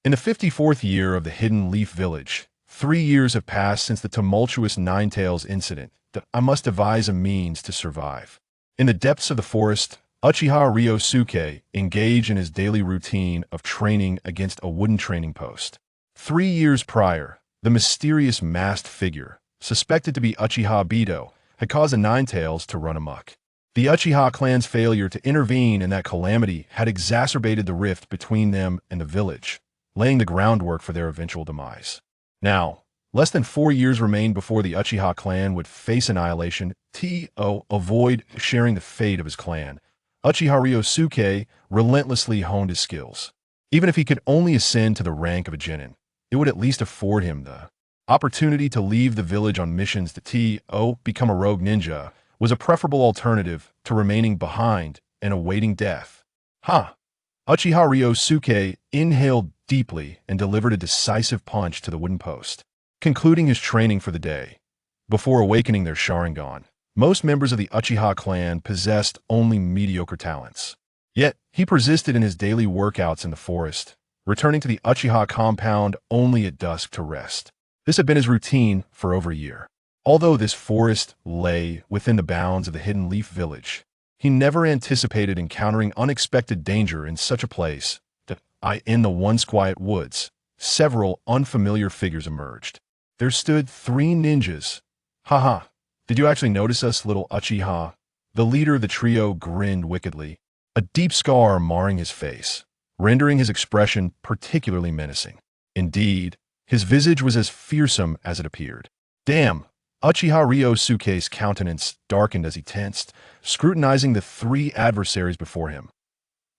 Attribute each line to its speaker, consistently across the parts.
Speaker 1: In the 54th year of the Hidden Leaf Village, 3 years have passed since the tumultuous Ninetales incident. I must devise a means to survive. In the depths of the forest, Uchiha Ryōsuke engaged in his daily routine of training against a wooden training post. 3 years prior, the mysterious masked figure, suspected to be Uchiha Bito, had caused the Ninetales to run amok. The Uchiha clan's failure to intervene in that calamity had exacerbated the rift between them and the village, laying the groundwork for their eventual demise. Now, less than 4 years remained before the Uchiha clan would face annihilation. To avoid sharing the fate of his clan, Uchiha Ryōsuke relentlessly honed his skills. Even if he could only ascend to the rank of a genin, it would at least afford him the opportunity to leave the village on missions to become a rogue ninja was a preferable alternative to remaining behind and awaiting death. Uchiha Ryōsuke inhaled deeply and delivered a decisive punch to the wooden post, concluding his training for the day. Before awakening their Sharingan, most members of the Uchiha clan possessed only mediocre talents. Yet, he persisted in his daily workouts in the forest, returning to the Uchiha compound only at dusk to rest. This had been his routine for over a year. Although this forest lay within the bounds of the Hidden Leaf Village, he never anticipated encountering unexpected danger in such a place. In the once quiet woods, several unfamiliar figures emerged. There stood 3 ninjas. Haha, did you actually notice us, little Uchiha? The leader of the trio grinned wickedly, a deep scar marring his face, rendering his expression particularly menacing. Indeed, his visage was as fearsome as it appeared. Damn! Uchiha Ryōsuke's countenance darkened as he tensed, scrutinizing the 3 adversaries before him.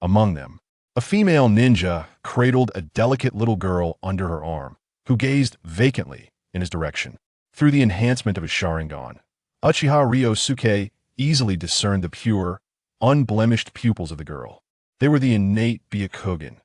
Speaker 1: Among them, a female ninja cradled a delicate little girl under her arm, who gazed vacantly in his direction. Through the enhancement of his Sharingan, Uchiha Ryōsuke easily discerned the pure, unblemished pupils of the girl. They were the innate Byakugan.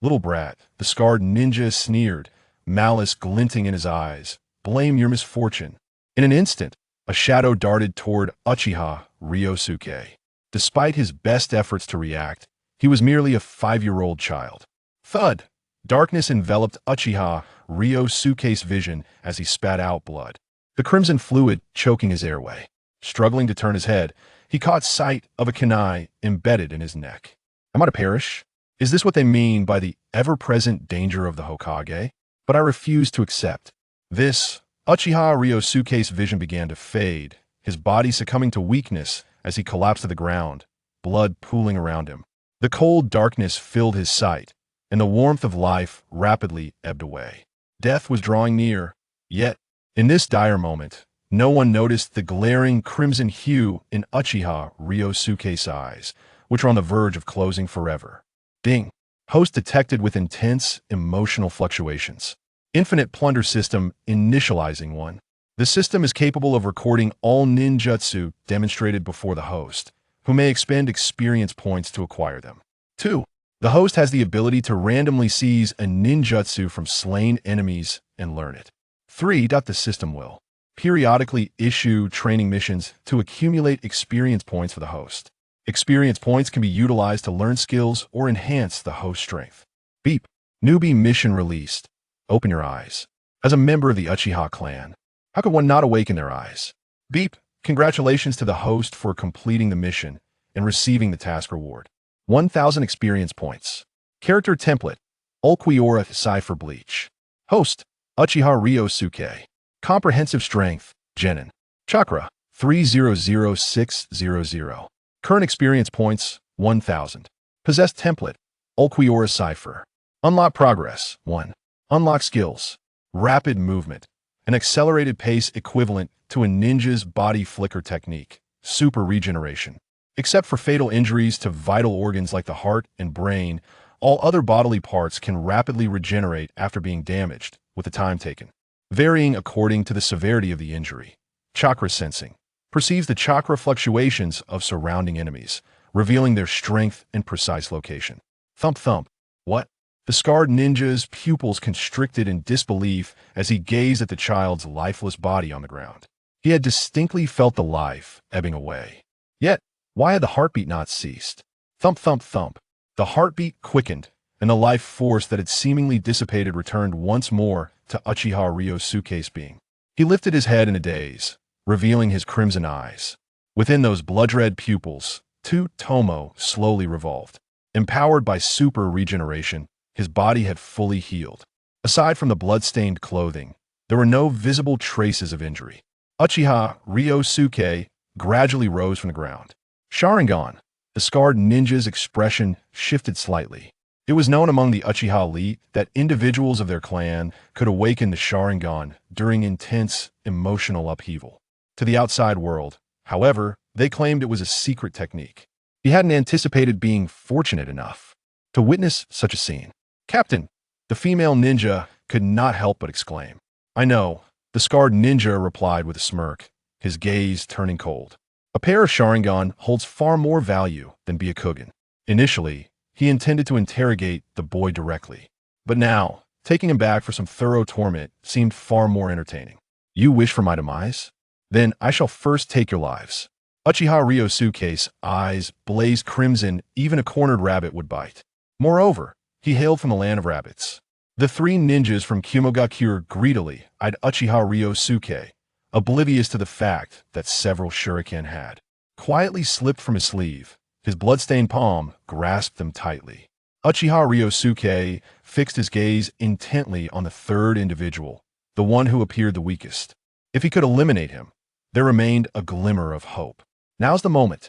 Speaker 1: Little brat, the scarred ninja sneered, malice glinting in his eyes. Blame your misfortune. In an instant, a shadow darted toward Uchiha Ryōsuke. Despite his best efforts to react, he was merely a 5-year-old child. Thud! Darkness enveloped Uchiha Ryōsuke's vision as he spat out blood, the crimson fluid choking his airway. Struggling to turn his head, he caught sight of a kunai embedded in his neck. Am I to perish? Is this what they mean by the ever-present danger of the Hokage? But I refuse to accept this. Uchiha Ryōsuke's vision began to fade, his body succumbing to weakness as he collapsed to the ground, blood pooling around him. The cold darkness filled his sight, and the warmth of life rapidly ebbed away. Death was drawing near, yet, in this dire moment, no one noticed the glaring crimson hue in Uchiha Ryōsuke's eyes, which were on the verge of closing forever. Ding! Host detected with intense emotional fluctuations. Infinite Plunder system initializing 1. The system is capable of recording all ninjutsu demonstrated before the host, who may expend experience points to acquire them. 2. The host has the ability to randomly seize a ninjutsu from slain enemies and learn it. 3. The system will periodically issue training missions to accumulate experience points for the host. Experience points can be utilized to learn skills or enhance the host strength. Beep. Newbie mission released. Open your eyes. As a member of the Uchiha clan, how could one not awaken their eyes? Beep. Congratulations to the host for completing the mission and receiving the task reward. 1,000 experience points. Character template. Ulquiorra Cipher Bleach. Host. Uchiha Ryōsuke. Comprehensive strength. Genin. Chakra. 300600. Current experience points. 1,000. Possessed template. Ulquiorra Cipher. Unlock progress. 1. Unlock skills. Rapid movement. An accelerated pace equivalent to a ninja's body flicker technique. Super regeneration. Except for fatal injuries to vital organs like the heart and brain, all other bodily parts can rapidly regenerate after being damaged, with the time taken, varying according to the severity of the injury. Chakra sensing. Perceives the chakra fluctuations of surrounding enemies, revealing their strength and precise location. Thump thump. What? The scarred ninja's pupils constricted in disbelief as he gazed at the child's lifeless body on the ground. He had distinctly felt the life ebbing away. Yet, why had the heartbeat not ceased? Thump thump thump. The heartbeat quickened and the life force that had seemingly dissipated returned once more to Uchiha Ryōsuke's being. He lifted his head in a daze, revealing his crimson eyes. Within those blood-red pupils, two Tomo slowly revolved. Empowered by super regeneration, his body had fully healed. Aside from the blood-stained clothing, there were no visible traces of injury. Uchiha Ryōsuke gradually rose from the ground. Sharingan. The scarred ninja's expression shifted slightly. It was known among the Uchiha elite that individuals of their clan could awaken the Sharingan during intense emotional upheaval. To the outside world, however, they claimed it was a secret technique. He hadn't anticipated being fortunate enough to witness such a scene. "Captain," the female ninja could not help but exclaim. "I know," the scarred ninja replied with a smirk, his gaze turning cold. "A pair of Sharingan holds far more value than Byakugan." Initially, he intended to interrogate the boy directly. But now, taking him back for some thorough torment seemed far more entertaining. "You wish for my demise? Then I shall first take your lives." Uchiha Ryōsuke's eyes blazed crimson. Even a cornered rabbit would bite. Moreover, he hailed from the land of rabbits. The three ninjas from Kumogakure greedily eyed Uchiha Ryōsuke, oblivious to the fact that several shuriken had quietly slipped from his sleeve. His blood-stained palm grasped them tightly. Uchiha Ryōsuke fixed his gaze intently on the third individual, the one who appeared the weakest. If he could eliminate him, there remained a glimmer of hope. Now's the moment.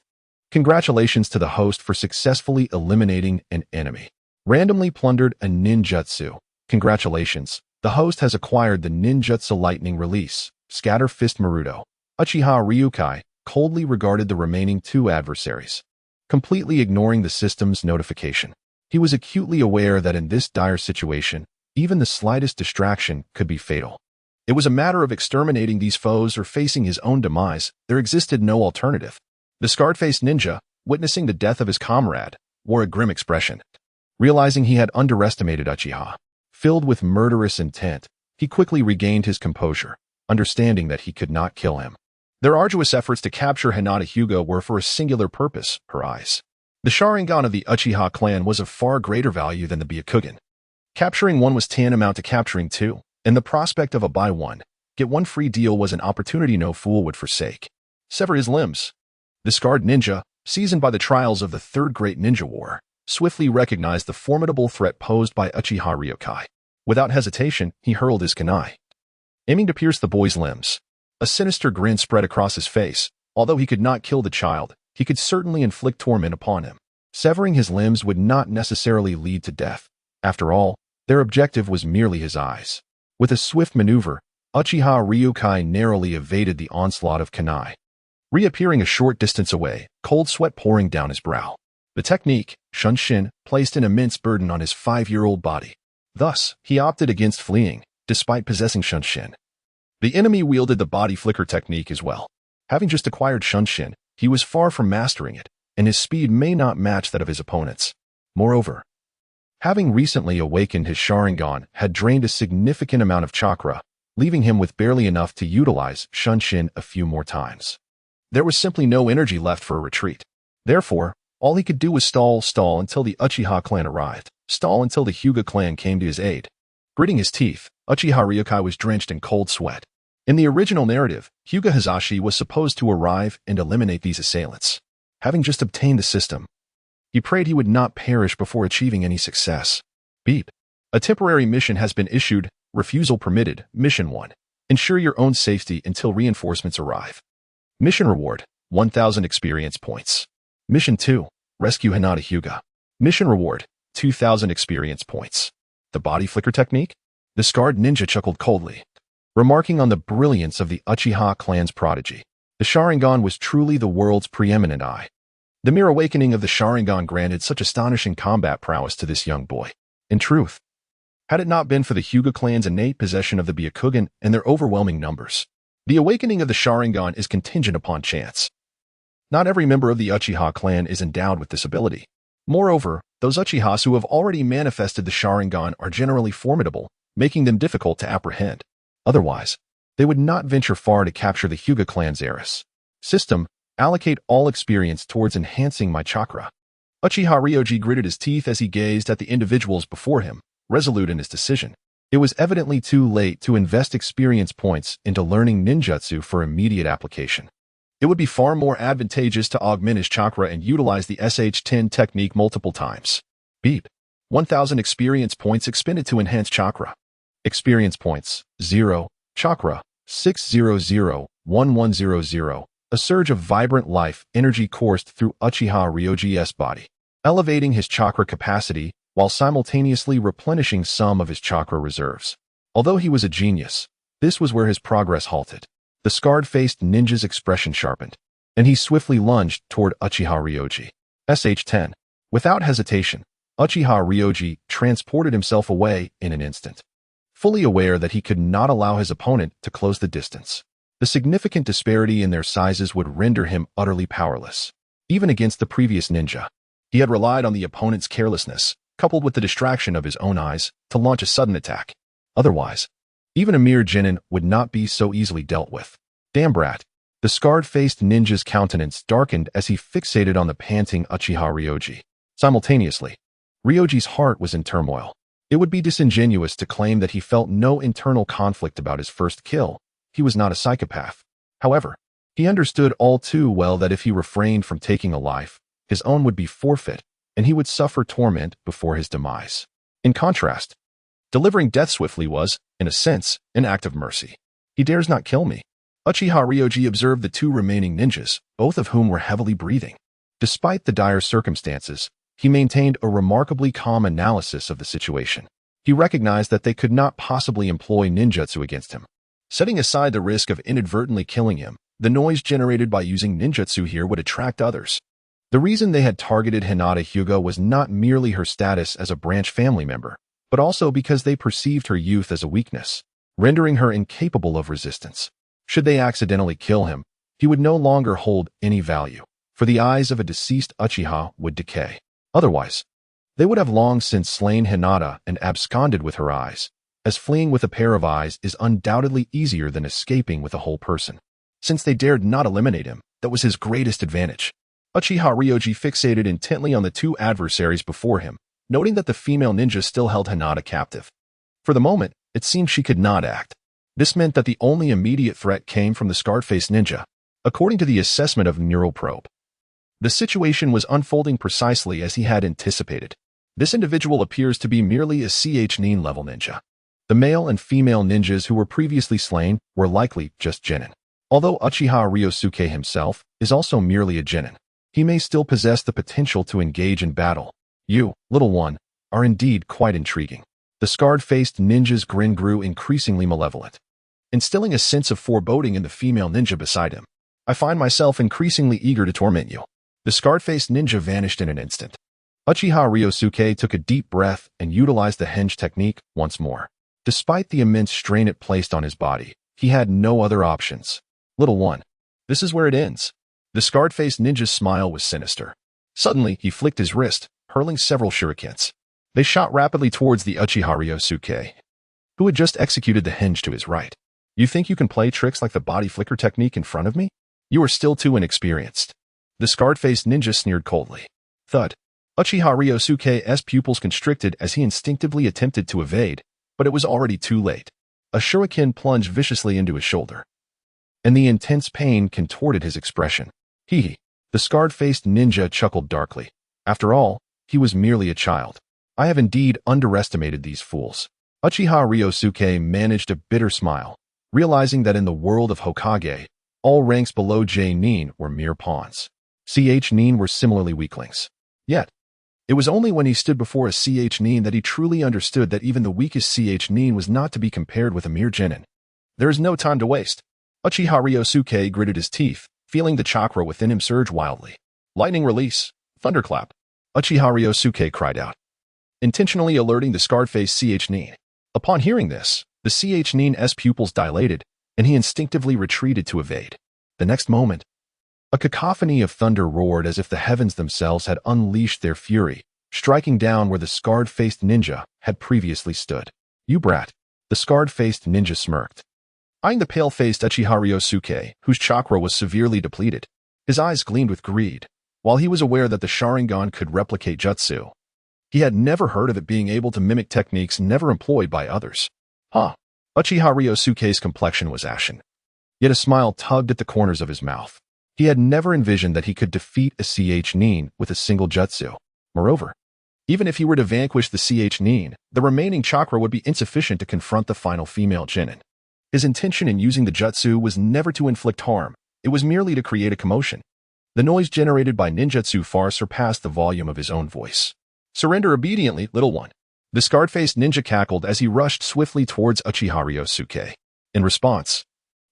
Speaker 1: Congratulations to the host for successfully eliminating an enemy. Randomly plundered a ninjutsu. Congratulations. The host has acquired the ninjutsu lightning release, Scatter Fist Naruto. Uchiha Ryūsuke coldly regarded the remaining two adversaries, completely ignoring the system's notification. He was acutely aware that in this dire situation, even the slightest distraction could be fatal. It was a matter of exterminating these foes or facing his own demise. There existed no alternative. The scarred-faced ninja, witnessing the death of his comrade, wore a grim expression. Realizing he had underestimated Uchiha, filled with murderous intent, he quickly regained his composure, understanding that he could not kill him. Their arduous efforts to capture Hinata Hyuga were for a singular purpose, her eyes. The Sharingan of the Uchiha clan was of far greater value than the Byakugan. Capturing one was tantamount to capturing two, and the prospect of a buy one, get one free deal was an opportunity no fool would forsake. Sever his limbs. The scarred ninja, seasoned by the trials of the Third Great Ninja War, swiftly recognized the formidable threat posed by Uchiha Ryōsuke. Without hesitation, he hurled his kunai, aiming to pierce the boy's limbs. A sinister grin spread across his face. Although he could not kill the child, he could certainly inflict torment upon him. Severing his limbs would not necessarily lead to death. After all, their objective was merely his eyes. With a swift maneuver, Uchiha Ryōsuke narrowly evaded the onslaught of kunai, reappearing a short distance away, cold sweat pouring down his brow. The technique, Shunshin, placed an immense burden on his 5-year-old body. Thus, he opted against fleeing, despite possessing Shunshin. The enemy wielded the body flicker technique as well. Having just acquired Shunshin, he was far from mastering it, and his speed may not match that of his opponents. Moreover, having recently awakened his Sharingan had drained a significant amount of chakra, leaving him with barely enough to utilize Shunshin a few more times. There was simply no energy left for a retreat. Therefore, all he could do was stall until the Uchiha clan arrived, stall until the Hyuga clan came to his aid. Gritting his teeth, Uchiha Ryōsuke was drenched in cold sweat. In the original narrative, Hyuga Hazashi was supposed to arrive and eliminate these assailants. Having just obtained the system, he prayed he would not perish before achieving any success. Beep. A temporary mission has been issued. Refusal permitted. Mission 1. Ensure your own safety until reinforcements arrive. Mission reward, 1,000 experience points. Mission 2. Rescue Hinata Hyuga. Mission reward, 2,000 experience points. The body flicker technique? The scarred ninja chuckled coldly, remarking on the brilliance of the Uchiha clan's prodigy. The Sharingan was truly the world's preeminent eye. The mere awakening of the Sharingan granted such astonishing combat prowess to this young boy. In truth, had it not been for the Hyuga clan's innate possession of the Byakugan and their overwhelming numbers, the awakening of the Sharingan is contingent upon chance. Not every member of the Uchiha clan is endowed with this ability. Moreover, those Uchihas who have already manifested the Sharingan are generally formidable, making them difficult to apprehend. Otherwise, they would not venture far to capture the Hyuga clan's heiress. System, allocate all experience towards enhancing my chakra. Uchiha Ryoji gritted his teeth as he gazed at the individuals before him, resolute in his decision. It was evidently too late to invest experience points into learning ninjutsu for immediate application. It would be far more advantageous to augment his chakra and utilize the SH10 technique multiple times. Beep. 1000 experience points expended to enhance chakra. Experience points, 0. Chakra, 600-1100. A surge of vibrant life energy coursed through Uchiha Ryoji's body, elevating his chakra capacity while simultaneously replenishing some of his chakra reserves. Although he was a genius, this was where his progress halted. The scarred-faced ninja's expression sharpened, and he swiftly lunged toward Uchiha Ryoji. SH10. Without hesitation, Uchiha Ryoji transported himself away in an instant, fully aware that he could not allow his opponent to close the distance. The significant disparity in their sizes would render him utterly powerless, even against the previous ninja. He had relied on the opponent's carelessness, coupled with the distraction of his own eyes, to launch a sudden attack. Otherwise, even a mere genin would not be so easily dealt with. Damn brat. The scarred-faced ninja's countenance darkened as he fixated on the panting Uchiha Ryoji. Simultaneously, Ryoji's heart was in turmoil. It would be disingenuous to claim that he felt no internal conflict about his first kill. He was not a psychopath. However, he understood all too well that if he refrained from taking a life, his own would be forfeit, and he would suffer torment before his demise. In contrast, delivering death swiftly was, in a sense, an act of mercy. He dares not kill me. Uchiha Ryoji observed the two remaining ninjas, both of whom were heavily breathing. Despite the dire circumstances, he maintained a remarkably calm analysis of the situation. He recognized that they could not possibly employ ninjutsu against him. Setting aside the risk of inadvertently killing him, the noise generated by using ninjutsu here would attract others. The reason they had targeted Hinata Hyuga was not merely her status as a branch family member, but also because they perceived her youth as a weakness, rendering her incapable of resistance. Should they accidentally kill him, he would no longer hold any value, for the eyes of a deceased Uchiha would decay. Otherwise, they would have long since slain Hinata and absconded with her eyes, as fleeing with a pair of eyes is undoubtedly easier than escaping with a whole person. Since they dared not eliminate him, that was his greatest advantage. Uchiha Ryoji fixated intently on the two adversaries before him, noting that the female ninja still held Hinata captive. For the moment, it seemed she could not act. This meant that the only immediate threat came from the scarred-faced ninja, according to the assessment of Neuroprobe. The situation was unfolding precisely as he had anticipated. This individual appears to be merely a CH9 level ninja. The male and female ninjas who were previously slain were likely just genin. Although Uchiha Ryōsuke himself is also merely a genin, he may still possess the potential to engage in battle. You, little one, are indeed quite intriguing. The scarred-faced ninja's grin grew increasingly malevolent, instilling a sense of foreboding in the female ninja beside him. I find myself increasingly eager to torment you. The scarred-faced ninja vanished in an instant. Uchiha Ryōsuke took a deep breath and utilized the henge technique once more. Despite the immense strain it placed on his body, he had no other options. Little one, this is where it ends. The scarred-faced ninja's smile was sinister. Suddenly, he flicked his wrist, hurling several shurikens. They shot rapidly towards the Uchiha Ryōsuke, who had just executed the henge to his right. You think you can play tricks like the body flicker technique in front of me? You are still too inexperienced. The scarred-faced ninja sneered coldly. Thud. Uchiha Ryōsuke's pupils constricted as he instinctively attempted to evade, but it was already too late. A shuriken plunged viciously into his shoulder, and the intense pain contorted his expression. Hee. The scarred-faced ninja chuckled darkly. After all, he was merely a child. I have indeed underestimated these fools. Uchiha Ryōsuke managed a bitter smile, realizing that in the world of Hokage, all ranks below J-nin were mere pawns. CH-nin were similarly weaklings. Yet, it was only when he stood before a CH-nin that he truly understood that even the weakest CH-nin was not to be compared with a mere genin. There is no time to waste. Uchiha Ryōsuke gritted his teeth, feeling the chakra within him surge wildly. Lightning release. Thunderclap. Uchiha Ryōsuke cried out, intentionally alerting the scarred-faced CH-nin. Upon hearing this, the CH-nin's pupils dilated, and he instinctively retreated to evade. The next moment, a cacophony of thunder roared as if the heavens themselves had unleashed their fury, striking down where the scarred-faced ninja had previously stood. You brat. The scarred-faced ninja smirked, eyeing the pale-faced Uchiha Ryōsuke, whose chakra was severely depleted. His eyes gleamed with greed, While he was aware that the Sharingan could replicate jutsu, he had never heard of it being able to mimic techniques never employed by others. Uchiha Ryōsuke's complexion was ashen, yet a smile tugged at the corners of his mouth. He had never envisioned that he could defeat a CH Nin with a single jutsu. Moreover, even if he were to vanquish the CH Nin, the remaining chakra would be insufficient to confront the final female genin. His intention in using the jutsu was never to inflict harm, it was merely to create a commotion. The noise generated by ninjutsu far surpassed the volume of his own voice. Surrender obediently, little one. The scarred-faced ninja cackled as he rushed swiftly towards Uchiha Ryōsuke. In response,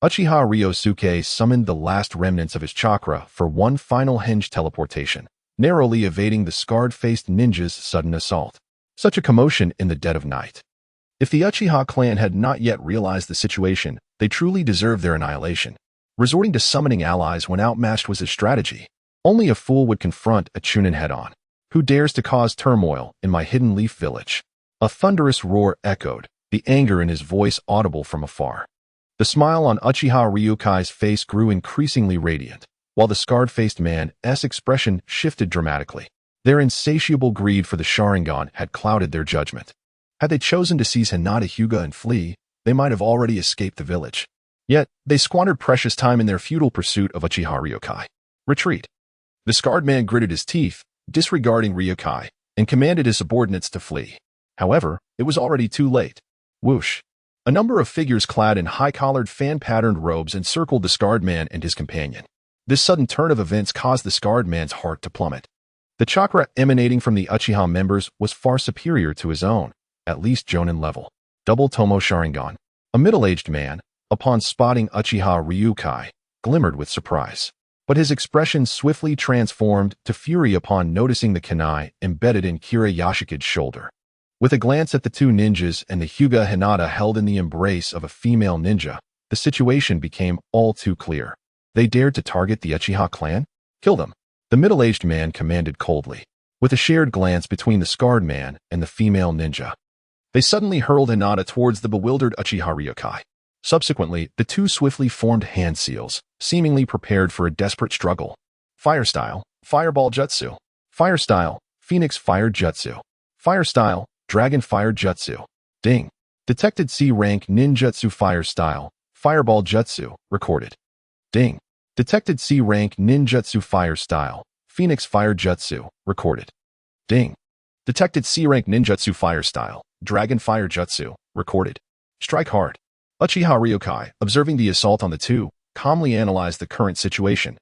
Speaker 1: Uchiha Ryōsuke summoned the last remnants of his chakra for one final hinge teleportation, narrowly evading the scarred-faced ninja's sudden assault. Such a commotion in the dead of night. If the Uchiha clan had not yet realized the situation, they truly deserved their annihilation. Resorting to summoning allies when outmatched was his strategy. Only a fool would confront a Chunin head-on. Who dares to cause turmoil in my hidden leaf village? A thunderous roar echoed, the anger in his voice audible from afar. The smile on Uchiha Ryukai's face grew increasingly radiant, while the scarred-faced man's expression shifted dramatically. Their insatiable greed for the Sharingan had clouded their judgment. Had they chosen to seize Hinata Hyuga and flee, they might have already escaped the village. Yet, they squandered precious time in their futile pursuit of Uchiha Ryōkai. Retreat. The scarred man gritted his teeth, disregarding Ryōkai, and commanded his subordinates to flee. However, it was already too late. Whoosh. A number of figures clad in high-collared fan-patterned robes encircled the scarred man and his companion. This sudden turn of events caused the scarred man's heart to plummet. The chakra emanating from the Uchiha members was far superior to his own, at least Jonin level. Double Tomo Sharingan. A middle-aged man, upon spotting Uchiha Ryūkai, glimmered with surprise. But his expression swiftly transformed to fury upon noticing the kunai embedded in Kira Yashiki's shoulder. With a glance at the two ninjas and the Hyuga Hinata held in the embrace of a female ninja, the situation became all too clear. They dared to target the Uchiha clan? Kill them. The middle-aged man commanded coldly, with a shared glance between the scarred man and the female ninja. They suddenly hurled Hinata towards the bewildered Uchiha Ryōkai. Subsequently, the two swiftly formed hand seals, seemingly prepared for a desperate struggle. Fire style, Fireball Jutsu. Fire style, Phoenix Fire Jutsu. Fire style, Dragon Fire Jutsu. Ding. Detected C-rank Ninjutsu Fire style, Fireball Jutsu, recorded. Ding. Detected C-rank Ninjutsu Fire style, Phoenix Fire Jutsu, recorded. Ding. Detected C-rank Ninjutsu Fire style, Dragon Fire Jutsu, recorded. Strike hard. Uchiha Ryōkai, observing the assault on the two, calmly analyzed the current situation.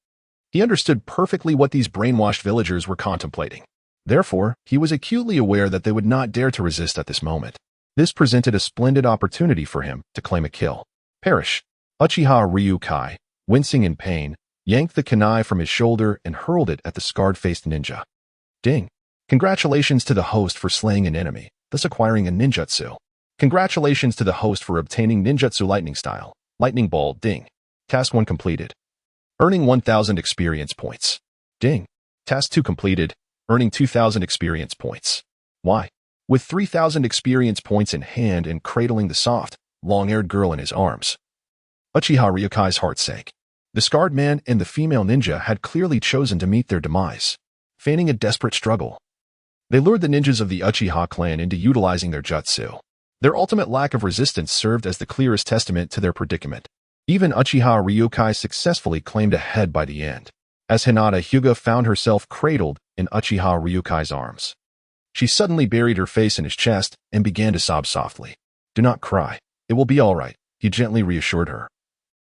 Speaker 1: He understood perfectly what these brainwashed villagers were contemplating. Therefore, he was acutely aware that they would not dare to resist at this moment. This presented a splendid opportunity for him to claim a kill. Perish. Uchiha Ryōkai, wincing in pain, yanked the kunai from his shoulder and hurled it at the scarred-faced ninja. Ding. Congratulations to the host for slaying an enemy, thus acquiring a ninjutsu. Congratulations to the host for obtaining ninjutsu lightning style. Lightning ball, ding. Task 1 completed. Earning 1,000 experience points. Ding. Task 2 completed. Earning 2,000 experience points. Why? With 3,000 experience points in hand and cradling the soft, long-haired girl in his arms, Uchiha Ryōkai's heart sank. The scarred man and the female ninja had clearly chosen to meet their demise, feigning a desperate struggle. They lured the ninjas of the Uchiha clan into utilizing their jutsu. Their ultimate lack of resistance served as the clearest testament to their predicament. Even Uchiha Ryōkai successfully claimed ahead by the end, as Hinata Hyuga found herself cradled in Uchiha Ryōkai's arms. She suddenly buried her face in his chest and began to sob softly. "Do not cry. It will be all right," he gently reassured her,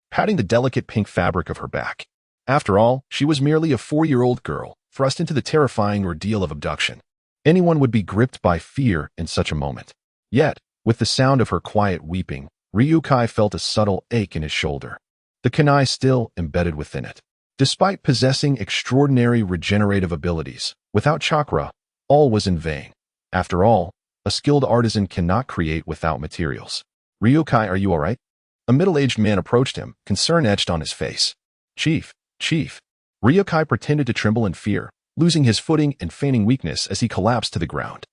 Speaker 1: patting the delicate pink fabric of her back. After all, she was merely a 4-year-old girl, thrust into the terrifying ordeal of abduction. Anyone would be gripped by fear in such a moment. Yet, with the sound of her quiet weeping, Ryōkai felt a subtle ache in his shoulder, the kunai still embedded within it. Despite possessing extraordinary regenerative abilities, without chakra, all was in vain. After all, a skilled artisan cannot create without materials. "Ryōkai, are you all right?" A middle-aged man approached him, concern etched on his face. Chief. Ryōkai pretended to tremble in fear, losing his footing and feigning weakness as he collapsed to the ground.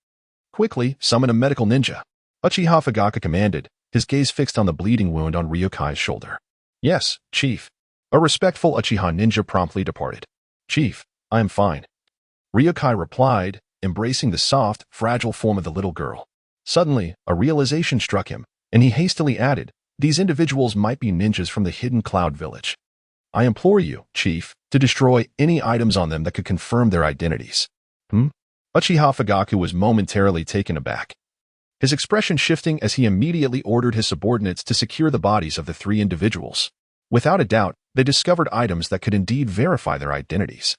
Speaker 1: "Quickly, summon a medical ninja," Uchiha Fugaka commanded, his gaze fixed on the bleeding wound on Ryōkai's shoulder. "Yes, Chief." A respectful Uchiha ninja promptly departed. "Chief, I am fine. Ryōkai replied, embracing the soft, fragile form of the little girl. Suddenly, a realization struck him, and he hastily added, these individuals might be ninjas from the hidden cloud village. I implore you, Chief, to destroy any items on them that could confirm their identities. Uchiha Fugaku was momentarily taken aback, his expression shifting as he immediately ordered his subordinates to secure the bodies of the 3 individuals. Without a doubt, they discovered items that could indeed verify their identities.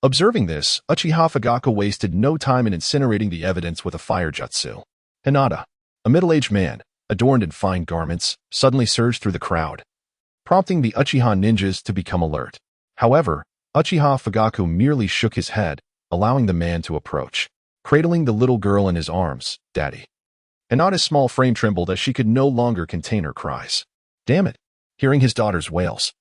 Speaker 1: Observing this, Uchiha Fugaku wasted no time in incinerating the evidence with a fire jutsu. Hinata, a middle-aged man, adorned in fine garments, suddenly surged through the crowd, prompting the Uchiha ninjas to become alert. However, Uchiha Fugaku merely shook his head, allowing the man to approach, cradling the little girl in his arms. Daddy. Hinata's small frame trembled as she could no longer contain her cries. Damn it! Hearing his daughter's wails,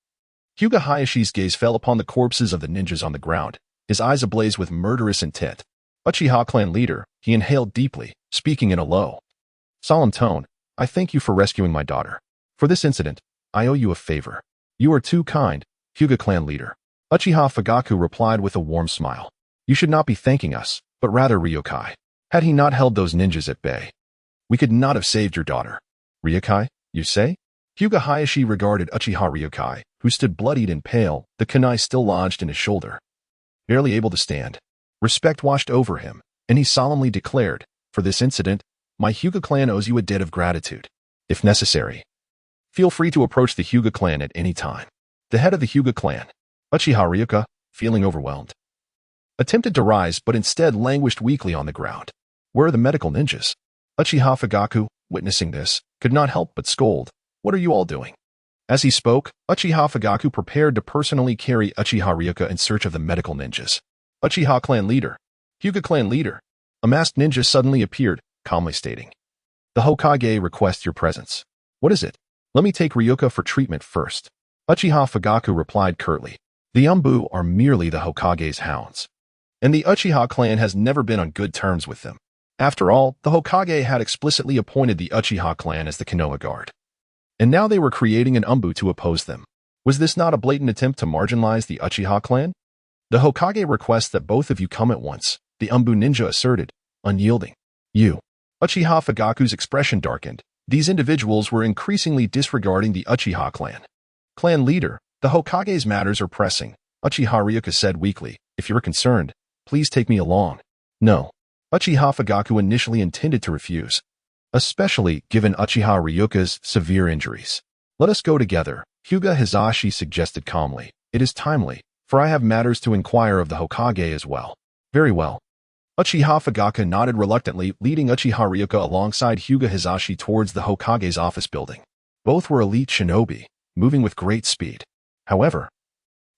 Speaker 1: Hyuga Hayashi's gaze fell upon the corpses of the ninjas on the ground, his eyes ablaze with murderous intent. Uchiha clan leader, he inhaled deeply, speaking in a low, solemn tone, I thank you for rescuing my daughter. For this incident, I owe you a favor. You are too kind, Hyuga clan leader. Uchiha Fugaku replied with a warm smile. You should not be thanking us, but rather Ryōkai. Had he not held those ninjas at bay, we could not have saved your daughter. Ryōkai, you say? Hyuga Hayashi regarded Uchiha Ryōkai, who stood bloodied and pale, the kunai still lodged in his shoulder. Barely able to stand. Respect washed over him, and he solemnly declared, for this incident, my Hyuga clan owes you a debt of gratitude. If necessary, feel free to approach the Hyuga clan at any time. The head of the Hyuga clan, Uchiha Ryōka, feeling overwhelmed, attempted to rise but instead languished weakly on the ground. Where are the medical ninjas? Uchiha Fugaku, witnessing this, could not help but scold. What are you all doing? As he spoke, Uchiha Fugaku prepared to personally carry Uchiha Ryōka in search of the medical ninjas. Uchiha clan leader, Hyuga clan leader. A masked ninja suddenly appeared, calmly stating, the Hokage requests your presence. What is it? Let me take Ryōka for treatment first. Uchiha Fugaku replied curtly. The Umbu are merely the Hokage's hounds, and the Uchiha clan has never been on good terms with them. After all, the Hokage had explicitly appointed the Uchiha clan as the Konoha Guard, and now they were creating an Umbu to oppose them. Was this not a blatant attempt to marginalize the Uchiha clan? The Hokage requests that both of you come at once, the Umbu ninja asserted, unyielding. You. Uchiha Fugaku's expression darkened. These individuals were increasingly disregarding the Uchiha clan. Clan leader, the Hokage's matters are pressing, Uchiha Ryōka said weakly. If you're concerned, please take me along. No. Uchiha Fugaku initially intended to refuse, especially given Uchiha Ryōka's severe injuries. Let us go together, Hyuga Hizashi suggested calmly. It is timely, for I have matters to inquire of the Hokage as well. Very well. Uchiha Fugaku nodded reluctantly, leading Uchiha Ryōka alongside Hyuga Hizashi towards the Hokage's office building. Both were elite shinobi, moving with great speed. However,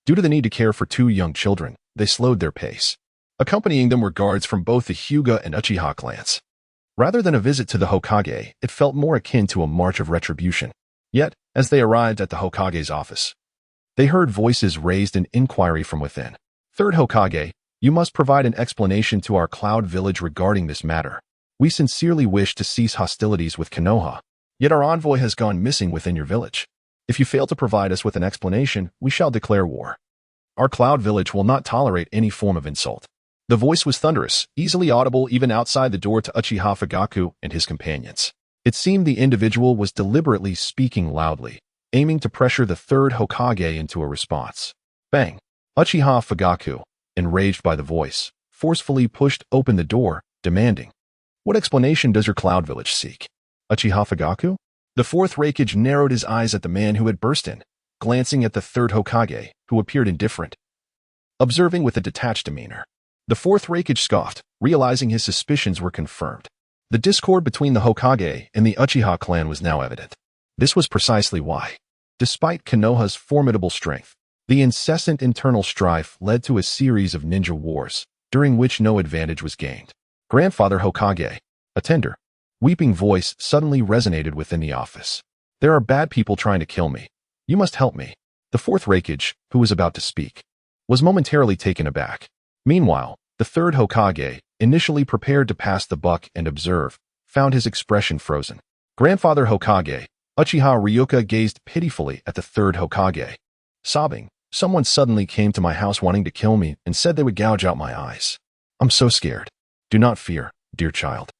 Speaker 1: due to the need to care for 2 young children, they slowed their pace. Accompanying them were guards from both the Hyuga and Uchiha clans. Rather than a visit to the Hokage, it felt more akin to a march of retribution. Yet, as they arrived at the Hokage's office, they heard voices raised in inquiry from within. Third Hokage, you must provide an explanation to our Cloud Village regarding this matter. We sincerely wish to cease hostilities with Konoha, yet our envoy has gone missing within your village. If you fail to provide us with an explanation, we shall declare war. Our Cloud Village will not tolerate any form of insult. The voice was thunderous, easily audible even outside the door to Uchiha Fugaku and his companions. It seemed the individual was deliberately speaking loudly, aiming to pressure the third Hokage into a response. Bang! Uchiha Fugaku, enraged by the voice, forcefully pushed open the door, demanding, what explanation does your Cloud Village seek? Uchiha Fugaku? The fourth Raikage narrowed his eyes at the man who had burst in, glancing at the third Hokage, who appeared indifferent, observing with a detached demeanor. The fourth Raikage scoffed, realizing his suspicions were confirmed. The discord between the Hokage and the Uchiha clan was now evident. This was precisely why, despite Konoha's formidable strength, the incessant internal strife led to a series of ninja wars, during which no advantage was gained. Grandfather Hokage, a tender, weeping voice suddenly resonated within the office. There are bad people trying to kill me. You must help me. The fourth Raikage, who was about to speak, was momentarily taken aback. Meanwhile, the third Hokage, initially prepared to pass the buck and observe, found his expression frozen. Grandfather Hokage, Uchiha Ryōka gazed pitifully at the third Hokage. Sobbing, Someone suddenly came to my house wanting to kill me and said they would gouge out my eyes. I'm so scared. Do not fear, dear child.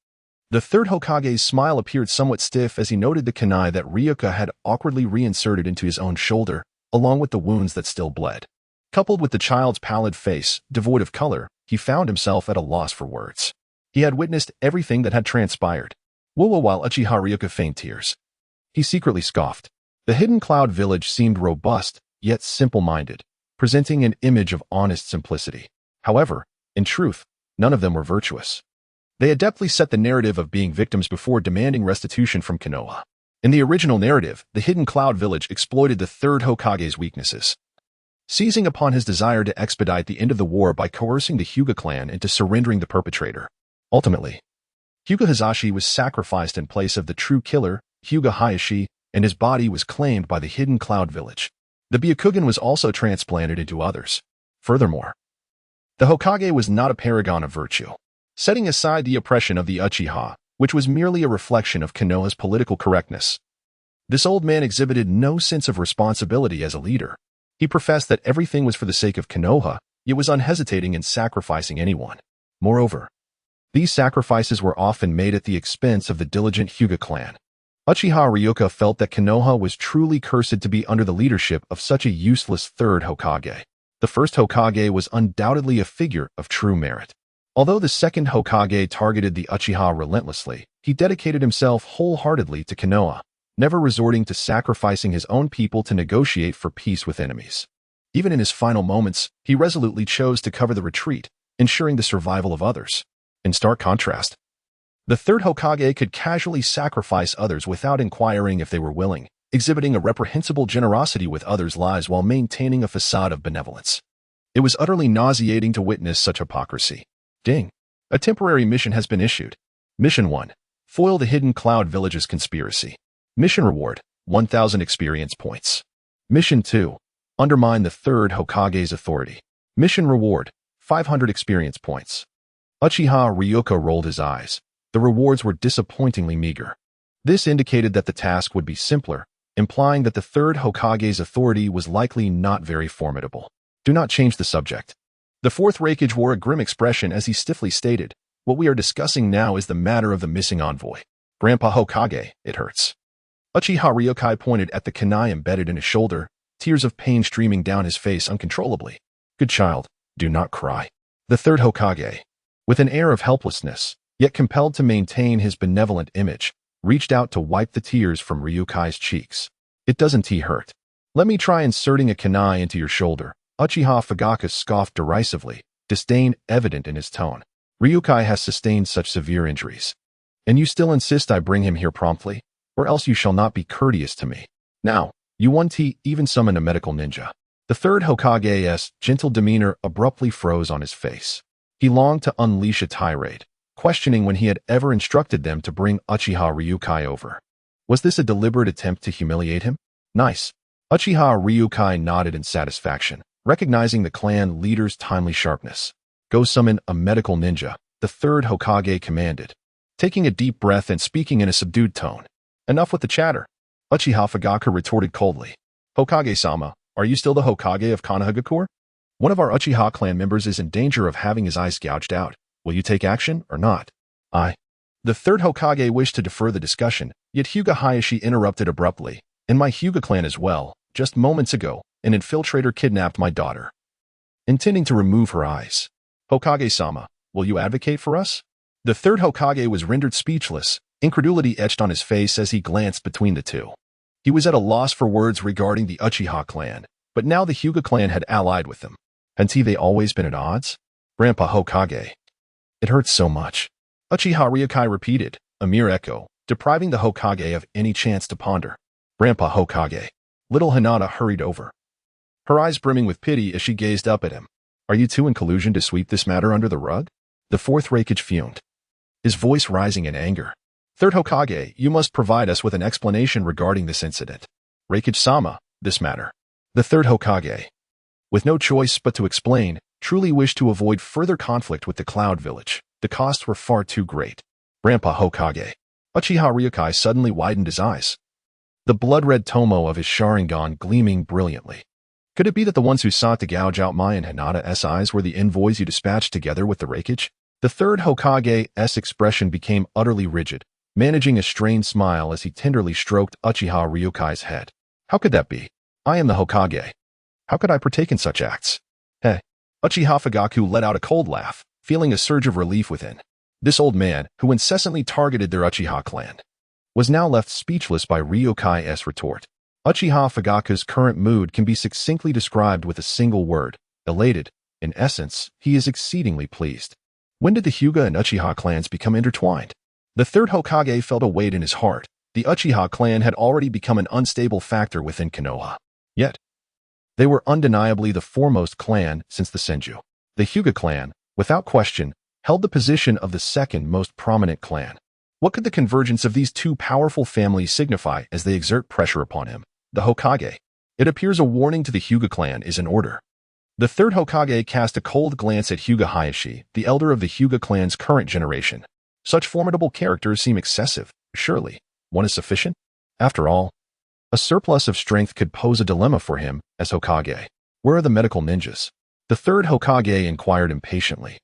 Speaker 1: The third Hokage's smile appeared somewhat stiff as he noted the kunai that Ryuka had awkwardly reinserted into his own shoulder, along with the wounds that still bled. Coupled with the child's pallid face, devoid of color, he found himself at a loss for words. He had witnessed everything that had transpired. While Uchiha Ryōsuke feigned tears. He secretly scoffed. The hidden cloud village seemed robust, yet simple-minded, presenting an image of honest simplicity. However, in truth, none of them were virtuous. They adeptly set the narrative of being victims before demanding restitution from Konoha. In the original narrative, the hidden cloud village exploited the third Hokage's weaknesses, seizing upon his desire to expedite the end of the war by coercing the Hyuga clan into surrendering the perpetrator. Ultimately, Hyuga Hazashi was sacrificed in place of the true killer, Hyuga Hayashi, and his body was claimed by the hidden cloud village. The Byakugan was also transplanted into others. Furthermore, the Hokage was not a paragon of virtue. Setting aside the oppression of the Uchiha, which was merely a reflection of Konoha's political correctness, this old man exhibited no sense of responsibility as a leader. He professed that everything was for the sake of Konoha, yet was unhesitating in sacrificing anyone. Moreover, these sacrifices were often made at the expense of the diligent Hyuga clan. Uchiha Ryōsuke felt that Konoha was truly cursed to be under the leadership of such a useless third Hokage. The first Hokage was undoubtedly a figure of true merit. Although the second Hokage targeted the Uchiha relentlessly, he dedicated himself wholeheartedly to Konoha, never resorting to sacrificing his own people to negotiate for peace with enemies. Even in his final moments, he resolutely chose to cover the retreat, ensuring the survival of others. In stark contrast, the third Hokage could casually sacrifice others without inquiring if they were willing, exhibiting a reprehensible generosity with others' lives while maintaining a facade of benevolence. It was utterly nauseating to witness such hypocrisy. Ding! A temporary mission has been issued. Mission 1. Foil the hidden cloud village's conspiracy. Mission reward, 1,000 experience points. Mission 2. Undermine the third Hokage's authority. Mission reward, 500 experience points. Uchiha Ryōsuke rolled his eyes. The rewards were disappointingly meager. This indicated that the task would be simpler, implying that the third Hokage's authority was likely not very formidable. Do not change the subject. The fourth Raikage wore a grim expression as he stiffly stated, "What we are discussing now is the matter of the missing envoy. Grandpa Hokage, it hurts." Uchiha Ryōsuke pointed at the kunai embedded in his shoulder, tears of pain streaming down his face uncontrollably. "Good child, do not cry." The third Hokage, with an air of helplessness, yet compelled to maintain his benevolent image, reached out to wipe the tears from Ryukai's cheeks. "It doesn't hurt. Let me try inserting a kunai into your shoulder." Uchiha Fugaka scoffed derisively, disdain evident in his tone. "Ryukai has sustained such severe injuries. And you still insist I bring him here promptly? Or else you shall not be courteous to me. Now, you want even summon a medical ninja." The third Hokage's gentle demeanor abruptly froze on his face. He longed to unleash a tirade, questioning when he had ever instructed them to bring Uchiha Ryukai over. Was this a deliberate attempt to humiliate him? Nice. Uchiha Ryukai nodded in satisfaction, recognizing the clan leader's timely sharpness. "Go summon a medical ninja," the third Hokage commanded, taking a deep breath and speaking in a subdued tone. "Enough with the chatter," Uchiha Fugaka retorted coldly. "Hokage-sama, are you still the Hokage of Konohagakure? One of our Uchiha clan members is in danger of having his eyes gouged out. Will you take action or not?" The third Hokage wished to defer the discussion, yet Hyuga Hayashi interrupted abruptly. "In my Hyuga clan as well, just moments ago, an infiltrator kidnapped my daughter, intending to remove her eyes. Hokage-sama, will you advocate for us?" The third Hokage was rendered speechless, incredulity etched on his face as he glanced between the two. He was at a loss for words regarding the Uchiha clan, but now the Hyuga clan had allied with them. Hadn't they always been at odds? "Grandpa Hokage. It hurts so much," Uchiha Ryukai repeated, a mere echo, depriving the Hokage of any chance to ponder. "Grandpa Hokage." Little Hinata hurried over, her eyes brimming with pity as she gazed up at him. "Are you two in collusion to sweep this matter under the rug?" The fourth Raikage fumed, his voice rising in anger. "Third Hokage, you must provide us with an explanation regarding this incident." "Raikage-sama, this matter." The third Hokage, with no choice but to explain, truly wished to avoid further conflict with the Cloud Village. The costs were far too great. "Grandpa Hokage." Uchiha Ryukai suddenly widened his eyes, the blood-red tomo of his Sharingan gleaming brilliantly. Could it be that the ones who sought to gouge out Mai and Hinata's eyes were the envoys you dispatched together with the Reikage? The third Hokage's expression became utterly rigid, managing a strained smile as he tenderly stroked Uchiha Ryōsuke's head. How could that be? I am the Hokage. How could I partake in such acts? Heh. Uchiha Fugaku let out a cold laugh, feeling a surge of relief within. This old man, who incessantly targeted their Uchiha clan, was now left speechless by Ryōsuke's retort. Uchiha Fugaku's current mood can be succinctly described with a single word: elated. In essence, he is exceedingly pleased. When did the Hyuga and Uchiha clans become intertwined? The third Hokage felt a weight in his heart. The Uchiha clan had already become an unstable factor within Konoha. Yet, they were undeniably the foremost clan since the Senju. The Hyuga clan, without question, held the position of the second most prominent clan. What could the convergence of these two powerful families signify as they exert pressure upon him, the Hokage? It appears a warning to the Hyuga clan is in order. The third Hokage cast a cold glance at Hyuga Hayashi, the elder of the Hyuga clan's current generation. Such formidable characters seem excessive. Surely, one is sufficient? After all, a surplus of strength could pose a dilemma for him as Hokage. Where are the medical ninjas? The third Hokage inquired impatiently,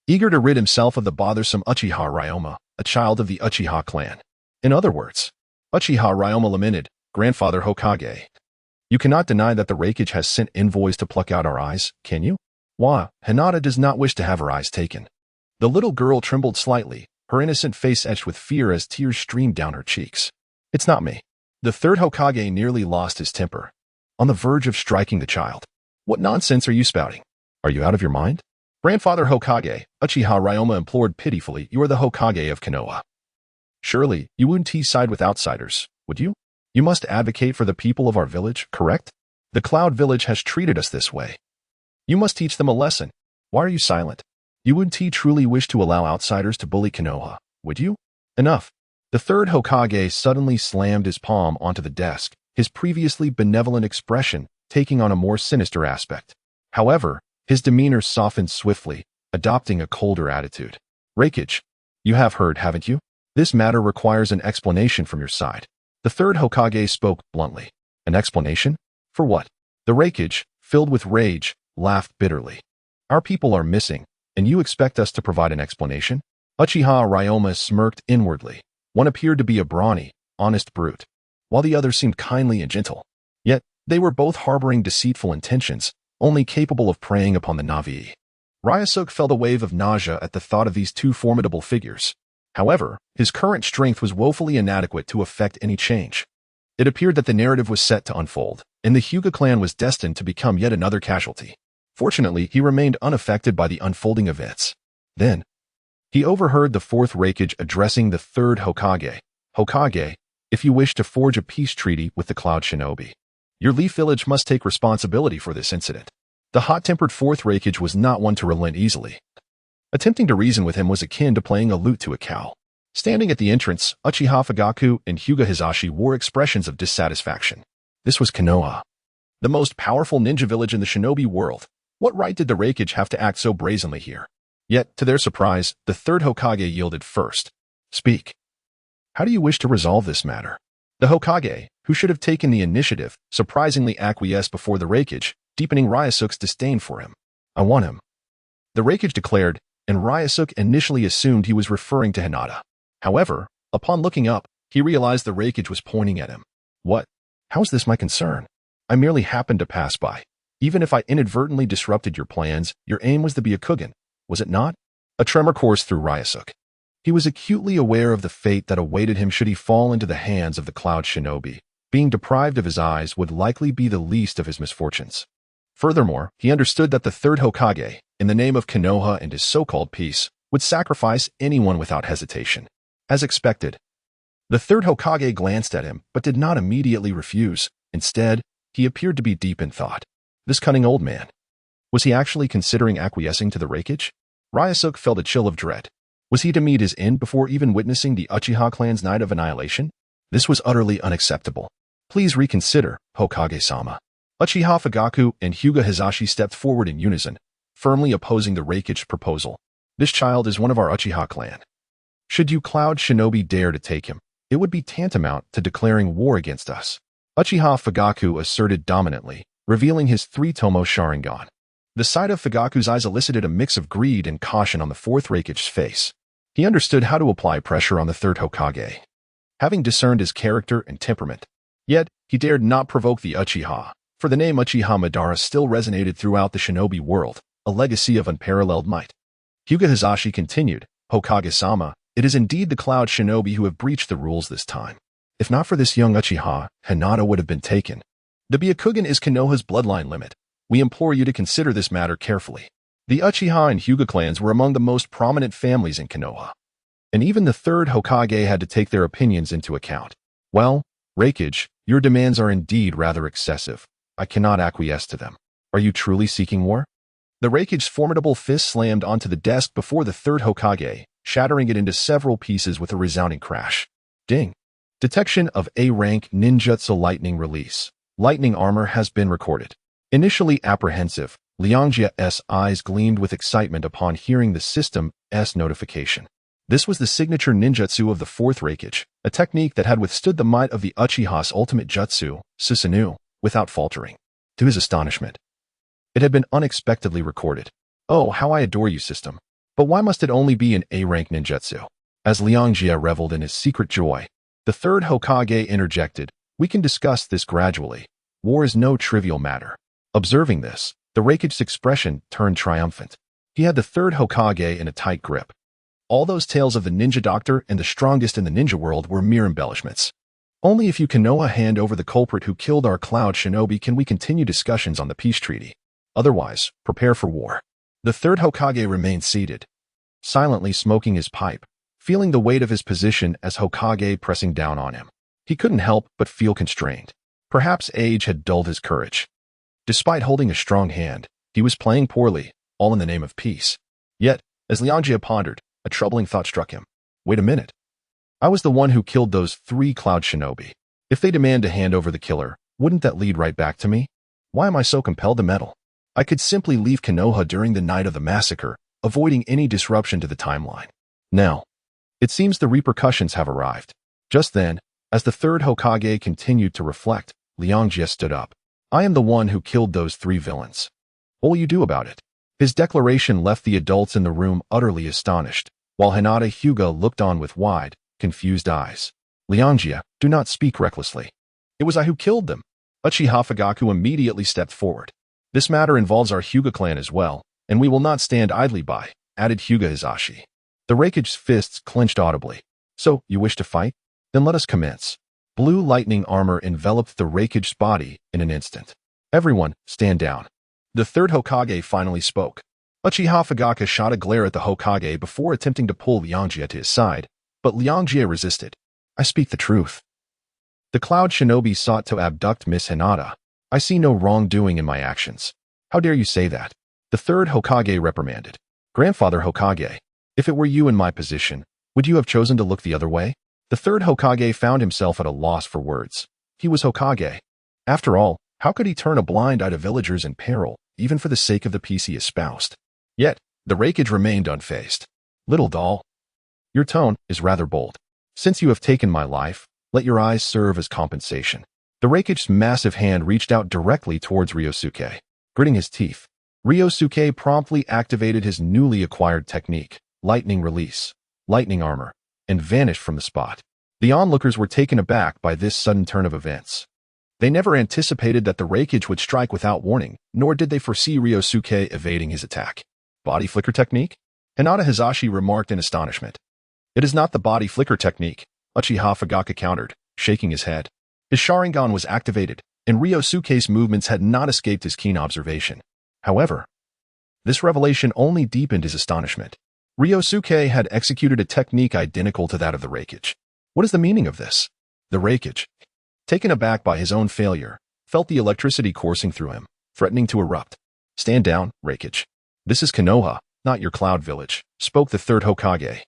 Speaker 1: eager to rid himself of the bothersome Uchiha Ryōma, a child of the Uchiha clan. In other words, Uchiha Ryōma lamented, "Grandfather Hokage, you cannot deny that the Reikage has sent envoys to pluck out our eyes, can you?" Why, Hinata does not wish to have her eyes taken. The little girl trembled slightly, her innocent face etched with fear as tears streamed down her cheeks. It's not me. The third Hokage nearly lost his temper, on the verge of striking the child. What nonsense are you spouting? Are you out of your mind? Grandfather Hokage, Uchiha Ryōma implored pitifully, you are the Hokage of Konoha. Surely, you wouldn't side with outsiders, would you? You must advocate for the people of our village, correct? The Cloud Village has treated us this way. You must teach them a lesson. Why are you silent? You wouldn't truly wish to allow outsiders to bully Konoha, would you? Enough. The third Hokage suddenly slammed his palm onto the desk, his previously benevolent expression taking on a more sinister aspect. However, his demeanor softened swiftly, adopting a colder attitude. Reikage, you have heard, haven't you? This matter requires an explanation from your side. The third Hokage spoke bluntly. An explanation? For what? The Reikage, filled with rage, laughed bitterly. Our people are missing, and you expect us to provide an explanation? Uchiha Ryōma smirked inwardly. One appeared to be a brawny, honest brute, while the other seemed kindly and gentle. Yet, they were both harboring deceitful intentions, only capable of preying upon the Na'vi. Ryōsuke felt a wave of nausea at the thought of these two formidable figures. However, his current strength was woefully inadequate to effect any change. It appeared that the narrative was set to unfold, and the Hyuga clan was destined to become yet another casualty. Fortunately, he remained unaffected by the unfolding events. Then, he overheard the fourth Reikage addressing the third Hokage. Hokage, if you wish to forge a peace treaty with the Cloud Shinobi, your Leaf Village must take responsibility for this incident. The hot-tempered fourth Reikage was not one to relent easily. Attempting to reason with him was akin to playing a lute to a cow. Standing at the entrance, Uchiha Fugaku and Hyuga Hizashi wore expressions of dissatisfaction. This was Konoha, the most powerful ninja village in the shinobi world. What right did the Reikage have to act so brazenly here? Yet, to their surprise, the third Hokage yielded first. Speak. How do you wish to resolve this matter? The Hokage, who should have taken the initiative, surprisingly acquiesced before the Reikage, deepening Ryōsuke's disdain for him. I want him, the Reikage declared, and Ryōsuke initially assumed he was referring to Hinata. However, upon looking up, he realized the Reikage was pointing at him. What? How is this my concern? I merely happened to pass by. Even if I inadvertently disrupted your plans, your aim was to be a Kugan, was it not? A tremor coursed through Ryōsuke. He was acutely aware of the fate that awaited him should he fall into the hands of the Cloud Shinobi. Being deprived of his eyes would likely be the least of his misfortunes. Furthermore, he understood that the third Hokage, in the name of Konoha and his so-called peace, would sacrifice anyone without hesitation. As expected, the third Hokage glanced at him, but did not immediately refuse. Instead, he appeared to be deep in thought. This cunning old man. Was he actually considering acquiescing to the Reikage? Ryōsuke felt a chill of dread. Was he to meet his end before even witnessing the Uchiha clan's night of annihilation? This was utterly unacceptable. Please reconsider, Hokage-sama. Uchiha Fugaku and Hyuga Hizashi stepped forward in unison, firmly opposing the Reikage's proposal. This child is one of our Uchiha clan. Should you Cloud Shinobi dare to take him, it would be tantamount to declaring war against us. Uchiha Fugaku asserted dominantly, revealing his three-tomo Sharingan. The sight of Fugaku's eyes elicited a mix of greed and caution on the fourth Raikage's face. He understood how to apply pressure on the third Hokage, having discerned his character and temperament. Yet, he dared not provoke the Uchiha, for the name Uchiha Madara still resonated throughout the shinobi world, a legacy of unparalleled might. Hyuga Hisashi continued, Hokage-sama, it is indeed the Cloud Shinobi who have breached the rules this time. If not for this young Uchiha, Hinata would have been taken. The Byakugan is Konoha's bloodline limit. We implore you to consider this matter carefully. The Uchiha and Hyuga clans were among the most prominent families in Konoha, and even the third Hokage had to take their opinions into account. Well, Raikage, your demands are indeed rather excessive. I cannot acquiesce to them. Are you truly seeking war? The Raikage's formidable fist slammed onto the desk before the third Hokage, shattering it into several pieces with a resounding crash. Ding! Detection of A-rank ninjutsu lightning release. Lightning armor has been recorded. Initially apprehensive, Liangjia's eyes gleamed with excitement upon hearing the system's notification. This was the signature ninjutsu of the fourth Raikage, a technique that had withstood the might of the Uchiha's ultimate jutsu, Susanoo, without faltering. To his astonishment, it had been unexpectedly recorded. Oh, how I adore you, system. But why must it only be an A-rank ninjutsu? As Liangjia reveled in his secret joy, the third Hokage interjected, we can discuss this gradually. War is no trivial matter. Observing this, the Raikage's expression turned triumphant. He had the third Hokage in a tight grip. All those tales of the ninja doctor and the strongest in the ninja world were mere embellishments. Only if you Konoha hand over the culprit who killed our Cloud Shinobi can we continue discussions on the peace treaty. Otherwise, prepare for war. The third Hokage remained seated, silently smoking his pipe, feeling the weight of his position as Hokage pressing down on him. He couldn't help but feel constrained. Perhaps age had dulled his courage. Despite holding a strong hand, he was playing poorly, all in the name of peace. Yet, as Liangjia pondered, a troubling thought struck him. Wait a minute. I was the one who killed those 3 Cloud Shinobi. If they demand to hand over the killer, wouldn't that lead right back to me? Why am I so compelled to meddle? I could simply leave Konoha during the night of the massacre, avoiding any disruption to the timeline. Now, it seems the repercussions have arrived. Just then, as the third Hokage continued to reflect, Liangjia stood up. I am the one who killed those 3 villains. What will you do about it? His declaration left the adults in the room utterly astonished, while Hinata Hyuga looked on with wide, confused eyes. Liangjia, do not speak recklessly. It was I who killed them. Uchiha Fugaku immediately stepped forward. This matter involves our Hyuga clan as well, and we will not stand idly by, added Hyuga Hisashi. The Raikage's fists clenched audibly. So, you wish to fight? Then let us commence. Blue lightning armor enveloped the Raikage's body in an instant. Everyone, stand down. The third Hokage finally spoke. Uchiha Fugaku shot a glare at the Hokage before attempting to pull Liangjia to his side, but Liangjia resisted. I speak the truth. The Cloud Shinobi sought to abduct Miss Hinata. I see no wrongdoing in my actions. How dare you say that? The third Hokage reprimanded. Grandfather Hokage, if it were you in my position, would you have chosen to look the other way? The third Hokage found himself at a loss for words. He was Hokage. After all, how could he turn a blind eye to villagers in peril, even for the sake of the peace he espoused? Yet, the Raikage remained unfazed. Little doll, your tone is rather bold. Since you have taken my life, let your eyes serve as compensation. The Raikage's massive hand reached out directly towards Ryōsuke. Gritting his teeth, Ryōsuke promptly activated his newly acquired technique, lightning release, lightning armor, and vanished from the spot. The onlookers were taken aback by this sudden turn of events. They never anticipated that the Raikage would strike without warning, nor did they foresee Ryōsuke evading his attack. Body flicker technique? Hinata Hisashi remarked in astonishment. It is not the body flicker technique, Uchiha Fugaku countered, shaking his head. His Sharingan was activated, and Ryōsuke's movements had not escaped his keen observation. However, this revelation only deepened his astonishment. Ryōsuke had executed a technique identical to that of the Raikage. What is the meaning of this? The Raikage, taken aback by his own failure, felt the electricity coursing through him, threatening to erupt. Stand down, Raikage. This is Konoha, not your cloud village, spoke the third Hokage,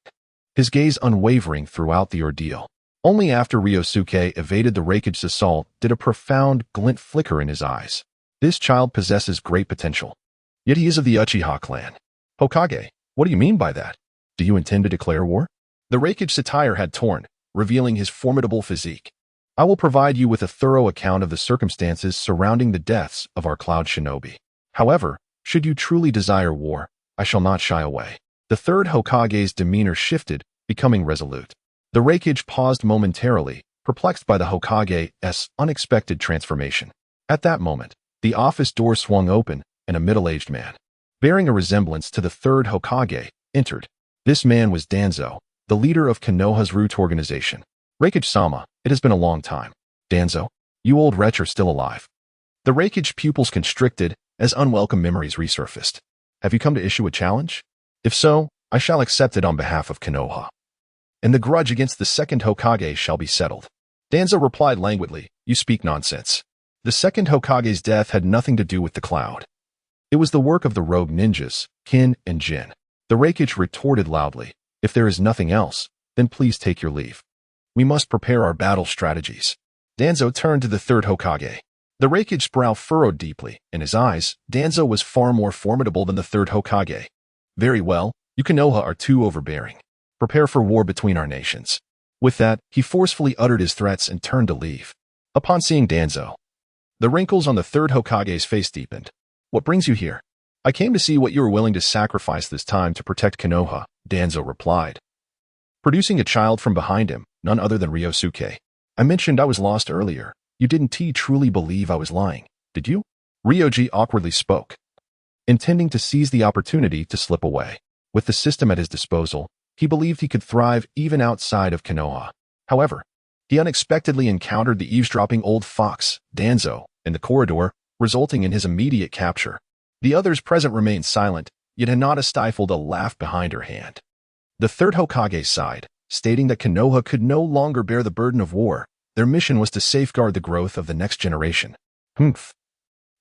Speaker 1: his gaze unwavering throughout the ordeal. Only after Ryōsuke evaded the Raikage's assault did a profound glint flicker in his eyes. This child possesses great potential. Yet he is of the Uchiha clan. Hokage, what do you mean by that? Do you intend to declare war? The Raikage's attire had torn, revealing his formidable physique. I will provide you with a thorough account of the circumstances surrounding the deaths of our cloud shinobi. However, should you truly desire war, I shall not shy away. The third Hokage's demeanor shifted, becoming resolute. The Reikage paused momentarily, perplexed by the Hokage's unexpected transformation. At that moment, the office door swung open, and a middle-aged man, bearing a resemblance to the third Hokage, entered. This man was Danzo, the leader of Konoha's root organization. Reikage-sama, it has been a long time. Danzo, you old wretch are still alive. The Reikage pupils constricted as unwelcome memories resurfaced. Have you come to issue a challenge? If so, I shall accept it on behalf of Konoha. And the grudge against the second Hokage shall be settled. Danzo replied languidly, you speak nonsense. The second Hokage's death had nothing to do with the cloud. It was the work of the rogue ninjas, Kin and Jin. The Reikage retorted loudly, if there is nothing else, then please take your leave. We must prepare our battle strategies. Danzo turned to the third Hokage. The Reikage's brow furrowed deeply. In his eyes, Danzo was far more formidable than the third Hokage. Very well, you Konoha are too overbearing. Prepare for war between our nations. With that, he forcefully uttered his threats and turned to leave. Upon seeing Danzo, the wrinkles on the third Hokage's face deepened. What brings you here? I came to see what you are willing to sacrifice this time to protect Konoha, Danzo replied, producing a child from behind him, none other than Ryōsuke. I mentioned I was lost earlier. You didn't truly believe I was lying, did you? Ryoji awkwardly spoke, intending to seize the opportunity to slip away. With the system at his disposal, he believed he could thrive even outside of Konoha. However, he unexpectedly encountered the eavesdropping old fox, Danzo, in the corridor, resulting in his immediate capture. The others present remained silent, yet Hinata stifled a laugh behind her hand. The third Hokage sighed, stating that Konoha could no longer bear the burden of war. Their mission was to safeguard the growth of the next generation. Humph.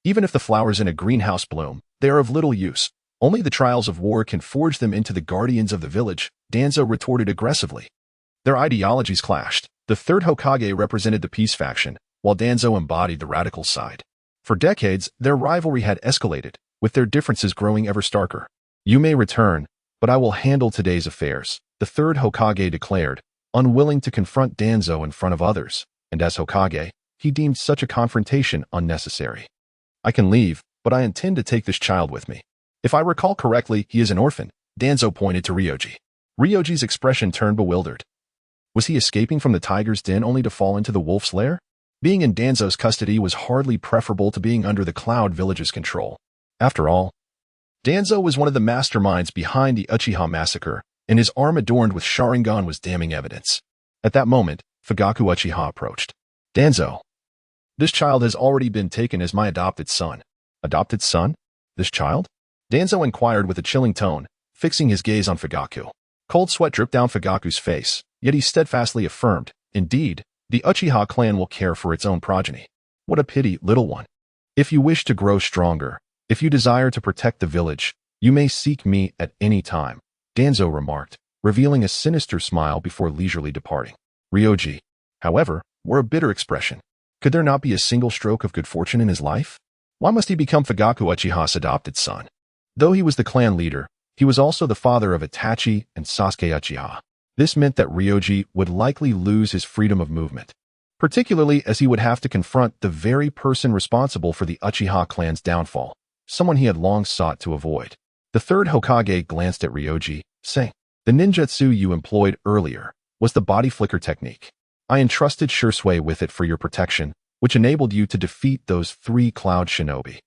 Speaker 1: Even if the flowers in a greenhouse bloom, they are of little use. Only the trials of war can forge them into the guardians of the village, Danzo retorted aggressively. Their ideologies clashed. The third Hokage represented the peace faction, while Danzo embodied the radical side. For decades, their rivalry had escalated, with their differences growing ever starker. You may return, but I will handle today's affairs, the third Hokage declared, unwilling to confront Danzo in front of others, and as Hokage, he deemed such a confrontation unnecessary. I can leave, but I intend to take this child with me. If I recall correctly, he is an orphan, Danzo pointed to Ryoji. Ryoji's expression turned bewildered. Was he escaping from the tiger's den only to fall into the wolf's lair? Being in Danzo's custody was hardly preferable to being under the Cloud Village's control. After all, Danzo was one of the masterminds behind the Uchiha massacre, and his arm adorned with Sharingan was damning evidence. At that moment, Fugaku Uchiha approached. Danzo, this child has already been taken as my adopted son. Adopted son? This child? Danzo inquired with a chilling tone, fixing his gaze on Fugaku. Cold sweat dripped down Fugaku's face, yet he steadfastly affirmed, indeed, the Uchiha clan will care for its own progeny. What a pity, little one. If you wish to grow stronger, if you desire to protect the village, you may seek me at any time, Danzo remarked, revealing a sinister smile before leisurely departing. Ryoji, however, wore a bitter expression. Could there not be a single stroke of good fortune in his life? Why must he become Fugaku Uchiha's adopted son? Though he was the clan leader, he was also the father of Itachi and Sasuke Uchiha. This meant that Ryoji would likely lose his freedom of movement, particularly as he would have to confront the very person responsible for the Uchiha clan's downfall, someone he had long sought to avoid. The third Hokage glanced at Ryoji, saying, the ninjutsu you employed earlier was the body flicker technique. I entrusted Shursui with it for your protection, which enabled you to defeat those 3 cloud shinobi.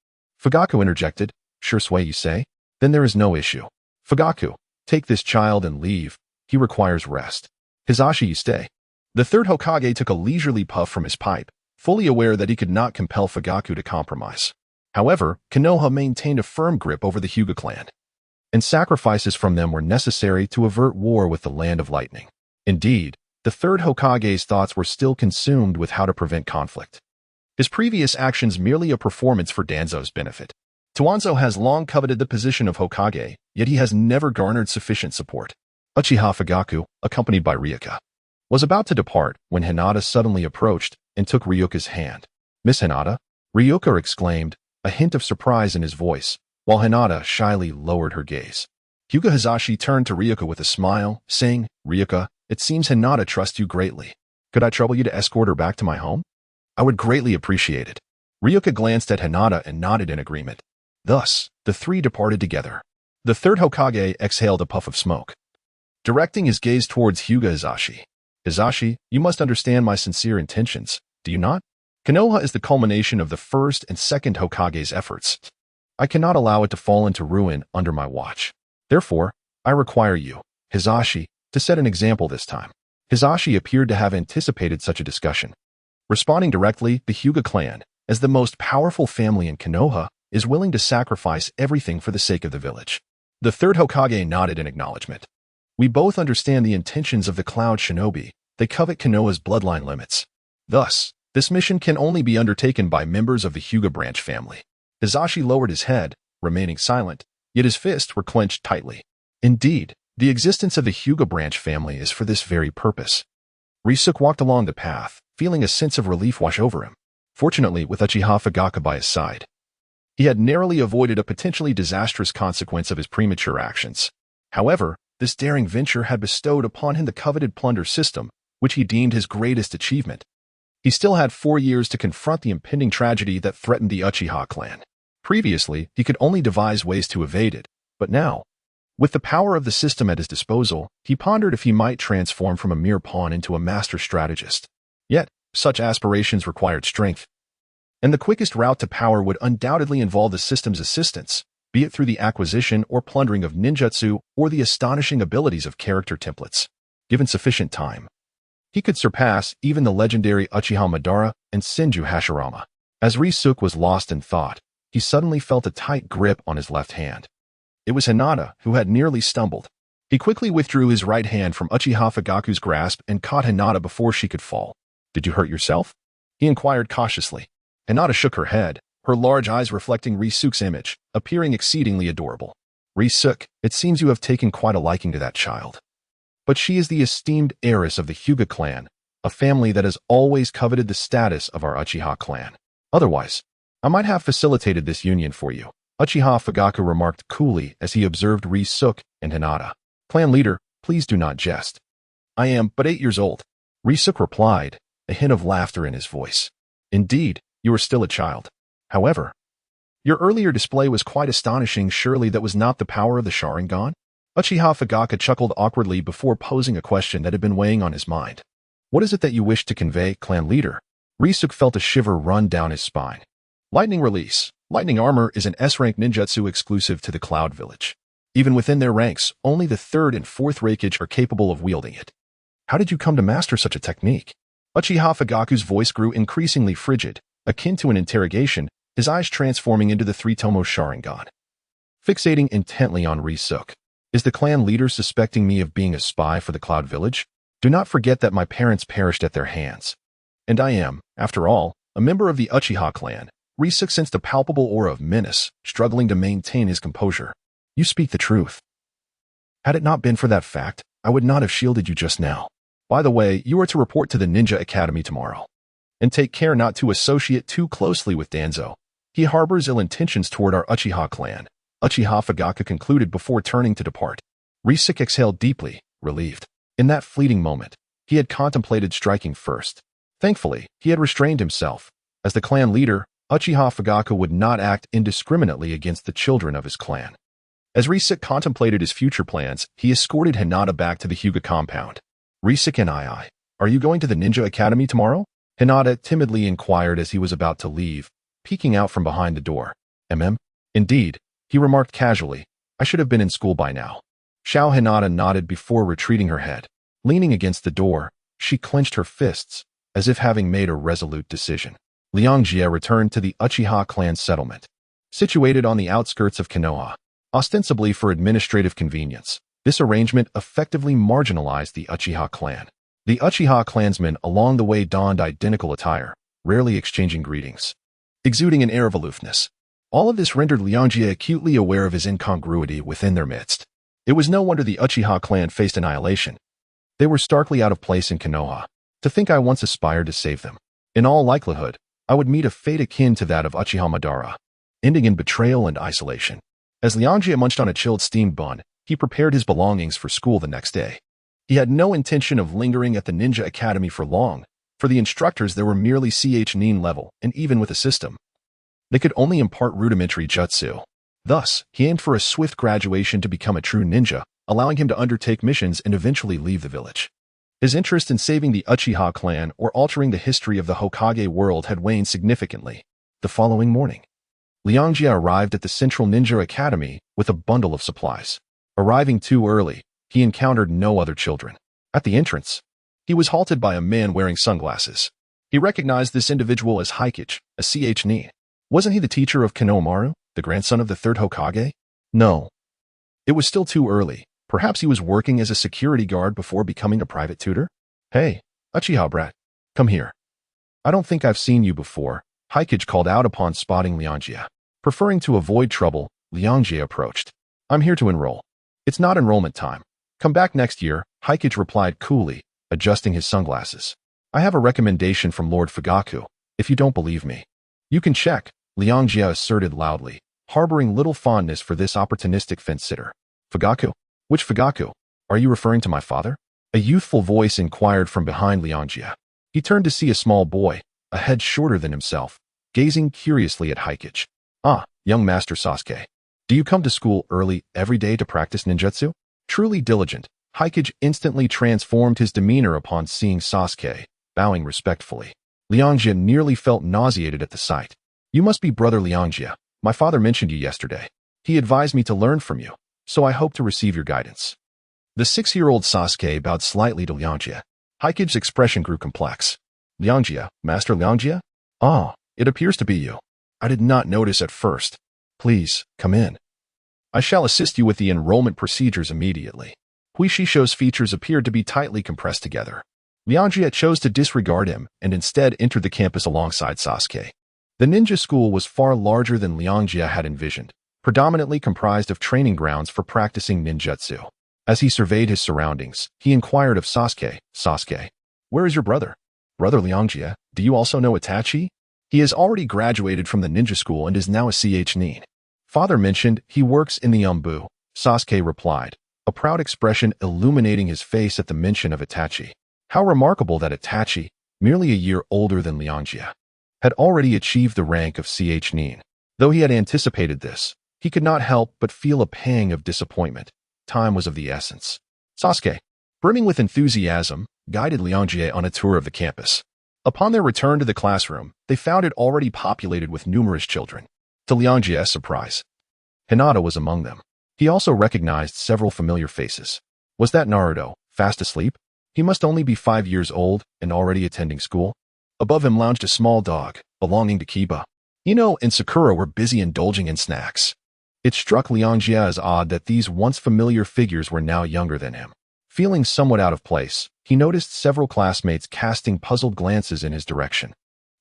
Speaker 1: Fugaku interjected, Shursui you say? Then there is no issue. Fugaku, take this child and leave. He requires rest. Hizashi you stay. The third Hokage took a leisurely puff from his pipe, fully aware that he could not compel Fugaku to compromise. However, Konoha maintained a firm grip over the Hyuga clan, and sacrifices from them were necessary to avert war with the Land of Lightning. Indeed, the third Hokage's thoughts were still consumed with how to prevent conflict. His previous actions merely a performance for Danzo's benefit. Tuanzo has long coveted the position of Hokage, yet he has never garnered sufficient support. Uchiha Fugaku, accompanied by Ryuka, was about to depart when Hinata suddenly approached and took Ryuka's hand. Miss Hinata? Ryuka exclaimed, a hint of surprise in his voice, while Hinata shyly lowered her gaze. Hyuga Hizashi turned to Ryuka with a smile, saying, Ryuka, it seems Hinata trusts you greatly. Could I trouble you to escort her back to my home? I would greatly appreciate it. Ryuka glanced at Hinata and nodded in agreement. Thus, the three departed together. The third Hokage exhaled a puff of smoke, directing his gaze towards Hyuga Hisashi. Hisashi, you must understand my sincere intentions, do you not? Konoha is the culmination of the first and second Hokage's efforts. I cannot allow it to fall into ruin under my watch. Therefore, I require you, Hisashi, to set an example this time. Hisashi appeared to have anticipated such a discussion. Responding directly, the Hyuga clan, as the most powerful family in Konoha, is willing to sacrifice everything for the sake of the village. The third Hokage nodded in acknowledgement. We both understand the intentions of the Cloud Shinobi. They covet Konoha's bloodline limits. Thus, this mission can only be undertaken by members of the Hyuga branch family. Hisashi lowered his head, remaining silent, yet his fists were clenched tightly. Indeed, the existence of the Hyuga branch family is for this very purpose. Ryusuke walked along the path, feeling a sense of relief wash over him. Fortunately, with Uchiha Fugaka by his side, he had narrowly avoided a potentially disastrous consequence of his premature actions. However, this daring venture had bestowed upon him the coveted Plunder system, which he deemed his greatest achievement. He still had 4 years to confront the impending tragedy that threatened the Uchiha clan. Previously, he could only devise ways to evade it, but now, with the power of the system at his disposal, he pondered if he might transform from a mere pawn into a master strategist. Yet, such aspirations required strength, and the quickest route to power would undoubtedly involve the system's assistance, be it through the acquisition or plundering of ninjutsu or the astonishing abilities of character templates. Given sufficient time, he could surpass even the legendary Uchiha Madara and Senju Hashirama. As Ryusuke was lost in thought, he suddenly felt a tight grip on his left hand. It was Hinata, who had nearly stumbled. He quickly withdrew his right hand from Uchiha Fugaku's grasp and caught Hinata before she could fall. Did you hurt yourself? He inquired cautiously. Hinata shook her head, her large eyes reflecting Ryusuke's image, appearing exceedingly adorable. Ryusuke, it seems you have taken quite a liking to that child. But she is the esteemed heiress of the Hyuga clan, a family that has always coveted the status of our Uchiha clan. Otherwise, I might have facilitated this union for you, Uchiha Fugaku remarked coolly as he observed Ryusuke and Hinata. Clan leader, please do not jest. I am but 8 years old. Ryusuke replied, a hint of laughter in his voice. Indeed, you are still a child. However, your earlier display was quite astonishing. Surely that was not the power of the Sharingan? Uchiha Fugaku chuckled awkwardly before posing a question that had been weighing on his mind. What is it that you wish to convey, clan leader? Ryusuke felt a shiver run down his spine. Lightning Release. Lightning Armor is an S-rank ninjutsu exclusive to the Cloud Village. Even within their ranks, only the 3rd and 4th Reikage are capable of wielding it. How did you come to master such a technique? Uchiha Fugaku's voice grew increasingly frigid, akin to an interrogation, his eyes transforming into the 3-tomo Sharingan. Fixating intently on Ryusuke. Is the clan leader suspecting me of being a spy for the Cloud Village? Do not forget that my parents perished at their hands. And I am, after all, a member of the Uchiha clan. Ryusuke sensed a palpable aura of menace, struggling to maintain his composure. You speak the truth. Had it not been for that fact, I would not have shielded you just now. By the way, you are to report to the Ninja Academy tomorrow. And take care not to associate too closely with Danzo. He harbors ill intentions toward our Uchiha clan, Uchiha Fugaku concluded before turning to depart. Ryusuke exhaled deeply, relieved. In that fleeting moment, he had contemplated striking first. Thankfully, he had restrained himself. As the clan leader, Uchiha Fugaku would not act indiscriminately against the children of his clan. As Ryusuke contemplated his future plans, he escorted Hinata back to the Hyuga compound. Ryusuke and are you going to the Ninja Academy tomorrow? Hinata timidly inquired as he was about to leave, peeking out from behind the door. Indeed, he remarked casually. I should have been in school by now. Xiao Hinata nodded before retreating her head. Leaning against the door, she clenched her fists, as if having made a resolute decision. Liangjie returned to the Uchiha clan settlement, situated on the outskirts of Konoha, ostensibly for administrative convenience. This arrangement effectively marginalized the Uchiha clan. The Uchiha clansmen along the way donned identical attire, rarely exchanging greetings, exuding an air of aloofness. All of this rendered Liangjie acutely aware of his incongruity within their midst. It was no wonder the Uchiha clan faced annihilation. They were starkly out of place in Konoha. To think I once aspired to save them. In all likelihood, I would meet a fate akin to that of Uchiha Madara, ending in betrayal and isolation. As Liangjie munched on a chilled steamed bun, he prepared his belongings for school the next day. He had no intention of lingering at the ninja academy for long. For the instructors, they were merely nin level, and even with a system, they could only impart rudimentary jutsu. Thus, he aimed for a swift graduation to become a true ninja, allowing him to undertake missions and eventually leave the village. His interest in saving the Uchiha clan or altering the history of the Hokage world had waned significantly. The following morning, Liangjie arrived at the Central Ninja Academy with a bundle of supplies. Arriving too early, he encountered no other children. At the entrance, he was halted by a man wearing sunglasses. He recognized this individual as Haikage, a nin. Wasn't he the teacher of Kenomaru, the grandson of the third Hokage? No. It was still too early. Perhaps he was working as a security guard before becoming a private tutor? Hey, Uchiha brat, come here. I don't think I've seen you before, Haikage called out upon spotting Liangjie. Preferring to avoid trouble, Liangjie approached. I'm here to enroll. It's not enrollment time. Come back next year, Haikage replied coolly, adjusting his sunglasses. I have a recommendation from Lord Fugaku. If you don't believe me, you can check, Liangjie asserted loudly, harboring little fondness for this opportunistic fence-sitter. Fugaku? Which Fugaku? Are you referring to my father? A youthful voice inquired from behind Liangjie. He turned to see a small boy, a head shorter than himself, gazing curiously at Haikage. Ah, young Master Sasuke. Do you come to school early every day to practice ninjutsu? Truly diligent, Haikage instantly transformed his demeanor upon seeing Sasuke, bowing respectfully. Liangjie nearly felt nauseated at the sight. You must be Brother Liangjie. My father mentioned you yesterday. He advised me to learn from you, so I hope to receive your guidance. The 6-year-old Sasuke bowed slightly to Liangjie. Haikage's expression grew complex. Liangjie, Master Liangjie? Ah, it appears to be you. I did not notice at first. Please, come in. I shall assist you with the enrollment procedures immediately. Huishisho's features appeared to be tightly compressed together. Liangjie chose to disregard him and instead entered the campus alongside Sasuke. The ninja school was far larger than Liangjie had envisioned, predominantly comprised of training grounds for practicing ninjutsu. As he surveyed his surroundings, he inquired of Sasuke, Sasuke, where is your brother? Brother Liangjie, do you also know Itachi? He has already graduated from the ninja school and is now a nin. Father mentioned he works in the Umbu, Sasuke replied, a proud expression illuminating his face at the mention of Itachi. How remarkable that Itachi, merely a year older than Liangjie, had already achieved the rank of nin. Though he had anticipated this, he could not help but feel a pang of disappointment. Time was of the essence. Sasuke, brimming with enthusiasm, guided Liangjie on a tour of the campus. Upon their return to the classroom, they found it already populated with numerous children. To Liangjie's surprise, Hinata was among them. He also recognized several familiar faces. Was that Naruto, fast asleep? He must only be 5 years old and already attending school. Above him lounged a small dog, belonging to Kiba. Ino and Sakura were busy indulging in snacks. It struck Liangjie as odd that these once familiar figures were now younger than him. Feeling somewhat out of place, he noticed several classmates casting puzzled glances in his direction.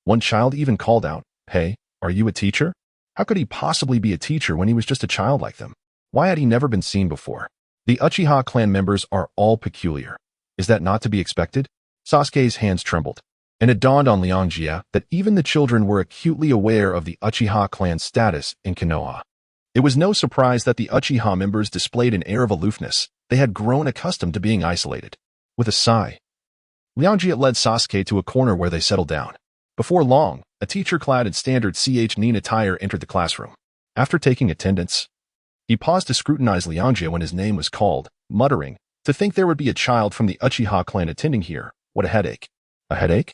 Speaker 1: One child even called out, "Hey, are you a teacher?" How could he possibly be a teacher when he was just a child like them? Why had he never been seen before? The Uchiha clan members are all peculiar. Is that not to be expected? Sasuke's hands trembled, and it dawned on Liangjie that even the children were acutely aware of the Uchiha clan's status in Konoha. It was no surprise that the Uchiha members displayed an air of aloofness. They had grown accustomed to being isolated. With a sigh, Liangjie led Sasuke to a corner where they settled down. Before long, a teacher clad in standard nin attire entered the classroom. After taking attendance, he paused to scrutinize Liangjie when his name was called, muttering, "To think there would be a child from the Uchiha clan attending here. What a headache." A headache?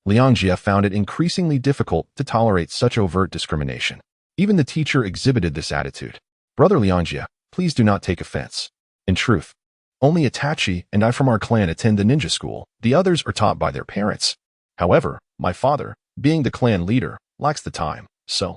Speaker 1: Liangjie found it increasingly difficult to tolerate such overt discrimination. Even the teacher exhibited this attitude. Brother Liangjie, please do not take offense. In truth, only Itachi and I from our clan attend the ninja school. The others are taught by their parents. However, my father, being the clan leader, lacks the time, so.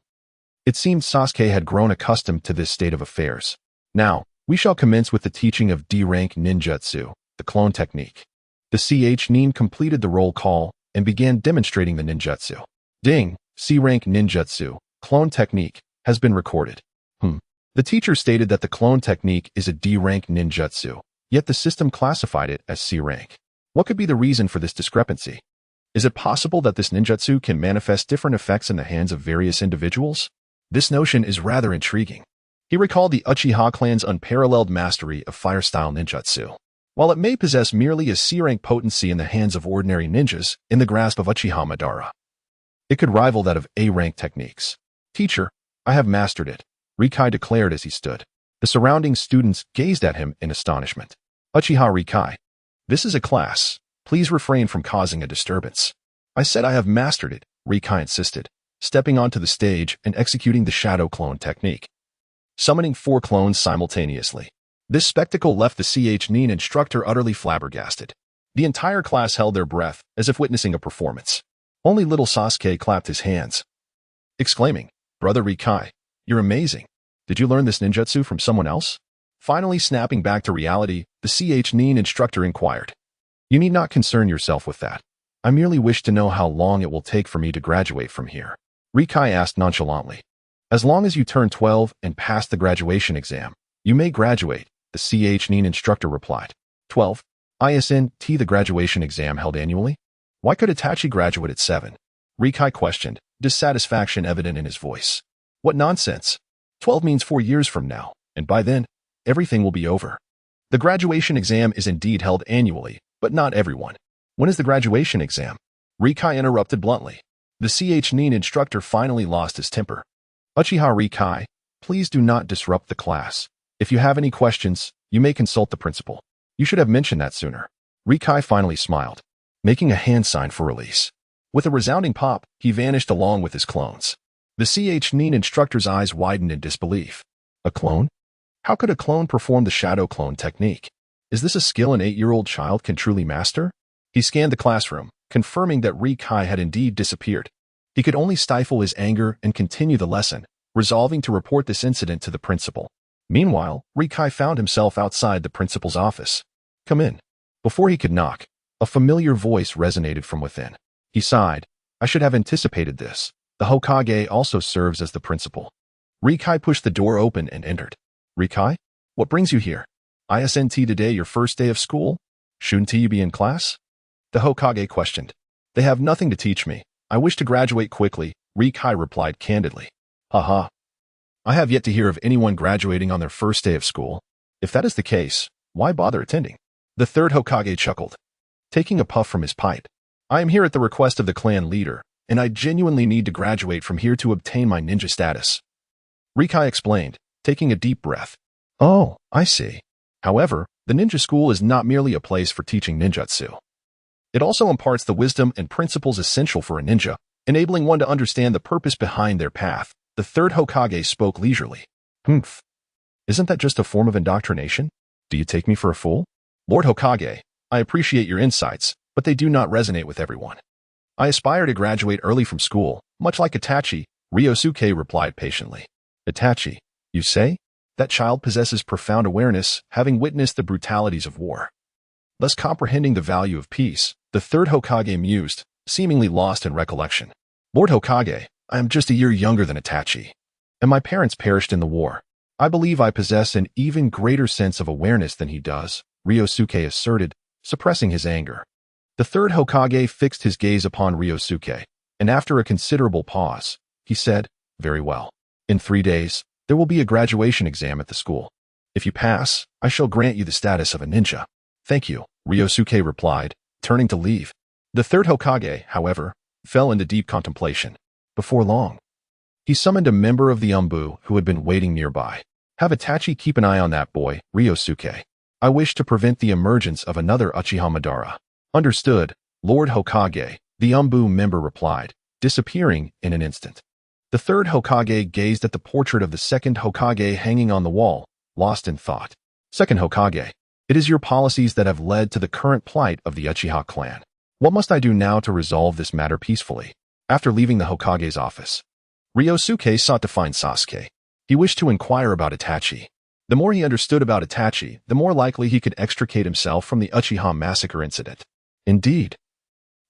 Speaker 1: It seemed Sasuke had grown accustomed to this state of affairs. Now, we shall commence with the teaching of D-rank ninjutsu, the clone technique. The nin completed the roll call and began demonstrating the ninjutsu. Ding, C-rank ninjutsu, clone technique, has been recorded. The teacher stated that the clone technique is a D-rank ninjutsu, yet the system classified it as C-rank. What could be the reason for this discrepancy? Is it possible that this ninjutsu can manifest different effects in the hands of various individuals? This notion is rather intriguing. He recalled the Uchiha clan's unparalleled mastery of fire-style ninjutsu. While it may possess merely a C-rank potency in the hands of ordinary ninjas in the grasp of Uchiha Madara, it could rival that of A-rank techniques. Teacher, I have mastered it, Rikai declared as he stood. The surrounding students gazed at him in astonishment. Uchiha Rikai, this is a class. Please refrain from causing a disturbance. I said I have mastered it, Rikai insisted, stepping onto the stage and executing the shadow clone technique, summoning 4 clones simultaneously. This spectacle left the CH9 instructor utterly flabbergasted. The entire class held their breath as if witnessing a performance. Only little Sasuke clapped his hands, exclaiming, Brother Rikai, you're amazing. Did you learn this ninjutsu from someone else? Finally snapping back to reality, the CH9 instructor inquired. You need not concern yourself with that. I merely wish to know how long it will take for me to graduate from here. Rikai asked nonchalantly. As long as you turn 12 and pass the graduation exam, you may graduate, the CH9 instructor replied. 12. ISNT the graduation exam held annually? Why could Itachi graduate at 7? Rikai questioned, dissatisfaction evident in his voice. What nonsense. 12 means 4 years from now, and by then, everything will be over. The graduation exam is indeed held annually, but not everyone. When is the graduation exam? Rikai interrupted bluntly. The CH9 instructor finally lost his temper. Uchiha Rikai, please do not disrupt the class. If you have any questions, you may consult the principal. You should have mentioned that sooner. Rikai finally smiled, making a hand sign for release. With a resounding pop, he vanished along with his clones. The CH9 instructor's eyes widened in disbelief. A clone? How could a clone perform the shadow clone technique? Is this a skill an 8-year-old child can truly master? He scanned the classroom, confirming that Rikai had indeed disappeared. He could only stifle his anger and continue the lesson, resolving to report this incident to the principal. Meanwhile, Rikai found himself outside the principal's office. Come in. Before he could knock, a familiar voice resonated from within. He sighed. I should have anticipated this. The Hokage also serves as the principal. Rikai pushed the door open and entered. Rikai? What brings you here? ISNT today your first day of school? Shouldn't you be in class? The Hokage questioned. They have nothing to teach me. I wish to graduate quickly, Rikai replied candidly. Haha. I have yet to hear of anyone graduating on their first day of school. If that is the case, why bother attending? The third Hokage chuckled, taking a puff from his pipe. I am here at the request of the clan leader, and I genuinely need to graduate from here to obtain my ninja status. Rikai explained, taking a deep breath. Oh, I see. However, the ninja school is not merely a place for teaching ninjutsu. It also imparts the wisdom and principles essential for a ninja, enabling one to understand the purpose behind their path. The third Hokage spoke leisurely. Humph. Isn't that just a form of indoctrination? Do you take me for a fool? Lord Hokage, I appreciate your insights, but they do not resonate with everyone. I aspire to graduate early from school, much like Itachi, Ryōsuke replied patiently. Itachi, you say? That child possesses profound awareness, having witnessed the brutalities of war. Thus comprehending the value of peace, the third Hokage mused, seemingly lost in recollection. Lord Hokage, I am just a year younger than Itachi, and my parents perished in the war. I believe I possess an even greater sense of awareness than he does, Ryōsuke asserted, suppressing his anger. The third Hokage fixed his gaze upon Ryōsuke, and after a considerable pause, he said, Very well. In 3 days, there will be a graduation exam at the school. If you pass, I shall grant you the status of a ninja. Thank you, Ryōsuke replied, turning to leave. The third Hokage, however, fell into deep contemplation. Before long, he summoned a member of the Umbu who had been waiting nearby. Have Itachi keep an eye on that boy, Ryōsuke. I wish to prevent the emergence of another Uchiha Madara. Understood, Lord Hokage, the Umbu member replied, disappearing in an instant. The third Hokage gazed at the portrait of the second Hokage hanging on the wall, lost in thought. Second Hokage, it is your policies that have led to the current plight of the Uchiha clan. What must I do now to resolve this matter peacefully? After leaving the Hokage's office, Ryōsuke sought to find Sasuke. He wished to inquire about Itachi. The more he understood about Itachi, the more likely he could extricate himself from the Uchiha massacre incident. Indeed,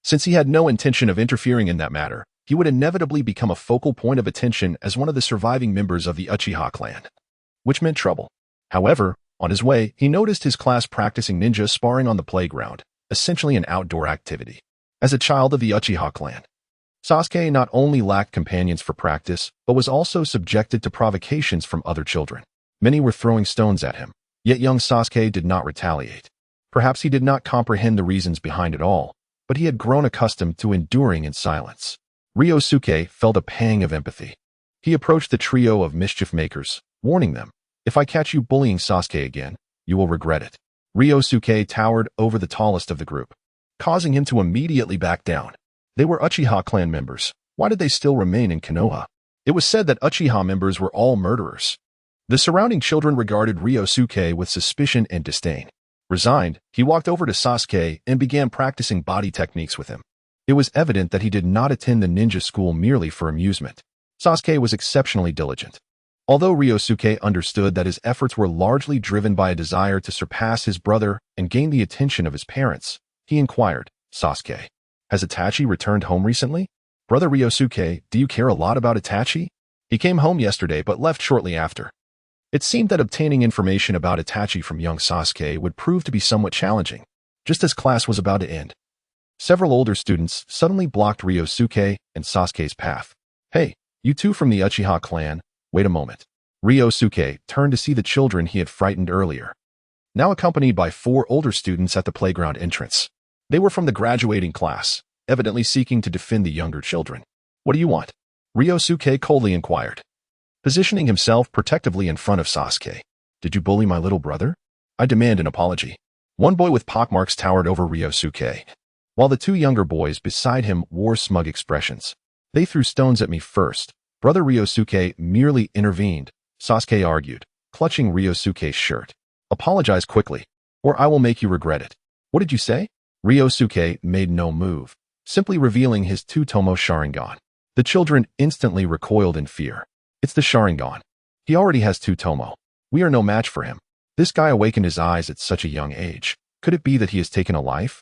Speaker 1: since he had no intention of interfering in that matter, he would inevitably become a focal point of attention as one of the surviving members of the Uchiha clan, which meant trouble. However, on his way, he noticed his class practicing ninja sparring on the playground, essentially an outdoor activity. As a child of the Uchiha clan, Sasuke not only lacked companions for practice, but was also subjected to provocations from other children. Many were throwing stones at him, yet young Sasuke did not retaliate. Perhaps he did not comprehend the reasons behind it all, but he had grown accustomed to enduring in silence. Ryōsuke felt a pang of empathy. He approached the trio of mischief makers, warning them, "If I catch you bullying Sasuke again, you will regret it." Ryōsuke towered over the tallest of the group, causing him to immediately back down. They were Uchiha clan members. Why did they still remain in Konoha? It was said that Uchiha members were all murderers. The surrounding children regarded Ryōsuke with suspicion and disdain. Resigned, he walked over to Sasuke and began practicing body techniques with him. It was evident that he did not attend the ninja school merely for amusement. Sasuke was exceptionally diligent. Although Ryōsuke understood that his efforts were largely driven by a desire to surpass his brother and gain the attention of his parents, he inquired, "Sasuke, has Itachi returned home recently? Brother Ryōsuke, do you care a lot about Itachi? He came home yesterday but left shortly after." It seemed that obtaining information about Itachi from young Sasuke would prove to be somewhat challenging. Just as class was about to end, several older students suddenly blocked Ryōsuke and Sasuke's path. "Hey, you two from the Uchiha clan, wait a moment." Ryōsuke turned to see the children he had frightened earlier, now accompanied by 4 older students at the playground entrance. They were from the graduating class, evidently seeking to defend the younger children. "What do you want?" Ryōsuke coldly inquired, positioning himself protectively in front of Sasuke. "Did you bully my little brother? I demand an apology." One boy with pockmarks towered over Ryōsuke, while the 2 younger boys beside him wore smug expressions. "They threw stones at me first." Brother Ryōsuke merely intervened, Sasuke argued, clutching Ryōsuke's shirt. "Apologize quickly, or I will make you regret it." "What did you say?" Ryōsuke made no move, simply revealing his 2-tomo Sharingan. The children instantly recoiled in fear. "It's the Sharingan. He already has 2-tomo. We are no match for him." This guy awakened his eyes at such a young age. Could it be that he has taken a life?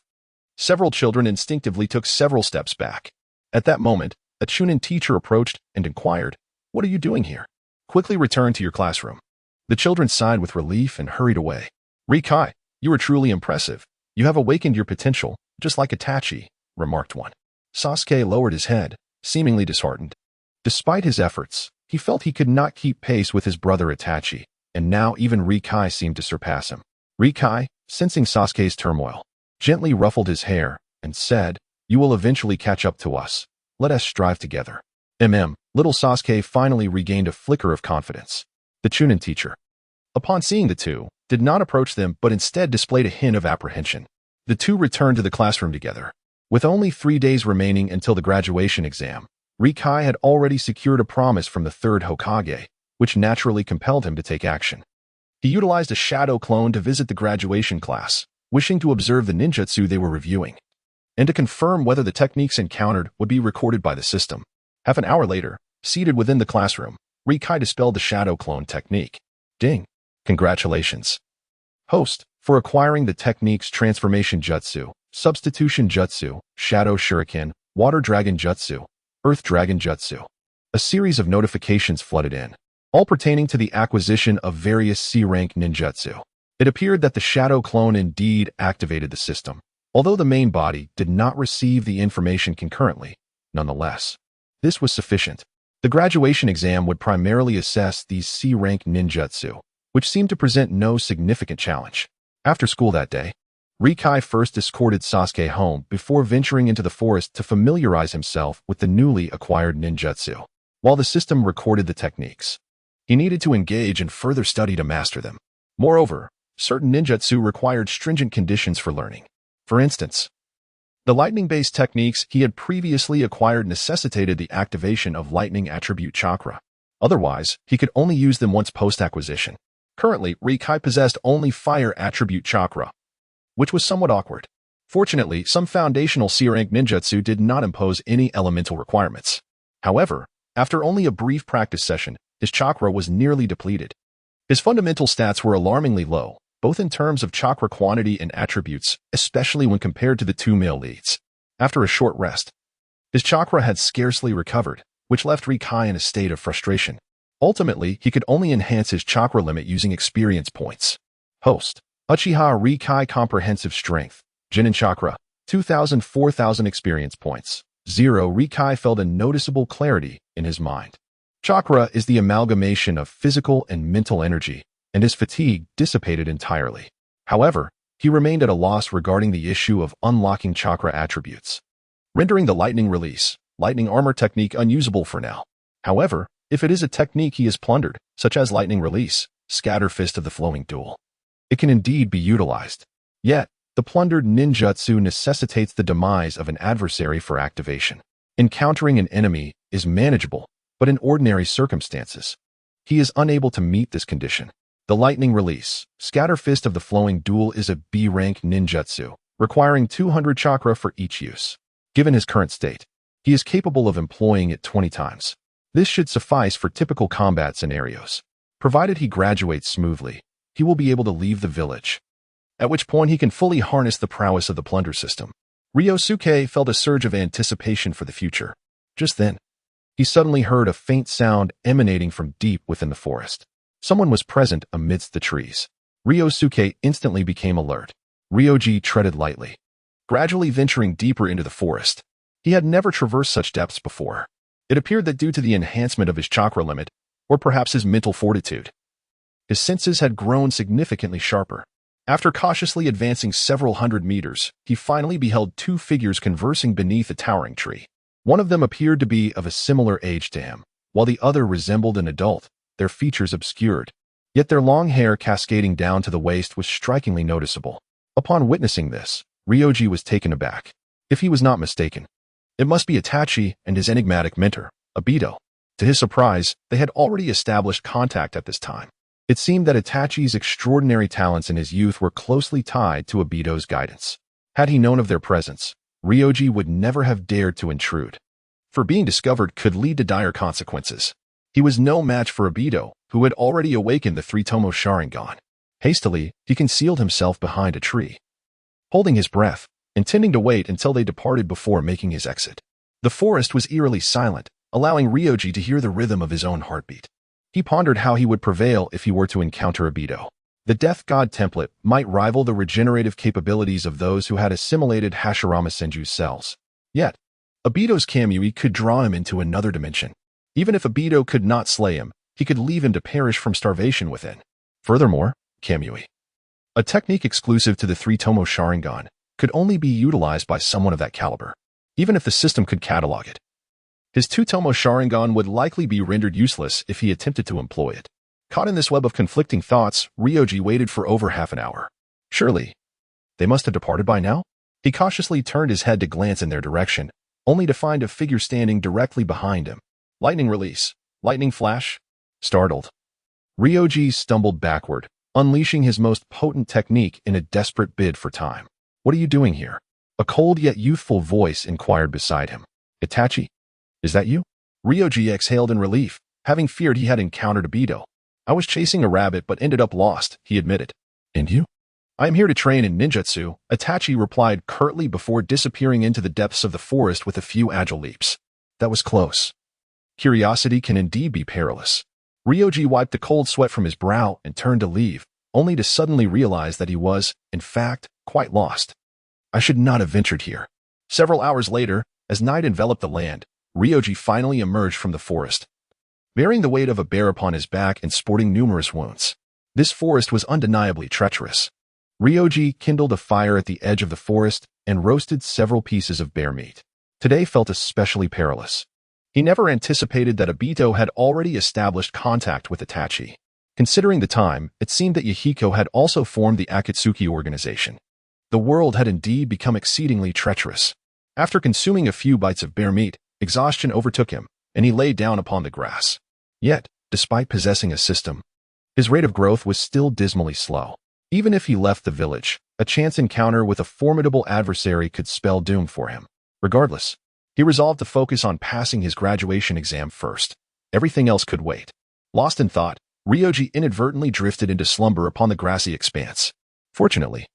Speaker 1: Several children instinctively took several steps back. At that moment, a Chunin teacher approached and inquired, "What are you doing here? Quickly return to your classroom." The children sighed with relief and hurried away. "Rikai, you are truly impressive. You have awakened your potential, just like Itachi," remarked one. Sasuke lowered his head, seemingly disheartened. Despite his efforts, he felt he could not keep pace with his brother Itachi, and now even Rikai seemed to surpass him. Rikai, sensing Sasuke's turmoil, gently ruffled his hair and said, "You will eventually catch up to us. Let us strive together." Little Sasuke finally regained a flicker of confidence. The Chunin teacher, upon seeing the two, did not approach them but instead displayed a hint of apprehension. The two returned to the classroom together. With only 3 days remaining until the graduation exam, Rikai had already secured a promise from the 3rd Hokage, which naturally compelled him to take action. He utilized a shadow clone to visit the graduation class, wishing to observe the ninjutsu they were reviewing, and to confirm whether the techniques encountered would be recorded by the system. Half an hour later, seated within the classroom, Rikai dispelled the shadow clone technique. Ding! Congratulations, host, for acquiring the techniques Transformation Jutsu, Substitution Jutsu, Shadow Shuriken, Water Dragon Jutsu, Earth Dragon Jutsu. A series of notifications flooded in, all pertaining to the acquisition of various C-rank ninjutsu. It appeared that the shadow clone indeed activated the system, although the main body did not receive the information concurrently. Nonetheless, this was sufficient. The graduation exam would primarily assess these C-rank ninjutsu, which seemed to present no significant challenge. After school that day, Rikai first escorted Sasuke home before venturing into the forest to familiarize himself with the newly acquired ninjutsu. While the system recorded the techniques, he needed to engage in further study to master them. Moreover, certain ninjutsu required stringent conditions for learning. For instance, the lightning-based techniques he had previously acquired necessitated the activation of lightning attribute chakra. Otherwise, he could only use them once post-acquisition. Currently, Rikai possessed only fire attribute chakra, which was somewhat awkward. Fortunately, some foundational C-rank ninjutsu did not impose any elemental requirements. However, after only a brief practice session, his chakra was nearly depleted. His fundamental stats were alarmingly low, both in terms of chakra quantity and attributes, especially when compared to the 2 male leads. After a short rest, his chakra had scarcely recovered, which left Rikai in a state of frustration. Ultimately, he could only enhance his chakra limit using experience points. Host: Uchiha Rikai Comprehensive Strength, Genin Chakra, 2,000-4,000 experience points. 0. Rikai felt a noticeable clarity in his mind. Chakra is the amalgamation of physical and mental energy, and his fatigue dissipated entirely. However, He remained at a loss regarding the issue of unlocking chakra attributes, rendering the lightning release, lightning armor technique unusable for now. However, if it is a technique he has plundered, such as lightning release, scatter fist of the flowing duel, it can indeed be utilized. Yet, the plundered ninjutsu necessitates the demise of an adversary for activation. Encountering an enemy is manageable, but in ordinary circumstances, he is unable to meet this condition. The lightning release, scatter fist of the flowing duel is a B-rank ninjutsu, requiring 200 chakra for each use. Given his current state, he is capable of employing it 20 times. This should suffice for typical combat scenarios. Provided he graduates smoothly, he will be able to leave the village, at which point he can fully harness the prowess of the plunder system. Ryōsuke felt a surge of anticipation for the future. Just then, he suddenly heard a faint sound emanating from deep within the forest. Someone was present amidst the trees. Ryōsuke instantly became alert. Ryoji treaded lightly, gradually venturing deeper into the forest. He had never traversed such depths before. It appeared that due to the enhancement of his chakra limit, or perhaps his mental fortitude, his senses had grown significantly sharper. After cautiously advancing several hundred meters, he finally beheld two figures conversing beneath a towering tree. One of them appeared to be of a similar age to him, while the other resembled an adult, their features obscured. Yet their long hair cascading down to the waist was strikingly noticeable. Upon witnessing this, Ryoji was taken aback. If he was not mistaken, it must be Itachi and his enigmatic mentor, Obito. To his surprise, they had already established contact at this time. It seemed that Itachi's extraordinary talents in his youth were closely tied to Obito's guidance. Had he known of their presence, Ryoji would never have dared to intrude, for being discovered could lead to dire consequences. He was no match for Obito, who had already awakened the three-tomo Sharingan. Hastily, he concealed himself behind a tree, holding his breath, intending to wait until they departed before making his exit. The forest was eerily silent, allowing Ryoji to hear the rhythm of his own heartbeat. He pondered how he would prevail if he were to encounter Obito. The Death God template might rival the regenerative capabilities of those who had assimilated Hashirama Senju's cells. Yet, Obito's Kamui could draw him into another dimension. Even if Obito could not slay him, he could leave him to perish from starvation within. Furthermore, Kamui, a technique exclusive to the three-tomo Sharingan, could only be utilized by someone of that caliber, even if the system could catalog it. His two-tomo Sharingan would likely be rendered useless if he attempted to employ it. Caught in this web of conflicting thoughts, Ryoji waited for over half an hour. Surely, they must have departed by now? He cautiously turned his head to glance in their direction, only to find a figure standing directly behind him. Lightning release. Lightning flash. Startled, Ryoji stumbled backward, unleashing his most potent technique in a desperate bid for time. "What are you doing here?" A cold yet youthful voice inquired beside him. "Itachi? Is that you?" Ryoji exhaled in relief, having feared he had encountered Obito. "I was chasing a rabbit but ended up lost," he admitted. "And you?" "I am here to train in ninjutsu," Itachi replied curtly before disappearing into the depths of the forest with a few agile leaps. That was close. Curiosity can indeed be perilous. Ryoji wiped the cold sweat from his brow and turned to leave, only to suddenly realize that he was, in fact, quite lost. I should not have ventured here. Several hours later, as night enveloped the land, Ryoji finally emerged from the forest, bearing the weight of a bear upon his back and sporting numerous wounds. This forest was undeniably treacherous. Ryoji kindled a fire at the edge of the forest and roasted several pieces of bear meat. Today felt especially perilous. He never anticipated that Obito had already established contact with Itachi. Considering the time, it seemed that Yahiko had also formed the Akatsuki organization. The world had indeed become exceedingly treacherous. After consuming a few bites of bear meat, exhaustion overtook him, and he lay down upon the grass. Yet, despite possessing a system, his rate of growth was still dismally slow. Even if he left the village, a chance encounter with a formidable adversary could spell doom for him. Regardless, he resolved to focus on passing his graduation exam first. Everything else could wait. Lost in thought, Ryoji inadvertently drifted into slumber upon the grassy expanse. Fortunately,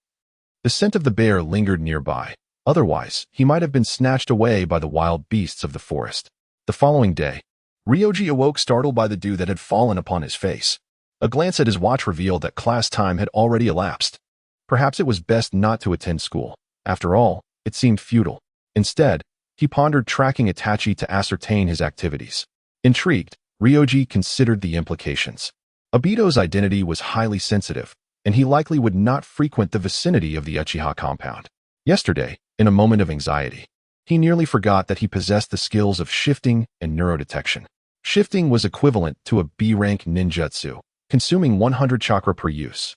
Speaker 1: the scent of the bear lingered nearby. Otherwise, he might have been snatched away by the wild beasts of the forest. The following day, Ryoji awoke startled by the dew that had fallen upon his face. A glance at his watch revealed that class time had already elapsed. Perhaps it was best not to attend school. After all, it seemed futile. Instead, he pondered tracking Itachi to ascertain his activities. Intrigued, Ryoji considered the implications. Obito's identity was highly sensitive, and he likely would not frequent the vicinity of the Uchiha compound. Yesterday, in a moment of anxiety, he nearly forgot that he possessed the skills of shifting and neurodetection. Shifting was equivalent to a B-rank ninjutsu, consuming 100 chakra per use,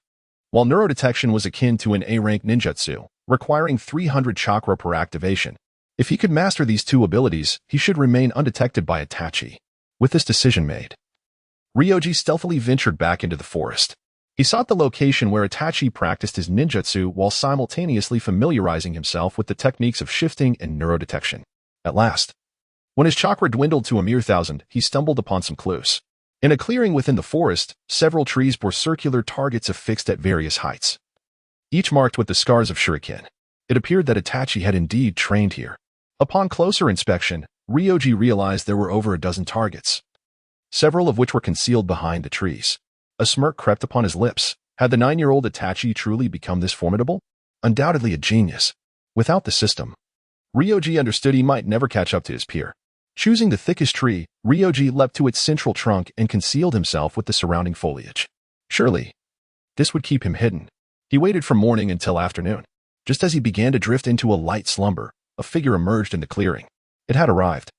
Speaker 1: while neurodetection was akin to an A-rank ninjutsu, requiring 300 chakra per activation. If he could master these two abilities, he should remain undetected by Itachi. With this decision made, Ryoji stealthily ventured back into the forest. He sought the location where Itachi practiced his ninjutsu while simultaneously familiarizing himself with the techniques of shifting and neurodetection. At last, when his chakra dwindled to a mere 1,000, he stumbled upon some clues. In a clearing within the forest, several trees bore circular targets affixed at various heights, each marked with the scars of shuriken. It appeared that Itachi had indeed trained here. Upon closer inspection, Ryoji realized there were over a dozen targets, several of which were concealed behind the trees. A smirk crept upon his lips. Had the 9-year-old Itachi truly become this formidable? Undoubtedly a genius. Without the system, Ryoji understood he might never catch up to his peer. Choosing the thickest tree, Ryoji leapt to its central trunk and concealed himself with the surrounding foliage. Surely, this would keep him hidden. He waited from morning until afternoon. Just as he began to drift into a light slumber, a figure emerged in the clearing. It had arrived.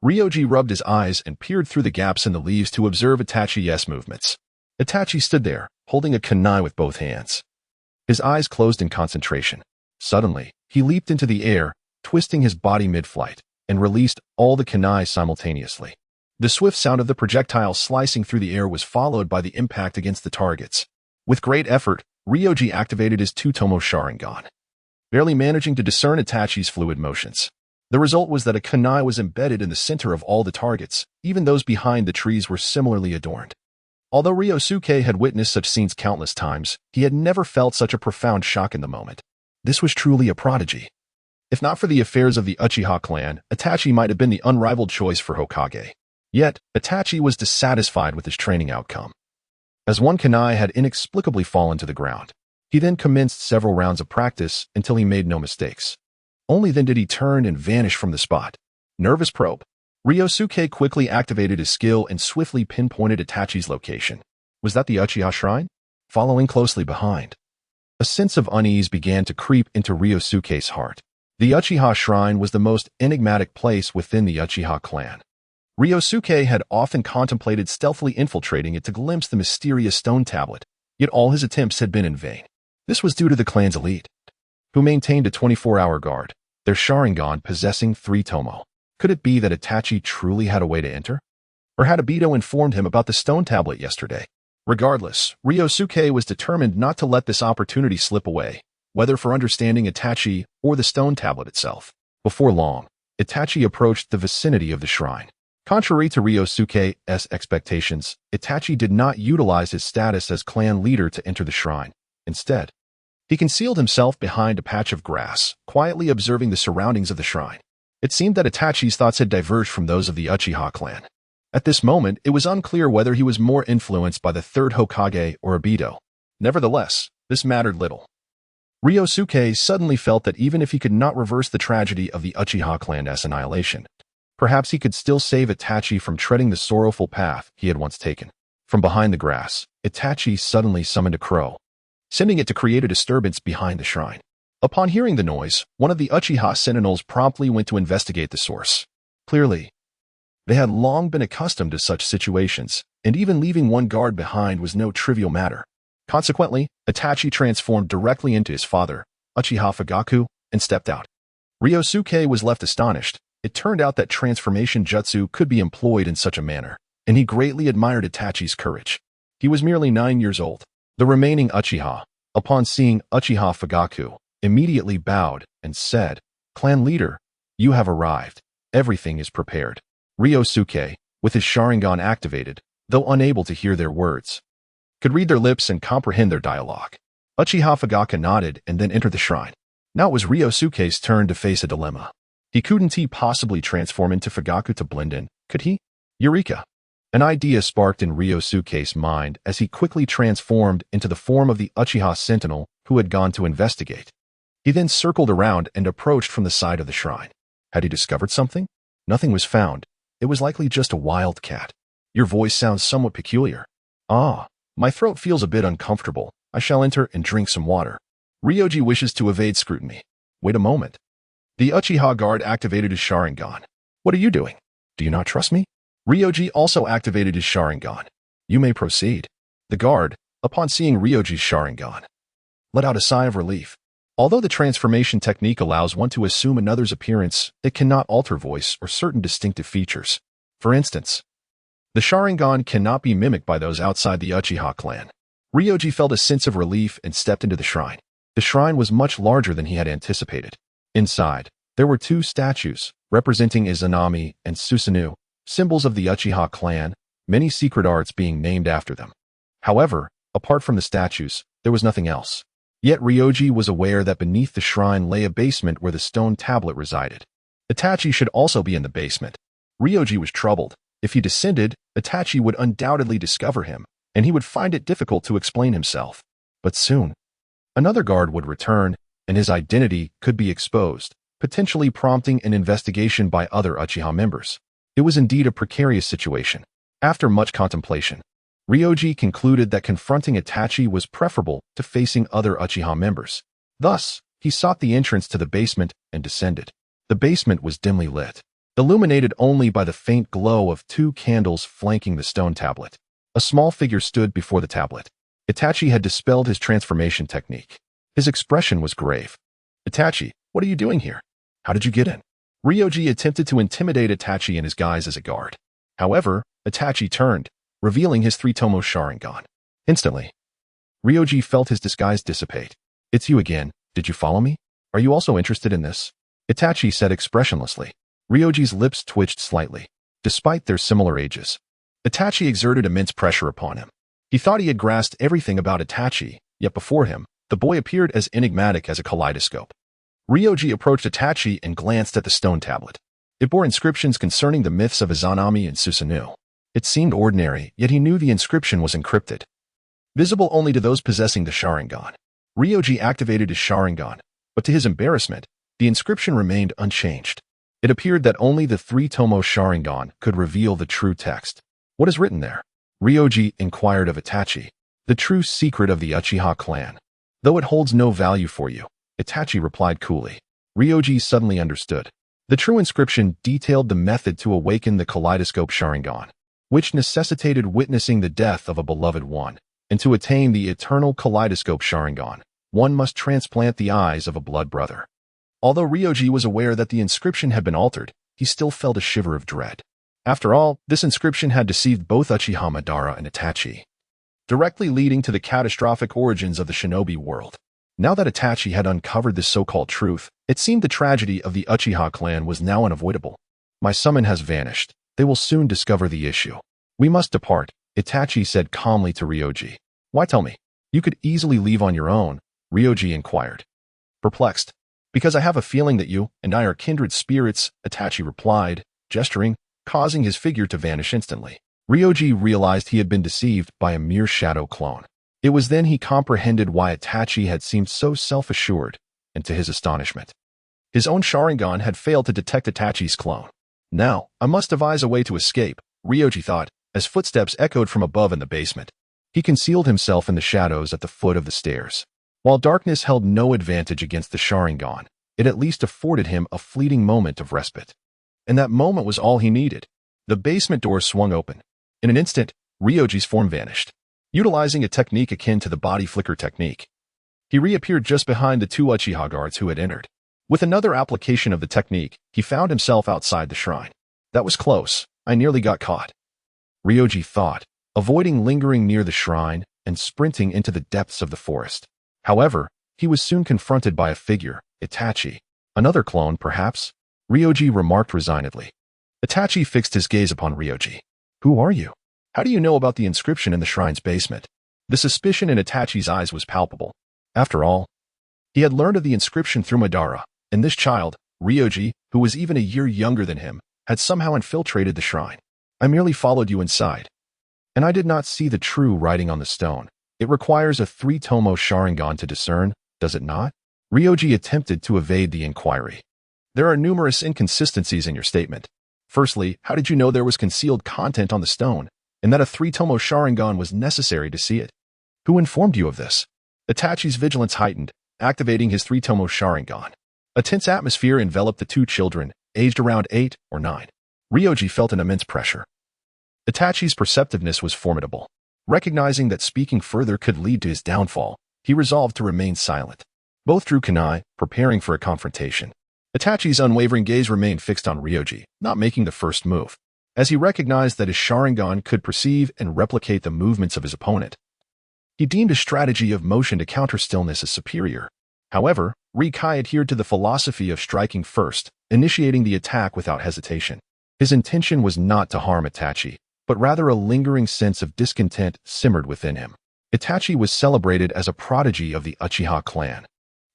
Speaker 1: Ryoji rubbed his eyes and peered through the gaps in the leaves to observe Itachi's movements. Itachi stood there, holding a kunai with both hands. His eyes closed in concentration. Suddenly, he leaped into the air, twisting his body mid-flight, and released all the kunai simultaneously. The swift sound of the projectile slicing through the air was followed by the impact against the targets. With great effort, Ryoji activated his two-tomo Sharingan, barely managing to discern Itachi's fluid motions. The result was that a kunai was embedded in the center of all the targets. Even those behind the trees were similarly adorned. Although Ryōsuke had witnessed such scenes countless times, he had never felt such a profound shock in the moment. This was truly a prodigy. If not for the affairs of the Uchiha clan, Itachi might have been the unrivaled choice for Hokage. Yet, Itachi was dissatisfied with his training outcome, as one kunai had inexplicably fallen to the ground. He then commenced several rounds of practice until he made no mistakes. Only then did he turn and vanish from the spot. Nervous probe. Ryōsuke quickly activated his skill and swiftly pinpointed Itachi's location. Was that the Uchiha shrine? Following closely behind, a sense of unease began to creep into Ryōsuke's heart. The Uchiha shrine was the most enigmatic place within the Uchiha clan. Ryōsuke had often contemplated stealthily infiltrating it to glimpse the mysterious stone tablet, yet all his attempts had been in vain. This was due to the clan's elite, who maintained a 24-hour guard, their Sharingan possessing 3 tomo. Could it be that Itachi truly had a way to enter? Or had Obito informed him about the stone tablet yesterday? Regardless, Ryōsuke was determined not to let this opportunity slip away, whether for understanding Itachi or the stone tablet itself. Before long, Itachi approached the vicinity of the shrine. Contrary to Ryōsuke's expectations, Itachi did not utilize his status as clan leader to enter the shrine. Instead, he concealed himself behind a patch of grass, quietly observing the surroundings of the shrine. It seemed that Itachi's thoughts had diverged from those of the Uchiha clan. At this moment, it was unclear whether he was more influenced by the third Hokage or Obito. Nevertheless, this mattered little. Ryōsuke suddenly felt that even if he could not reverse the tragedy of the Uchiha clan's annihilation, perhaps he could still save Itachi from treading the sorrowful path he had once taken. From behind the grass, Itachi suddenly summoned a crow, sending it to create a disturbance behind the shrine. Upon hearing the noise, one of the Uchiha sentinels promptly went to investigate the source. Clearly, they had long been accustomed to such situations, and even leaving one guard behind was no trivial matter. Consequently, Itachi transformed directly into his father, Uchiha Fugaku, and stepped out. Ryōsuke was left astonished. It turned out that transformation jutsu could be employed in such a manner, and he greatly admired Itachi's courage. He was merely 9 years old. The remaining Uchiha, upon seeing Uchiha Fugaku, immediately bowed and said, "Clan leader, you have arrived. Everything is prepared." Ryōsuke, with his Sharingan activated, though unable to hear their words, could read their lips and comprehend their dialogue. Uchiha Fugaku nodded and then entered the shrine. Now it was Ryōsuke's turn to face a dilemma. Couldn't he possibly transform into Fugaku to blend in? Could he? Eureka! An idea sparked in Ryōsuke's mind as he quickly transformed into the form of the Uchiha sentinel who had gone to investigate. He then circled around and approached from the side of the shrine. Had he discovered something? Nothing was found. It was likely just a wildcat. Your voice sounds somewhat peculiar. Ah, my throat feels a bit uncomfortable. I shall enter and drink some water. Ryoji wishes to evade scrutiny. Wait a moment. The Uchiha guard activated his Sharingan. What are you doing? Do you not trust me? Ryoji also activated his Sharingan. You may proceed. The guard, upon seeing Ryoji's Sharingan, let out a sigh of relief. Although the transformation technique allows one to assume another's appearance, it cannot alter voice or certain distinctive features. For instance, the Sharingan cannot be mimicked by those outside the Uchiha clan. Ryoji felt a sense of relief and stepped into the shrine. The shrine was much larger than he had anticipated. Inside, there were two statues, representing Izanami and Susanoo, symbols of the Uchiha clan, many secret arts being named after them. However, apart from the statues, there was nothing else. Yet Ryoji was aware that beneath the shrine lay a basement where the stone tablet resided. Itachi should also be in the basement. Ryoji was troubled. If he descended, Itachi would undoubtedly discover him, and he would find it difficult to explain himself. But soon, another guard would return, and his identity could be exposed, potentially prompting an investigation by other Uchiha members. It was indeed a precarious situation. After much contemplation, Ryoji concluded that confronting Itachi was preferable to facing other Uchiha members. Thus, he sought the entrance to the basement and descended. The basement was dimly lit, illuminated only by the faint glow of two candles flanking the stone tablet. A small figure stood before the tablet. Itachi had dispelled his transformation technique. His expression was grave. Itachi, what are you doing here? How did you get in? Ryoji attempted to intimidate Itachi in his guise as a guard. However, Itachi turned, revealing his three-tomo Sharingan. Instantly, Ryoji felt his disguise dissipate. It's you again. Did you follow me? Are you also interested in this? Itachi said expressionlessly. Ryoji's lips twitched slightly. Despite their similar ages, Itachi exerted immense pressure upon him. He thought he had grasped everything about Itachi, yet before him, the boy appeared as enigmatic as a kaleidoscope. Ryoji approached Itachi and glanced at the stone tablet. It bore inscriptions concerning the myths of Izanami and Susanoo. It seemed ordinary, yet he knew the inscription was encrypted, visible only to those possessing the Sharingan. Ryoji activated his Sharingan, but to his embarrassment, the inscription remained unchanged. It appeared that only the three-tomo Sharingan could reveal the true text. What is written there? Ryoji inquired of Itachi. The true secret of the Uchiha clan. Though it holds no value for you, Itachi replied coolly. Ryoji suddenly understood. The true inscription detailed the method to awaken the kaleidoscope Sharingan, which necessitated witnessing the death of a beloved one, and to attain the eternal kaleidoscope Sharingan, one must transplant the eyes of a blood brother. Although Ryoji was aware that the inscription had been altered, he still felt a shiver of dread. After all, this inscription had deceived both Uchiha Madara and Itachi, directly leading to the catastrophic origins of the shinobi world. Now that Itachi had uncovered this so-called truth, it seemed the tragedy of the Uchiha clan was now unavoidable. My summon has vanished. They will soon discover the issue. We must depart, Itachi said calmly to Ryoji. Why tell me? You could easily leave on your own, Ryoji inquired. Perplexed. Because I have a feeling that you and I are kindred spirits, Itachi replied, gesturing, causing his figure to vanish instantly. Ryoji realized he had been deceived by a mere shadow clone. It was then he comprehended why Itachi had seemed so self-assured, and to his astonishment, his own Sharingan had failed to detect Itachi's clone. Now, I must devise a way to escape, Ryoji thought, as footsteps echoed from above in the basement. He concealed himself in the shadows at the foot of the stairs. While darkness held no advantage against the Sharingan, it at least afforded him a fleeting moment of respite. And that moment was all he needed. The basement door swung open. In an instant, Ryoji's form vanished. Utilizing a technique akin to the body flicker technique, he reappeared just behind the two Uchiha guards who had entered. With another application of the technique, he found himself outside the shrine. That was close. I nearly got caught, Ryoji thought, avoiding lingering near the shrine and sprinting into the depths of the forest. However, he was soon confronted by a figure, Itachi. Another clone, perhaps? Ryoji remarked resignedly. Itachi fixed his gaze upon Ryoji. Who are you? How do you know about the inscription in the shrine's basement? The suspicion in Itachi's eyes was palpable. After all, he had learned of the inscription through Madara, and this child, Ryoji, who was even a year younger than him, had somehow infiltrated the shrine. I merely followed you inside, and I did not see the true writing on the stone. It requires a three-tomo Sharingan to discern, does it not? Ryoji attempted to evade the inquiry. There are numerous inconsistencies in your statement. Firstly, how did you know there was concealed content on the stone, and that a three-tomo Sharingan was necessary to see it? Who informed you of this? Itachi's vigilance heightened, activating his three-tomo Sharingan. A tense atmosphere enveloped the two children, aged around 8 or 9. Ryoji felt an immense pressure. Itachi's perceptiveness was formidable. Recognizing that speaking further could lead to his downfall, he resolved to remain silent. Both drew kunai, preparing for a confrontation. Itachi's unwavering gaze remained fixed on Ryoji, not making the first move. As he recognized that his Sharingan could perceive and replicate the movements of his opponent, he deemed his strategy of motion to counter stillness as superior. However, Rikai adhered to the philosophy of striking first, initiating the attack without hesitation. His intention was not to harm Itachi, but rather a lingering sense of discontent simmered within him. Itachi was celebrated as a prodigy of the Uchiha clan,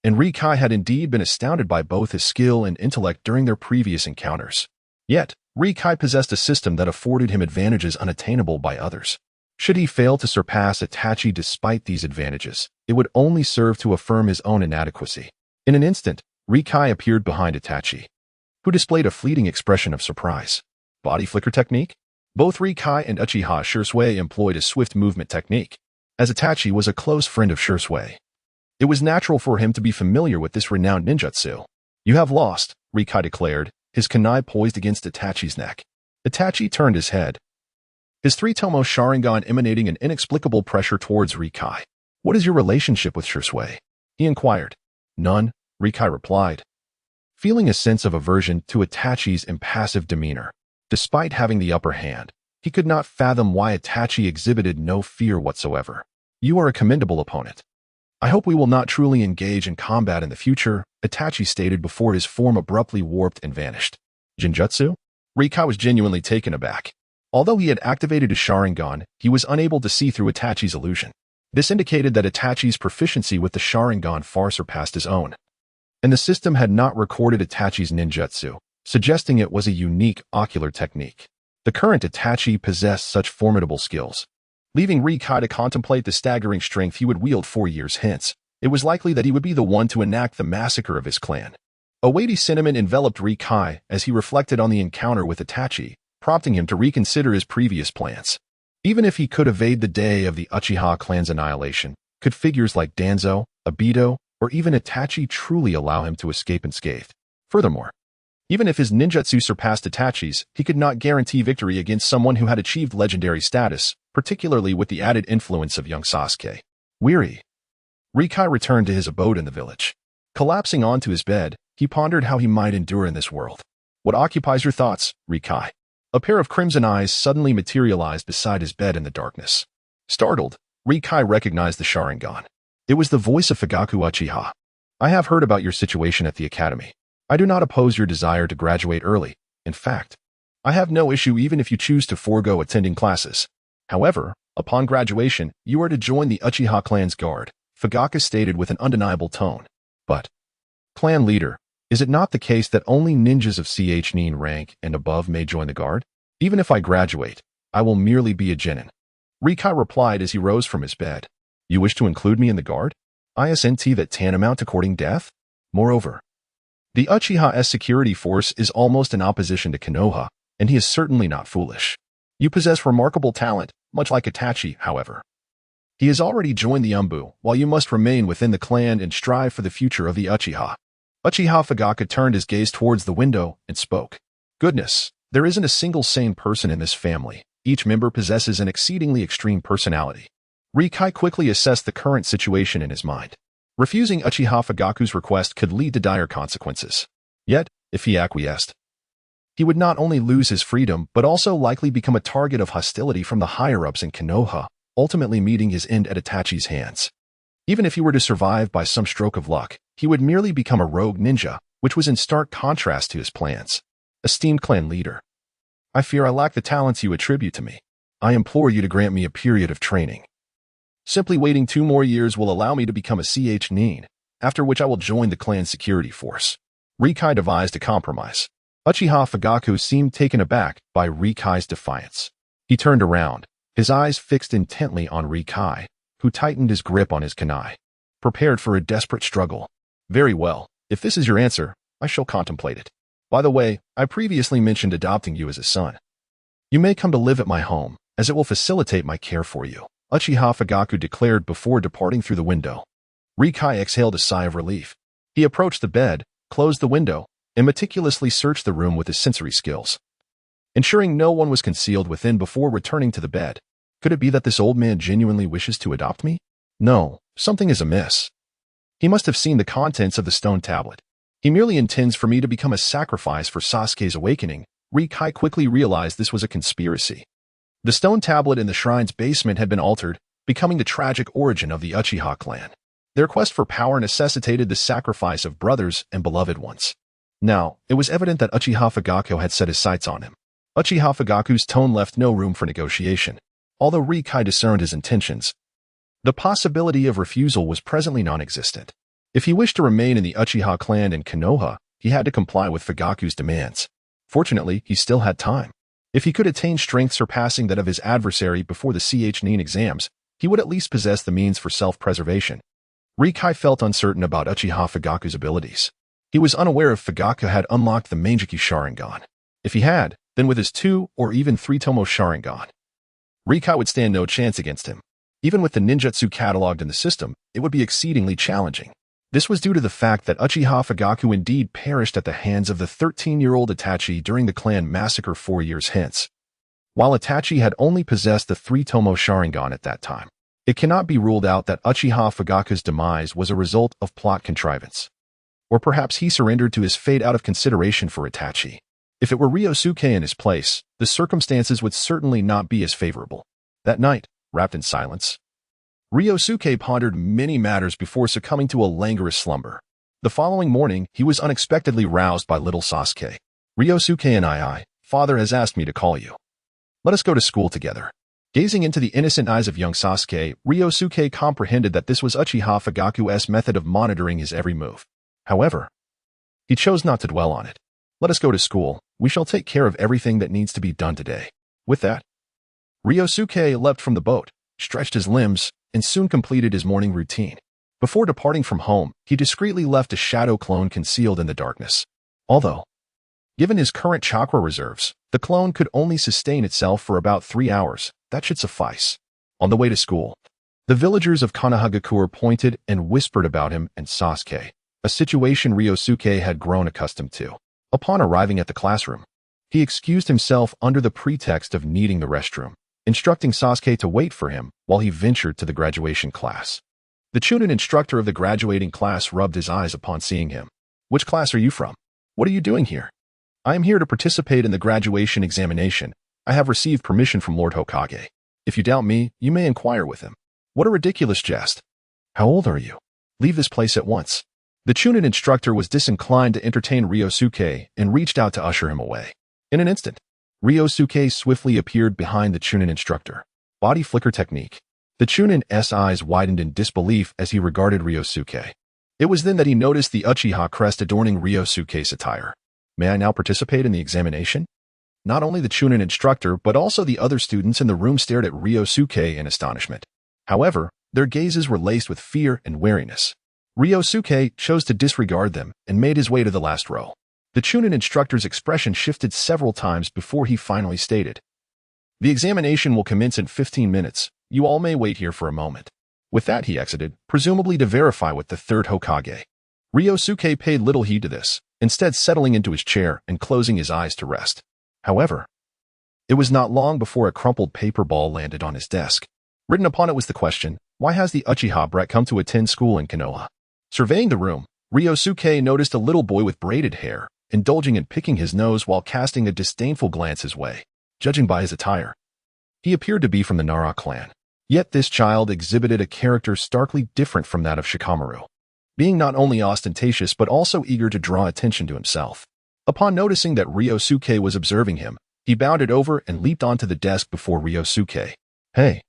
Speaker 1: and Rikai had indeed been astounded by both his skill and intellect during their previous encounters. Yet, Rikai possessed a system that afforded him advantages unattainable by others. Should he fail to surpass Itachi despite these advantages, it would only serve to affirm his own inadequacy. In an instant, Rikai appeared behind Itachi, who displayed a fleeting expression of surprise. Body flicker technique? Both Rikai and Uchiha Ryōsuke employed a swift movement technique. As Itachi was a close friend of Ryōsuke, it was natural for him to be familiar with this renowned ninjutsu. You have lost, Rikai declared, his kunai poised against Itachi's neck. Itachi turned his head, his three-tomo Sharingan emanating an inexplicable pressure towards Rikai. What is your relationship with Ryōsuke? He inquired. None, Rikai replied, feeling a sense of aversion to Itachi's impassive demeanor. Despite having the upper hand, he could not fathom why Itachi exhibited no fear whatsoever. You are a commendable opponent. I hope we will not truly engage in combat in the future, Itachi stated before his form abruptly warped and vanished. Genjutsu? Rikai was genuinely taken aback. Although he had activated his Sharingan, he was unable to see through Itachi's illusion. This indicated that Itachi's proficiency with the Sharingan far surpassed his own, and the system had not recorded Itachi's ninjutsu, suggesting it was a unique ocular technique. The current Itachi possessed such formidable skills. Leaving Rikai to contemplate the staggering strength he would wield 4 years hence, it was likely that he would be the one to enact the massacre of his clan. A weighty sentiment enveloped Rikai as he reflected on the encounter with Itachi, prompting him to reconsider his previous plans. Even if he could evade the day of the Uchiha clan's annihilation, could figures like Danzo, Obito, or even Itachi truly allow him to escape unscathed? Furthermore, even if his ninjutsu surpassed Itachi's, he could not guarantee victory against someone who had achieved legendary status, particularly with the added influence of young Sasuke. Weary, Rikai returned to his abode in the village. Collapsing onto his bed, he pondered how he might endure in this world. What occupies your thoughts, Rikai? A pair of crimson eyes suddenly materialized beside his bed in the darkness. Startled, Rikai recognized the Sharingan. It was the voice of Fugaku Uchiha. I have heard about your situation at the academy. I do not oppose your desire to graduate early. In fact, I have no issue even if you choose to forego attending classes. However, upon graduation, you are to join the Uchiha clan's guard, Fugaku stated with an undeniable tone. But, clan leader, is it not the case that only ninjas of CH9 rank and above may join the guard? Even if I graduate, I will merely be a genin. Rikai replied as he rose from his bed. You wish to include me in the guard? Isn't that tantamount to courting death? Moreover, the Uchiha's security force is almost in opposition to Konoha, and he is certainly not foolish. You possess remarkable talent, much like Itachi, however. He has already joined the Umbu, while you must remain within the clan and strive for the future of the Uchiha. Uchiha Fugaku turned his gaze towards the window and spoke. Goodness, there isn't a single sane person in this family. Each member possesses an exceedingly extreme personality. Rikai quickly assessed the current situation in his mind. Refusing Uchiha Fugaku's request could lead to dire consequences. Yet, if he acquiesced, he would not only lose his freedom but also likely become a target of hostility from the higher-ups in Konoha, ultimately meeting his end at Itachi's hands. Even if he were to survive by some stroke of luck, he would merely become a rogue ninja, which was in stark contrast to his plans. Esteemed clan leader, I fear I lack the talents you attribute to me. I implore you to grant me a period of training. Simply waiting 2 more years will allow me to become a CH9, after which I will join the clan's security force. Rikai devised a compromise. Uchiha Fugaku seemed taken aback by Rikai's defiance. He turned around, his eyes fixed intently on Rikai, who tightened his grip on his kunai, prepared for a desperate struggle. Very well, if this is your answer, I shall contemplate it. By the way, I previously mentioned adopting you as a son. You may come to live at my home, as it will facilitate my care for you, Uchiha Fugaku declared before departing through the window. Rikai exhaled a sigh of relief. He approached the bed, closed the window, and meticulously searched the room with his sensory skills, ensuring no one was concealed within before returning to the bed. Could it be that this old man genuinely wishes to adopt me? No, something is amiss. He must have seen the contents of the stone tablet. He merely intends for me to become a sacrifice for Sasuke's awakening. Rikai quickly realized this was a conspiracy. The stone tablet in the shrine's basement had been altered, becoming the tragic origin of the Uchiha clan. Their quest for power necessitated the sacrifice of brothers and beloved ones. Now, it was evident that Uchiha Fugaku had set his sights on him. Uchiha Fugaku's tone left no room for negotiation. Although Rikai discerned his intentions, the possibility of refusal was presently non-existent. If he wished to remain in the Uchiha clan in Konoha, he had to comply with Fugaku's demands. Fortunately, he still had time. If he could attain strength surpassing that of his adversary before the Nin exams, he would at least possess the means for self-preservation. Rikai felt uncertain about Uchiha Fugaku's abilities. He was unaware if Fugaku had unlocked the Mangekyo Sharingan. If he had, then with his 2 or even 3 Tomo Sharingan, Rikai would stand no chance against him. Even with the ninjutsu cataloged in the system, it would be exceedingly challenging. This was due to the fact that Uchiha Fugaku indeed perished at the hands of the 13-year-old Itachi during the clan massacre 4 years hence. While Itachi had only possessed the 3 Tomo Sharingan at that time, it cannot be ruled out that Uchiha Fugaku's demise was a result of plot contrivance. Or perhaps he surrendered to his fate out of consideration for Itachi. If it were Ryōsuke in his place, the circumstances would certainly not be as favorable. That night, wrapped in silence, Ryōsuke pondered many matters before succumbing to a languorous slumber. The following morning, he was unexpectedly roused by little Sasuke. Ryōsuke and father has asked me to call you. Let us go to school together. Gazing into the innocent eyes of young Sasuke, Ryōsuke comprehended that this was Uchiha Fugaku's method of monitoring his every move. However, he chose not to dwell on it. Let us go to school. We shall take care of everything that needs to be done today. With that, Ryōsuke leapt from the boat, stretched his limbs, and soon completed his morning routine. Before departing from home, he discreetly left a shadow clone concealed in the darkness. Although, given his current chakra reserves, the clone could only sustain itself for about 3 hours. That should suffice. On the way to school, the villagers of Konohagakure pointed and whispered about him and Sasuke, a situation Ryōsuke had grown accustomed to. Upon arriving at the classroom, he excused himself under the pretext of needing the restroom, instructing Sasuke to wait for him while he ventured to the graduation class. The Chunin instructor of the graduating class rubbed his eyes upon seeing him. Which class are you from? What are you doing here? I am here to participate in the graduation examination. I have received permission from Lord Hokage. If you doubt me, you may inquire with him. What a ridiculous jest. How old are you? Leave this place at once. The Chunin instructor was disinclined to entertain Ryōsuke and reached out to usher him away. In an instant, Ryōsuke swiftly appeared behind the Chunin instructor. Body flicker technique. The Chunin's eyes widened in disbelief as he regarded Ryōsuke. It was then that he noticed the Uchiha crest adorning Ryōsuke's attire. May I now participate in the examination? Not only the Chunin instructor, but also the other students in the room stared at Ryōsuke in astonishment. However, their gazes were laced with fear and wariness. Ryōsuke chose to disregard them and made his way to the last row. The Chunin instructor's expression shifted several times before he finally stated, "The examination will commence in 15 minutes. You all may wait here for a moment." With that, he exited, presumably to verify with the third Hokage. Ryōsuke paid little heed to this, instead settling into his chair and closing his eyes to rest. However, it was not long before a crumpled paper ball landed on his desk. Written upon it was the question, why has the Uchiha brat come to attend school in Konoha? Surveying the room, Ryōsuke noticed a little boy with braided hair, indulging in picking his nose while casting a disdainful glance his way. Judging by his attire, he appeared to be from the Nara clan. Yet this child exhibited a character starkly different from that of Shikamaru, being not only ostentatious but also eager to draw attention to himself. Upon noticing that Ryōsuke was observing him, he bounded over and leaped onto the desk before Ryōsuke. Hey,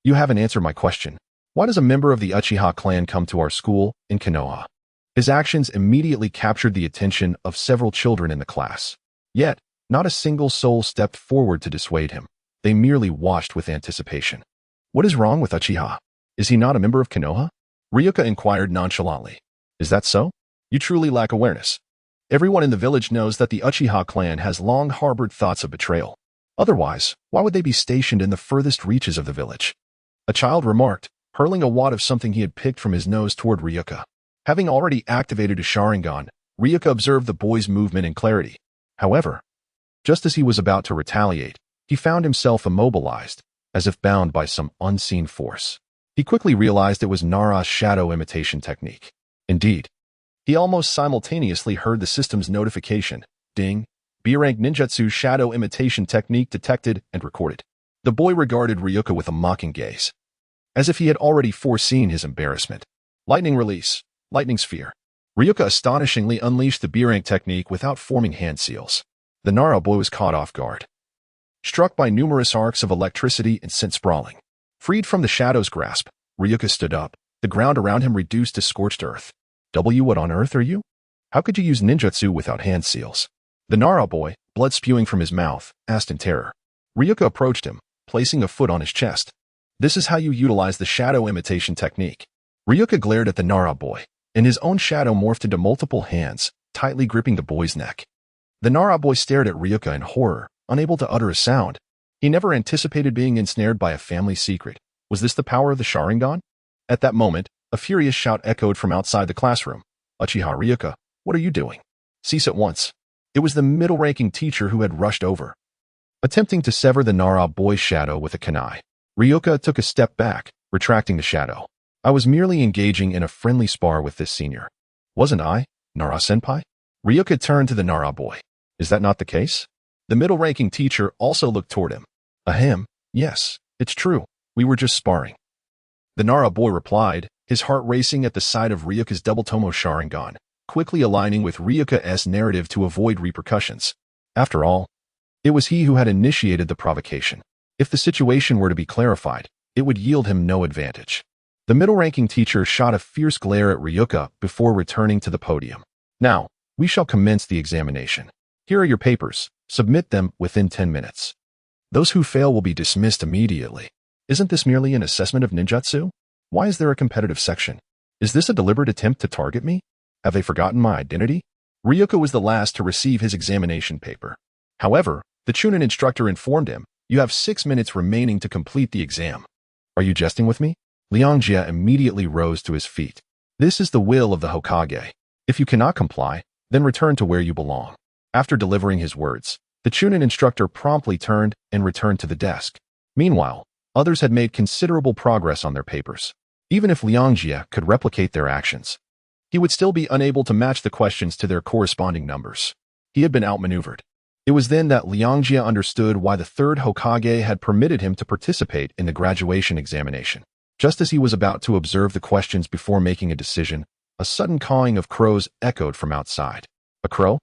Speaker 1: you haven't answered my question. Why does a member of the Uchiha clan come to our school in Konoha? His actions immediately captured the attention of several children in the class. Yet, not a single soul stepped forward to dissuade him. They merely watched with anticipation. What is wrong with Uchiha? Is he not a member of Konoha? Ryuka inquired nonchalantly. Is that so? You truly lack awareness. Everyone in the village knows that the Uchiha clan has long harbored thoughts of betrayal. Otherwise, why would they be stationed in the furthest reaches of the village? A child remarked, hurling a wad of something he had picked from his nose toward Ryuka. Having already activated a Sharingan, Ryuka observed the boy's movement and clarity. However, just as he was about to retaliate, he found himself immobilized, as if bound by some unseen force. He quickly realized it was Nara's shadow imitation technique. Indeed, he almost simultaneously heard the system's notification, ding, B-rank ninjutsu shadow imitation technique detected and recorded. The boy regarded Ryuka with a mocking gaze, as if he had already foreseen his embarrassment. Lightning release, lightning sphere. Ryuka astonishingly unleashed the B-rank technique without forming hand seals. The Nara boy was caught off guard, struck by numerous arcs of electricity and sent sprawling. Freed from the shadow's grasp, Ryuka stood up. The ground around him reduced to scorched earth. What on earth are you? How could you use ninjutsu without hand seals? The Nara boy, blood spewing from his mouth, asked in terror. Ryuka approached him, placing a foot on his chest. This is how you utilize the shadow imitation technique. Ryuka glared at the Nara boy, and his own shadow morphed into multiple hands, tightly gripping the boy's neck. The Nara boy stared at Ryuka in horror, unable to utter a sound. He never anticipated being ensnared by a family secret. Was this the power of the Sharingan? At that moment, a furious shout echoed from outside the classroom. Uchiha Ryuka, what are you doing? Cease at once. It was the middle-ranking teacher who had rushed over, attempting to sever the Nara boy's shadow with a kunai. Ryuka took a step back, retracting the shadow. I was merely engaging in a friendly spar with this senior. Wasn't I, Nara-senpai? Ryuka turned to the Nara boy. Is that not the case? The middle-ranking teacher also looked toward him. Ahem, yes, it's true. We were just sparring. The Nara boy replied, his heart racing at the sight of Ryuka's double Tomo Sharingan, quickly aligning with Ryuka's narrative to avoid repercussions. After all, it was he who had initiated the provocation. If the situation were to be clarified, it would yield him no advantage. The middle-ranking teacher shot a fierce glare at Ryuka before returning to the podium. Now, we shall commence the examination. Here are your papers. Submit them within 10 minutes. Those who fail will be dismissed immediately. Isn't this merely an assessment of ninjutsu? Why is there a competitive section? Is this a deliberate attempt to target me? Have they forgotten my identity? Ryuka was the last to receive his examination paper. However, the Chunin instructor informed him, you have 6 minutes remaining to complete the exam. Are you jesting with me? Liangjia immediately rose to his feet. This is the will of the Hokage. If you cannot comply, then return to where you belong. After delivering his words, the Chunin instructor promptly turned and returned to the desk. Meanwhile, others had made considerable progress on their papers. Even if Liangjia could replicate their actions, he would still be unable to match the questions to their corresponding numbers. He had been outmaneuvered. It was then that Liangjia understood why the third Hokage had permitted him to participate in the graduation examination. Just as he was about to observe the questions before making a decision, a sudden cawing of crows echoed from outside. A crow?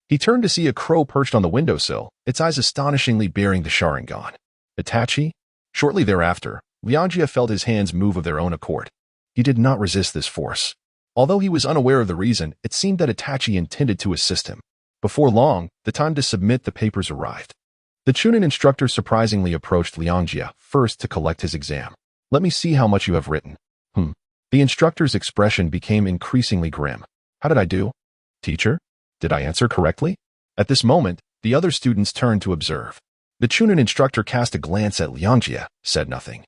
Speaker 1: He turned to see a crow perched on the windowsill, its eyes astonishingly bearing the Sharingan. Itachi? Shortly thereafter, Liangjia felt his hands move of their own accord. He did not resist this force. Although he was unaware of the reason, it seemed that Itachi intended to assist him. Before long, the time to submit the papers arrived. The Chunin instructor surprisingly approached Liangjia first to collect his exam. Let me see how much you have written. The instructor's expression became increasingly grim. How did I do? Teacher? Did I answer correctly? At this moment, the other students turned to observe. The Chunin instructor cast a glance at Liangjia, said nothing,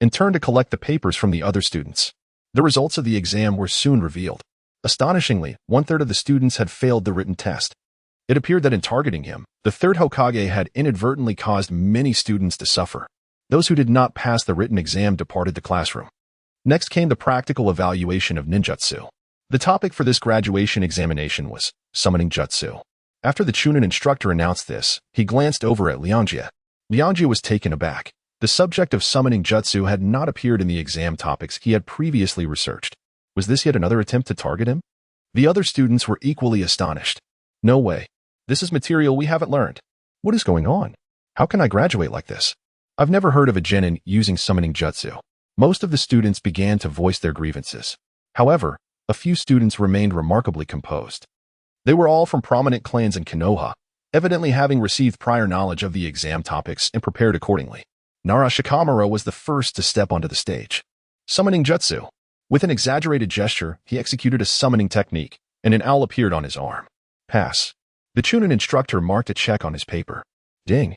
Speaker 1: and turned to collect the papers from the other students. The results of the exam were soon revealed. Astonishingly, 1/3 of the students had failed the written test. It appeared that in targeting him, the third Hokage had inadvertently caused many students to suffer. Those who did not pass the written exam departed the classroom. Next came the practical evaluation of ninjutsu. The topic for this graduation examination was summoning jutsu. After the Chunin instructor announced this, he glanced over at Liangjia. Liangjia was taken aback. The subject of summoning jutsu had not appeared in the exam topics he had previously researched. Was this yet another attempt to target him? The other students were equally astonished. No way. This is material we haven't learned. What is going on? How can I graduate like this? I've never heard of a genin using summoning jutsu. Most of the students began to voice their grievances. However, a few students remained remarkably composed. They were all from prominent clans in Konoha, evidently having received prior knowledge of the exam topics and prepared accordingly. Nara Shikamura was the first to step onto the stage. Summoning jutsu. With an exaggerated gesture, he executed a summoning technique, and an owl appeared on his arm. Pass. The Chunin instructor marked a check on his paper. Ding.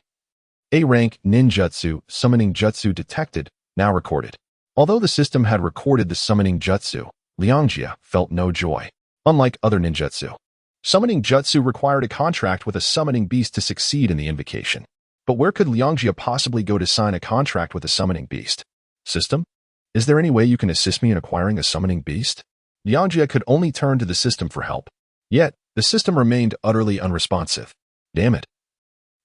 Speaker 1: A rank ninjutsu summoning jutsu detected, now recorded. Although the system had recorded the summoning jutsu, Liangjia felt no joy. Unlike other ninjutsu, summoning jutsu required a contract with a summoning beast to succeed in the invocation. But where could Liangjia possibly go to sign a contract with a summoning beast? System? Is there any way you can assist me in acquiring a summoning beast? Liangjia could only turn to the system for help. Yet, the system remained utterly unresponsive. Damn it.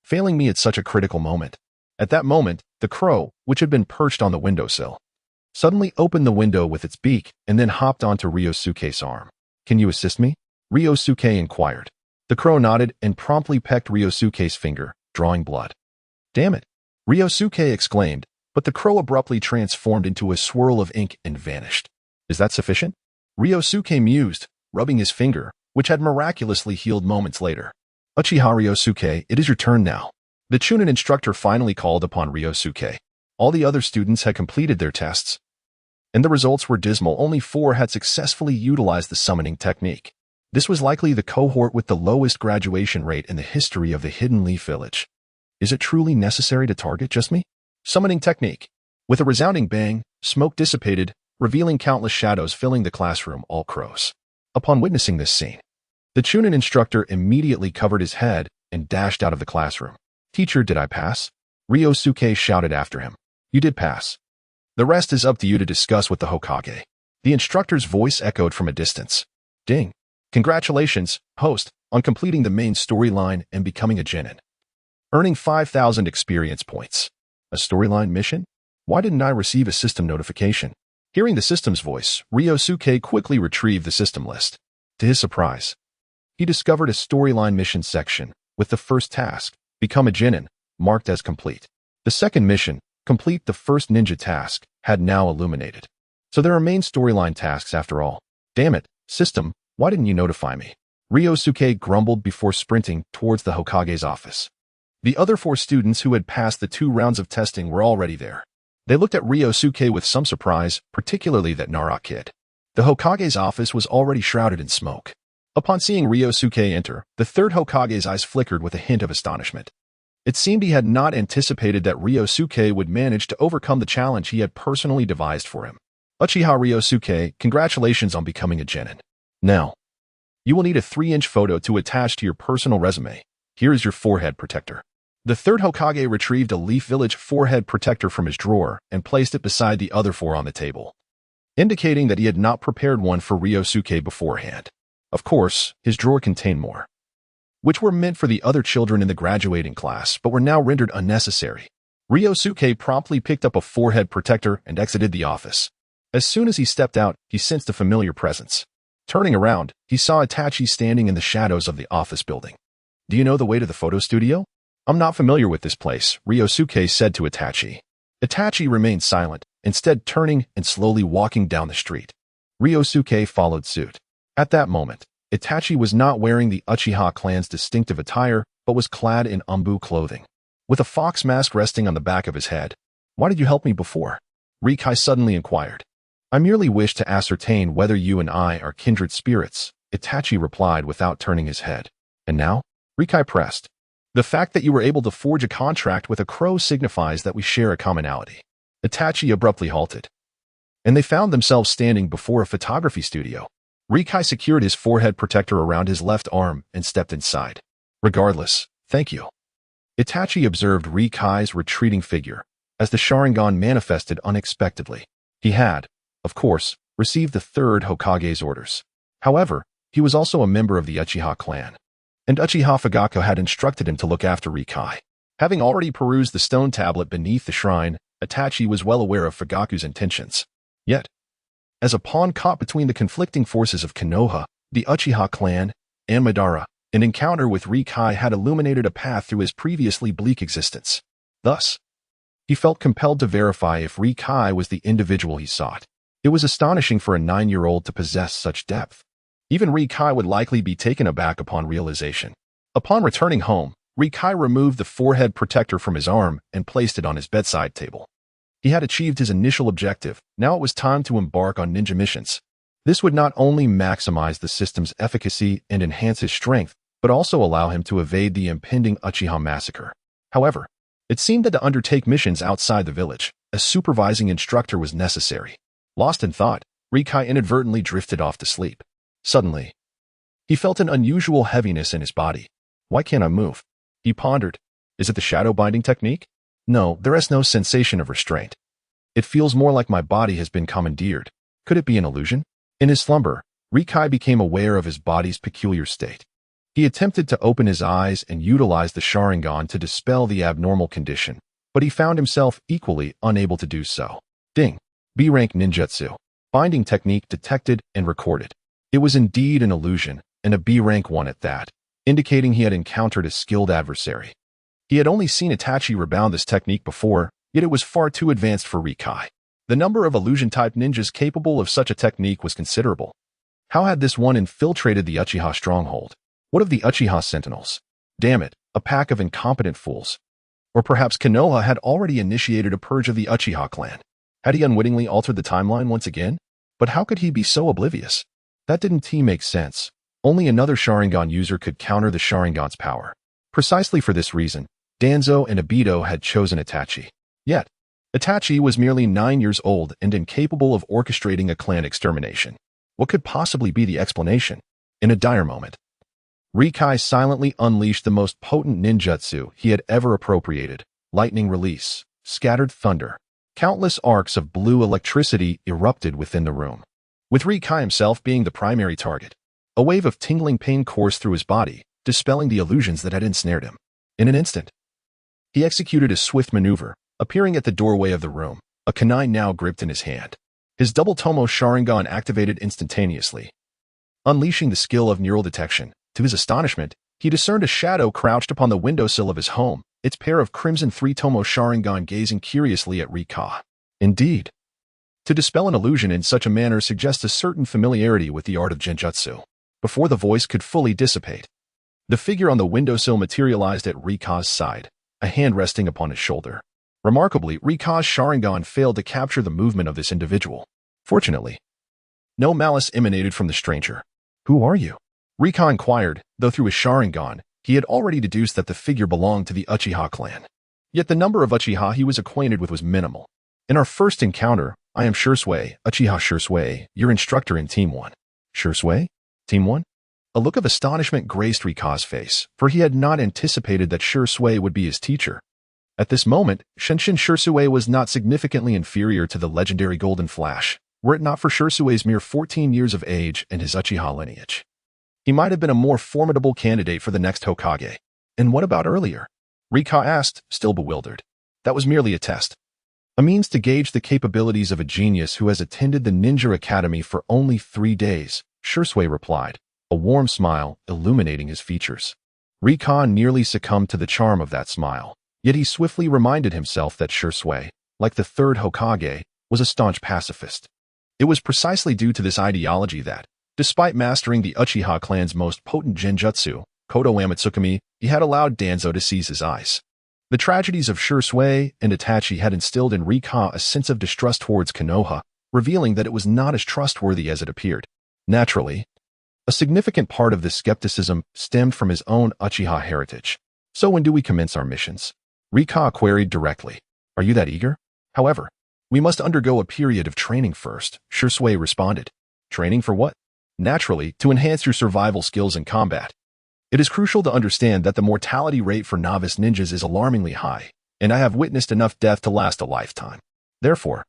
Speaker 1: Failing me at such a critical moment. At that moment, the crow, which had been perched on the windowsill, suddenly opened the window with its beak and then hopped onto Ryōsuke's arm. Can you assist me? Ryōsuke inquired. The crow nodded and promptly pecked Ryōsuke's finger, drawing blood. Damn it! Ryōsuke exclaimed, but the crow abruptly transformed into a swirl of ink and vanished. Is that sufficient? Ryōsuke mused, rubbing his finger, which had miraculously healed moments later. Uchiha Ryōsuke, it is your turn now. The Chunin instructor finally called upon Ryōsuke. All the other students had completed their tests, and the results were dismal. Only 4 had successfully utilized the summoning technique. This was likely the cohort with the lowest graduation rate in the history of the Hidden Leaf Village. Is it truly necessary to target just me? Summoning technique. With a resounding bang, smoke dissipated, revealing countless shadows filling the classroom, all crows. Upon witnessing this scene, the Chunin instructor immediately covered his head and dashed out of the classroom. Teacher, did I pass? Ryōsuke shouted after him. You did pass. The rest is up to you to discuss with the Hokage. The instructor's voice echoed from a distance. Ding. Congratulations, host, on completing the main storyline and becoming a genin. Earning 5,000 experience points. A storyline mission? Why didn't I receive a system notification? Hearing the system's voice, Ryōsuke quickly retrieved the system list. To his surprise, he discovered a storyline mission section, with the first task, Become a Genin, marked as complete. The second mission, Complete the first ninja task, had now illuminated. So there are main storyline tasks after all. Damn it, system, why didn't you notify me? Ryōsuke grumbled before sprinting towards the Hokage's office. The other 4 students who had passed the 2 rounds of testing were already there. They looked at Ryōsuke with some surprise, particularly that Naruto kid. The Hokage's office was already shrouded in smoke. Upon seeing Ryōsuke enter, the 3rd Hokage's eyes flickered with a hint of astonishment. It seemed he had not anticipated that Ryōsuke would manage to overcome the challenge he had personally devised for him. Uchiha Ryōsuke, congratulations on becoming a genin. Now, you will need a 3-inch photo to attach to your personal resume. Here is your forehead protector. The 3rd Hokage retrieved a Leaf Village forehead protector from his drawer and placed it beside the other 4 on the table, indicating that he had not prepared one for Ryōsuke beforehand. Of course, his drawer contained more, which were meant for the other children in the graduating class but were now rendered unnecessary. Ryōsuke promptly picked up a forehead protector and exited the office. As soon as he stepped out, he sensed a familiar presence. Turning around, he saw Itachi standing in the shadows of the office building. Do you know the way to the photo studio? I'm not familiar with this place, Ryōsuke said to Itachi. Itachi remained silent, instead turning and slowly walking down the street. Ryōsuke followed suit. At that moment, Itachi was not wearing the Uchiha clan's distinctive attire, but was clad in umbu clothing, with a fox mask resting on the back of his head. Why did you help me before? Rikai suddenly inquired. I merely wish to ascertain whether you and I are kindred spirits, Itachi replied without turning his head. And now? Rikai pressed. The fact that you were able to forge a contract with a crow signifies that we share a commonality. Itachi abruptly halted, and they found themselves standing before a photography studio. Rikai secured his forehead protector around his left arm and stepped inside. Regardless, thank you. Itachi observed Rikai's retreating figure as the Sharingan manifested unexpectedly. He had, of course, received the 3rd Hokage's orders. However, he was also a member of the Uchiha clan, and Uchiha Fugaku had instructed him to look after Rikai. Having already perused the stone tablet beneath the shrine, Itachi was well aware of Fugaku's intentions. Yet, as a pawn caught between the conflicting forces of Konoha, the Uchiha clan, and Madara, an encounter with Rikai had illuminated a path through his previously bleak existence. Thus, he felt compelled to verify if Rikai was the individual he sought. It was astonishing for a 9-year-old to possess such depth. Even Rikai would likely be taken aback upon realization. Upon returning home, Rikai removed the forehead protector from his arm and placed it on his bedside table. He had achieved his initial objective. Now it was time to embark on ninja missions. This would not only maximize the system's efficacy and enhance his strength, but also allow him to evade the impending Uchiha massacre. However, It seemed that to undertake missions outside the village, a supervising instructor was necessary. Lost in thought, Rikai inadvertently drifted off to sleep. Suddenly, he felt an unusual heaviness in his body. Why can't I move? He pondered. Is it the shadow binding technique? No, there is no sensation of restraint. It feels more like my body has been commandeered. Could it be an illusion? In his slumber, Rikai became aware of his body's peculiar state. He attempted to open his eyes and utilize the Sharingan to dispel the abnormal condition, but he found himself equally unable to do so. Ding! B-rank ninjutsu. Binding technique detected and recorded. It was indeed an illusion, and a B-rank one at that, indicating he had encountered a skilled adversary. He had only seen Itachi rebound this technique before, yet it was far too advanced for Rikai. The number of illusion-type ninjas capable of such a technique was considerable. How had this one infiltrated the Uchiha stronghold? What of the Uchiha Sentinels? Damn it, a pack of incompetent fools. Or perhaps Konoha had already initiated a purge of the Uchiha clan. Had he unwittingly altered the timeline once again? But how could he be so oblivious? That didn't make sense. Only another Sharingan user could counter the Sharingan's power. Precisely for this reason, Danzo and Obito had chosen Itachi. Yet, Itachi was merely 9 years old and incapable of orchestrating a clan extermination. What could possibly be the explanation? In a dire moment, Rikai silently unleashed the most potent ninjutsu he had ever appropriated. Lightning release, scattered thunder. Countless arcs of blue electricity erupted within the room, with Rikai himself being the primary target. A wave of tingling pain coursed through his body, dispelling the illusions that had ensnared him. In an instant, he executed a swift maneuver, appearing at the doorway of the room, a kunai now gripped in his hand. His double Tomo Sharingan activated instantaneously, unleashing the skill of neural detection. To his astonishment, he discerned a shadow crouched upon the windowsill of his home, its pair of crimson 3-Tomo Sharingan gazing curiously at Rikai. Indeed, to dispel an illusion in such a manner suggests a certain familiarity with the art of genjutsu. Before the voice could fully dissipate, the figure on the windowsill materialized at Rikai's side, a hand resting upon his shoulder. Remarkably, Rikai's Sharingan failed to capture the movement of this individual. Fortunately, no malice emanated from the stranger. Who are you? Rikai inquired, though through his Sharingan, he had already deduced that the figure belonged to the Uchiha clan. Yet the number of Uchiha he was acquainted with was minimal. In our first encounter, I am Shursui, Uchiha Shursui, your instructor in Team 1. Shursui? Team 1? A look of astonishment graced Rikai's face, for he had not anticipated that Shursui would be his teacher. At this moment, Shenshin Shursui was not significantly inferior to the legendary Golden Flash, were it not for Shursui's mere 14 years of age and his Uchiha lineage. He might have been a more formidable candidate for the next Hokage. And what about earlier? Rikai asked, still bewildered. That was merely a test. A means to gauge the capabilities of a genius who has attended the Ninja Academy for only 3 days, Shursui replied, a warm smile illuminating his features. Rikai nearly succumbed to the charm of that smile, yet he swiftly reminded himself that Shursui, like the third Hokage, was a staunch pacifist. It was precisely due to this ideology that, despite mastering the Uchiha clan's most potent genjutsu, Kodo Amatsukami, he had allowed Danzo to seize his eyes. The tragedies of Shursui and Itachi had instilled in Rikai a sense of distrust towards Konoha, revealing that it was not as trustworthy as it appeared. Naturally, a significant part of this skepticism stemmed from his own Uchiha heritage. So when do we commence our missions? Rikai queried directly. Are you that eager? However, we must undergo a period of training first, Shursui responded. Training for what? Naturally, to enhance your survival skills in combat. It is crucial to understand that the mortality rate for novice ninjas is alarmingly high, and I have witnessed enough death to last a lifetime. Therefore,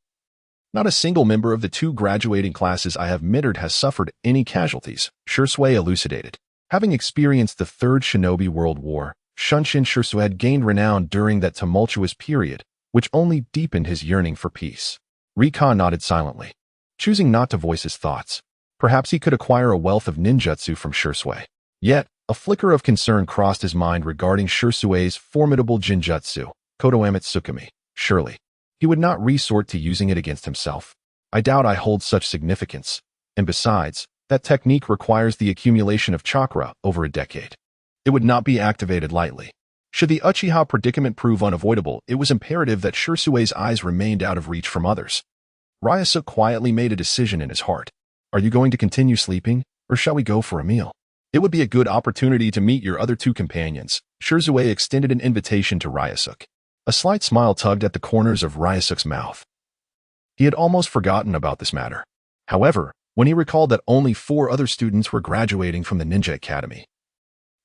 Speaker 1: not a single member of the 2 graduating classes I have mentored has suffered any casualties, Shursui elucidated. Having experienced the Third Shinobi World War, Shunshin Shursui had gained renown during that tumultuous period, which only deepened his yearning for peace. Rikai nodded silently, choosing not to voice his thoughts. Perhaps he could acquire a wealth of ninjutsu from Shursui. Yet, a flicker of concern crossed his mind regarding Shursui's formidable genjutsu, Kodo Amatsukami. Surely, he would not resort to using it against himself. I doubt I hold such significance. And besides, that technique requires the accumulation of chakra over a decade. It would not be activated lightly. Should the Uchiha predicament prove unavoidable, it was imperative that Shursui's eyes remained out of reach from others. Ryōsuke quietly made a decision in his heart. Are you going to continue sleeping, or shall we go for a meal? It would be a good opportunity to meet your other 2 companions. Shursui extended an invitation to Ryōsuke. A slight smile tugged at the corners of Ryōsuke's mouth. He had almost forgotten about this matter. However, when he recalled that only 4 other students were graduating from the Ninja Academy,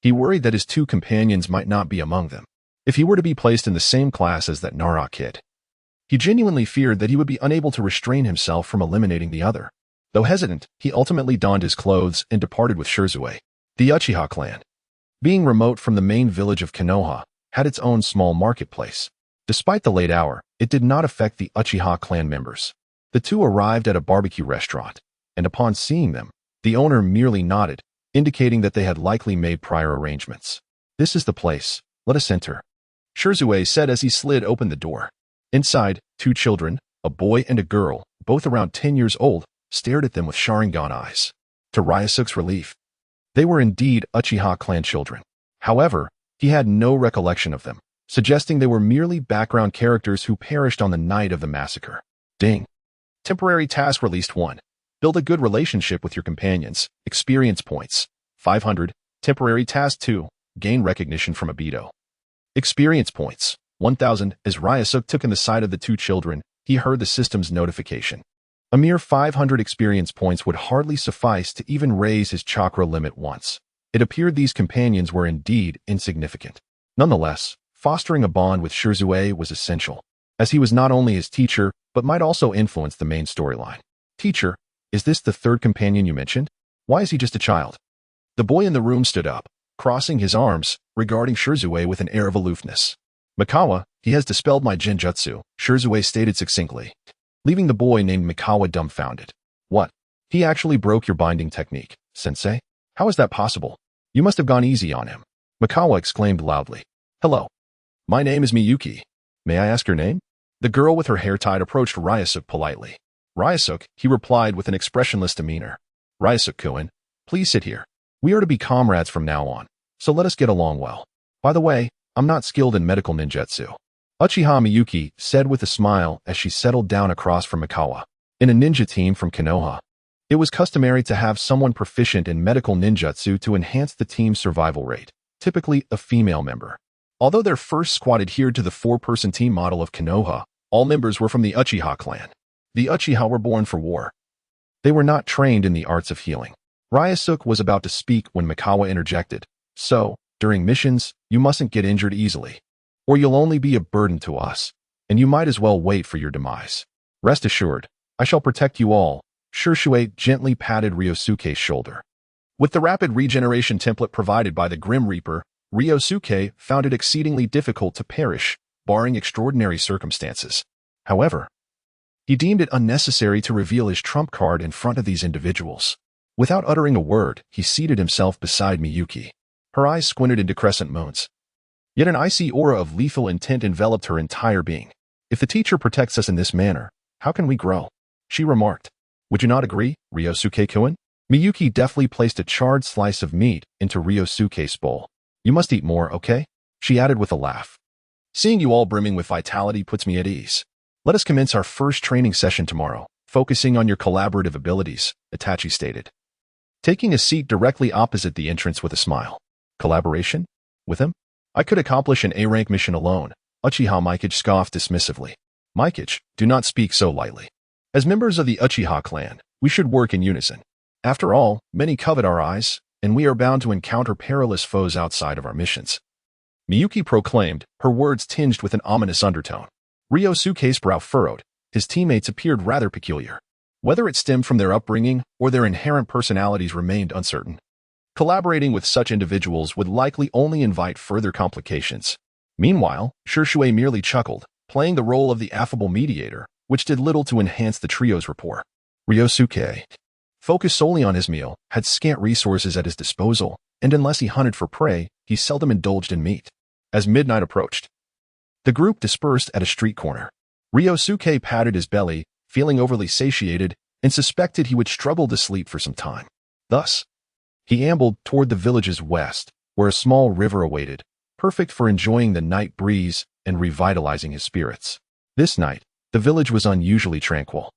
Speaker 1: he worried that his 2 companions might not be among them. If he were to be placed in the same class as that Naruto kid, he genuinely feared that he would be unable to restrain himself from eliminating the other. Though hesitant, he ultimately donned his clothes and departed with Shirzue. The Uchiha clan, being remote from the main village of Konoha, had its own small marketplace. Despite the late hour, it did not affect the Uchiha clan members. The 2 arrived at a barbecue restaurant, and upon seeing them, the owner merely nodded, indicating that they had likely made prior arrangements. "This is the place. Let us enter," Shirzue said as he slid open the door. Inside, 2 children, a boy and a girl, both around 10 years old, stared at them with Sharingan eyes. To Ryōsuke's relief, they were indeed Uchiha clan children. However, he had no recollection of them, suggesting they were merely background characters who perished on the night of the massacre. Ding. Temporary task released 1. Build a good relationship with your companions. Experience points. 500. Temporary task 2. Gain recognition from Obito. Experience points. 1,000. As Ryōsuke took in the sight of the 2 children, he heard the system's notification. A mere 500 experience points would hardly suffice to even raise his chakra limit once. It appeared these companions were indeed insignificant. Nonetheless, fostering a bond with Shirzue was essential, as he was not only his teacher, but might also influence the main storyline. "Teacher, is this the 3rd companion you mentioned? Why is he just a child?" The boy in the room stood up, crossing his arms, regarding Shirzue with an air of aloofness. "Mikawa, he has dispelled my genjutsu," Shirzue stated succinctly, leaving the boy named Mikawa dumbfounded. "What? He actually broke your binding technique, sensei? How is that possible? You must have gone easy on him," Mikawa exclaimed loudly. "Hello. My name is Miyuki. May I ask your name?" The girl with her hair tied approached Ryōsuke politely. "Ryōsuke," he replied with an expressionless demeanor. "Ryōsuke-kun, please sit here. We are to be comrades from now on, so let us get along well. By the way, I'm not skilled in medical ninjutsu," Uchiha Miyuki said with a smile as she settled down across from Mikawa. In a ninja team from Konoha, it was customary to have someone proficient in medical ninjutsu to enhance the team's survival rate, typically a female member. Although their first squad adhered to the 4-person team model of Konoha, all members were from the Uchiha clan. The Uchiha were born for war. They were not trained in the arts of healing. Ryōsuke was about to speak when Mikawa interjected. "So, during missions, you mustn't get injured easily, or you'll only be a burden to us, and you might as well wait for your demise. Rest assured, I shall protect you all." Shirzue gently patted Ryosuke's shoulder. With the rapid regeneration template provided by the Grim Reaper, Ryōsuke found it exceedingly difficult to perish, barring extraordinary circumstances. However, he deemed it unnecessary to reveal his trump card in front of these individuals. Without uttering a word, he seated himself beside Miyuki. Her eyes squinted into crescent moons. Yet an icy aura of lethal intent enveloped her entire being. "If the teacher protects us in this manner, how can we grow?" she remarked. "Would you not agree, Ryosuke-kun?" Miyuki deftly placed a charred slice of meat into Ryosuke's bowl. "You must eat more, okay?" she added with a laugh. "Seeing you all brimming with vitality puts me at ease. Let us commence our first training session tomorrow, focusing on your collaborative abilities," Itachi stated, taking a seat directly opposite the entrance with a smile. "Collaboration? With him? I could accomplish an A-rank mission alone," Uchiha Mikage scoffed dismissively. "Mikage, do not speak so lightly. As members of the Uchiha clan, we should work in unison. After all, many covet our eyes, and we are bound to encounter perilous foes outside of our missions," Miyuki proclaimed, her words tinged with an ominous undertone. Ryosuke's brow furrowed. His teammates appeared rather peculiar. Whether it stemmed from their upbringing or their inherent personalities remained uncertain. Collaborating with such individuals would likely only invite further complications. Meanwhile, Shirzue merely chuckled, playing the role of the affable mediator, which did little to enhance the trio's rapport. Ryōsuke, focused solely on his meal, had scant resources at his disposal, and unless he hunted for prey, he seldom indulged in meat. As midnight approached, the group dispersed at a street corner. Ryosuke patted his belly, feeling overly satiated, and suspected he would struggle to sleep for some time. Thus, he ambled toward the village's west, where a small river awaited, perfect for enjoying the night breeze and revitalizing his spirits. This night, the village was unusually tranquil,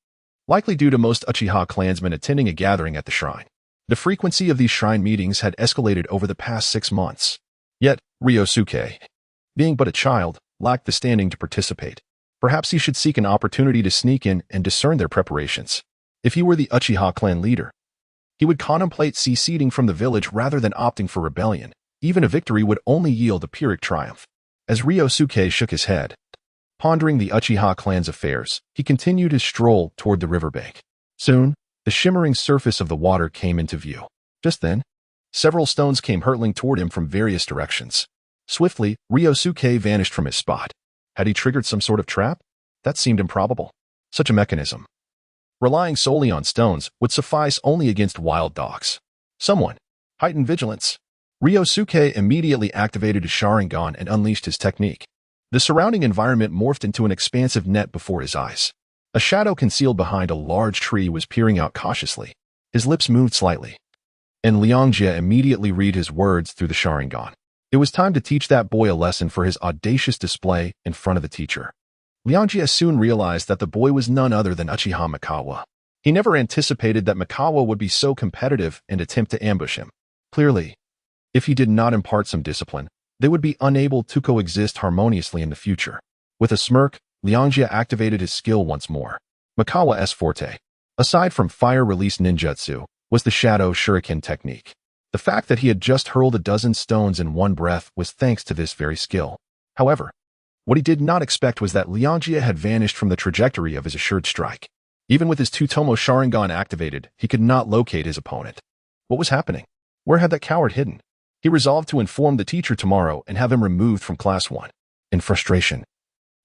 Speaker 1: likely due to most Uchiha clansmen attending a gathering at the shrine. The frequency of these shrine meetings had escalated over the past 6 months. Yet, Ryosuke, being but a child, lacked the standing to participate. Perhaps he should seek an opportunity to sneak in and discern their preparations. If he were the Uchiha clan leader, he would contemplate seceding from the village rather than opting for rebellion. Even a victory would only yield a Pyrrhic triumph. As Ryōsuke shook his head, pondering the Uchiha clan's affairs, he continued his stroll toward the riverbank. Soon, the shimmering surface of the water came into view. Just then, several stones came hurtling toward him from various directions. Swiftly, Ryōsuke vanished from his spot. Had he triggered some sort of trap? That seemed improbable. Such a mechanism, relying solely on stones, would suffice only against wild dogs. Someone heightened vigilance. Ryōsuke immediately activated his Sharingan and unleashed his technique. The surrounding environment morphed into an expansive net before his eyes. A shadow concealed behind a large tree was peering out cautiously. His lips moved slightly, and Liangjie immediately read his words through the Sharingan. It was time to teach that boy a lesson for his audacious display in front of the teacher. Liangjie soon realized that the boy was none other than Uchiha Mikawa. He never anticipated that Mikawa would be so competitive and attempt to ambush him. Clearly, if he did not impart some discipline, they would be unable to coexist harmoniously in the future. With a smirk, Liangjie activated his skill once more. Mikawa's forte, aside from fire-release ninjutsu, was the shadow shuriken technique. The fact that he had just hurled a dozen stones in one breath was thanks to this very skill. However, what he did not expect was that Liangjie had vanished from the trajectory of his assured strike. Even with his two-tomo Sharingan activated, he could not locate his opponent. What was happening? Where had that coward hidden? He resolved to inform the teacher tomorrow and have him removed from Class 1. In frustration,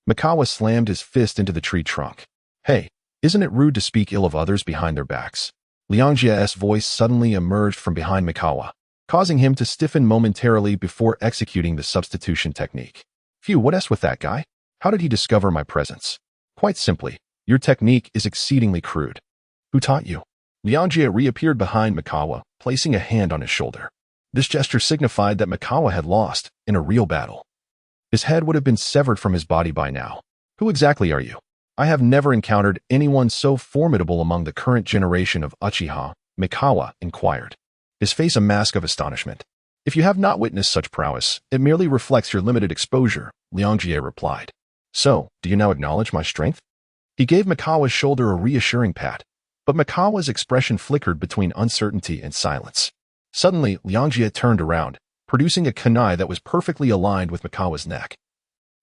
Speaker 1: Mikawa slammed his fist into the tree trunk. Hey, isn't it rude to speak ill of others behind their backs? Liangjie's voice suddenly emerged from behind Mikawa, causing him to stiffen momentarily before executing the substitution technique. Phew, what's with that guy? How did he discover my presence? Quite simply, your technique is exceedingly crude. Who taught you? Liangjie reappeared behind Mikawa, placing a hand on his shoulder. This gesture signified that Mikawa had lost in a real battle. His head would have been severed from his body by now. Who exactly are you? I have never encountered anyone so formidable among the current generation of Uchiha, Mikawa inquired, his face a mask of astonishment. If you have not witnessed such prowess, it merely reflects your limited exposure, Liangjie replied. So, do you now acknowledge my strength? He gave Mikawa's shoulder a reassuring pat, but Mikawa's expression flickered between uncertainty and silence. Suddenly, Liangjie turned around, producing a kunai that was perfectly aligned with Mikawa's neck.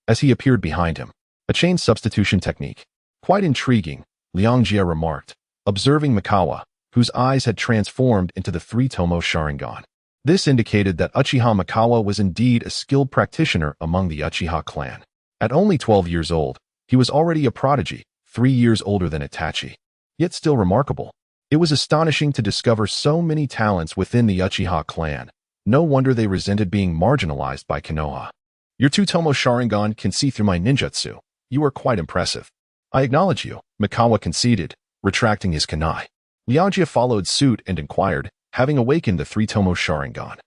Speaker 1: As he appeared behind him, a chain substitution technique. Quite intriguing, Liangjie remarked, observing Mikawa, whose eyes had transformed into the three-tomo Sharingan. This indicated that Uchiha Mikawa was indeed a skilled practitioner among the Uchiha clan. At only 12 years old, he was already a prodigy, 3 years older than Itachi. Yet still remarkable. It was astonishing to discover so many talents within the Uchiha clan. No wonder they resented being marginalized by Konoha. Your two-tomo Sharingan can see through my ninjutsu. You are quite impressive. I acknowledge you, Mikawa conceded, retracting his kunai. Liangjie followed suit and inquired, having awakened the three-tomo Sharingan.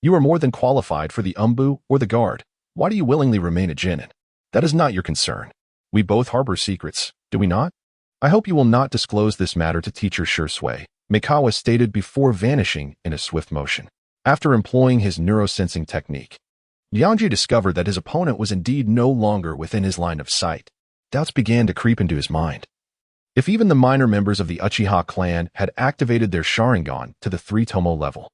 Speaker 1: You are more than qualified for the Umbu or the guard. Why do you willingly remain a genin? That is not your concern. We both harbor secrets, do we not? I hope you will not disclose this matter to Teacher Shursui, Mikawa stated before vanishing in a swift motion. After employing his neurosensing technique, Liangjie discovered that his opponent was indeed no longer within his line of sight. Doubts began to creep into his mind. If even the minor members of the Uchiha clan had activated their Sharingan to the three-tomo level,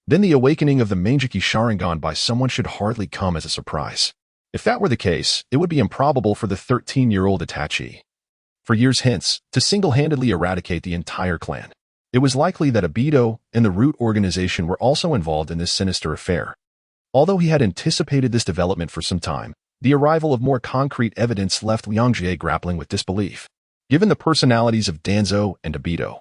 Speaker 1: then the awakening of the Manjiki Sharingan by someone should hardly come as a surprise. If that were the case, it would be improbable for the 13-year-old Itachi, for years hence, to single-handedly eradicate the entire clan. It was likely that Obito and the Root organization were also involved in this sinister affair. Although he had anticipated this development for some time, the arrival of more concrete evidence left Liangjie grappling with disbelief. Given the personalities of Danzo and Obito,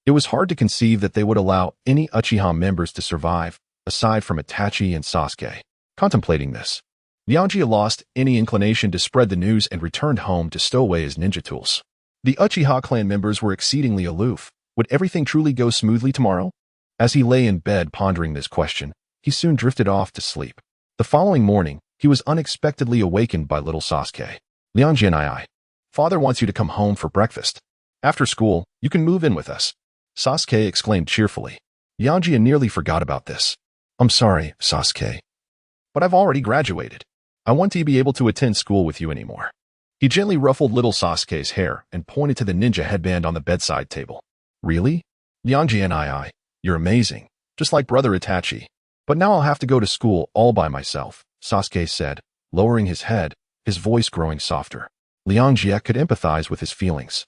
Speaker 1: it was hard to conceive that they would allow any Uchiha members to survive, aside from Itachi and Sasuke. Contemplating this, Liangjie lost any inclination to spread the news and returned home to stow away his ninja tools. The Uchiha clan members were exceedingly aloof. Would everything truly go smoothly tomorrow? As he lay in bed pondering this question, he soon drifted off to sleep. The following morning, he was unexpectedly awakened by little Sasuke. Liangjie and I. Father wants you to come home for breakfast. After school, you can move in with us. Sasuke exclaimed cheerfully. Liangjie nearly forgot about this. I'm sorry, Sasuke, but I've already graduated. I want to be able to attend school with you anymore. He gently ruffled little Sasuke's hair and pointed to the ninja headband on the bedside table. Really? Lianjie, you're amazing, just like brother Itachi. But now I'll have to go to school all by myself, Sasuke said, lowering his head, his voice growing softer. Lianjie could empathize with his feelings,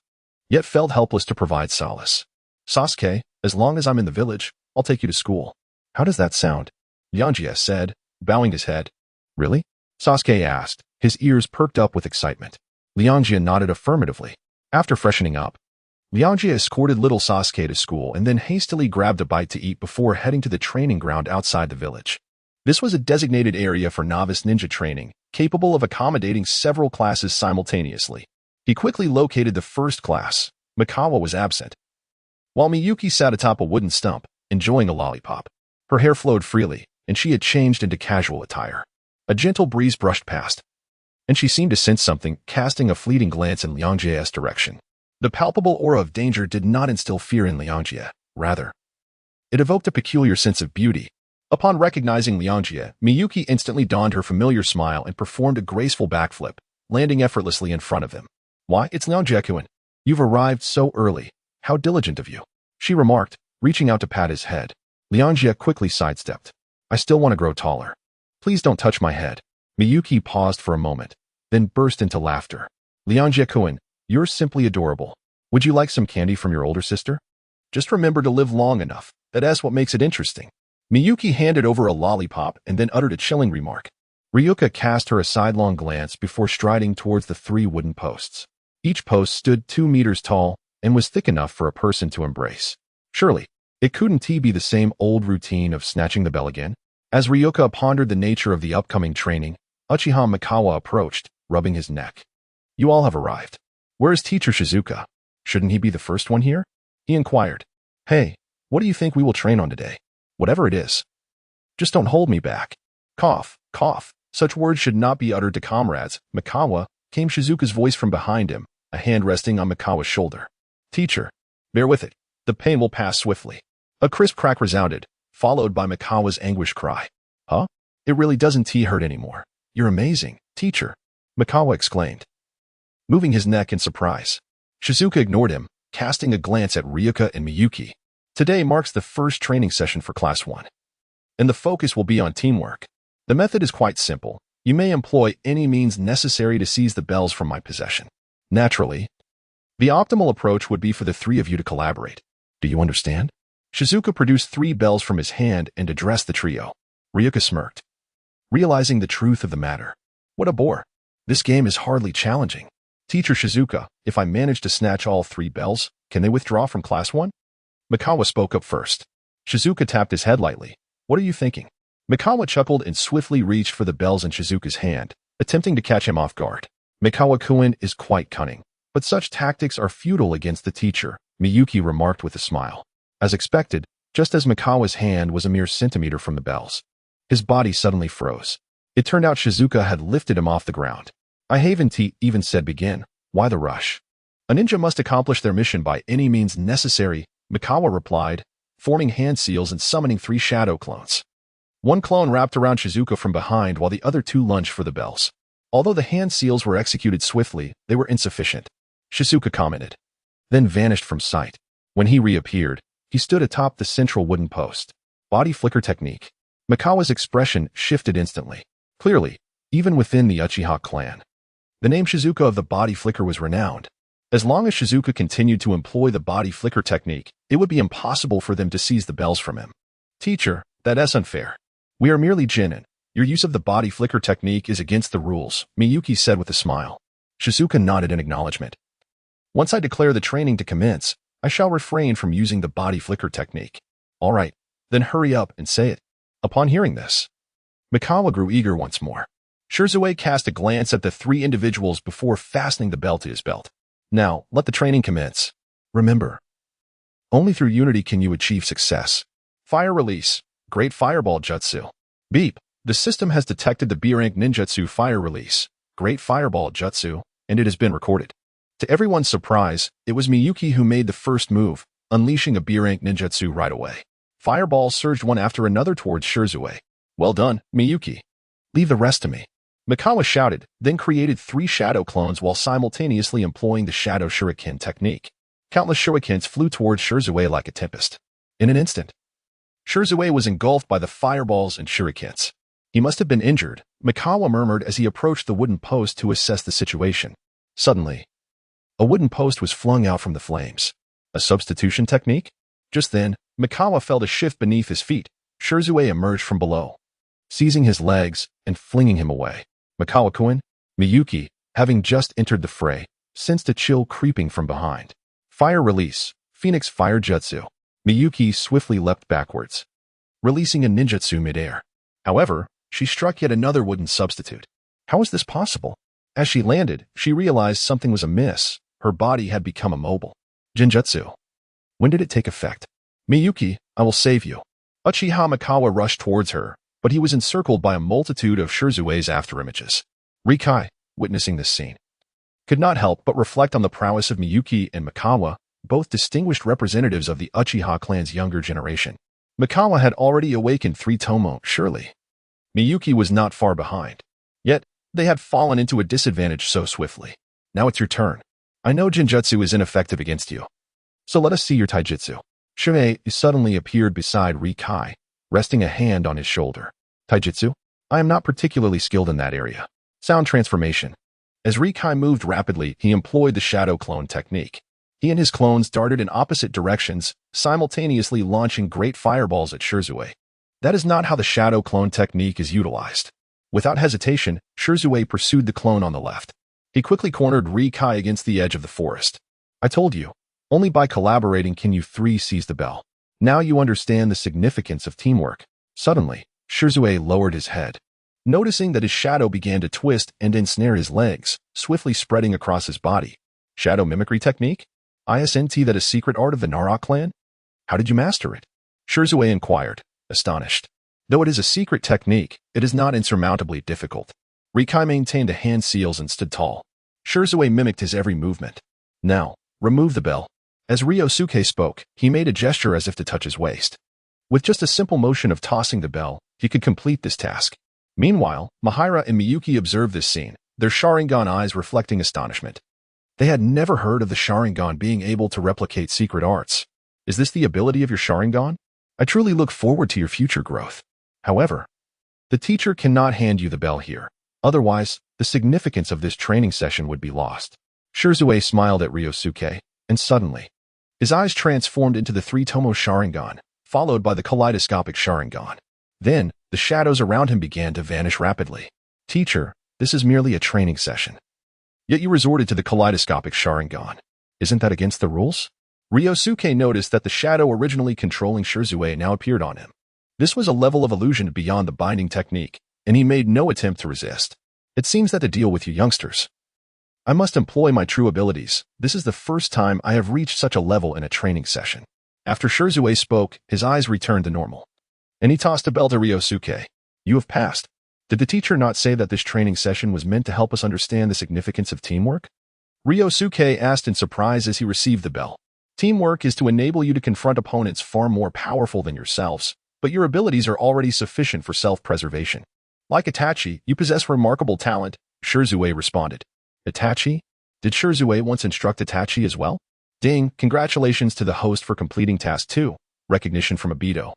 Speaker 1: yet felt helpless to provide solace. Sasuke, as long as I'm in the village, I'll take you to school. How does that sound? Lianjie said, bowing his head. Really? Sasuke asked, his ears perked up with excitement. Lianjie nodded affirmatively. After freshening up, Lianjie escorted little Sasuke to school and then hastily grabbed a bite to eat before heading to the training ground outside the village. This was a designated area for novice ninja training, capable of accommodating several classes simultaneously. He quickly located the first class. Mikawa was absent, while Miyuki sat atop a wooden stump, enjoying a lollipop. Her hair flowed freely, and she had changed into casual attire. A gentle breeze brushed past, and she seemed to sense something, casting a fleeting glance in Lianjie's direction. The palpable aura of danger did not instill fear in Lianjie. Rather, it evoked a peculiar sense of beauty. Upon recognizing Lianjie, Miyuki instantly donned her familiar smile and performed a graceful backflip, landing effortlessly in front of him. Why, it's Lianjie-kun. You've arrived so early. How diligent of you, she remarked, reaching out to pat his head. Lianjie quickly sidestepped. I still want to grow taller. Please don't touch my head. Miyuki paused for a moment, then burst into laughter. Lianjie-kun, you're simply adorable. Would you like some candy from your older sister? Just remember to live long enough. That's what makes it interesting. Miyuki handed over a lollipop and then uttered a chilling remark. Ryuka cast her a sidelong glance before striding towards the 3 wooden posts. Each post stood 2 meters tall and was thick enough for a person to embrace. Surely, it couldn't be the same old routine of snatching the bell again? As Ryuka pondered the nature of the upcoming training, Uchiha Mikawa approached, rubbing his neck. You all have arrived. Where is Teacher Shizuka? Shouldn't he be the first one here? He inquired. Hey, what do you think we will train on today? Whatever it is. Just don't hold me back. Cough, cough. Such words should not be uttered to comrades. Mikawa, came Shizuka's voice from behind him, a hand resting on Mikawa's shoulder. Teacher, bear with it. The pain will pass swiftly. A crisp crack resounded, followed by Mikawa's anguished cry. Huh? It really doesn't hurt anymore. You're amazing, teacher, Mikawa exclaimed, moving his neck in surprise. Shizuka ignored him, casting a glance at Ryuka and Miyuki. Today marks the first training session for Class 1, and the focus will be on teamwork. The method is quite simple. You may employ any means necessary to seize the bells from my possession. Naturally, the optimal approach would be for the 3 of you to collaborate. Do you understand? Shizuka produced 3 bells from his hand and addressed the trio. Ryuka smirked, realizing the truth of the matter. What a bore. This game is hardly challenging. Teacher Shizuka, if I manage to snatch all 3 bells, can they withdraw from Class 1? Mikawa spoke up first. Shizuka tapped his head lightly. What are you thinking? Mikawa chuckled and swiftly reached for the bells in Shizuka's hand, attempting to catch him off guard. Mikawa-kun is quite cunning, but such tactics are futile against the teacher, Miyuki remarked with a smile. As expected, just as Mikawa's hand was a mere centimeter from the bells, his body suddenly froze. It turned out Shizuka had lifted him off the ground. I haven't even said begin. Why the rush? A ninja must accomplish their mission by any means necessary, Mikawa replied, forming hand seals and summoning 3 shadow clones. One clone wrapped around Shizuka from behind while the other 2 lunged for the bells. Although the hand seals were executed swiftly, they were insufficient, Shizuka commented, then vanished from sight. When he reappeared, he stood atop the central wooden post. Body flicker technique. Mikawa's expression shifted instantly. Clearly, even within the Uchiha clan, the name Shizuka of the body flicker was renowned. As long as Shizuka continued to employ the body flicker technique, it would be impossible for them to seize the bells from him. Teacher, that's unfair. We are merely genin. Your use of the body flicker technique is against the rules, Miyuki said with a smile. Shizuka nodded in acknowledgement. Once I declare the training to commence, I shall refrain from using the body flicker technique. All right, then hurry up and say it. Upon hearing this, Mikawa grew eager once more. Shirzue cast a glance at the 3 individuals before fastening the bell to his belt. Now, let the training commence. Remember, only through unity can you achieve success. Fire release. Great Fireball Jutsu. Beep. The system has detected the B-rank ninjutsu fire release. Great Fireball Jutsu, and it has been recorded. To everyone's surprise, it was Miyuki who made the first move, unleashing a B-rank ninjutsu right away. Fireballs surged one after another towards Shirzue. Well done, Miyuki. Leave the rest to me. Mikawa shouted, then created 3 shadow clones while simultaneously employing the shadow shuriken technique. Countless shurikens flew towards Shirzue like a tempest. In an instant, Shirzue was engulfed by the fireballs and shurikens. He must have been injured, Mikawa murmured as he approached the wooden post to assess the situation. Suddenly, a wooden post was flung out from the flames. A substitution technique? Just then, Mikawa felt a shift beneath his feet. Shirzue emerged from below, seizing his legs and flinging him away. Mikawa-kun, Miyuki, having just entered the fray, sensed a chill creeping from behind. Fire release, Phoenix Fire Jutsu. Miyuki swiftly leapt backwards, releasing a ninjutsu midair. However, she struck yet another wooden substitute. How was this possible? As she landed, she realized something was amiss. Her body had become immobile. Genjutsu. When did it take effect? Miyuki, I will save you. Uchiha Mikawa rushed towards her, but he was encircled by a multitude of Shirzue's afterimages. Rikai, witnessing this scene, could not help but reflect on the prowess of Miyuki and Mikawa, both distinguished representatives of the Uchiha clan's younger generation. Mikawa had already awakened 3 Tomo, surely. Miyuki was not far behind. Yet, they had fallen into a disadvantage so swiftly. Now it's your turn. I know Genjutsu is ineffective against you. So let us see your taijutsu. Shirei suddenly appeared beside Rikai, resting a hand on his shoulder. Taijutsu? I am not particularly skilled in that area. Sound transformation. As Rikai moved rapidly, he employed the shadow clone technique. He and his clones darted in opposite directions, simultaneously launching great fireballs at Shirzue. That is not how the shadow clone technique is utilized. Without hesitation, Shirzue pursued the clone on the left. He quickly cornered Rikai against the edge of the forest. I told you, only by collaborating can you 3 seize the bell. Now you understand the significance of teamwork. Suddenly, Shirzue lowered his head, noticing that his shadow began to twist and ensnare his legs, swiftly spreading across his body. Shadow mimicry technique? Isn't that a secret art of the Naruto clan? How did you master it? Shirzue inquired, astonished. Though it is a secret technique, it is not insurmountably difficult. Rikai maintained the hand seals and stood tall. Shirzue mimicked his every movement. Now, remove the bell. As Ryōsuke spoke, he made a gesture as if to touch his waist. With just a simple motion of tossing the bell, he could complete this task. Meanwhile, Mahira and Miyuki observed this scene, their Sharingan eyes reflecting astonishment. They had never heard of the Sharingan being able to replicate secret arts. Is this the ability of your Sharingan? I truly look forward to your future growth. However, the teacher cannot hand you the bell here. Otherwise, the significance of this training session would be lost. Shirzue smiled at Ryōsuke, and suddenly, his eyes transformed into the 3 Tomo Sharingan, followed by the kaleidoscopic Sharingan. Then, the shadows around him began to vanish rapidly. Teacher, this is merely a training session. Yet you resorted to the kaleidoscopic Sharingan. Isn't that against the rules? Ryōsuke noticed that the shadow originally controlling Shirzue now appeared on him. This was a level of illusion beyond the binding technique, and he made no attempt to resist. It seems that to deal with you youngsters, I must employ my true abilities. This is the first time I have reached such a level in a training session. After Shirzue spoke, his eyes returned to normal, and he tossed a bell to Ryōsuke. You have passed. Did the teacher not say that this training session was meant to help us understand the significance of teamwork? Ryōsuke asked in surprise as he received the bell. Teamwork is to enable you to confront opponents far more powerful than yourselves, but your abilities are already sufficient for self-preservation. Like Itachi, you possess remarkable talent, Shirzue responded. Itachi? Did Shirzue once instruct Itachi as well? Ding, congratulations to the host for completing task 2, recognition from Obito,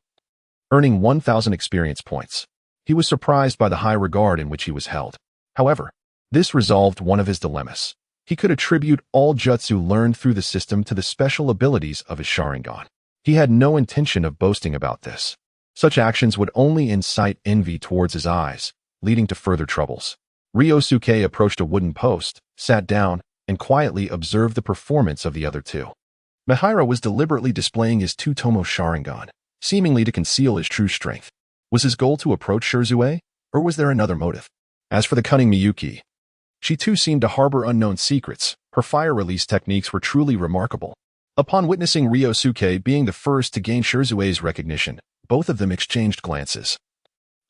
Speaker 1: earning 1,000 experience points. He was surprised by the high regard in which he was held. However, this resolved one of his dilemmas. He could attribute all jutsu learned through the system to the special abilities of his Sharingan. He had no intention of boasting about this. Such actions would only incite envy towards his eyes, leading to further troubles. Ryōsuke approached a wooden post, sat down, and quietly observed the performance of the other 2. Mahira was deliberately displaying his 2 Tomo Sharingan, seemingly to conceal his true strength. Was his goal to approach Shirzue, or was there another motive? As for the cunning Miyuki, she too seemed to harbor unknown secrets. Her fire release techniques were truly remarkable. Upon witnessing Ryōsuke being the first to gain Shirzue's recognition, both of them exchanged glances.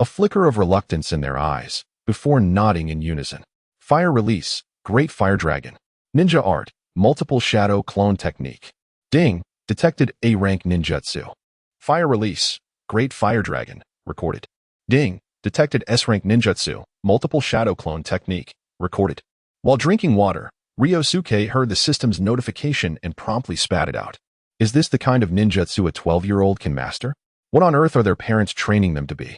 Speaker 1: A flicker of reluctance in their eyes, before nodding in unison. Fire release, Great Fire Dragon. Ninja art, multiple shadow clone technique. Ding, detected A-rank ninjutsu. Fire release, Great Fire Dragon, recorded. Ding, Detected S-rank ninjutsu, multiple shadow clone technique, recorded. While drinking water, Ryōsuke heard the system's notification and promptly spat it out. Is this the kind of ninjutsu a 12-year-old can master? What on earth are their parents training them to be?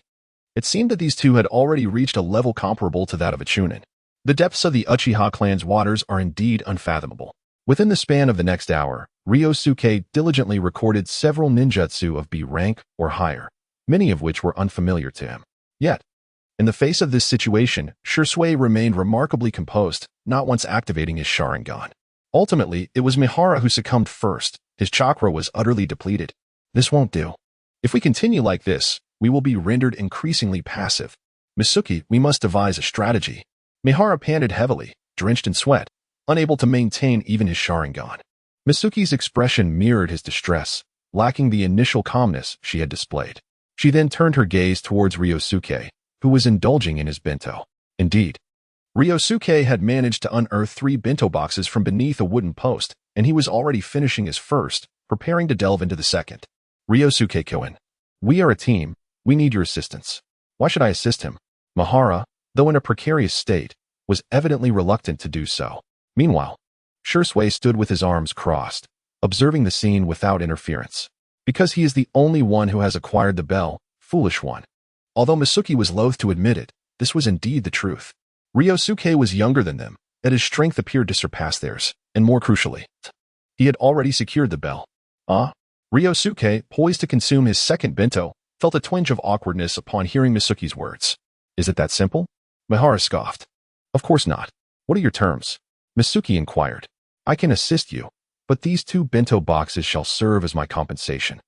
Speaker 1: It seemed that these two had already reached a level comparable to that of a chunin. The depths of the Uchiha clan's waters are indeed unfathomable. Within the span of the next hour, Ryōsuke diligently recorded several ninjutsu of B rank or higher, many of which were unfamiliar to him. Yet, in the face of this situation, Shisui remained remarkably composed, not once activating his Sharingan. Ultimately, it was Mihara who succumbed first. His chakra was utterly depleted. This won't do. If we continue like this, we will be rendered increasingly passive. Misuki, we must devise a strategy. Mihara panted heavily, drenched in sweat, unable to maintain even his Sharingan. Misuki's expression mirrored his distress, lacking the initial calmness she had displayed. She then turned her gaze towards Ryōsuke, who was indulging in his bento. Indeed, Ryōsuke had managed to unearth 3 bento boxes from beneath a wooden post, and he was already finishing his first, preparing to delve into the second. Ryōsuke-kun, we are a team. We need your assistance. Why should I assist him? Mihara, though in a precarious state, was evidently reluctant to do so. Meanwhile, Shisui stood with his arms crossed, observing the scene without interference. Because he is the only one who has acquired the bell, foolish one. Although Misuki was loath to admit it, this was indeed the truth. Ryōsuke was younger than them, yet his strength appeared to surpass theirs, and more crucially, he had already secured the bell. Ryōsuke, poised to consume his second bento, felt a twinge of awkwardness upon hearing Misuki's words. Is it that simple? Mihara scoffed. Of course not. What are your terms? Misuki inquired. I can assist you, but these 2 bento boxes shall serve as my compensation.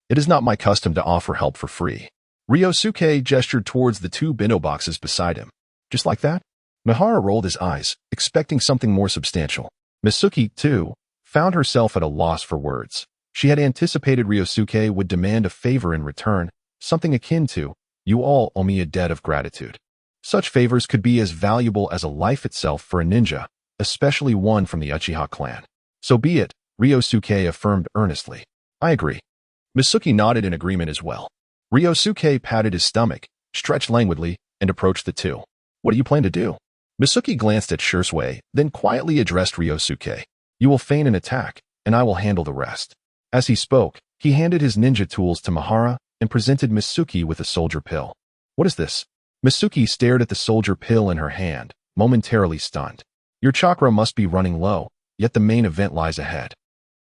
Speaker 1: It is not my custom to offer help for free. Ryōsuke gestured towards the 2 bento boxes beside him. Just like that? Mihara rolled his eyes, expecting something more substantial. Misuki, too, found herself at a loss for words. She had anticipated Ryōsuke would demand a favor in return, something akin to, you all owe me a debt of gratitude. Such favors could be as valuable as a life itself for a ninja, especially one from the Uchiha clan. So be it, Ryōsuke affirmed earnestly. I agree. Misuki nodded in agreement as well. Ryōsuke patted his stomach, stretched languidly, and approached the 2. What do you plan to do? Misuki glanced at Shisui, then quietly addressed Ryōsuke. You will feign an attack, and I will handle the rest. As he spoke, he handed his ninja tools to Mihara and presented Misuki with a soldier pill. What is this? Misuki stared at the soldier pill in her hand, momentarily stunned. Your chakra must be running low, yet the main event lies ahead.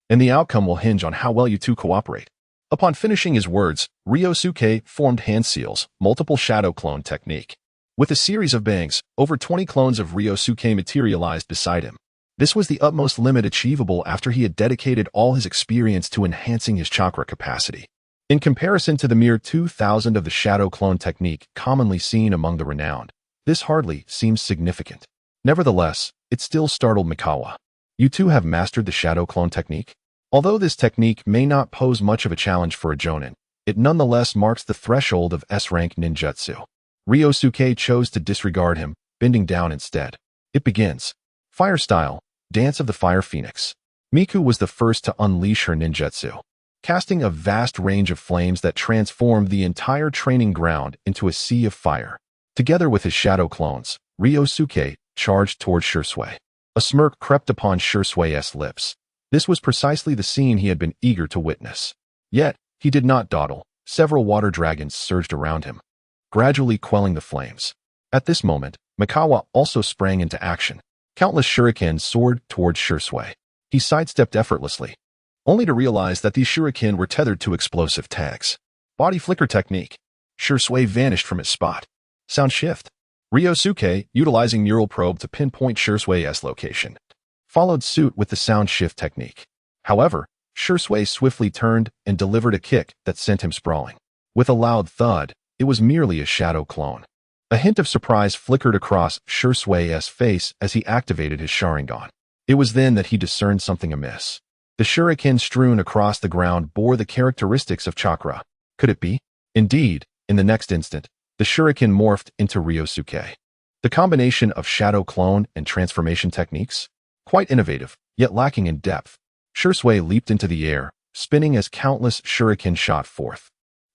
Speaker 1: And the outcome will hinge on how well you two cooperate. Upon finishing his words, Ryōsuke formed hand seals, multiple shadow clone technique. With a series of bangs, over 20 clones of Ryōsuke materialized beside him. This was the utmost limit achievable after he had dedicated all his experience to enhancing his chakra capacity. In comparison to the mere 2,000 of the shadow clone technique commonly seen among the renowned, this hardly seems significant. Nevertheless, it still startled Mikawa. You two have mastered the shadow clone technique? Although this technique may not pose much of a challenge for a jonin, it nonetheless marks the threshold of S-rank ninjutsu. Ryōsuke chose to disregard him, bending down instead. It begins. Fire style, Dance of the Fire Phoenix. Miku was the first to unleash her ninjutsu, casting a vast range of flames that transformed the entire training ground into a sea of fire. Together with his shadow clones, Ryōsuke charged toward Shisui. A smirk crept upon Shisui's lips. This was precisely the scene he had been eager to witness. Yet, he did not dawdle. Several water dragons surged around him, gradually quelling the flames. At this moment, Mikawa also sprang into action. Countless shurikens soared toward Shisui. He sidestepped effortlessly, only to realize that these shuriken were tethered to explosive tags. Body flicker technique. Shisui vanished from his spot. Sound shift. Ryōsuke, utilizing neural probe to pinpoint Shisui's location, followed suit with the sound shift technique. However, Shisui swiftly turned and delivered a kick that sent him sprawling. With a loud thud, it was merely a shadow clone. A hint of surprise flickered across Shisui's face as he activated his Sharingan. It was then that he discerned something amiss. The shuriken strewn across the ground bore the characteristics of chakra. Could it be? Indeed, in the next instant, the shuriken morphed into Ryōsuke. The combination of shadow clone and transformation techniques? Quite innovative, yet lacking in depth. Shisui leaped into the air, spinning as countless shuriken shot forth.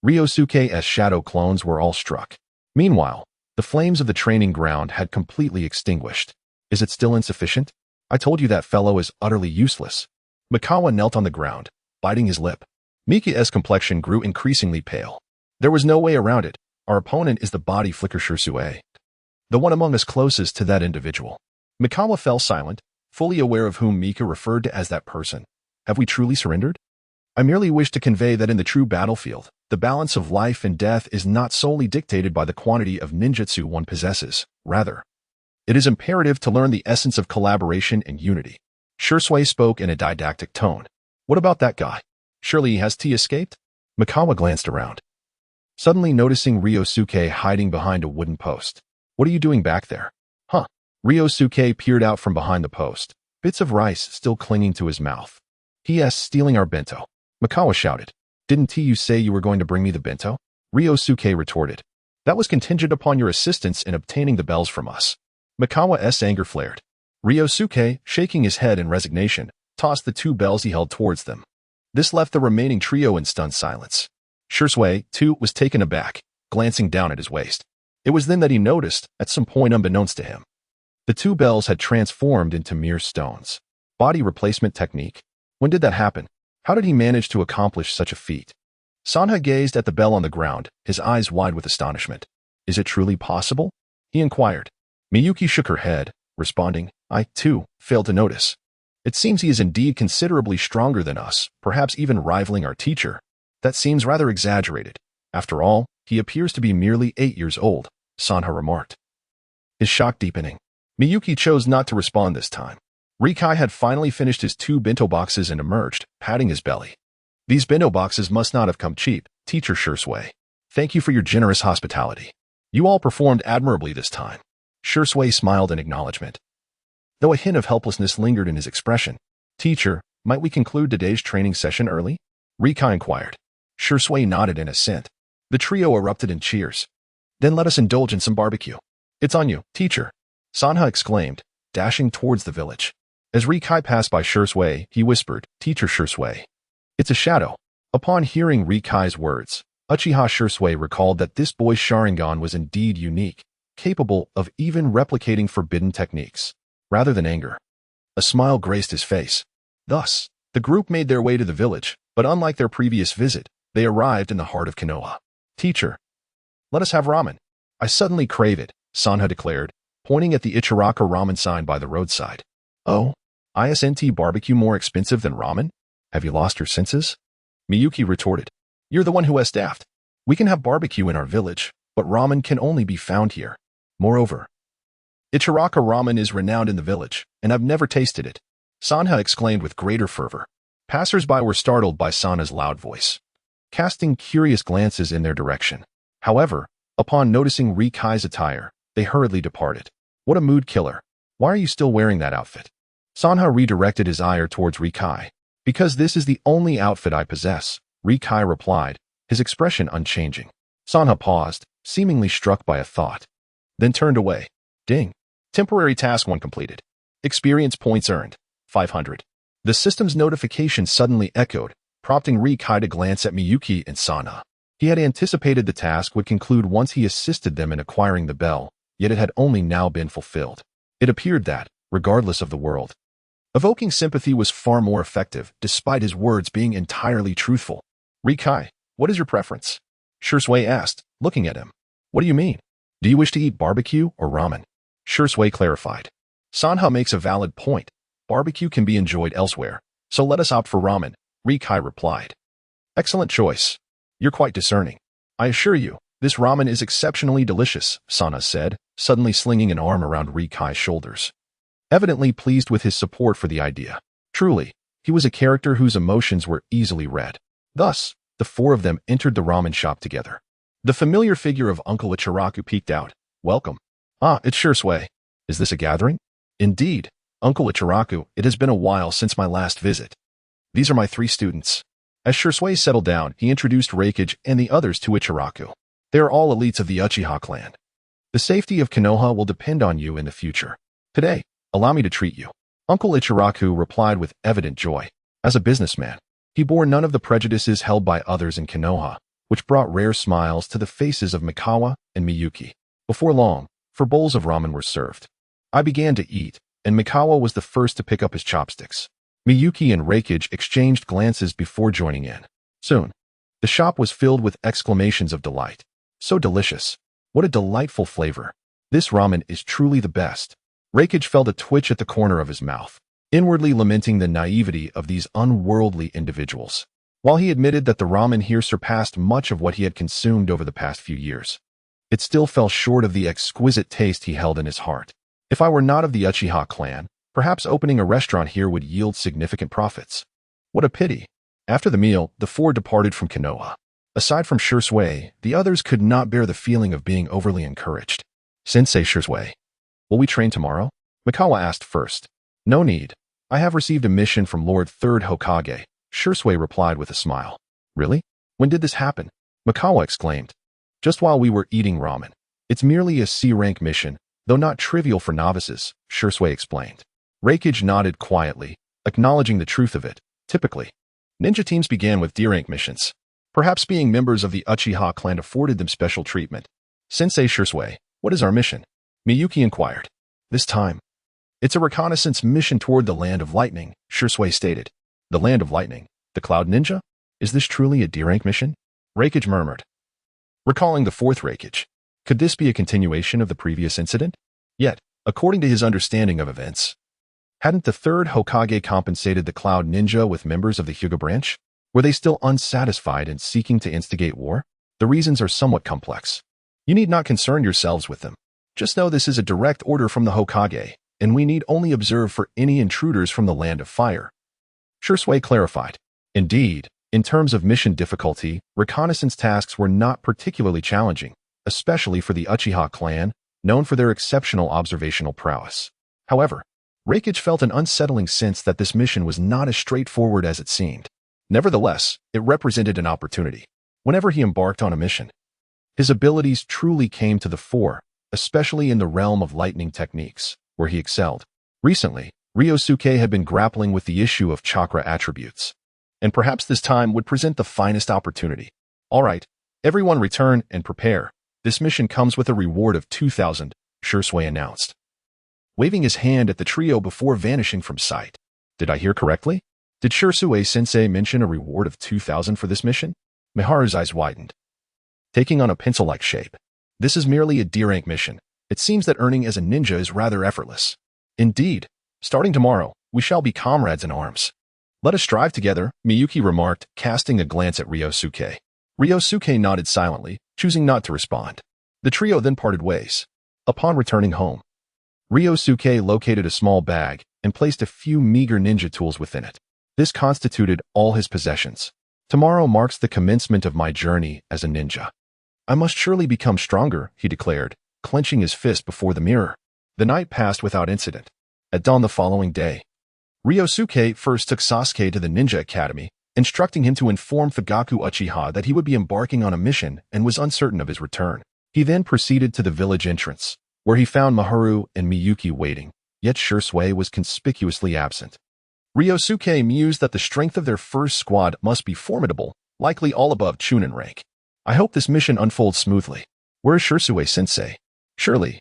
Speaker 1: Ryōsuke's shadow clones were all struck. Meanwhile, the flames of the training ground had completely extinguished. Is it still insufficient? I told you that fellow is utterly useless. Mikawa knelt on the ground, biting his lip. Mika's complexion grew increasingly pale. There was no way around it. Our opponent is the body flicker Ryōsuke, the one among us closest to that individual. Mikawa fell silent, fully aware of whom Mika referred to as that person. Have we truly surrendered? I merely wish to convey that in the true battlefield, the balance of life and death is not solely dictated by the quantity of ninjutsu one possesses. Rather, it is imperative to learn the essence of collaboration and unity. Ryōsuke spoke in a didactic tone. What about that guy? Surely he has escaped? Mikawa glanced around, suddenly noticing Ryōsuke hiding behind a wooden post. What are you doing back there? Huh? Ryōsuke peered out from behind the post, bits of rice still clinging to his mouth. He stealing our bento. Mikawa shouted. Didn't you say you were going to bring me the bento? Ryōsuke retorted. That was contingent upon your assistance in obtaining the bells from us. Mikawa's anger flared. Ryōsuke, shaking his head in resignation, tossed the 2 bells he held towards them. This left the remaining trio in stunned silence. Ryōsuke, too, was taken aback, glancing down at his waist. It was then that he noticed, at some point unbeknownst to him, the 2 bells had transformed into mere stones. Body replacement technique? When did that happen? How did he manage to accomplish such a feat? Sanha gazed at the bell on the ground, his eyes wide with astonishment. Is it truly possible? He inquired. Miyuki shook her head, responding, I, too, failed to notice. It seems he is indeed considerably stronger than us, perhaps even rivaling our teacher. That seems rather exaggerated. After all, he appears to be merely 8 years old, Sanha remarked. His shock deepening. Miyuki chose not to respond this time. Rikai had finally finished his 2 bento boxes and emerged, patting his belly. These bento boxes must not have come cheap, Teacher Ryōsuke. Thank you for your generous hospitality. You all performed admirably this time. Ryōsuke smiled in acknowledgement, though a hint of helplessness lingered in his expression. Teacher, might we conclude today's training session early? Rikai inquired. Ryōsuke nodded in assent. The trio erupted in cheers. Then let us indulge in some barbecue. It's on you, teacher, Sanha exclaimed, dashing towards the village. As Rikai passed by Ryōsuke, he whispered, Teacher Ryōsuke. It's a shadow. Upon hearing Rikai's words, Uchiha Ryōsuke recalled that this boy's Sharingan was indeed unique, capable of even replicating forbidden techniques, rather than anger. A smile graced his face. Thus, the group made their way to the village, but unlike their previous visit, they arrived in the heart of Konoha. Teacher, let us have ramen. I suddenly crave it, Sanha declared, pointing at the Ichiraka ramen sign by the roadside. Oh, isn't barbecue more expensive than ramen? Have you lost your senses? Miyuki retorted. You're the one who has staffed. We can have barbecue in our village, but ramen can only be found here. Moreover, Ichiraka ramen is renowned in the village, and I've never tasted it, Sanha exclaimed with greater fervor. Passers-by were startled by Sanha's loud voice, casting curious glances in their direction. However, upon noticing Rikai's attire, they hurriedly departed. What a mood killer. Why are you still wearing that outfit? Sanha redirected his ire towards Rikai. Because this is the only outfit I possess, Rikai replied, his expression unchanging. Sanha paused, seemingly struck by a thought, then turned away. Ding. Temporary task 1 completed. Experience points earned. 500. The system's notification suddenly echoed, prompting Rikai to glance at Miyuki and Sanha. He had anticipated the task would conclude once he assisted them in acquiring the bell, yet it had only now been fulfilled. It appeared that, regardless of the world, evoking sympathy was far more effective, despite his words being entirely truthful. Rikai, what is your preference? Ryōsuke asked, looking at him. What do you mean? Do you wish to eat barbecue or ramen? Ryōsuke clarified. Sanha makes a valid point. Barbecue can be enjoyed elsewhere, so let us opt for ramen, Rikai replied. Excellent choice. You're quite discerning. I assure you, this ramen is exceptionally delicious, Sanha said, suddenly slinging an arm around Rikai's shoulders, evidently pleased with his support for the idea. Truly, he was a character whose emotions were easily read. Thus, the 4 of them entered the ramen shop together. The familiar figure of Uncle Ichiraku peeked out. Welcome. Ah, it's Ryōsuke. Is this a gathering? Indeed, Uncle Ichiraku, it has been a while since my last visit. These are my 3 students. As Ryōsuke settled down, he introduced Reikage and the others to Ichiraku. They are all elites of the Uchiha clan. The safety of Konoha will depend on you in the future. Today, allow me to treat you. Uncle Ichiraku replied with evident joy. As a businessman, he bore none of the prejudices held by others in Konoha, which brought rare smiles to the faces of Mikawa and Miyuki. Before long, 4 bowls of ramen were served. I began to eat, and Mikawa was the first to pick up his chopsticks. Miyuki and Reikage exchanged glances before joining in. Soon, the shop was filled with exclamations of delight. So delicious. What a delightful flavor. This ramen is truly the best. Reikage felt a twitch at the corner of his mouth, inwardly lamenting the naivety of these unworldly individuals. While he admitted that the ramen here surpassed much of what he had consumed over the past few years, it still fell short of the exquisite taste he held in his heart. If I were not of the Uchiha clan, perhaps opening a restaurant here would yield significant profits. What a pity. After the meal, the 4 departed from Konoha. Aside from Shursui, the others could not bear the feeling of being overly encouraged. Sensei Shursui, will we train tomorrow? Mikawa asked first. No need. I have received a mission from Lord 3rd Hokage, Shursui replied with a smile. Really? When did this happen? Mikawa exclaimed. Just while we were eating ramen. It's merely a C-rank mission, though not trivial for novices, Shursui explained. Reikage nodded quietly, acknowledging the truth of it. Typically, ninja teams began with D-rank missions. Perhaps being members of the Uchiha clan afforded them special treatment. Sensei Shursui, what is our mission? Miyuki inquired. This time, it's a reconnaissance mission toward the Land of Lightning, Shursui stated. The Land of Lightning? The Cloud Ninja? Is this truly a D-rank mission? Reikage murmured. Recalling the 4th Reikage, could this be a continuation of the previous incident? Yet, according to his understanding of events, hadn't the 3rd Hokage compensated the Cloud Ninja with members of the Hyuga branch? Were they still unsatisfied and seeking to instigate war? The reasons are somewhat complex. You need not concern yourselves with them. Just know this is a direct order from the Hokage, and we need only observe for any intruders from the Land of Fire. Shursui clarified. Indeed, in terms of mission difficulty, reconnaissance tasks were not particularly challenging, especially for the Uchiha clan, known for their exceptional observational prowess. However, Reikage felt an unsettling sense that this mission was not as straightforward as it seemed. Nevertheless, it represented an opportunity. Whenever he embarked on a mission, his abilities truly came to the fore, especially in the realm of lightning techniques, where he excelled. Recently, Ryōsuke had been grappling with the issue of chakra attributes, and perhaps this time would present the finest opportunity. All right, everyone return and prepare. This mission comes with a reward of 2,000, Shursui announced, waving his hand at the trio before vanishing from sight. Did I hear correctly? Did Shursui-sensei mention a reward of 2,000 for this mission? Miharu's eyes widened, taking on a pencil-like shape. This is merely a D-rank mission. It seems that earning as a ninja is rather effortless. Indeed, starting tomorrow, we shall be comrades in arms. Let us strive together, Miyuki remarked, casting a glance at Ryōsuke. Ryōsuke nodded silently, choosing not to respond. The trio then parted ways. Upon returning home, Ryōsuke located a small bag and placed a few meager ninja tools within it. This constituted all his possessions. Tomorrow marks the commencement of my journey as a ninja. I must surely become stronger, he declared, clenching his fist before the mirror. The night passed without incident. At dawn the following day, Ryōsuke first took Sasuke to the Ninja Academy, instructing him to inform Fugaku Uchiha that he would be embarking on a mission and was uncertain of his return. He then proceeded to the village entrance, where he found Miharu and Miyuki waiting, yet Shursui was conspicuously absent. Ryōsuke mused that the strength of their first squad must be formidable, likely all above Chunin rank. I hope this mission unfolds smoothly. Where is Shursui-sensei? Surely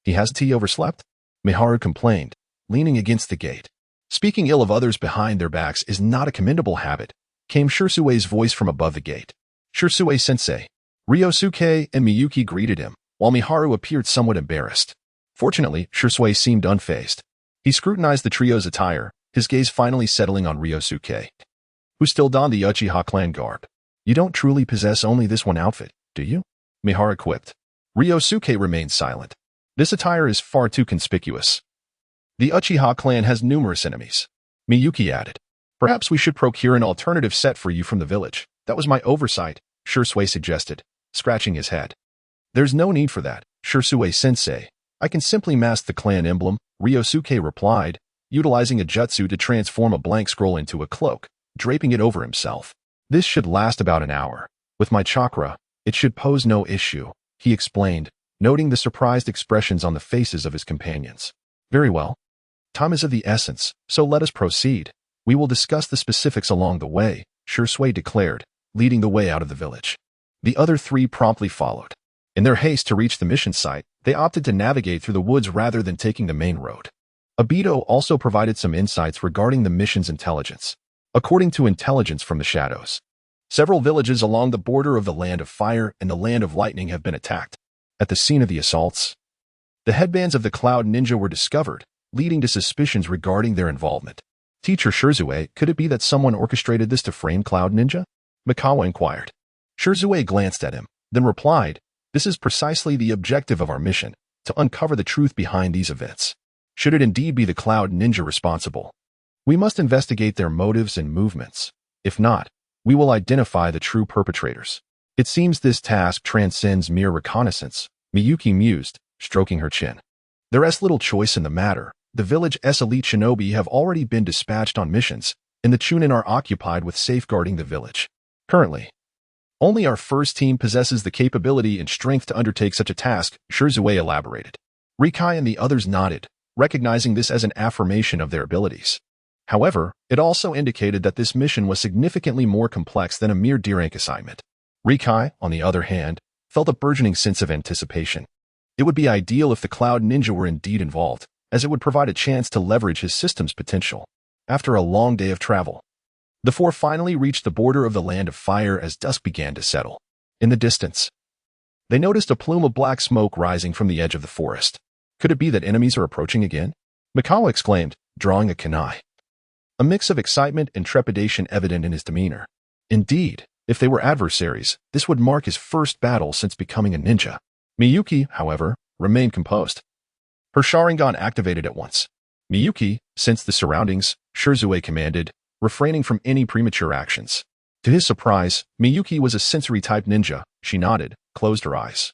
Speaker 1: he hasn't overslept? Miharu complained, leaning against the gate. Speaking ill of others behind their backs is not a commendable habit, came Shursui's voice from above the gate. Shursui-sensei. Ryōsuke and Miyuki greeted him, while Miharu appeared somewhat embarrassed. Fortunately, Shursui seemed unfazed. He scrutinized the trio's attire, his gaze finally settling on Ryōsuke, who still donned the Uchiha clan garb. You don't truly possess only this one outfit, do you? Miharu quipped. Ryōsuke remained silent. This attire is far too conspicuous. The Uchiha clan has numerous enemies. Miyuki added. Perhaps we should procure an alternative set for you from the village. That was my oversight, Shursui suggested, scratching his head. There's no need for that, Shursui-sensei. I can simply mask the clan emblem, Ryōsuke replied, utilizing a jutsu to transform a blank scroll into a cloak, draping it over himself. This should last about an hour. With my chakra, it should pose no issue, he explained, noting the surprised expressions on the faces of his companions. Very well. Time is of the essence, so let us proceed. We will discuss the specifics along the way, Shursui declared, leading the way out of the village. The other three promptly followed. In their haste to reach the mission site, they opted to navigate through the woods rather than taking the main road. Obito also provided some insights regarding the mission's intelligence. According to intelligence from the shadows, several villages along the border of the Land of Fire and the Land of Lightning have been attacked. At the scene of the assaults, the headbands of the Cloud Ninja were discovered, leading to suspicions regarding their involvement. Teacher Shirzue, could it be that someone orchestrated this to frame Cloud Ninja? Mikawa inquired. Shirzue glanced at him, then replied, "This is precisely the objective of our mission, to uncover the truth behind these events. Should it indeed be the Cloud Ninja responsible, we must investigate their motives and movements. If not, we will identify the true perpetrators." It seems this task transcends mere reconnaissance, Miyuki mused, stroking her chin. There is little choice in the matter. The village's elite shinobi have already been dispatched on missions, and the Chunin are occupied with safeguarding the village. Currently, only our first team possesses the capability and strength to undertake such a task, Shirzue elaborated. Rikai and the others nodded, recognizing this as an affirmation of their abilities. However, it also indicated that this mission was significantly more complex than a mere D-rank assignment. Rikai, on the other hand, felt a burgeoning sense of anticipation. It would be ideal if the Cloud Ninja were indeed involved, as it would provide a chance to leverage his system's potential. After a long day of travel, the four finally reached the border of the Land of Fire as dusk began to settle. In the distance, they noticed a plume of black smoke rising from the edge of the forest. Could it be that enemies are approaching again? Mikawa exclaimed, drawing a kunai. A mix of excitement and trepidation evident in his demeanor. Indeed, if they were adversaries, this would mark his first battle since becoming a ninja. Miyuki, however, remained composed. Her Sharingan activated at once. Miyuki, sensed the surroundings, Shirzue commanded, refraining from any premature actions. To his surprise, Miyuki was a sensory-type ninja. She nodded, closed her eyes,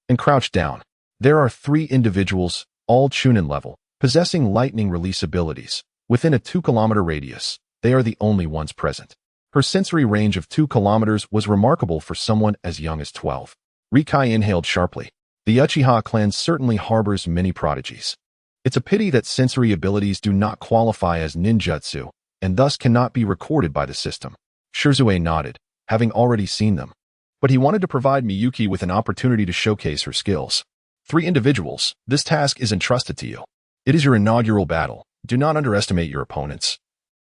Speaker 1: and crouched down. There are 3 individuals, all Chunin level, possessing lightning release abilities. Within a 2-kilometer radius, they are the only ones present. Her sensory range of 2 kilometers was remarkable for someone as young as 12. Rikai inhaled sharply. The Uchiha clan certainly harbors many prodigies. It's a pity that sensory abilities do not qualify as ninjutsu, and thus cannot be recorded by the system. Shirzue nodded, having already seen them. But he wanted to provide Miyuki with an opportunity to showcase her skills. 3 individuals, this task is entrusted to you. It is your inaugural battle. Do not underestimate your opponents.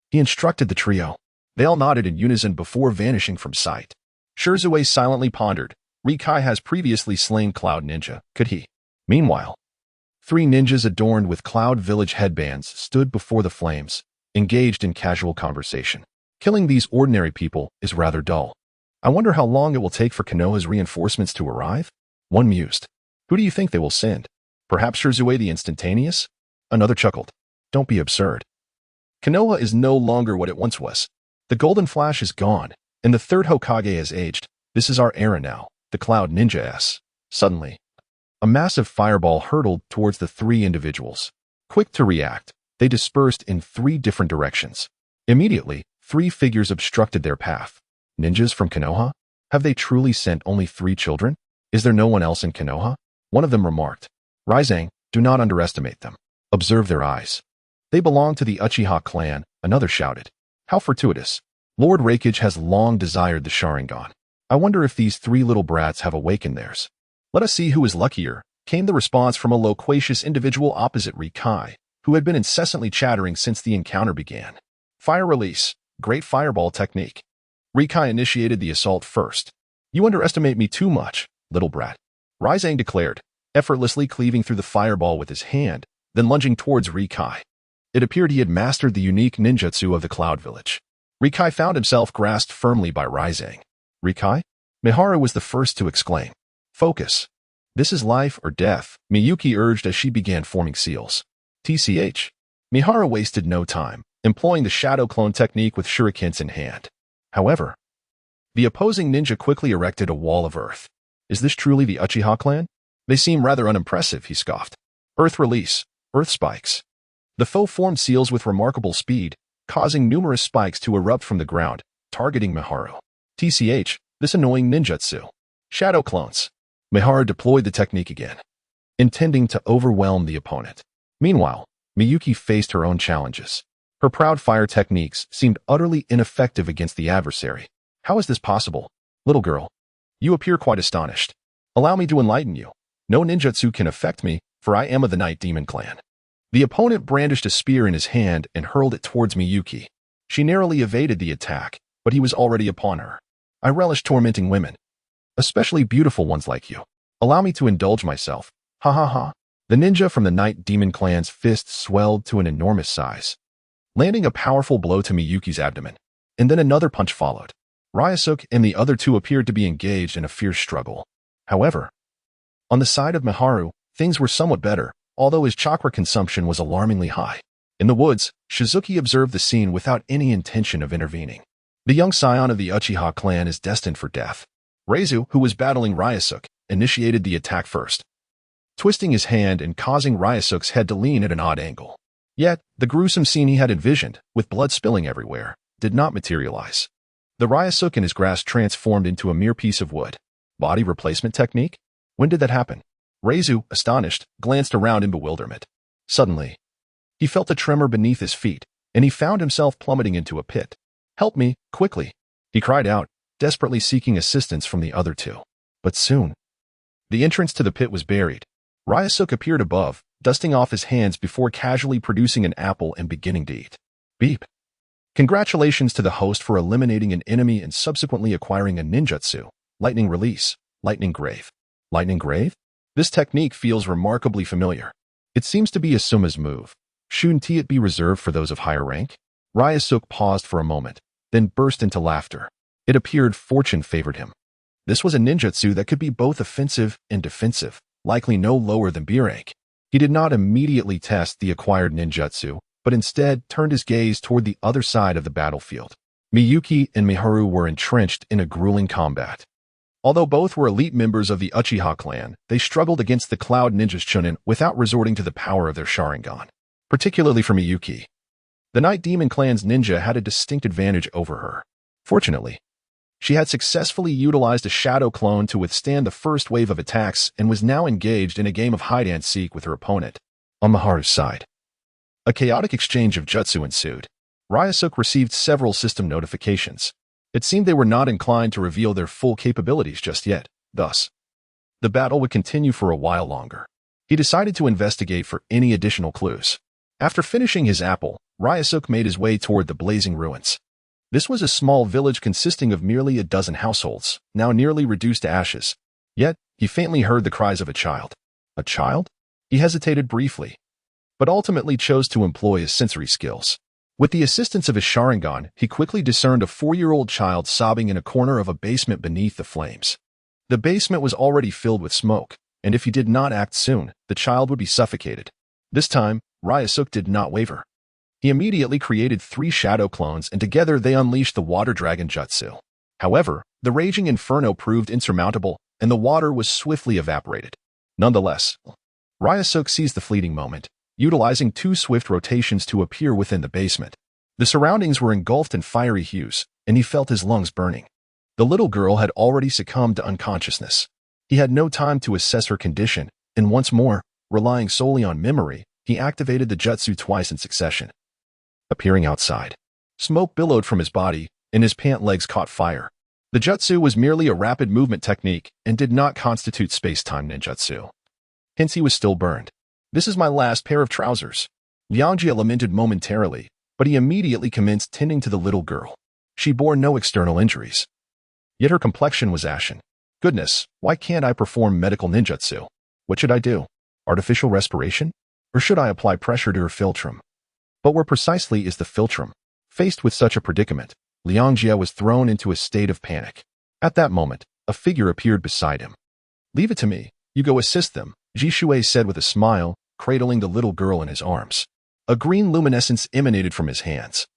Speaker 1: He instructed the trio. They all nodded in unison before vanishing from sight. Shirzue silently pondered. Rikai has previously slain Cloud Ninja. Could he? Meanwhile, 3 ninjas adorned with Cloud Village headbands stood before the flames, engaged in casual conversation. Killing these ordinary people is rather dull. I wonder how long it will take for Konoha's reinforcements to arrive? One mused. Who do you think they will send? Perhaps Shirzue the Instantaneous? Another chuckled. Don't be absurd. Konoha is no longer what it once was. The Golden Flash is gone, and the 3rd Hokage has aged. This is our era now, the Cloud Ninja. Suddenly, a massive fireball hurtled towards the 3 individuals. Quick to react, they dispersed in 3 different directions. Immediately, 3 figures obstructed their path. Ninjas from Konoha? Have they truly sent only 3 children? Is there no one else in Konoha? One of them remarked. Rising, do not underestimate them. Observe their eyes. They belong to the Uchiha clan, another shouted. How fortuitous. Lord Raikage has long desired the Sharingan. I wonder if these 3 little brats have awakened theirs. Let us see who is luckier, came the response from a loquacious individual opposite Rikai, who had been incessantly chattering since the encounter began. Fire release, great fireball technique. Rikai initiated the assault first. You underestimate me too much, little brat. Rising declared, effortlessly cleaving through the fireball with his hand, then lunging towards Rikai. It appeared he had mastered the unique ninjutsu of the Cloud Village. Rikai found himself grasped firmly by Rising. Rikai? Miharu was the first to exclaim. Focus. This is life or death, Miyuki urged as she began forming seals. TCH. Miharu wasted no time, employing the shadow clone technique with shurikens in hand. However, the opposing ninja quickly erected a wall of earth. Is this truly the Uchiha clan? They seem rather unimpressive, he scoffed. Earth release. Earth spikes. The foe formed seals with remarkable speed, causing numerous spikes to erupt from the ground, targeting Miharu. TCH, this annoying ninjutsu. Shadow clones. Miharu deployed the technique again, intending to overwhelm the opponent. Meanwhile, Miyuki faced her own challenges. Her proud fire techniques seemed utterly ineffective against the adversary. How is this possible? Little girl. You appear quite astonished. Allow me to enlighten you. No ninjutsu can affect me, for I am of the Night Demon clan. The opponent brandished a spear in his hand and hurled it towards Miyuki. She narrowly evaded the attack, but he was already upon her. I relish tormenting women, especially beautiful ones like you. Allow me to indulge myself. Ha ha ha. The ninja from the Night Demon clan's fist swelled to an enormous size, landing a powerful blow to Miyuki's abdomen. And then another punch followed. Ryōsuke and the other two appeared to be engaged in a fierce struggle. However, on the side of Miharu, things were somewhat better, although his chakra consumption was alarmingly high. In the woods, Shizuki observed the scene without any intention of intervening. The young scion of the Uchiha clan is destined for death. Reizu, who was battling Ryōsuke, initiated the attack first, twisting his hand and causing Ryōsuke's head to lean at an odd angle. Yet, the gruesome scene he had envisioned, with blood spilling everywhere, did not materialize. The Ryōsuke in his grasp transformed into a mere piece of wood. Body replacement technique? When did that happen? Reizu, astonished, glanced around in bewilderment. Suddenly, he felt a tremor beneath his feet, and he found himself plummeting into a pit. Help me, quickly, he cried out, desperately seeking assistance from the other two. But soon, the entrance to the pit was buried. Ryōsuke appeared above, dusting off his hands before casually producing an apple and beginning to eat. Beep. Congratulations to the host for eliminating an enemy and subsequently acquiring a ninjutsu. Lightning Release. Lightning Grave. Lightning Grave? This technique feels remarkably familiar. It seems to be a Suma's move. Shouldn't it be reserved for those of higher rank? Ryōsuke paused for a moment, then burst into laughter. It appeared fortune favored him. This was a ninjutsu that could be both offensive and defensive, likely no lower than B rank. He did not immediately test the acquired ninjutsu, but instead turned his gaze toward the other side of the battlefield. Miyuki and Miharu were entrenched in a grueling combat. Although both were elite members of the Uchiha clan, they struggled against the Cloud Ninja's Chunin without resorting to the power of their Sharingan. Particularly for Miyuki, the Night Demon clan's ninja had a distinct advantage over her. Fortunately, she had successfully utilized a shadow clone to withstand the first wave of attacks and was now engaged in a game of hide-and-seek with her opponent. On Miharu's side, a chaotic exchange of jutsu ensued. Ryōsuke received several system notifications. It seemed they were not inclined to reveal their full capabilities just yet. Thus, the battle would continue for a while longer. He decided to investigate for any additional clues. After finishing his apple, Ryōsuke made his way toward the blazing ruins. This was a small village consisting of merely a dozen households, now nearly reduced to ashes. Yet, he faintly heard the cries of a child. A child? He hesitated briefly, but ultimately chose to employ his sensory skills. With the assistance of his Sharingan, he quickly discerned a 4-year-old child sobbing in a corner of a basement beneath the flames. The basement was already filled with smoke, and if he did not act soon, the child would be suffocated. This time, Ryōsuke did not waver. He immediately created 3 shadow clones, and together they unleashed the Water Dragon Jutsu. However, the raging inferno proved insurmountable, and the water was swiftly evaporated. Nonetheless, Ryōsuke seized the fleeting moment, utilizing 2 swift rotations to appear within the basement. The surroundings were engulfed in fiery hues, and he felt his lungs burning. The little girl had already succumbed to unconsciousness. He had no time to assess her condition, and once more, relying solely on memory, he activated the jutsu twice in succession. Appearing outside, smoke billowed from his body, and his pant legs caught fire. The jutsu was merely a rapid movement technique and did not constitute space-time ninjutsu. Hence he was still burned. This is my last pair of trousers. Liangjie lamented momentarily, but he immediately commenced tending to the little girl. She bore no external injuries. Yet her complexion was ashen. Goodness, why can't I perform medical ninjutsu? What should I do? Artificial respiration? Or should I apply pressure to her philtrum? But where precisely is the philtrum? Faced with such a predicament, Liangjie was thrown into a state of panic. At that moment, a figure appeared beside him. Leave it to me. You go assist them, Jishui said with a smile, cradling the little girl in his arms. A green luminescence emanated from his hands.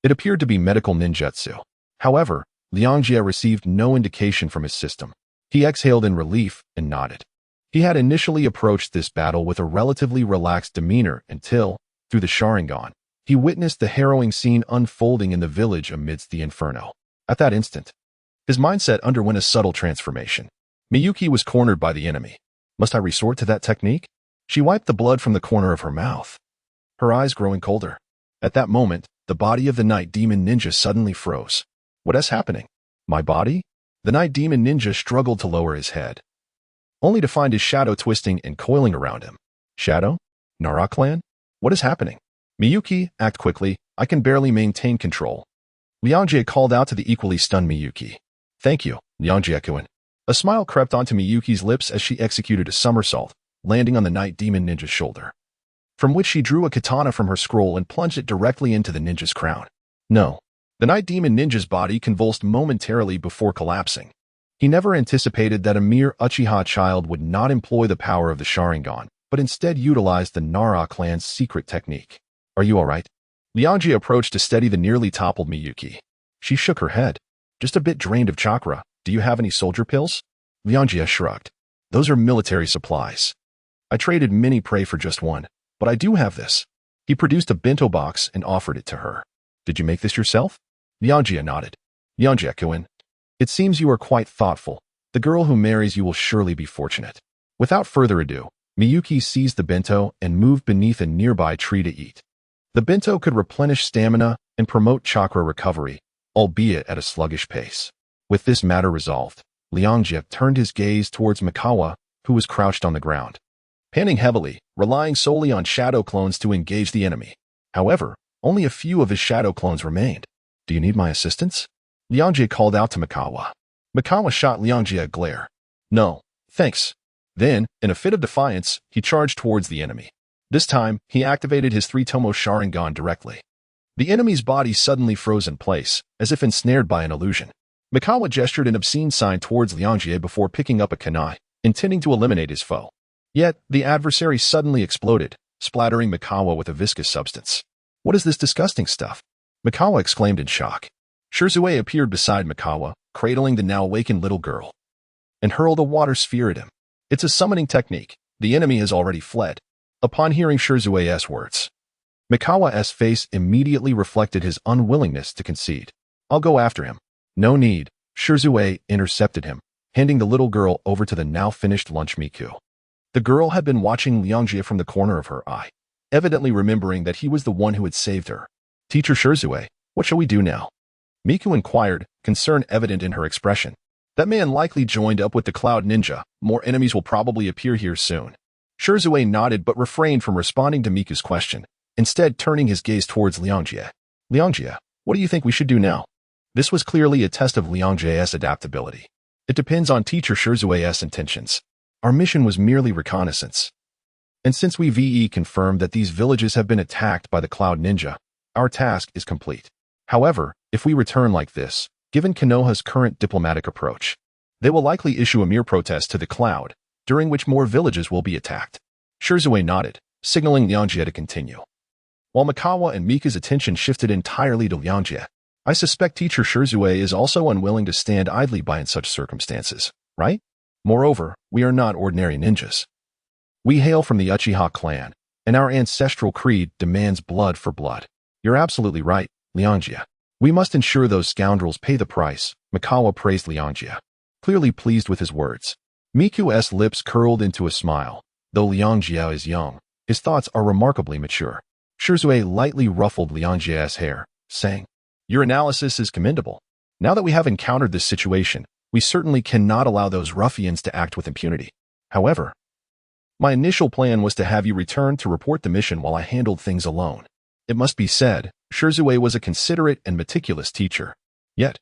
Speaker 1: It appeared to be medical ninjutsu. However, Liangjie received no indication from his system. He exhaled in relief and nodded. He had initially approached this battle with a relatively relaxed demeanor until, through the Sharingan, he witnessed the harrowing scene unfolding in the village amidst the inferno. At that instant, his mindset underwent a subtle transformation. Miyuki was cornered by the enemy. Must I resort to that technique? She wiped the blood from the corner of her mouth, her eyes growing colder. At that moment, the body of the Night Demon Ninja suddenly froze. What is happening? My body? The night demon ninja struggled to lower his head, only to find his shadow twisting and coiling around him. Shadow? Nara clan? What is happening? Miyuki, act quickly. I can barely maintain control. Liangjie called out to the equally stunned Miyuki. Thank you, Liangjie-kun. A smile crept onto Miyuki's lips as she executed a somersault, landing on the night demon ninja's shoulder, from which she drew a katana from her scroll and plunged it directly into the ninja's crown. No. The night demon ninja's body convulsed momentarily before collapsing. He never anticipated that a mere Uchiha child would not employ the power of the Sharingan, but instead utilized the Nara clan's secret technique. Are you alright? Liangjie approached to steady the nearly toppled Miyuki. She shook her head. Just a bit drained of chakra. Do you have any soldier pills? Liangjie shrugged. Those are military supplies. I traded mini prey for just one, but I do have this. He produced a bento box and offered it to her. Did you make this yourself? Liangjie nodded. Liangjie-kun, it seems you are quite thoughtful. The girl who marries you will surely be fortunate. Without further ado, Miyuki seized the bento and moved beneath a nearby tree to eat. The bento could replenish stamina and promote chakra recovery, albeit at a sluggish pace. With this matter resolved, Liangjie turned his gaze towards Mikawa, who was crouched on the ground, panting heavily, relying solely on shadow clones to engage the enemy. However, only a few of his shadow clones remained. Do you need my assistance? Liangjie called out to Mikawa. Mikawa shot Liangjie a glare. No, thanks. Then, in a fit of defiance, he charged towards the enemy. This time, he activated his three-tomo Sharingan directly. The enemy's body suddenly froze in place, as if ensnared by an illusion. Mikawa gestured an obscene sign towards Liangjie before picking up a kunai, intending to eliminate his foe. Yet, the adversary suddenly exploded, splattering Mikawa with a viscous substance. What is this disgusting stuff? Mikawa exclaimed in shock. Shirzue appeared beside Mikawa, cradling the now awakened little girl, and hurled a water sphere at him. It's a summoning technique. The enemy has already fled. Upon hearing Shirzue's words, Mikawa's face immediately reflected his unwillingness to concede. I'll go after him. No need. Shirzue intercepted him, handing the little girl over to the now finished lunch Miku. The girl had been watching Liangjie from the corner of her eye, evidently remembering that he was the one who had saved her. Teacher Shirzue, what shall we do now? Miku inquired, concern evident in her expression. That man likely joined up with the Cloud Ninja. More enemies will probably appear here soon. Shirzue nodded but refrained from responding to Miku's question, instead turning his gaze towards Liangjie. Liangjie, what do you think we should do now? This was clearly a test of Liangjie's adaptability. It depends on teacher Shirzue's intentions. Our mission was merely reconnaissance. And since we VE confirmed that these villages have been attacked by the Cloud Ninja, our task is complete. However, if we return like this, given Konoha's current diplomatic approach, they will likely issue a mere protest to the Cloud, during which more villages will be attacked. Shirzue nodded, signaling Liangjie to continue. While Mikawa and Mika's attention shifted entirely to Liangjie, I suspect teacher Shirzue is also unwilling to stand idly by in such circumstances, right? Moreover, we are not ordinary ninjas. We hail from the Uchiha clan, and our ancestral creed demands blood for blood. You're absolutely right, Liangjie. We must ensure those scoundrels pay the price. Mikawa praised Liangjie, clearly pleased with his words. Miku's lips curled into a smile. Though Liangjie is young, his thoughts are remarkably mature. Shirzue lightly ruffled Liangjie's hair, saying, Your analysis is commendable. Now that we have encountered this situation, we certainly cannot allow those ruffians to act with impunity. However, my initial plan was to have you return to report the mission while I handled things alone. It must be said, Shirzue was a considerate and meticulous teacher. Yet,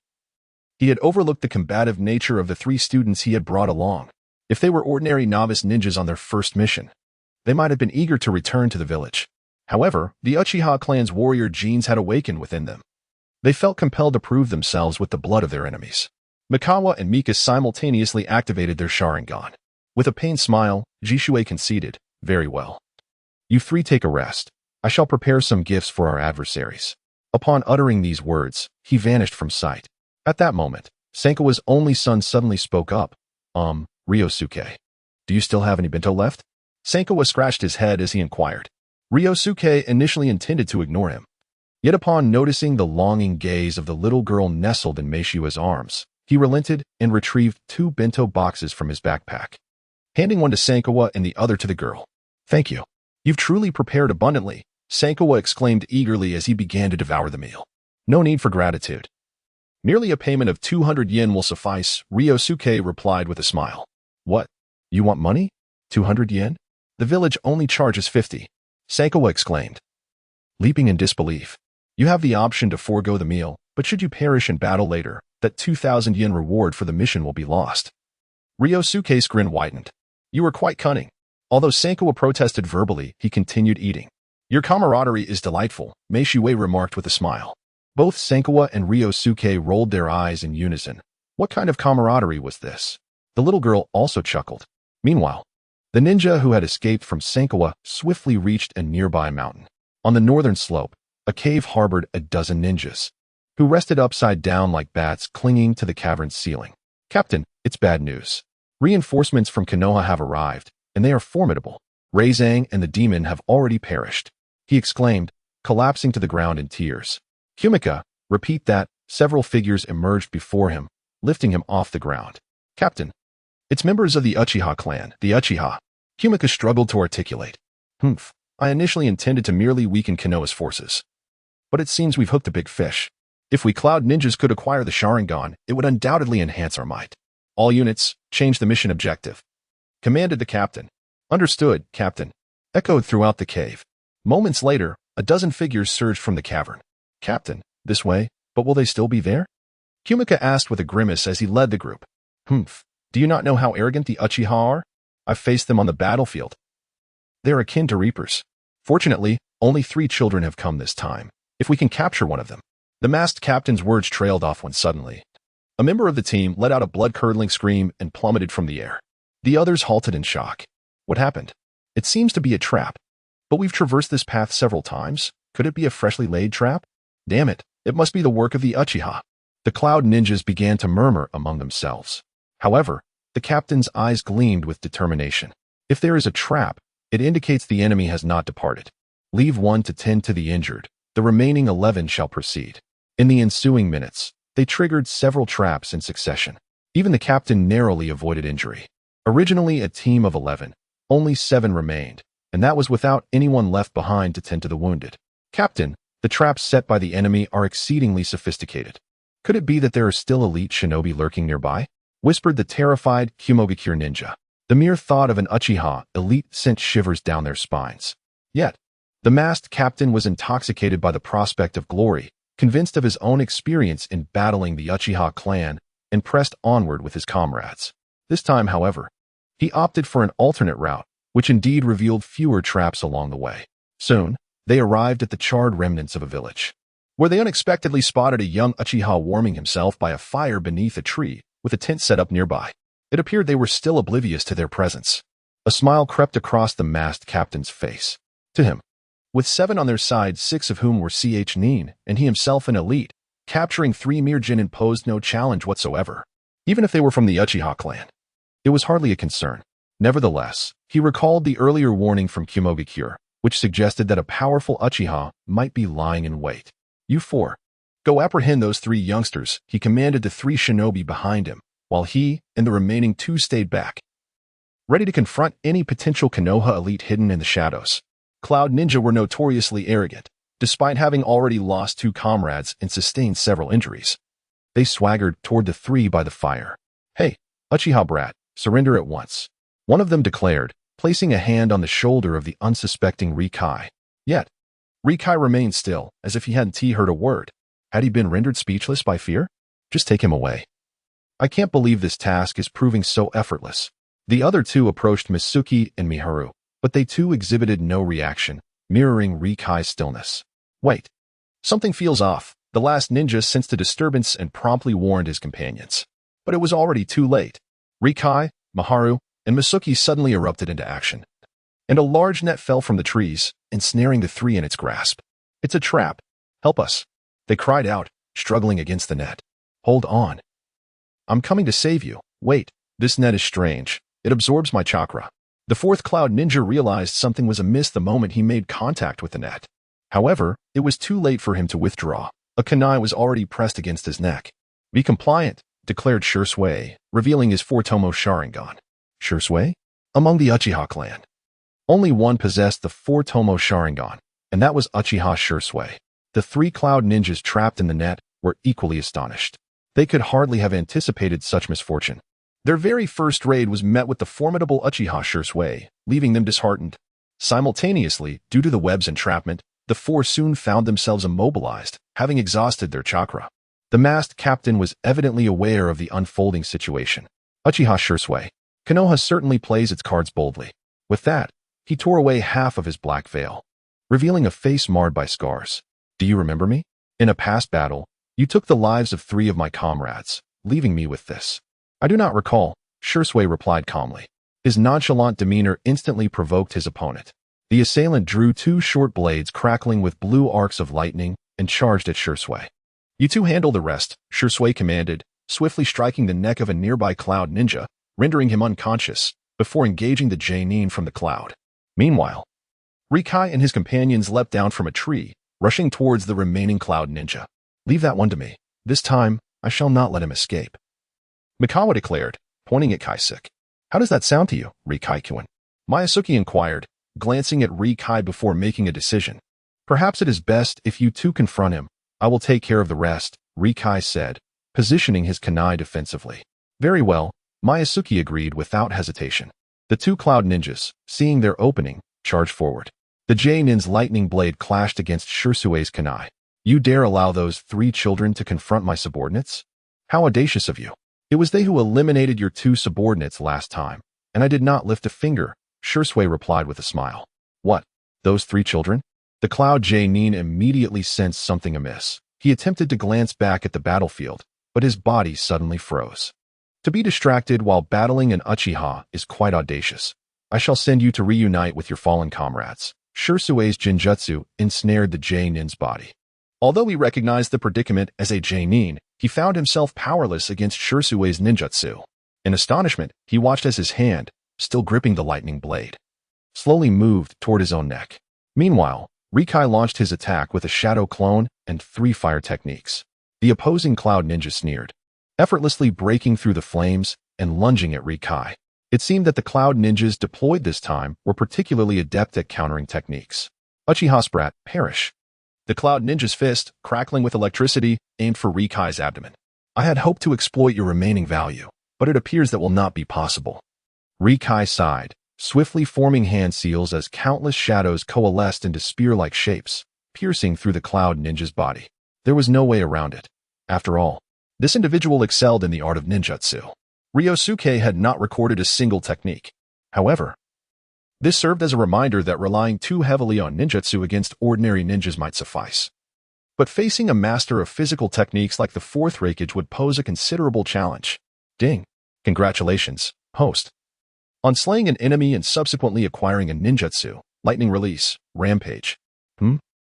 Speaker 1: he had overlooked the combative nature of the 3 students he had brought along. If they were ordinary novice ninjas on their first mission, they might have been eager to return to the village. However, the Uchiha clan's warrior genes had awakened within them. They felt compelled to prove themselves with the blood of their enemies. Mikawa and Mika simultaneously activated their Sharingan. With a pained smile, Jishue conceded, Very well. You 3 take a rest. I shall prepare some gifts for our adversaries. Upon uttering these words, he vanished from sight. At that moment, Sankawa's only son suddenly spoke up. Ryōsuke. Do you still have any bento left? Sankawa scratched his head as he inquired. Ryōsuke initially intended to ignore him. Yet upon noticing the longing gaze of the little girl nestled in Meishiwa's arms, he relented and retrieved 2 bento boxes from his backpack, handing one to Sankawa and the other to the girl. Thank you. You've truly prepared abundantly, Sankawa exclaimed eagerly as he began to devour the meal. No need for gratitude. Merely a payment of 200 yen will suffice, Ryōsuke replied with a smile. What? You want money? 200 yen? The village only charges 50. Sankawa exclaimed, leaping in disbelief. You have the option to forego the meal, but should you perish in battle later, that 2,000 yen reward for the mission will be lost. Ryosuke's grin widened. You were quite cunning. Although Sankawa protested verbally, he continued eating. Your camaraderie is delightful, Meishiwei remarked with a smile. Both Sankawa and Ryosuke rolled their eyes in unison. What kind of camaraderie was this? The little girl also chuckled. Meanwhile, the ninja who had escaped from Sankawa swiftly reached a nearby mountain. On the northern slope, a cave harbored a dozen ninjas, who rested upside down like bats clinging to the cavern's ceiling. Captain, it's bad news. Reinforcements from Konoha have arrived, and they are formidable. Reizang and the demon have already perished, he exclaimed, collapsing to the ground in tears. Kumika, repeat that. Several figures emerged before him, lifting him off the ground. Captain, it's members of the Uchiha clan, the Uchiha. Kumika struggled to articulate. I initially intended to merely weaken Konoha's forces. But it seems we've hooked a big fish. If we Cloud Ninjas could acquire the Sharingan, it would undoubtedly enhance our might. All units, change the mission objective, commanded the captain. Understood, Captain, echoed throughout the cave. Moments later, a dozen figures surged from the cavern. Captain, this way, but will they still be there? Kumika asked with a grimace as he led the group. Do you not know how arrogant the Uchiha are? I've faced them on the battlefield. They're akin to reapers. Fortunately, only 3 children have come this time. If we can capture one of them. The masked captain's words trailed off when suddenly a member of the team let out a blood-curdling scream and plummeted from the air. The others halted in shock. What happened? It seems to be a trap. But we've traversed this path several times. Could it be a freshly laid trap? Damn it, it must be the work of the Uchiha. The Cloud Ninjas began to murmur among themselves. However, the captain's eyes gleamed with determination. If there is a trap, it indicates the enemy has not departed. Leave 1 to tend to the injured. The remaining 11 shall proceed. In the ensuing minutes, they triggered several traps in succession. Even the captain narrowly avoided injury. Originally a team of 11, only 7 remained, and that was without anyone left behind to tend to the wounded. Captain, the traps set by the enemy are exceedingly sophisticated. Could it be that there are still elite shinobi lurking nearby? Whispered the terrified Kumogakure ninja. The mere thought of an Uchiha elite sent shivers down their spines. Yet, the masked captain was intoxicated by the prospect of glory, convinced of his own experience in battling the Uchiha clan, and pressed onward with his comrades. This time, however, he opted for an alternate route, which indeed revealed fewer traps along the way. Soon, they arrived at the charred remnants of a village, where they unexpectedly spotted a young Uchiha warming himself by a fire beneath a tree, with a tent set up nearby. It appeared they were still oblivious to their presence. A smile crept across the masked captain's face. To him, with 7 on their side, 6 of whom were nin, and he himself an elite, capturing 3 mere jinin posed no challenge whatsoever, even if they were from the Uchiha clan. It was hardly a concern. Nevertheless, he recalled the earlier warning from Kumogakure, which suggested that a powerful Uchiha might be lying in wait. You 4. Go apprehend those 3 youngsters, he commanded the 3 shinobi behind him, while he and the remaining 2 stayed back, ready to confront any potential Konoha elite hidden in the shadows. Cloud Ninja were notoriously arrogant, despite having already lost 2 comrades and sustained several injuries. They swaggered toward the 3 by the fire. Hey, Uchiha brat, surrender at once, one of them declared, placing a hand on the shoulder of the unsuspecting Rikai. Yet, Rikai remained still, as if he hadn't heard a word. Had he been rendered speechless by fear? Just take him away. I can't believe this task is proving so effortless. The other 2 approached Mitsuki and Miharu, but they too exhibited no reaction, mirroring Rikai's stillness. Wait. Something feels off. The last ninja sensed a disturbance and promptly warned his companions. But it was already too late. Rikai, Miharu, and Mitsuki suddenly erupted into action. And a large net fell from the trees, ensnaring the 3 in its grasp. It's a trap. Help us. They cried out, struggling against the net. Hold on. I'm coming to save you. Wait, this net is strange. It absorbs my chakra. The 4th Cloud Ninja realized something was amiss the moment he made contact with the net. However, it was too late for him to withdraw. A kunai was already pressed against his neck. Be compliant, declared Shursui, revealing his 4-tomo Sharingan. Shursui? Among the Uchiha clan, only one possessed the 4-tomo Sharingan, and that was Uchiha Shursui. The 3 Cloud Ninjas trapped in the net were equally astonished. They could hardly have anticipated such misfortune. Their very first raid was met with the formidable Uchiha Ryōsuke, leaving them disheartened. Simultaneously, due to the web's entrapment, the four soon found themselves immobilized, having exhausted their chakra. The masked captain was evidently aware of the unfolding situation. Uchiha Ryōsuke. Konoha certainly plays its cards boldly. With that, he tore away half of his black veil, revealing a face marred by scars. Do you remember me? In a past battle, you took the lives of 3 of my comrades, leaving me with this. I do not recall, Ryōsuke replied calmly. His nonchalant demeanor instantly provoked his opponent. The assailant drew 2 short blades crackling with blue arcs of lightning and charged at Ryōsuke. You two handle the rest, Ryōsuke commanded, swiftly striking the neck of a nearby cloud ninja, rendering him unconscious, before engaging the Genin from the cloud. Meanwhile, Rikai and his companions leapt down from a tree, rushing towards the remaining cloud ninja. Leave that one to me. This time, I shall not let him escape. Mikawa declared, pointing at Kaisuke. How does that sound to you, Rikai-kun? Mayasuke inquired, glancing at Rikai before making a decision. Perhaps it is best if you two confront him. I will take care of the rest, Rikai said, positioning his kunai defensively. Very well, Mayasuke agreed without hesitation. The 2 cloud ninjas, seeing their opening, charged forward. The Genin's lightning blade clashed against Ryōsuke's kunai. You dare allow those 3 children to confront my subordinates? How audacious of you. It was they who eliminated your 2 subordinates last time, and I did not lift a finger, Ryōsuke replied with a smile. What? Those 3 children? The cloud Genin immediately sensed something amiss. He attempted to glance back at the battlefield, but his body suddenly froze. To be distracted while battling an Uchiha is quite audacious. I shall send you to reunite with your fallen comrades. Ryōsuke's Jinjutsu ensnared the Genin's body. Although he recognized the predicament as a Genin, he found himself powerless against Ryōsuke's ninjutsu. In astonishment, he watched as his hand, still gripping the lightning blade, slowly moved toward his own neck. Meanwhile, Rikai launched his attack with a shadow clone and 3 fire techniques. The opposing cloud ninja sneered, effortlessly breaking through the flames and lunging at Rikai. It seemed that the cloud ninjas deployed this time were particularly adept at countering techniques. Uchiha Sprat, perish. The cloud ninja's fist, crackling with electricity, aimed for Rikai's abdomen. I had hoped to exploit your remaining value, but it appears that will not be possible. Rikai sighed, swiftly forming hand seals as countless shadows coalesced into spear-like shapes, piercing through the cloud ninja's body. There was no way around it. After all, this individual excelled in the art of ninjutsu. Ryōsuke had not recorded a single technique. However, this served as a reminder that relying too heavily on ninjutsu against ordinary ninjas might suffice. But facing a master of physical techniques like the 4th Raikage would pose a considerable challenge. Ding. Congratulations, host. On slaying an enemy and subsequently acquiring a ninjutsu, lightning release, rampage.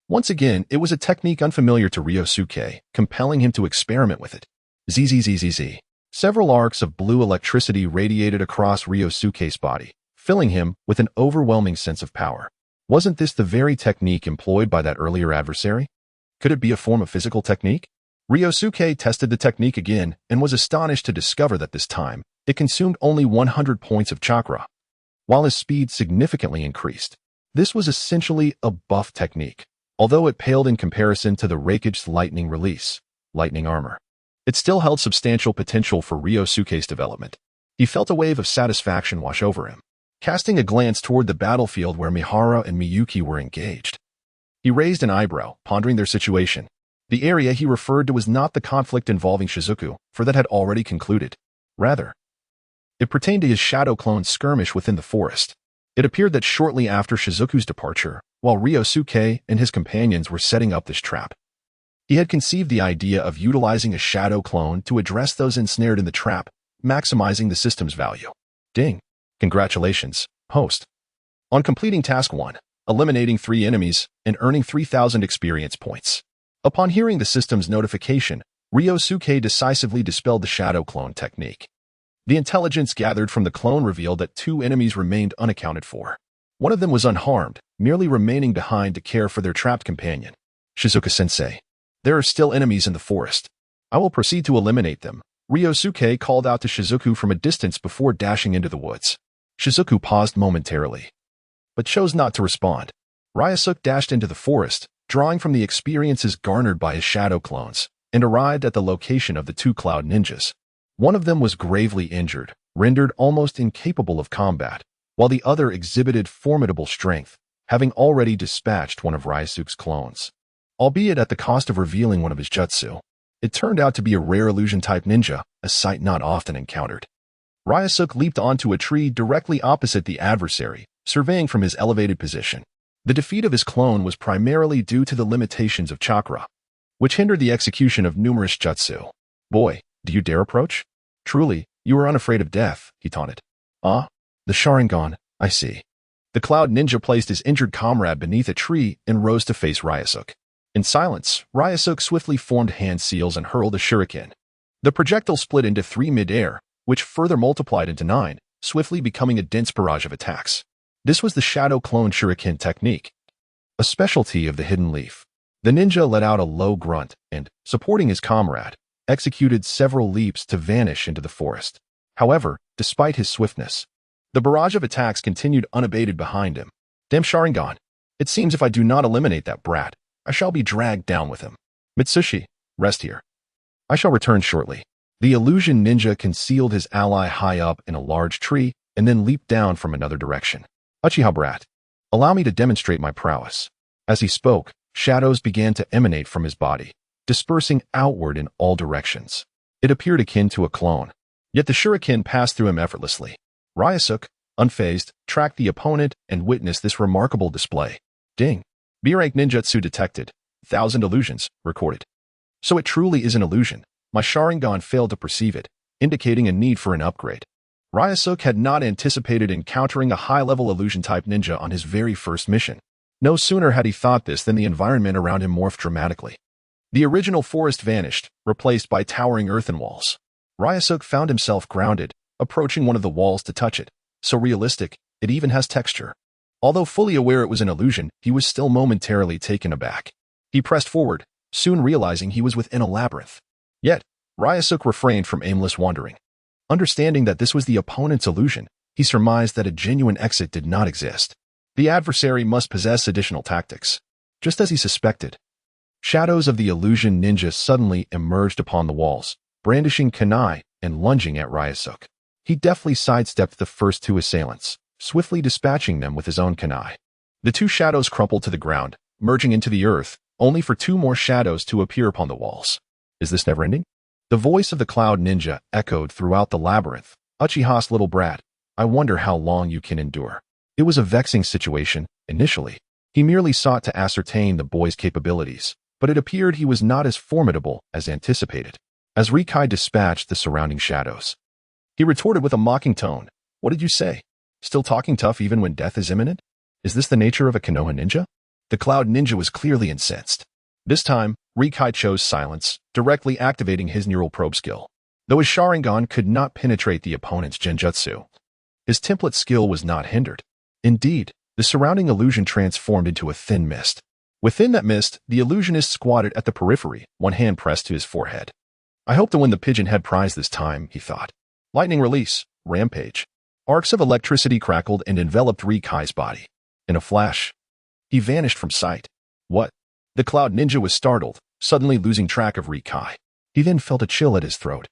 Speaker 1: Once again, it was a technique unfamiliar to Ryōsuke, compelling him to experiment with it. Zzzzz. Several arcs of blue electricity radiated across Ryōsuke's body, filling him with an overwhelming sense of power. Wasn't this the very technique employed by that earlier adversary? Could it be a form of physical technique? Ryōsuke tested the technique again and was astonished to discover that this time, it consumed only 100 points of chakra, while his speed significantly increased. This was essentially a buff technique, although it paled in comparison to the Raikage's lightning release, lightning armor. It still held substantial potential for Ryōsuke's development. He felt a wave of satisfaction wash over him, casting a glance toward the battlefield where Mihara and Miyuki were engaged. He raised an eyebrow, pondering their situation. The area he referred to was not the conflict involving Shizuku, for that had already concluded. Rather, it pertained to his shadow clone's skirmish within the forest. It appeared that shortly after Shizuku's departure, while Ryōsuke and his companions were setting up this trap, he had conceived the idea of utilizing a shadow clone to address those ensnared in the trap, maximizing the system's value. Ding. Congratulations, host. On completing Task 1, eliminating 3 enemies and earning 3,000 experience points. Upon hearing the system's notification, Ryōsuke decisively dispelled the shadow clone technique. The intelligence gathered from the clone revealed that 2 enemies remained unaccounted for. One of them was unharmed, merely remaining behind to care for their trapped companion. Shizuka-sensei. There are still enemies in the forest. I will proceed to eliminate them. Ryōsuke called out to Shizuku from a distance before dashing into the woods. Shizuku paused momentarily, but chose not to respond. Ryōsuke dashed into the forest, drawing from the experiences garnered by his shadow clones, and arrived at the location of the two Cloud Ninjas. One of them was gravely injured, rendered almost incapable of combat, while the other exhibited formidable strength, having already dispatched one of Ryōsuke's clones. Albeit at the cost of revealing one of his jutsu, it turned out to be a rare illusion-type ninja, a sight not often encountered. Ryōsuke leaped onto a tree directly opposite the adversary, surveying from his elevated position. The defeat of his clone was primarily due to the limitations of chakra, which hindered the execution of numerous jutsu. "Boy, do you dare approach? Truly, you are unafraid of death," he taunted. "Ah, the Sharingan, I see." The Cloud Ninja placed his injured comrade beneath a tree and rose to face Ryōsuke. In silence, Ryōsuke swiftly formed hand seals and hurled a shuriken. The projectile split into 3 mid-air, which further multiplied into 9, swiftly becoming a dense barrage of attacks. This was the Shadow Clone Shuriken technique, a specialty of the Hidden Leaf. The ninja let out a low grunt and, supporting his comrade, executed several leaps to vanish into the forest. However, despite his swiftness, the barrage of attacks continued unabated behind him. "Damn Sharingan! It seems if I do not eliminate that brat, I shall be dragged down with him. Mitsushi, rest here. I shall return shortly." The illusion ninja concealed his ally high up in a large tree and then leaped down from another direction. "Uchiha brat, allow me to demonstrate my prowess." As he spoke, shadows began to emanate from his body, dispersing outward in all directions. It appeared akin to a clone, yet the shuriken passed through him effortlessly. Ryōsuke, unfazed, tracked the opponent and witnessed this remarkable display. Ding. B-rank ninjutsu detected. 1,000 illusions recorded. So it truly is an illusion. My Sharingan failed to perceive it, indicating a need for an upgrade. Ryōsuke had not anticipated encountering a high-level illusion-type ninja on his very first mission. No sooner had he thought this than the environment around him morphed dramatically. The original forest vanished, replaced by towering earthen walls. Ryōsuke found himself grounded, approaching one of the walls to touch it. So realistic, it even has texture. Although fully aware it was an illusion, he was still momentarily taken aback. He pressed forward, soon realizing he was within a labyrinth. Yet, Ryōsuke refrained from aimless wandering. Understanding that this was the opponent's illusion, he surmised that a genuine exit did not exist. The adversary must possess additional tactics. Just as he suspected, shadows of the illusion ninja suddenly emerged upon the walls, brandishing kunai and lunging at Ryōsuke. He deftly sidestepped the first 2 assailants, swiftly dispatching them with his own kunai. The 2 shadows crumpled to the ground, merging into the earth, only for 2 more shadows to appear upon the walls. Is this never-ending? The voice of the Cloud Ninja echoed throughout the labyrinth. "Uchiha's little brat, I wonder how long you can endure." It was a vexing situation, initially. He merely sought to ascertain the boy's capabilities, but it appeared he was not as formidable as anticipated. As Rikai dispatched the surrounding shadows, he retorted with a mocking tone. "What did you say? Still talking tough even when death is imminent? Is this the nature of a Konoha ninja?" The Cloud Ninja was clearly incensed. This time, Rikai chose silence, directly activating his neural probe skill. Though his Sharingan could not penetrate the opponent's genjutsu, his template skill was not hindered. Indeed, the surrounding illusion transformed into a thin mist. Within that mist, the illusionist squatted at the periphery, one hand pressed to his forehead. "I hope to win the pigeon head prize this time," he thought. Lightning release, rampage. Arcs of electricity crackled and enveloped Rikai's body. In a flash, he vanished from sight. What? The Cloud Ninja was startled, suddenly losing track of Rikai. He then felt a chill at his throat,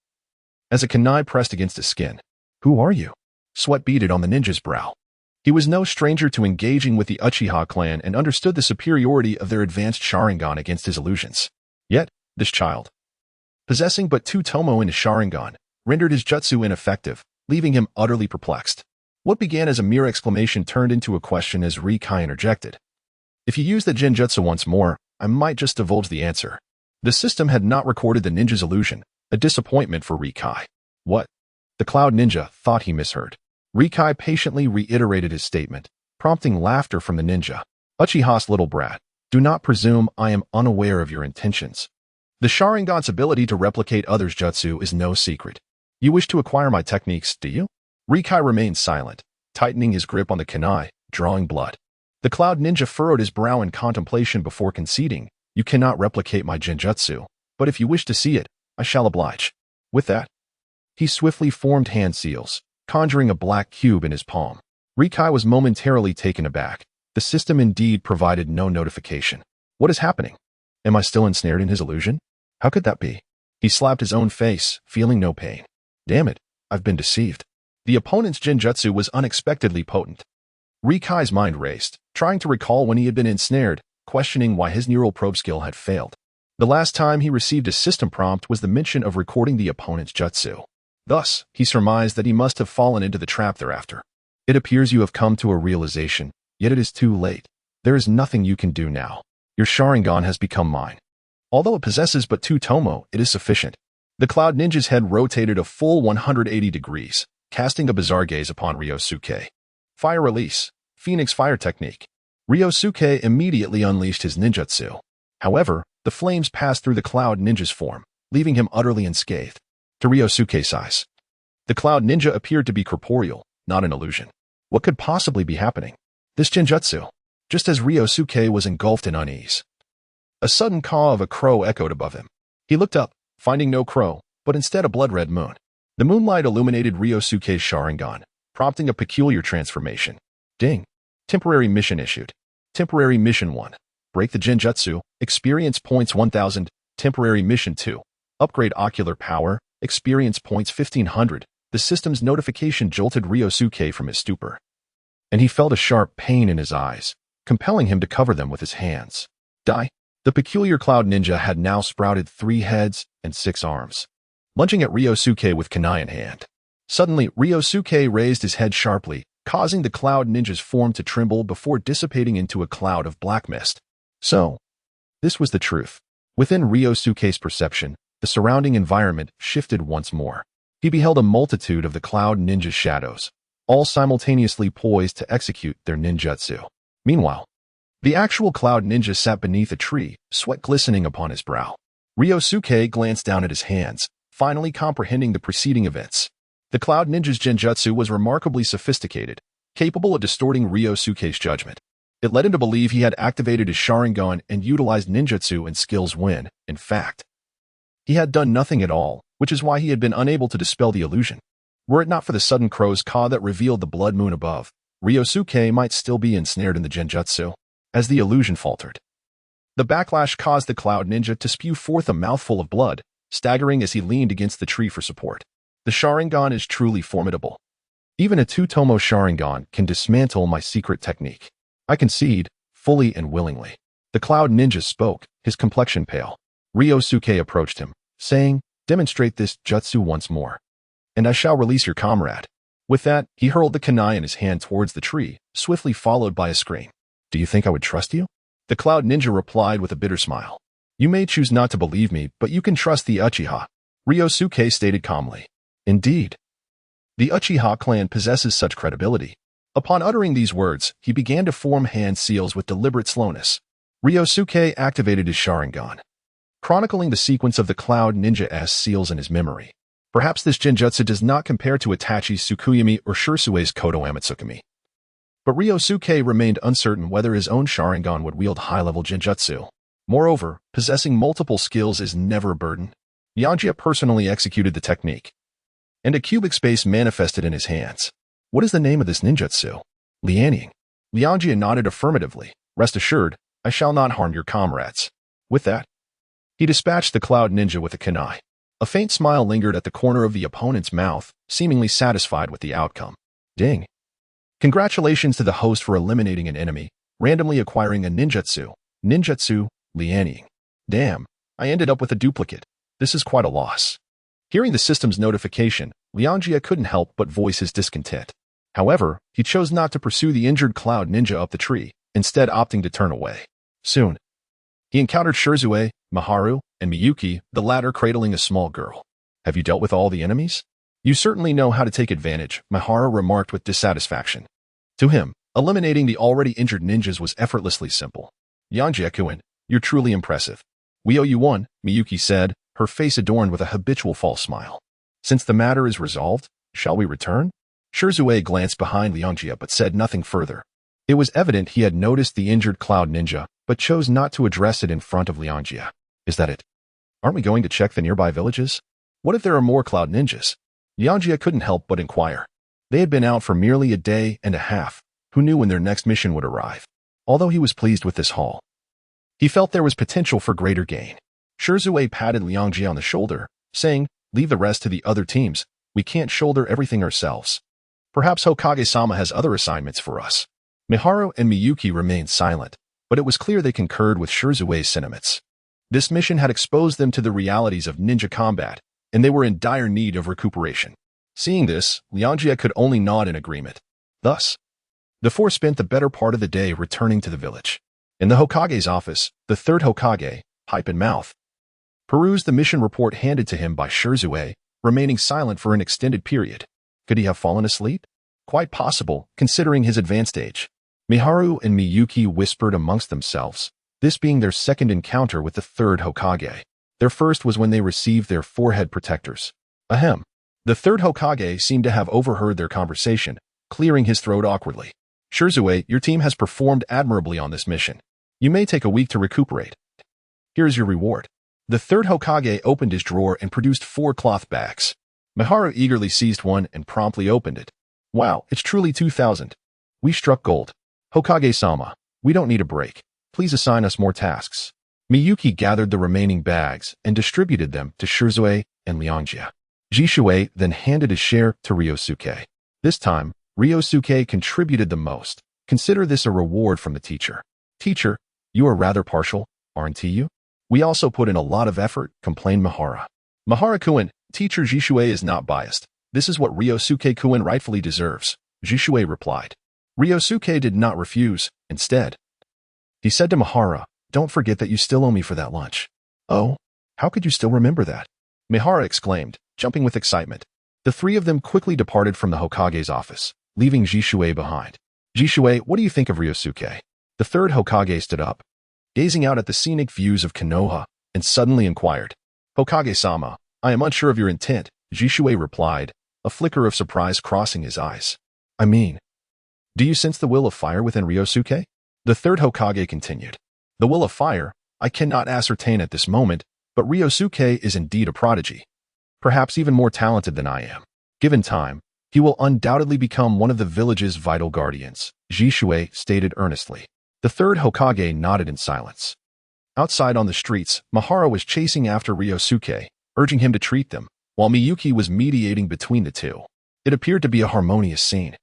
Speaker 1: as a kunai pressed against his skin. "Who are you?" Sweat beaded on the ninja's brow. He was no stranger to engaging with the Uchiha clan and understood the superiority of their advanced Sharingan against his illusions. Yet, this child, possessing but 2 tomo in his Sharingan, rendered his jutsu ineffective, leaving him utterly perplexed. What began as a mere exclamation turned into a question as Rikai interjected. "If you use the genjutsu once more, I might just divulge the answer." The system had not recorded the ninja's illusion, a disappointment for Rikai. "What?" The Cloud Ninja thought he misheard. Rikai patiently reiterated his statement, prompting laughter from the ninja. "Uchiha's little brat, do not presume I am unaware of your intentions. The Sharingan's ability to replicate others' jutsu is no secret. You wish to acquire my techniques, do you?" Rikai remained silent, tightening his grip on the kunai, drawing blood. The Cloud Ninja furrowed his brow in contemplation before conceding. "You cannot replicate my genjutsu, but if you wish to see it, I shall oblige." With that, he swiftly formed hand seals, conjuring a black cube in his palm. Rikai was momentarily taken aback. The system indeed provided no notification. What is happening? Am I still ensnared in his illusion? How could that be? He slapped his own face, feeling no pain. Damn it, I've been deceived. The opponent's genjutsu was unexpectedly potent. Rikai's mind raced, trying to recall when he had been ensnared, questioning why his neural probe skill had failed. The last time he received a system prompt was the mention of recording the opponent's jutsu. Thus, he surmised that he must have fallen into the trap thereafter. It appears you have come to a realization, yet it is too late. There is nothing you can do now. Your Sharingan has become mine. Although it possesses but 2 tomo, it is sufficient. The Cloud Ninja's head rotated a full 180 degrees, casting a bizarre gaze upon Ryōsuke. Fire release. Phoenix fire technique. Ryōsuke immediately unleashed his ninjutsu. However, the flames passed through the Cloud Ninja's form, leaving him utterly unscathed. To Ryōsuke's eyes, the Cloud Ninja appeared to be corporeal, not an illusion. What could possibly be happening? This genjutsu. Just as Ryōsuke was engulfed in unease, a sudden caw of a crow echoed above him. He looked up, finding no crow, but instead a blood-red moon. The moonlight illuminated Ryōsuke's Sharingan, prompting a peculiar transformation. Ding. Temporary mission issued. Temporary mission 1. Break the genjutsu, experience points 1000. Temporary mission 2. Upgrade ocular power, experience points 1500. The system's notification jolted Ryōsuke from his stupor, and he felt a sharp pain in his eyes, compelling him to cover them with his hands. Die. The peculiar Cloud Ninja had now sprouted 3 heads and 6 arms, lunging at Ryōsuke with kunai in hand. Suddenly, Ryōsuke raised his head sharply, causing the Cloud Ninja's form to tremble before dissipating into a cloud of black mist. So, this was the truth. Within Ryōsuke's perception, the surrounding environment shifted once more. He beheld a multitude of the Cloud Ninja's shadows, all simultaneously poised to execute their ninjutsu. Meanwhile, the actual Cloud Ninja sat beneath a tree, sweat glistening upon his brow. Ryōsuke glanced down at his hands, finally comprehending the preceding events. The Cloud Ninja's genjutsu was remarkably sophisticated, capable of distorting Ryōsuke's judgment. It led him to believe he had activated his Sharingan and utilized ninjutsu and skills when, in fact, he had done nothing at all, which is why he had been unable to dispel the illusion. Were it not for the sudden crow's caw that revealed the blood moon above, Ryōsuke might still be ensnared in the genjutsu. As the illusion faltered, the backlash caused the Cloud Ninja to spew forth a mouthful of blood, staggering as he leaned against the tree for support. The Sharingan is truly formidable. Even a 2-tomo Sharingan can dismantle my secret technique. I concede, fully and willingly. The Cloud Ninja spoke, his complexion pale. Ryōsuke approached him, saying, "Demonstrate this jutsu once more, and I shall release your comrade." With that, he hurled the kunai in his hand towards the tree, swiftly followed by a scream. "Do you think I would trust you?" The Cloud Ninja replied with a bitter smile. "You may choose not to believe me, but you can trust the Uchiha," Ryōsuke stated calmly. "Indeed. The Uchiha clan possesses such credibility." Upon uttering these words, he began to form hand seals with deliberate slowness. Ryōsuke activated his Sharingan, chronicling the sequence of the Cloud Ninja's seals in his memory. Perhaps this genjutsu does not compare to Itachi's Tsukuyomi or Shursue's Kodo Amatsukami. But Ryōsuke remained uncertain whether his own Sharingan would wield high-level genjutsu. Moreover, possessing multiple skills is never a burden. Yanjia personally executed the technique, and a cubic space manifested in his hands. "What is the name of this ninjutsu?" "Lianing." Yanjia nodded affirmatively. "Rest assured, I shall not harm your comrades." With that, he dispatched the Cloud Ninja with a kunai. A faint smile lingered at the corner of the opponent's mouth, seemingly satisfied with the outcome. Ding. Congratulations to the host for eliminating an enemy, randomly acquiring a ninjutsu. Ninjutsu, Lianing. Damn, I ended up with a duplicate. This is quite a loss. Hearing the system's notification, Lianjia couldn't help but voice his discontent. However, he chose not to pursue the injured Cloud Ninja up the tree, instead opting to turn away. Soon, he encountered Shursuke, Maharu, and Miyuki, the latter cradling a small girl. "Have you dealt with all the enemies?" "You certainly know how to take advantage," Maharu remarked with dissatisfaction. To him, eliminating the already injured ninjas was effortlessly simple. "Yanjia-kun, you're truly impressive. We owe you one," Miyuki said, her face adorned with a habitual false smile. "Since the matter is resolved, shall we return?" Shursuke glanced behind Lianjia but said nothing further. It was evident he had noticed the injured Cloud Ninja, but chose not to address it in front of Lianjia. "Is that it? Aren't we going to check the nearby villages? What if there are more Cloud Ninjas?" Lianjia couldn't help but inquire. They had been out for merely a day and a half. Who knew when their next mission would arrive? Although he was pleased with this haul, he felt there was potential for greater gain. Shirzue patted Liangjie on the shoulder, saying, "Leave the rest to the other teams. We can't shoulder everything ourselves. Perhaps Hokage-sama has other assignments for us." Miharu and Miyuki remained silent, but it was clear they concurred with Shirzue's sentiments. This mission had exposed them to the realities of ninja combat, and they were in dire need of recuperation. Seeing this, Liangjie could only nod in agreement. Thus, the four spent the better part of the day returning to the village. In the Hokage's office, the third Hokage, pipe in mouth, perused the mission report handed to him by Shirzue, remaining silent for an extended period. Could he have fallen asleep? Quite possible, considering his advanced age. Miharu and Miyuki whispered amongst themselves, this being their second encounter with the third Hokage. Their first was when they received their forehead protectors. Ahem. The third Hokage seemed to have overheard their conversation, clearing his throat awkwardly. Shirzue, your team has performed admirably on this mission. You may take a week to recuperate. Here is your reward. The third Hokage opened his drawer and produced 4 cloth bags. Miharu eagerly seized one and promptly opened it. Wow, it's truly 2,000. We struck gold. Hokage-sama, we don't need a break. Please assign us more tasks. Miyuki gathered the remaining bags and distributed them to Shirzue and Liangjie. Jishue then handed his share to Ryōsuke. This time, Ryōsuke contributed the most. Consider this a reward from the teacher. Teacher, you are rather partial, aren't you? We also put in a lot of effort, complained Mihara. Mihara-kun, Teacher Jishue is not biased. This is what Ryōsuke-kun rightfully deserves, Jishue replied. Ryōsuke did not refuse. Instead, he said to Mihara, don't forget that you still owe me for that lunch. Oh, how could you still remember that? Mihara exclaimed, jumping with excitement. The three of them quickly departed from the Hokage's office, leaving Jishue behind. Jishue, what do you think of Ryōsuke? The third Hokage stood up, gazing out at the scenic views of Konoha, and suddenly inquired. Hokage-sama, I am unsure of your intent, Jishue replied, a flicker of surprise crossing his eyes. I mean, do you sense the will of fire within Ryōsuke? The third Hokage continued. The will of fire, I cannot ascertain at this moment, but Ryōsuke is indeed a prodigy. Perhaps even more talented than I am. Given time, he will undoubtedly become one of the village's vital guardians, Jishue stated earnestly. The third Hokage nodded in silence. Outside on the streets, Mihara was chasing after Ryōsuke, urging him to treat them, while Miyuki was mediating between the two. It appeared to be a harmonious scene.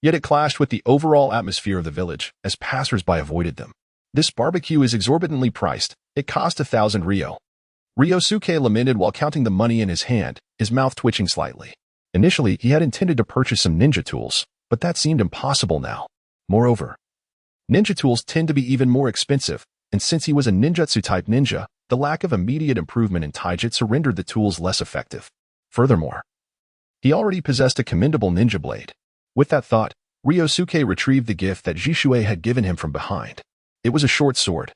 Speaker 1: Yet it clashed with the overall atmosphere of the village, as passers-by avoided them. This barbecue is exorbitantly priced. It cost 1,000 ryo. Ryōsuke lamented while counting the money in his hand, his mouth twitching slightly. Initially, he had intended to purchase some ninja tools, but that seemed impossible now. Moreover, ninja tools tend to be even more expensive, and since he was a ninjutsu-type ninja, the lack of immediate improvement in taijutsu rendered the tools less effective. Furthermore, he already possessed a commendable ninja blade. With that thought, Ryōsuke retrieved the gift that Jishue had given him from behind. It was a short sword,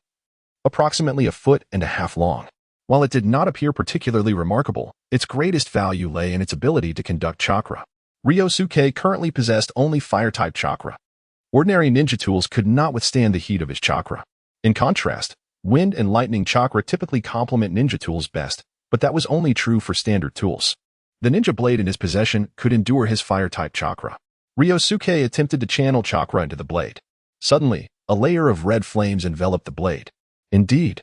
Speaker 1: approximately 1.5 feet long. While it did not appear particularly remarkable, its greatest value lay in its ability to conduct chakra. Ryōsuke currently possessed only fire-type chakra. Ordinary ninja tools could not withstand the heat of his chakra. In contrast, wind and lightning chakra typically complement ninja tools best, but that was only true for standard tools. The ninja blade in his possession could endure his fire-type chakra. Ryōsuke attempted to channel chakra into the blade. Suddenly, a layer of red flames enveloped the blade. Indeed,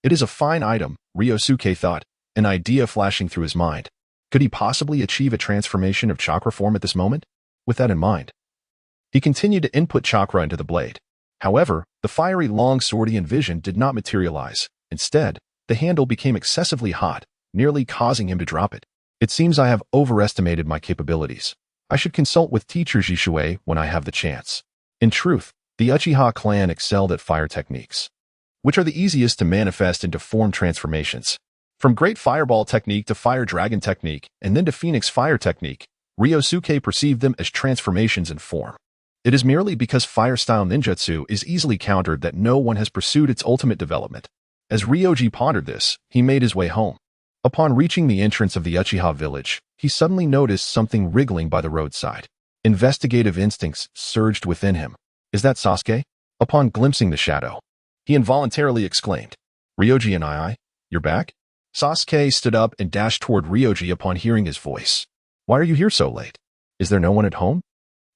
Speaker 1: it is a fine item, Ryōsuke thought, an idea flashing through his mind. Could he possibly achieve a transformation of chakra form at this moment? With that in mind, he continued to input chakra into the blade. However, the fiery long sword he envisioned did not materialize. Instead, the handle became excessively hot, nearly causing him to drop it. It seems I have overestimated my capabilities. I should consult with teacher Jishue when I have the chance. In truth, the Uchiha clan excelled at fire techniques, which are the easiest to manifest into form transformations. From Great Fireball technique to Fire Dragon technique, and then to Phoenix Fire technique, Ryōsuke perceived them as transformations in form. It is merely because fire-style ninjutsu is easily countered that no one has pursued its ultimate development. As Ryoji pondered this, he made his way home. Upon reaching the entrance of the Uchiha village, he suddenly noticed something wriggling by the roadside. Investigative instincts surged within him. Is that Sasuke? Upon glimpsing the shadow, he involuntarily exclaimed, Ryoji and you're back? Sasuke stood up and dashed toward Ryoji upon hearing his voice. Why are you here so late? Is there no one at home?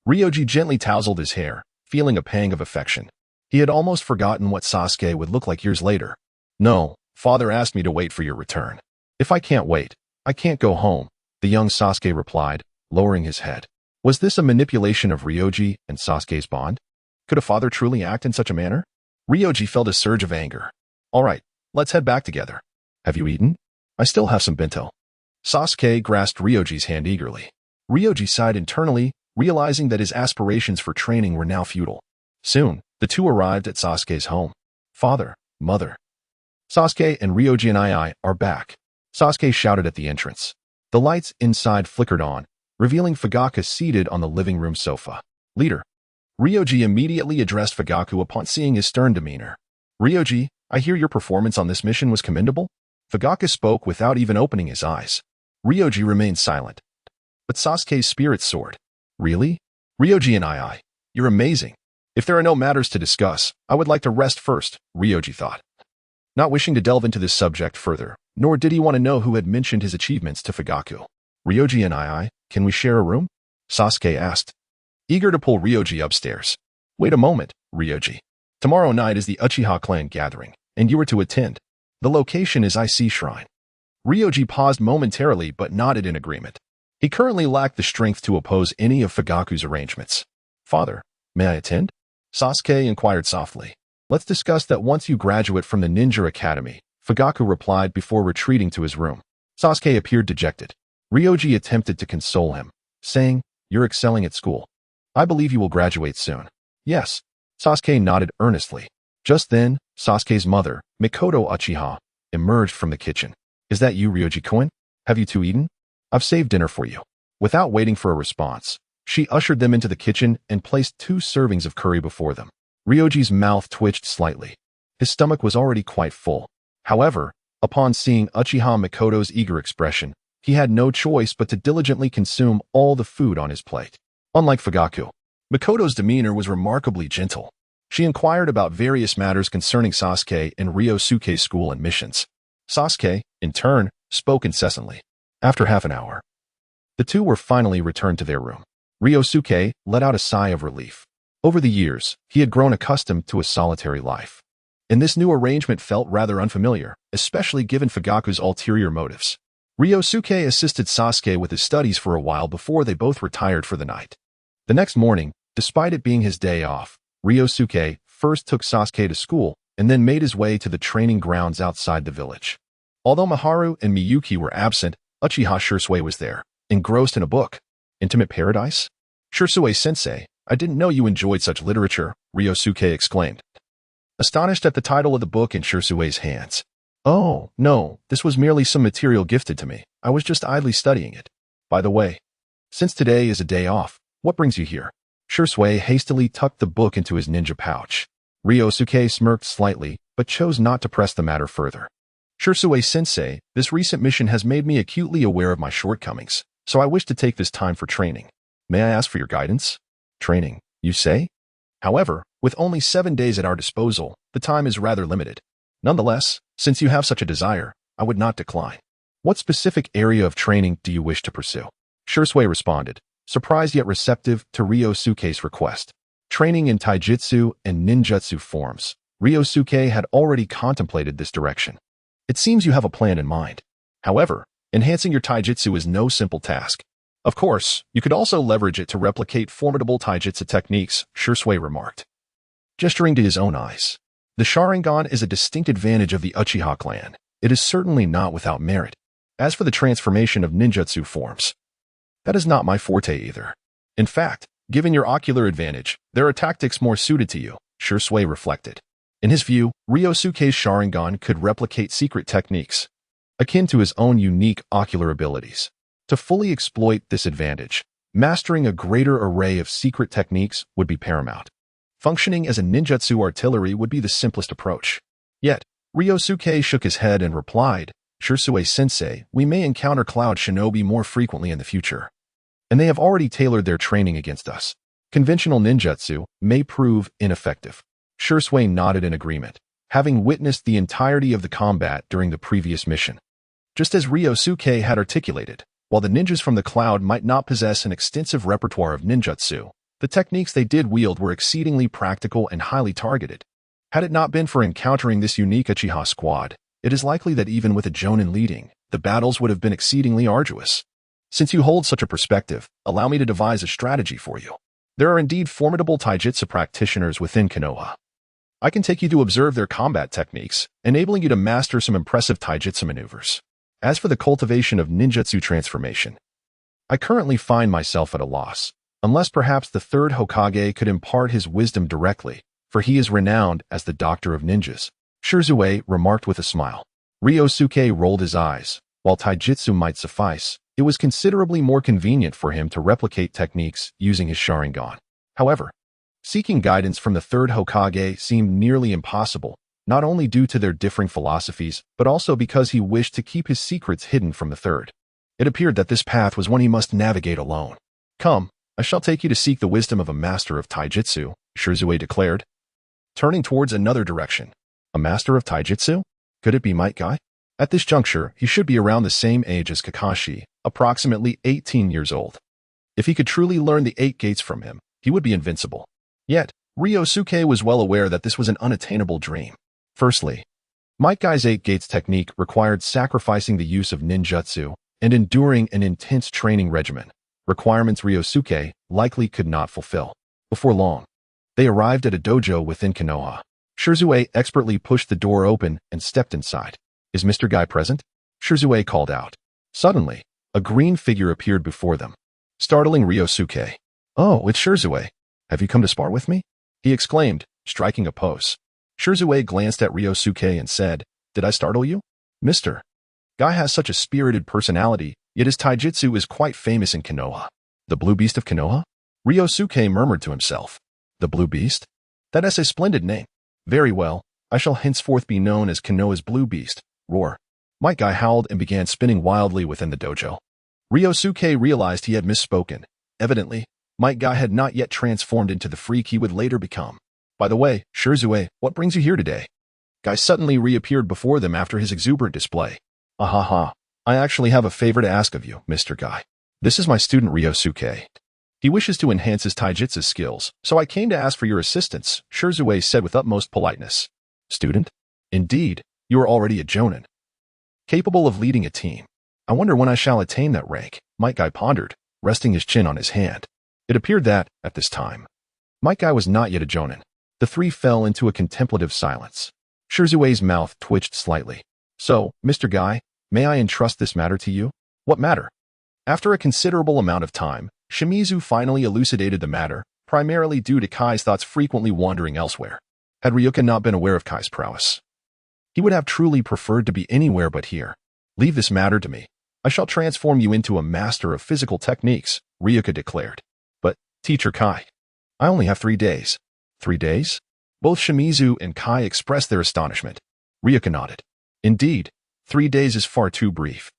Speaker 1: Ryoji gently tousled his hair, feeling a pang of affection. He had almost forgotten what Sasuke would look like years later. No, Father asked me to wait for your return. If I can't wait, I can't go home, the young Sasuke replied, lowering his head. Was this a manipulation of Ryoji and Sasuke's bond? Could a father truly act in such a manner? Ryoji felt a surge of anger. All right, let's head back together. Have you eaten? I still have some bento. Sasuke grasped Ryoji's hand eagerly. Ryoji sighed internally, realizing that his aspirations for training were now futile. Soon, the two arrived at Sasuke's home. Father, mother. Sasuke and Ryoji and I are back, Sasuke shouted at the entrance. The lights inside flickered on, revealing Fugaku seated on the living room sofa. Leader. Ryoji immediately addressed Fugaku upon seeing his stern demeanor. Ryoji, I hear your performance on this mission was commendable? Fugaku spoke without even opening his eyes. Ryoji remained silent. But Sasuke's spirit soared. Really? Ryoji and you're amazing. If there are no matters to discuss, I would like to rest first, Ryoji thought. Not wishing to delve into this subject further, nor did he want to know who had mentioned his achievements to Fugaku. Ryoji and can we share a room? Sasuke asked, eager to pull Ryoji upstairs. Wait a moment, Ryoji. Tomorrow night is the Uchiha clan gathering, and you are to attend. The location is IC Shrine. Ryoji paused momentarily but nodded in agreement. He currently lacked the strength to oppose any of Fugaku's arrangements. Father, may I attend? Sasuke inquired softly. Let's discuss that once you graduate from the Ninja Academy, Fugaku replied before retreating to his room. Sasuke appeared dejected. Ryoji attempted to console him, saying, You're excelling at school. I believe you will graduate soon. Yes. Sasuke nodded earnestly. Just then, Sasuke's mother, Mikoto Uchiha, emerged from the kitchen. Is that you, Ryoji-kun? Have you two eaten? I've saved dinner for you. Without waiting for a response, she ushered them into the kitchen and placed 2 servings of curry before them. Ryoji's mouth twitched slightly. His stomach was already quite full. However, upon seeing Uchiha Mikoto's eager expression, he had no choice but to diligently consume all the food on his plate. Unlike Fugaku, Mikoto's demeanor was remarkably gentle. She inquired about various matters concerning Sasuke and Ryōsuke's school and missions. Sasuke, in turn, spoke incessantly. After half an hour, the two were finally returned to their room. Ryōsuke let out a sigh of relief. Over the years, he had grown accustomed to a solitary life. And this new arrangement felt rather unfamiliar, especially given Fugaku's ulterior motives. Ryōsuke assisted Sasuke with his studies for a while before they both retired for the night. The next morning, despite it being his day off, Ryōsuke first took Sasuke to school and then made his way to the training grounds outside the village. Although Miharu and Miyuki were absent, Uchiha Ryōsuke was there, engrossed in a book. Intimate Paradise? Ryōsuke-sensei, I didn't know you enjoyed such literature, Ryōsuke exclaimed, astonished at the title of the book in Ryōsuke's hands. Oh, no, this was merely some material gifted to me. I was just idly studying it. By the way, since today is a day off, what brings you here? Ryōsuke hastily tucked the book into his ninja pouch. Ryōsuke smirked slightly, but chose not to press the matter further. Ryōsuke-sensei, this recent mission has made me acutely aware of my shortcomings, so I wish to take this time for training. May I ask for your guidance? Training, you say? However, with only 7 days at our disposal, the time is rather limited. Nonetheless, since you have such a desire, I would not decline. What specific area of training do you wish to pursue? Ryōsuke responded, surprised yet receptive to Ryōsuke's request. Training in taijutsu and ninjutsu forms. Ryōsuke had already contemplated this direction. It seems you have a plan in mind. However, enhancing your taijutsu is no simple task. Of course, you could also leverage it to replicate formidable taijutsu techniques, Ryōsuke remarked, gesturing to his own eyes. The Sharingan is a distinct advantage of the Uchiha clan. It is certainly not without merit. As for the transformation of ninjutsu forms, that is not my forte either. In fact, given your ocular advantage, there are tactics more suited to you, Ryōsuke reflected. In his view, Ryosuke's Sharingan could replicate secret techniques, akin to his own unique ocular abilities. To fully exploit this advantage, mastering a greater array of secret techniques would be paramount. Functioning as a ninjutsu artillery would be the simplest approach. Yet, Ryosuke shook his head and replied, Ryōsuke-sensei, we may encounter cloud shinobi more frequently in the future. And they have already tailored their training against us. Conventional ninjutsu may prove ineffective. Ryōsuke nodded in agreement, having witnessed the entirety of the combat during the previous mission. Just as Ryosuke had articulated, while the ninjas from the cloud might not possess an extensive repertoire of ninjutsu, the techniques they did wield were exceedingly practical and highly targeted. Had it not been for encountering this unique Uchiha squad, it is likely that even with a Jonin leading, the battles would have been exceedingly arduous. Since you hold such a perspective, allow me to devise a strategy for you. There are indeed formidable taijutsu practitioners within Konoha. I can take you to observe their combat techniques, enabling you to master some impressive taijutsu maneuvers. As for the cultivation of ninjutsu transformation, I currently find myself at a loss, unless perhaps the third Hokage could impart his wisdom directly, for he is renowned as the doctor of ninjas. Shirzue remarked with a smile. Ryōsuke rolled his eyes. While taijutsu might suffice, it was considerably more convenient for him to replicate techniques using his Sharingan. However, seeking guidance from the third Hokage seemed nearly impossible, not only due to their differing philosophies, but also because he wished to keep his secrets hidden from the third. It appeared that this path was one he must navigate alone. Come, I shall take you to seek the wisdom of a master of taijutsu, Shirzue declared, turning towards another direction. A master of taijutsu? Could it be Might Guy? At this juncture, he should be around the same age as Kakashi, approximately 18 years old. If he could truly learn the 8 gates from him, he would be invincible. Yet, Ryōsuke was well aware that this was an unattainable dream. Firstly, Might Guy's 8 gates technique required sacrificing the use of ninjutsu and enduring an intense training regimen, requirements Ryōsuke likely could not fulfill. Before long, they arrived at a dojo within Konoha. Shirzue expertly pushed the door open and stepped inside. Is Mr. Guy present? Shirzue called out. Suddenly, a green figure appeared before them, startling Ryōsuke. Oh, it's Shirzue. Have you come to spar with me? He exclaimed, striking a pose. Shirzue glanced at Ryōsuke and said, Did I startle you? Mr. Guy has such a spirited personality, yet his taijutsu is quite famous in Konoha. The Blue Beast of Konoha? Ryōsuke murmured to himself. The Blue Beast? That is a splendid name. Very well, I shall henceforth be known as Konoha's Blue Beast. Roar. Might Guy howled and began spinning wildly within the dojo. Ryōsuke realized he had misspoken. Evidently, Might Guy had not yet transformed into the freak he would later become. By the way, Shirzue, what brings you here today? Guy suddenly reappeared before them after his exuberant display. Ahaha, I actually have a favor to ask of you, Mr. Guy. This is my student Ryōsuke. He wishes to enhance his taijutsu skills, so I came to ask for your assistance, Shirzue said with utmost politeness. Student? Indeed, you are already a Jonin, capable of leading a team. I wonder when I shall attain that rank, Might Guy pondered, resting his chin on his hand. It appeared that, at this time, Might Guy was not yet a Jonin. The three fell into a contemplative silence. Shirzue's mouth twitched slightly. So, Mr. Guy, may I entrust this matter to you? What matter? After a considerable amount of time, Shimizu finally elucidated the matter, primarily due to Kai's thoughts frequently wandering elsewhere. Had Ryuka not been aware of Kai's prowess, he would have truly preferred to be anywhere but here. Leave this matter to me. I shall transform you into a master of physical techniques, Ryuka declared. But, Teacher Kai, I only have 3 days. 3 days? Both Shimizu and Kai expressed their astonishment. Ryuka nodded. Indeed, 3 days is far too brief.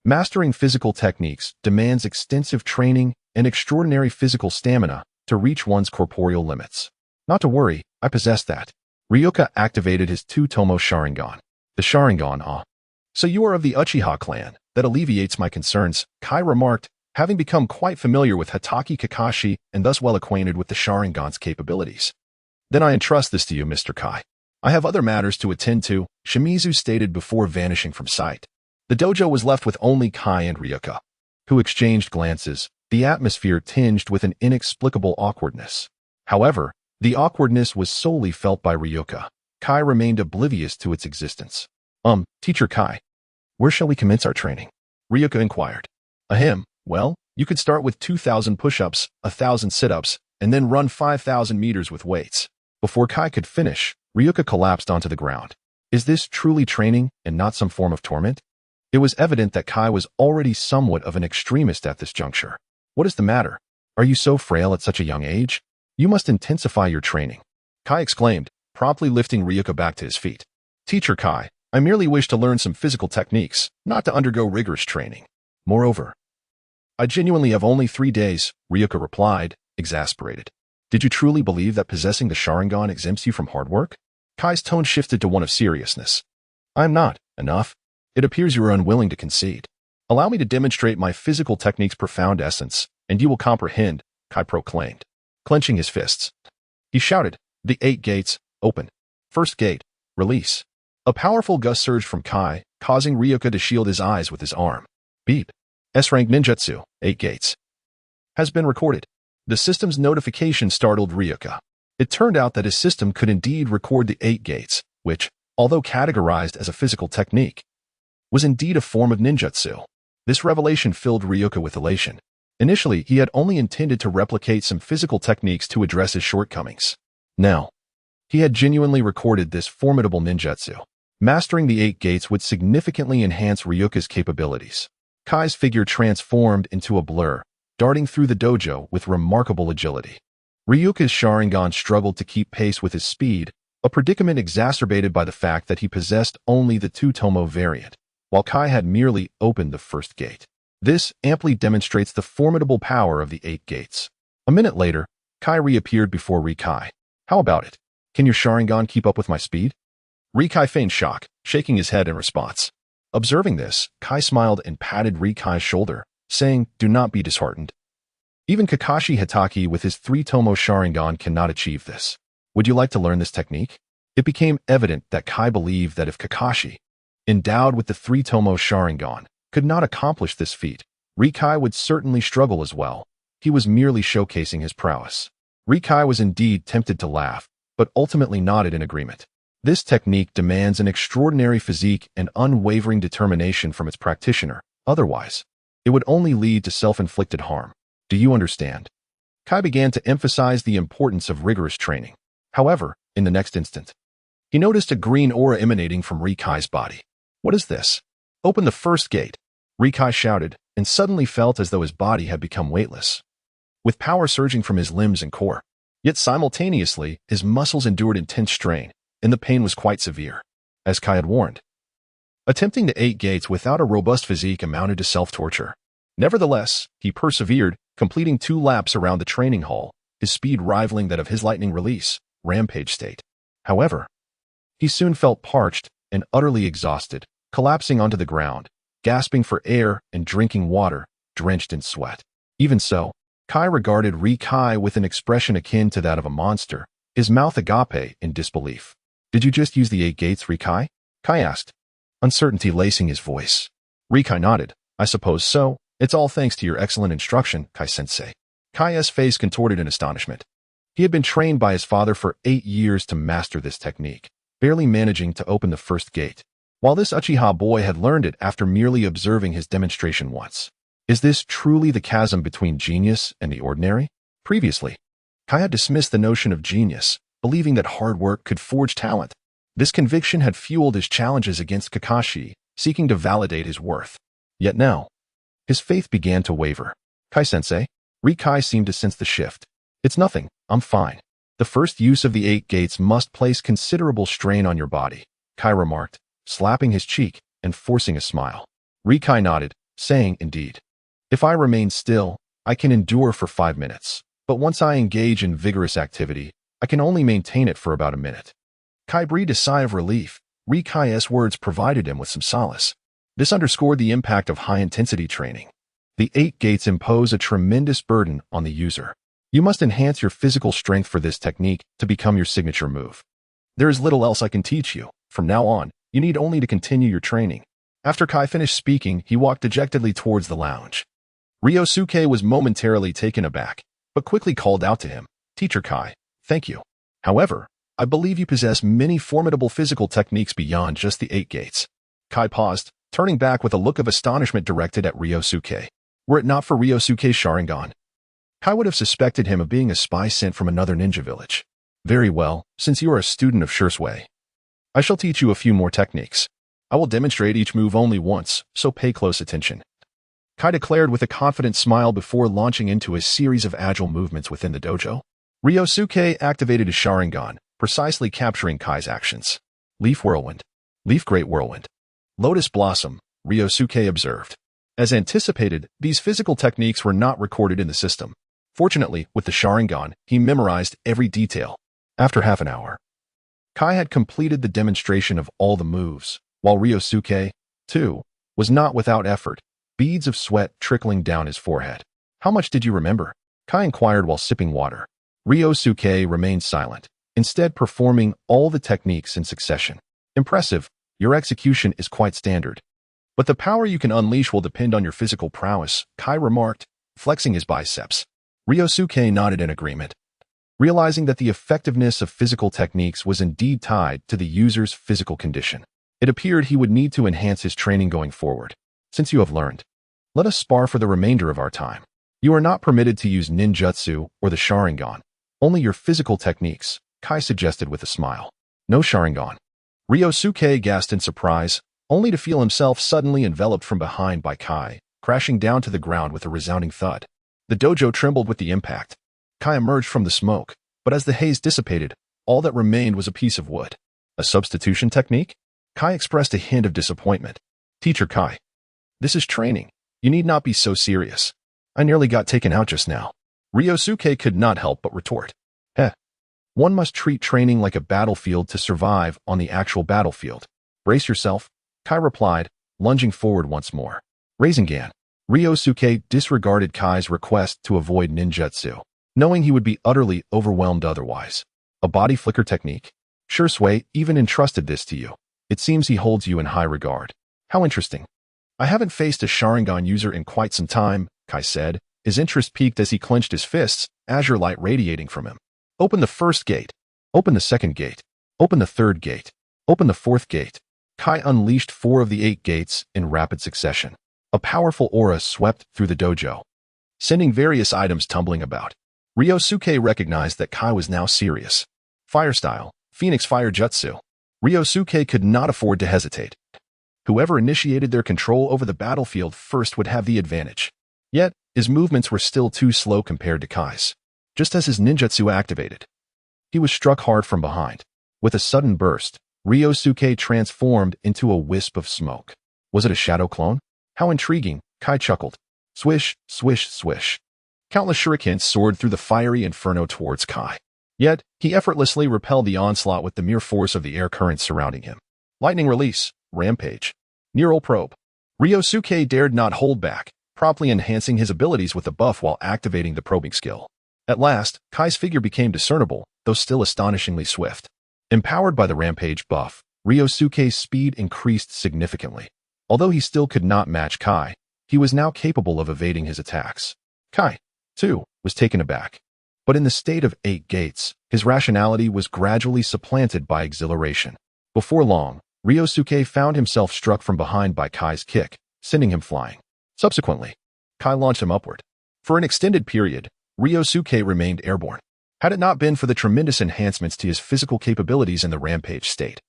Speaker 1: Mastering physical techniques demands extensive training and extraordinary physical stamina to reach one's corporeal limits. Not to worry, I possess that. Ryuka activated his 2-tomo Sharingan. The Sharingan, ah. So you are of the Uchiha clan. That alleviates my concerns, Kai remarked, having become quite familiar with Hatake Kakashi and thus well acquainted with the Sharingan's capabilities. Then I entrust this to you, Mr. Kai. I have other matters to attend to, Shimizu stated before vanishing from sight. The dojo was left with only Kai and Ryuka, who exchanged glances, the atmosphere tinged with an inexplicable awkwardness. However, the awkwardness was solely felt by Ryuka. Kai remained oblivious to its existence. Teacher Kai, where shall we commence our training? Ryuka inquired. Ahem, well, you could start with 2,000 push-ups, 1,000 sit-ups, and then run 5,000 meters with weights. Before Kai could finish, Ryuka collapsed onto the ground. Is this truly training and not some form of torment? It was evident that Kai was already somewhat of an extremist at this juncture. What is the matter? Are you so frail at such a young age? You must intensify your training. Kai exclaimed, promptly lifting Ryuka back to his feet. Teacher Kai, I merely wish to learn some physical techniques, not to undergo rigorous training. Moreover, I genuinely have only 3 days, Ryuka replied, exasperated. Did you truly believe that possessing the Sharingan exempts you from hard work? Kai's tone shifted to one of seriousness. I am not. Enough. It appears you are unwilling to concede. Allow me to demonstrate my physical technique's profound essence, and you will comprehend, Kai proclaimed, clenching his fists. He shouted, the 8 gates, open. First gate, release. A powerful gust surged from Kai, causing Ryuka to shield his eyes with his arm. Beep. S-rank ninjutsu, 8 gates. Has been recorded. The system's notification startled Ryuka. It turned out that his system could indeed record the 8 gates, which, although categorized as a physical technique, was indeed a form of ninjutsu. This revelation filled Ryuka with elation. Initially, he had only intended to replicate some physical techniques to address his shortcomings. Now, he had genuinely recorded this formidable ninjutsu. Mastering the 8 gates would significantly enhance Ryuka's capabilities. Kai's figure transformed into a blur, darting through the dojo with remarkable agility. Ryuka's Sharingan struggled to keep pace with his speed, a predicament exacerbated by the fact that he possessed only the 2-tomo variant, while Kai had merely opened the first gate. This amply demonstrates the formidable power of the 8 gates. A minute later, Kai reappeared before Rikai. How about it? Can your Sharingan keep up with my speed? Rikai feigned shock, shaking his head in response. Observing this, Kai smiled and patted Rikai's shoulder, saying, "Do not be disheartened. Even Kakashi Hitaki with his 3-tomo Sharingan cannot achieve this. Would you like to learn this technique?" It became evident that Kai believed that if Kakashi, endowed with the 3-tomo Sharingan, could not accomplish this feat, Rikai would certainly struggle as well. He was merely showcasing his prowess. Rikai was indeed tempted to laugh, but ultimately nodded in agreement. This technique demands an extraordinary physique and unwavering determination from its practitioner. Otherwise, it would only lead to self-inflicted harm. Do you understand? Kai began to emphasize the importance of rigorous training. However, in the next instant, he noticed a green aura emanating from Rikai's body. What is this? Open the first gate, Rikai shouted, and suddenly felt as though his body had become weightless, with power surging from his limbs and core. Yet simultaneously, his muscles endured intense strain, and the pain was quite severe, as Kai had warned. Attempting the 8 gates without a robust physique amounted to self-torture. Nevertheless, he persevered, completing 2 laps around the training hall, his speed rivaling that of his lightning release, rampage state. However, he soon felt parched and utterly exhausted, collapsing onto the ground, gasping for air and drinking water, drenched in sweat. Even so, Kai regarded Rikai with an expression akin to that of a monster, his mouth agape in disbelief. Did you just use the 8 gates, Rikai? Kai asked, uncertainty lacing his voice. Rikai nodded. I suppose so. It's all thanks to your excellent instruction, Kai-sensei. Kai's face contorted in astonishment. He had been trained by his father for 8 years to master this technique, barely managing to open the first gate, while this Uchiha boy had learned it after merely observing his demonstration once. Is this truly the chasm between genius and the ordinary? Previously, Kai had dismissed the notion of genius, believing that hard work could forge talent. This conviction had fueled his challenges against Kakashi, seeking to validate his worth. Yet now, his faith began to waver. Kai-sensei, Rikai seemed to sense the shift. It's nothing, I'm fine. The first use of the 8 gates must place considerable strain on your body, Kai remarked, slapping his cheek and forcing a smile. Rikai nodded, saying, indeed. If I remain still, I can endure for 5 minutes, but once I engage in vigorous activity, I can only maintain it for about a minute. Kai breathed a sigh of relief. Rikai's words provided him with some solace. This underscored the impact of high-intensity training. The 8 gates impose a tremendous burden on the user. You must enhance your physical strength for this technique to become your signature move. There is little else I can teach you. From now on, you need only to continue your training. After Kai finished speaking, he walked dejectedly towards the lounge. Ryōsuke was momentarily taken aback, but quickly called out to him, Teacher Kai, thank you. However, I believe you possess many formidable physical techniques beyond just the 8 gates. Kai paused, turning back with a look of astonishment directed at Ryōsuke. Were it not for Ryōsuke's Sharingan, Kai would have suspected him of being a spy sent from another ninja village. Very well, since you are a student of Shursui, I shall teach you a few more techniques. I will demonstrate each move only once, so pay close attention. Kai declared with a confident smile before launching into a series of agile movements within the dojo. Ryōsuke activated his Sharingan, precisely capturing Kai's actions. Leaf Whirlwind. Leaf Great Whirlwind. Lotus Blossom, Ryōsuke observed. As anticipated, these physical techniques were not recorded in the system. Fortunately, with the Sharingan, he memorized every detail. After half an hour, Kai had completed the demonstration of all the moves, while Ryōsuke, too, was not without effort, beads of sweat trickling down his forehead. How much did you remember? Kai inquired while sipping water. Ryōsuke remained silent, instead performing all the techniques in succession. Impressive, Your execution is quite standard. But the power you can unleash will depend on your physical prowess, Kai remarked, flexing his biceps. Ryōsuke nodded in agreement, realizing that the effectiveness of physical techniques was indeed tied to the user's physical condition. It appeared he would need to enhance his training going forward. Since you have learned, let us spar for the remainder of our time. You are not permitted to use ninjutsu or the Sharingan. Only your physical techniques, Kai suggested with a smile. No Sharingan. Ryōsuke gasped in surprise, only to feel himself suddenly enveloped from behind by Kai, crashing down to the ground with a resounding thud. The dojo trembled with the impact. Kai emerged from the smoke, but as the haze dissipated, all that remained was a piece of wood. A substitution technique? Kai expressed a hint of disappointment. Teacher Kai, this is training. You need not be so serious. I nearly got taken out just now. Ryōsuke could not help but retort. One must treat training like a battlefield to survive on the actual battlefield. Brace yourself, Kai replied, lunging forward once more. Rasengan. Ryōsuke disregarded Kai's request to avoid ninjutsu, knowing he would be utterly overwhelmed otherwise. A body flicker technique? Shursui even entrusted this to you. It seems he holds you in high regard. How interesting. I haven't faced a Sharingan user in quite some time, Kai said, his interest peaked as he clenched his fists, azure light radiating from him. Open the first gate. Open the second gate. Open the third gate. Open the fourth gate. Kai unleashed 4 of the 8 gates in rapid succession. A powerful aura swept through the dojo, sending various items tumbling about. Ryōsuke recognized that Kai was now serious. Fire style, Phoenix Fire Jutsu. Ryōsuke could not afford to hesitate. Whoever initiated their control over the battlefield first would have the advantage. Yet, his movements were still too slow compared to Kai's. Just as his ninjutsu activated, he was struck hard from behind. With a sudden burst, Ryōsuke transformed into a wisp of smoke. Was it a shadow clone? How intriguing, Kai chuckled. Swish, swish, swish. Countless shurikens soared through the fiery inferno towards Kai. Yet, he effortlessly repelled the onslaught with the mere force of the air currents surrounding him. Lightning release, rampage. Neural probe. Ryōsuke dared not hold back, promptly enhancing his abilities with a buff while activating the probing skill. At last, Kai's figure became discernible, though still astonishingly swift. Empowered by the rampage buff, Ryōsuke's speed increased significantly. Although he still could not match Kai, he was now capable of evading his attacks. Kai, too, was taken aback. But in the state of 8 gates, his rationality was gradually supplanted by exhilaration. Before long, Ryōsuke found himself struck from behind by Kai's kick, sending him flying. Subsequently, Kai launched him upward. For an extended period, Ryōsuke remained airborne. Had it not been for the tremendous enhancements to his physical capabilities in the rampage state,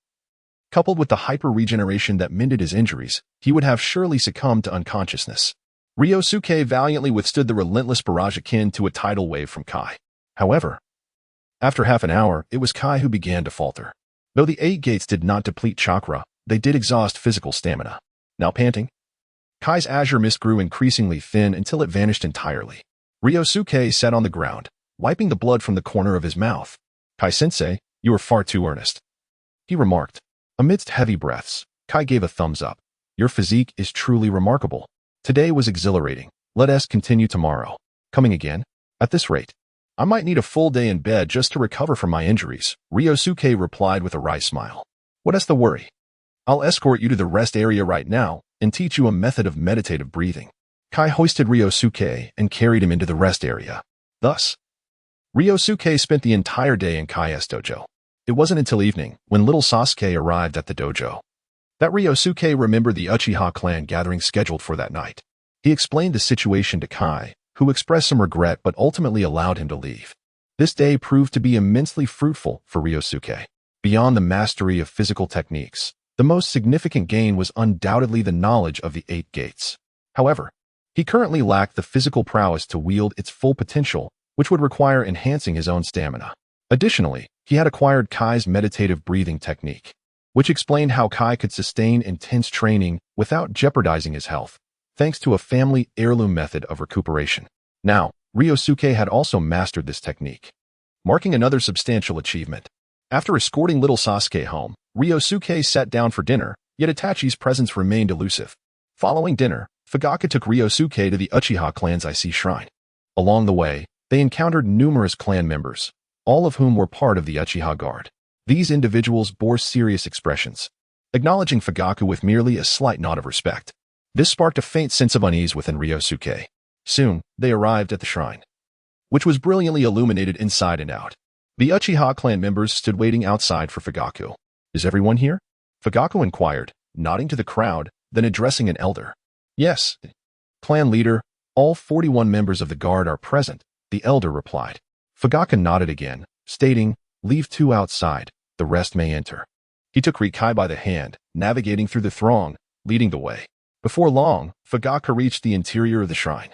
Speaker 1: coupled with the hyper-regeneration that mended his injuries, he would have surely succumbed to unconsciousness. Ryōsuke valiantly withstood the relentless barrage akin to a tidal wave from Kai. However, after half an hour, it was Kai who began to falter. Though the 8 gates did not deplete chakra, they did exhaust physical stamina. Now panting, Kai's azure mist grew increasingly thin until it vanished entirely. Ryōsuke sat on the ground, wiping the blood from the corner of his mouth. Kai-sensei, you are far too earnest, he remarked. Amidst heavy breaths, Kai gave a thumbs up. Your physique is truly remarkable. Today was exhilarating. Let us continue tomorrow. Coming again? At this rate, I might need a full day in bed just to recover from my injuries, Ryōsuke replied with a wry smile. What is the worry? I'll escort you to the rest area right now and teach you a method of meditative breathing. Kai hoisted Ryōsuke and carried him into the rest area. Thus, Ryōsuke spent the entire day in Kai's dojo. It wasn't until evening, when little Sasuke arrived at the dojo, that Ryōsuke remembered the Uchiha clan gathering scheduled for that night. He explained the situation to Kai, who expressed some regret but ultimately allowed him to leave. This day proved to be immensely fruitful for Ryōsuke. Beyond the mastery of physical techniques, the most significant gain was undoubtedly the knowledge of the 8 gates. However, he currently lacked the physical prowess to wield its full potential, which would require enhancing his own stamina. Additionally, he had acquired Kai's meditative breathing technique, which explained how Kai could sustain intense training without jeopardizing his health, thanks to a family heirloom method of recuperation. Now, Ryōsuke had also mastered this technique, marking another substantial achievement. After escorting little Sasuke home, Ryōsuke sat down for dinner, yet Itachi's presence remained elusive. Following dinner, Fugaka took Ryōsuke to the Uchiha clan's Icy Shrine. Along the way, they encountered numerous clan members, all of whom were part of the Uchiha Guard. These individuals bore serious expressions. acknowledging Fugaku with merely a slight nod of respect. This sparked a faint sense of unease within Ryōsuke. Soon, they arrived at the shrine, which was brilliantly illuminated inside and out. The Uchiha clan members stood waiting outside for Fugaku. "Is everyone here?" Fugaku inquired, nodding to the crowd, then addressing an elder. "Yes, clan leader, all 41 members of the guard are present," the elder replied. Fugaku nodded again, stating, "Leave 2 outside, the rest may enter." He took Rikai by the hand, navigating through the throng, leading the way. Before long, Fugaku reached the interior of the shrine,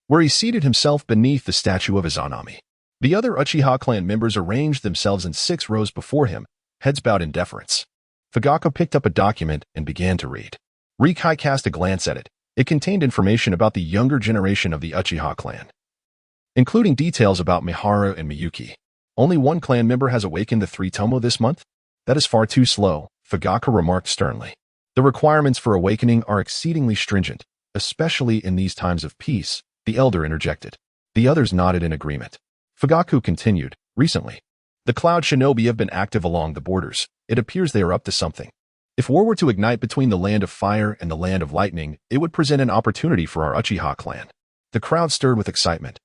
Speaker 1: where he seated himself beneath the statue of Izanami. The other Uchiha clan members arranged themselves in 6 rows before him, heads bowed in deference. Fugaku picked up a document and began to read. Rikai cast a glance at it. It contained information about the younger generation of the Uchiha clan, including details about Miharu and Miyuki. "Only 1 clan member has awakened the 3 Tomo this month? That is far too slow," Fugaku remarked sternly. "The requirements for awakening are exceedingly stringent, especially in these times of peace," the elder interjected. The others nodded in agreement. Fugaku continued, "Recently, the Cloud Shinobi have been active along the borders. It appears they are up to something. If war were to ignite between the Land of Fire and the Land of Lightning, it would present an opportunity for our Uchiha clan." The crowd stirred with excitement,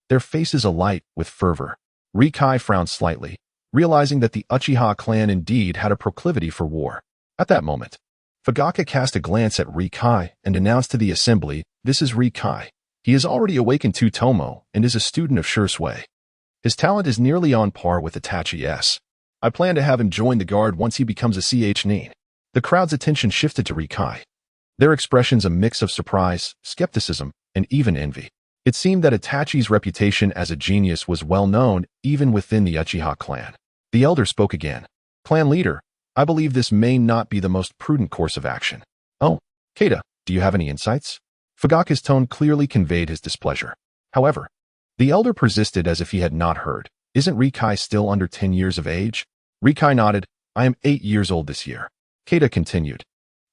Speaker 1: their faces alight with fervor. Rikai frowned slightly, realizing that the Uchiha clan indeed had a proclivity for war. At that moment, Fugaku cast a glance at Rikai and announced to the assembly, "This is Rikai. He has already awakened 2 Tomo and is a student of Shursui. His talent is nearly on par with Itachi's. I plan to have him join the guard once he becomes a nin." The crowd's attention shifted to Rikai, their expressions a mix of surprise, skepticism, and even envy. It seemed that Itachi's reputation as a genius was well known even within the Uchiha clan. The elder spoke again. "Clan leader, I believe this may not be the most prudent course of action." "Oh, Keita, do you have any insights?" Fugaku's tone clearly conveyed his displeasure. However, the elder persisted as if he had not heard. "Isn't Rikai still under 10 years of age?" Rikai nodded. "I am 8 years old this year." Keita continued.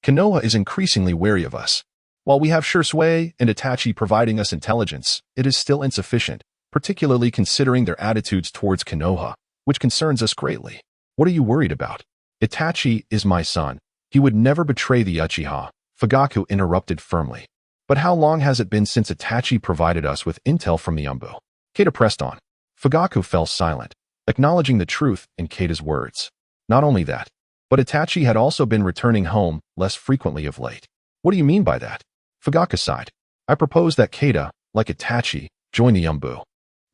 Speaker 1: "Konoha is increasingly wary of us. While we have Shursui and Itachi providing us intelligence, it is still insufficient, particularly considering their attitudes towards Konoha, which concerns us greatly." "What are you worried about?" "Itachi is my son. He would never betray the Uchiha," Fugaku interrupted firmly. "But how long has it been since Itachi provided us with intel from the Umbu?" Keita pressed on. Fugaku fell silent, acknowledging the truth in Keita's words. Not only that, but Itachi had also been returning home less frequently of late. "What do you mean by that?" Fugaku sighed. "I propose that Keita, like Itachi, join the Umbu.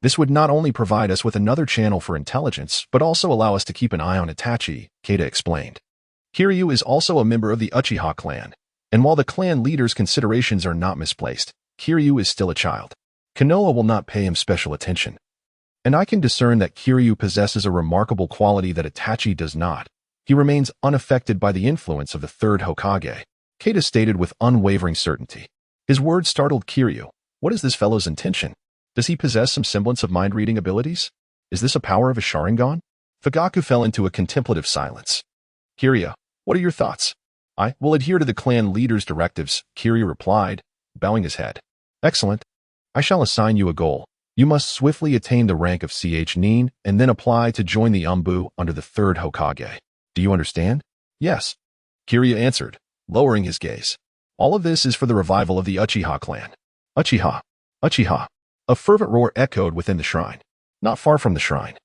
Speaker 1: This would not only provide us with another channel for intelligence, but also allow us to keep an eye on Itachi," Keita explained. "Kiryu is also a member of the Uchiha clan, and while the clan leader's considerations are not misplaced, Kiryu is still a child. Konoha will not pay him special attention. And I can discern that Kiryu possesses a remarkable quality that Itachi does not. He remains unaffected by the influence of the 3rd Hokage," Keita stated with unwavering certainty. His words startled Kiryu. What is this fellow's intention? Does he possess some semblance of mind-reading abilities? Is this a power of a Sharingan? Fugaku fell into a contemplative silence. "Kiryu, what are your thoughts?" "I will adhere to the clan leader's directives," Kiryu replied, bowing his head. "Excellent. I shall assign you a goal. You must swiftly attain the rank of nin and then apply to join the Umbu under the 3rd Hokage. Do you understand?" "Yes," Kiryu answered, lowering his gaze. "All of this is for the revival of the Uchiha clan." "Uchiha! Uchiha!" A fervent roar echoed within the shrine. Not far from the shrine,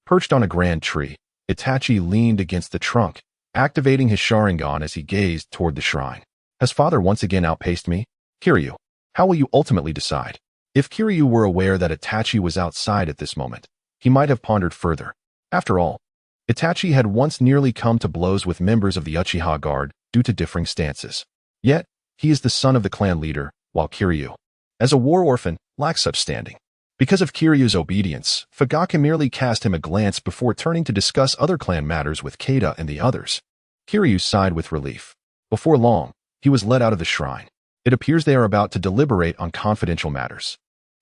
Speaker 1: perched on a grand tree, Itachi leaned against the trunk, activating his Sharingan as he gazed toward the shrine. "Has father once again outpaced me? Kiryu, how will you ultimately decide?" If Kiryu were aware that Itachi was outside at this moment, he might have pondered further. After all, Itachi had once nearly come to blows with members of the Uchiha Guard due to differing stances. Yet, he is the son of the clan leader, while Kiryu, as a war orphan, lacks such standing. Because of Kiryu's obedience, Fugaku merely cast him a glance before turning to discuss other clan matters with Keita and the others. Kiryu sighed with relief. Before long, he was led out of the shrine. It appears they are about to deliberate on confidential matters.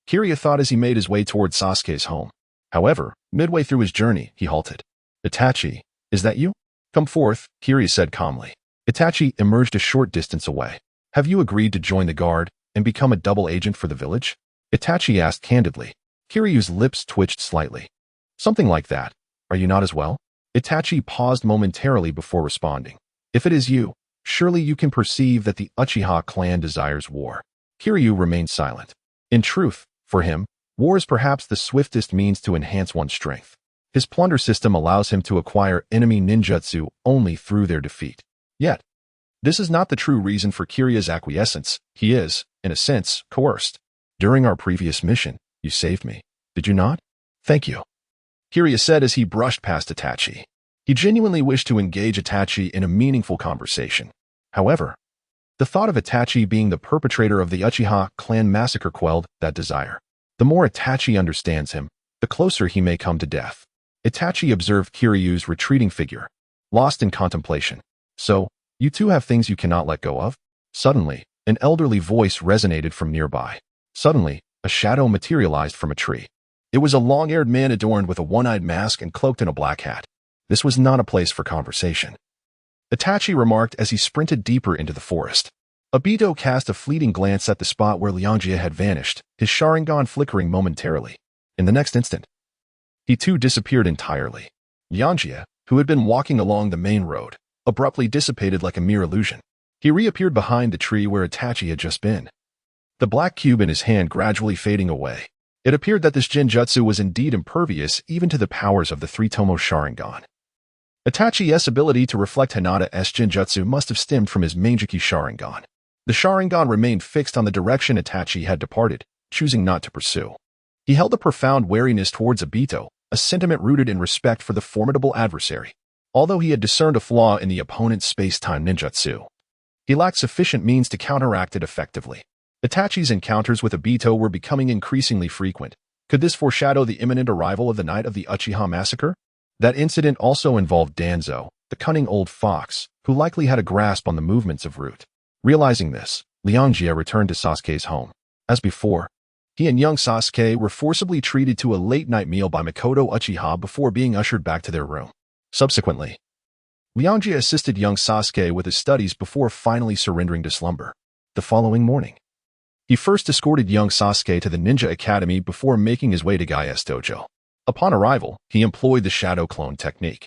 Speaker 1: Kiryu thought as he made his way toward Sasuke's home. However, midway through his journey, he halted. "Itachi, is that you?" "Come forth," Kiryu said calmly. Itachi emerged a short distance away. "Have you agreed to join the guard and become a double agent for the village?" Itachi asked candidly. Kiryu's lips twitched slightly. "Something like that. Are you not as well?" Itachi paused momentarily before responding. If it is you, surely you can perceive that the Uchiha clan desires war. Kiryu remained silent. In truth, for him, war is perhaps the swiftest means to enhance one's strength. His plunder system allows him to acquire enemy ninjutsu only through their defeat. Yet, this is not the true reason for Kiryu's acquiescence. He is, in a sense, coerced. During our previous mission, you saved me, did you not? Thank you, Kiryu said as he brushed past Itachi. He genuinely wished to engage Itachi in a meaningful conversation. However, the thought of Itachi being the perpetrator of the Uchiha clan massacre quelled that desire. The more Itachi understands him, the closer he may come to death. Itachi observed Kiryu's retreating figure, lost in contemplation. So, you two have things you cannot let go of? Suddenly, an elderly voice resonated from nearby. Suddenly, a shadow materialized from a tree. It was a long-haired man adorned with a one-eyed mask and cloaked in a black hat. This was not a place for conversation, Itachi remarked as he sprinted deeper into the forest. Obito cast a fleeting glance at the spot where Liangjie had vanished, his Sharingan flickering momentarily. In the next instant, he too disappeared entirely. Liangjie, who had been walking along the main road, abruptly dissipated like a mere illusion. He reappeared behind the tree where Itachi had just been, the black cube in his hand gradually fading away. It appeared that this Jinjutsu was indeed impervious even to the powers of the three-tomo Sharingan. Itachi's ability to reflect Hinata's Jinjutsu must have stemmed from his Manjiki Sharingan. The Sharingan remained fixed on the direction Itachi had departed, choosing not to pursue. He held a profound wariness towards Obito, a sentiment rooted in respect for the formidable adversary. Although he had discerned a flaw in the opponent's space-time ninjutsu, he lacked sufficient means to counteract it effectively. Itachi's encounters with Obito were becoming increasingly frequent. Could this foreshadow the imminent arrival of the night of the Uchiha massacre? That incident also involved Danzo, the cunning old fox, who likely had a grasp on the movements of Root. Realizing this, Liangjie returned to Sasuke's home. As before, he and young Sasuke were forcibly treated to a late-night meal by Mikoto Uchiha before being ushered back to their room. Subsequently, Liangjie assisted young Sasuke with his studies before finally surrendering to slumber. The following morning, he first escorted young Sasuke to the Ninja Academy before making his way to Gaia's dojo. Upon arrival, he employed the shadow clone technique,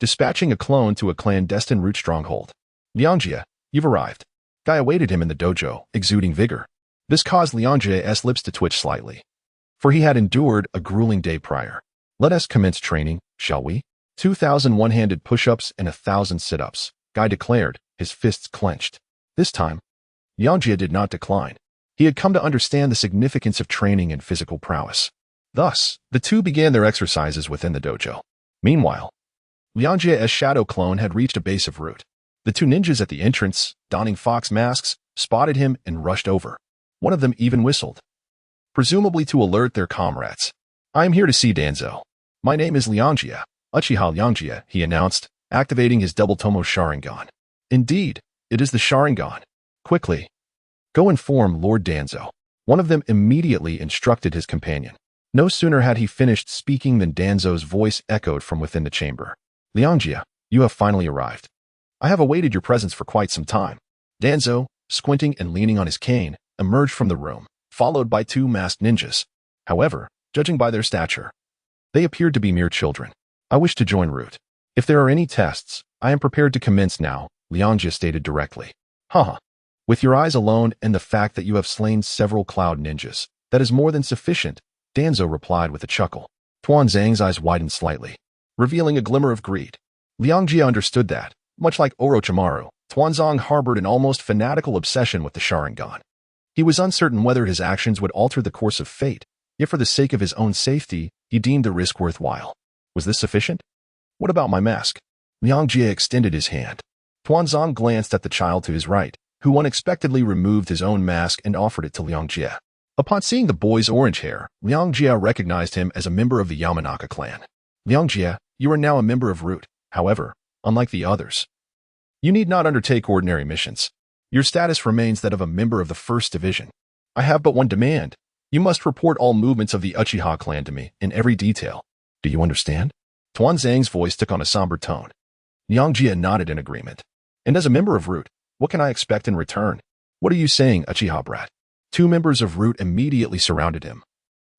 Speaker 1: dispatching a clone to a clandestine Root stronghold. Liangjie, you've arrived. Guy awaited him in the dojo, exuding vigor. This caused Liangjie's lips to twitch slightly, for he had endured a grueling day prior. Let us commence training, shall we? 2,000 one-handed push-ups and 1,000 sit-ups, Guy declared, his fists clenched. This time, Liangjie did not decline. He had come to understand the significance of training and physical prowess. Thus, the two began their exercises within the dojo. Meanwhile, Liangjie's shadow clone had reached a base of Root. The two ninjas at the entrance, donning fox masks, spotted him and rushed over. One of them even whistled, presumably to alert their comrades. I am here to see Danzo. My name is Liangjie, Uchiha Liangjie, he announced, activating his double tomo Sharingan. Indeed, it is the Sharingan. Quickly, go inform Lord Danzo. One of them immediately instructed his companion. No sooner had he finished speaking than Danzo's voice echoed from within the chamber. Liangjie, you have finally arrived. I have awaited your presence for quite some time. Danzo, squinting and leaning on his cane, emerged from the room, followed by two masked ninjas. However, judging by their stature, they appeared to be mere children. I wish to join Root. If there are any tests, I am prepared to commence now, Liangjie stated directly. Haha. With your eyes alone and the fact that you have slain several cloud ninjas, that is more than sufficient, Danzo replied with a chuckle. Tuanzang's eyes widened slightly, revealing a glimmer of greed. Liangjie understood that, much like Orochimaru, Tuanzang harbored an almost fanatical obsession with the Sharingan. He was uncertain whether his actions would alter the course of fate, yet for the sake of his own safety, he deemed the risk worthwhile. Was this sufficient? What about my mask? Liangjie extended his hand. Tuanzang glanced at the child to his right, who unexpectedly removed his own mask and offered it to Liangjie. Upon seeing the boy's orange hair, Liangjie recognized him as a member of the Yamanaka clan. Liangjie, you are now a member of Root. However, unlike the others, you need not undertake ordinary missions. Your status remains that of a member of the 1st Division. I have but one demand. You must report all movements of the Uchiha clan to me, in every detail. Do you understand? Tuanzang's voice took on a somber tone. Liangjie nodded in agreement. And as a member of Root, what can I expect in return? What are you saying, Uchiha brat? Two members of Root immediately surrounded him,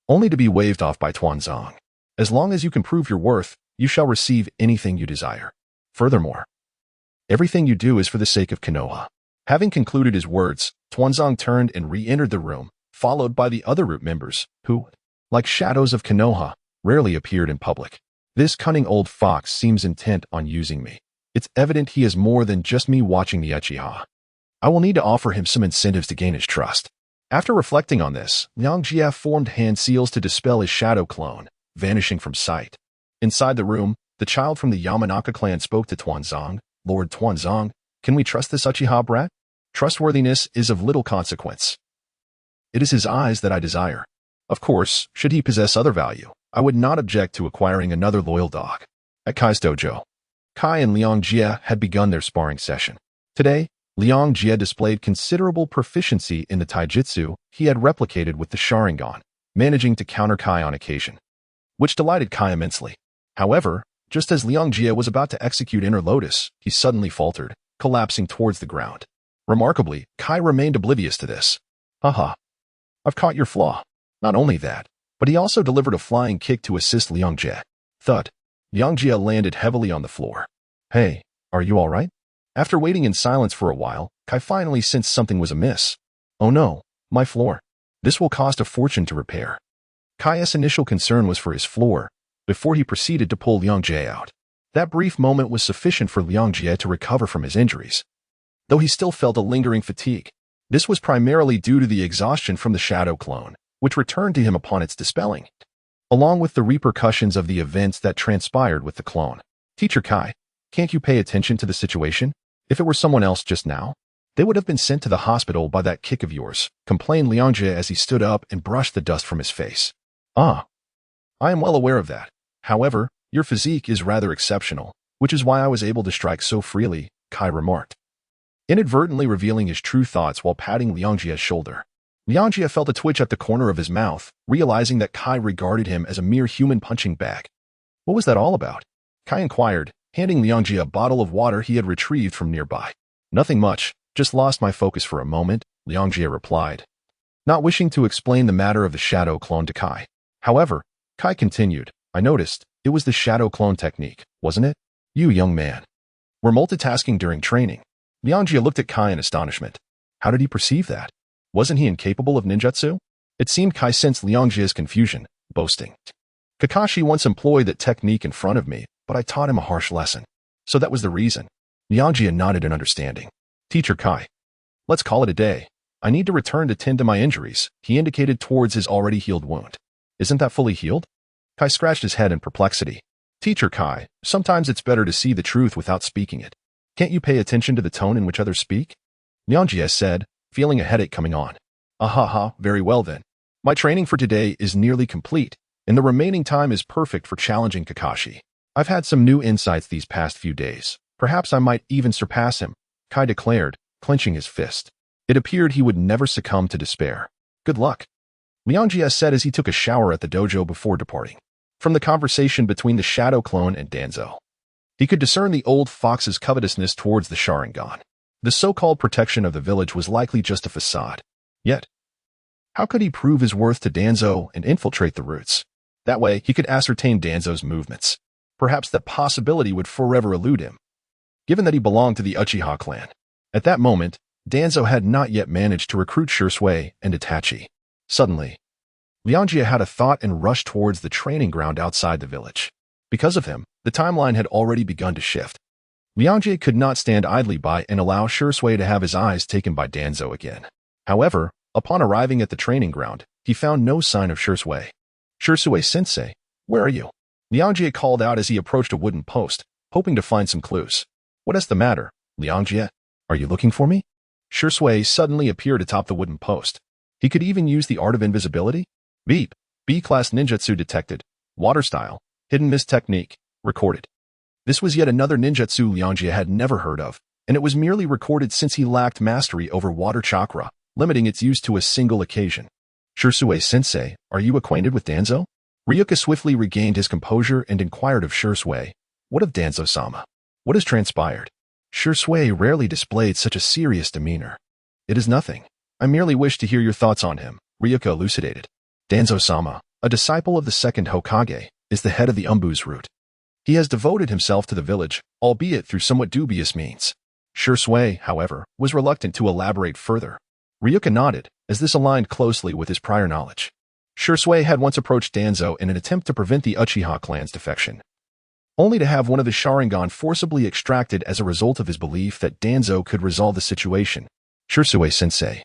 Speaker 1: only to be waved off by Tuanzang. As long as you can prove your worth, you shall receive anything you desire. Furthermore, Everything you do is for the sake of Konoha. Having concluded his words, Tuanzong turned and re-entered the room, followed by the other root members, who, like shadows of Konoha, rarely appeared in public. This cunning old fox seems intent on using me. It's evident he is more than just me watching the Uchiha. I will need to offer him some incentives to gain his trust. After reflecting on this, Liang Jie formed hand seals to dispel his shadow clone, vanishing from sight. Inside the room, the child from the Yamanaka clan spoke to Tuanzong. Lord Tuanzong, can we trust this Uchiha brat? Trustworthiness is of little consequence. It is his eyes that I desire. Of course, should he possess other value, I would not object to acquiring another loyal dog. At Kai's dojo, Kai and Liang Jie had begun their sparring session. Today, Liang Jie displayed considerable proficiency in the taijutsu he had replicated with the Sharingan, managing to counter Kai on occasion, which delighted Kai immensely. However, just as Liang Jie was about to execute Inner Lotus, he suddenly faltered, collapsing towards the ground. Remarkably, Kai remained oblivious to this. Haha. I've caught your flaw. Not only that, but he also delivered a flying kick to assist Liang Jie. Thud. Liang Jie landed heavily on the floor. Hey, are you all right? After waiting in silence for a while, Kai finally sensed something was amiss. Oh no, my floor. This will cost a fortune to repair. Kai's initial concern was for his floor, before he proceeded to pull Liang Jie out. That brief moment was sufficient for Liang Jie to recover from his injuries, though he still felt a lingering fatigue. This was primarily due to the exhaustion from the shadow clone, which returned to him upon its dispelling, along with the repercussions of the events that transpired with the clone. Teacher Kai, can't you pay attention to the situation? If it were someone else just now, they would have been sent to the hospital by that kick of yours, complained Liang Jie as he stood up and brushed the dust from his face. I am well aware of that. However, your physique is rather exceptional, which is why I was able to strike so freely, Kai remarked, inadvertently revealing his true thoughts while patting Liang Jie's shoulder. Liang Jie felt a twitch at the corner of his mouth, realizing that Kai regarded him as a mere human punching bag. What was that all about? Kai inquired, handing Liang Jie a bottle of water he had retrieved from nearby. Nothing much, just lost my focus for a moment, Liang Jie replied, not wishing to explain the matter of the shadow clone to Kai. However, Kai continued, I noticed, it was the shadow clone technique, wasn't it? You young man were multitasking during training. Liang Jie looked at Kai in astonishment. How did he perceive that? Wasn't he incapable of ninjutsu? It seemed Kai sensed Liang Jie's confusion, boasting. Kakashi once employed that technique in front of me, but I taught him a harsh lesson. So that was the reason. Liang Jie nodded in understanding. Teacher Kai, let's call it a day. I need to return to tend to my injuries, he indicated towards his already healed wound. Isn't that fully healed? Kai scratched his head in perplexity. Teacher Kai, sometimes it's better to see the truth without speaking it. Can't you pay attention to the tone in which others speak? Liang Jie said, feeling a headache coming on. Ahaha, very well then. My training for today is nearly complete, and the remaining time is perfect for challenging Kakashi. I've had some new insights these past few days. Perhaps I might even surpass him, Kai declared, clenching his fist. It appeared he would never succumb to despair. Good luck, Liang Jie said as he took a shower at the dojo before departing. From the conversation between the shadow clone and Danzo, he could discern the old fox's covetousness towards the Sharingan. The so-called protection of the village was likely just a facade. Yet, how could he prove his worth to Danzo and infiltrate the roots? That way, he could ascertain Danzo's movements. Perhaps that possibility would forever elude him, given that he belonged to the Uchiha clan. At that moment, Danzo had not yet managed to recruit Shisui and Itachi. Suddenly, Liang Jie had a thought and rushed towards the training ground outside the village. Because of him, the timeline had already begun to shift. Liang Jie could not stand idly by and allow Shisui to have his eyes taken by Danzo again. However, upon arriving at the training ground, he found no sign of Shisui. Shisui-sensei, where are you? Liang Jie called out as he approached a wooden post, hoping to find some clues. What is the matter, Liang Jie? Are you looking for me? Shisui suddenly appeared atop the wooden post. He could even use the art of invisibility? Beep. B-class ninjutsu detected. Water style. Hidden mist technique. Recorded. This was yet another ninjutsu Liang Jie had never heard of, and it was merely recorded since he lacked mastery over water chakra, limiting its use to a single occasion. Shisui-sensei, are you acquainted with Danzo? Ryuka swiftly regained his composure and inquired of Shisui. What of Danzo-sama? What has transpired? Shisui rarely displayed such a serious demeanor. It is nothing. I merely wish to hear your thoughts on him, Ryuka elucidated. Danzo-sama, a disciple of the second Hokage, is the head of the Umbu's root. He has devoted himself to the village, albeit through somewhat dubious means. Ryōsuke, however, was reluctant to elaborate further. Ryuka nodded, as this aligned closely with his prior knowledge. Ryōsuke had once approached Danzo in an attempt to prevent the Uchiha clan's defection, only to have one of his Sharingan forcibly extracted as a result of his belief that Danzo could resolve the situation. Ryōsuke-sensei,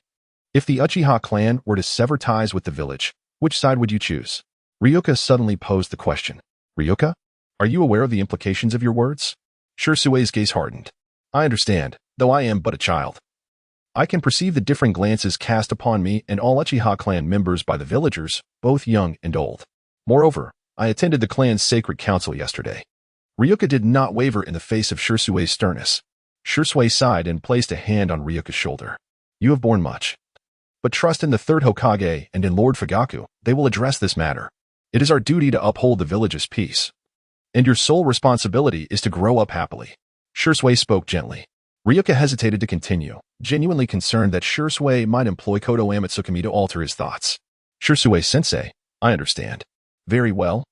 Speaker 1: if the Uchiha clan were to sever ties with the village, which side would you choose? Ryuka suddenly posed the question. Ryuka, are you aware of the implications of your words? Ryōsuke's gaze hardened. I understand, though I am but a child. I can perceive the differing glances cast upon me and all Uchiha clan members by the villagers, both young and old. Moreover, I attended the clan's sacred council yesterday. Ryuka did not waver in the face of Ryōsuke's sternness. Ryōsuke sighed and placed a hand on Ryuka's shoulder. You have borne much. But trust in the third Hokage and in Lord Fugaku, they will address this matter. It is our duty to uphold the village's peace. And your sole responsibility is to grow up happily. Ryōsuke spoke gently. Ryuka hesitated to continue, genuinely concerned that Ryōsuke might employ Kodo Amatsukami to alter his thoughts. Ryōsuke-sensei, I understand. Very well.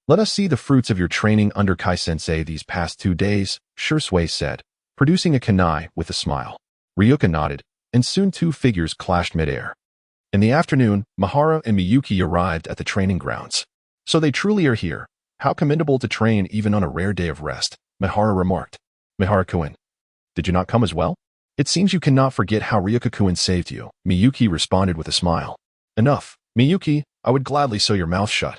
Speaker 1: Let us see the fruits of your training under Kai-sensei these past 2 days, Ryōsuke said, producing a kunai with a smile. Ryuka nodded, and soon 2 figures clashed midair. In the afternoon, Mihara and Miyuki arrived at the training grounds. So they truly are here. How commendable to train even on a rare day of rest, Mihara remarked. Mihara-kun, did you not come as well? It seems you cannot forget how Ryuka-kun saved you, Miyuki responded with a smile. Enough, Miyuki, I would gladly sew your mouth shut.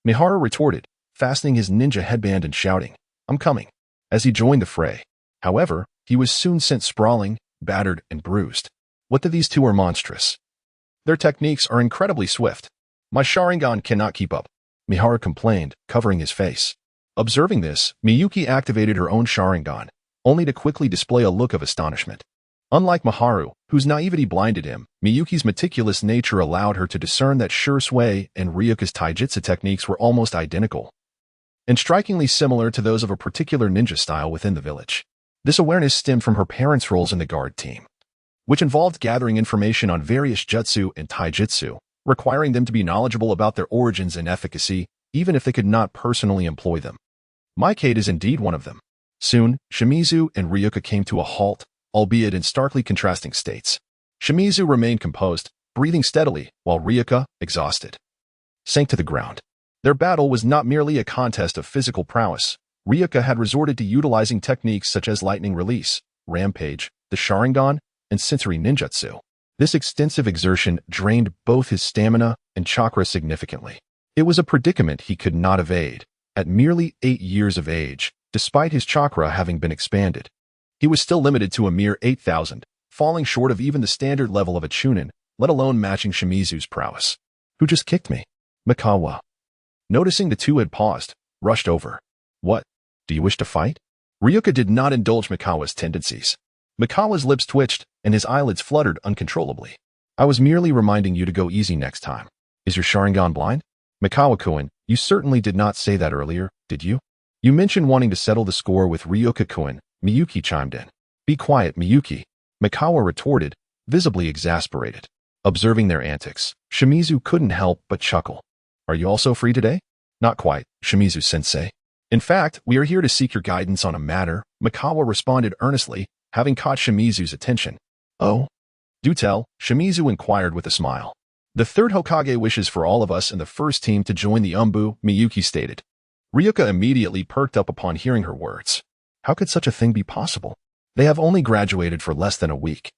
Speaker 1: Mihara retorted, fastening his ninja headband and shouting, I'm coming, as he joined the fray. However, he was soon sent sprawling, battered, and bruised. What of these two are monstrous? Their techniques are incredibly swift. My Sharingan cannot keep up, Mihara complained, covering his face. Observing this, Miyuki activated her own Sharingan, only to quickly display a look of astonishment. Unlike Miharu, whose naivety blinded him, Miyuki's meticulous nature allowed her to discern that Ryōsuke and Ryuka's taijutsu techniques were almost identical, and strikingly similar to those of a particular ninja style within the village. This awareness stemmed from her parents' roles in the guard team, which involved gathering information on various jutsu and taijutsu, requiring them to be knowledgeable about their origins and efficacy, even if they could not personally employ them. Maikade is indeed one of them. Soon, Shimizu and Ryuka came to a halt, albeit in starkly contrasting states. Shimizu remained composed, breathing steadily, while Ryuka, exhausted, sank to the ground. Their battle was not merely a contest of physical prowess. Ryuka had resorted to utilizing techniques such as lightning release, rampage, the Sharingan, and sensory ninjutsu. This extensive exertion drained both his stamina and chakra significantly. It was a predicament he could not evade. At merely 8 years of age, despite his chakra having been expanded, he was still limited to a mere 8,000, falling short of even the standard level of a Chunin, let alone matching Shimizu's prowess. Who just kicked me? Mikawa. Noticing the two had paused, rushed over. What? Do you wish to fight? Ryuka did not indulge Mikawa's tendencies. Mikawa's lips twitched, and his eyelids fluttered uncontrollably. I was merely reminding you to go easy next time. Is your Sharingan blind? Mikawa-kun, you certainly did not say that earlier, did you? You mentioned wanting to settle the score with Ryuka-kun, Miyuki chimed in. Be quiet, Miyuki, Mikawa retorted, visibly exasperated. Observing their antics, Shimizu couldn't help but chuckle. Are you also free today? Not quite, Shimizu-sensei. In fact, we are here to seek your guidance on a matter, Mikawa responded earnestly, having caught Shimizu's attention. Oh? Do tell, Shimizu inquired with a smile. The third Hokage wishes for all of us in the first team to join the Umbu, Miyuki stated. Ryuka immediately perked up upon hearing her words. How could such a thing be possible? They have only graduated for less than a week,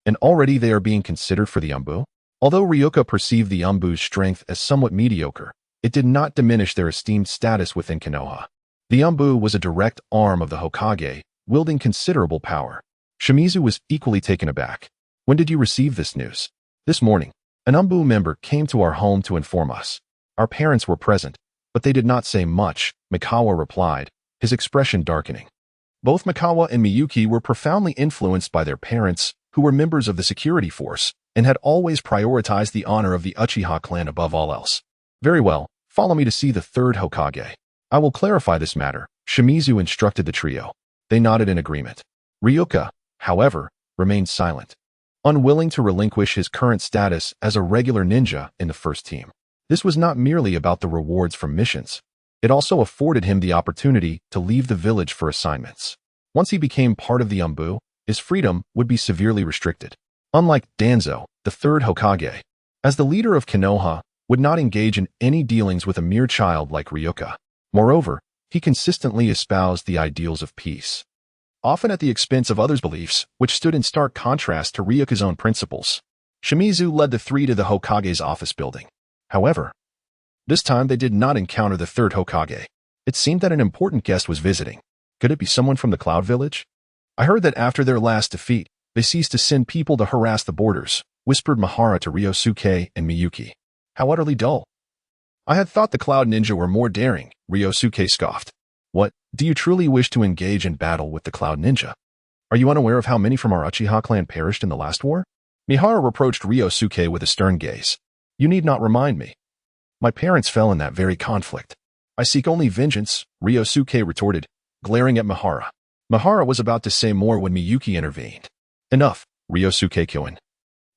Speaker 1: and already they are being considered for the Umbu? Although Ryuka perceived the Umbu's strength as somewhat mediocre, it did not diminish their esteemed status within Konoha. The Umbu was a direct arm of the Hokage, wielding considerable power. Shimizu was equally taken aback. When did you receive this news? This morning. An Umbu member came to our home to inform us. Our parents were present, but they did not say much, Mikawa replied, his expression darkening. Both Mikawa and Miyuki were profoundly influenced by their parents, who were members of the security force, and had always prioritized the honor of the Uchiha clan above all else. Very well, follow me to see the third Hokage. I will clarify this matter, Shimizu instructed the trio. They nodded in agreement. Ryuka, however, remained silent, unwilling to relinquish his current status as a regular ninja in the first team. This was not merely about the rewards from missions. It also afforded him the opportunity to leave the village for assignments. Once he became part of the Umbu, his freedom would be severely restricted. Unlike Danzo, the third Hokage, as the leader of Konoha, would not engage in any dealings with a mere child like Ryuka. Moreover, he consistently espoused the ideals of peace, often at the expense of others' beliefs, which stood in stark contrast to Ryuka's own principles. Shimizu led the three to the Hokage's office building. However, this time they did not encounter the third Hokage. It seemed that an important guest was visiting. Could it be someone from the Cloud Village? I heard that after their last defeat, they ceased to send people to harass the borders, whispered Mahara to Ryōsuke and Miyuki. How utterly dull. I had thought the Cloud Ninja were more daring, Ryōsuke scoffed. What, do you truly wish to engage in battle with the Cloud Ninja? Are you unaware of how many from our Uchiha clan perished in the last war? Mihara reproached Ryōsuke with a stern gaze. You need not remind me. My parents fell in that very conflict. I seek only vengeance, Ryōsuke retorted, glaring at Mihara. Mihara was about to say more when Miyuki intervened. Enough, Ryōsuke-kun.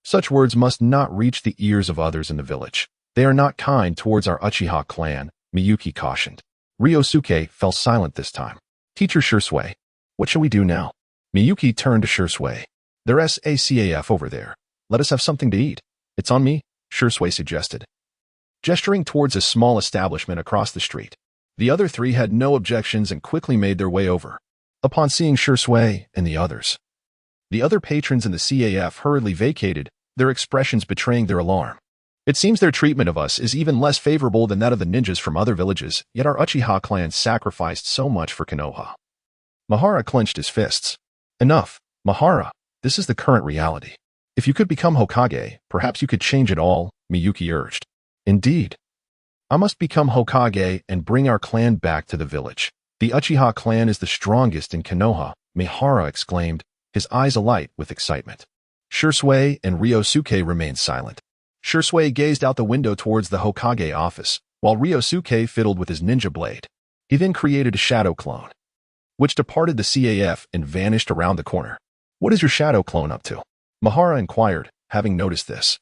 Speaker 1: Such words must not reach the ears of others in the village. They are not kind towards our Uchiha clan, Miyuki cautioned. Ryōsuke fell silent this time. Teacher Shursui, what shall we do now? Miyuki turned to Shursui. There's a CAF over there. Let us have something to eat. It's on me, Shursui suggested, gesturing towards a small establishment across the street. The other three had no objections and quickly made their way over. Upon seeing Shursui and the others, the other patrons in the CAF hurriedly vacated, their expressions betraying their alarm. It seems their treatment of us is even less favorable than that of the ninjas from other villages, yet our Uchiha clan sacrificed so much for Konoha. Mahara clenched his fists. Enough, Mahara, this is the current reality. If you could become Hokage, perhaps you could change it all, Miyuki urged. Indeed. I must become Hokage and bring our clan back to the village. The Uchiha clan is the strongest in Konoha, Mihara exclaimed, his eyes alight with excitement. Shursui and Ryōsuke remained silent. Shursui gazed out the window towards the Hokage office, while Ryōsuke fiddled with his ninja blade. He then created a shadow clone, which departed the CAF and vanished around the corner. What is your shadow clone up to? Mahara inquired, having noticed this.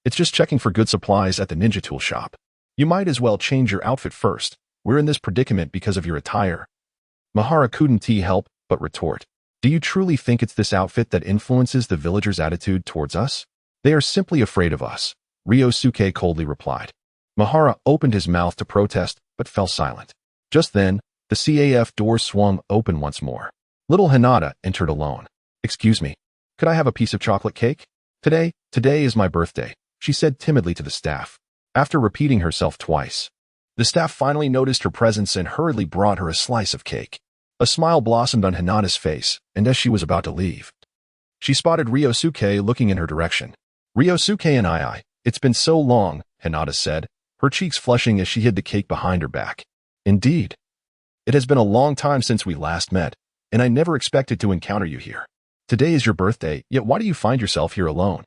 Speaker 1: It's just checking for good supplies at the ninja tool shop. You might as well change your outfit first. We're in this predicament because of your attire. Mahara couldn't help but retort. Do you truly think it's this outfit that influences the villagers' attitude towards us? They are simply afraid of us, Ryōsuke coldly replied. Mahara opened his mouth to protest, but fell silent. Just then, the CAF door swung open once more. Little Hinata entered alone. Excuse me, could I have a piece of chocolate cake? Today is my birthday, she said timidly to the staff. After repeating herself twice, the staff finally noticed her presence and hurriedly brought her a slice of cake. A smile blossomed on Hinata's face, and as she was about to leave, she spotted Ryōsuke looking in her direction. Ryōsuke and it's been so long, Hinata said, her cheeks flushing as she hid the cake behind her back. Indeed. It has been a long time since we last met, and I never expected to encounter you here. Today is your birthday, yet why do you find yourself here alone?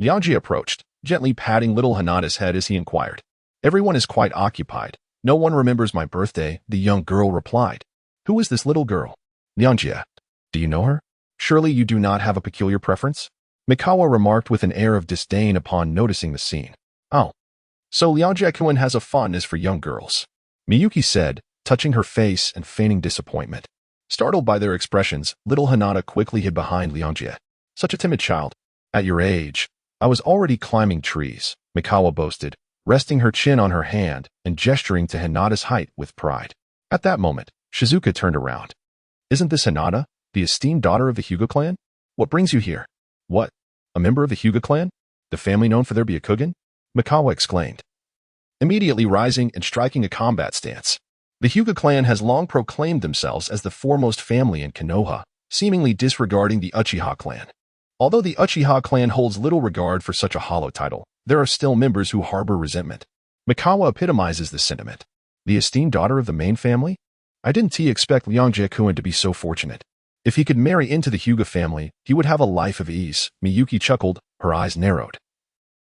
Speaker 1: Lianji approached, gently patting little Hinata's head as he inquired. Everyone is quite occupied. No one remembers my birthday, the young girl replied. Who is this little girl? Lianjia. Do you know her? Surely you do not have a peculiar preference? Mikawa remarked with an air of disdain upon noticing the scene. Oh. So Lianjia-kun has a fondness for young girls, Miyuki said, touching her face and feigning disappointment. Startled by their expressions, little Hinata quickly hid behind Lianjia. Such a timid child. At your age, I was already climbing trees, Mikawa boasted, resting her chin on her hand and gesturing to Hinata's height with pride. At that moment, Shizuka turned around. Isn't this Hinata, the esteemed daughter of the Hyuga clan? What brings you here? What? A member of the Hyuga clan? The family known for their Byakugan? Mikawa exclaimed, immediately rising and striking a combat stance. The Hyuga clan has long proclaimed themselves as the foremost family in Konoha, seemingly disregarding the Uchiha clan. Although the Uchiha clan holds little regard for such a hollow title, there are still members who harbor resentment. Mikawa epitomizes this sentiment. The esteemed daughter of the main family? I didn't expect Lianjia-kun to be so fortunate. If he could marry into the Hyuga family, he would have a life of ease, Miyuki chuckled, her eyes narrowed.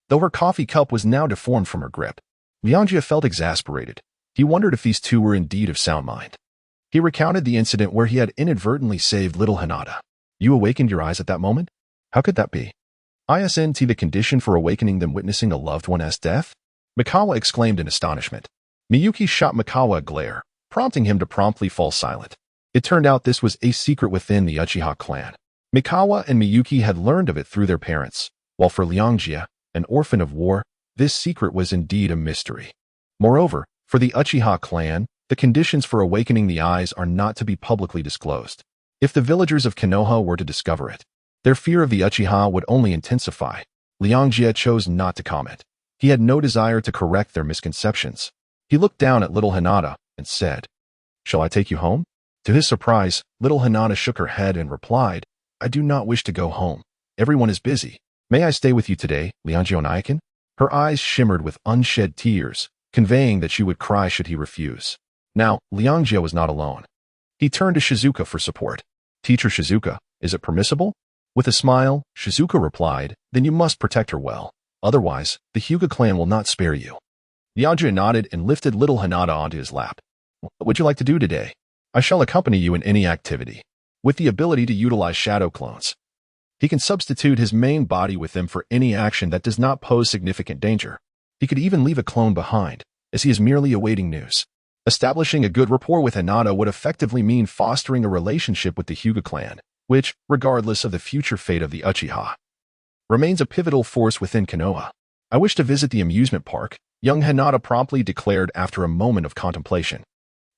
Speaker 1: Though her coffee cup was now deformed from her grip, Lianjia felt exasperated. He wondered if these two were indeed of sound mind. He recounted the incident where he had inadvertently saved little Hinata. You awakened your eyes at that moment? How could that be? Isn't the condition for awakening them witnessing a loved one's death? Mikawa exclaimed in astonishment. Miyuki shot Mikawa a glare, prompting him to promptly fall silent. It turned out this was a secret within the Uchiha clan. Mikawa and Miyuki had learned of it through their parents, while for Liangjie, an orphan of war, this secret was indeed a mystery. Moreover, for the Uchiha clan, the conditions for awakening the eyes are not to be publicly disclosed. If the villagers of Konoha were to discover it, their fear of the Uchiha would only intensify. Liangjie chose not to comment. He had no desire to correct their misconceptions. He looked down at little Hinata and said, "Shall I take you home?" To his surprise, little Hinata shook her head and replied, "I do not wish to go home. Everyone is busy. May I stay with you today, Liangjie-Onaikin?" Her eyes shimmered with unshed tears, conveying that she would cry should he refuse. Now, Liangjie was not alone. He turned to Shizuka for support. "Teacher Shizuka, is it permissible?" With a smile, Shizuka replied, "Then you must protect her well. Otherwise, the Hyuga clan will not spare you." Liangjie nodded and lifted little Hinata onto his lap. "What would you like to do today?" "I shall accompany you in any activity." With the ability to utilize shadow clones, he can substitute his main body with them for any action that does not pose significant danger. He could even leave a clone behind, as he is merely awaiting news. Establishing a good rapport with Hinata would effectively mean fostering a relationship with the Hyuga clan, which, regardless of the future fate of the Uchiha, remains a pivotal force within Konoha. "I wish to visit the amusement park," young Hinata promptly declared after a moment of contemplation.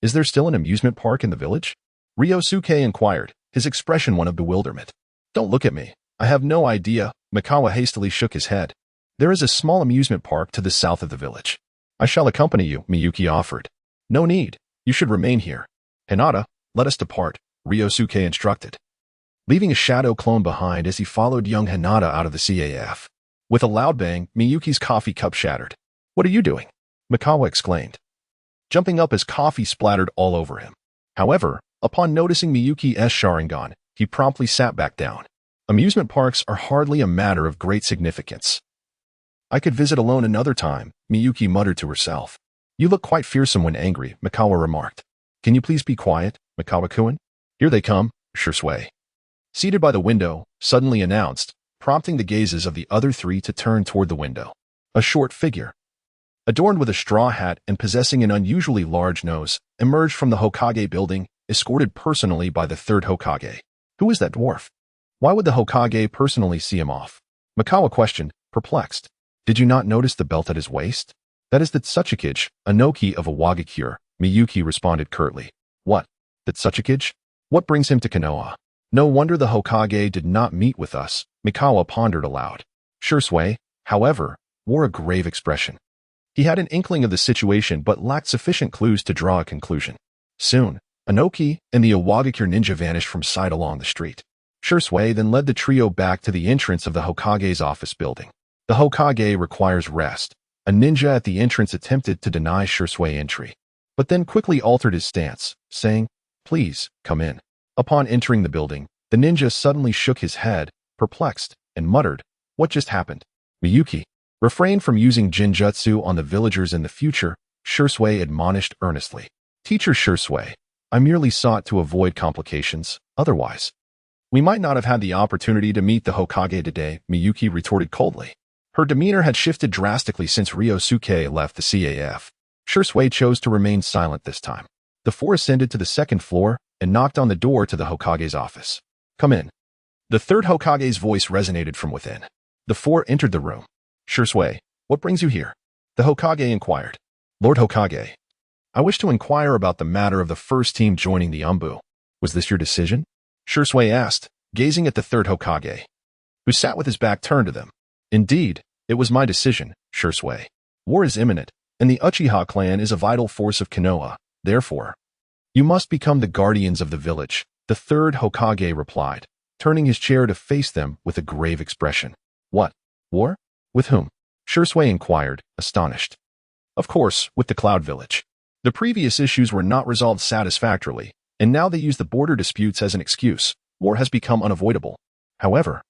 Speaker 1: "Is there still an amusement park in the village?" Ryōsuke inquired, his expression one of bewilderment. "Don't look at me. I have no idea." Mikawa hastily shook his head. "There is a small amusement park to the south of the village." "I shall accompany you," Miyuki offered. "No need. You should remain here." "Hinata, let us depart," Ryōsuke instructed, leaving a shadow clone behind as he followed young Hinata out of the CAF. With a loud bang, Miyuki's coffee cup shattered. "What are you doing?" Mikawa exclaimed, jumping up as coffee splattered all over him. However, upon noticing Miyuki's Sharingan, he promptly sat back down. Amusement parks are hardly a matter of great significance. "I could visit alone another time," Miyuki muttered to herself. "You look quite fearsome when angry," Mikawa remarked. "Can you please be quiet, Mikawa-kun?" "Here they come," Shursui, seated by the window, suddenly announced, prompting the gazes of the other three to turn toward the window. A short figure, adorned with a straw hat and possessing an unusually large nose, emerged from the Hokage building, escorted personally by the third Hokage. "Who is that dwarf? Why would the Hokage personally see him off?" Mikawa questioned, perplexed. "Did you not notice the belt at his waist?" "That is the Tsuchikage, Anoki of a Wagakure," Miyuki responded curtly. "What? The Tsuchikage? What brings him to Konoha? No wonder the Hokage did not meet with us," Mikawa pondered aloud. Shursui, however, wore a grave expression. He had an inkling of the situation but lacked sufficient clues to draw a conclusion. Soon, Anoki and the Iwagakure ninja vanished from sight along the street. Shursui then led the trio back to the entrance of the Hokage's office building. "The Hokage requires rest." A ninja at the entrance attempted to deny Shursui entry, but then quickly altered his stance, saying, "Please, come in." Upon entering the building, the ninja suddenly shook his head, perplexed, and muttered, "What just happened?" "Miyuki, refrain from using Jinjutsu on the villagers in the future," Shursui admonished earnestly. "Teacher Shursui, I merely sought to avoid complications, otherwise we might not have had the opportunity to meet the Hokage today," Miyuki retorted coldly. Her demeanor had shifted drastically since Ryōsuke left the CAF. Shursui chose to remain silent this time. The four ascended to the second floor and knocked on the door to the Hokage's office. "Come in." The third Hokage's voice resonated from within. The four entered the room. "Shursui, what brings you here?" The Hokage inquired. "Lord Hokage, I wish to inquire about the matter of the first team joining the Umbu. Was this your decision?" Shursui asked, gazing at the third Hokage, who sat with his back turned to them. "Indeed, it was my decision, Shursui. War is imminent, and the Uchiha clan is a vital force of Konoha. Therefore, you must become the guardians of the village," the third Hokage replied, turning his chair to face them with a grave expression. "What? War? With whom?" Shursui inquired, astonished. "Of course, with the Cloud Village. The previous issues were not resolved satisfactorily, and now they use the border disputes as an excuse. War has become unavoidable. However,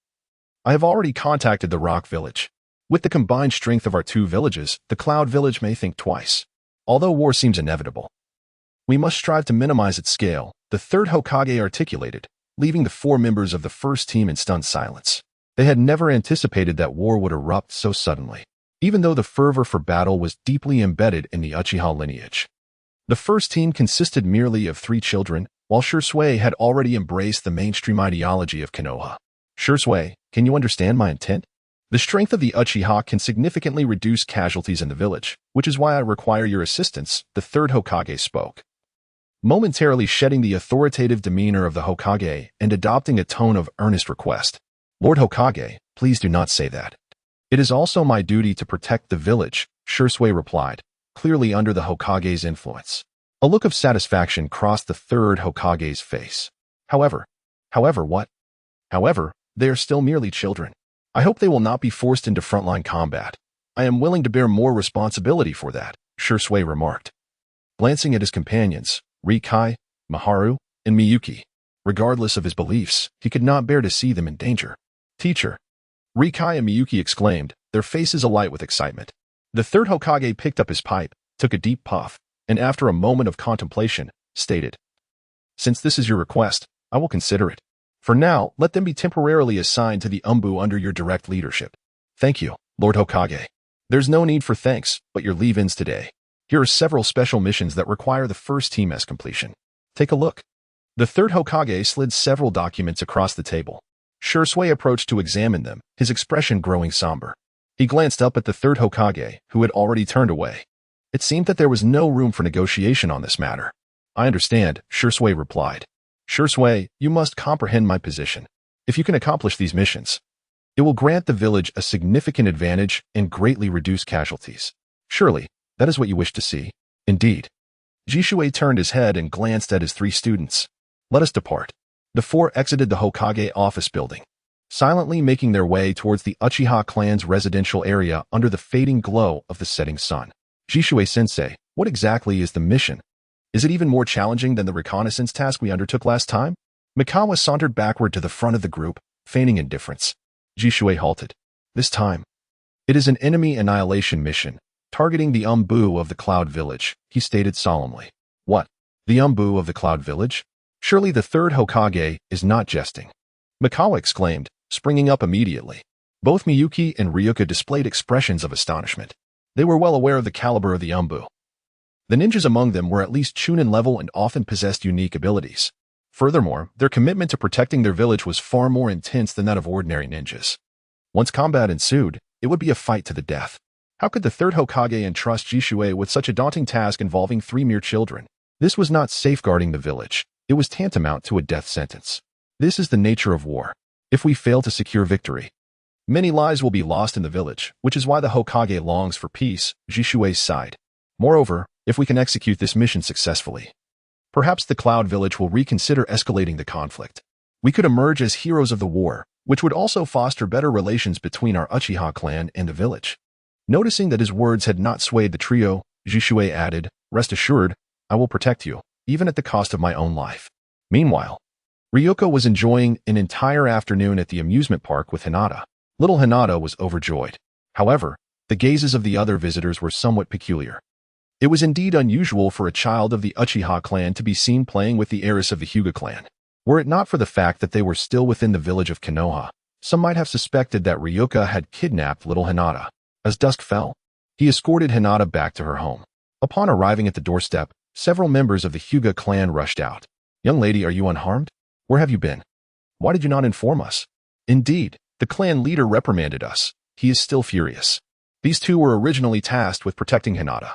Speaker 1: I have already contacted the Rock Village. With the combined strength of our two villages, the Cloud Village may think twice. Although war seems inevitable, we must strive to minimize its scale," the third Hokage articulated, leaving the four members of the first team in stunned silence. They had never anticipated that war would erupt so suddenly, even though the fervor for battle was deeply embedded in the Uchiha lineage. The first team consisted merely of 3 children, while Shui had already embraced the mainstream ideology of Konoha. Shui, can you understand my intent? The strength of the Uchiha can significantly reduce casualties in the village, which is why I require your assistance, the third Hokage spoke. Momentarily shedding the authoritative demeanor of the Hokage and adopting a tone of earnest request. Lord Hokage, please do not say that. It is also my duty to protect the village, Shui replied, clearly under the Hokage's influence. A look of satisfaction crossed the third Hokage's face. However, what? However, they are still merely children. I hope they will not be forced into frontline combat. I am willing to bear more responsibility for that, Shui remarked. Glancing at his companions, Rikai, Maharu, and Miyuki. Regardless of his beliefs, he could not bear to see them in danger. Teacher! Rikai and Miyuki exclaimed, their faces alight with excitement. The third Hokage picked up his pipe, took a deep puff, and after a moment of contemplation, stated, since this is your request, I will consider it. For now, let them be temporarily assigned to the Umbu under your direct leadership. Thank you, Lord Hokage. There's no need for thanks, but your leave ends today. Here are several special missions that require the first team as completion. Take a look. The third Hokage slid several documents across the table. Shui approached to examine them, his expression growing somber. He glanced up at the third Hokage, who had already turned away. It seemed that there was no room for negotiation on this matter. I understand, Shui replied. Shui, you must comprehend my position. If you can accomplish these missions, it will grant the village a significant advantage and greatly reduce casualties. Surely, that is what you wish to see. Indeed. Shui turned his head and glanced at his three students. Let us depart. The four exited the Hokage office building, silently making their way towards the Uchiha clan's residential area under the fading glow of the setting sun. Shui-sensei, what exactly is the mission? Is it even more challenging than the reconnaissance task we undertook last time? Mikawa sauntered backward to the front of the group, feigning indifference. Shui halted. This time, it is an enemy annihilation mission, targeting the Umbu of the Cloud Village, he stated solemnly. What? The Umbu of the Cloud Village? Surely the third Hokage is not jesting. Mikawa exclaimed, springing up immediately. Both Miyuki and Ryuka displayed expressions of astonishment. They were well aware of the caliber of the Umbu. The ninjas among them were at least Chunin level and often possessed unique abilities. Furthermore, their commitment to protecting their village was far more intense than that of ordinary ninjas. Once combat ensued, it would be a fight to the death. How could the third Hokage entrust Shui with such a daunting task involving three mere children? This was not safeguarding the village. It was tantamount to a death sentence. This is the nature of war. If we fail to secure victory, many lives will be lost in the village, which is why the Hokage longs for peace, Shui sighed. Moreover, if we can execute this mission successfully, perhaps the Cloud Village will reconsider escalating the conflict. We could emerge as heroes of the war, which would also foster better relations between our Uchiha clan and the village. Noticing that his words had not swayed the trio, Shui added, rest assured, I will protect you, even at the cost of my own life. Meanwhile, Ryuka was enjoying an entire afternoon at the amusement park with Hinata. Little Hinata was overjoyed. However, the gazes of the other visitors were somewhat peculiar. It was indeed unusual for a child of the Uchiha clan to be seen playing with the heiress of the Hyuga clan. Were it not for the fact that they were still within the village of Konoha, some might have suspected that Ryuka had kidnapped little Hinata. As dusk fell, he escorted Hinata back to her home. Upon arriving at the doorstep, several members of the Hyuga clan rushed out. Young lady, are you unharmed? Where have you been? Why did you not inform us? Indeed, the clan leader reprimanded us. He is still furious. These two were originally tasked with protecting Hinata.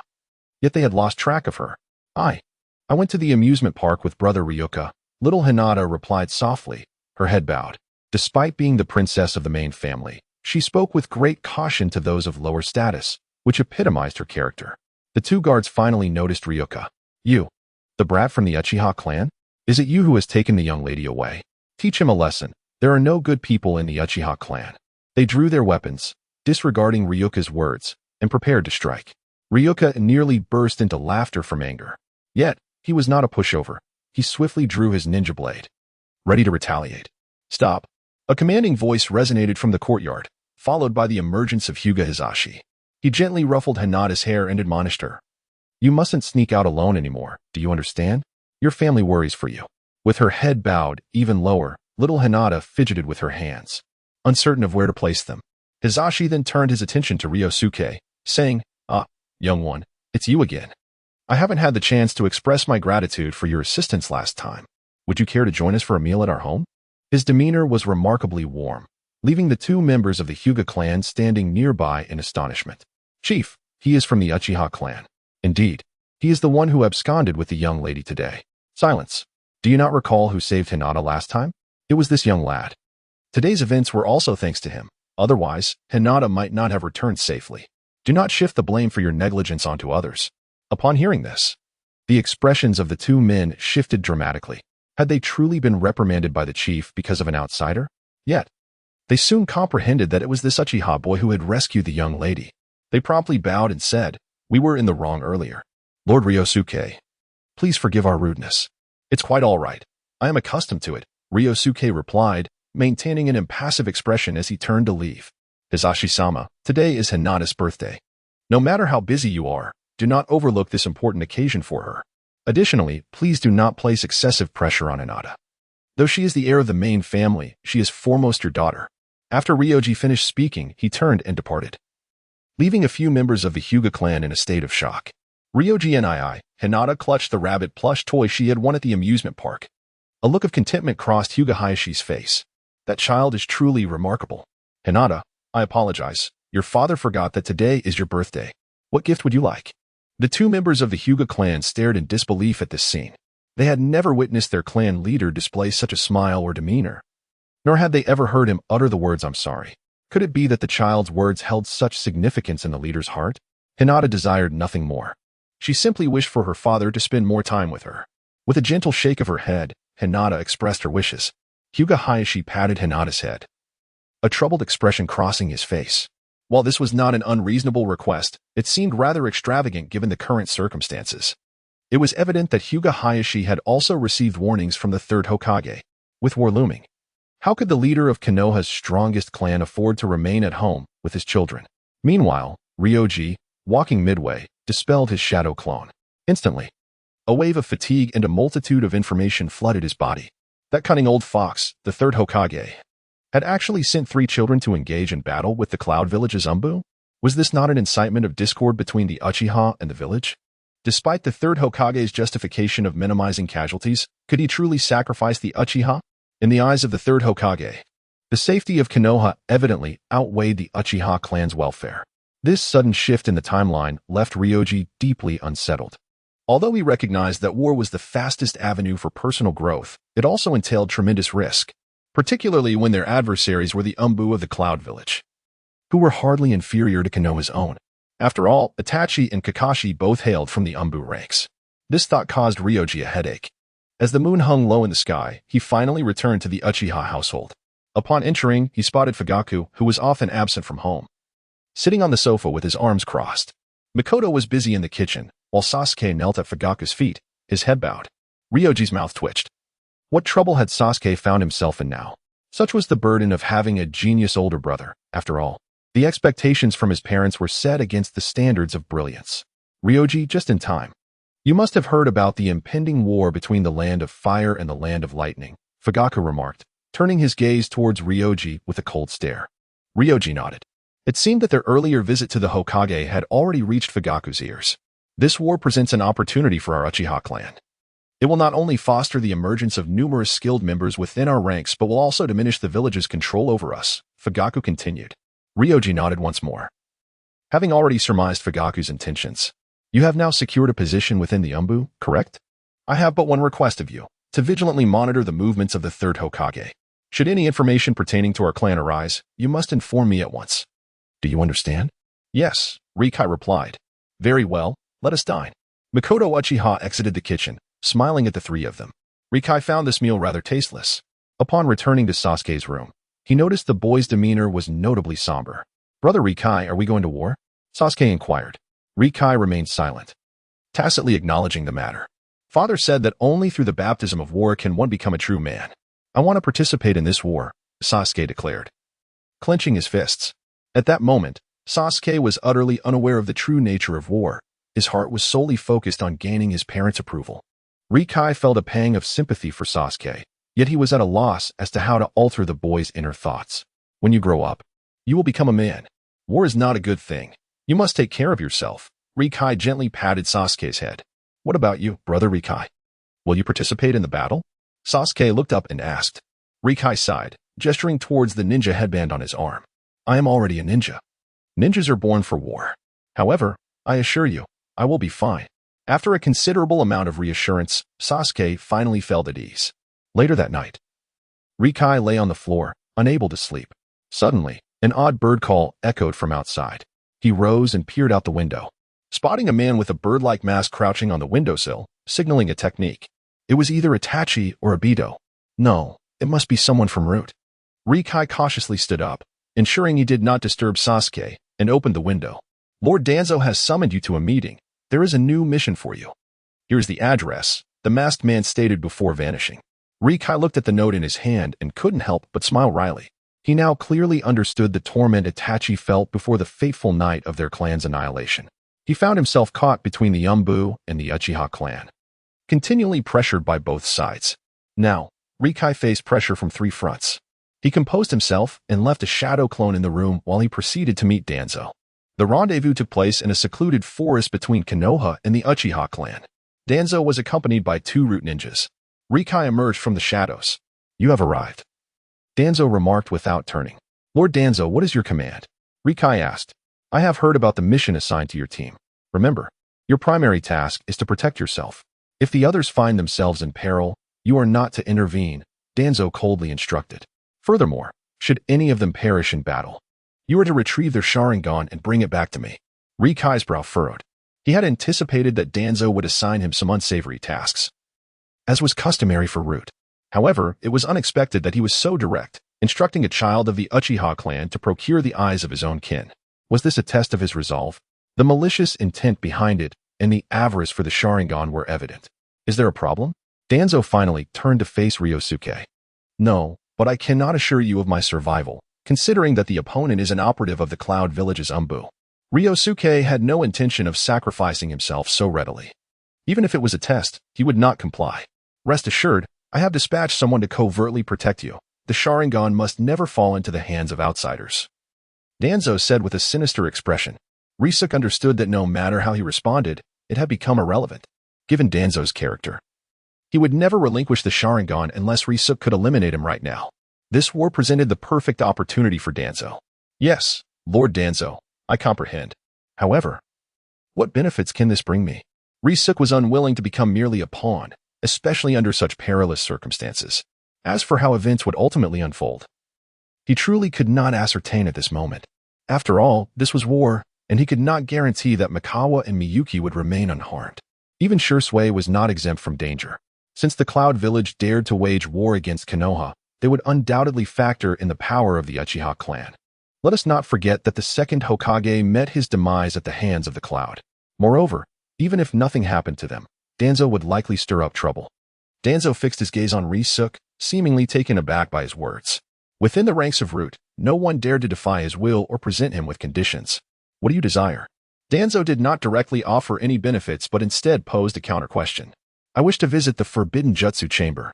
Speaker 1: Yet they had lost track of her. I went to the amusement park with brother Ryuka. Little Hinata replied softly, her head bowed. Despite being the princess of the main family, she spoke with great caution to those of lower status, which epitomized her character. The two guards finally noticed Ryuka. You, the brat from the Uchiha clan? Is it you who has taken the young lady away? Teach him a lesson. There are no good people in the Uchiha clan. They drew their weapons, disregarding Ryuka's words, and prepared to strike. Ryuka nearly burst into laughter from anger. Yet, he was not a pushover. He swiftly drew his ninja blade, ready to retaliate. Stop. A commanding voice resonated from the courtyard, followed by the emergence of Hyuga Hisashi. He gently ruffled Hinata's hair and admonished her. You mustn't sneak out alone anymore, do you understand? Your family worries for you. With her head bowed even lower, little Hinata fidgeted with her hands, uncertain of where to place them. Hisashi then turned his attention to Ryōsuke, saying, young one, it's you again. I haven't had the chance to express my gratitude for your assistance last time. Would you care to join us for a meal at our home? His demeanor was remarkably warm, leaving the two members of the Hyuga clan standing nearby in astonishment. Chief, he is from the Uchiha clan. Indeed, he is the one who absconded with the young lady today. Silence. Do you not recall who saved Hinata last time? It was this young lad. Today's events were also thanks to him. Otherwise, Hinata might not have returned safely. Do not shift the blame for your negligence onto others. Upon hearing this, the expressions of the two men shifted dramatically. Had they truly been reprimanded by the chief because of an outsider? Yet, they soon comprehended that it was this Uchiha boy who had rescued the young lady. They promptly bowed and said, "We were in the wrong earlier. Lord Ryōsuke, please forgive our rudeness." "It's quite all right. I am accustomed to it," Ryōsuke replied, maintaining an impassive expression as he turned to leave. "Hisashi-sama, today is Hinata's birthday. No matter how busy you are, do not overlook this important occasion for her. Additionally, please do not place excessive pressure on Hinata. Though she is the heir of the main family, she is foremost your daughter." After Ryoji finished speaking, he turned and departed, leaving a few members of the Hyuga clan in a state of shock. Ryoji and Hinata clutched the rabbit plush toy she had won at the amusement park. A look of contentment crossed Hyuga Hayashi's face. That child is truly remarkable. "Hinata, I apologize. Your father forgot that today is your birthday. What gift would you like?" The two members of the Hyuga clan stared in disbelief at this scene. They had never witnessed their clan leader display such a smile or demeanor, nor had they ever heard him utter the words "I'm sorry." Could it be that the child's words held such significance in the leader's heart? Hinata desired nothing more. She simply wished for her father to spend more time with her. With a gentle shake of her head, Hinata expressed her wishes. Hyuga Hayashi patted Hinata's head, a troubled expression crossing his face. While this was not an unreasonable request, it seemed rather extravagant given the current circumstances. It was evident that Hyuga Hayashi had also received warnings from the third Hokage. With war looming, how could the leader of Konoha's strongest clan afford to remain at home with his children? Meanwhile, Ryoji, walking midway, dispelled his shadow clone. Instantly, a wave of fatigue and a multitude of information flooded his body. That cunning old fox, the third Hokage, had actually sent 3 children to engage in battle with the Cloud Village's Umbu? Was this not an incitement of discord between the Uchiha and the village? Despite the third Hokage's justification of minimizing casualties, could he truly sacrifice the Uchiha? In the eyes of the third Hokage, the safety of Konoha evidently outweighed the Uchiha clan's welfare. This sudden shift in the timeline left Ryoji deeply unsettled. Although he recognized that war was the fastest avenue for personal growth, it also entailed tremendous risk, particularly when their adversaries were the Umbu of the Cloud Village, who were hardly inferior to Konoha's own. After all, Itachi and Kakashi both hailed from the Umbu ranks. This thought caused Ryoji a headache. As the moon hung low in the sky, he finally returned to the Uchiha household. Upon entering, he spotted Fugaku, who was often absent from home, sitting on the sofa with his arms crossed. Mikoto was busy in the kitchen, while Sasuke knelt at Fugaku's feet, his head bowed. Ryoji's mouth twitched. What trouble had Sasuke found himself in now? Such was the burden of having a genius older brother, after all. The expectations from his parents were set against the standards of brilliance. Ryoji, just in time. You must have heard about the impending war between the land of fire and the land of lightning, Fugaku remarked, turning his gaze towards Ryoji with a cold stare. Ryoji nodded. It seemed that their earlier visit to the Hokage had already reached Fugaku's ears. This war presents an opportunity for our Uchiha clan. It will not only foster the emergence of numerous skilled members within our ranks but will also diminish the village's control over us, Fugaku continued. Ryoji nodded once more. Having already surmised Fugaku's intentions, you have now secured a position within the Umbu, correct? I have but one request of you, to vigilantly monitor the movements of the third Hokage. Should any information pertaining to our clan arise, you must inform me at once. Do you understand? Yes, Rikai replied. Very well, let us dine. Mikoto Uchiha exited the kitchen, smiling at the 3 of them. Rikai found this meal rather tasteless. Upon returning to Sasuke's room, he noticed the boy's demeanor was notably somber. Brother Rikai, are we going to war? Sasuke inquired. Rikai remained silent, tacitly acknowledging the matter. Father said that only through the baptism of war can one become a true man. I want to participate in this war, Sasuke declared, clenching his fists. At that moment, Sasuke was utterly unaware of the true nature of war. His heart was solely focused on gaining his parents' approval. Rikai felt a pang of sympathy for Sasuke, yet he was at a loss as to how to alter the boy's inner thoughts. When you grow up, you will become a man. War is not a good thing. You must take care of yourself. Rikai gently patted Sasuke's head. What about you, brother Rikai? Will you participate in the battle? Sasuke looked up and asked. Rikai sighed, gesturing towards the ninja headband on his arm. I am already a ninja. Ninjas are born for war. However, I assure you, I will be fine. After a considerable amount of reassurance, Sasuke finally felt at ease. Later that night, Rikai lay on the floor, unable to sleep. Suddenly, an odd bird call echoed from outside. He rose and peered out the window, spotting a man with a bird-like mask crouching on the windowsill, signaling a technique. It was either Itachi or Obito. No, it must be someone from Root. Rikai cautiously stood up, ensuring he did not disturb Sasuke, and opened the window. Lord Danzo has summoned you to a meeting. There is a new mission for you. Here's the address, the masked man stated before vanishing. Rikai looked at the note in his hand and couldn't help but smile wryly. He now clearly understood the torment Itachi felt before the fateful night of their clan's annihilation. He found himself caught between the Yumbu and the Uchiha clan, continually pressured by both sides. Now, Rikai faced pressure from three fronts. He composed himself and left a shadow clone in the room while he proceeded to meet Danzo. The rendezvous took place in a secluded forest between Konoha and the Uchiha clan. Danzo was accompanied by two Root ninjas. Rikai emerged from the shadows. You have arrived, Danzo remarked without turning. Lord Danzo, what is your command? Rikai asked. I have heard about the mission assigned to your team. Remember, your primary task is to protect yourself. If the others find themselves in peril, you are not to intervene, Danzo coldly instructed. Furthermore, should any of them perish in battle, you are to retrieve their Sharingan and bring it back to me. Rikai's brow furrowed. He had anticipated that Danzo would assign him some unsavory tasks, as was customary for Root. However, it was unexpected that he was so direct, instructing a child of the Uchiha clan to procure the eyes of his own kin. Was this a test of his resolve? The malicious intent behind it and the avarice for the Sharingan were evident. Is there a problem? Danzo finally turned to face Ryōsuke. No, but I cannot assure you of my survival, considering that the opponent is an operative of the Cloud Village's Umbu. Ryōsuke had no intention of sacrificing himself so readily. Even if it was a test, he would not comply. Rest assured, I have dispatched someone to covertly protect you. The Sharingan must never fall into the hands of outsiders. Danzo said with a sinister expression. Ryōsuke understood that no matter how he responded, it had become irrelevant, given Danzo's character. He would never relinquish the Sharingan unless Ryōsuke could eliminate him right now. This war presented the perfect opportunity for Danzo. Yes, Lord Danzo, I comprehend. However, what benefits can this bring me? Ryōsuke was unwilling to become merely a pawn, especially under such perilous circumstances. As for how events would ultimately unfold, he truly could not ascertain at this moment. After all, this was war, and he could not guarantee that Mikawa and Miyuki would remain unharmed. Even Shursui was not exempt from danger. Since the Cloud Village dared to wage war against Konoha, they would undoubtedly factor in the power of the Uchiha clan. Let us not forget that the second Hokage met his demise at the hands of the Cloud. Moreover, even if nothing happened to them, Danzo would likely stir up trouble. Danzo fixed his gaze on Ryōsuke, seemingly taken aback by his words. Within the ranks of Root, no one dared to defy his will or present him with conditions. What do you desire? Danzo did not directly offer any benefits but instead posed a counter-question. I wish to visit the Forbidden Jutsu Chamber.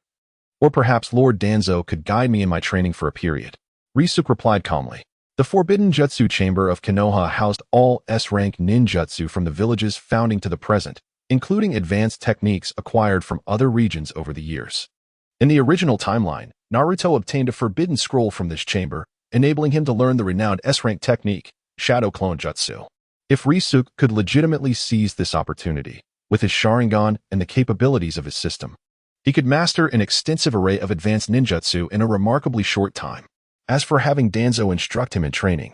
Speaker 1: Or perhaps Lord Danzo could guide me in my training for a period. Ryōsuke replied calmly. The Forbidden Jutsu Chamber of Konoha housed all S-rank ninjutsu from the village's founding to the present, including advanced techniques acquired from other regions over the years. In the original timeline, Naruto obtained a forbidden scroll from this chamber, enabling him to learn the renowned S-rank technique, Shadow Clone Jutsu. If Ryōsuke could legitimately seize this opportunity, with his Sharingan and the capabilities of his system, he could master an extensive array of advanced ninjutsu in a remarkably short time. As for having Danzo instruct him in training,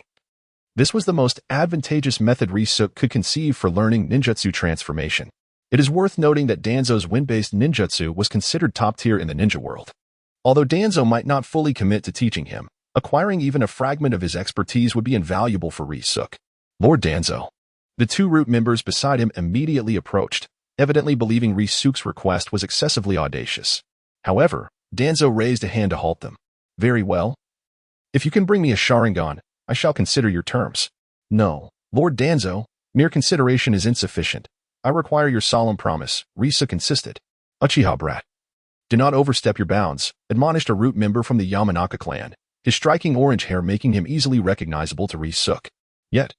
Speaker 1: this was the most advantageous method Ryōsuke could conceive for learning ninjutsu transformation. It is worth noting that Danzo's wind-based ninjutsu was considered top tier in the ninja world. Although Danzo might not fully commit to teaching him, acquiring even a fragment of his expertise would be invaluable for Ryōsuke. Lord Danzo. The two Root members beside him immediately approached, evidently believing Ryōsuke's request was excessively audacious. However, Danzo raised a hand to halt them. Very well. If you can bring me a Sharingan, I shall consider your terms. No, Lord Danzo, mere consideration is insufficient. I require your solemn promise, Ryōsuke insisted. Uchiha brat. Do not overstep your bounds, admonished a Root member from the Yamanaka clan, his striking orange hair making him easily recognizable to Ryōsuke. Yet,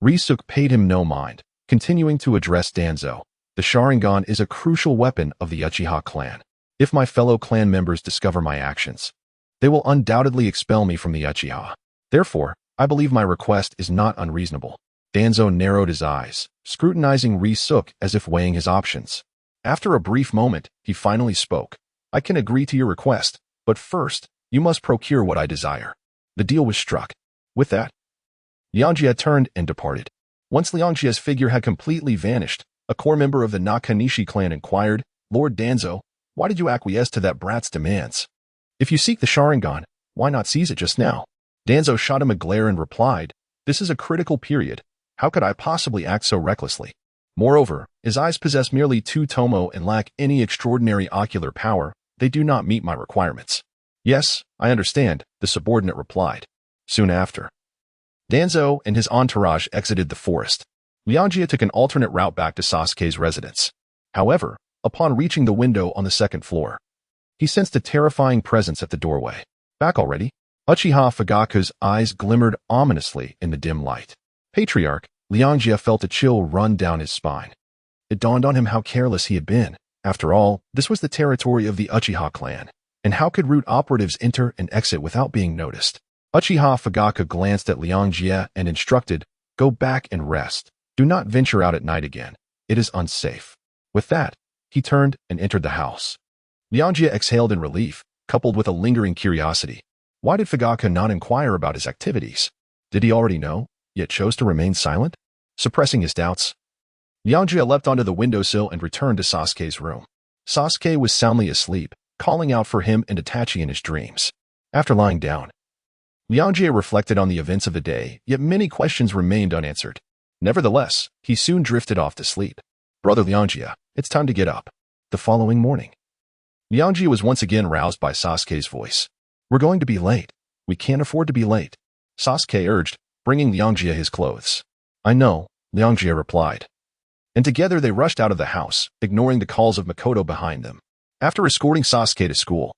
Speaker 1: Ryōsuke paid him no mind, continuing to address Danzo. The Sharingan is a crucial weapon of the Uchiha clan. If my fellow clan members discover my actions, they will undoubtedly expel me from the Uchiha. Therefore, I believe my request is not unreasonable. Danzo narrowed his eyes, scrutinizing Ryōsuke as if weighing his options. After a brief moment, he finally spoke. I can agree to your request, but first, you must procure what I desire. The deal was struck. With that, Liangjie turned and departed. Once Liangjie's figure had completely vanished, a core member of the Nakanishi clan inquired, Lord Danzo, why did you acquiesce to that brat's demands? If you seek the Sharingan, why not seize it just now? Danzo shot him a glare and replied, this is a critical period. How could I possibly act so recklessly? Moreover, his eyes possess merely 2 tomo and lack any extraordinary ocular power. They do not meet my requirements. Yes, I understand, the subordinate replied. Soon after, Danzo and his entourage exited the forest. Liangjie took an alternate route back to Sasuke's residence. However, upon reaching the window on the 2nd floor, he sensed a terrifying presence at the doorway. Back already? Uchiha Fugaku's eyes glimmered ominously in the dim light. Patriarch, Liangjie felt a chill run down his spine. It dawned on him how careless he had been. After all, this was the territory of the Uchiha clan, and how could root operatives enter and exit without being noticed? Uchiha Fugaku glanced at Liangjie and instructed, go back and rest. Do not venture out at night again. It is unsafe. With that, he turned and entered the house. Liangjie exhaled in relief, coupled with a lingering curiosity. Why did Fugaku not inquire about his activities? Did he already know, yet chose to remain silent? Suppressing his doubts, Liangjie leapt onto the windowsill and returned to Sasuke's room. Sasuke was soundly asleep, calling out for him and Itachi in his dreams. After lying down, Liangjie reflected on the events of the day, yet many questions remained unanswered. Nevertheless, he soon drifted off to sleep. Brother Liangjie, it's time to get up. The following morning, Liangjie was once again roused by Sasuke's voice. We're going to be late. We can't afford to be late, Sasuke urged, bringing Liangjie his clothes. I know, Liangjie replied. And together they rushed out of the house, ignoring the calls of Makoto behind them. After escorting Sasuke to school,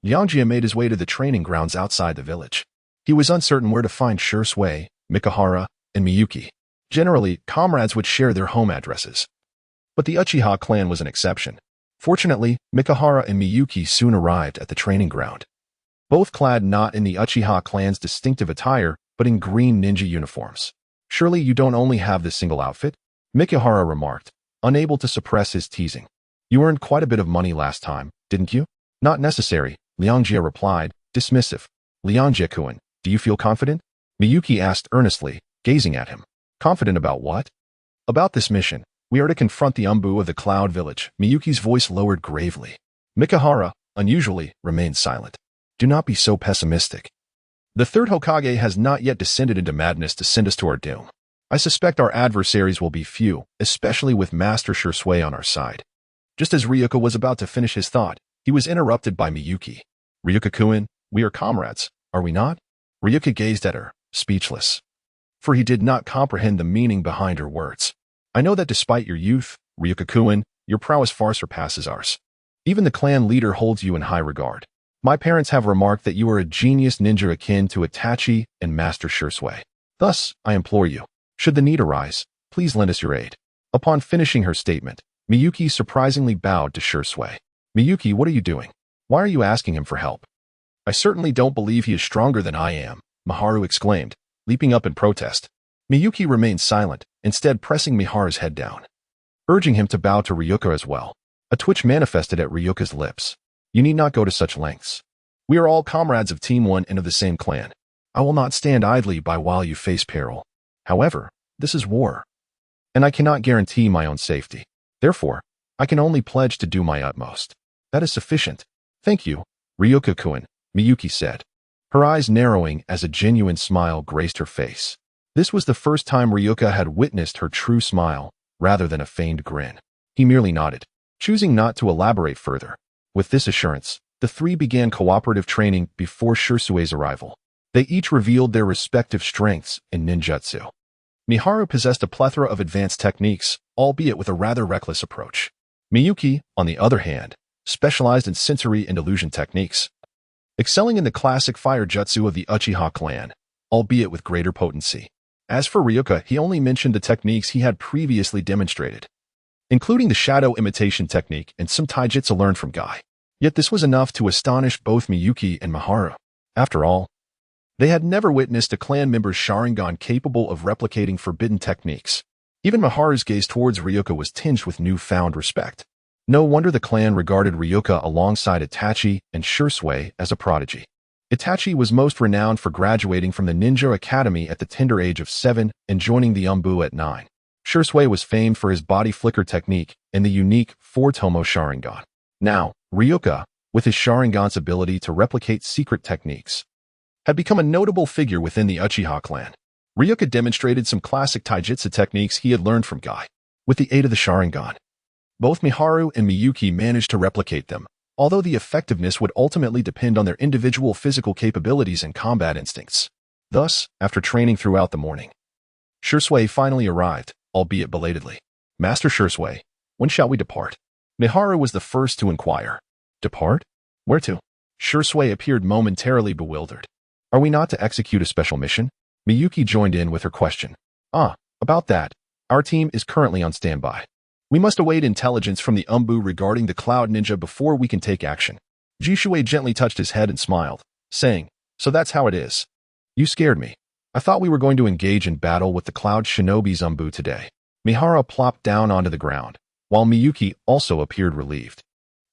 Speaker 1: Liangjie made his way to the training grounds outside the village. He was uncertain where to find Ryōsuke, Mikihara, and Miyuki. Generally, comrades would share their home addresses. But the Uchiha clan was an exception. Fortunately, Mikihara and Miyuki soon arrived at the training ground. Both clad not in the Uchiha clan's distinctive attire, but in green ninja uniforms. Surely you don't only have this single outfit? Mikihara remarked, unable to suppress his teasing. You earned quite a bit of money last time, didn't you? Not necessary, Liangjie replied, dismissive. Liangjie-kun, do you feel confident? Miyuki asked earnestly, gazing at him. Confident about what? About this mission. We are to confront the Umbu of the Cloud Village. Miyuki's voice lowered gravely. Mikihara, unusually, remained silent. Do not be so pessimistic. The third Hokage has not yet descended into madness to send us to our doom. I suspect our adversaries will be few, especially with Master Ryōsuke on our side. Just as Ryuka was about to finish his thought, he was interrupted by Miyuki. Ryuka-kun, we are comrades, are we not? Ryuka gazed at her, speechless. For he did not comprehend the meaning behind her words. I know that despite your youth, Ryuka-kun, your prowess far surpasses ours. Even the clan leader holds you in high regard. My parents have remarked that you are a genius ninja akin to Itachi and Master Ryōsuke. Thus, I implore you, should the need arise, please lend us your aid. Upon finishing her statement, Miyuki surprisingly bowed to Ryōsuke. Miyuki, what are you doing? Why are you asking him for help? I certainly don't believe he is stronger than I am, Miharu exclaimed, leaping up in protest. Miyuki remained silent, instead pressing Miharu's head down, urging him to bow to Ryuka as well. A twitch manifested at Ryuka's lips. You need not go to such lengths. We are all comrades of Team 1 and of the same clan. I will not stand idly by while you face peril. However, this is war, and I cannot guarantee my own safety. Therefore, I can only pledge to do my utmost. That is sufficient. Thank you, Ryuka-kun, Miyuki said, her eyes narrowing as a genuine smile graced her face. This was the first time Ryuka had witnessed her true smile, rather than a feigned grin. He merely nodded, choosing not to elaborate further. With this assurance, the three began cooperative training before Ryōsuke's arrival. They each revealed their respective strengths in ninjutsu. Miharu possessed a plethora of advanced techniques, albeit with a rather reckless approach. Miyuki, on the other hand, specialized in sensory and illusion techniques, excelling in the classic fire jutsu of the Uchiha clan, albeit with greater potency. As for Ryuka, he only mentioned the techniques he had previously demonstrated, including the shadow imitation technique and some taijutsu learned from Guy. Yet this was enough to astonish both Miyuki and Miharu. After all, they had never witnessed a clan member's Sharingan capable of replicating forbidden techniques. Even Miharu's gaze towards Ryuka was tinged with newfound respect. No wonder the clan regarded Ryuka alongside Itachi and Shursui as a prodigy. Itachi was most renowned for graduating from the Ninja Academy at the tender age of 7 and joining the Umbu at 9. Shursui was famed for his body flicker technique and the unique 4-Tomo Sharingan. Now, Ryuka, with his Sharingan's ability to replicate secret techniques, had become a notable figure within the Uchiha clan. Ryuka demonstrated some classic taijutsu techniques he had learned from Guy. With the aid of the Sharingan, both Miharu and Miyuki managed to replicate them, although the effectiveness would ultimately depend on their individual physical capabilities and combat instincts. Thus, after training throughout the morning, Shursui finally arrived, albeit belatedly. Master Shursui, when shall we depart? Miharu was the first to inquire. Depart? Where to? Shursui appeared momentarily bewildered. Are we not to execute a special mission? Miyuki joined in with her question. About that. Our team is currently on standby. We must await intelligence from the Umbu regarding the Cloud Ninja before we can take action. Jishui gently touched his head and smiled, saying, So that's how it is. You scared me. I thought we were going to engage in battle with the Cloud Shinobi's Umbu today. Miharu plopped down onto the ground, while Miyuki also appeared relieved.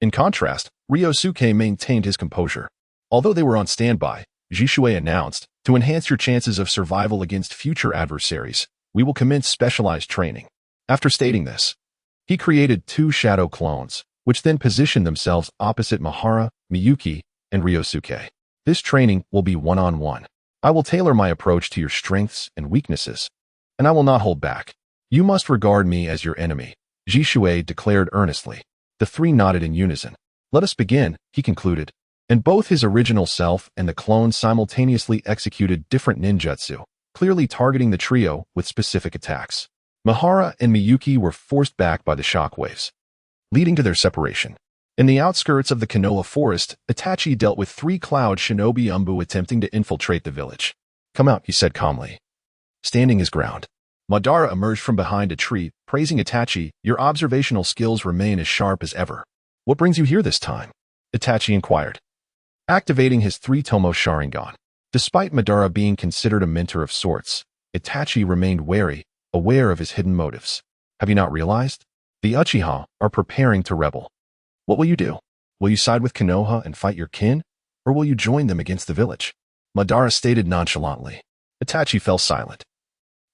Speaker 1: In contrast, Ryōsuke maintained his composure. Although they were on standby, Jishui announced, to enhance your chances of survival against future adversaries, we will commence specialized training. After stating this, he created 2 shadow clones, which then positioned themselves opposite Miharu, Miyuki, and Ryōsuke. This training will be one-on-one. I will tailor my approach to your strengths and weaknesses, and I will not hold back. You must regard me as your enemy, Jishui declared earnestly. The 3 nodded in unison. Let us begin, he concluded. And both his original self and the clone simultaneously executed different ninjutsu, clearly targeting the trio with specific attacks. Miharu and Miyuki were forced back by the shockwaves, leading to their separation. In the outskirts of the Konoha forest, Itachi dealt with 3 Cloud Shinobi Umbu attempting to infiltrate the village. Come out, he said calmly, standing his ground. Madara emerged from behind a tree, praising Itachi. Your observational skills remain as sharp as ever. What brings you here this time? Itachi inquired, activating his 3-Tomo Sharingan. Despite Madara being considered a mentor of sorts, Itachi remained wary, aware of his hidden motives. Have you not realized? The Uchiha are preparing to rebel. What will you do? Will you side with Konoha and fight your kin, or will you join them against the village? Madara stated nonchalantly. Itachi fell silent.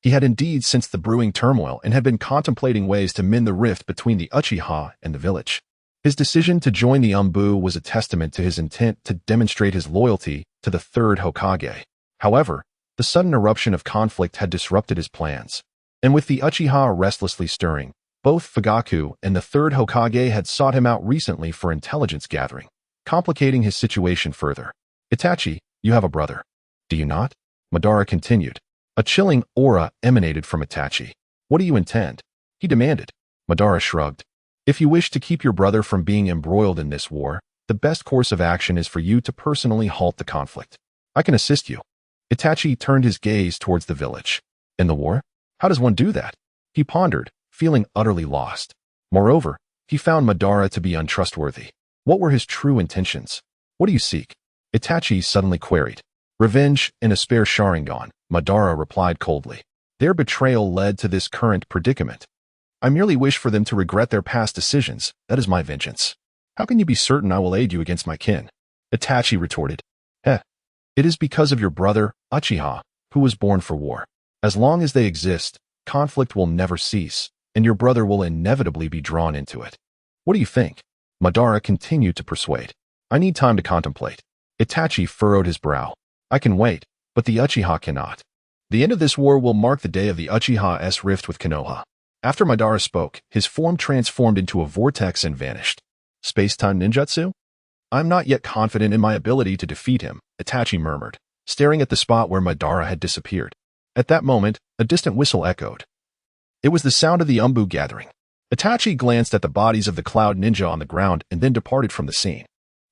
Speaker 1: He had indeed sensed the brewing turmoil and had been contemplating ways to mend the rift between the Uchiha and the village. His decision to join the Umbu was a testament to his intent to demonstrate his loyalty to the 3rd Hokage. However, the sudden eruption of conflict had disrupted his plans. And with the Uchiha restlessly stirring, both Fugaku and the 3rd Hokage had sought him out recently for intelligence gathering, complicating his situation further. Itachi, you have a brother, do you not? Madara continued. A chilling aura emanated from Itachi. What do you intend? He demanded. Madara shrugged. If you wish to keep your brother from being embroiled in this war, the best course of action is for you to personally halt the conflict. I can assist you. Itachi turned his gaze towards the village. In the war? How does one do that? He pondered, feeling utterly lost. Moreover, he found Madara to be untrustworthy. What were his true intentions? What do you seek? Itachi suddenly queried. Revenge and a spare Sharingan, Madara replied coldly. Their betrayal led to this current predicament. I merely wish for them to regret their past decisions. That is my vengeance. How can you be certain I will aid you against my kin? Itachi retorted. It is because of your brother, Uchiha, who was born for war. As long as they exist, conflict will never cease, and your brother will inevitably be drawn into it. What do you think? Madara continued to persuade. I need time to contemplate. Itachi furrowed his brow. I can wait, but the Uchiha cannot. The end of this war will mark the day of the Uchiha's rift with Konoha. After Madara spoke, his form transformed into a vortex and vanished. Space-time ninjutsu? I'm not yet confident in my ability to defeat him, Itachi murmured, staring at the spot where Madara had disappeared. At that moment, a distant whistle echoed. It was the sound of the Umbu gathering. Itachi glanced at the bodies of the Cloud Ninja on the ground and then departed from the scene.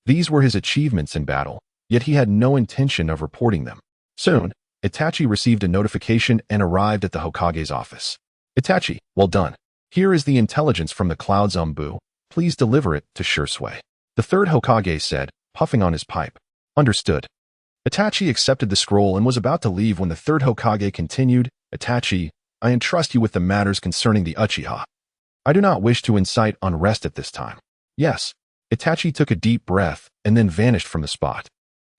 Speaker 1: These were his achievements in battle, yet he had no intention of reporting them. Soon, Itachi received a notification and arrived at the Hokage's office. Itachi, well done. Here is the intelligence from the Cloud's Umbu. Please deliver it to Shursui. The third Hokage said, puffing on his pipe. Understood. Itachi accepted the scroll and was about to leave when the third Hokage continued, Itachi, I entrust you with the matters concerning the Uchiha. I do not wish to incite unrest at this time. Yes. Itachi took a deep breath and then vanished from the spot.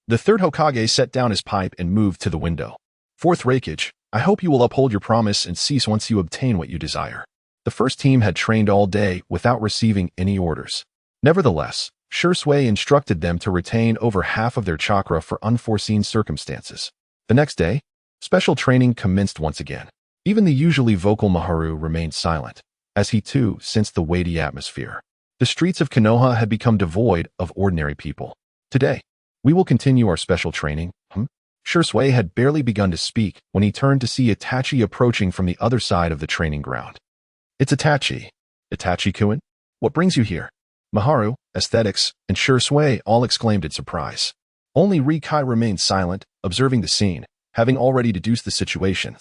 Speaker 1: The third Hokage set down his pipe and moved to the window. Fourth Reikage, I hope you will uphold your promise and cease once you obtain what you desire. The first team had trained all day without receiving any orders. Nevertheless, Ryōsuke instructed them to retain over half of their chakra for unforeseen circumstances. The next day, special training commenced once again. Even the usually vocal Maharu remained silent, as he too sensed the weighty atmosphere. The streets of Konoha had become devoid of ordinary people. Today, we will continue our special training. Ryōsuke had barely begun to speak when he turned to see Itachi approaching from the other side of the training ground. It's Itachi. Itachi-kun? What brings you here? Maharu, Aesthetics, and Ryōsuke all exclaimed in surprise. Only Rikai remained silent, observing the scene, having already deduced the situation.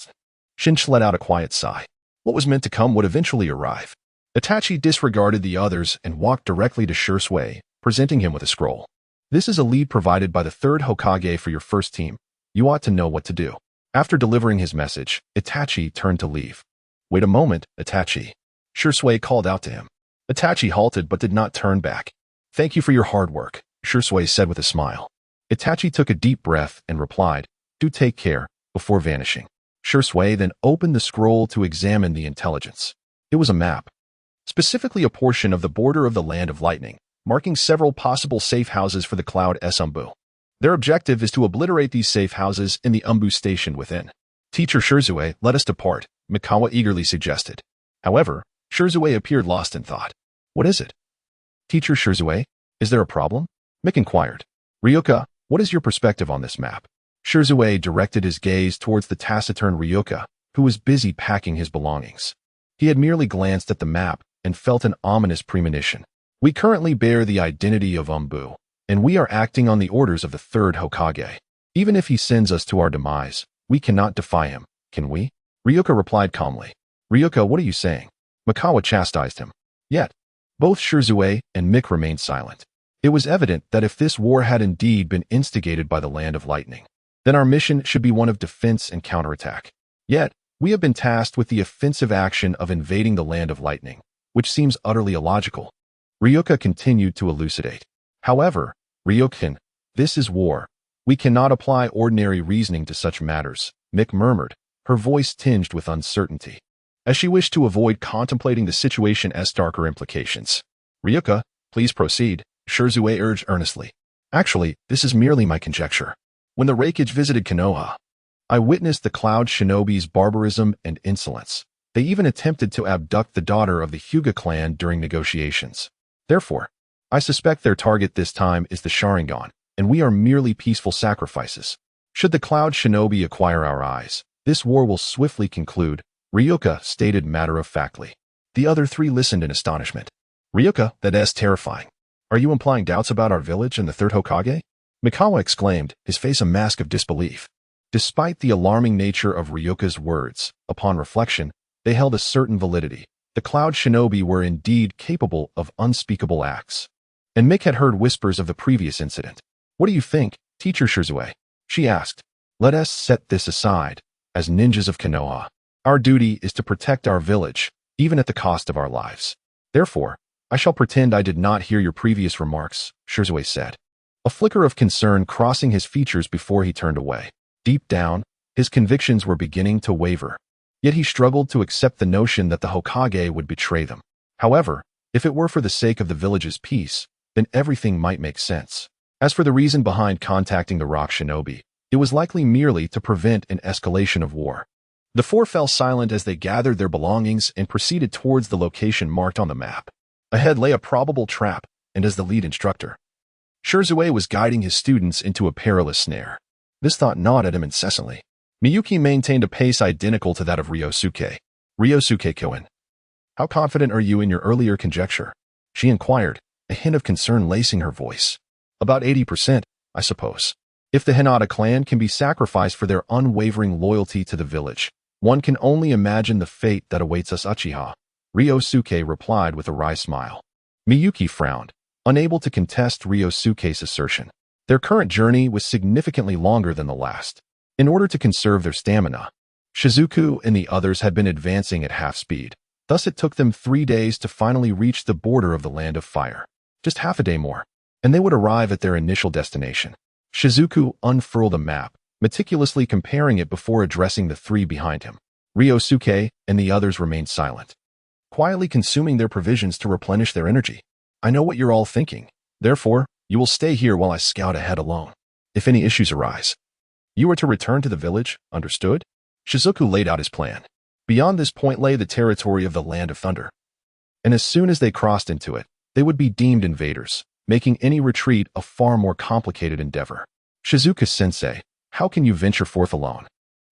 Speaker 1: Shinch let out a quiet sigh. What was meant to come would eventually arrive. Itachi disregarded the others and walked directly to Ryōsuke, presenting him with a scroll. This is a lead provided by the third Hokage for your first team. You ought to know what to do. After delivering his message, Itachi turned to leave. Wait a moment, Itachi. Ryōsuke called out to him. Itachi halted but did not turn back. Thank you for your hard work, Ryōsuke said with a smile. Itachi took a deep breath and replied, do take care, before vanishing. Ryōsuke then opened the scroll to examine the intelligence. It was a map. Specifically a portion of the border of the Land of Lightning, marking several possible safe houses for the Cloud S Umbu. Their objective is to obliterate these safe houses in the Umbu station within. Teacher Ryōsuke, let us depart, Mikawa eagerly suggested. However, Ryōsuke appeared lost in thought. What is it? Teacher Ryōsuke, is there a problem? Mick inquired. Ryoka, what is your perspective on this map? Ryōsuke directed his gaze towards the taciturn Ryoka, who was busy packing his belongings. He had merely glanced at the map and felt an ominous premonition. We currently bear the identity of Umbu, and we are acting on the orders of the third Hokage. Even if he sends us to our demise, we cannot defy him, can we? Ryoka replied calmly. Ryoka, what are you saying? Mikawa chastised him. Yet, both Ryōsuke and Mick remained silent. It was evident that if this war had indeed been instigated by the Land of Lightning, then our mission should be one of defense and counterattack. Yet, we have been tasked with the offensive action of invading the Land of Lightning, which seems utterly illogical. Ryoka continued to elucidate. However, Ryokan, this is war. We cannot apply ordinary reasoning to such matters, Mick murmured, her voice tinged with uncertainty, as she wished to avoid contemplating the situation's darker implications. Ryoka, please proceed, Ryōsuke urged earnestly. Actually, this is merely my conjecture. When the Reikage visited Konoha, I witnessed the Cloud Shinobi's barbarism and insolence. They even attempted to abduct the daughter of the Hyuga clan during negotiations. Therefore, I suspect their target this time is the Sharingan, and we are merely peaceful sacrifices. Should the Cloud Shinobi acquire our eyes, this war will swiftly conclude, Ryoka stated matter-of-factly. The other three listened in astonishment. Ryoka, that's terrifying. Are you implying doubts about our village and the third Hokage? Mikawa exclaimed, his face a mask of disbelief. Despite the alarming nature of Ryoka's words, upon reflection, they held a certain validity. The Cloud Shinobi were indeed capable of unspeakable acts. And Mick had heard whispers of the previous incident. What do you think, Teacher Ryōsuke? She asked. Let us set this aside. As ninjas of Konoha, our duty is to protect our village, even at the cost of our lives. Therefore, I shall pretend I did not hear your previous remarks, Ryōsuke said, a flicker of concern crossing his features before he turned away. Deep down, his convictions were beginning to waver. Yet he struggled to accept the notion that the Hokage would betray them. However, if it were for the sake of the village's peace, then everything might make sense. As for the reason behind contacting the Rock Shinobi, it was likely merely to prevent an escalation of war. The four fell silent as they gathered their belongings and proceeded towards the location marked on the map. Ahead lay a probable trap, and as the lead instructor, Ryōsuke was guiding his students into a perilous snare. This thought gnawed at him incessantly. Miyuki maintained a pace identical to that of Ryōsuke. Ryōsuke-kun, how confident are you in your earlier conjecture? She inquired, a hint of concern lacing her voice. About 80%, I suppose. If the Hinata clan can be sacrificed for their unwavering loyalty to the village, one can only imagine the fate that awaits us Uchiha. Ryōsuke replied with a wry smile. Miyuki frowned. unable to contest Ryosuke's assertion. Their current journey was significantly longer than the last. In order to conserve their stamina, Shizuku and the others had been advancing at half speed. Thus it took them 3 days to finally reach the border of the Land of Fire. Just half a day more, and they would arrive at their initial destination. Shizuku unfurled a map, meticulously comparing it before addressing the three behind him. Ryosuke and the others remained silent, quietly consuming their provisions to replenish their energy. I know what you're all thinking. Therefore, you will stay here while I scout ahead alone. If any issues arise, you are to return to the village, understood? Shizuku laid out his plan. Beyond this point lay the territory of the Land of Thunder. And as soon as they crossed into it, they would be deemed invaders, making any retreat a far more complicated endeavor. Shizuka-sensei, how can you venture forth alone?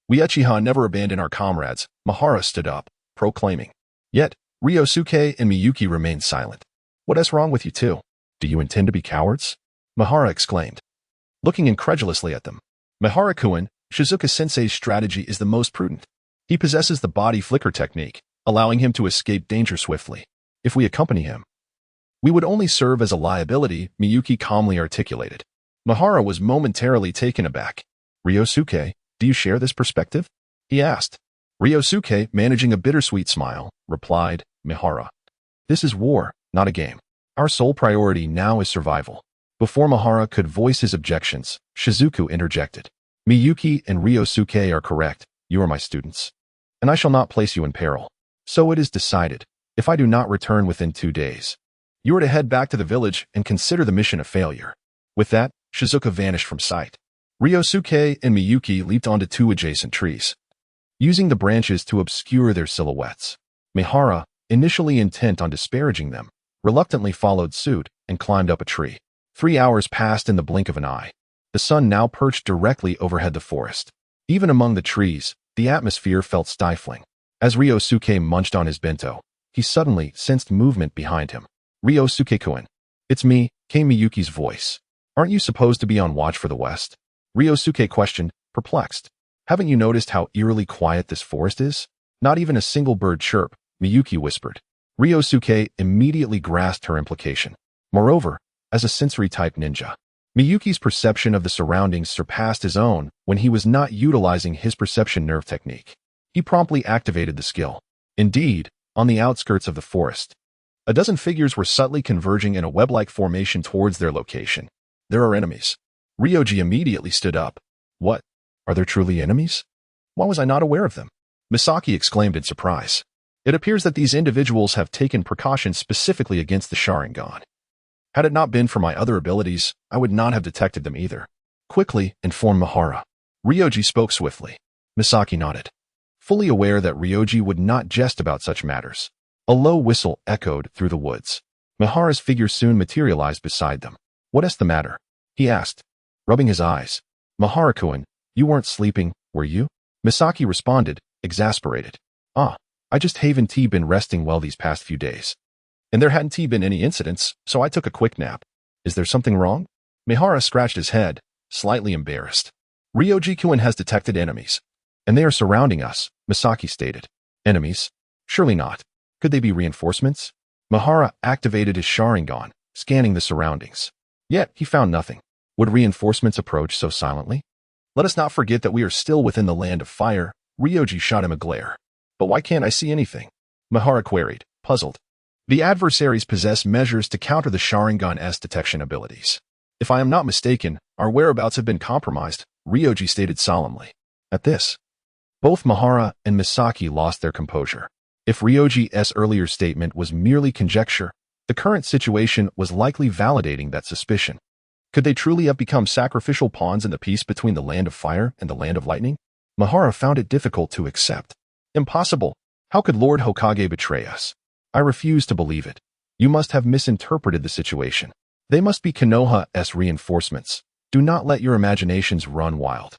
Speaker 1: We Uchiha never abandon our comrades, Mahara stood up, proclaiming. Yet, Ryosuke and Miyuki remained silent. What is wrong with you two? Do you intend to be cowards? Mahara exclaimed, looking incredulously at them. Mahara-kun, Shizuka-sensei's strategy is the most prudent. He possesses the body flicker technique, allowing him to escape danger swiftly. If we accompany him, we would only serve as a liability, Miyuki calmly articulated. Mahara was momentarily taken aback. Ryosuke, do you share this perspective? He asked. Ryosuke, managing a bittersweet smile, replied, Mahara. This is war, not a game. Our sole priority now is survival. Before Mahara could voice his objections, Shizuku interjected. Miyuki and Ryosuke are correct. You are my students, and I shall not place you in peril. So it is decided. If I do not return within 2 days, you are to head back to the village and consider the mission a failure. With that, Shizuka vanished from sight. Ryosuke and Miyuki leaped onto 2 adjacent trees, using the branches to obscure their silhouettes. Mahara, initially intent on disparaging them, reluctantly followed suit and climbed up a tree. 3 hours passed in the blink of an eye. The sun now perched directly overhead the forest. Even among the trees, the atmosphere felt stifling. As Ryosuke munched on his bento, he suddenly sensed movement behind him. Ryosuke-kun. It's me, came Miyuki's voice. Aren't you supposed to be on watch for the west? Ryosuke questioned, perplexed. Haven't you noticed how eerily quiet this forest is? Not even a single bird chirp, Miyuki whispered. Ryosuke immediately grasped her implication. Moreover, as a sensory-type ninja, Miyuki's perception of the surroundings surpassed his own when he was not utilizing his perception nerve technique. He promptly activated the skill. Indeed, on the outskirts of the forest, a dozen figures were subtly converging in a web-like formation towards their location. There are enemies. Ryoji immediately stood up. What? Are there truly enemies? Why was I not aware of them? Misaki exclaimed in surprise. It appears that these individuals have taken precautions specifically against the Sharingan. Had it not been for my other abilities, I would not have detected them either. Quickly, informed Mahara. Ryoji spoke swiftly. Misaki nodded, fully aware that Ryoji would not jest about such matters. A low whistle echoed through the woods. Mahara's figure soon materialized beside them. What is the matter? He asked, rubbing his eyes. Mahara-kun, you weren't sleeping, were you? Misaki responded, exasperated. I just haven't been resting well these past few days. And there hadn't been any incidents, so I took a quick nap. Is there something wrong? Mahara scratched his head, slightly embarrassed. Ryoji-kun has detected enemies, and they are surrounding us, Misaki stated. Enemies? Surely not. Could they be reinforcements? Mahara activated his Sharingan, scanning the surroundings. Yet, he found nothing. Would reinforcements approach so silently? Let us not forget that we are still within the Land of Fire. Ryoji shot him a glare. But why can't I see anything? Mahara queried, puzzled. The adversaries possess measures to counter the Sharingan's detection abilities. If I am not mistaken, our whereabouts have been compromised, Ryoji stated solemnly. At this, both Mahara and Misaki lost their composure. If Ryoji's earlier statement was merely conjecture, the current situation was likely validating that suspicion. Could they truly have become sacrificial pawns in the peace between the Land of Fire and the Land of Lightning? Mahara found it difficult to accept. Impossible. How could Lord Hokage betray us? I refuse to believe it. You must have misinterpreted the situation. They must be Konoha's reinforcements. Do not let your imaginations run wild.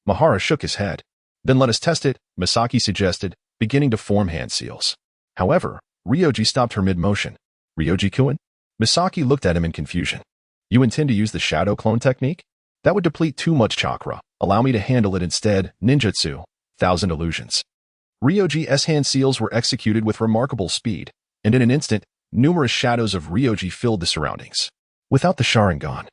Speaker 1: Mahara shook his head. Then let us test it, Misaki suggested, beginning to form hand seals. However, Ryoji stopped her mid-motion. Ryoji-kun? Misaki looked at him in confusion. You intend to use the shadow clone technique? That would deplete too much chakra. Allow me to handle it instead. Ninjutsu. 1,000 illusions. Ryoji's hand seals were executed with remarkable speed, and in an instant, numerous shadows of Ryoji filled the surroundings. Without the Sharingan,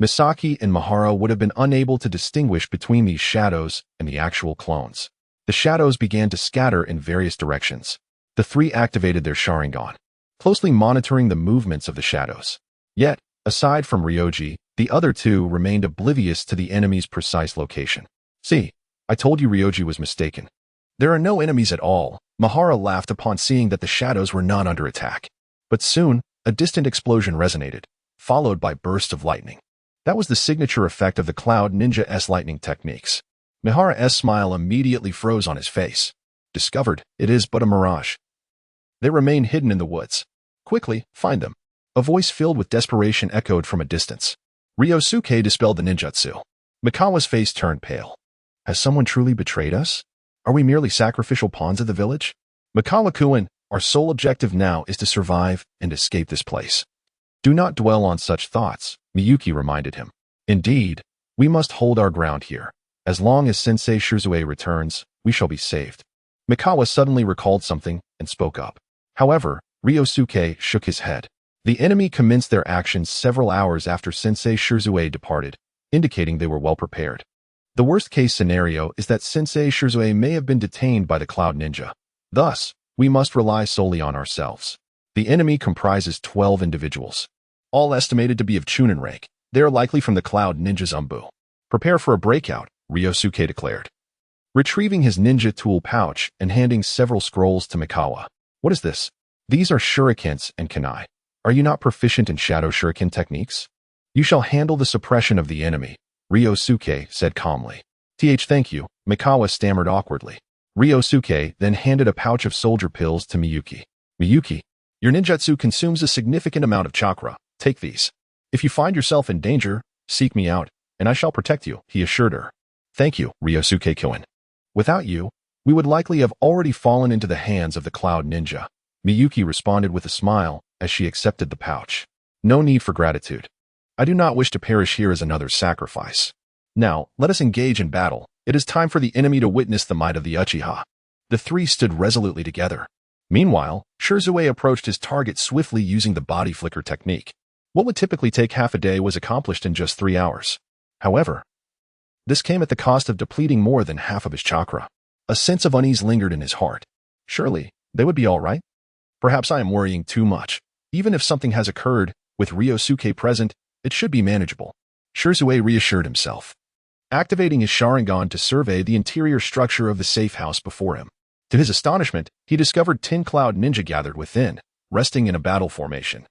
Speaker 1: Misaki and Mahara would have been unable to distinguish between these shadows and the actual clones. The shadows began to scatter in various directions. The three activated their Sharingan, closely monitoring the movements of the shadows. Yet, aside from Ryoji, the other two remained oblivious to the enemy's precise location. See, I told you Ryoji was mistaken. There are no enemies at all. Mahara laughed upon seeing that the shadows were not under attack. But soon, a distant explosion resonated, followed by bursts of lightning. That was the signature effect of the Cloud Ninja's lightning techniques. Mahara's smile immediately froze on his face. Discovered, it is but a mirage. They remain hidden in the woods. Quickly, find them. A voice filled with desperation echoed from a distance. Ryōsuke dispelled the ninjutsu. Mikawa's face turned pale. Has someone truly betrayed us? Are we merely sacrificial pawns of the village? Mikawa-kun, our sole objective now is to survive and escape this place. Do not dwell on such thoughts, Miyuki reminded him. Indeed, we must hold our ground here. As long as Sensei Shirzue returns, we shall be saved. Mikawa suddenly recalled something and spoke up. However, Ryōsuke shook his head. The enemy commenced their actions several hours after Sensei Shirzue departed, indicating they were well prepared. The worst-case scenario is that Sensei Shirzue may have been detained by the Cloud Ninja. Thus, we must rely solely on ourselves. The enemy comprises 12 individuals, all estimated to be of Chunin rank. They are likely from the Cloud Ninja's Umbu. Prepare for a breakout, Ryōsuke declared, retrieving his ninja tool pouch and handing several scrolls to Mikawa. What is this? These are shurikens and kunai. Are you not proficient in shadow shuriken techniques? You shall handle the suppression of the enemy, Ryōsuke said calmly. Thank you, Mikawa stammered awkwardly. Ryōsuke then handed a pouch of soldier pills to Miyuki. Miyuki, your ninjutsu consumes a significant amount of chakra. Take these. If you find yourself in danger, seek me out, and I shall protect you, he assured her. Thank you, Ryōsuke-kun. Without you, we would likely have already fallen into the hands of the Cloud Ninja. Miyuki responded with a smile as she accepted the pouch. No need for gratitude. I do not wish to perish here as another sacrifice. Now, let us engage in battle. It is time for the enemy to witness the might of the Uchiha. The three stood resolutely together. Meanwhile, Shirzue approached his target swiftly using the body flicker technique. What would typically take half a day was accomplished in just 3 hours. However, this came at the cost of depleting more than half of his chakra. A sense of unease lingered in his heart. Surely, they would be all right? Perhaps I am worrying too much. Even if something has occurred, with Ryōsuke present, it should be manageable. Shirzue reassured himself, activating his Sharingan to survey the interior structure of the safe house before him. To his astonishment, he discovered 10 Cloud Ninja gathered within, resting in a battle formation,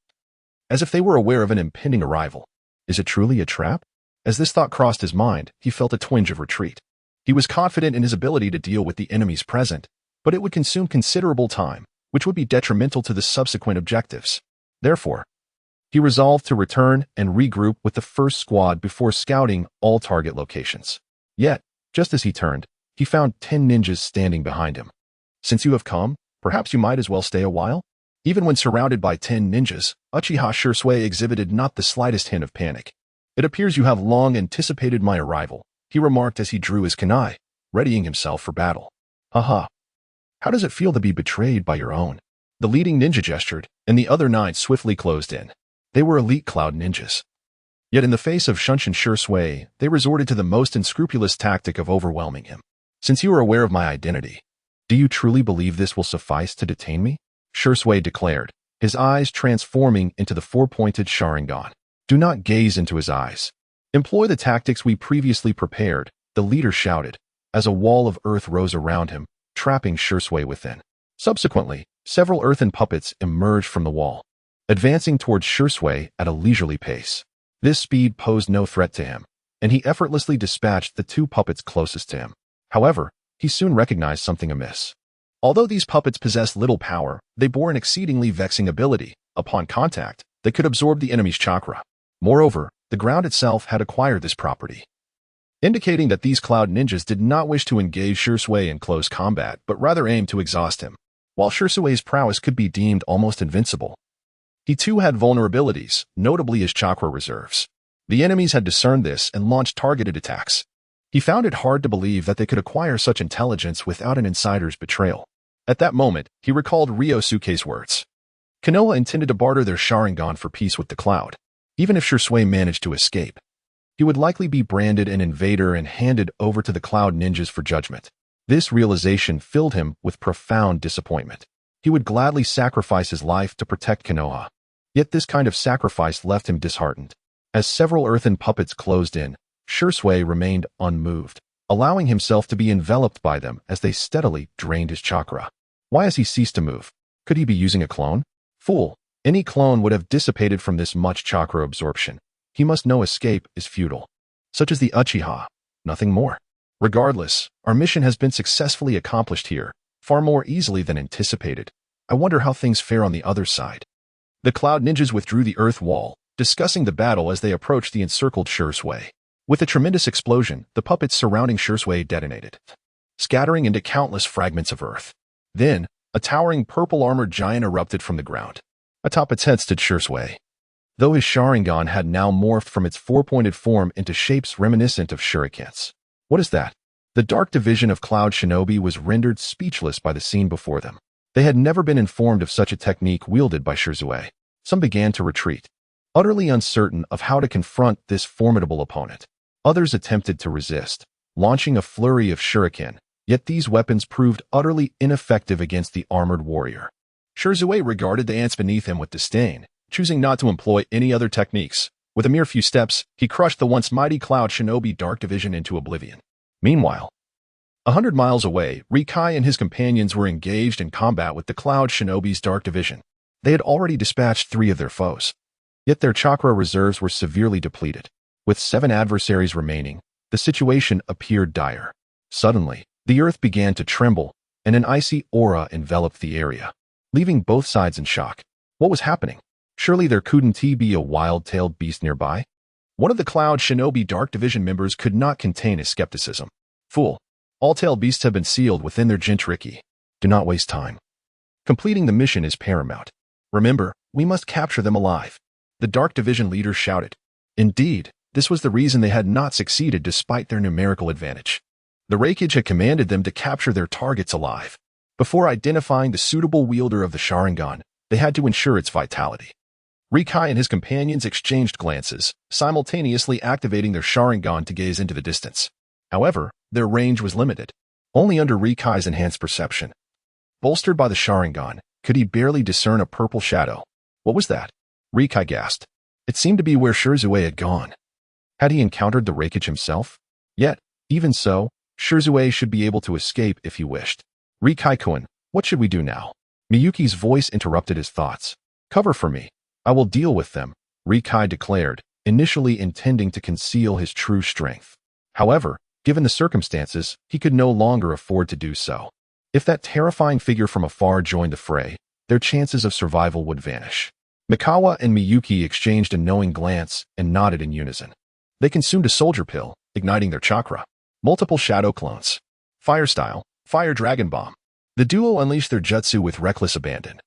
Speaker 1: as if they were aware of an impending arrival. Is it truly a trap? As this thought crossed his mind, he felt a twinge of retreat. He was confident in his ability to deal with the enemies present, but it would consume considerable time, which would be detrimental to the subsequent objectives. Therefore, he resolved to return and regroup with the first squad before scouting all target locations. Yet, just as he turned, he found 10 ninjas standing behind him. Since you have come, perhaps you might as well stay a while? Even when surrounded by 10 ninjas, Uchiha Ryōsuke exhibited not the slightest hint of panic. It appears you have long anticipated my arrival, he remarked as he drew his kunai, readying himself for battle. Haha. How does it feel to be betrayed by your own? The leading ninja gestured, and the other 9 swiftly closed in. They were elite Cloud Ninjas. Yet in the face of Shunshin Shirzue, they resorted to the most unscrupulous tactic of overwhelming him. Since you are aware of my identity, do you truly believe this will suffice to detain me? Shirzue declared, his eyes transforming into the 4-pointed Sharingan. Do not gaze into his eyes. Employ the tactics we previously prepared, the leader shouted, as a wall of earth rose around him, trapping Shirzue within. Subsequently, several earthen puppets emerged from the wall, advancing towards Shirzue at a leisurely pace. This speed posed no threat to him, and he effortlessly dispatched the 2 puppets closest to him. However, he soon recognized something amiss. Although these puppets possessed little power, they bore an exceedingly vexing ability. Upon contact, they could absorb the enemy's chakra. Moreover, the ground itself had acquired this property, indicating that these Cloud Ninjas did not wish to engage Shirzue in close combat, but rather aimed to exhaust him. While Shirzue's prowess could be deemed almost invincible, he too had vulnerabilities, notably his chakra reserves. The enemies had discerned this and launched targeted attacks. He found it hard to believe that they could acquire such intelligence without an insider's betrayal. At that moment, he recalled Ryōsuke's words. Konoha intended to barter their Sharingan for peace with the Cloud. Even if Shisui managed to escape, he would likely be branded an invader and handed over to the Cloud ninjas for judgment. This realization filled him with profound disappointment. He would gladly sacrifice his life to protect Konoha. Yet this kind of sacrifice left him disheartened. As several earthen puppets closed in, Shisui remained unmoved, allowing himself to be enveloped by them as they steadily drained his chakra. Why has he ceased to move? Could he be using a clone? Fool! Any clone would have dissipated from this much chakra absorption. He must know escape is futile. Such as the Uchiha, nothing more. Regardless, our mission has been successfully accomplished here, far more easily than anticipated. I wonder how things fare on the other side. The Cloud ninjas withdrew the earth wall, discussing the battle as they approached the encircled Shisui. With a tremendous explosion, the puppets surrounding Shisui detonated, scattering into countless fragments of earth. Then, a towering purple-armored giant erupted from the ground. Atop its head stood Shisui. Though his Sharingan had now morphed from its four-pointed form into shapes reminiscent of shurikens. What is that? The dark division of Cloud Shinobi was rendered speechless by the scene before them. They had never been informed of such a technique wielded by Shisui. Some began to retreat, utterly uncertain of how to confront this formidable opponent. Others attempted to resist, launching a flurry of shuriken, yet these weapons proved utterly ineffective against the armored warrior. Shisui regarded the ants beneath him with disdain, choosing not to employ any other techniques. With a mere few steps, he crushed the once mighty Cloud Shinobi Dark Division into oblivion. Meanwhile, 100 miles away, Rikai and his companions were engaged in combat with the Cloud Shinobi's Dark Division. They had already dispatched 3 of their foes. Yet their chakra reserves were severely depleted. With 7 adversaries remaining, the situation appeared dire. Suddenly, the earth began to tremble, and an icy aura enveloped the area, leaving both sides in shock. What was happening? Surely there couldn't be a wild-tailed beast nearby? One of the Cloud Shinobi Dark Division members could not contain his skepticism. Fool! All tail beasts have been sealed within their Jinchuriki. Do not waste time. Completing the mission is paramount. Remember, we must capture them alive. The Dark Division leader shouted. Indeed, this was the reason they had not succeeded despite their numerical advantage. The Reikage had commanded them to capture their targets alive. Before identifying the suitable wielder of the Sharingan, they had to ensure its vitality. Rikai and his companions exchanged glances, simultaneously activating their Sharingan to gaze into the distance. However, their range was limited, only under Rikai's enhanced perception. Bolstered by the Sharingan, could he barely discern a purple shadow. What was that? Rikai gasped. It seemed to be where Shisui had gone. Had he encountered the Reikage himself? Yet, even so, Shisui should be able to escape if he wished. Rikai-kun, what should we do now? Miyuki's voice interrupted his thoughts. Cover for me. I will deal with them, Rikai declared, initially intending to conceal his true strength. However, given the circumstances, he could no longer afford to do so. If that terrifying figure from afar joined the fray, their chances of survival would vanish. Mikawa and Miyuki exchanged a knowing glance and nodded in unison. They consumed a soldier pill, igniting their chakra. Multiple shadow clones. Fire style, fire dragon bomb. The duo unleashed their jutsu with reckless abandon,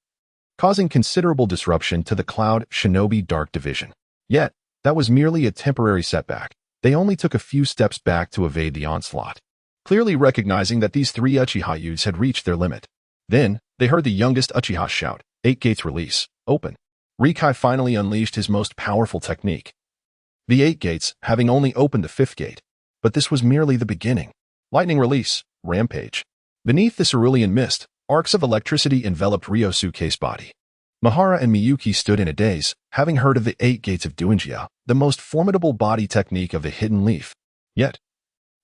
Speaker 1: causing considerable disruption to the Cloud Shinobi Dark Division. Yet, that was merely a temporary setback. They only took a few steps back to evade the onslaught, clearly recognizing that these 3 Uchiha youths had reached their limit. Then, they heard the youngest Uchiha shout, 8 gates release, open. Rikai finally unleashed his most powerful technique. The 8 gates, having only opened the 5th gate. But this was merely the beginning. Lightning release, rampage. Beneath the cerulean mist, arcs of electricity enveloped Ryosuke's body. Mahara and Miyuki stood in a daze, having heard of the 8 gates of Duinjia, the most formidable body technique of the Hidden Leaf. Yet,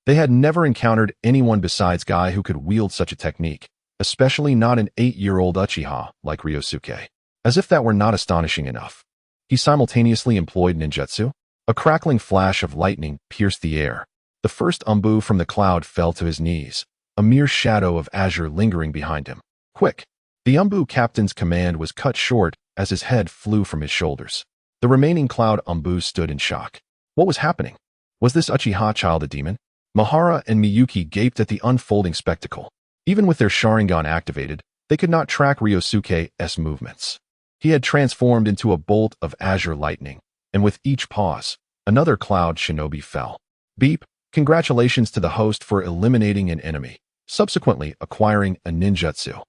Speaker 1: they had never encountered anyone besides Guy who could wield such a technique, especially not an 8-year-old Uchiha like Ryosuke. As if that were not astonishing enough, he simultaneously employed ninjutsu. A crackling flash of lightning pierced the air. The first Umbu from the cloud fell to his knees, a mere shadow of azure lingering behind him. Quick! The Umbu captain's command was cut short as his head flew from his shoulders. The remaining cloud Umbu stood in shock. What was happening? Was this Uchiha child a demon? Mahara and Miyuki gaped at the unfolding spectacle. Even with their Sharingan activated, they could not track Ryosuke's movements. He had transformed into a bolt of azure lightning, and with each pause, another Cloud Shinobi fell. Beep! Congratulations to the host for eliminating an enemy, subsequently acquiring a ninjutsu.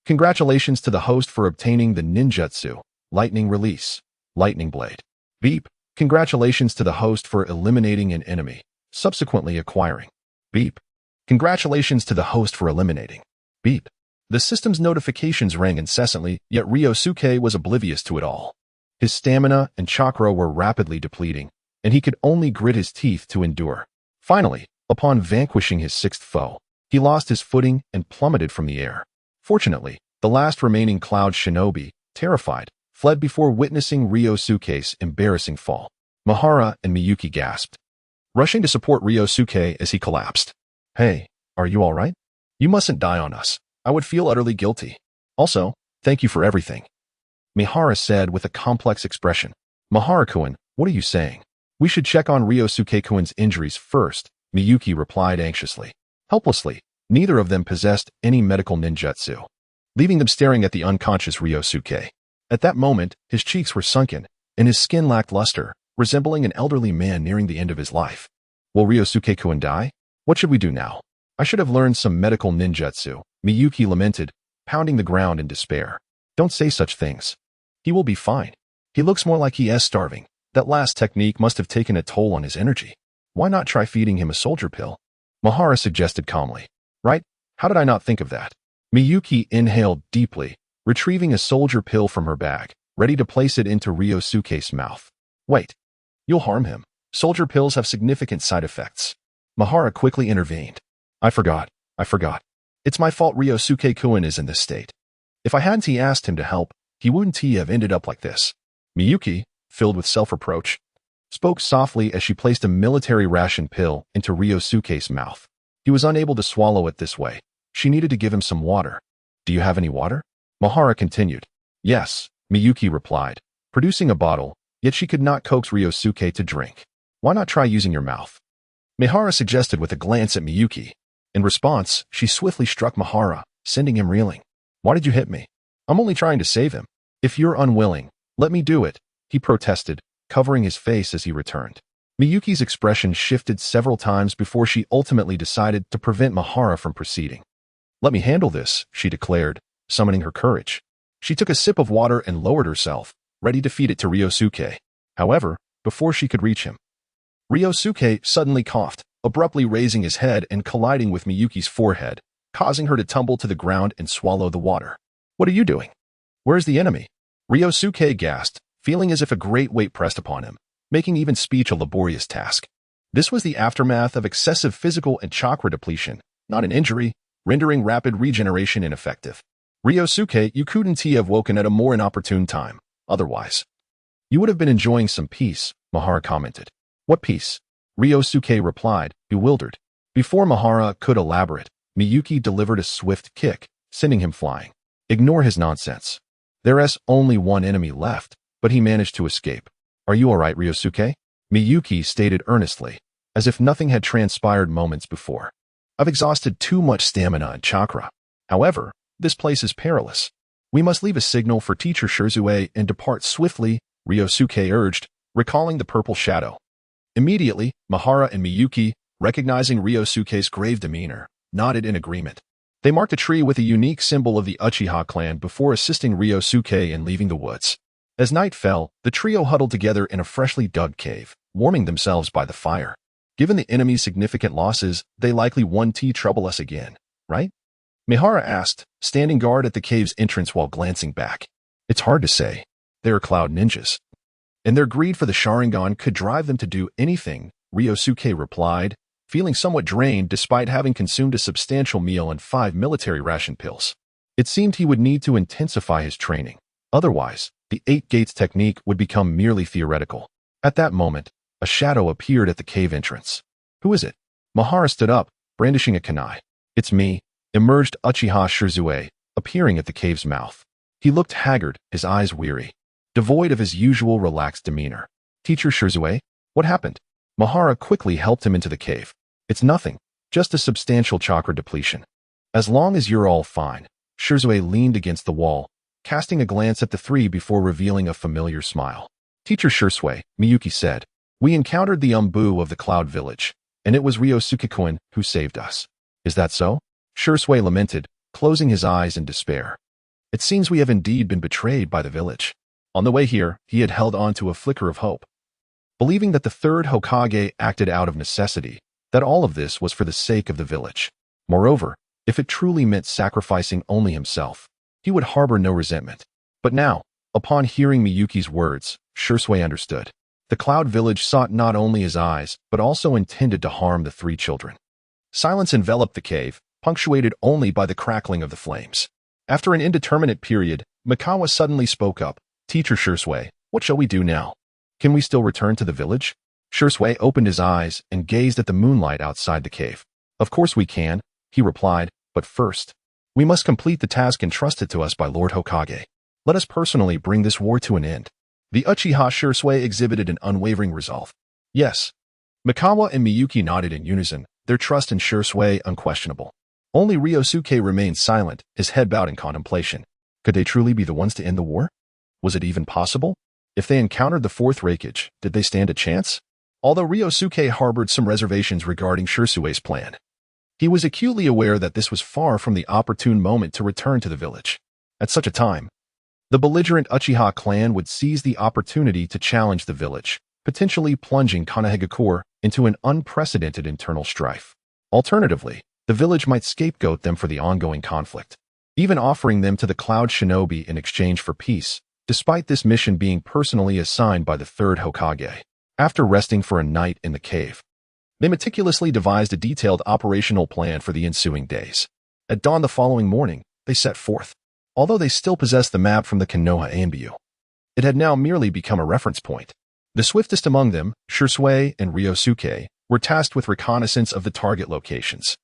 Speaker 1: Congratulations to the host for obtaining the ninjutsu, lightning release, lightning blade. Beep. Congratulations to the host for eliminating an enemy, subsequently acquiring. Beep. Congratulations to the host for eliminating. Beep. The system's notifications rang incessantly, yet Ryōsuke was oblivious to it all. His stamina and chakra were rapidly depleting, and he could only grit his teeth to endure. Finally, upon vanquishing his sixth foe, he lost his footing and plummeted from the air. Fortunately, the last remaining Cloud Shinobi, terrified, fled before witnessing Ryōsuke's embarrassing fall. Mahara and Miyuki gasped, rushing to support Ryōsuke as he collapsed. Hey, are you all right? You mustn't die on us. I would feel utterly guilty. Also, thank you for everything, Mihara said with a complex expression. Mahara-kun, what are you saying? We should check on Ryōsuke-kun's injuries first, Miyuki replied anxiously. Helplessly, neither of them possessed any medical ninjutsu, leaving them staring at the unconscious Ryōsuke. At that moment, his cheeks were sunken, and his skin lacked luster, resembling an elderly man nearing the end of his life. Will Ryōsuke-kun die? What should we do now? I should have learned some medical ninjutsu, Miyuki lamented, pounding the ground in despair. Don't say such things. He will be fine. He looks more like he is starving. That last technique must have taken a toll on his energy. Why not try feeding him a soldier pill? Mahara suggested calmly. Right? How did I not think of that? Miyuki inhaled deeply, retrieving a soldier pill from her bag, ready to place it into Ryōsuke's mouth. Wait. You'll harm him. Soldier pills have significant side effects. Mahara quickly intervened. I forgot. It's my fault Ryōsuke-kun is in this state. If I hadn't asked him to help, he wouldn't have ended up like this. Miyuki, filled with self-reproach, spoke softly as she placed a military ration pill into Ryōsuke's mouth. He was unable to swallow it this way. She needed to give him some water. Do you have any water? Mahara continued. Yes, Miyuki replied, producing a bottle, yet she could not coax Ryōsuke to drink. Why not try using your mouth? Mahara suggested with a glance at Miyuki. In response, she swiftly struck Mahara, sending him reeling. Why did you hit me? I'm only trying to save him. If you're unwilling, let me do it, he protested, covering his face as he returned. Miyuki's expression shifted several times before she ultimately decided to prevent Mahara from proceeding. Let me handle this, she declared, summoning her courage. She took a sip of water and lowered herself, ready to feed it to Ryōsuke. However, before she could reach him, Ryōsuke suddenly coughed, abruptly raising his head and colliding with Miyuki's forehead, causing her to tumble to the ground and swallow the water. What are you doing? Where's the enemy? Ryōsuke gasped, feeling as if a great weight pressed upon him, making even speech a laborious task. This was the aftermath of excessive physical and chakra depletion, not an injury, rendering rapid regeneration ineffective. Ryōsuke, you couldn't have woken at a more inopportune time. Otherwise, you would have been enjoying some peace, Mahara commented. What peace? Ryōsuke replied, bewildered. Before Mahara could elaborate, Miyuki delivered a swift kick, sending him flying. Ignore his nonsense. There's only one enemy left, but he managed to escape. Are you all right, Ryōsuke? Miyuki stated earnestly, as if nothing had transpired moments before. I've exhausted too much stamina and chakra. However, this place is perilous. We must leave a signal for Teacher Shirzue and depart swiftly, Ryōsuke urged, recalling the purple shadow. Immediately, Mahara and Miyuki, recognizing Ryōsuke's grave demeanor, nodded in agreement. They marked a tree with a unique symbol of the Uchiha clan before assisting Ryōsuke in leaving the woods. As night fell, the trio huddled together in a freshly dug cave, warming themselves by the fire. Given the enemy's significant losses, they likely won't trouble us again, right? Mihara asked, standing guard at the cave's entrance while glancing back. It's hard to say. They're cloud ninjas, and their greed for the Sharingan could drive them to do anything, Ryōsuke replied, feeling somewhat drained despite having consumed a substantial meal and 5 military ration pills. It seemed he would need to intensify his training. Otherwise, the 8 gates technique would become merely theoretical. At that moment, a shadow appeared at the cave entrance. Who is it? Mahara stood up, brandishing a kunai. It's me, emerged Uchiha Shirzue, appearing at the cave's mouth. He looked haggard, his eyes weary, devoid of his usual relaxed demeanor. Teacher Shirzue, what happened? Mahara quickly helped him into the cave. It's nothing, just a substantial chakra depletion. As long as you're all fine. Shirzue leaned against the wall, casting a glance at the three before revealing a familiar smile. Teacher Shirzue, Miyuki said, we encountered the Umbu of the Cloud Village, and it was Ryōsuke-kun who saved us. Is that so? Shirzue lamented, closing his eyes in despair. It seems we have indeed been betrayed by the village. On the way here, he had held on to a flicker of hope, believing that the third Hokage acted out of necessity, that all of this was for the sake of the village. Moreover, if it truly meant sacrificing only himself, he would harbor no resentment. But now, upon hearing Miyuki's words, Shisui understood. The Cloud Village sought not only his eyes, but also intended to harm the three children. Silence enveloped the cave, punctuated only by the crackling of the flames. After an indeterminate period, Mikawa suddenly spoke up. Teacher Shisui, what shall we do now? Can we still return to the village? Shisui opened his eyes and gazed at the moonlight outside the cave. Of course we can, he replied, but first, we must complete the task entrusted to us by Lord Hokage. Let us personally bring this war to an end. The Uchiha Shisui exhibited an unwavering resolve. Yes. Mikawa and Miyuki nodded in unison, their trust in Shisui unquestionable. Only Ryōsuke remained silent, his head bowed in contemplation. Could they truly be the ones to end the war? Was it even possible? If they encountered the fourth Raikage, did they stand a chance? Although Ryōsuke harbored some reservations regarding Shisui's plan, he was acutely aware that this was far from the opportune moment to return to the village. At such a time, the belligerent Uchiha clan would seize the opportunity to challenge the village, potentially plunging Konohagakure into an unprecedented internal strife. Alternatively, the village might scapegoat them for the ongoing conflict, even offering them to the Cloud Shinobi in exchange for peace, despite this mission being personally assigned by the third Hokage. After resting for a night in the cave, they meticulously devised a detailed operational plan for the ensuing days. At dawn the following morning, they set forth. Although they still possessed the map from the Konoha Anbu, it had now merely become a reference point. The swiftest among them, Shisui and Ryōsuke, were tasked with reconnaissance of the target locations,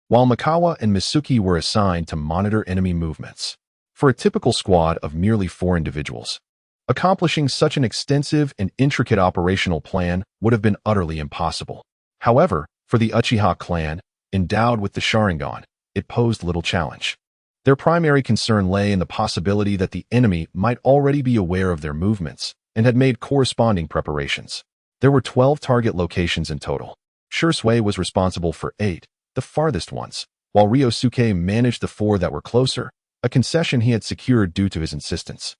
Speaker 1: while Mikawa and Mitsuki were assigned to monitor enemy movements. For a typical squad of merely 4 individuals, accomplishing such an extensive and intricate operational plan would have been utterly impossible. However, for the Uchiha clan, endowed with the Sharingan, it posed little challenge. Their primary concern lay in the possibility that the enemy might already be aware of their movements and had made corresponding preparations. There were 12 target locations in total. Shisui was responsible for 8, the farthest ones, while Ryōsuke managed the 4 that were closer, a concession he had secured due to his insistence.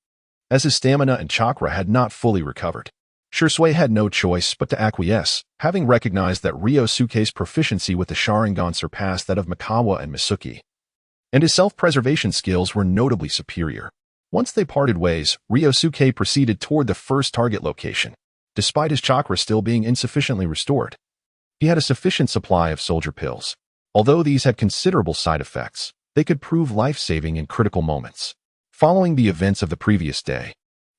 Speaker 1: As his stamina and chakra had not fully recovered, Shisui had no choice but to acquiesce, having recognized that Ryōsuke's proficiency with the Sharingan surpassed that of Mikawa and Mitsuki, and his self-preservation skills were notably superior. Once they parted ways, Ryōsuke proceeded toward the first target location, despite his chakra still being insufficiently restored. He had a sufficient supply of soldier pills. Although these had considerable side effects, they could prove life-saving in critical moments. Following the events of the previous day,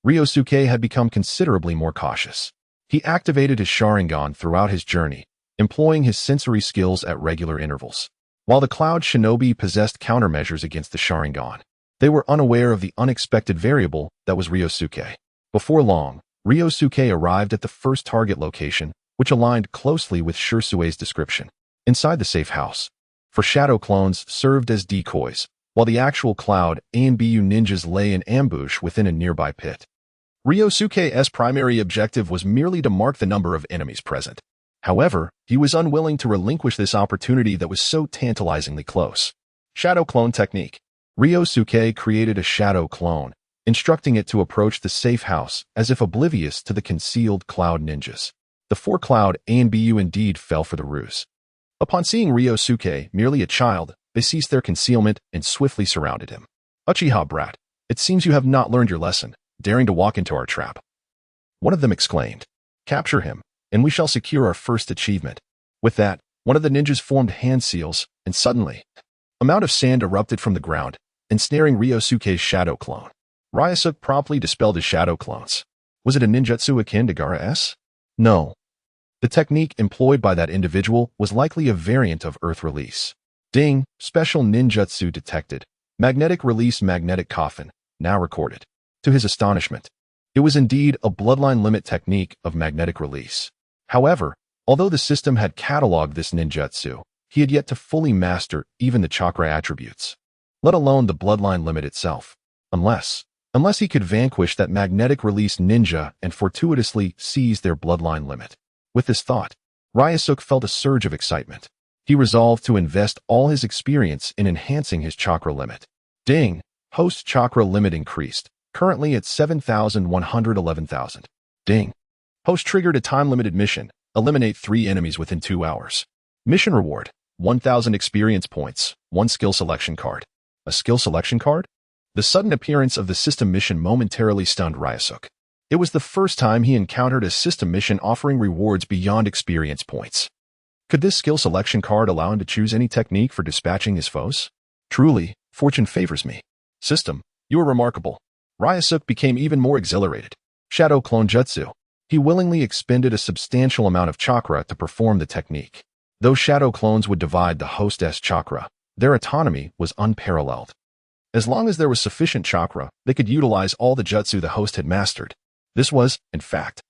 Speaker 1: Ryōsuke had become considerably more cautious. He activated his Sharingan throughout his journey, employing his sensory skills at regular intervals. While the Cloud Shinobi possessed countermeasures against the Sharingan, they were unaware of the unexpected variable that was Ryōsuke. Before long, Ryōsuke arrived at the first target location, which aligned closely with Shisui's description. Inside the safe house, for shadow clones served as decoys, while the actual Cloud Anbu ninjas lay in ambush within a nearby pit. Ryōsuke's primary objective was merely to mark the number of enemies present. However, he was unwilling to relinquish this opportunity that was so tantalizingly close. Shadow Clone Technique. Ryōsuke created a shadow clone, instructing it to approach the safe house as if oblivious to the concealed Cloud ninjas. The 4 Cloud Anbu indeed fell for the ruse. Upon seeing Ryōsuke, merely a child, they ceased their concealment and swiftly surrounded him. Uchiha brat, it seems you have not learned your lesson, daring to walk into our trap. One of them exclaimed. Capture him, and we shall secure our first achievement. With that, one of the ninjas formed hand seals, and suddenly, a mound of sand erupted from the ground, ensnaring Ryōsuke's shadow clone. Ryōsuke promptly dispelled his shadow clones. Was it a ninjutsu akin to Gaara-S? No. The technique employed by that individual was likely a variant of Earth Release. Ding, special ninjutsu detected. Magnetic Release Magnetic Coffin, now recorded. To his astonishment, it was indeed a bloodline limit technique of magnetic release. However, although the system had cataloged this ninjutsu, he had yet to fully master even the chakra attributes, let alone the bloodline limit itself. Unless he could vanquish that magnetic release ninja and fortuitously seize their bloodline limit. With this thought, Ryōsuke felt a surge of excitement. He resolved to invest all his experience in enhancing his chakra limit. Ding! Host chakra limit increased, currently at 7,111,000. Ding. Host triggered a time-limited mission. Eliminate 3 enemies within 2 hours. Mission reward: 1,000 experience points, 1 skill selection card. A skill selection card? The sudden appearance of the system mission momentarily stunned Ryōsuke. It was the first time he encountered a system mission offering rewards beyond experience points. Could this skill selection card allow him to choose any technique for dispatching his foes? Truly, fortune favors me. System, you are remarkable. Ryōsuke became even more exhilarated. Shadow Clone Jutsu. He willingly expended a substantial amount of chakra to perform the technique. Though shadow clones would divide the host's chakra, their autonomy was unparalleled. As long as there was sufficient chakra, they could utilize all the jutsu the host had mastered. This was, in fact,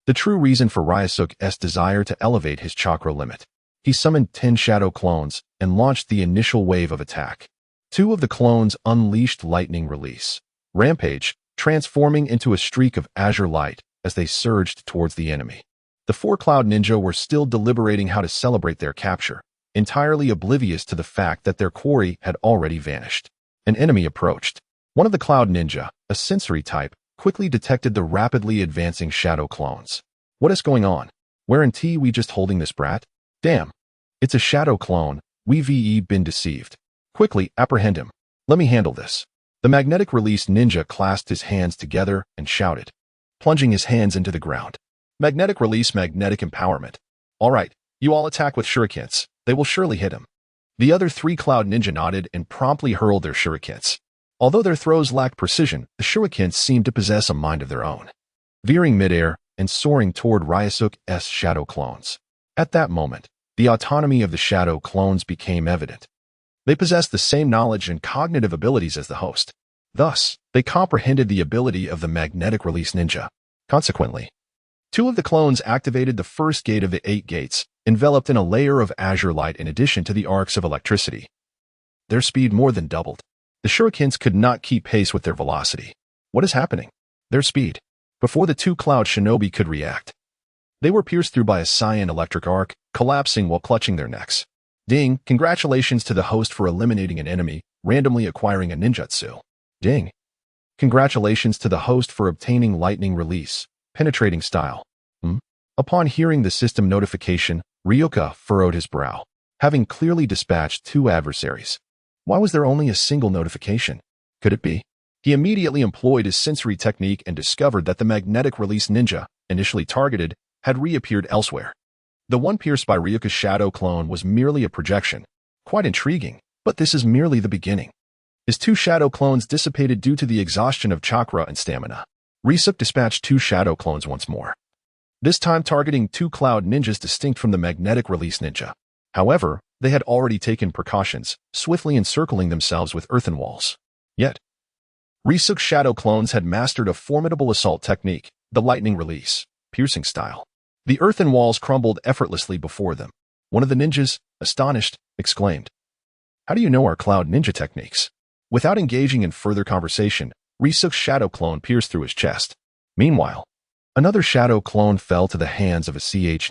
Speaker 1: the true reason for Ryōsuke's desire to elevate his chakra limit. He summoned 10 shadow clones and launched the initial wave of attack. 2 of the clones unleashed lightning release, Rampage, transforming into a streak of azure light as they surged towards the enemy. The 4 Cloud Ninja were still deliberating how to celebrate their capture, entirely oblivious to the fact that their quarry had already vanished. An enemy approached. One of the Cloud Ninja, a sensory type, quickly detected the rapidly advancing shadow clones. What is going on? Weren't we just holding this brat? Damn. It's a shadow clone. We've been deceived. Quickly, apprehend him. Let me handle this. The magnetic release ninja clasped his hands together and shouted, plunging his hands into the ground. Magnetic release, magnetic empowerment. All right, you all attack with shurikens. They will surely hit him. The other 3 Cloud Ninja nodded and promptly hurled their shurikens. Although their throws lacked precision, the shurikens seemed to possess a mind of their own, veering midair and soaring toward Ryōsuke's shadow clones. At that moment, the autonomy of the shadow clones became evident. They possessed the same knowledge and cognitive abilities as the host. Thus, they comprehended the ability of the magnetic release ninja. Consequently, 2 of the clones activated the first gate of the 8 gates, enveloped in a layer of azure light in addition to the arcs of electricity. Their speed more than doubled. The shurikens could not keep pace with their velocity. What is happening? Their speed. Before the 2 Cloud Shinobi could react, they were pierced through by a cyan electric arc, collapsing while clutching their necks. Ding, congratulations to the host for eliminating an enemy, randomly acquiring a ninjutsu. Ding. Congratulations to the host for obtaining lightning release, penetrating style. Upon hearing the system notification, Ryōsuke furrowed his brow. Having clearly dispatched 2 adversaries, why was there only a single notification? Could it be? He immediately employed his sensory technique and discovered that the magnetic release ninja, initially targeted, had reappeared elsewhere. The one pierced by Ryōsuke's shadow clone was merely a projection. Quite intriguing, but this is merely the beginning. His 2 shadow clones dissipated due to the exhaustion of chakra and stamina. Ryōsuke dispatched 2 shadow clones once more, this time targeting 2 Cloud Ninjas distinct from the magnetic release ninja. However, they had already taken precautions, swiftly encircling themselves with earthen walls. Yet, Ryōsuke's shadow clones had mastered a formidable assault technique, the lightning release, piercing style. The earthen walls crumbled effortlessly before them. One of the ninjas, astonished, exclaimed, "How do you know our Cloud Ninja techniques?" Without engaging in further conversation, Ryōsuke's shadow clone pierced through his chest. Meanwhile, another shadow clone fell to the hands of a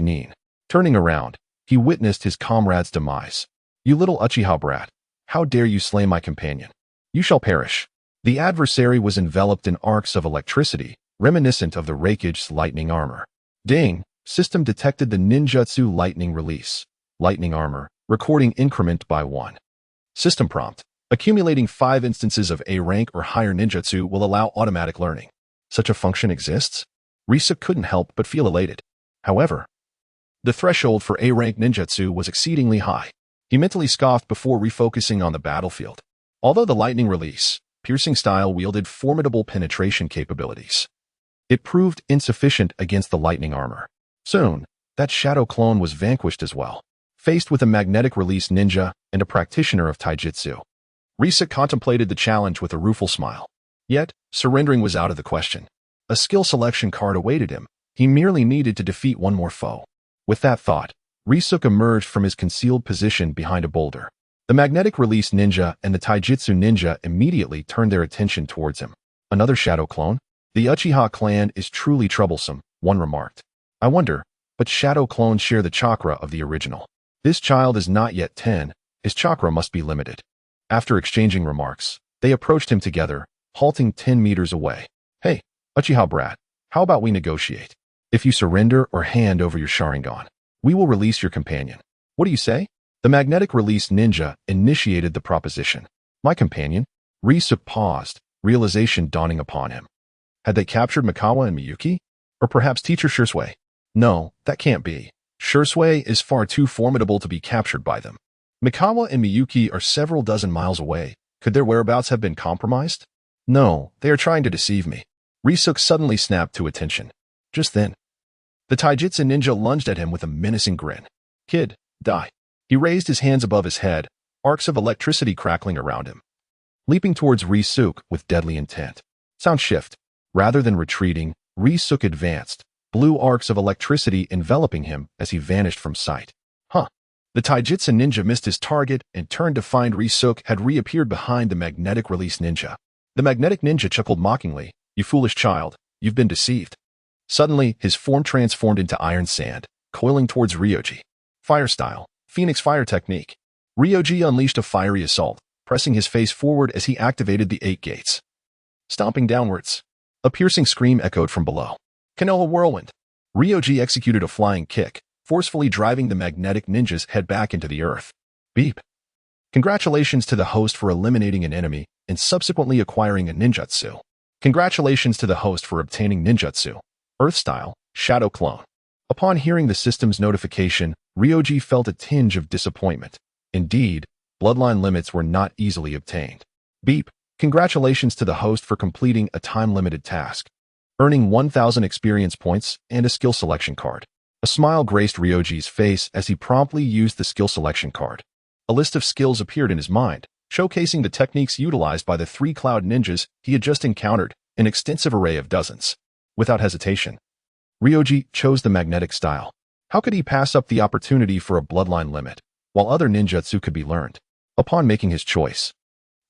Speaker 1: Nin. Turning around, he witnessed his comrade's demise. "You little Uchiha brat, how dare you slay my companion? You shall perish." The adversary was enveloped in arcs of electricity, reminiscent of the Raikage's lightning armor. Ding! System detected the ninjutsu lightning release. Lightning armor, recording increment by 1. System prompt. Accumulating 5 instances of A rank or higher ninjutsu will allow automatic learning. Such a function exists? Ryōsuke couldn't help but feel elated. However, the threshold for A rank ninjutsu was exceedingly high. He mentally scoffed before refocusing on the battlefield. Although the lightning release, piercing style wielded formidable penetration capabilities, it proved insufficient against the lightning armor. Soon, that shadow clone was vanquished as well. Faced with a magnetic release ninja and a practitioner of taijutsu, Ryōsuke contemplated the challenge with a rueful smile. Yet, surrendering was out of the question. A skill selection card awaited him. He merely needed to defeat one more foe. With that thought, Ryōsuke emerged from his concealed position behind a boulder. The magnetic release ninja and the taijutsu ninja immediately turned their attention towards him. Another shadow clone? The Uchiha clan is truly troublesome, one remarked. I wonder, but shadow clones share the chakra of the original. This child is not yet 10, his chakra must be limited. After exchanging remarks, They approached him together, halting 10 meters away. Hey, Uchiha brat, how about we negotiate? If you surrender or hand over your Sharingan, we will release your companion. What do you say? The magnetic release ninja initiated the proposition. My companion? Ryōsuke paused, realization dawning upon him. Had they captured Mikawa and Miyuki? Or perhaps teacher Shursui? No, that can't be. Shursui is far too formidable to be captured by them. Mikawa and Miyuki are several dozen miles away. Could their whereabouts have been compromised? No, they are trying to deceive me. Ryōsuke suddenly snapped to attention. Just then, the taijutsu ninja lunged at him with a menacing grin. Kid, die. He raised his hands above his head, arcs of electricity crackling around him. Leaping towards Ryōsuke with deadly intent. Sound shift. Rather than retreating, Ryōsuke advanced, blue arcs of electricity enveloping him as he vanished from sight. The taijutsu ninja missed his target and turned to find Ryōsuke had reappeared behind the magnetic release ninja. The magnetic ninja chuckled mockingly. You foolish child, you've been deceived. Suddenly, his form transformed into iron sand, coiling towards Ryoji. Fire style, Phoenix fire technique. Ryoji unleashed a fiery assault, pressing his face forward as he activated the 8 gates. Stomping downwards, a piercing scream echoed from below. Konoha whirlwind. Ryoji executed a flying kick, forcefully driving the magnetic ninja's head back into the earth. Beep. Congratulations to the host for eliminating an enemy and subsequently acquiring a ninjutsu. Congratulations to the host for obtaining ninjutsu. Earth style, shadow clone. Upon hearing the system's notification, Ryoji felt a tinge of disappointment. Indeed, bloodline limits were not easily obtained. Beep. Congratulations to the host for completing a time-limited task, earning 1,000 experience points and a skill selection card. A smile graced Ryoji's face as he promptly used the skill selection card. A list of skills appeared in his mind, showcasing the techniques utilized by the 3 cloud ninjas he had just encountered, an extensive array of dozens. Without hesitation, Ryoji chose the magnetic style. How could he pass up the opportunity for a bloodline limit, while other ninjutsu could be learned? Upon making his choice,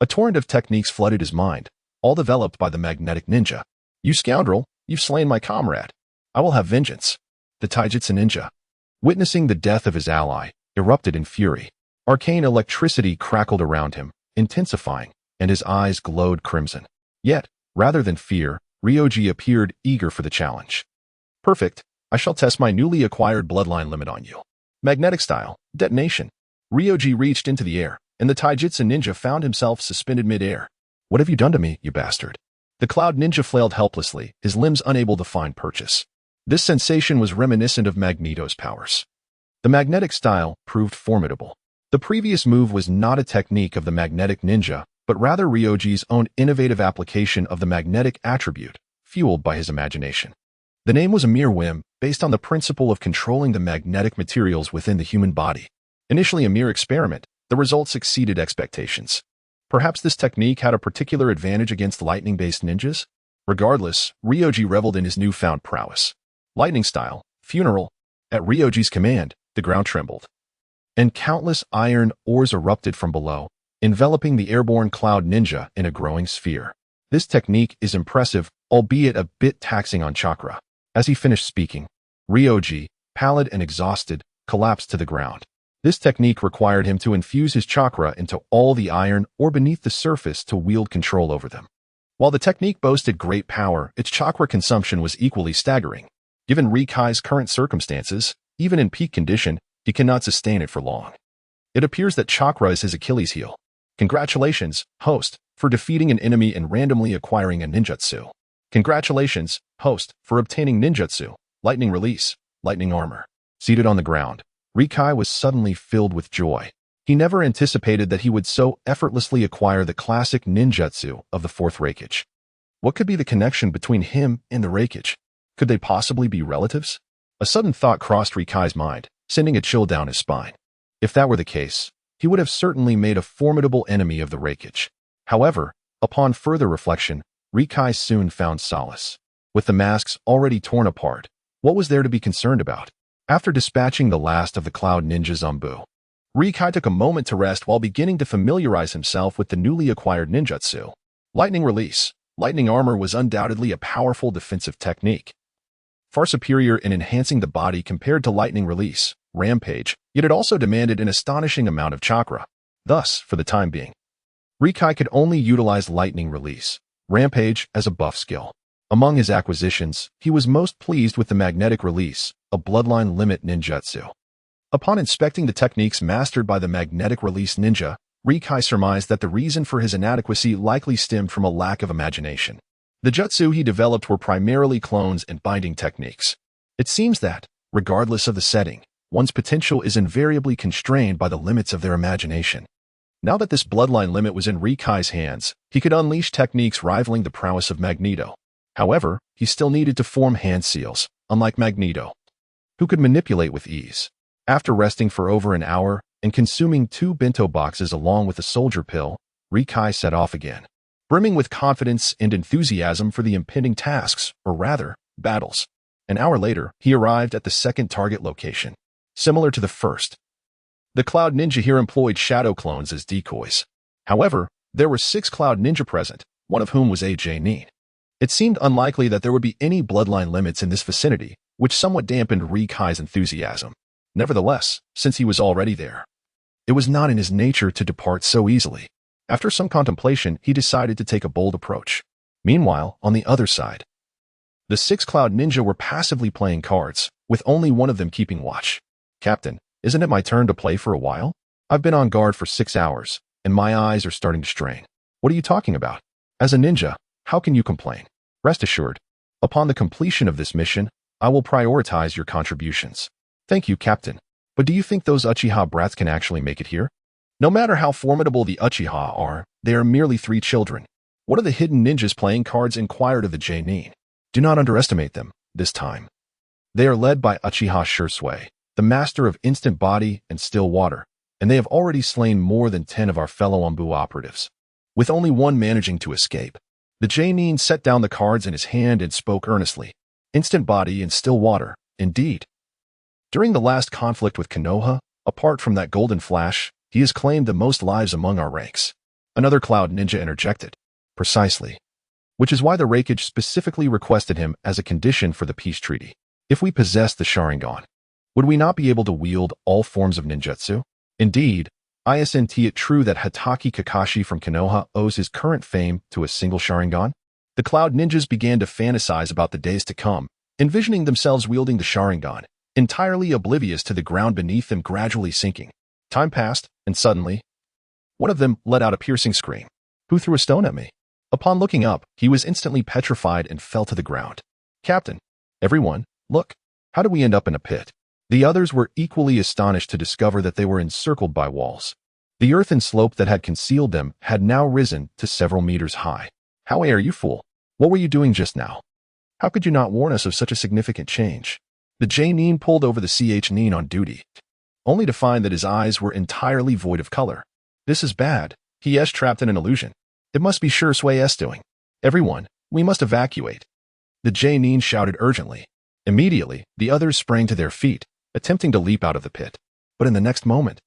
Speaker 1: a torrent of techniques flooded his mind, all developed by the magnetic ninja. You scoundrel, you've slain my comrade. I will have vengeance. The taijutsu ninja, witnessing the death of his ally, erupted in fury. Arcane electricity crackled around him, intensifying, and his eyes glowed crimson. Yet, rather than fear, Ryoji appeared eager for the challenge. Perfect. I shall test my newly acquired bloodline limit on you. Magnetic style, detonation. Ryoji reached into the air, and the taijutsu ninja found himself suspended mid-air. What have you done to me, you bastard? The cloud ninja flailed helplessly, his limbs unable to find purchase. This sensation was reminiscent of Magneto's powers. The magnetic style proved formidable. The previous move was not a technique of the magnetic ninja, but rather Ryoji's own innovative application of the magnetic attribute, fueled by his imagination. The name was a mere whim, based on the principle of controlling the magnetic materials within the human body. Initially a mere experiment, the results exceeded expectations. Perhaps this technique had a particular advantage against lightning-based ninjas? Regardless, Ryoji reveled in his newfound prowess. Lightning style, funeral. At Ryoji's command, the ground trembled, and countless iron ores erupted from below, enveloping the airborne cloud ninja in a growing sphere. This technique is impressive, albeit a bit taxing on chakra. As he finished speaking, Ryoji, pallid and exhausted, collapsed to the ground. This technique required him to infuse his chakra into all the iron ore beneath the surface to wield control over them. While the technique boasted great power, its chakra consumption was equally staggering. Given Rikai's current circumstances, even in peak condition, he cannot sustain it for long. It appears that chakra is his Achilles heel. Congratulations, host, for defeating an enemy and randomly acquiring a ninjutsu. Congratulations, host, for obtaining ninjutsu, lightning release, lightning armor. Seated on the ground, Rikai was suddenly filled with joy. He never anticipated that he would so effortlessly acquire the classic ninjutsu of the 4th Reikage. What could be the connection between him and the Reikage? Could they possibly be relatives? A sudden thought crossed Rikai's mind, sending a chill down his spine. If that were the case, he would have certainly made a formidable enemy of the Reikage. However, upon further reflection, Rikai soon found solace. With the masks already torn apart, what was there to be concerned about? After dispatching the last of the cloud ninjas on Buu, Rikai took a moment to rest while beginning to familiarize himself with the newly acquired ninjutsu. Lightning release, lightning armor was undoubtedly a powerful defensive technique, far superior in enhancing the body compared to lightning release, rampage, yet it also demanded an astonishing amount of chakra. Thus, for the time being, Rikai could only utilize lightning release, rampage as a buff skill. Among his acquisitions, he was most pleased with the magnetic release, a bloodline limit ninjutsu. Upon inspecting the techniques mastered by the magnetic release ninja, Rikai surmised that the reason for his inadequacy likely stemmed from a lack of imagination. The jutsu he developed were primarily clones and binding techniques. It seems that, regardless of the setting, one's potential is invariably constrained by the limits of their imagination. Now that this bloodline limit was in Rikai's hands, he could unleash techniques rivaling the prowess of Magneto. However, he still needed to form hand seals, unlike Magneto, who could manipulate with ease. After resting for over an hour and consuming 2 bento boxes along with a soldier pill, Rikai set off again, brimming with confidence and enthusiasm for the impending tasks, or rather, battles. An hour later, he arrived at the second target location. Similar to the first, the Cloud Ninja here employed shadow clones as decoys. However, there were 6 Cloud Ninja present, one of whom was a J-Nin. It seemed unlikely that there would be any bloodline limits in this vicinity, which somewhat dampened Rikai's enthusiasm. Nevertheless, since he was already there, it was not in his nature to depart so easily. After some contemplation, he decided to take a bold approach. Meanwhile, on the other side, the 6 Cloud Ninja were passively playing cards, with only one of them keeping watch. "Captain, isn't it my turn to play for a while? I've been on guard for 6 hours, and my eyes are starting to strain." "What are you talking about? As a ninja, how can you complain? Rest assured, upon the completion of this mission, I will prioritize your contributions." "Thank you, Captain. But do you think those Uchiha brats can actually make it here? No matter how formidable the Uchiha are, they are merely 3 children. What are the hidden ninjas playing cards?" inquired of the J-Nin. "Do not underestimate them, this time. They are led by Uchiha Ryōsuke, the master of instant body and still water, and they have already slain more than 10 of our fellow Anbu operatives, with only one managing to escape." The J-Nin set down the cards in his hand and spoke earnestly. "Instant body and still water, indeed. During the last conflict with Konoha, apart from that golden flash, he has claimed the most lives among our ranks." Another Cloud Ninja interjected. "Precisely. Which is why the Raikage specifically requested him as a condition for the peace treaty. If we possessed the Sharingan, would we not be able to wield all forms of ninjutsu? Indeed, isn't it true that Hatake Kakashi from Konoha owes his current fame to a single Sharingan?" The Cloud Ninjas began to fantasize about the days to come, envisioning themselves wielding the Sharingan, entirely oblivious to the ground beneath them gradually sinking. Time passed, and suddenly, one of them let out a piercing scream. "Who threw a stone at me?" Upon looking up, he was instantly petrified and fell to the ground. "Captain, everyone, look. How did we end up in a pit?" The others were equally astonished to discover that they were encircled by walls. The earthen slope that had concealed them had now risen to several meters high. "How are you, fool? What were you doing just now? How could you not warn us of such a significant change?" The J-Nin pulled over the CH-Nin on duty, only to find that his eyes were entirely void of color. "This is bad. He is trapped in an illusion. It must be Ryōsuke's doing. Everyone, we must evacuate." The J-Nin shouted urgently. Immediately, the others sprang to their feet, attempting to leap out of the pit. But in the next moment,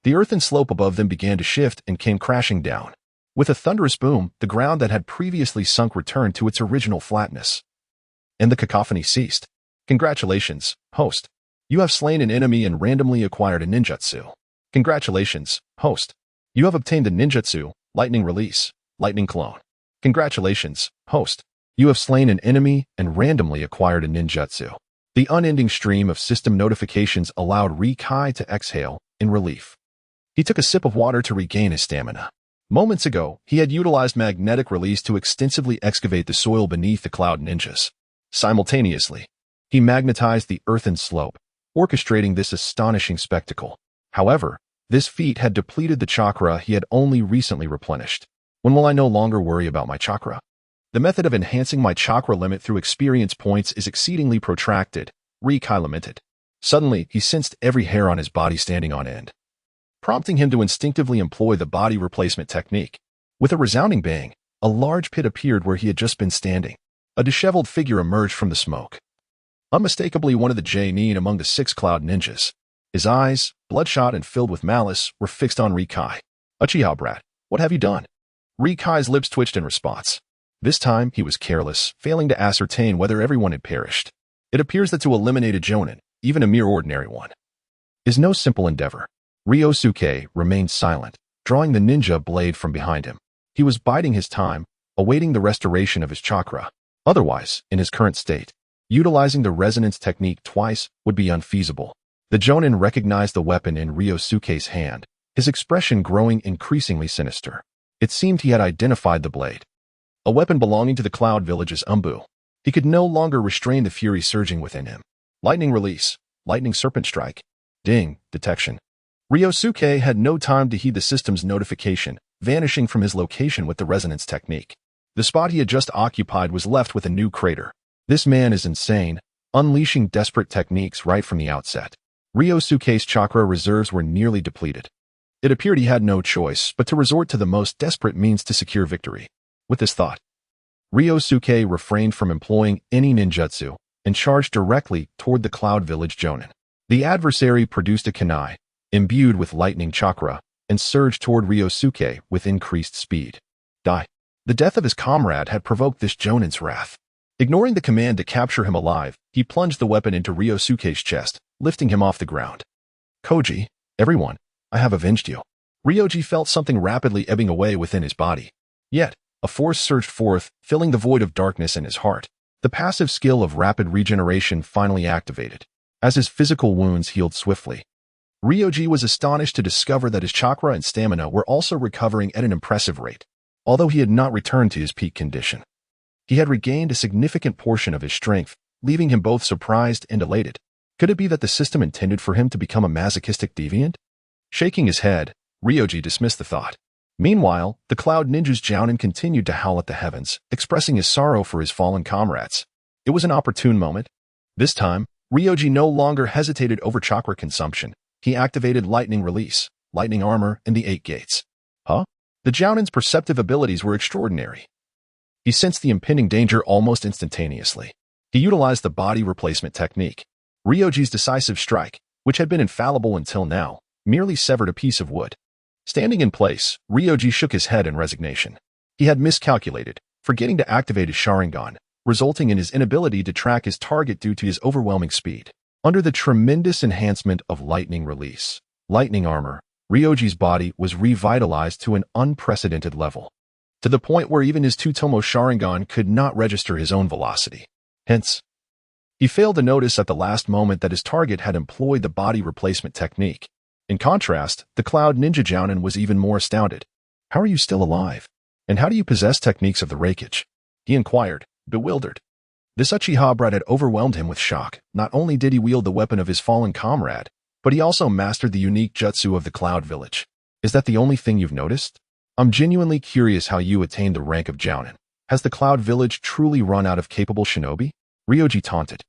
Speaker 1: the earthen slope above them began to shift and came crashing down. With a thunderous boom, the ground that had previously sunk returned to its original flatness, and the cacophony ceased. "Congratulations, host. You have slain an enemy and randomly acquired a ninjutsu. Congratulations, host. You have obtained a ninjutsu, lightning release, lightning clone. Congratulations, host. You have slain an enemy and randomly acquired a ninjutsu." The unending stream of system notifications allowed Rikai to exhale in relief. He took a sip of water to regain his stamina. Moments ago, he had utilized magnetic release to extensively excavate the soil beneath the Cloud Ninjas. Simultaneously, he magnetized the earthen slope, orchestrating this astonishing spectacle. However, this feat had depleted the chakra he had only recently replenished. "When will I no longer worry about my chakra? The method of enhancing my chakra limit through experience points is exceedingly protracted," Rikai lamented. Suddenly, he sensed every hair on his body standing on end, prompting him to instinctively employ the body replacement technique. With a resounding bang, a large pit appeared where he had just been standing. A disheveled figure emerged from the smoke, unmistakably one of the J-Nin among the 6 Cloud Ninjas. His eyes, bloodshot and filled with malice, were fixed on Rikai. "Uchiha brat, what have you done?" Rikai's lips twitched in response. This time, he was careless, failing to ascertain whether everyone had perished. It appears that to eliminate a Jonin, even a mere ordinary one, is no simple endeavor. Ryōsuke remained silent, drawing the ninja blade from behind him. He was biding his time, awaiting the restoration of his chakra. Otherwise, in his current state, utilizing the resonance technique twice would be unfeasible. The Jonin recognized the weapon in Ryōsuke's hand, his expression growing increasingly sinister. It seemed he had identified the blade. A weapon belonging to the Cloud Village's Umbu. He could no longer restrain the fury surging within him. Lightning release. Lightning serpent strike. Ding. Detection. Ryōsuke had no time to heed the system's notification, vanishing from his location with the resonance technique. The spot he had just occupied was left with a new crater. This man is insane, unleashing desperate techniques right from the outset. Ryōsuke's chakra reserves were nearly depleted. It appeared he had no choice but to resort to the most desperate means to secure victory. With this thought, Ryōsuke refrained from employing any ninjutsu and charged directly toward the Cloud Village Jonin. The adversary produced a kunai, imbued with lightning chakra, and surged toward Ryōsuke with increased speed. Die. The death of his comrade had provoked this Jonin's wrath. Ignoring the command to capture him alive, he plunged the weapon into Ryōsuke's chest, lifting him off the ground. Koji, everyone, I have avenged you. Ryoji felt something rapidly ebbing away within his body. Yet, a force surged forth, filling the void of darkness in his heart. The passive skill of rapid regeneration finally activated. As his physical wounds healed swiftly, Ryoji was astonished to discover that his chakra and stamina were also recovering at an impressive rate. Although he had not returned to his peak condition, he had regained a significant portion of his strength, leaving him both surprised and elated. Could it be that the system intended for him to become a masochistic deviant? Shaking his head, Ryoji dismissed the thought. Meanwhile, the Cloud Ninja's Jounin continued to howl at the heavens, expressing his sorrow for his fallen comrades. It was an opportune moment. This time, Ryoji no longer hesitated over chakra consumption. He activated Lightning Release, Lightning Armor, and the 8 Gates. Huh? The Jounin's perceptive abilities were extraordinary. He sensed the impending danger almost instantaneously. He utilized the body replacement technique. Ryoji's decisive strike, which had been infallible until now, merely severed a piece of wood. Standing in place, Ryoji shook his head in resignation. He had miscalculated, forgetting to activate his Sharingan, resulting in his inability to track his target due to his overwhelming speed. Under the tremendous enhancement of Lightning Release, Lightning Armor, Ryoji's body was revitalized to an unprecedented level, to the point where even his Tsutomu Sharingan could not register his own velocity. Hence, he failed to notice at the last moment that his target had employed the body replacement technique. In contrast, the Cloud Ninja Jounin was even more astounded. How are you still alive? And how do you possess techniques of the Reikage? He inquired, bewildered. This Uchiha brat had overwhelmed him with shock. Not only did he wield the weapon of his fallen comrade, but he also mastered the unique jutsu of the Cloud Village. Is that the only thing you've noticed? I'm genuinely curious how you attained the rank of Jounin. Has the Cloud Village truly run out of capable shinobi? Ryoji taunted.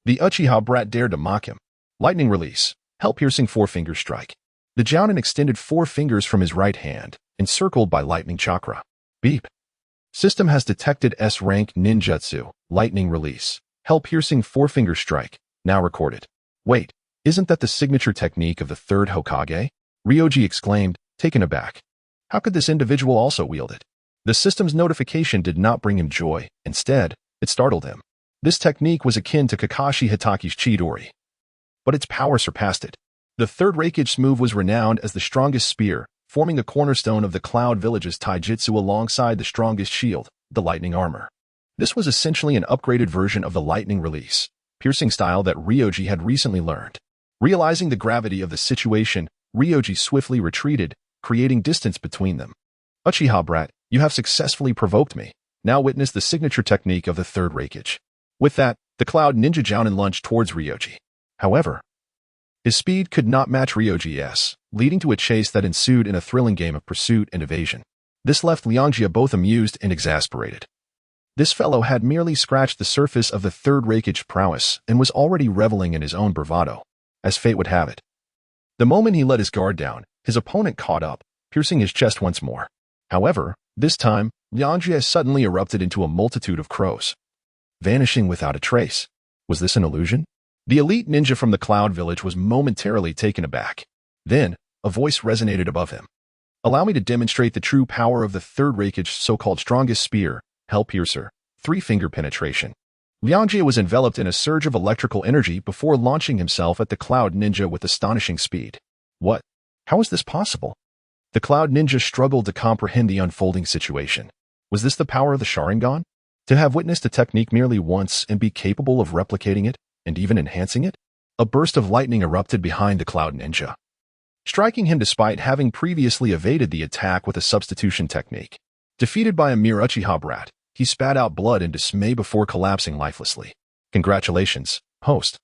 Speaker 1: The Uchiha brat dared to mock him. Lightning Release. Hell-piercing 4-finger strike. The Jounin extended 4 fingers from his right hand, encircled by lightning chakra. Beep. System has detected S-rank ninjutsu, Lightning Release. Hell-piercing 4-finger strike, now recorded. Wait, isn't that the signature technique of the 3rd Hokage? Ryoji exclaimed, taken aback. How could this individual also wield it? The system's notification did not bring him joy. Instead, it startled him. This technique was akin to Kakashi Hitaki's Chidori, but its power surpassed it. The 3rd Reikage move was renowned as the strongest spear, forming a cornerstone of the Cloud Village's taijutsu alongside the strongest shield, the Lightning Armor. This was essentially an upgraded version of the Lightning Release, piercing style that Ryoji had recently learned. Realizing the gravity of the situation, Ryoji swiftly retreated, creating distance between them. Uchiha brat, you have successfully provoked me. Now witness the signature technique of the 3rd Reikage. With that, the Cloud Ninja Jounin lunged towards Ryoji. However, his speed could not match Ryoji's, leading to a chase that ensued in a thrilling game of pursuit and evasion. This left Liangjia both amused and exasperated. This fellow had merely scratched the surface of the 3rd Reikage prowess and was already reveling in his own bravado, as fate would have it. The moment he let his guard down, his opponent caught up, piercing his chest once more. However, this time, Liangjia suddenly erupted into a multitude of crows, vanishing without a trace. Was this an illusion? The elite ninja from the Cloud Village was momentarily taken aback. Then, a voice resonated above him. Allow me to demonstrate the true power of the 3rd Reikage's so-called strongest spear, Hell-piercer, 3-finger penetration. Liangjia was enveloped in a surge of electrical energy before launching himself at the Cloud Ninja with astonishing speed. What? How is this possible? The Cloud Ninja struggled to comprehend the unfolding situation. Was this the power of the Sharingan? To have witnessed a technique merely once and be capable of replicating it, and even enhancing it? A burst of lightning erupted behind the Cloud Ninja, striking him despite having previously evaded the attack with a substitution technique. Defeated by a mere Uchiha brat, he spat out blood in dismay before collapsing lifelessly. Congratulations, host,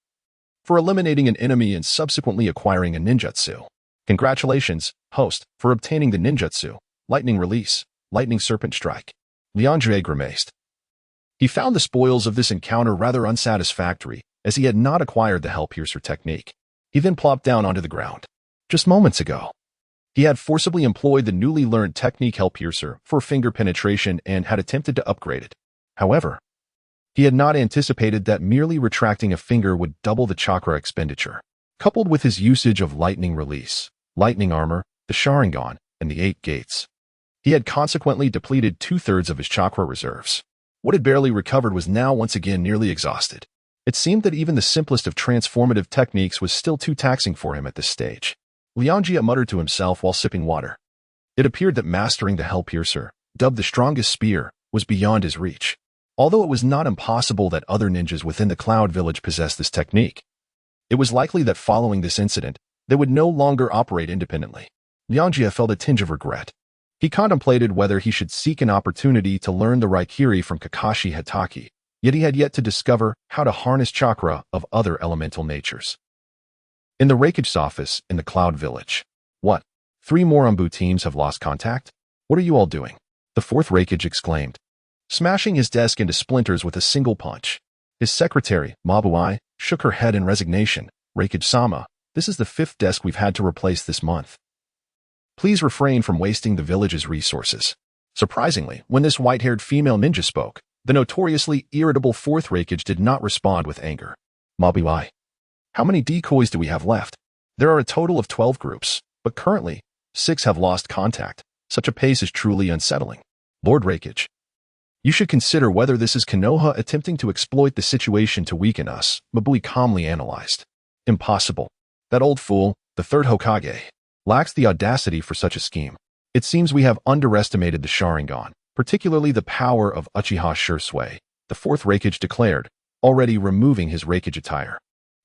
Speaker 1: for eliminating an enemy and subsequently acquiring a ninjutsu. Congratulations, host, for obtaining the ninjutsu, Lightning Release, Lightning Serpent Strike. Leandre grimaced. He found the spoils of this encounter rather unsatisfactory, as he had not acquired the Hellpiercer technique. He then plopped down onto the ground. Just moments ago, he had forcibly employed the newly learned technique Hellpiercer for finger penetration and had attempted to upgrade it. However, he had not anticipated that merely retracting a finger would double the chakra expenditure. Coupled with his usage of Lightning Release, Lightning Armor, the Sharingan, and the 8 Gates, he had consequently depleted 2/3 of his chakra reserves. What had barely recovered was now once again nearly exhausted. It seemed that even the simplest of transformative techniques was still too taxing for him at this stage. Leandria muttered to himself while sipping water. It appeared that mastering the Hellpiercer, dubbed the strongest spear, was beyond his reach. Although it was not impossible that other ninjas within the Cloud Village possessed this technique, it was likely that following this incident, they would no longer operate independently. Leandria felt a tinge of regret. He contemplated whether he should seek an opportunity to learn the Raikiri from Kakashi Hatake, yet he had yet to discover how to harness chakra of other elemental natures. In the Raikage's office in the Cloud Village. What? 3 more Umbu teams have lost contact? What are you all doing? The 4th Raikage exclaimed, smashing his desk into splinters with a single punch. His secretary, Mabuai, shook her head in resignation. Raikage-sama, this is the 5th desk we've had to replace this month. Please refrain from wasting the village's resources. Surprisingly, when this white-haired female ninja spoke, the notoriously irritable 4th Raikage did not respond with anger. Mabuai, how many decoys do we have left? There are a total of 12 groups, but currently, 6 have lost contact. Such a pace is truly unsettling. Lord Raikage, you should consider whether this is Konoha attempting to exploit the situation to weaken us, Mabui calmly analyzed. Impossible. That old fool, the 3rd Hokage, lacks the audacity for such a scheme. It seems we have underestimated the Sharingan, particularly the power of Uchiha Ryōsuke, the 4th Raikage declared, already removing his Raikage attire.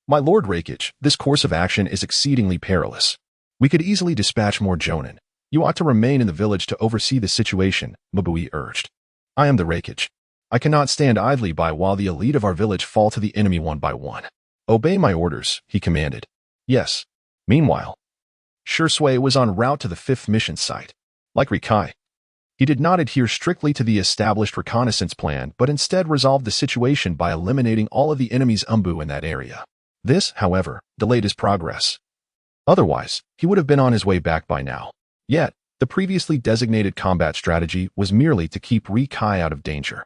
Speaker 1: My Lord Raikage, this course of action is exceedingly perilous. We could easily dispatch more Jonin. You ought to remain in the village to oversee the situation, Mabui urged. I am the Raikage. I cannot stand idly by while the elite of our village fall to the enemy one by one. Obey my orders, he commanded. Yes. Meanwhile, Ryōsuke was en route to the 5th mission site. Like Rikai, he did not adhere strictly to the established reconnaissance plan, but instead resolved the situation by eliminating all of the enemy's Umbu in that area. This, however, delayed his progress. Otherwise, he would have been on his way back by now. Yet, the previously designated combat strategy was merely to keep Rikai out of danger.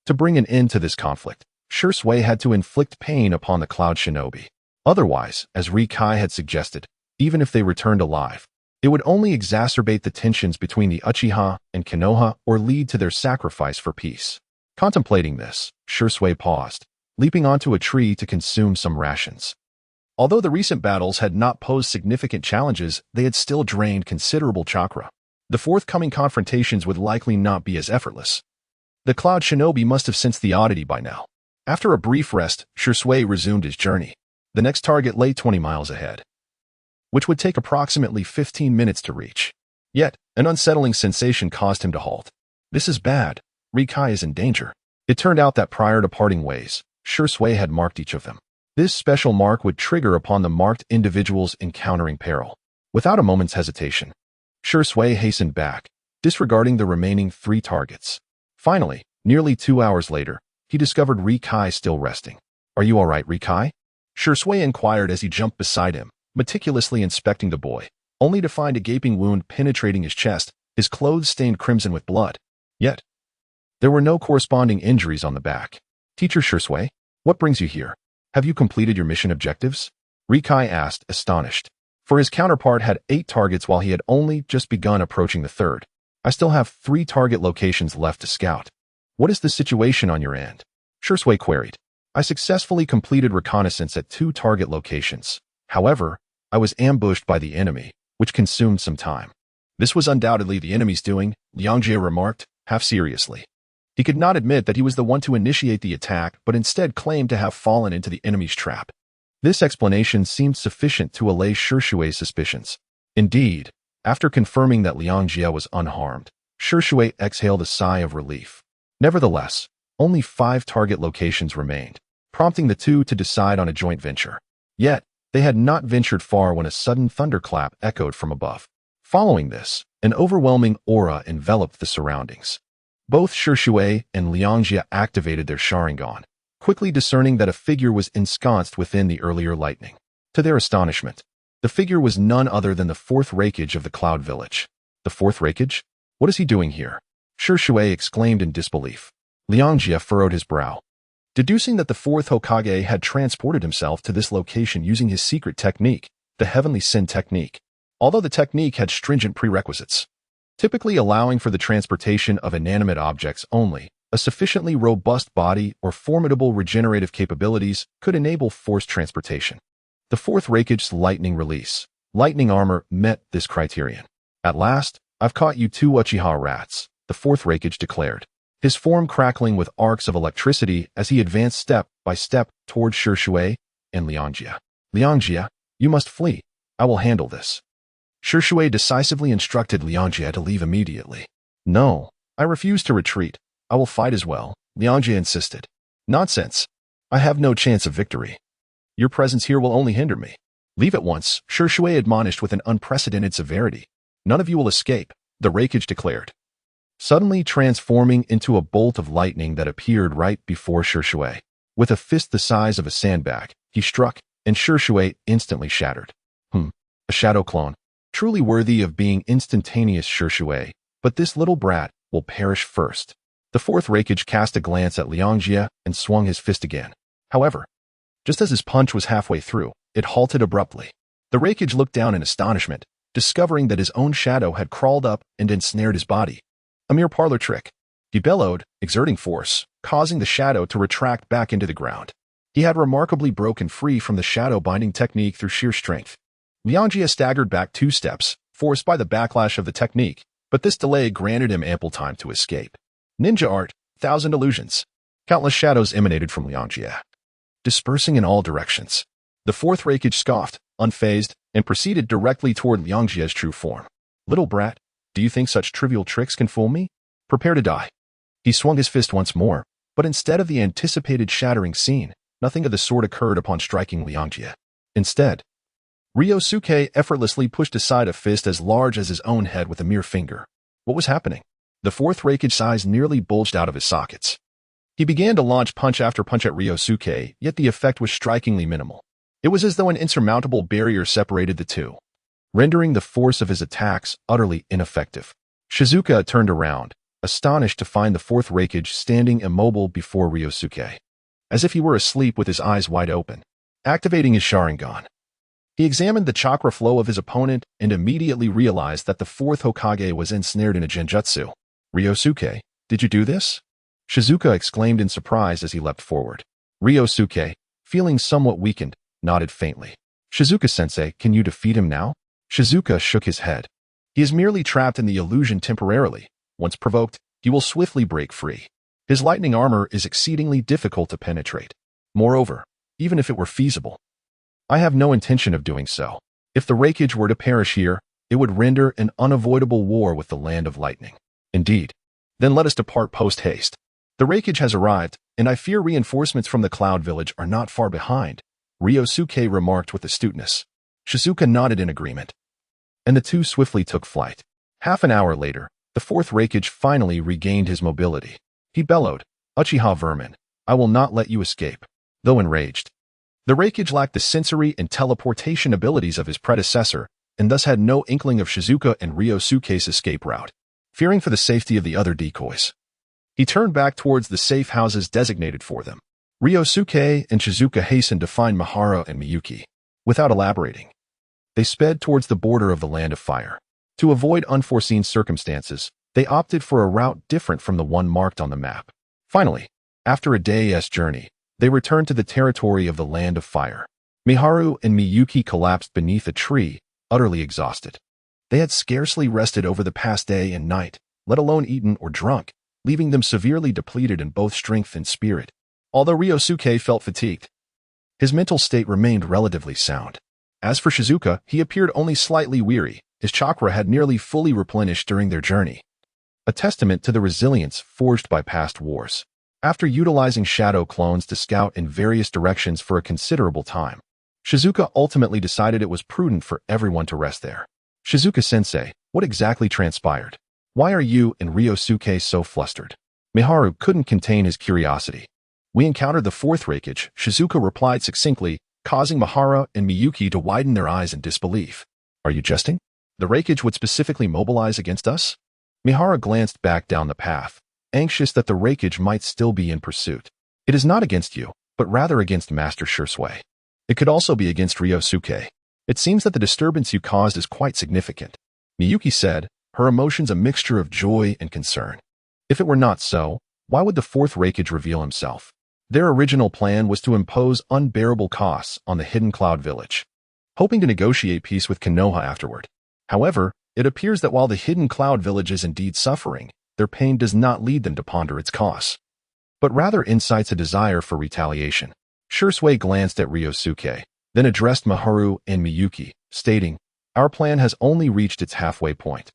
Speaker 1: To bring an end to this conflict, Ryōsuke had to inflict pain upon the Cloud Shinobi. Otherwise, as Rikai had suggested, even if they returned alive, it would only exacerbate the tensions between the Uchiha and Konoha or lead to their sacrifice for peace. Contemplating this, Ryōsuke paused, leaping onto a tree to consume some rations. Although the recent battles had not posed significant challenges, they had still drained considerable chakra. The forthcoming confrontations would likely not be as effortless. The Cloud Shinobi must have sensed the oddity by now. After a brief rest, Ryōsuke resumed his journey. The next target lay 20 miles ahead, which would take approximately 15 minutes to reach. Yet, an unsettling sensation caused him to halt. This is bad. Rikai is in danger. It turned out that prior to parting ways, Ryōsuke had marked each of them. This special mark would trigger upon the marked individuals encountering peril. Without a moment's hesitation, Ryōsuke hastened back, disregarding the remaining 3 targets. Finally, nearly 2 hours later, he discovered Rikai still resting. Are you all right, Rikai? Ryōsuke inquired as he jumped beside him, meticulously inspecting the boy, only to find a gaping wound penetrating his chest, his clothes stained crimson with blood. Yet, there were no corresponding injuries on the back. Teacher Ryōsuke, what brings you here? Have you completed your mission objectives? Rikai asked, astonished. For his counterpart had 8 targets while he had only just begun approaching the 3rd. I still have 3 target locations left to scout. What is the situation on your end? Ryōsuke queried. I successfully completed reconnaissance at 2 target locations. However, I was ambushed by the enemy, which consumed some time. This was undoubtedly the enemy's doing, Liangjie remarked, half seriously. He could not admit that he was the one to initiate the attack, but instead claimed to have fallen into the enemy's trap. This explanation seemed sufficient to allay Shishue's suspicions. Indeed, after confirming that Liangjie was unharmed, Shishue exhaled a sigh of relief. Nevertheless, only 5 target locations remained, prompting the two to decide on a joint venture. Yet, they had not ventured far when a sudden thunderclap echoed from above. Following this, an overwhelming aura enveloped the surroundings. Both Shishue and Liangjie activated their Sharingan, quickly discerning that a figure was ensconced within the earlier lightning. To their astonishment, the figure was none other than the 4th Reikage of the Cloud Village. The 4th Reikage? What is he doing here? Shishue exclaimed in disbelief. Liangjie furrowed his brow. Deducing that the 4th Hokage had transported himself to this location using his secret technique, the Heavenly Sin technique, although the technique had stringent prerequisites, typically allowing for the transportation of inanimate objects only, a sufficiently robust body or formidable regenerative capabilities could enable forced transportation. The 4th Reikage's lightning release, lightning armor, met this criterion. At last, I've caught you 2 Uchiha rats, the 4th Reikage declared, his form crackling with arcs of electricity as he advanced step by step toward Shishue and Liangjie. Liangjie, you must flee. I will handle this. Shishue decisively instructed Liangjie to leave immediately. No, I refuse to retreat. I will fight as well, Liangjie insisted. Nonsense. I have no chance of victory. Your presence here will only hinder me. Leave at once, Shishue admonished with an unprecedented severity. None of you will escape, the Reikage declared, suddenly transforming into a bolt of lightning that appeared right before Shishue. With a fist the size of a sandbag, he struck, and Shishue instantly shattered. A shadow clone. Truly worthy of being instantaneous, Shishue, but this little brat will perish first. The 4th Reikage cast a glance at Liangjie and swung his fist again. However, just as his punch was halfway through, it halted abruptly. The Reikage looked down in astonishment, discovering that his own shadow had crawled up and ensnared his body. A mere parlor trick. He bellowed, exerting force, causing the shadow to retract back into the ground. He had remarkably broken free from the shadow binding technique through sheer strength. Liangjie staggered back 2 steps, forced by the backlash of the technique, but this delay granted him ample time to escape. Ninja art, 1,000 illusions. Countless shadows emanated from Liangjie, dispersing in all directions. The 4th Reikage scoffed, unfazed, and proceeded directly toward Liangjie's true form. Little brat, do you think such trivial tricks can fool me? Prepare to die. He swung his fist once more, but instead of the anticipated shattering scene, nothing of the sort occurred upon striking Liangjie. Instead, Ryōsuke effortlessly pushed aside a fist as large as his own head with a mere finger. What was happening? The 4th Reikage's eyes nearly bulged out of his sockets. He began to launch punch after punch at Ryōsuke, yet the effect was strikingly minimal. It was as though an insurmountable barrier separated the two, rendering the force of his attacks utterly ineffective. Shizuka turned around, astonished to find the 4th Reikage standing immobile before Ryōsuke, as if he were asleep with his eyes wide open. Activating his Sharingan, he examined the chakra flow of his opponent and immediately realized that the 4th Hokage was ensnared in a genjutsu. Ryōsuke, did you do this? Shizuka exclaimed in surprise as he leapt forward. Ryōsuke, feeling somewhat weakened, nodded faintly. Shizuka-sensei, can you defeat him now? Shizuka shook his head. He is merely trapped in the illusion temporarily. Once provoked, he will swiftly break free. His lightning armor is exceedingly difficult to penetrate. Moreover, even if it were feasible, I have no intention of doing so. If the Reikage were to perish here, it would render an unavoidable war with the Land of Lightning. Indeed. Then let us depart post-haste. The Reikage has arrived, and I fear reinforcements from the Cloud Village are not far behind, Ryōsuke remarked with astuteness. Shizuka nodded in agreement, and the two swiftly took flight. Half an hour later, the 4th Reikage finally regained his mobility. He bellowed, Uchiha vermin, I will not let you escape. Though enraged, the Reikage lacked the sensory and teleportation abilities of his predecessor, and thus had no inkling of Shizuka and Ryōsuke's escape route. Fearing for the safety of the other decoys, he turned back towards the safe houses designated for them. Ryōsuke and Shizuka hastened to find Mihara and Miyuki. Without elaborating, they sped towards the border of the Land of Fire. To avoid unforeseen circumstances, they opted for a route different from the one marked on the map. Finally, after a day's journey, they returned to the territory of the Land of Fire. Miharu and Miyuki collapsed beneath a tree, utterly exhausted. They had scarcely rested over the past day and night, let alone eaten or drunk, leaving them severely depleted in both strength and spirit. Although Ryōsuke felt fatigued, his mental state remained relatively sound. As for Shizuka, he appeared only slightly weary. His chakra had nearly fully replenished during their journey, a testament to the resilience forged by past wars. After utilizing shadow clones to scout in various directions for a considerable time, Shizuka ultimately decided it was prudent for everyone to rest there. Shizuka-sensei, what exactly transpired? Why are you and Ryōsuke so flustered? Miharu couldn't contain his curiosity. We encountered the fourth Reikage, Shizuka replied succinctly, causing Mahara and Miyuki to widen their eyes in disbelief. Are you jesting? The Reikage would specifically mobilize against us? Mihara glanced back down the path, anxious that the Reikage might still be in pursuit. It is not against you, but rather against Master Shursui. It could also be against Ryōsuke. It seems that the disturbance you caused is quite significant, Miyuki said, her emotions a mixture of joy and concern. If it were not so, why would the fourth Reikage reveal himself? Their original plan was to impose unbearable costs on the Hidden Cloud Village, hoping to negotiate peace with Konoha afterward. However, it appears that while the Hidden Cloud Village is indeed suffering, their pain does not lead them to ponder its costs, but rather incites a desire for retaliation. Shursui glanced at Ryōsuke, then addressed Maharu and Miyuki, stating, "Our plan has only reached its halfway point.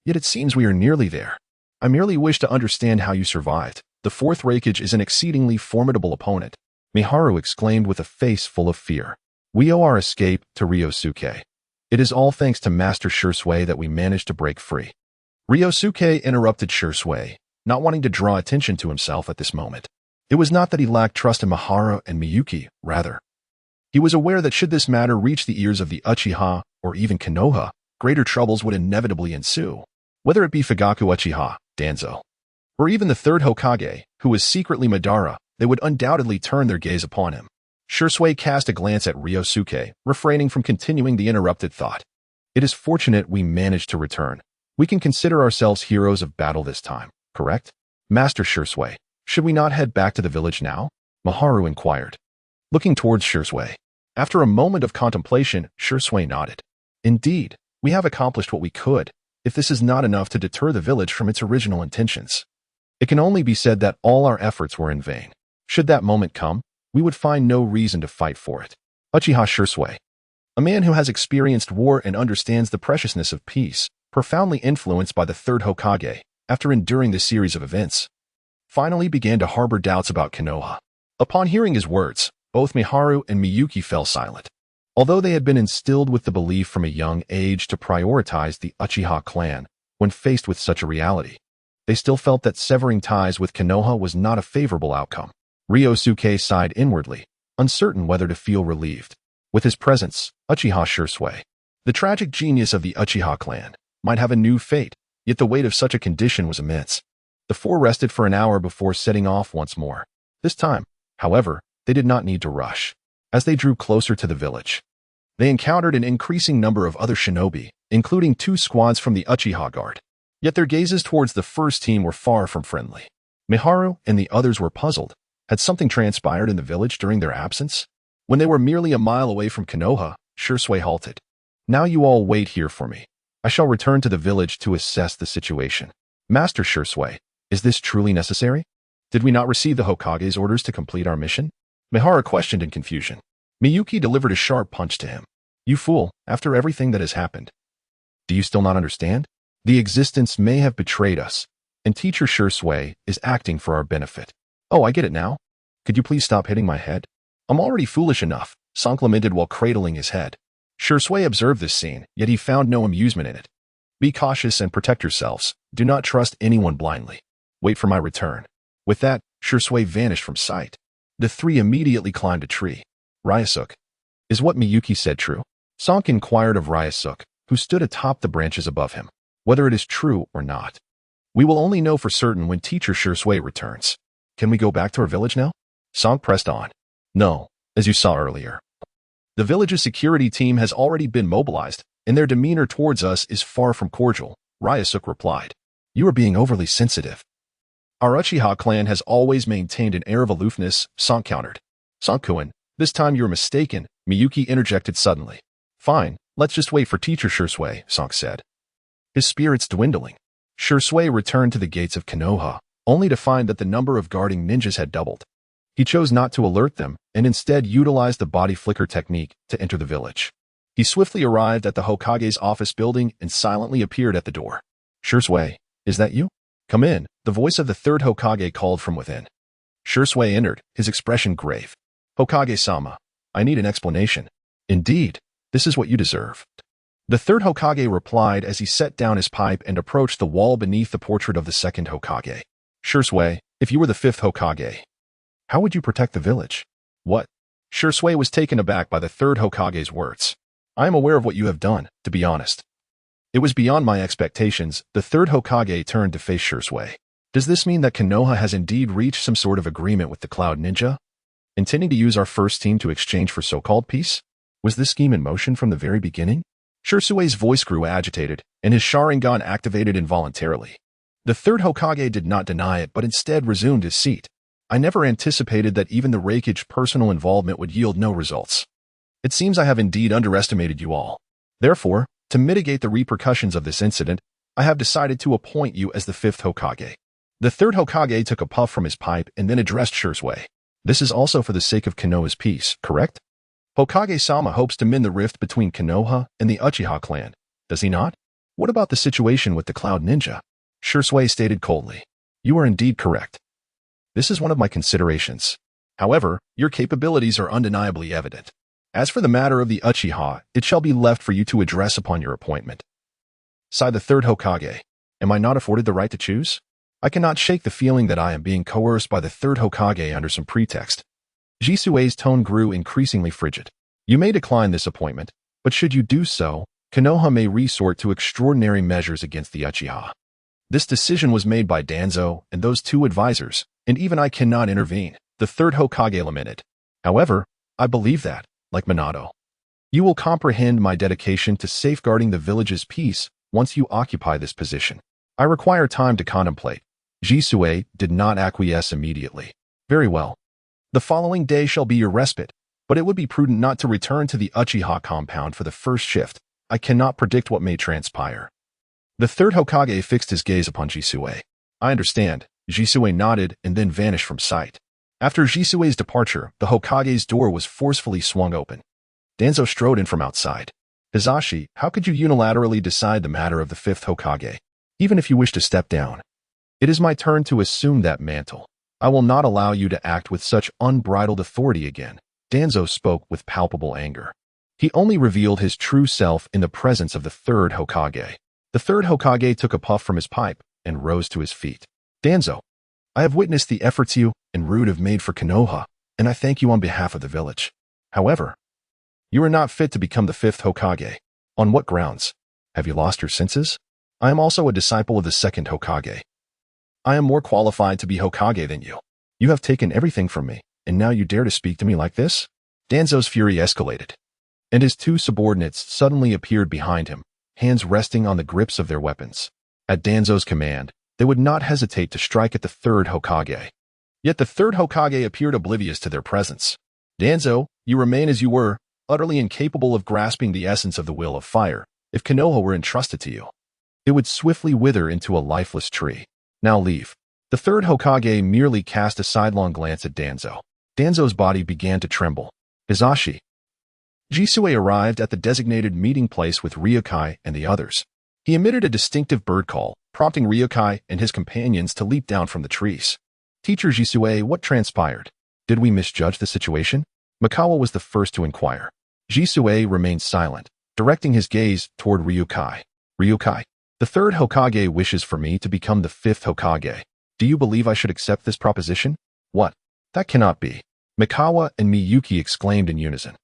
Speaker 1: Yet it seems we are nearly there. I merely wish to understand how you survived. The fourth Reikage is an exceedingly formidable opponent," Miharu exclaimed with a face full of fear. "We owe our escape to Ryōsuke. It is all thanks to Master Shursui that we managed to break free." Ryōsuke interrupted Shursui, not wanting to draw attention to himself at this moment. It was not that he lacked trust in Mahara and Miyuki, rather. He was aware that should this matter reach the ears of the Uchiha, or even Konoha, greater troubles would inevitably ensue. Whether it be Fugaku Uchiha, Danzo, or even the third Hokage, who was secretly Madara, they would undoubtedly turn their gaze upon him. Shursui cast a glance at Ryōsuke, refraining from continuing the interrupted thought. "It is fortunate we managed to return. We can consider ourselves heroes of battle this time, correct? Master Shursui, should we not head back to the village now?" Maharu inquired, looking towards Shursui. After a moment of contemplation, Shursui nodded. "Indeed, we have accomplished what we could, if this is not enough to deter the village from its original intentions. It can only be said that all our efforts were in vain. Should that moment come, we would find no reason to fight for it." Uchiha Shursui, a man who has experienced war and understands the preciousness of peace, profoundly influenced by the third Hokage, after enduring this series of events, finally began to harbor doubts about Konoha. Upon hearing his words, both Miharu and Miyuki fell silent. Although they had been instilled with the belief from a young age to prioritize the Uchiha clan when faced with such a reality, they still felt that severing ties with Konoha was not a favorable outcome. Ryōsuke sighed inwardly, uncertain whether to feel relieved. With his presence, Uchiha Shursui, the tragic genius of the Uchiha clan, might have a new fate, yet the weight of such a condition was immense. The four rested for an hour before setting off once more. This time, however, they did not need to rush. As they drew closer to the village, they encountered an increasing number of other shinobi, including 2 squads from the Uchiha Guard. Yet their gazes towards the first team were far from friendly. Miharu and the others were puzzled. Had something transpired in the village during their absence? When they were merely a mile away from Konoha, Shursui halted. "Now you all wait here for me. I shall return to the village to assess the situation." "Master Shursui, is this truly necessary? Did we not receive the Hokage's orders to complete our mission?" Mihara questioned in confusion. Miyuki delivered a sharp punch to him. "You fool, after everything that has happened. Do you still not understand? The existence may have betrayed us, and Teacher Shursui is acting for our benefit." "Oh, I get it now. Could you please stop hitting my head? I'm already foolish enough," Sank lamented while cradling his head. Shursui observed this scene, yet he found no amusement in it. "Be cautious and protect yourselves. Do not trust anyone blindly. Wait for my return." With that, Shursui vanished from sight. The 3 immediately climbed a tree. "Ryōsuke, is what Miyuki said true?" Sank inquired of Ryōsuke, who stood atop the branches above him. "Whether it is true or not, we will only know for certain when Teacher Shursui returns. Can we go back to our village now?" Sank pressed on. "No, as you saw earlier. The village's security team has already been mobilized, and their demeanor towards us is far from cordial," Ryōsuke replied. "You are being overly sensitive. Our Uchiha clan has always maintained an air of aloofness," Sank countered. "Sankuin, this time you're mistaken," Miyuki interjected suddenly. "Fine, let's just wait for Teacher Shursui," Sank said. his spirits dwindling. Ryōsuke returned to the gates of Konoha, only to find that the number of guarding ninjas had doubled. He chose not to alert them and instead utilized the body flicker technique to enter the village. He swiftly arrived at the Hokage's office building and silently appeared at the door. Ryōsuke, is that you? Come in, the voice of the third Hokage called from within. Ryōsuke entered, his expression grave. Hokage-sama, I need an explanation. Indeed, this is what you deserve. The third Hokage replied as he set down his pipe and approached the wall beneath the portrait of the second Hokage. Ryōsuke, if you were the fifth Hokage, how would you protect the village? What? Ryōsuke was taken aback by the third Hokage's words. I am aware of what you have done, to be honest. It was beyond my expectations. The third Hokage turned to face Ryōsuke. Does this mean that Konoha has indeed reached some sort of agreement with the Cloud Ninja? Intending to use our first team to exchange for so-called peace? Was this scheme in motion from the very beginning? Ryōsuke's voice grew agitated, and his Sharingan activated involuntarily. The third Hokage did not deny it but instead resumed his seat. I never anticipated that even the Raikige's personal involvement would yield no results. It seems I have indeed underestimated you all. Therefore, to mitigate the repercussions of this incident, I have decided to appoint you as the fifth Hokage. The third Hokage took a puff from his pipe and then addressed Ryōsuke. This is also for the sake of Konoha's peace, correct? Hokage-sama hopes to mend the rift between Konoha and the Uchiha clan, does he not? What about the situation with the Cloud Ninja? Ryōsuke stated coldly. You are indeed correct. This is one of my considerations. However, your capabilities are undeniably evident. As for the matter of the Uchiha, it shall be left for you to address upon your appointment. Sighed the third Hokage. Am I not afforded the right to choose? I cannot shake the feeling that I am being coerced by the third Hokage under some pretext. Jisui's tone grew increasingly frigid. You may decline this appointment, but should you do so, Konoha may resort to extraordinary measures against the Uchiha. This decision was made by Danzo and those two advisors, and even I cannot intervene, the third Hokage lamented. However, I believe that, like Minato, you will comprehend my dedication to safeguarding the village's peace once you occupy this position. I require time to contemplate. Jisui did not acquiesce immediately. Very well. The following day shall be your respite, but it would be prudent not to return to the Uchiha compound for the first shift. I cannot predict what may transpire. The third Hokage fixed his gaze upon Jisui. I understand. Jisui nodded and then vanished from sight. After Jisui's departure, the Hokage's door was forcefully swung open. Danzo strode in from outside. Hizashi, how could you unilaterally decide the matter of the fifth Hokage? Even if you wish to step down. It is my turn to assume that mantle. I will not allow you to act with such unbridled authority again. Danzo spoke with palpable anger. He only revealed his true self in the presence of the third Hokage. The third Hokage took a puff from his pipe and rose to his feet. Danzo, I have witnessed the efforts you and Rude have made for Konoha, and I thank you on behalf of the village. However, you are not fit to become the fifth Hokage. On what grounds? Have you lost your senses? I am also a disciple of the second Hokage. I am more qualified to be Hokage than you. You have taken everything from me, and now you dare to speak to me like this? Danzo's fury escalated, and his two subordinates suddenly appeared behind him, hands resting on the grips of their weapons. At Danzo's command, they would not hesitate to strike at the third Hokage. Yet the third Hokage appeared oblivious to their presence. Danzo, you remain as you were, utterly incapable of grasping the essence of the will of fire. If Konoha were entrusted to you, it would swiftly wither into a lifeless tree. Now leave. The third Hokage merely cast a sidelong glance at Danzo. Danzo's body began to tremble. Hizashi. Jisui arrived at the designated meeting place with Ryōsuke and the others. He emitted a distinctive bird call, prompting Ryōsuke and his companions to leap down from the trees. Teacher Jisui, what transpired? Did we misjudge the situation? Mikawa was the first to inquire. Jisui remained silent, directing his gaze toward Ryōsuke. Ryōsuke, the third Hokage wishes for me to become the fifth Hokage. Do you believe I should accept this proposition? What? That cannot be. Mikawa and Miyuki exclaimed in unison.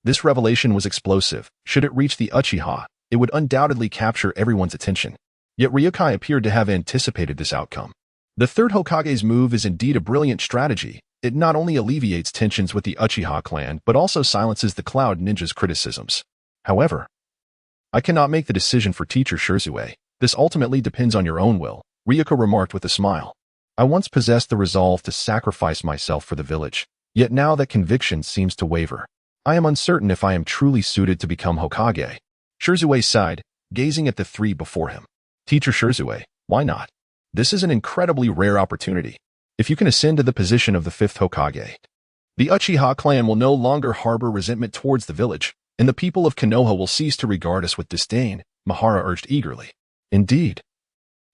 Speaker 1: This revelation was explosive. Should it reach the Uchiha, it would undoubtedly capture everyone's attention. Yet Ryōsuke appeared to have anticipated this outcome. The third Hokage's move is indeed a brilliant strategy. It not only alleviates tensions with the Uchiha clan, but also silences the Cloud Ninja's criticisms. However, I cannot make the decision for Teacher Ryōsuke. This ultimately depends on your own will, Ryōsuke remarked with a smile. I once possessed the resolve to sacrifice myself for the village, yet now that conviction seems to waver. I am uncertain if I am truly suited to become Hokage. Ryōsuke sighed, gazing at the three before him. Teacher Shirzue, why not? This is an incredibly rare opportunity. If you can ascend to the position of the 5th Hokage, the Uchiha clan will no longer harbor resentment towards the village, and the people of Konoha will cease to regard us with disdain, Mahara urged eagerly. Indeed.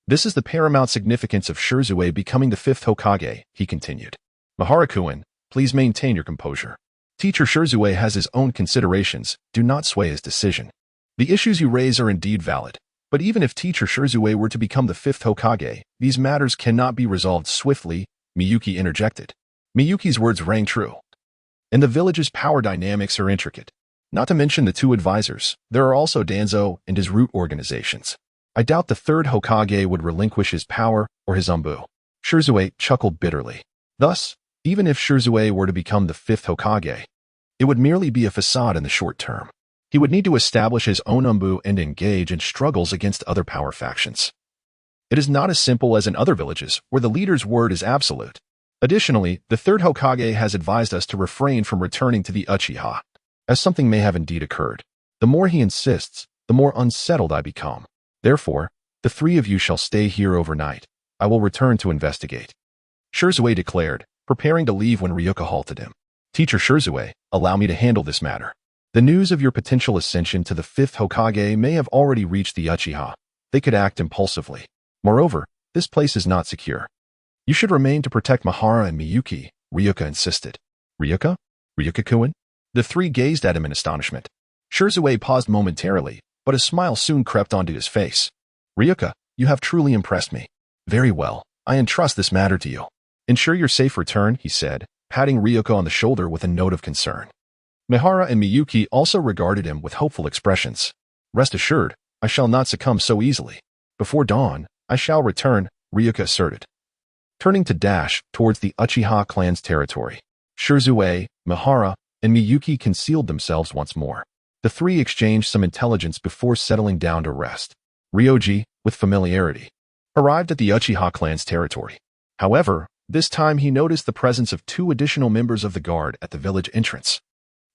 Speaker 1: This is the paramount significance of Shirzue becoming the 5th Hokage, he continued. Mahara-kun, please maintain your composure. Teacher Shirzue has his own considerations, do not sway his decision. The issues you raise are indeed valid, but even if Teacher Shirzue were to become the 5th Hokage, these matters cannot be resolved swiftly, Miyuki interjected. Miyuki's words rang true. And the village's power dynamics are intricate. Not to mention the 2 advisors, there are also Danzo and his root organizations. I doubt the 3rd Hokage would relinquish his power or his umbu. Shirzue chuckled bitterly. Thus, even if Shirzue were to become the 5th Hokage, it would merely be a facade in the short term. He would need to establish his own umbu and engage in struggles against other power factions. It is not as simple as in other villages, where the leader's word is absolute. Additionally, the 3rd Hokage has advised us to refrain from returning to the Uchiha, as something may have indeed occurred. The more he insists, the more unsettled I become. Therefore, the 3 of you shall stay here overnight. I will return to investigate. Shirzue declared, preparing to leave when Ryuka halted him. Teacher Shirzue, allow me to handle this matter. The news of your potential ascension to the 5th Hokage may have already reached the Uchiha. They could act impulsively. Moreover, this place is not secure. You should remain to protect Mahara and Miyuki, Ryuka insisted. Ryuka? Ryuka-kun? The 3 gazed at him in astonishment. Shirzue paused momentarily, but a smile soon crept onto his face. Ryuka, you have truly impressed me. Very well, I entrust this matter to you. Ensure your safe return, he said, patting Ryuka on the shoulder with a note of concern. Mahara and Miyuki also regarded him with hopeful expressions. Rest assured, I shall not succumb so easily. Before dawn, I shall return, Ryuka asserted. Turning to dash towards the Uchiha clan's territory, Shirzue, Mahara, and Miyuki concealed themselves once more. The 3 exchanged some intelligence before settling down to rest. Ryoji, with familiarity, arrived at the Uchiha clan's territory. However, this time he noticed the presence of 2 additional members of the guard at the village entrance.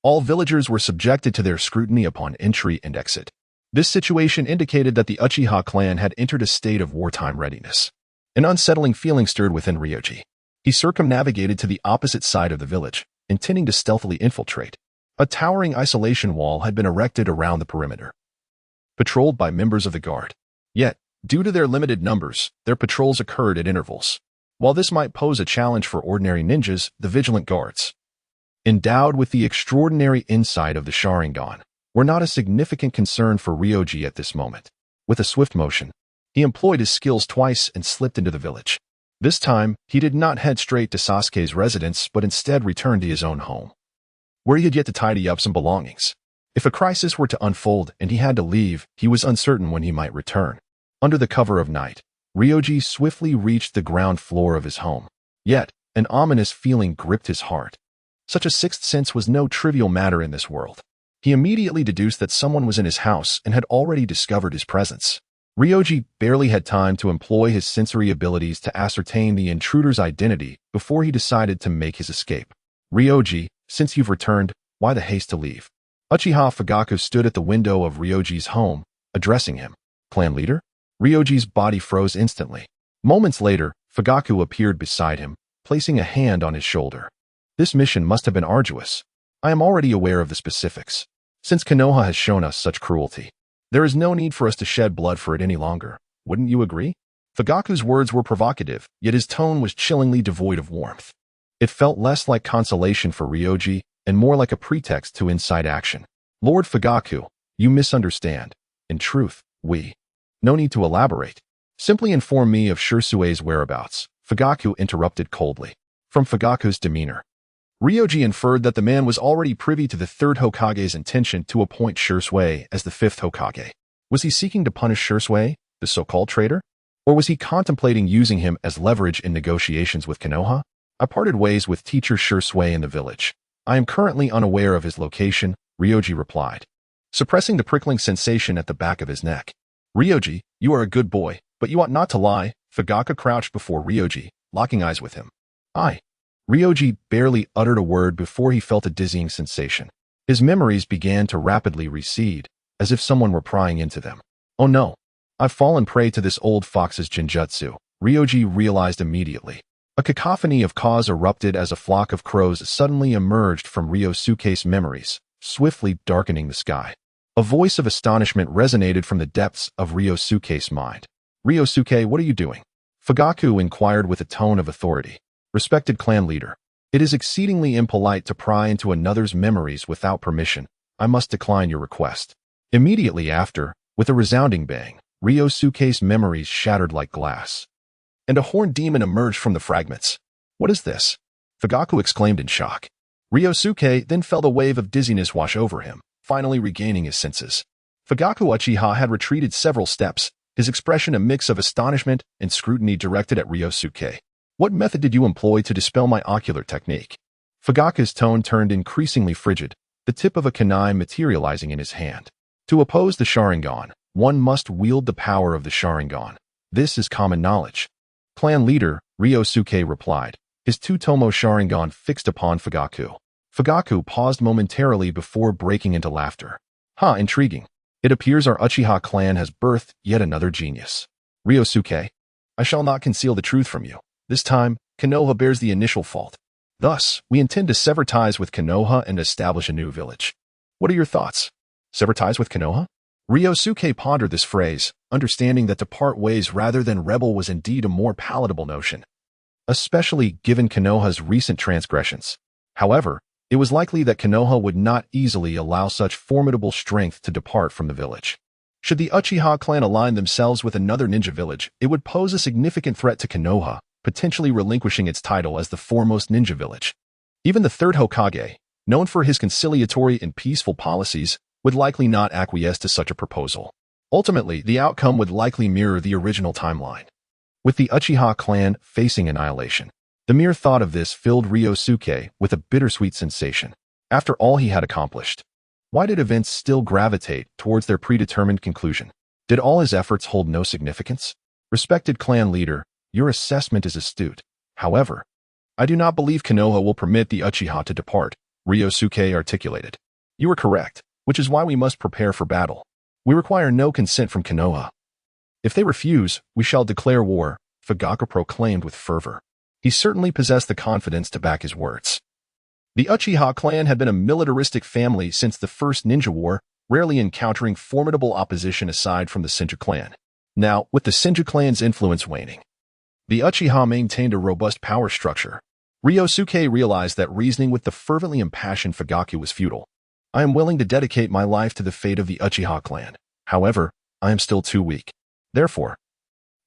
Speaker 1: All villagers were subjected to their scrutiny upon entry and exit. This situation indicated that the Uchiha clan had entered a state of wartime readiness. An unsettling feeling stirred within Ryoji. He circumnavigated to the opposite side of the village, intending to stealthily infiltrate. A towering isolation wall had been erected around the perimeter, patrolled by members of the guard. Yet, due to their limited numbers, their patrols occurred at intervals. While this might pose a challenge for ordinary ninjas, the vigilant guards, endowed with the extraordinary insight of the Sharingan, were not a significant concern for Ryoji at this moment. With a swift motion, he employed his skills twice and slipped into the village. This time, he did not head straight to Sasuke's residence but instead returned to his own home, where he had yet to tidy up some belongings. If a crisis were to unfold and he had to leave, he was uncertain when he might return. Under the cover of night, Ryoji swiftly reached the ground floor of his home. Yet, an ominous feeling gripped his heart. Such a sixth sense was no trivial matter in this world. He immediately deduced that someone was in his house and had already discovered his presence. Ryoji barely had time to employ his sensory abilities to ascertain the intruder's identity before he decided to make his escape. Ryoji, since you've returned, why the haste to leave? Uchiha Fugaku stood at the window of Ryoji's home, addressing him. Clan leader? Ryoji's body froze instantly. Moments later, Fugaku appeared beside him, placing a hand on his shoulder. This mission must have been arduous. I am already aware of the specifics. Since Konoha has shown us such cruelty, there is no need for us to shed blood for it any longer. Wouldn't you agree? Fugaku's words were provocative, yet his tone was chillingly devoid of warmth. It felt less like consolation for Ryoji and more like a pretext to incite action. Lord Fugaku, you misunderstand. In truth, no need to elaborate. Simply inform me of Shirsue's whereabouts, Fugaku interrupted coldly. From Fugaku's demeanor, Ryoji inferred that the man was already privy to the 3rd Hokage's intention to appoint Shirsue as the 5th Hokage. Was he seeking to punish Shirsue, the so-called traitor? Or was he contemplating using him as leverage in negotiations with Konoha? I parted ways with teacher Shirsue in the village. I am currently unaware of his location, Ryoji replied, suppressing the prickling sensation at the back of his neck. Ryoji, you are a good boy, but you ought not to lie. Fugaku crouched before Ryoji, locking eyes with him. Ryoji barely uttered a word before he felt a dizzying sensation. His memories began to rapidly recede, as if someone were prying into them. Oh no. I've fallen prey to this old fox's genjutsu, Ryoji realized immediately. A cacophony of caws erupted as a flock of crows suddenly emerged from Ryosuke's memories, swiftly darkening the sky. A voice of astonishment resonated from the depths of Ryosuke's mind. "Ryosuke, what are you doing?" Fugaku inquired with a tone of authority. "Respected clan leader, it is exceedingly impolite to pry into another's memories without permission. I must decline your request." Immediately after, with a resounding bang, Ryosuke's memories shattered like glass. And a horned demon emerged from the fragments. "What is this?" Fugaku exclaimed in shock. Ryosuke then felt a wave of dizziness wash over him, finally regaining his senses. Fugaku Uchiha had retreated several steps, his expression a mix of astonishment and scrutiny directed at Ryosuke. "What method did you employ to dispel my ocular technique?" Fugaku's tone turned increasingly frigid, the tip of a kunai materializing in his hand. "To oppose the Sharingan, one must wield the power of the Sharingan. This is common knowledge." "Clan leader," Ryosuke replied, his two-tomo Sharingan fixed upon Fugaku. Fugaku paused momentarily before breaking into laughter. Intriguing. It appears our Uchiha clan has birthed yet another genius." "Ryosuke, I shall not conceal the truth from you. This time, Konoha bears the initial fault. Thus, we intend to sever ties with Konoha and establish a new village. What are your thoughts?" "Sever ties with Konoha?" Ryosuke pondered this phrase, understanding that to part ways rather than rebel was indeed a more palatable notion, especially given Konoha's recent transgressions. However, it was likely that Konoha would not easily allow such formidable strength to depart from the village. Should the Uchiha clan align themselves with another ninja village, it would pose a significant threat to Konoha, potentially relinquishing its title as the foremost ninja village. Even the third Hokage, known for his conciliatory and peaceful policies, would likely not acquiesce to such a proposal. Ultimately, the outcome would likely mirror the original timeline, with the Uchiha clan facing annihilation. The mere thought of this filled Ryosuke with a bittersweet sensation. After all he had accomplished, why did events still gravitate towards their predetermined conclusion? Did all his efforts hold no significance? "Respected clan leader, your assessment is astute. However, I do not believe Konoha will permit the Uchiha to depart," Ryosuke articulated. "You are correct, which is why we must prepare for battle. We require no consent from Konoha. If they refuse, we shall declare war," Fugaku proclaimed with fervor. He certainly possessed the confidence to back his words. The Uchiha clan had been a militaristic family since the First Ninja War, rarely encountering formidable opposition aside from the Senju clan. Now, with the Senju clan's influence waning, the Uchiha maintained a robust power structure. Ryosuke realized that reasoning with the fervently impassioned Fugaku was futile. "I am willing to dedicate my life to the fate of the Uchiha clan. However, I am still too weak. Therefore,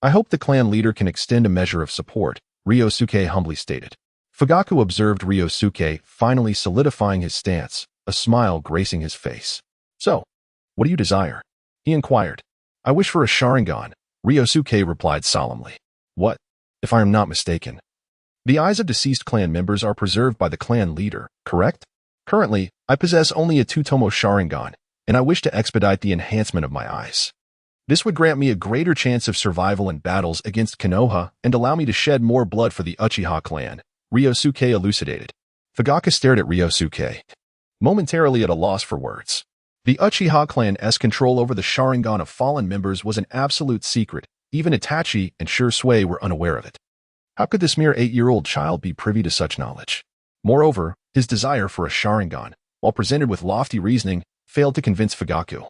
Speaker 1: I hope the clan leader can extend a measure of support," Ryosuke humbly stated. Fugaku observed Ryosuke finally solidifying his stance, a smile gracing his face. "So, what do you desire?" he inquired. "I wish for a Sharingan," Ryosuke replied solemnly. "What, if I am not mistaken? The eyes of deceased clan members are preserved by the clan leader, correct? Currently, I possess only a two-tomo Sharingan, and I wish to expedite the enhancement of my eyes. This would grant me a greater chance of survival in battles against Konoha and allow me to shed more blood for the Uchiha clan," Ryosuke elucidated. Fugaku stared at Ryosuke, momentarily at a loss for words. The Uchiha clan's control over the Sharingan of fallen members was an absolute secret. Even Itachi and Shursui were unaware of it. How could this mere 8-year-old child be privy to such knowledge? Moreover, his desire for a Sharingan, while presented with lofty reasoning, failed to convince Fugaku.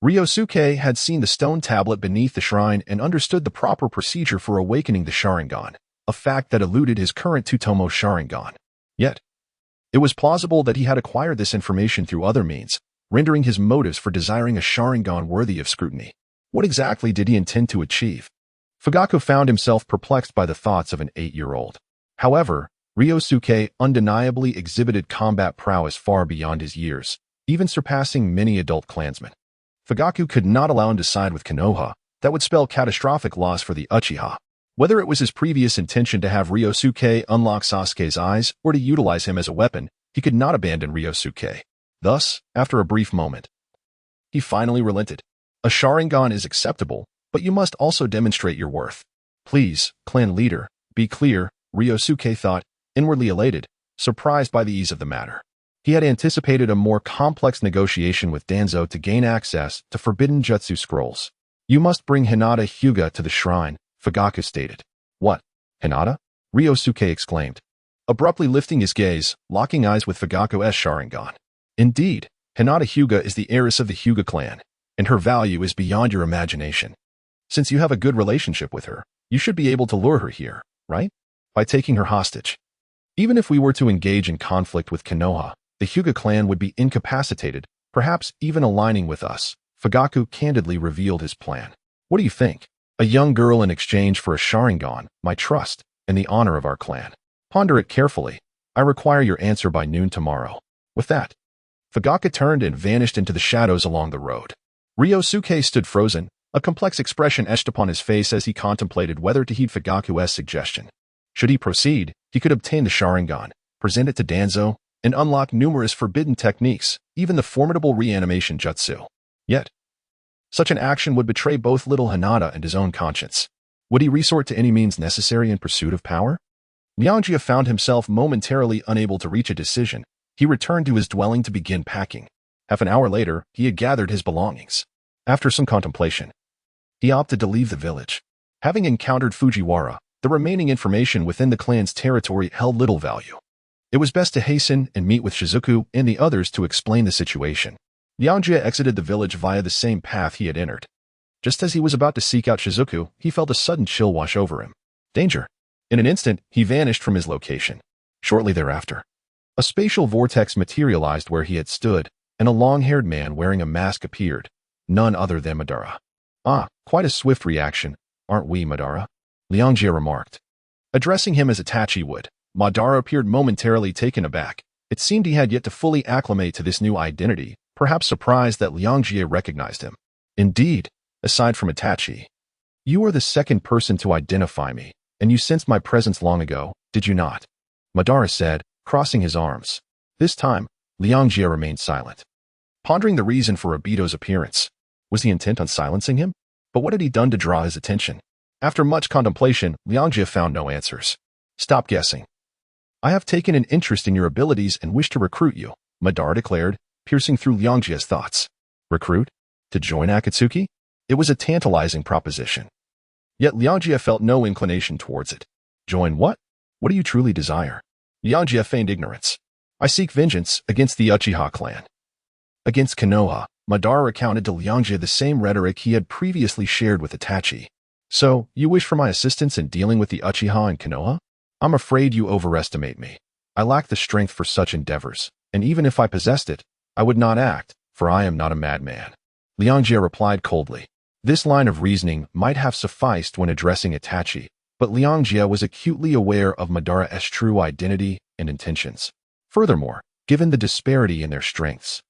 Speaker 1: Ryosuke had seen the stone tablet beneath the shrine and understood the proper procedure for awakening the Sharingan, a fact that eluded his current two-tomo Sharingan. Yet, it was plausible that he had acquired this information through other means, rendering his motives for desiring a Sharingan worthy of scrutiny. What exactly did he intend to achieve? Fugaku found himself perplexed by the thoughts of an 8-year-old. However, Ryosuke undeniably exhibited combat prowess far beyond his years, even surpassing many adult clansmen. Fugaku could not allow him to side with Konoha. That would spell catastrophic loss for the Uchiha. Whether it was his previous intention to have Ryosuke unlock Sasuke's eyes or to utilize him as a weapon, he could not abandon Ryosuke. Thus, after a brief moment, he finally relented. "A Sharingan is acceptable, but you must also demonstrate your worth. Please, clan leader, be clear," Ryosuke thought, inwardly elated, surprised by the ease of the matter. He had anticipated a more complex negotiation with Danzo to gain access to forbidden jutsu scrolls. You must bring Hinata Hyuga to the shrine, Fugaku stated. What? Hinata? Ryōsuke exclaimed, abruptly lifting his gaze, locking eyes with Fugaku's Sharingan. Indeed, Hinata Hyuga is the heiress of the Hyuga clan, and her value is beyond your imagination. Since you have a good relationship with her, you should be able to lure her here, right? By taking her hostage. Even if we were to engage in conflict with Konoha, the Hyuga clan would be incapacitated, perhaps even aligning with us. Fugaku candidly revealed his plan. What do you think? A young girl in exchange for a Sharingan, my trust, and the honor of our clan. Ponder it carefully. I require your answer by noon tomorrow. With that, Fugaku turned and vanished into the shadows along the road. Ryōsuke stood frozen, a complex expression etched upon his face as he contemplated whether to heed Fugaku's suggestion. Should he proceed, he could obtain the Sharingan, present it to Danzo, and unlock numerous forbidden techniques, even the formidable reanimation jutsu. Yet, such an action would betray both little Hinata and his own conscience. Would he resort to any means necessary in pursuit of power? Liangjie found himself momentarily unable to reach a decision. He returned to his dwelling to begin packing. Half an hour later, he had gathered his belongings. After some contemplation, he opted to leave the village. Having encountered Fujiwara, the remaining information within the clan's territory held little value. It was best to hasten and meet with Shizuku and the others to explain the situation. Liangjie exited the village via the same path he had entered. Just as he was about to seek out Shizuku, he felt a sudden chill wash over him. Danger! In an instant, he vanished from his location. Shortly thereafter, a spatial vortex materialized where he had stood, and a long-haired man wearing a mask appeared. None other than Madara. Ah, quite a swift reaction, aren't we, Madara? Liangjie remarked. Addressing him as Itachi would, Madara appeared momentarily taken aback. It seemed he had yet to fully acclimate to this new identity, perhaps surprised that Liangjie recognized him. Indeed, aside from Itachi, you are the second person to identify me, and you sensed my presence long ago, did you not? Madara said, crossing his arms. This time, Liangjie remained silent, pondering the reason for Obito's appearance. Was he intent on silencing him? But what had he done to draw his attention? After much contemplation, Liangjie found no answers. Stop guessing. I have taken an interest in your abilities and wish to recruit you, Madara declared, piercing through Liangjie's thoughts. Recruit? To join Akatsuki? It was a tantalizing proposition. Yet Liangjie felt no inclination towards it. Join what? What do you truly desire? Liangjie feigned ignorance. I seek vengeance against the Uchiha clan. Against Konoha, Madara recounted to Liangjie the same rhetoric he had previously shared with Itachi. So, you wish for my assistance in dealing with the Uchiha and Konoha? I'm afraid you overestimate me. I lack the strength for such endeavors, and even if I possessed it, I would not act, for I am not a madman. Liangjie replied coldly. This line of reasoning might have sufficed when addressing Itachi, but Liangjie was acutely aware of Madara's true identity and intentions. Furthermore, given the disparity in their strengths,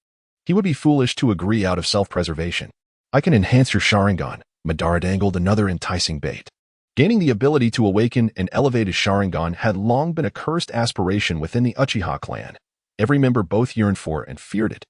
Speaker 1: he would be foolish to agree out of self-preservation. I can enhance your Sharingan, Madara dangled another enticing bait. Gaining the ability to awaken and elevate his Sharingan had long been a cursed aspiration within the Uchiha clan. Every member both yearned for and feared it,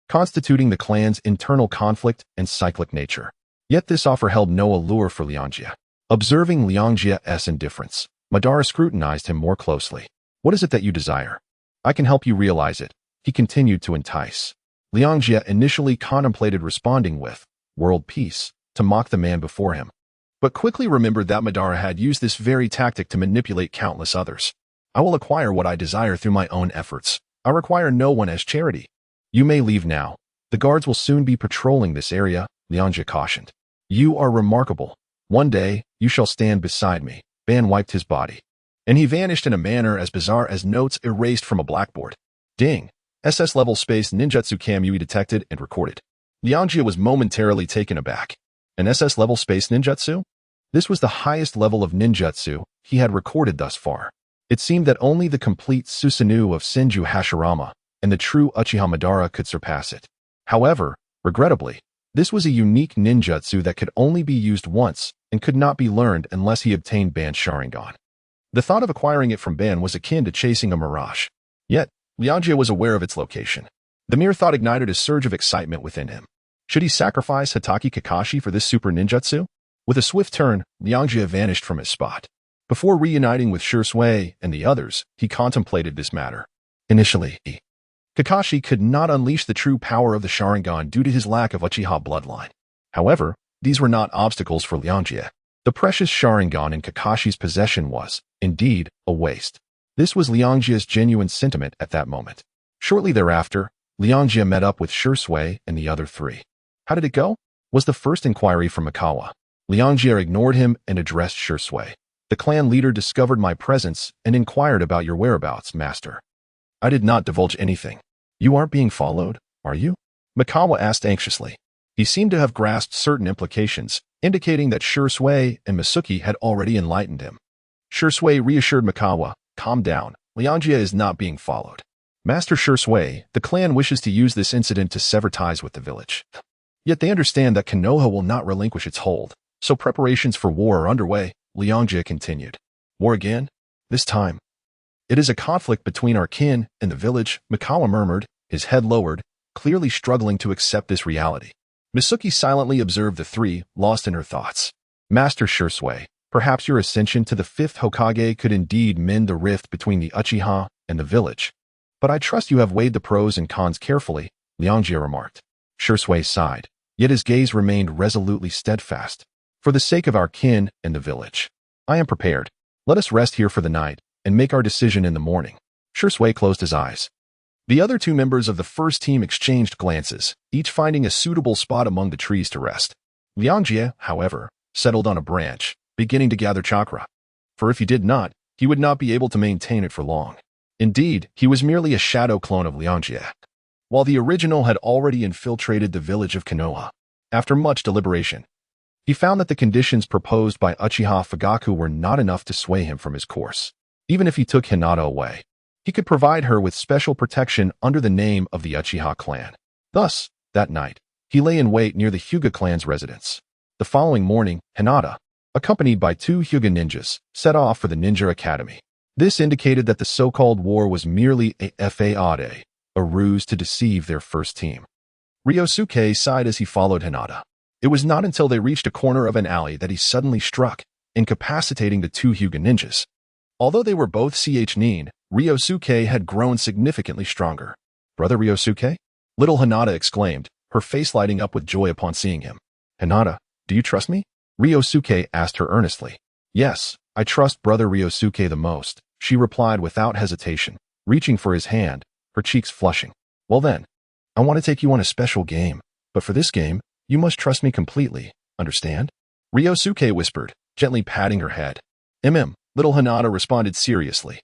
Speaker 1: constituting the clan's internal conflict and cyclic nature. Yet this offer held no allure for Liangjie. Observing Liangjie's indifference, Madara scrutinized him more closely. What is it that you desire? I can help you realize it, he continued to entice. Liangjie initially contemplated responding with world peace to mock the man before him, but quickly remembered that Madara had used this very tactic to manipulate countless others. I will acquire what I desire through my own efforts. I require no one as charity. You may leave now. The guards will soon be patrolling this area, Liangjie cautioned. You are remarkable. One day, you shall stand beside me. Ban wiped his body, and he vanished in a manner as bizarre as notes erased from a blackboard. Ding! SS-level space ninjutsu Kamui detected and recorded. Liangjie was momentarily taken aback. An SS-level space ninjutsu? This was the highest level of ninjutsu he had recorded thus far. It seemed that only the complete Susanoo of Senju Hashirama and the true Uchiha Madara could surpass it. However, regrettably, this was a unique ninjutsu that could only be used once and could not be learned unless he obtained Ban's Sharingan. The thought of acquiring it from Ban was akin to chasing a mirage. Yet, Liangjie was aware of its location. The mere thought ignited a surge of excitement within him. Should he sacrifice Hatake Kakashi for this super ninjutsu? With a swift turn, Liangjie vanished from his spot. Before reuniting with Shui and the others, he contemplated this matter. Initially, Kakashi could not unleash the true power of the Sharingan due to his lack of Uchiha bloodline. However, These were not obstacles for Liangjie. The precious Sharingan in Kakashi's possession was, indeed, a waste. This was Liangjie's genuine sentiment at that moment. Shortly thereafter, Liangjie met up with Shui and the other three. How did it go? Was the first inquiry from Mikawa. Liangjie ignored him and addressed Shui. The clan leader discovered my presence and inquired about your whereabouts, master. I did not divulge anything. You aren't being followed, are you? Mikawa asked anxiously. He seemed to have grasped certain implications, indicating that Shui and Masuki had already enlightened him. Shui reassured Mikawa, calm down, Liangjie is not being followed. Master Shui, the clan wishes to use this incident to sever ties with the village. Yet they understand that Konoha will not relinquish its hold, so preparations for war are underway, Liangjie continued. War again? This time. It is a conflict between our kin and the village, Mikawa murmured, his head lowered, clearly struggling to accept this reality. Masuki silently observed the three, lost in her thoughts. Master Shui, perhaps your ascension to the 5th Hokage could indeed mend the rift between the Uchiha and the village. But I trust you have weighed the pros and cons carefully, Liangjie remarked. Shui sighed, yet his gaze remained resolutely steadfast. For the sake of our kin and the village, I am prepared. Let us rest here for the night and make our decision in the morning. Shui closed his eyes. The other two members of the first team exchanged glances, each finding a suitable spot among the trees to rest. Liangjie, however, settled on a branch, beginning to gather chakra. For if he did not, he would not be able to maintain it for long. Indeed, he was merely a shadow clone of Liangjie, while the original had already infiltrated the village of Konoha. After much deliberation, he found that the conditions proposed by Uchiha Fugaku were not enough to sway him from his course. Even if he took Hinata away, he could provide her with special protection under the name of the Uchiha clan. Thus, that night, he lay in wait near the Hyuga clan's residence. The following morning, Hinata, accompanied by 2 Hyuga ninjas, set off for the ninja academy. This indicated that the so-called war was merely a fade, a ruse to deceive their first team. Ryōsuke sighed as he followed Hinata. It was not until they reached a corner of an alley that he suddenly struck, incapacitating the 2 Hyuga ninjas. Although they were both nin, Ryōsuke had grown significantly stronger. Brother Ryōsuke? Little Hinata exclaimed, her face lighting up with joy upon seeing him. Hinata, do you trust me? Ryōsuke asked her earnestly. Yes, I trust Brother Ryōsuke the most, she replied without hesitation, reaching for his hand, her cheeks flushing. Well then, I want to take you on a special game, but for this game, you must trust me completely, understand? Ryōsuke whispered, gently patting her head. Little Hinata responded seriously.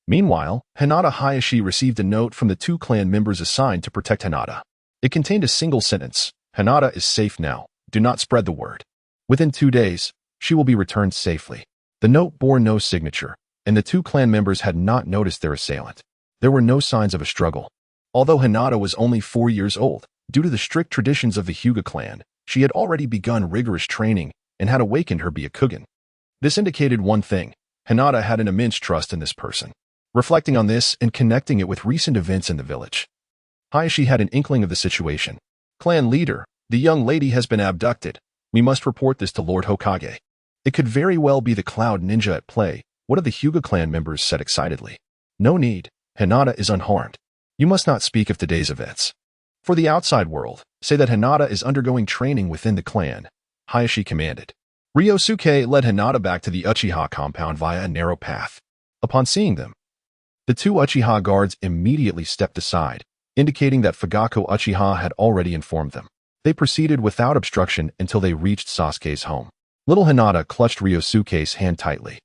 Speaker 1: Meanwhile, Hinata Hayashi received a note from the 2 clan members assigned to protect Hinata. It contained a single sentence, Hinata is safe now, do not spread the word. Within 2 days, she will be returned safely. The note bore no signature, and the 2 clan members had not noticed their assailant. There were no signs of a struggle. Although Hinata was only 4 years old, due to the strict traditions of the Hyuga clan, she had already begun rigorous training and had awakened her Byakugan. This indicated one thing, Hinata had an immense trust in this person. Reflecting on this and connecting it with recent events in the village, Hayashi had an inkling of the situation. Clan leader, the young lady has been abducted. We must report this to Lord Hokage. It could very well be the Cloud Ninja at play, one of the Hyuga clan members said excitedly. No need, Hinata is unharmed. You must not speak of today's events. For the outside world, say that Hinata is undergoing training within the clan, Hayashi commanded. Ryōsuke led Hinata back to the Uchiha compound via a narrow path. Upon seeing them, the 2 Uchiha guards immediately stepped aside, indicating that Fugaku Uchiha had already informed them. They proceeded without obstruction until they reached Sasuke's home. Little Hinata clutched Ryōsuke's hand tightly.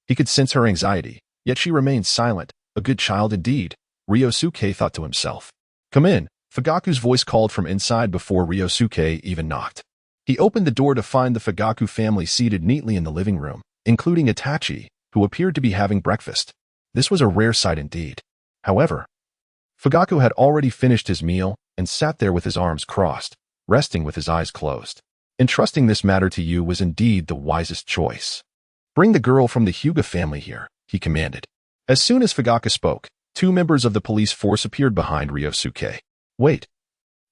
Speaker 1: He could sense her anxiety, yet she remained silent, a good child indeed, Ryōsuke thought to himself. Come in, Fugaku's voice called from inside before Ryōsuke even knocked. He opened the door to find the Fugaku family seated neatly in the living room, including Itachi, who appeared to be having breakfast. This was a rare sight indeed. However, Fugaku had already finished his meal and sat there with his arms crossed, resting with his eyes closed. Entrusting this matter to you was indeed the wisest choice. Bring the girl from the Hyuga family here, he commanded. As soon as Fugaku spoke, 2 members of the police force appeared behind Ryōsuke. Wait.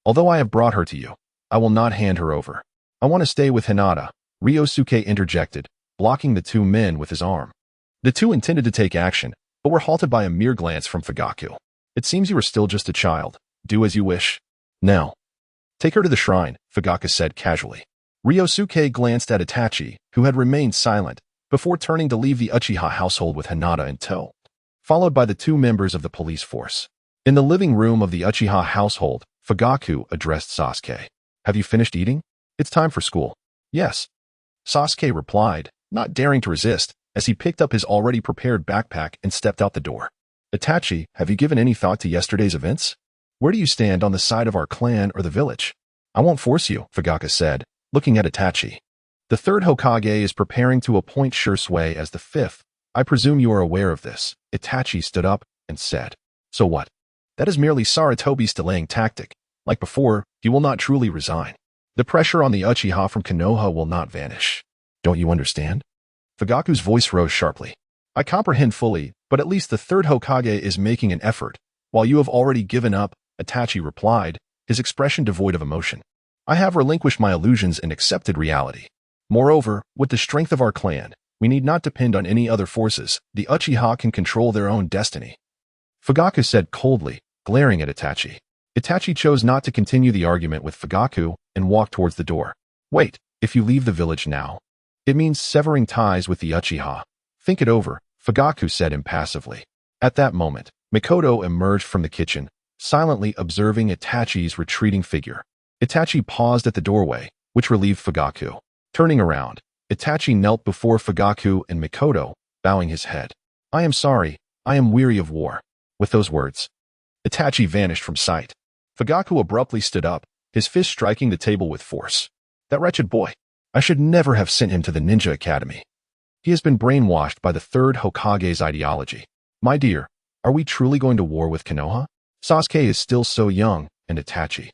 Speaker 1: Although I have brought her to you, I will not hand her over. I want to stay with Hinata, Ryōsuke interjected, blocking the 2 men with his arm. The 2 intended to take action, but were halted by a mere glance from Fugaku. It seems you are still just a child. Do as you wish. Now, take her to the shrine, Fugaku said casually. Ryosuke glanced at Itachi, who had remained silent, before turning to leave the Uchiha household with Hinata in tow, followed by the two members of the police force. In the living room of the Uchiha household, Fugaku addressed Sasuke. Have you finished eating? It's time for school. Yes. Sasuke replied, not daring to resist, as he picked up his already prepared backpack and stepped out the door. Itachi, have you given any thought to yesterday's events? Where do you stand on the side of our clan or the village? I won't force you, Fugaku said, looking at Itachi. The third Hokage is preparing to appoint Shursui as the fifth. I presume you are aware of this. Itachi stood up and said. So what? That is merely Sarutobi's delaying tactic. Like before, he will not truly resign. The pressure on the Uchiha from Konoha will not vanish. Don't you understand? Fugaku's voice rose sharply. I comprehend fully, but at least the third Hokage is making an effort, while you have already given up, Itachi replied, his expression devoid of emotion. I have relinquished my illusions and accepted reality. Moreover, with the strength of our clan, we need not depend on any other forces. The Uchiha can control their own destiny. Fugaku said coldly, glaring at Itachi. Itachi chose not to continue the argument with Fugaku and walked towards the door. Wait, if you leave the village now, it means severing ties with the Uchiha. Think it over, Fugaku said impassively. At that moment, Mikoto emerged from the kitchen, silently observing Itachi's retreating figure. Itachi paused at the doorway, which relieved Fugaku. Turning around, Itachi knelt before Fugaku and Mikoto, bowing his head. I am sorry, I am weary of war. With those words, Itachi vanished from sight. Fugaku abruptly stood up, his fist striking the table with force. That wretched boy. I should never have sent him to the ninja academy. He has been brainwashed by the third Hokage's ideology. My dear, are we truly going to war with Konoha? Sasuke is still so young, and Itachi.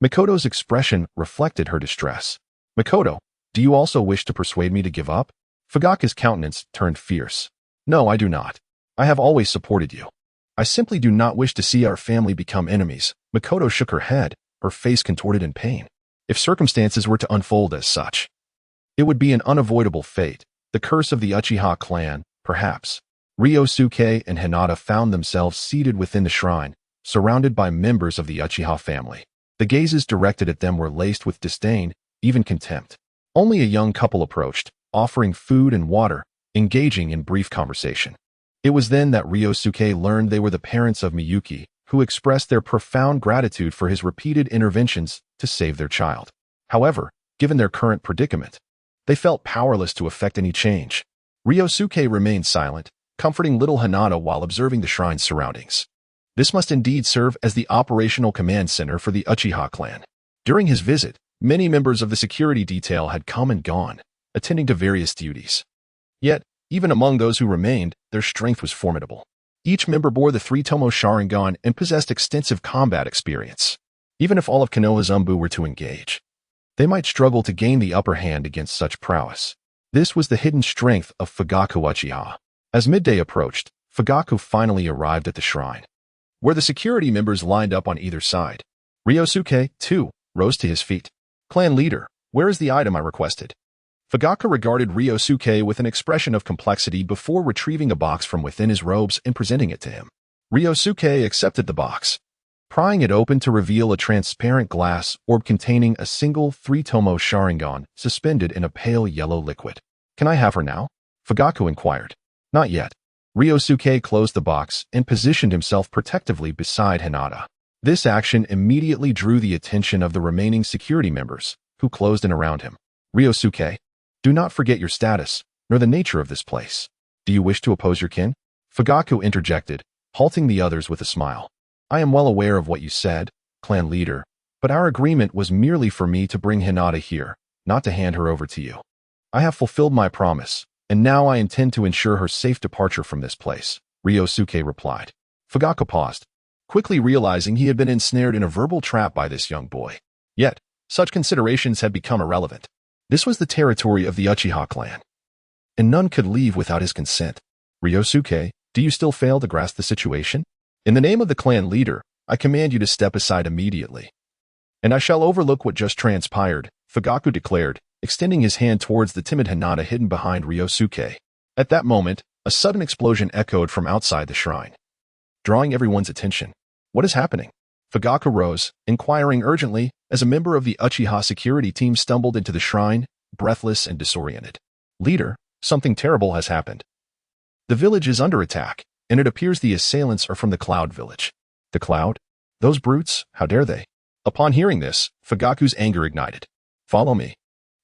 Speaker 1: Mikoto's expression reflected her distress. Mikoto, do you also wish to persuade me to give up? Fugaku's countenance turned fierce. No, I do not. I have always supported you. I simply do not wish to see our family become enemies. Mikoto shook her head, her face contorted in pain. If circumstances were to unfold as such, it would be an unavoidable fate, the curse of the Uchiha clan, perhaps. Ryōsuke and Hinata found themselves seated within the shrine, surrounded by members of the Uchiha family. The gazes directed at them were laced with disdain, even contempt. Only a young couple approached, offering food and water, engaging in brief conversation. It was then that Ryōsuke learned they were the parents of Miyuki, who expressed their profound gratitude for his repeated interventions to save their child. However, given their current predicament, they felt powerless to effect any change. Ryōsuke remained silent, comforting little Hinata while observing the shrine's surroundings. This must indeed serve as the operational command center for the Uchiha clan. During his visit, many members of the security detail had come and gone, attending to various duties. Yet, even among those who remained, their strength was formidable. Each member bore the three-tomo Sharingan and possessed extensive combat experience. Even if all of Konoha's Umbu were to engage, they might struggle to gain the upper hand against such prowess. This was the hidden strength of Fugaku Uchiha. As midday approached, Fugaku finally arrived at the shrine, where the security members lined up on either side. Ryōsuke, too, rose to his feet. Clan leader, where is the item I requested? Fugaku regarded Ryōsuke with an expression of complexity before retrieving a box from within his robes and presenting it to him. Ryōsuke accepted the box, prying it open to reveal a transparent glass orb containing a single three-tomo Sharingan suspended in a pale yellow liquid. Can I have her now? Fugaku inquired. Not yet. Ryōsuke closed the box and positioned himself protectively beside Hinata. This action immediately drew the attention of the remaining security members, who closed in around him. Ryōsuke, do not forget your status, nor the nature of this place. Do you wish to oppose your kin? Fugaku interjected, halting the others with a smile. I am well aware of what you said, clan leader, but our agreement was merely for me to bring Hinata here, not to hand her over to you. I have fulfilled my promise, and now I intend to ensure her safe departure from this place, Ryōsuke replied. Fugaku paused, quickly realizing he had been ensnared in a verbal trap by this young boy. Yet, such considerations had become irrelevant. This was the territory of the Uchiha clan, and none could leave without his consent. Ryōsuke, do you still fail to grasp the situation? In the name of the clan leader, I command you to step aside immediately. And I shall overlook what just transpired, Fugaku declared, extending his hand towards the timid Hinata hidden behind Ryōsuke. At that moment, a sudden explosion echoed from outside the shrine, drawing everyone's attention. What is happening? Fugaku rose, inquiring urgently, as a member of the Uchiha security team stumbled into the shrine, breathless and disoriented. Leader, something terrible has happened. The village is under attack, and it appears the assailants are from the Cloud Village. The Cloud? Those brutes, how dare they? Upon hearing this, Fugaku's anger ignited. Follow me.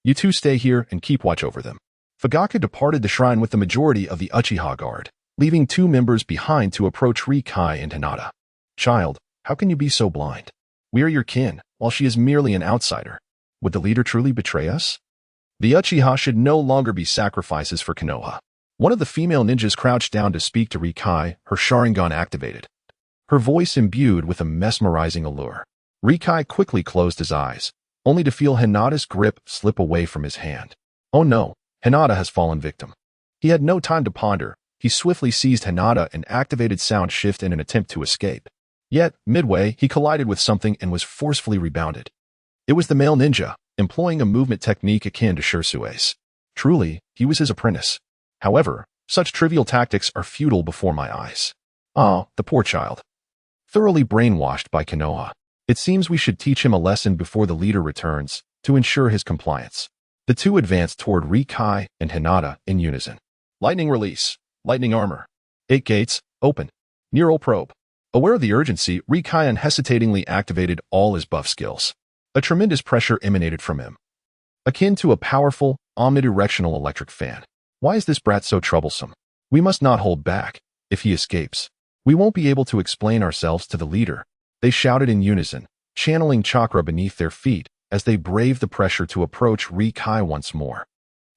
Speaker 1: You two stay here and keep watch over them. Fugaku departed the shrine with the majority of the Uchiha Guard, leaving 2 members behind to approach Rikai and Hinata. Child, how can you be so blind? We are your kin, while she is merely an outsider. Would the leader truly betray us? The Uchiha should no longer be sacrifices for Konoha. One of the female ninjas crouched down to speak to Rikai, her Sharingan activated. Her voice imbued with a mesmerizing allure. Rikai quickly closed his eyes, only to feel Hinata's grip slip away from his hand. Oh no, Hinata has fallen victim. He had no time to ponder. He swiftly seized Hinata and activated Sound Shift in an attempt to escape. Yet, midway, he collided with something and was forcefully rebounded. It was the male ninja, employing a movement technique akin to Ryōsuke's. Truly, he was his apprentice. However, such trivial tactics are futile before my eyes. Ah, the poor child. Thoroughly brainwashed by Konoha. It seems we should teach him a lesson before the leader returns, to ensure his compliance. The two advanced toward Rikai and Hinata in unison. Lightning release. Lightning armor. 8 gates, open. Neural probe. Aware of the urgency, Rikai unhesitatingly activated all his buff skills. A tremendous pressure emanated from him, akin to a powerful, omnidirectional electric fan. Why is this brat so troublesome? We must not hold back. If he escapes, we won't be able to explain ourselves to the leader. They shouted in unison, channeling chakra beneath their feet as they braved the pressure to approach Rikai once more.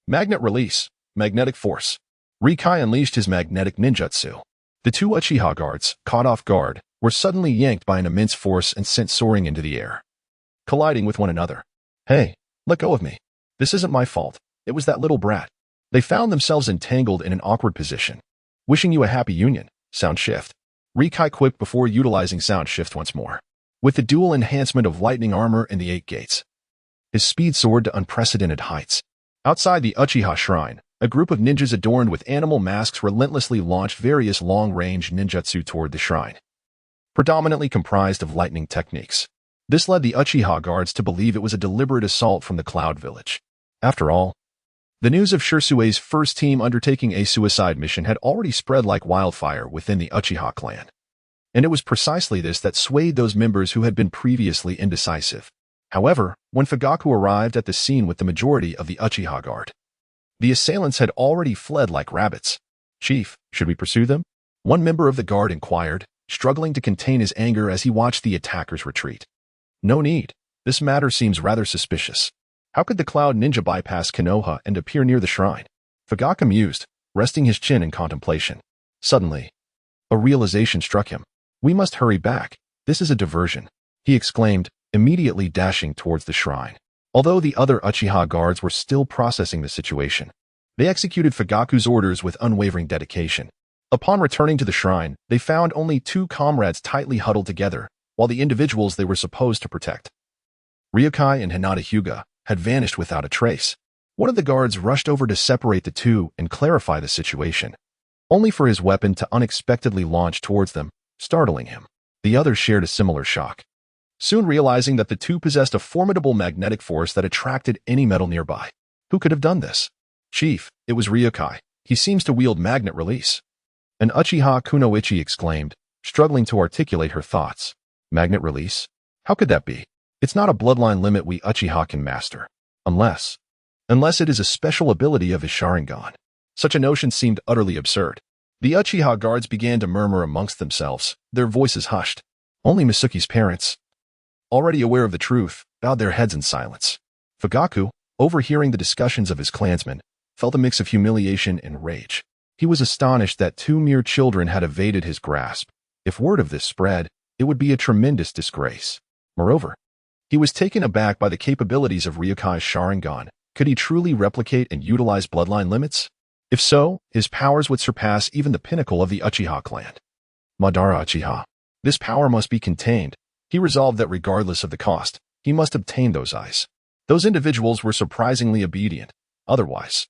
Speaker 1: Magnet release. Magnetic force. Rikai unleashed his magnetic ninjutsu. The 2 Uchiha guards, caught off guard, were suddenly yanked by an immense force and sent soaring into the air, colliding with one another. Hey, let go of me. This isn't my fault. It was that little brat. They found themselves entangled in an awkward position. Wishing you a happy union. Sound Shift. Rikai quipped before utilizing Sound Shift once more. With the dual enhancement of lightning armor and the 8 gates, his speed soared to unprecedented heights. Outside the Uchiha shrine, a group of ninjas adorned with animal masks relentlessly launched various long-range ninjutsu toward the shrine, predominantly comprised of lightning techniques. This led the Uchiha guards to believe it was a deliberate assault from the Cloud Village. After all, the news of Ryōsuke's first team undertaking a suicide mission had already spread like wildfire within the Uchiha clan. And it was precisely this that swayed those members who had been previously indecisive. However, when Fugaku arrived at the scene with the majority of the Uchiha guard, the assailants had already fled like rabbits. Chief, should we pursue them? One member of the guard inquired, struggling to contain his anger as he watched the attackers retreat. No need. This matter seems rather suspicious. How could the Cloud Ninja bypass Konoha and appear near the shrine? Fugaku mused, resting his chin in contemplation. Suddenly, a realization struck him. We must hurry back. This is a diversion, he exclaimed, immediately dashing towards the shrine. Although the other Uchiha guards were still processing the situation, they executed Fugaku's orders with unwavering dedication. Upon returning to the shrine, they found only 2 comrades tightly huddled together, while the individuals they were supposed to protect, Ryukai and Hinata Hyuga, had vanished without a trace. One of the guards rushed over to separate the two and clarify the situation, only for his weapon to unexpectedly launch towards them, startling him. The others shared a similar shock, soon realizing that the two possessed a formidable magnetic force that attracted any metal nearby. Who could have done this? Chief, it was Ryukai. He seems to wield magnet release. An Uchiha Kunoichi exclaimed, struggling to articulate her thoughts. Magnet release? How could that be? It's not a bloodline limit we Uchiha can master. Unless it is a special ability of his Sharingan. Such a notion seemed utterly absurd. The Uchiha guards began to murmur amongst themselves, their voices hushed. Only Misuki's parents, already aware of the truth, bowed their heads in silence. Fugaku, overhearing the discussions of his clansmen, felt a mix of humiliation and rage. He was astonished that two mere children had evaded his grasp. If word of this spread, it would be a tremendous disgrace. Moreover, he was taken aback by the capabilities of Ryukai's Sharingan. Could he truly replicate and utilize bloodline limits? If so, his powers would surpass even the pinnacle of the Uchiha clan. Madara Uchiha. This power must be contained. He resolved that regardless of the cost, he must obtain those eyes. Those individuals were surprisingly obedient. Otherwise,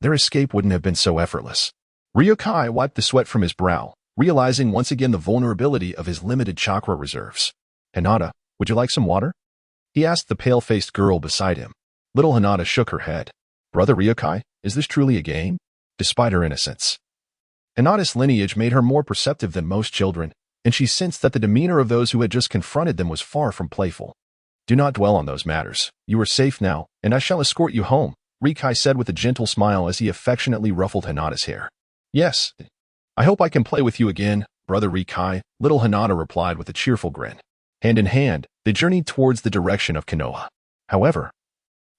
Speaker 1: their escape wouldn't have been so effortless. Ryukai wiped the sweat from his brow, realizing once again the vulnerability of his limited chakra reserves. Hinata, would you like some water? he asked the pale-faced girl beside him. Little Hinata shook her head. Brother Ryōsuke, is this truly a game? Despite her innocence, Hinata's lineage made her more perceptive than most children, and she sensed that the demeanor of those who had just confronted them was far from playful. Do not dwell on those matters. You are safe now, and I shall escort you home, Rikai said with a gentle smile as he affectionately ruffled Hinata's hair. Yes. I hope I can play with you again, Brother Rikai, little Hinata replied with a cheerful grin. Hand in hand, they journeyed towards the direction of Konoha. However,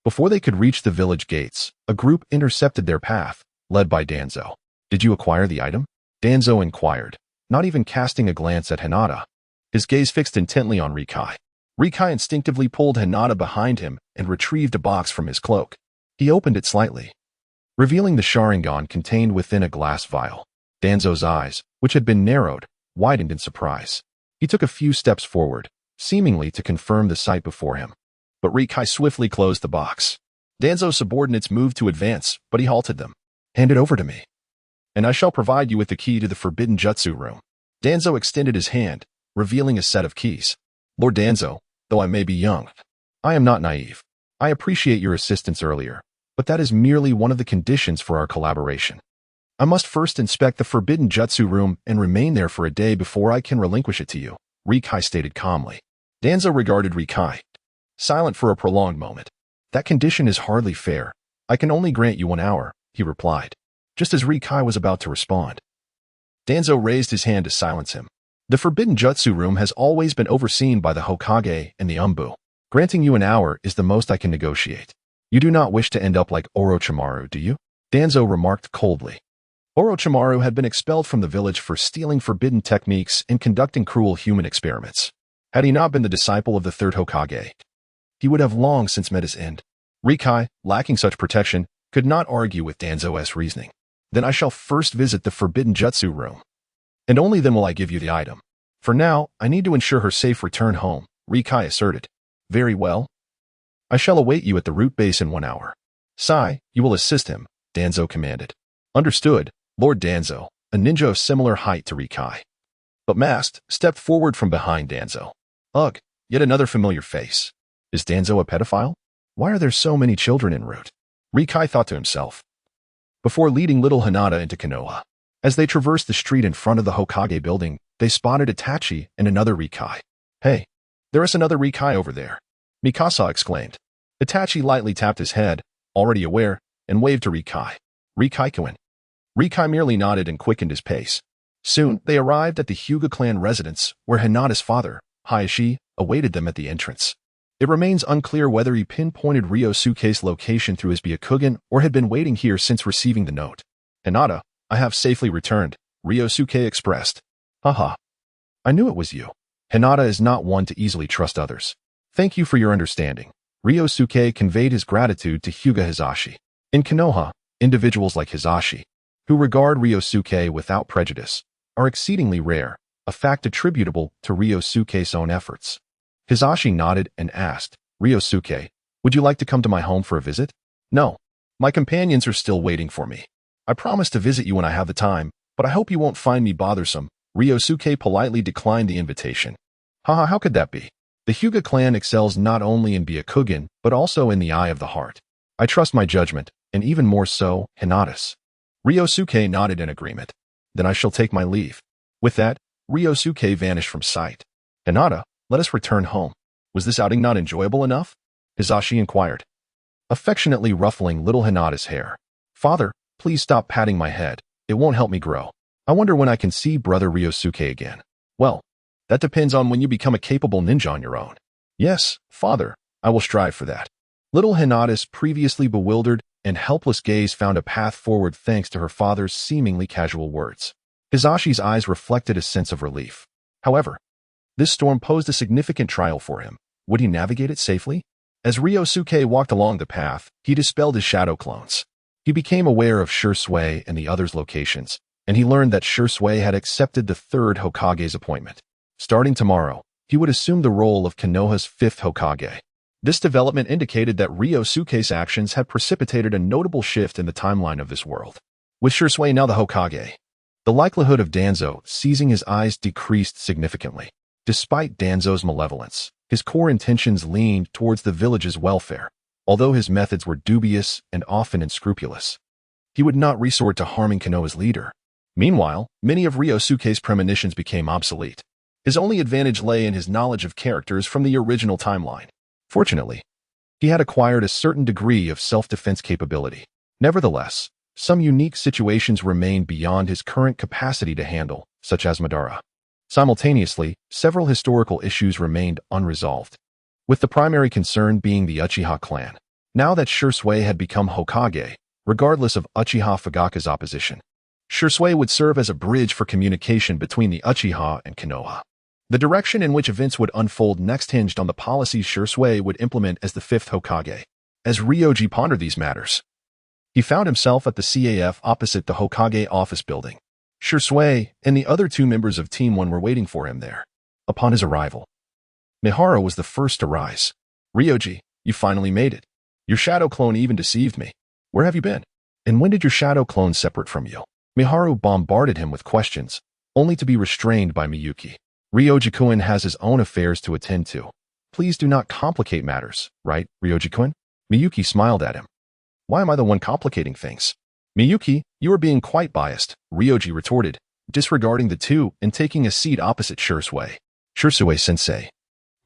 Speaker 1: before they could reach the village gates, a group intercepted their path, led by Danzo. Did you acquire the item? Danzo inquired, not even casting a glance at Hinata. His gaze fixed intently on Rikai. Rikai instinctively pulled Hinata behind him and retrieved a box from his cloak. He opened it slightly, revealing the Sharingan contained within a glass vial. Danzo's eyes, which had been narrowed, widened in surprise. He took a few steps forward, seemingly to confirm the sight before him. But Rikai swiftly closed the box. Danzo's subordinates moved to advance, but he halted them. Hand it over to me, and I shall provide you with the key to the forbidden jutsu room. Danzo extended his hand, revealing a set of keys. Lord Danzo, though I may be young, I am not naive. I appreciate your assistance earlier, but that is merely one of the conditions for our collaboration. I must first inspect the forbidden jutsu room and remain there for a day before I can relinquish it to you, Rikai stated calmly. Danzo regarded Rikai, silent for a prolonged moment. That condition is hardly fair. I can only grant you 1 hour, he replied, just as Rikai was about to respond. Danzo raised his hand to silence him. The forbidden jutsu room has always been overseen by the Hokage and the Umbu. Granting you 1 hour is the most I can negotiate. You do not wish to end up like Orochimaru, do you? Danzo remarked coldly. Orochimaru had been expelled from the village for stealing forbidden techniques and conducting cruel human experiments. Had he not been the disciple of the third Hokage, he would have long since met his end. Rikai, lacking such protection, could not argue with Danzo's reasoning. Then I shall first visit the forbidden jutsu room, and only then will I give you the item. For now, I need to ensure her safe return home, Rikai asserted. Very well. I shall await you at the root base in 1 hour. Sai, you will assist him, Danzo commanded. Understood, Lord Danzo, a ninja of similar height to Rikai. But Masked stepped forward from behind Danzo. Ugh, yet another familiar face. Is Danzo a pedophile? Why are there so many children en route? Rikai thought to himself, before leading little Hinata into Konoha. As they traversed the street in front of the Hokage building, they spotted Itachi and another Rikai. Hey, there is another Rikai over there, Mikasa exclaimed. Itachi lightly tapped his head, already aware, and waved to Rikai. Rikai-kun. Rikai merely nodded and quickened his pace. Soon, they arrived at the Hyuga clan residence, where Hinata's father, Hayashi, awaited them at the entrance. It remains unclear whether he pinpointed Ryōsuke's location through his Byakugan or had been waiting here since receiving the note. Hinata, I have safely returned, Ryōsuke expressed. Haha. I knew it was you. Hinata is not one to easily trust others. Thank you for your understanding. Ryōsuke conveyed his gratitude to Hyuga Hisashi. In Konoha, individuals like Hisashi, who regard Ryōsuke without prejudice, are exceedingly rare, a fact attributable to Ryōsuke's own efforts. Hisashi nodded and asked, Ryōsuke, would you like to come to my home for a visit? No. My companions are still waiting for me. I promise to visit you when I have the time, but I hope you won't find me bothersome. Ryōsuke politely declined the invitation. Haha, how could that be? The Hyuga clan excels not only in Byakugan, but also in the eye of the heart. I trust my judgment, and even more so, Hinata's. Ryōsuke nodded in agreement. Then I shall take my leave. With that, Ryōsuke vanished from sight. Hinata, let us return home. Was this outing not enjoyable enough? Hisashi inquired, affectionately ruffling little Hinata's hair. Father, please stop patting my head. It won't help me grow. I wonder when I can see Brother Ryōsuke again. Well, that depends on when you become a capable ninja on your own. Yes, Father, I will strive for that. Little Hinata's previously bewildered and helpless gaze found a path forward thanks to her father's seemingly casual words. Hisashi's eyes reflected a sense of relief. However, this storm posed a significant trial for him. Would he navigate it safely? As Ryōsuke walked along the path, he dispelled his shadow clones. He became aware of Shursui and the others' locations, and he learned that Shursui had accepted the third Hokage's appointment. Starting tomorrow, he would assume the role of Konoha's fifth Hokage. This development indicated that Ryōsuke's actions had precipitated a notable shift in the timeline of this world. With Shursui now the Hokage, the likelihood of Danzo seizing his eyes decreased significantly. Despite Danzo's malevolence, His core intentions leaned towards the village's welfare, although his methods were dubious and often unscrupulous. He would not resort to harming Konoha's leader. Meanwhile, many of Ryosuke's premonitions became obsolete. His only advantage lay in his knowledge of characters from the original timeline. Fortunately, he had acquired a certain degree of self-defense capability. Nevertheless, some unique situations remained beyond his current capacity to handle, such as Madara. Simultaneously, several historical issues remained unresolved, with the primary concern being the Uchiha clan. Now that Shisui had become Hokage, regardless of Uchiha Fugaku's opposition, Shisui would serve as a bridge for communication between the Uchiha and Konoha. The direction in which events would unfold next hinged on the policies Shisui would implement as the fifth Hokage. As Ryoji pondered these matters, he found himself at the CAF opposite the Hokage office building. Shisui and the other two members of Team 1 were waiting for him there. Upon his arrival, Miharu was the first to rise. "Ryoji, you finally made it. Your shadow clone even deceived me. Where have you been? And when did your shadow clone separate from you?" Miharu bombarded him with questions, only to be restrained by Miyuki. "Ryoji-kun has his own affairs to attend to. Please do not complicate matters, right, Ryoji-kun?" Miyuki smiled at him. "Why am I the one complicating things?" "Miyuki, you are being quite biased," Ryoji retorted, disregarding the two and taking a seat opposite Shisui. "Shisui-sensei,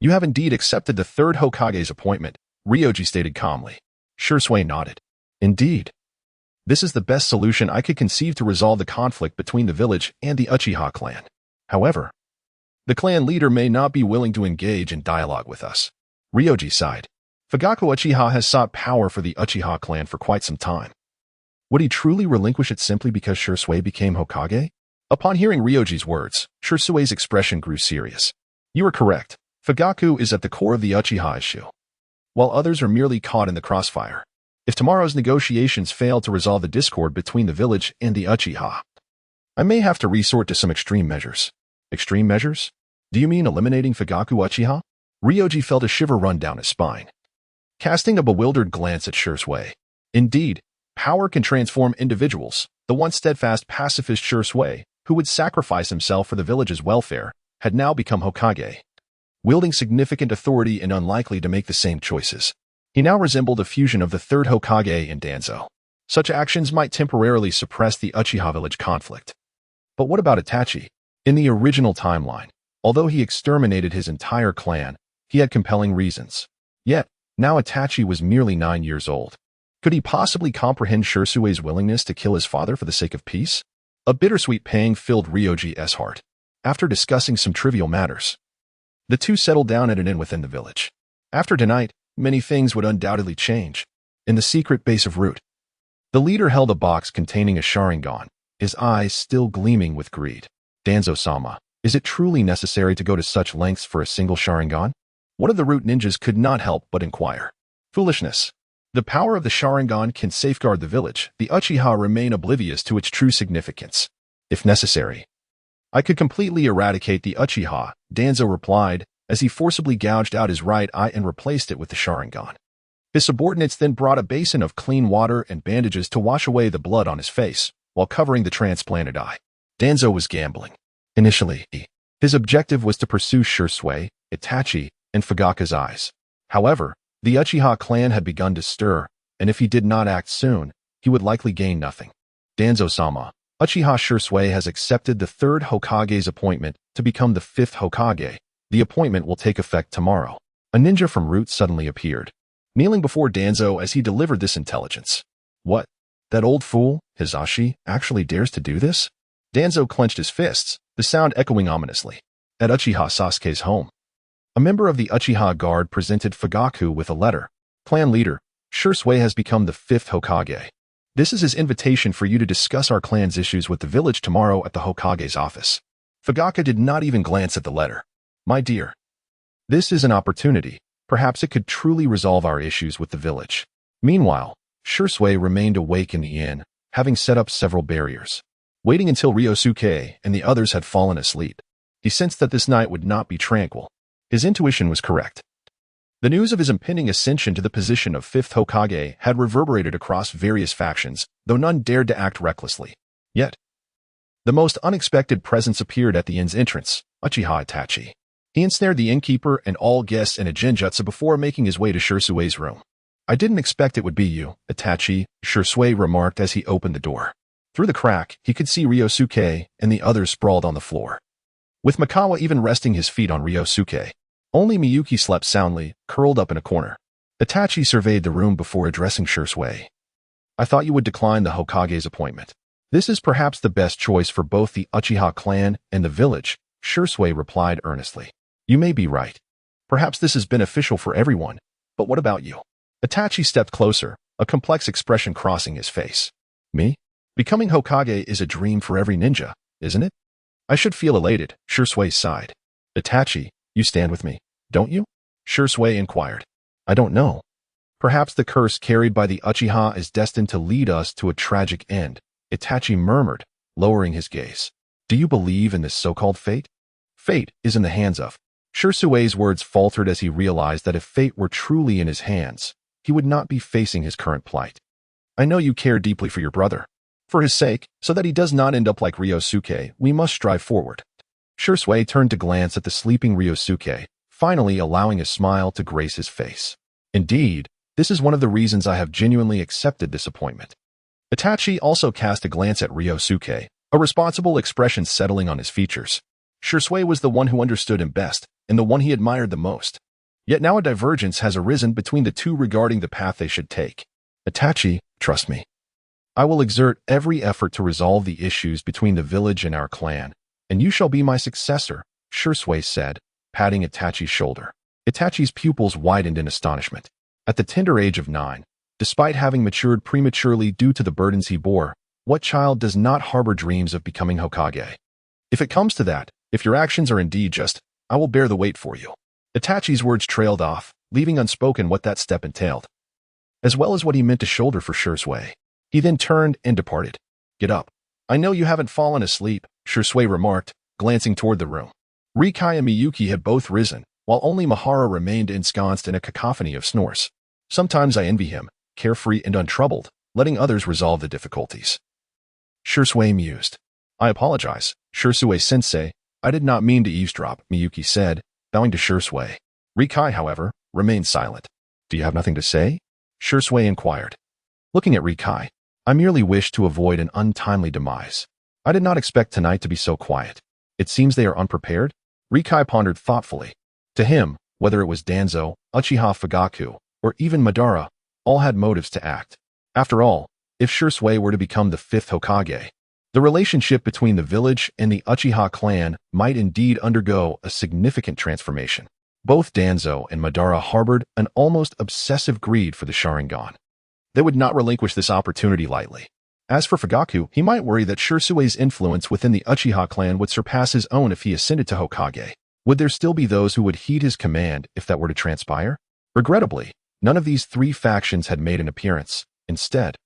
Speaker 1: you have indeed accepted the third Hokage's appointment," Ryoji stated calmly. Shisui nodded. "Indeed. This is the best solution I could conceive to resolve the conflict between the village and the Uchiha clan. However, the clan leader may not be willing to engage in dialogue with us." Ryoji sighed. Fugaku Uchiha has sought power for the Uchiha clan for quite some time. Would he truly relinquish it simply because Shisui became Hokage? Upon hearing Ryoji's words, Shisui's expression grew serious. "You are correct. Fugaku is at the core of the Uchiha issue, while others are merely caught in the crossfire. If tomorrow's negotiations fail to resolve the discord between the village and the Uchiha, I may have to resort to some extreme measures." "Extreme measures? Do you mean eliminating Fugaku Uchiha?" Ryoji felt a shiver run down his spine, casting a bewildered glance at Shisui. Indeed, power can transform individuals. The once steadfast pacifist Shisui, who would sacrifice himself for the village's welfare, had now become Hokage, wielding significant authority and unlikely to make the same choices. He now resembled a fusion of the third Hokage and Danzo. Such actions might temporarily suppress the Uchiha village conflict. But what about Itachi? In the original timeline, although he exterminated his entire clan, he had compelling reasons. Yet, now Itachi was merely 9 years old. Could he possibly comprehend Shisui's willingness to kill his father for the sake of peace? A bittersweet pang filled Ryoji's heart. After discussing some trivial matters, the two settled down at an inn within the village. After tonight, many things would undoubtedly change. In the secret base of Root, the leader held a box containing a Sharingan, his eyes still gleaming with greed. "Danzo-sama, is it truly necessary to go to such lengths for a single Sharingan?" One of the Root ninjas could not help but inquire. "Foolishness. The power of the Sharingan can safeguard the village. The Uchiha remain oblivious to its true significance. If necessary, I could completely eradicate the Uchiha," Danzo replied, as he forcibly gouged out his right eye and replaced it with the Sharingan. His subordinates then brought a basin of clean water and bandages to wash away the blood on his face, while covering the transplanted eye. Danzo was gambling. Initially, his objective was to pursue Shisui, Itachi, and Fugaku's eyes. However, the Uchiha clan had begun to stir, and if he did not act soon, he would likely gain nothing. "Danzo-sama, Uchiha Shisui has accepted the third Hokage's appointment to become the fifth Hokage. The appointment will take effect tomorrow." A ninja from Root suddenly appeared, kneeling before Danzo as he delivered this intelligence. "What? That old fool, Hisashi, actually dares to do this?" Danzo clenched his fists, the sound echoing ominously. At Uchiha Sasuke's home, a member of the Uchiha Guard presented Fugaku with a letter. "Clan leader, Shisui has become the fifth Hokage. This is his invitation for you to discuss our clan's issues with the village tomorrow at the Hokage's office." Fugaku did not even glance at the letter. "My dear, this is an opportunity. Perhaps it could truly resolve our issues with the village." Meanwhile, Shisui remained awake in the inn, having set up several barriers. Waiting until Ryōsuke and the others had fallen asleep, he sensed that this night would not be tranquil. His intuition was correct. The news of his impending ascension to the position of fifth Hokage had reverberated across various factions, though none dared to act recklessly. Yet, the most unexpected presence appeared at the inn's entrance, Uchiha Itachi. He ensnared the innkeeper and all guests in a genjutsu before making his way to Shirsue's room. I didn't expect it would be you, Itachi, Shirsue remarked as he opened the door. Through the crack, he could see Ryōsuke and the others sprawled on the floor, with Mikawa even resting his feet on Ryōsuke. Only Miyuki slept soundly, curled up in a corner. Itachi surveyed the room before addressing Shirsue. I thought you would decline the Hokage's appointment. This is perhaps the best choice for both the Uchiha clan and the village, Shirsue replied earnestly. You may be right. Perhaps this is beneficial for everyone, but what about you? Itachi stepped closer, a complex expression crossing his face. Me? Becoming Hokage is a dream for every ninja, isn't it? I should feel elated, Shirsue sighed. Itachi, you stand with me, don't you? Shirsue inquired. I don't know. Perhaps the curse carried by the Uchiha is destined to lead us to a tragic end, Itachi murmured, lowering his gaze. Do you believe in this so-called fate? Fate is in the hands of. Shirsue's words faltered as he realized that if fate were truly in his hands, he would not be facing his current plight. I know you care deeply for your brother. For his sake, so that he does not end up like Ryōsuke, we must strive forward. Shirsue turned to glance at the sleeping Ryōsuke, finally allowing a smile to grace his face. Indeed, this is one of the reasons I have genuinely accepted this appointment. Itachi also cast a glance at Ryōsuke, a responsible expression settling on his features. Shirsue was the one who understood him best, and the one he admired the most. Yet now a divergence has arisen between the two regarding the path they should take. Itachi, trust me. I will exert every effort to resolve the issues between the village and our clan, and you shall be my successor, Shirsue said, patting Itachi's shoulder. Itachi's pupils widened in astonishment. At the tender age of 9, despite having matured prematurely due to the burdens he bore, what child does not harbor dreams of becoming Hokage? If it comes to that, if your actions are indeed just, I will bear the weight for you. Itachi's words trailed off, leaving unspoken what that step entailed, as well as what he meant to shoulder for Shirsue. He then turned and departed. Get up. I know you haven't fallen asleep, Shirsue remarked, glancing toward the room. Rikai and Miyuki had both risen, while only Mahara remained ensconced in a cacophony of snores. Sometimes I envy him, carefree and untroubled, letting others resolve the difficulties. Shirsue mused. I apologize, Shirsue-sensei. I did not mean to eavesdrop, Miyuki said, bowing to Shirsue. Rikai, however, remained silent. Do you have nothing to say? Shirsue inquired. Looking at Rikai, I merely wished to avoid an untimely demise. I did not expect tonight to be so quiet. It seems they are unprepared? Rikai pondered thoughtfully. To him, whether it was Danzo, Uchiha Fugaku, or even Madara, all had motives to act. After all, if Shirsue were to become the 5th Hokage, the relationship between the village and the Uchiha clan might indeed undergo a significant transformation. Both Danzo and Madara harbored an almost obsessive greed for the Sharingan. They would not relinquish this opportunity lightly. As for Fugaku, he might worry that Shirsue's influence within the Uchiha clan would surpass his own if he ascended to Hokage. Would there still be those who would heed his command if that were to transpire? Regrettably, none of these three factions had made an appearance. Instead,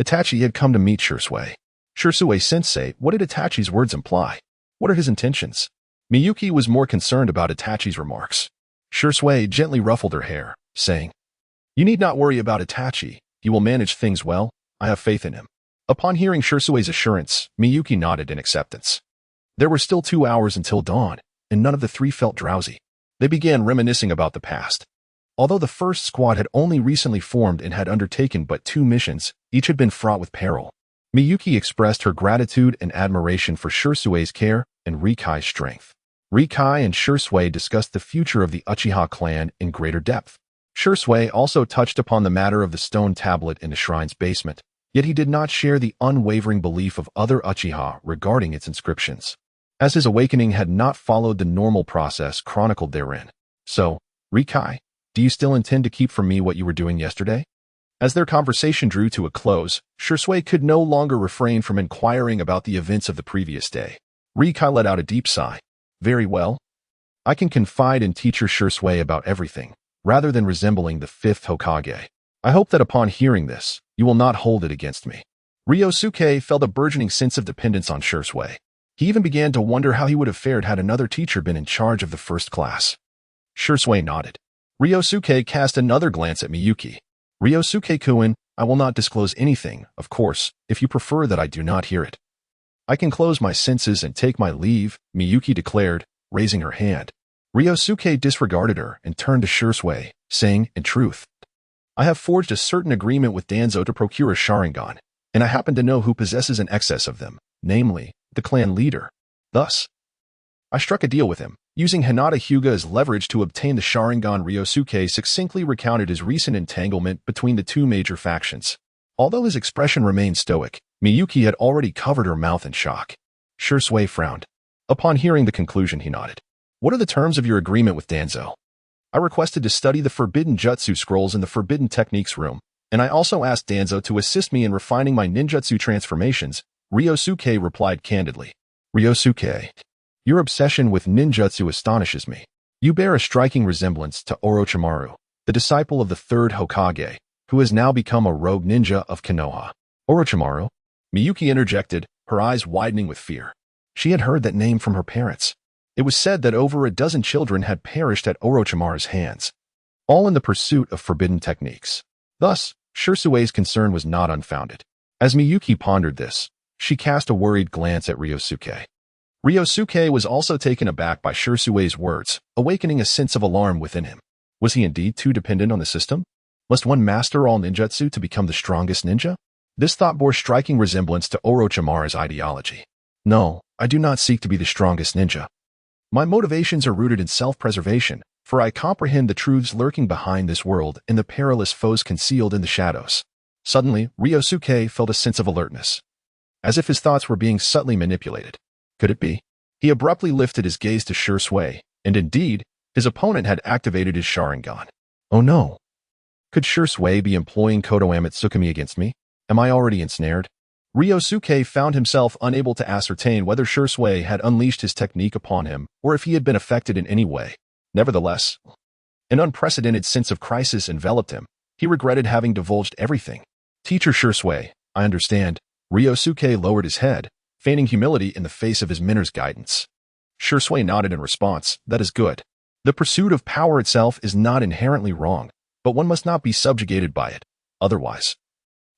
Speaker 1: Itachi had come to meet Shirsue. Shirsue-sensei, what did Itachi's words imply? What are his intentions? Miyuki was more concerned about Itachi's remarks. Shirsue gently ruffled her hair, saying, You need not worry about Itachi. He will manage things well. I have faith in him. Upon hearing Shirsue's assurance, Miyuki nodded in acceptance. There were still 2 hours until dawn, and none of the three felt drowsy. They began reminiscing about the past. Although the first squad had only recently formed and had undertaken but 2 missions, each had been fraught with peril. Miyuki expressed her gratitude and admiration for Shirsue's care and Rikai's strength. Rikai and Shirsue discussed the future of the Uchiha clan in greater depth. Shirsue also touched upon the matter of the stone tablet in the shrine's basement, yet he did not share the unwavering belief of other Uchiha regarding its inscriptions, as his awakening had not followed the normal process chronicled therein. So, Rikai, do you still intend to keep from me what you were doing yesterday? As their conversation drew to a close, Shirsue could no longer refrain from inquiring about the events of the previous day. Rikai let out a deep sigh. Very well. I can confide in teacher Shirsue about everything, rather than resembling the 5th Hokage. I hope that upon hearing this, you will not hold it against me. Ryōsuke felt a burgeoning sense of dependence on Shirsue. He even began to wonder how he would have fared had another teacher been in charge of the first class. Shirsue nodded. Ryōsuke cast another glance at Miyuki. Ryōsuke-kun, I will not disclose anything, of course, if you prefer that I do not hear it. I can close my senses and take my leave, Miyuki declared, raising her hand. Ryosuke disregarded her and turned to Shisui, saying, in truth, I have forged a certain agreement with Danzo to procure a Sharingan, and I happen to know who possesses an excess of them, namely, the clan leader. Thus, I struck a deal with him. Using Hinata Hyuga as leverage to obtain the Sharingan, Ryosuke succinctly recounted his recent entanglement between the two major factions. Although his expression remained stoic, Miyuki had already covered her mouth in shock. Shisui frowned. Upon hearing the conclusion, he nodded. What are the terms of your agreement with Danzo? I requested to study the Forbidden Jutsu scrolls in the Forbidden Techniques room, and I also asked Danzo to assist me in refining my ninjutsu transformations, Ryosuke replied candidly. Ryosuke, your obsession with ninjutsu astonishes me. You bear a striking resemblance to Orochimaru, the disciple of the third Hokage, who has now become a rogue ninja of Konoha. Orochimaru? Miyuki interjected, her eyes widening with fear. She had heard that name from her parents. It was said that over a dozen children had perished at Orochimaru's hands, all in the pursuit of forbidden techniques. Thus, Shisui's concern was not unfounded. As Miyuki pondered this, she cast a worried glance at Ryosuke. Ryosuke was also taken aback by Shisui's words, awakening a sense of alarm within him. Was he indeed too dependent on the system? Must one master all ninjutsu to become the strongest ninja? This thought bore striking resemblance to Orochimaru's ideology. No, I do not seek to be the strongest ninja. My motivations are rooted in self-preservation, for I comprehend the truths lurking behind this world and the perilous foes concealed in the shadows. Suddenly, Ryosuke felt a sense of alertness, as if his thoughts were being subtly manipulated. Could it be? He abruptly lifted his gaze to Shisui, and indeed, his opponent had activated his Sharingan. Oh no! Could Shisui be employing Kotoame Tsukumi against me? Am I already ensnared? Ryosuke found himself unable to ascertain whether Shisui had unleashed his technique upon him or if he had been affected in any way. Nevertheless, an unprecedented sense of crisis enveloped him. He regretted having divulged everything. Teacher Shisui, I understand. Ryosuke lowered his head, feigning humility in the face of his mentor's guidance. Shisui nodded in response. That is good. The pursuit of power itself is not inherently wrong, but one must not be subjugated by it. Otherwise,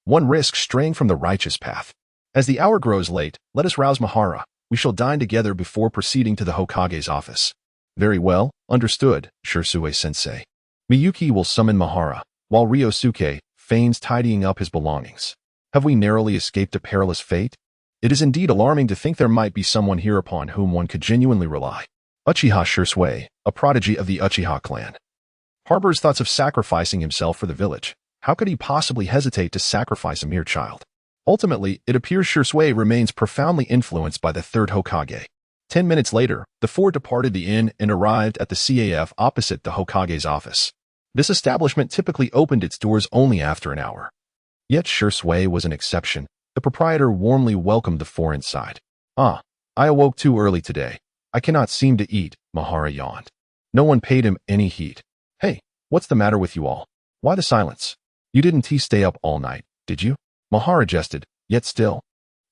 Speaker 1: one risks straying from the righteous path. As the hour grows late, let us rouse Mahara. We shall dine together before proceeding to the Hokage's office. Very well, understood, Shisui-sensei. Miyuki will summon Mahara, while Ryosuke feigns tidying up his belongings. Have we narrowly escaped a perilous fate? It is indeed alarming to think there might be someone here upon whom one could genuinely rely. Uchiha Shisui, a prodigy of the Uchiha clan, harbors thoughts of sacrificing himself for the village. How could he possibly hesitate to sacrifice a mere child? Ultimately, it appears Shisui remains profoundly influenced by the third Hokage. 10 minutes later, the four departed the inn and arrived at the CAF opposite the Hokage's office. This establishment typically opened its doors only after an hour. Yet Shisui was an exception. The proprietor warmly welcomed the four inside. I awoke too early today. I cannot seem to eat, Mahara yawned. No one paid him any heed. Hey, what's the matter with you all? Why the silence? You didn't stay up all night, did you? Mahara jested, yet still.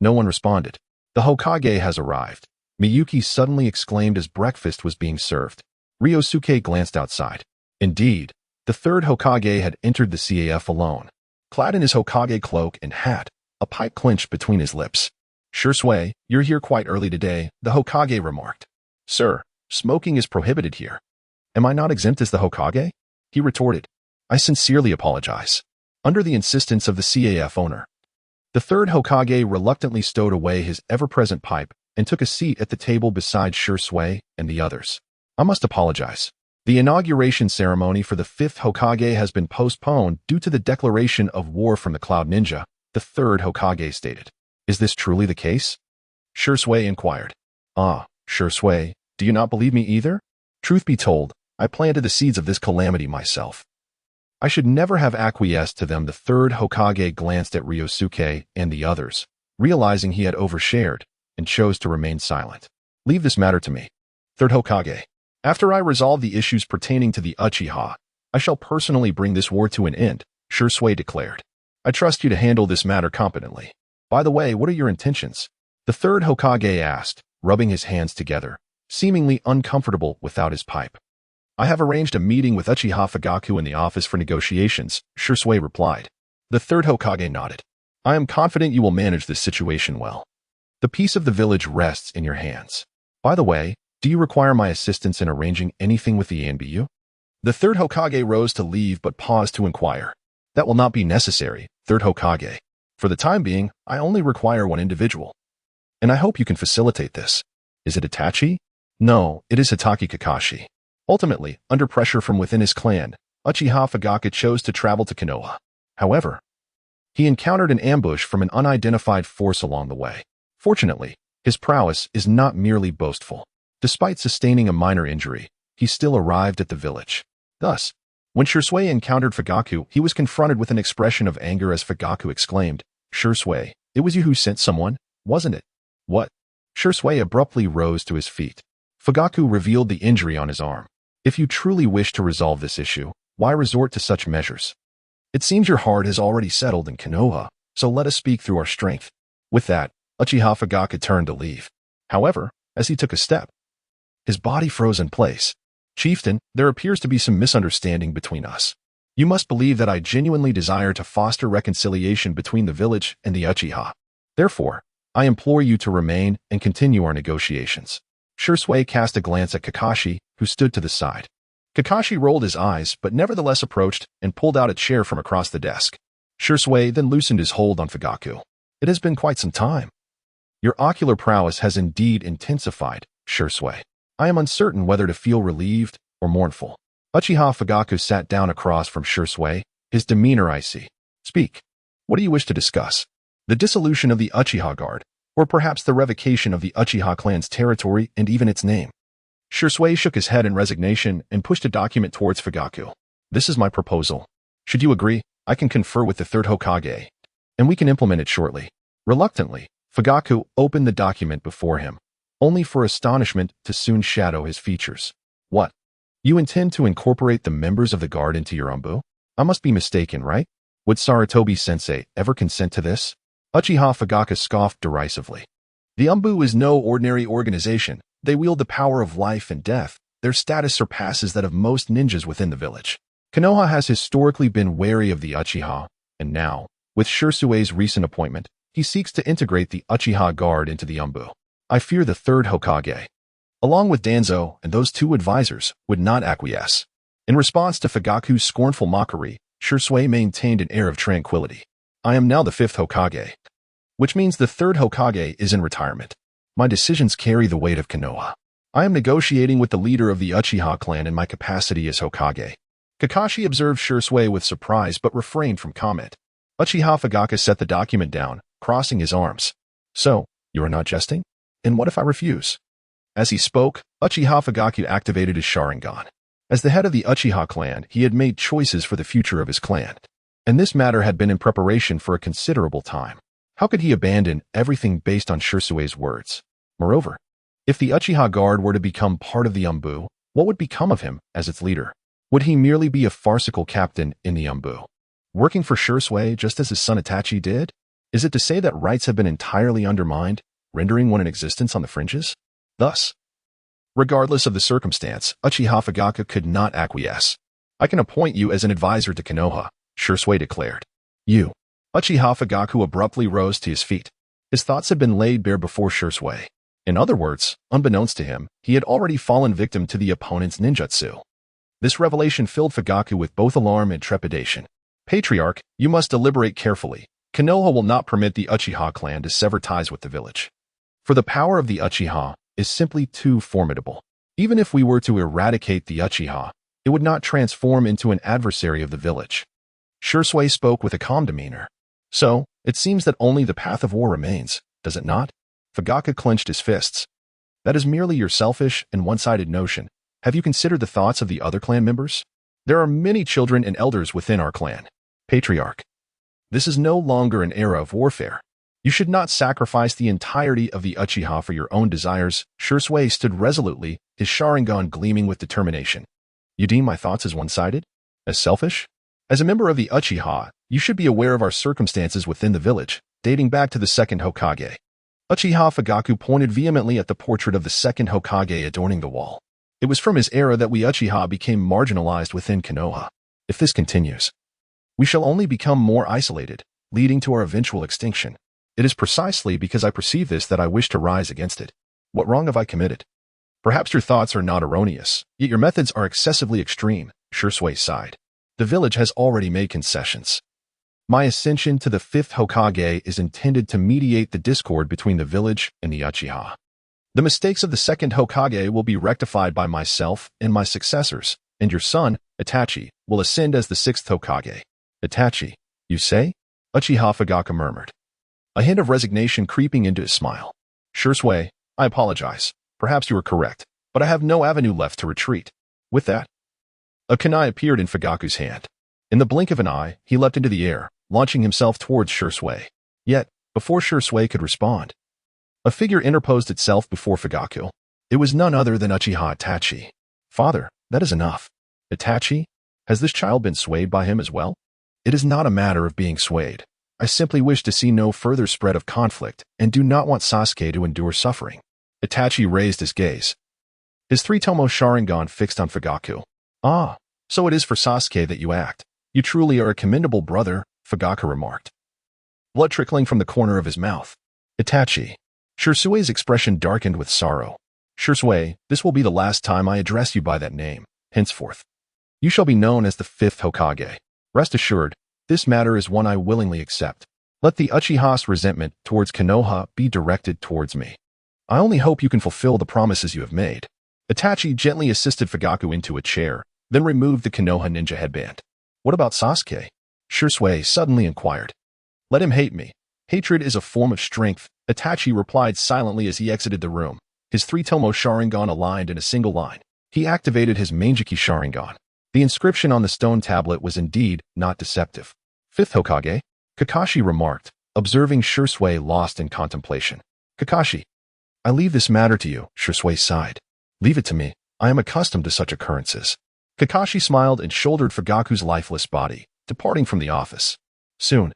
Speaker 1: No one responded. The Hokage has arrived, Miyuki suddenly exclaimed as breakfast was being served. Ryosuke glanced outside. Indeed, the third Hokage had entered the CAF alone, clad in his Hokage cloak and hat, a pipe clenched between his lips. Shisui, you're here quite early today, the Hokage remarked. Sir, smoking is prohibited here. Am I not exempt as the Hokage? He retorted. I sincerely apologize. Under the insistence of the CAF owner, the third Hokage reluctantly stowed away his ever-present pipe and took a seat at the table beside Shisui and the others. I must apologize. The inauguration ceremony for the fifth Hokage has been postponed due to the declaration of war from the Cloud Ninja, the third Hokage stated. Is this truly the case? Shisui inquired. Shisui, do you not believe me either? Truth be told, I planted the seeds of this calamity myself. I should never have acquiesced to them. The third Hokage glanced at Ryosuke and the others, realizing he had overshared, and chose to remain silent. Leave this matter to me. Third Hokage, after I resolve the issues pertaining to the Uchiha, I shall personally bring this war to an end, Shisui declared. I trust you to handle this matter competently. By the way, what are your intentions? The third Hokage asked, rubbing his hands together, seemingly uncomfortable without his pipe. I have arranged a meeting with Uchiha Fugaku in the office for negotiations, Shisui replied. The third Hokage nodded. I am confident you will manage this situation well. The peace of the village rests in your hands. By the way, Do you require my assistance in arranging anything with the Anbu? The third Hokage rose to leave but paused to inquire. That will not be necessary, third Hokage. For the time being, I only require one individual. And I hope you can facilitate this. Is it Itachi? No, it is Hitaki Kakashi. Ultimately, under pressure from within his clan, Uchiha Fugaku chose to travel to Konoha. However, he encountered an ambush from an unidentified force along the way. Fortunately, his prowess is not merely boastful. Despite sustaining a minor injury, he still arrived at the village. Thus, when Shisui encountered Fugaku, he was confronted with an expression of anger as Fugaku exclaimed, "Shisui, it was you who sent someone, wasn't it?" "What?" Shisui abruptly rose to his feet. Fugaku revealed the injury on his arm. "If you truly wish to resolve this issue, why resort to such measures? It seems your heart has already settled in Konoha, so let us speak through our strength." With that, Uchiha Fugaku turned to leave. However, as he took a step, his body froze in place. "Chieftain, there appears to be some misunderstanding between us. You must believe that I genuinely desire to foster reconciliation between the village and the Uchiha. Therefore, I implore you to remain and continue our negotiations." Shisui cast a glance at Kakashi, who stood to the side. Kakashi rolled his eyes but nevertheless approached and pulled out a chair from across the desk. Shisui then loosened his hold on Fugaku. "It has been quite some time. Your ocular prowess has indeed intensified, Shisui. I am uncertain whether to feel relieved or mournful." Uchiha Fugaku sat down across from Shisui, his demeanor icy. "Speak. What do you wish to discuss? The dissolution of the Uchiha Guard, or perhaps the revocation of the Uchiha clan's territory and even its name?" Shisui shook his head in resignation and pushed a document towards Fugaku. "This is my proposal. Should you agree, I can confer with the third Hokage, and we can implement it shortly." Reluctantly, Fugaku opened the document before him, only for astonishment to soon shadow his features. "What? You intend to incorporate the members of the guard into your Anbu? I must be mistaken, right? Would Sarutobi-sensei ever consent to this?" Uchiha Fugaku scoffed derisively. "The Anbu is no ordinary organization. They wield the power of life and death. Their status surpasses that of most ninjas within the village. Konoha has historically been wary of the Uchiha, and now, with Shisui's recent appointment, he seeks to integrate the Uchiha Guard into the Anbu. I fear the third Hokage, along with Danzo and those two advisors, would not acquiesce." In response to Fugaku's scornful mockery, Shisui maintained an air of tranquility. "I am now the fifth Hokage, which means the third Hokage is in retirement. My decisions carry the weight of Konoha. I am negotiating with the leader of the Uchiha clan in my capacity as Hokage." Kakashi observed Shisui with surprise but refrained from comment. Uchiha Fugaku set the document down, crossing his arms. "So, you are not jesting? And what if I refuse?" As he spoke, Uchiha Fugaku activated his Sharingan. As the head of the Uchiha clan, he had made choices for the future of his clan, and this matter had been in preparation for a considerable time. How could he abandon everything based on Shisui's words? Moreover, if the Uchiha Guard were to become part of the Anbu, what would become of him as its leader? Would he merely be a farcical captain in the Anbu, working for Shisui just as his son Itachi did? Is it to say that rights have been entirely undermined, rendering one in existence on the fringes? Thus, regardless of the circumstance, Uchiha Fugaku could not acquiesce. "I can appoint you as an advisor to Konoha," Shisui declared. "You." Uchiha Fugaku abruptly rose to his feet. His thoughts had been laid bare before Shisui. In other words, unbeknownst to him, he had already fallen victim to the opponent's ninjutsu. This revelation filled Fugaku with both alarm and trepidation. "Patriarch, you must deliberate carefully. Konoha will not permit the Uchiha clan to sever ties with the village. For the power of the Uchiha is simply too formidable. Even if we were to eradicate the Uchiha, it would not transform into an adversary of the village." Shisui spoke with a calm demeanor. "So, it seems that only the path of war remains, does it not?" Fugaku clenched his fists. "That is merely your selfish and one-sided notion. Have you considered the thoughts of the other clan members? There are many children and elders within our clan. Patriarch, this is no longer an era of warfare. You should not sacrifice the entirety of the Uchiha for your own desires." Shisui stood resolutely, his Sharingan gleaming with determination. "You deem my thoughts as one-sided? As selfish? As a member of the Uchiha, you should be aware of our circumstances within the village, dating back to the second Hokage." Uchiha Fugaku pointed vehemently at the portrait of the second Hokage adorning the wall. "It was from his era that we Uchiha became marginalized within Konoha. If this continues, we shall only become more isolated, leading to our eventual extinction. It is precisely because I perceive this that I wish to rise against it. What wrong have I committed?" Perhaps your thoughts are not erroneous, yet your methods are excessively extreme, Ryōsuke sighed. The village has already made concessions. My ascension to the 5th Hokage is intended to mediate the discord between the village and the Uchiha. The mistakes of the 2nd Hokage will be rectified by myself and my successors, and your son, Itachi, will ascend as the 6th Hokage. Itachi, you say? Uchiha Fugaku murmured, a hint of resignation creeping into his smile. Ryōsuke, I apologize. Perhaps you are correct, but I have no avenue left to retreat. With that, a kunai appeared in Fugaku's hand. In the blink of an eye, he leapt into the air, launching himself towards Ryōsuke. Yet, before Ryōsuke could respond, a figure interposed itself before Fugaku. It was none other than Uchiha Itachi. Father, that is enough. Itachi, has this child been swayed by him as well? It is not a matter of being swayed. I simply wish to see no further spread of conflict and do not want Sasuke to endure suffering. Itachi raised his gaze, his 3-tomo Sharingan fixed on Fugaku. Ah, so it is for Sasuke that you act. You truly are a commendable brother, Fugaku remarked, blood trickling from the corner of his mouth. Itachi. Ryōsuke's expression darkened with sorrow. Ryōsuke, this will be the last time I address you by that name. Henceforth, you shall be known as the 5th Hokage. Rest assured, this matter is one I willingly accept. Let the Uchiha's resentment towards Konoha be directed towards me. I only hope you can fulfill the promises you have made. Itachi gently assisted Fugaku into a chair, then removed the Konoha ninja headband. What about Sasuke? Ryōsuke suddenly inquired. Let him hate me. Hatred is a form of strength, Itachi replied silently as he exited the room. His 3-tomo Sharingan aligned in a single line. He activated his Manjiki Sharingan. The inscription on the stone tablet was indeed not deceptive. 5th Hokage? Kakashi remarked, observing Ryōsuke lost in contemplation. Kakashi, I leave this matter to you, Ryōsuke sighed. Leave it to me. I am accustomed to such occurrences. Kakashi smiled and shouldered Fugaku's lifeless body, departing from the office. Soon,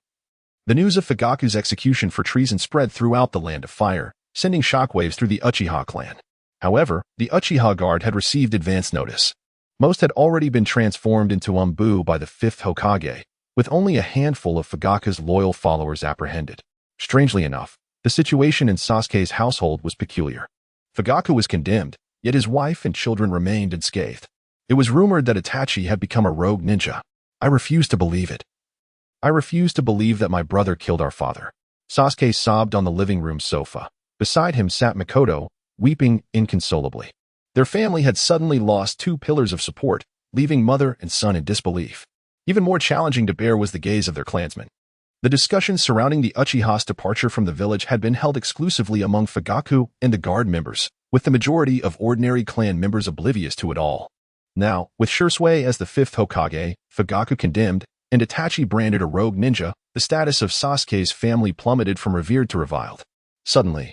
Speaker 1: the news of Fugaku's execution for treason spread throughout the Land of Fire, sending shockwaves through the Uchiha clan. However, the Uchiha Guard had received advance notice. Most had already been transformed into Umbu by the 5th Hokage, with only a handful of Fugaku's loyal followers apprehended. Strangely enough, the situation in Sasuke's household was peculiar. Fugaku was condemned, yet his wife and children remained unscathed. It was rumored that Itachi had become a rogue ninja. I refuse to believe it. I refuse to believe that my brother killed our father. Sasuke sobbed on the living room sofa. Beside him sat Mikoto, weeping inconsolably. Their family had suddenly lost 2 pillars of support, leaving mother and son in disbelief. Even more challenging to bear was the gaze of their clansmen. The discussions surrounding the Uchiha's departure from the village had been held exclusively among Fugaku and the guard members, with the majority of ordinary clan members oblivious to it all. Now, with Ryōsuke as the 5th Hokage, Fugaku condemned, and Itachi branded a rogue ninja, the status of Sasuke's family plummeted from revered to reviled. Suddenly,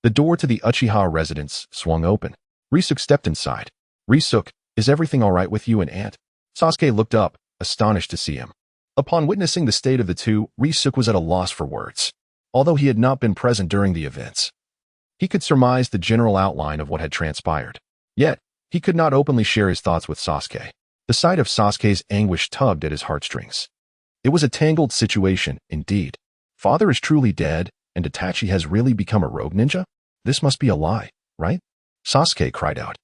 Speaker 1: the door to the Uchiha residence swung open. Ryōsuke stepped inside. Ryōsuke, is everything all right with you and Aunt? Sasuke looked up, astonished to see him. Upon witnessing the state of the two, Ryōsuke was at a loss for words. Although he had not been present during the events, he could surmise the general outline of what had transpired. Yet, he could not openly share his thoughts with Sasuke. The sight of Sasuke's anguish tugged at his heartstrings. It was a tangled situation, indeed. Father is truly dead, and Itachi has really become a rogue ninja? This must be a lie, right? Sasuke cried out,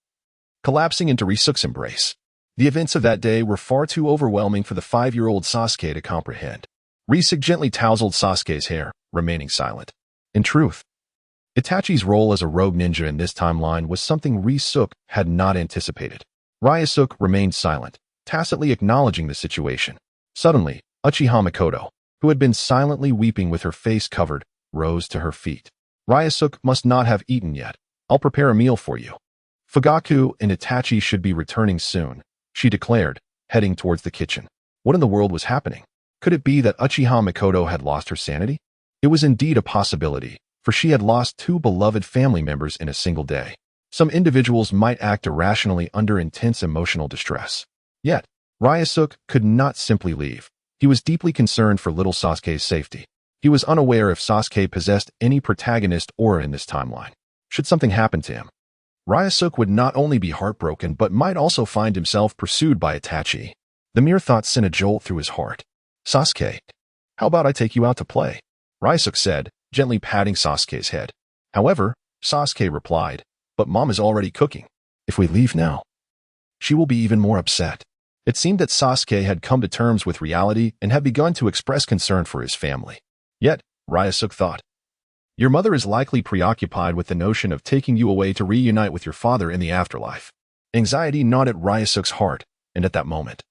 Speaker 1: collapsing into Ryōsuke's embrace. The events of that day were far too overwhelming for the 5-year-old Sasuke to comprehend. Ryōsuke gently tousled Sasuke's hair, remaining silent. In truth, Itachi's role as a rogue ninja in this timeline was something Ryōsuke had not anticipated. Ryōsuke remained silent, tacitly acknowledging the situation. Suddenly, Uchiha Mikoto, who had been silently weeping with her face covered, rose to her feet. Ryōsuke must not have eaten yet. I'll prepare a meal for you. Fugaku and Itachi should be returning soon, she declared, heading towards the kitchen. What in the world was happening? Could it be that Uchiha Mikoto had lost her sanity? It was indeed a possibility, for she had lost 2 beloved family members in a single day. Some individuals might act irrationally under intense emotional distress. Yet, Ryōsuke could not simply leave. He was deeply concerned for little Sasuke's safety. He was unaware if Sasuke possessed any protagonist aura in this timeline. Should something happen to him, Ryōsuke would not only be heartbroken but might also find himself pursued by Itachi. The mere thought sent a jolt through his heart. Sasuke, how about I take you out to play? Ryōsuke said, gently patting Sasuke's head. However, Sasuke replied, But Mom is already cooking. If we leave now, she will be even more upset. It seemed that Sasuke had come to terms with reality and had begun to express concern for his family. Yet, Ryōsuke thought, your mother is likely preoccupied with the notion of taking you away to reunite with your father in the afterlife. Anxiety gnawed at Ryōsuke's heart, and at that moment,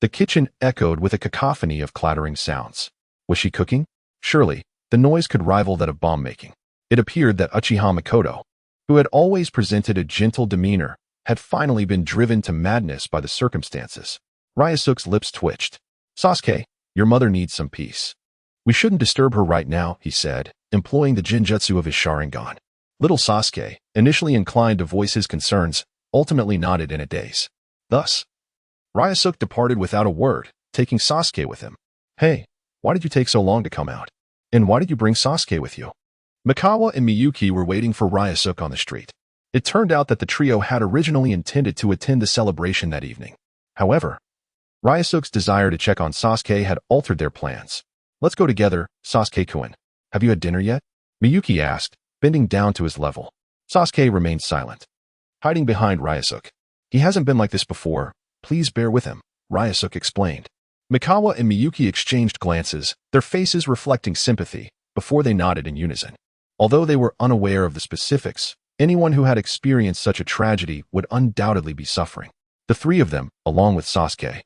Speaker 1: the kitchen echoed with a cacophony of clattering sounds. Was she cooking? Surely, the noise could rival that of bomb-making. It appeared that Uchiha Makoto, who had always presented a gentle demeanor, had finally been driven to madness by the circumstances. Ryōsuke's lips twitched. Sasuke, your mother needs some peace. We shouldn't disturb her right now, he said, employing the Jinjutsu of his Sharingan. Little Sasuke, initially inclined to voice his concerns, ultimately nodded in a daze. Thus, Ryōsuke departed without a word, taking Sasuke with him. Hey, why did you take so long to come out? And why did you bring Sasuke with you? Mikawa and Miyuki were waiting for Ryōsuke on the street. It turned out that the trio had originally intended to attend the celebration that evening. However, Ryōsuke's desire to check on Sasuke had altered their plans. Let's go together, Sasuke-kun. Have you had dinner yet? Miyuki asked, bending down to his level. Sasuke remained silent, hiding behind Ryōsuke. He hasn't been like this before. Please bear with him, Ryōsuke explained. Mikawa and Miyuki exchanged glances, their faces reflecting sympathy, before they nodded in unison. Although they were unaware of the specifics, anyone who had experienced such a tragedy would undoubtedly be suffering. The three of them, along with Sasuke,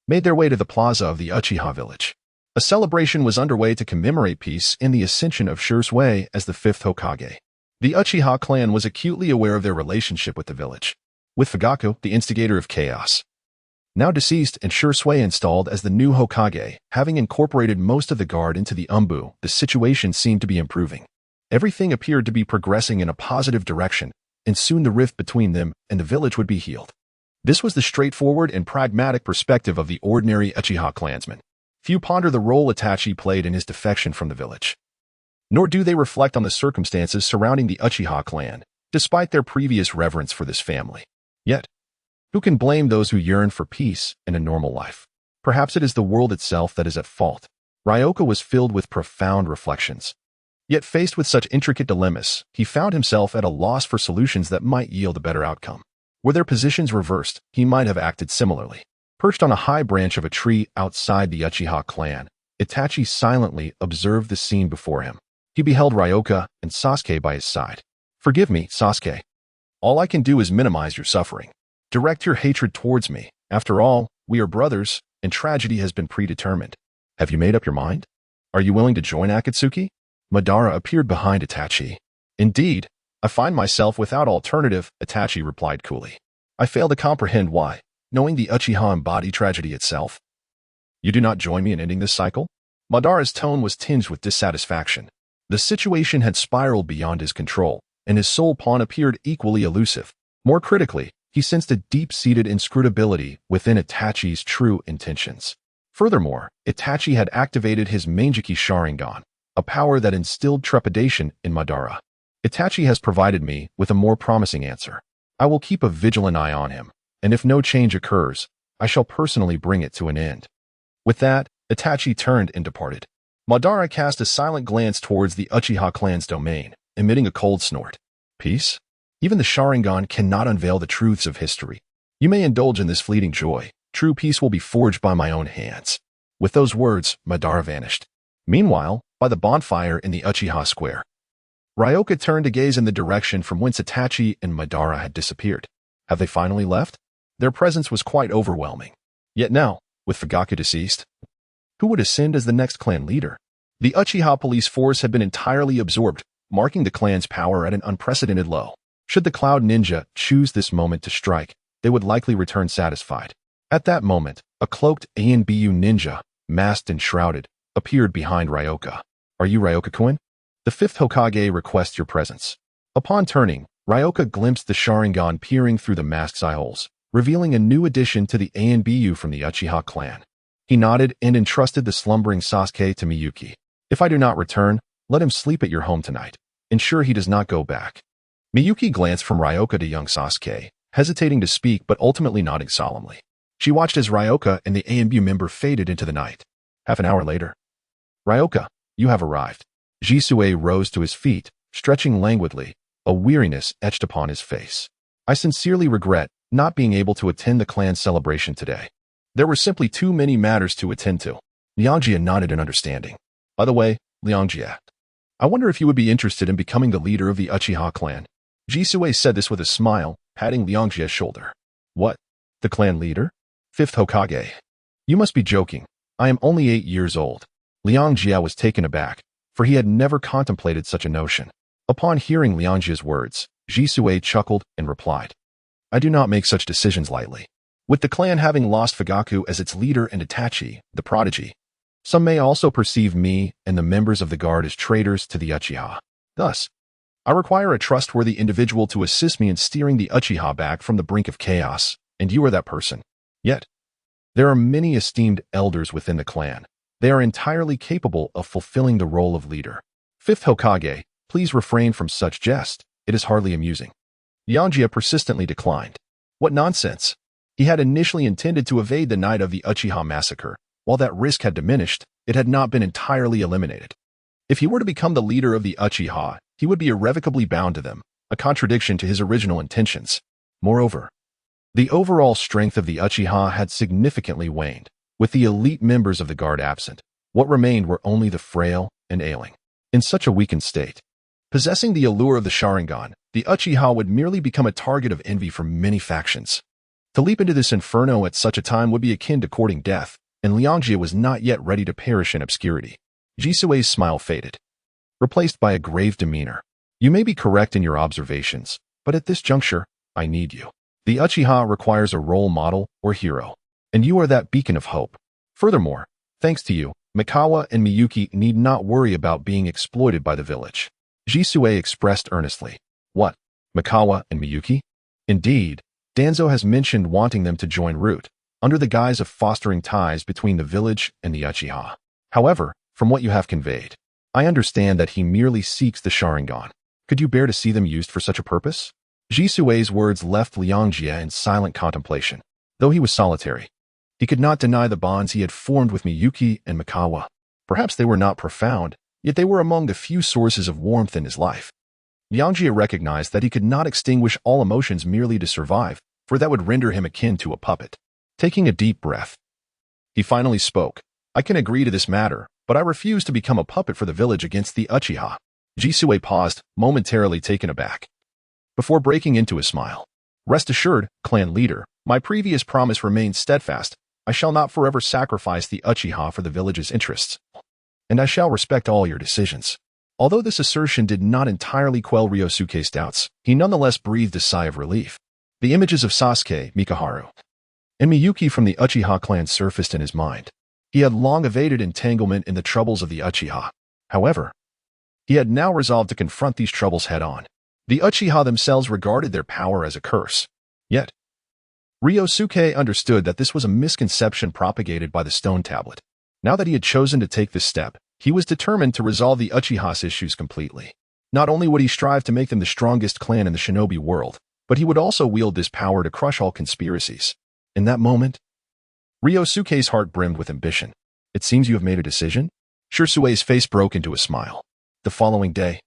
Speaker 1: made their way to the plaza of the Uchiha village. A celebration was underway to commemorate peace in the ascension of Ryōsuke as the fifth Hokage. The Uchiha clan was acutely aware of their relationship with the village, with Fugaku, the instigator of chaos, now deceased, and Ryōsuke installed as the new Hokage, having incorporated most of the guard into the Umbu. The situation seemed to be improving. Everything appeared to be progressing in a positive direction, and soon the rift between them and the village would be healed. This was the straightforward and pragmatic perspective of the ordinary Uchiha clansman. Few ponder the role Itachi played in his defection from the village. Nor do they reflect on the circumstances surrounding the Uchiha clan, despite their previous reverence for this family. Yet, who can blame those who yearn for peace and a normal life? Perhaps it is the world itself that is at fault. Ryōsuke was filled with profound reflections. Yet faced with such intricate dilemmas, he found himself at a loss for solutions that might yield a better outcome. Were their positions reversed, he might have acted similarly. Perched on a high branch of a tree outside the Uchiha clan, Itachi silently observed the scene before him. He beheld Ryōsuke and Sasuke by his side. Forgive me, Sasuke. All I can do is minimize your suffering. Direct your hatred towards me. After all, we are brothers, and tragedy has been predetermined. Have you made up your mind? Are you willing to join Akatsuki? Madara appeared behind Itachi. Indeed, I find myself without alternative, Itachi replied coolly. I fail to comprehend why, knowing the Uchiha embody tragedy itself. You do not join me in ending this cycle? Madara's tone was tinged with dissatisfaction. The situation had spiraled beyond his control, and his soul pawn appeared equally elusive. More critically, he sensed a deep-seated inscrutability within Itachi's true intentions. Furthermore, Itachi had activated his Manjiki Sharingan, a power that instilled trepidation in Madara. Itachi has provided me with a more promising answer. I will keep a vigilant eye on him, and if no change occurs, I shall personally bring it to an end. With that, Itachi turned and departed. Madara cast a silent glance towards the Uchiha clan's domain, emitting a cold snort. Peace? Even the Sharingan cannot unveil the truths of history. You may indulge in this fleeting joy. True peace will be forged by my own hands. With those words, Madara vanished. Meanwhile, by the bonfire in the Uchiha square, Ryōsuke turned to gaze in the direction from whence Itachi and Madara had disappeared. Have they finally left? Their presence was quite overwhelming. Yet now, with Fugaku deceased, who would ascend as the next clan leader? The Uchiha police force had been entirely absorbed, marking the clan's power at an unprecedented low. Should the Cloud Ninja choose this moment to strike, they would likely return satisfied. At that moment, a cloaked ANBU ninja, masked and shrouded, appeared behind Ryōsuke. Are you Ryōsuke-kun? The fifth Hokage requests your presence. Upon turning, Ryōsuke glimpsed the Sharingan peering through the mask's eye holes, revealing a new addition to the ANBU from the Uchiha clan. He nodded and entrusted the slumbering Sasuke to Miyuki. If I do not return, let him sleep at your home tonight. Ensure he does not go back. Miyuki glanced from Ryōsuke to young Sasuke, hesitating to speak but ultimately nodding solemnly. She watched as Ryōsuke and the ANBU member faded into the night. Half an hour later. Ryōsuke, you have arrived. Jisue rose to his feet, stretching languidly, A weariness etched upon his face. I sincerely regret not being able to attend the clan celebration today. There were simply too many matters to attend to. Liangjie nodded in understanding. By the way, Liangjie, I wonder if you would be interested in becoming the leader of the Uchiha clan. Jisue said this with a smile, patting Liangjie's shoulder. What? The clan leader? Fifth Hokage. You must be joking. I am only 8 years old. Liangjie was taken aback, for he had never contemplated such a notion. Upon hearing Liangjie's words, Jisue chuckled and replied, I do not make such decisions lightly. With the clan having lost Fugaku as its leader and Itachi, the prodigy, some may also perceive me and the members of the guard as traitors to the Uchiha. Thus, I require a trustworthy individual to assist me in steering the Uchiha back from the brink of chaos, and you are that person. Yet, there are many esteemed elders within the clan. They are entirely capable of fulfilling the role of leader. Fifth Hokage, please refrain from such jest. It is hardly amusing. Liangjie persistently declined. What nonsense! He had initially intended to evade the night of the Uchiha massacre. While that risk had diminished, it had not been entirely eliminated. If he were to become the leader of the Uchiha, he would be irrevocably bound to them, a contradiction to his original intentions. Moreover, the overall strength of the Uchiha had significantly waned. With the elite members of the guard absent, what remained were only the frail and ailing. In such a weakened state, possessing the allure of the Sharingan, the Uchiha would merely become a target of envy from many factions. To leap into this inferno at such a time would be akin to courting death, and Liangjie was not yet ready to perish in obscurity. Jisue's smile faded, replaced by a grave demeanor. You may be correct in your observations, but at this juncture, I need you. The Uchiha requires a role model or hero, and you are that beacon of hope. Furthermore, thanks to you, Mikawa and Miyuki need not worry about being exploited by the village. Jisue expressed earnestly. What? Mikawa and Miyuki? Indeed, Danzo has mentioned wanting them to join Root, under the guise of fostering ties between the village and the Uchiha. However, from what you have conveyed, I understand that he merely seeks the Sharingan. Could you bear to see them used for such a purpose? Jisue's words left Liangjie in silent contemplation. Though he was solitary, he could not deny the bonds he had formed with Miyuki and Mikawa. Perhaps they were not profound, yet they were among the few sources of warmth in his life. Liangjie recognized that he could not extinguish all emotions merely to survive, for that would render him akin to a puppet. Taking a deep breath, he finally spoke. I can agree to this matter, but I refuse to become a puppet for the village against the Uchiha. Jisue paused, momentarily taken aback, before breaking into a smile. Rest assured, clan leader, my previous promise remains steadfast. I shall not forever sacrifice the Uchiha for the village's interests, and I shall respect all your decisions. Although this assertion did not entirely quell Ryosuke's doubts, he nonetheless breathed a sigh of relief. The images of Sasuke, Mikaharu, and Miyuki from the Uchiha clan surfaced in his mind. He had long evaded entanglement in the troubles of the Uchiha. However, he had now resolved to confront these troubles head-on. The Uchiha themselves regarded their power as a curse. Yet, Ryosuke understood that this was a misconception propagated by the stone tablet. Now that he had chosen to take this step, he was determined to resolve the Uchiha's issues completely. Not only would he strive to make them the strongest clan in the shinobi world, but he would also wield this power to crush all conspiracies. In that moment, Ryosuke's heart brimmed with ambition. It seems you have made a decision? Shirsue's face broke into a smile. The following day,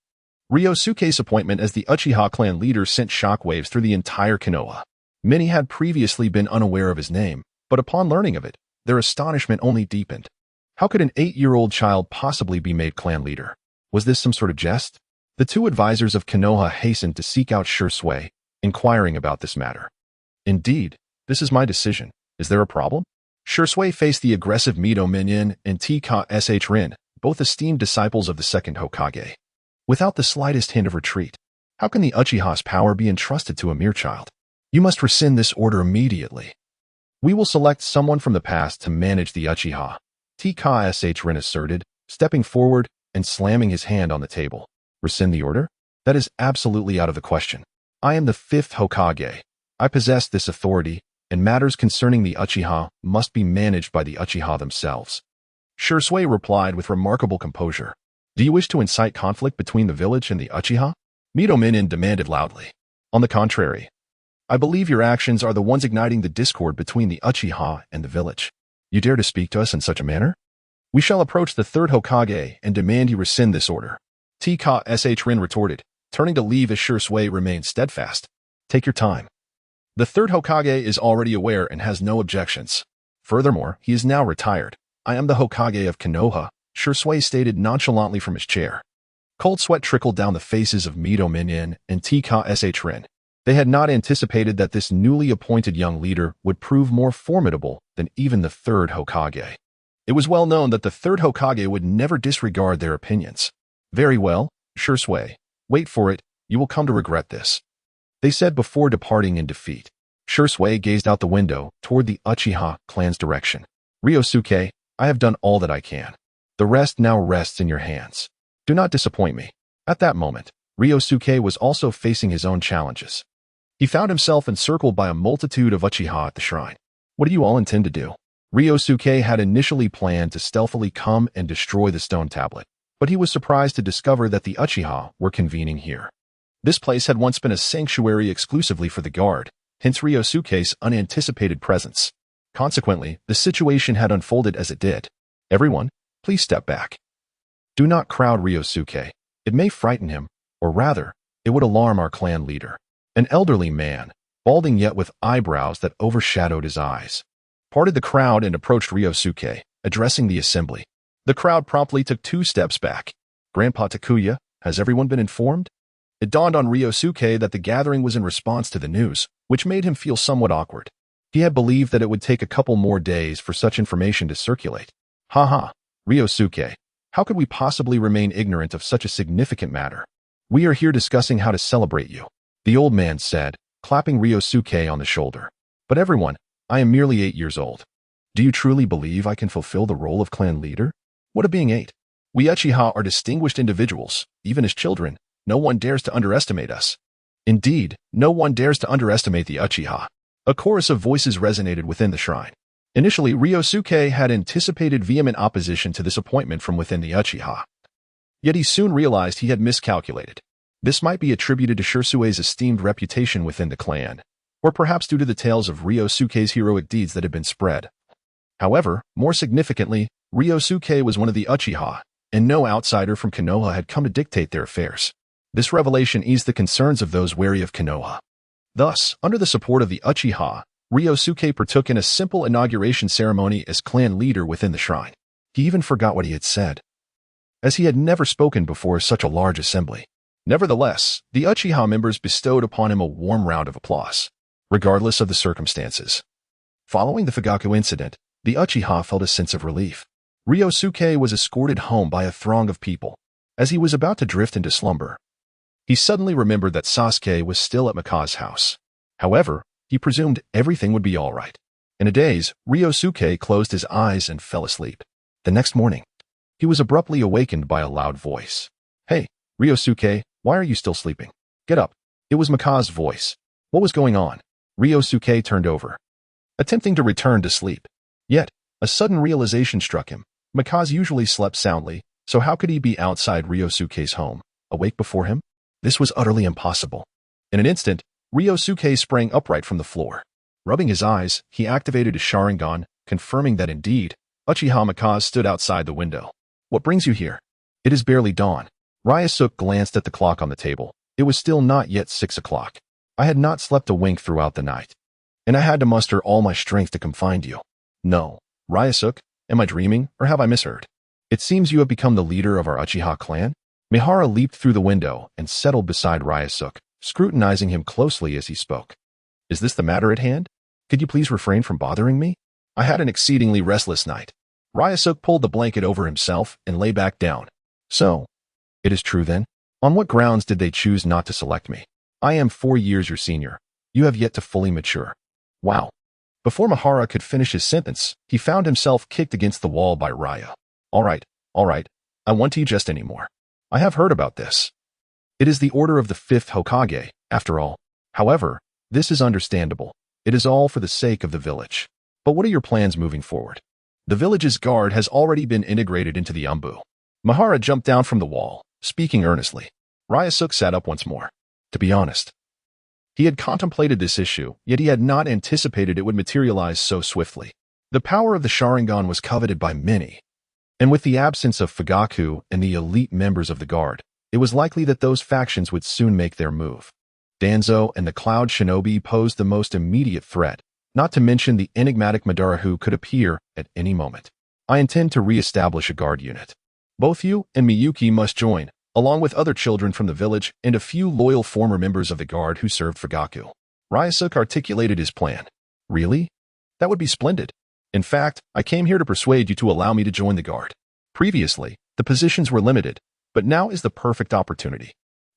Speaker 1: Ryosuke's appointment as the Uchiha clan leader sent shockwaves through the entire Konoha. Many had previously been unaware of his name, but upon learning of it, their astonishment only deepened. How could an 8-year-old child possibly be made clan leader? Was this some sort of jest? The two advisors of Konoha hastened to seek out Shirsue, inquiring about this matter. Indeed, this is my decision. Is there a problem? Shirsue faced the aggressive Mito Minin and Tka-sh Rin, both esteemed disciples of the second Hokage. Without the slightest hint of retreat, how can the Uchiha's power be entrusted to a mere child? You must rescind this order immediately. We will select someone from the past to manage the Uchiha, Tka-sh Rin asserted, stepping forward and slamming his hand on the table. Rescind the order? That is absolutely out of the question. I am the 5th Hokage. I possess this authority, and matters concerning the Uchiha must be managed by the Uchiha themselves. Shirsue replied with remarkable composure. Do you wish to incite conflict between the village and the Uchiha? Mito Minin demanded loudly. On the contrary, I believe your actions are the ones igniting the discord between the Uchiha and the village. You dare to speak to us in such a manner? We shall approach the 3rd Hokage and demand he rescind this order. Tka-sh Rin retorted, turning to leave as Shui remained steadfast. Take your time. The third Hokage is already aware and has no objections. Furthermore, he is now retired. I am the Hokage of Konoha, Shui stated nonchalantly from his chair. Cold sweat trickled down the faces of Mito Minyin and Tka Rin. They had not anticipated that this newly appointed young leader would prove more formidable than even the third Hokage. It was well known that the third Hokage would never disregard their opinions. Very well, Shui. Wait for it, you will come to regret this, they said before departing in defeat. Shui gazed out the window toward the Uchiha clan's direction. Ryōsuke, I have done all that I can. The rest now rests in your hands. Do not disappoint me. At that moment, Ryōsuke was also facing his own challenges. He found himself encircled by a multitude of Uchiha at the shrine. What do you all intend to do? Ryōsuke had initially planned to stealthily come and destroy the stone tablet, but he was surprised to discover that the Uchiha were convening here. This place had once been a sanctuary exclusively for the guard, hence Ryōsuke's unanticipated presence. Consequently, the situation had unfolded as it did. Everyone, please step back. Do not crowd Ryōsuke. It may frighten him, or rather, it would alarm our clan leader. An elderly man, balding yet with eyebrows that overshadowed his eyes, parted the crowd and approached Ryōsuke, addressing the assembly. The crowd promptly took 2 steps back. Grandpa Takuya, has everyone been informed? It dawned on Ryōsuke that the gathering was in response to the news, which made him feel somewhat awkward. He had believed that it would take a couple more days for such information to circulate. Haha, Ryōsuke, how could we possibly remain ignorant of such a significant matter? We are here discussing how to celebrate you, the old man said, clapping Ryōsuke on the shoulder. But everyone, I am merely 8 years old. Do you truly believe I can fulfill the role of clan leader? What of being 8? We Uchiha are distinguished individuals, even as children. No one dares to underestimate us. Indeed, no one dares to underestimate the Uchiha. A chorus of voices resonated within the shrine. Initially, Ryōsuke had anticipated vehement opposition to this appointment from within the Uchiha. Yet he soon realized he had miscalculated. This might be attributed to Shusui's esteemed reputation within the clan, or perhaps due to the tales of Ryōsuke's heroic deeds that had been spread. However, more significantly, Ryōsuke was one of the Uchiha, and no outsider from Konoha had come to dictate their affairs. This revelation eased the concerns of those wary of Konoha. Thus, under the support of the Uchiha, Ryōsuke partook in a simple inauguration ceremony as clan leader within the shrine. He even forgot what he had said, as he had never spoken before such a large assembly. Nevertheless, the Uchiha members bestowed upon him a warm round of applause, regardless of the circumstances. Following the Fugaku incident, the Uchiha felt a sense of relief. Ryōsuke was escorted home by a throng of people. As he was about to drift into slumber, he suddenly remembered that Sasuke was still at Mika's house. However, he presumed everything would be all right. In a daze, Ryōsuke closed his eyes and fell asleep. The next morning, he was abruptly awakened by a loud voice. Hey, Ryōsuke, why are you still sleeping? Get up. It was Mika's voice. What was going on? Ryōsuke turned over, attempting to return to sleep. Yet, a sudden realization struck him. Mika's usually slept soundly, so how could he be outside Ryōsuke's home, awake before him? This was utterly impossible. In an instant, Ryōsuke sprang upright from the floor. Rubbing his eyes, he activated his Sharingan, confirming that indeed, Uchiha Mika stood outside the window. What brings you here? It is barely dawn. Ryōsuke glanced at the clock on the table. It was still not yet 6 o'clock. I had not slept a wink throughout the night, and I had to muster all my strength to come find you. No, Ryōsuke, am I dreaming, or have I misheard? It seems you have become the leader of our Uchiha clan? Mihara leaped through the window and settled beside Ryōsuke, scrutinizing him closely as he spoke. Is this the matter at hand? Could you please refrain from bothering me? I had an exceedingly restless night. Ryōsuke pulled the blanket over himself and lay back down. So, it is true then? On what grounds did they choose not to select me? I am 4 years your senior. You have yet to fully mature. Wow. Before Mihara could finish his sentence, he found himself kicked against the wall by Raya. All right. I won't teach just anymore. I have heard about this. It is the order of the 5th Hokage, after all. However, this is understandable. It is all for the sake of the village. But what are your plans moving forward? The village's guard has already been integrated into the Umbu. Mihara jumped down from the wall, speaking earnestly. Ryōsuke sat up once more. To be honest, he had contemplated this issue, yet he had not anticipated it would materialize so swiftly. The power of the Sharingan was coveted by many, and with the absence of Fugaku and the elite members of the guard, it was likely that those factions would soon make their move. Danzo and the Cloud Shinobi posed the most immediate threat, not to mention the enigmatic Madara who could appear at any moment. I intend to re-establish a guard unit. Both you and Miyuki must join, along with other children from the village and a few loyal former members of the guard who served Fugaku. Ryōsuke articulated his plan. Really? That would be splendid. In fact, I came here to persuade you to allow me to join the guard. Previously, the positions were limited, but now is the perfect opportunity.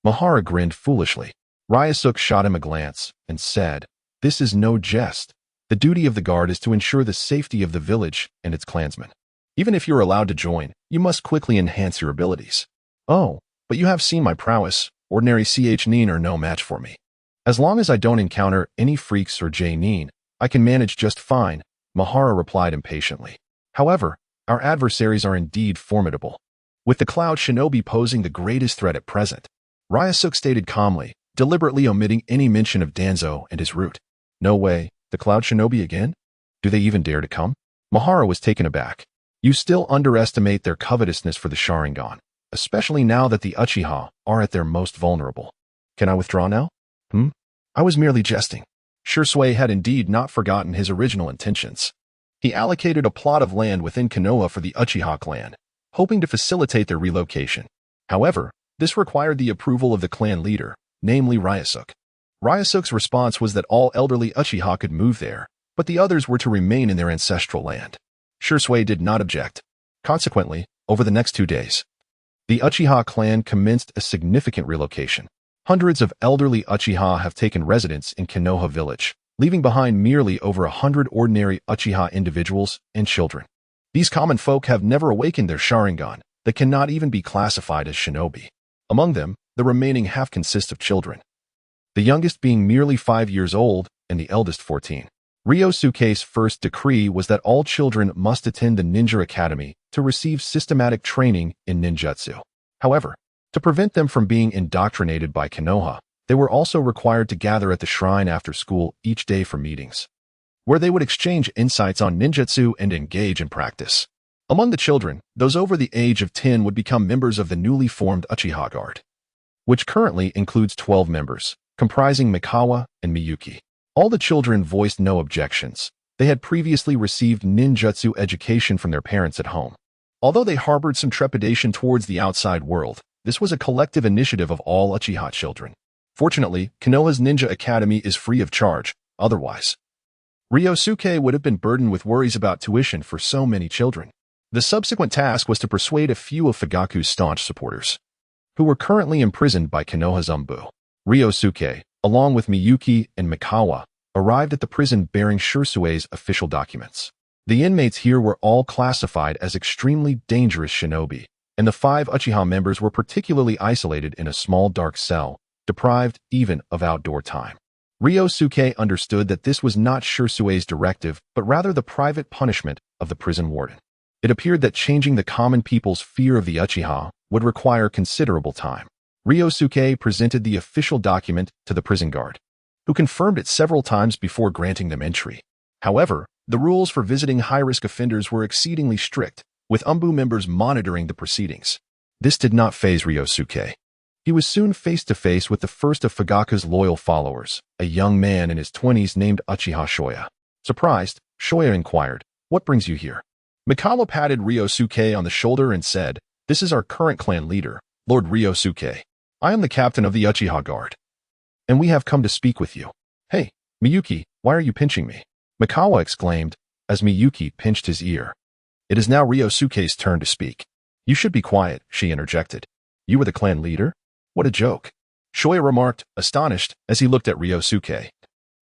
Speaker 1: Mahara grinned foolishly. Ryōsuke shot him a glance and said, "This is no jest. The duty of the guard is to ensure the safety of the village and its clansmen. Even if you're allowed to join, you must quickly enhance your abilities. Oh, but you have seen my prowess. Ordinary Nin are no match for me. As long as I don't encounter any freaks or Nin, I can manage just fine," Mahara replied impatiently. However, our adversaries are indeed formidable, with the Cloud Shinobi posing the greatest threat at present. Ryōsuke stated calmly, deliberately omitting any mention of Danzo and his route. No way, the Cloud Shinobi again? Do they even dare to come? Mahara was taken aback. You still underestimate their covetousness for the Sharingan, especially now that the Uchiha are at their most vulnerable. Can I withdraw now? I was merely jesting. Shisui had indeed not forgotten his original intentions. He allocated a plot of land within Konoha for the Uchiha clan, hoping to facilitate their relocation. However, this required the approval of the clan leader, namely Ryōsuke. Ryōsuke's response was that all elderly Uchiha could move there, but the others were to remain in their ancestral land. Shisui did not object. Consequently, over the next 2 days, the Uchiha clan commenced a significant relocation. Hundreds of elderly Uchiha have taken residence in Konoha village, leaving behind merely over 100 ordinary Uchiha individuals and children. These common folk have never awakened their Sharingan that cannot even be classified as shinobi. Among them, the remaining half consist of children, the youngest being merely 5 years old and the eldest 14. Ryōsuke's first decree was that all children must attend the Ninja Academy to receive systematic training in ninjutsu. However, to prevent them from being indoctrinated by Konoha, they were also required to gather at the shrine after school each day for meetings, where they would exchange insights on ninjutsu and engage in practice. Among the children, those over the age of 10 would become members of the newly formed Uchiha Guard, which currently includes 12 members, comprising Mikawa and Miyuki. All the children voiced no objections. They had previously received ninjutsu education from their parents at home. Although they harbored some trepidation towards the outside world, this was a collective initiative of all Uchiha children. Fortunately, Konoha's Ninja Academy is free of charge. Otherwise, Ryōsuke would have been burdened with worries about tuition for so many children. The subsequent task was to persuade a few of Fugaku's staunch supporters, who were currently imprisoned by Konoha's Umbu. Ryōsuke, along with Miyuki and Mikawa, arrived at the prison bearing Shisui's official documents. The inmates here were all classified as extremely dangerous shinobi, and the 5 Uchiha members were particularly isolated in a small dark cell, deprived even of outdoor time. Ryōsuke understood that this was not Shisui's directive, but rather the private punishment of the prison warden. It appeared that changing the common people's fear of the Uchiha would require considerable time. Ryōsuke presented the official document to the prison guard, who confirmed it several times before granting them entry. However, the rules for visiting high-risk offenders were exceedingly strict, with Umbu members monitoring the proceedings. This did not faze Ryōsuke. He was soon face-to-face with the first of Fugaku's loyal followers, a young man in his 20s named Uchiha Shoya. Surprised, Shoya inquired, "What brings you here?" Mikawa patted Ryōsuke on the shoulder and said, "This is our current clan leader, Lord Ryōsuke. I am the captain of the Uchiha Guard, and we have come to speak with you." "Hey, Miyuki, why are you pinching me?" Mikawa exclaimed, as Miyuki pinched his ear. It is now Ryōsuke's turn to speak. "You should be quiet," she interjected. "You were the clan leader? What a joke." Shoya remarked, astonished, as he looked at Ryōsuke,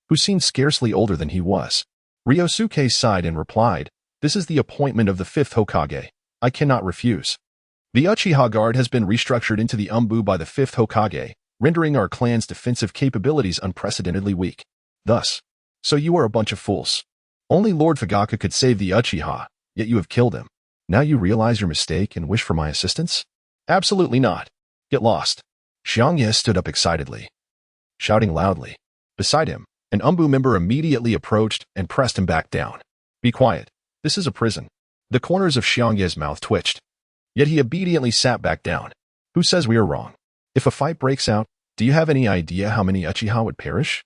Speaker 1: who seemed scarcely older than he was. Ryōsuke sighed and replied, "This is the appointment of the 5th Hokage. I cannot refuse. The Uchiha Guard has been restructured into the Umbu by the 5th Hokage, rendering our clan's defensive capabilities unprecedentedly weak. Thus, so you are a bunch of fools. Only Lord Fugaku could save the Uchiha, yet you have killed him. Now you realize your mistake and wish for my assistance?" "Absolutely not. Get lost." Xiangye stood up excitedly, shouting loudly. Beside him, an Umbu member immediately approached and pressed him back down. "Be quiet. This is a prison." The corners of Xiangye's mouth twitched, yet he obediently sat back down. "Who says we are wrong?" If a fight breaks out, do you have any idea how many Uchiha would perish?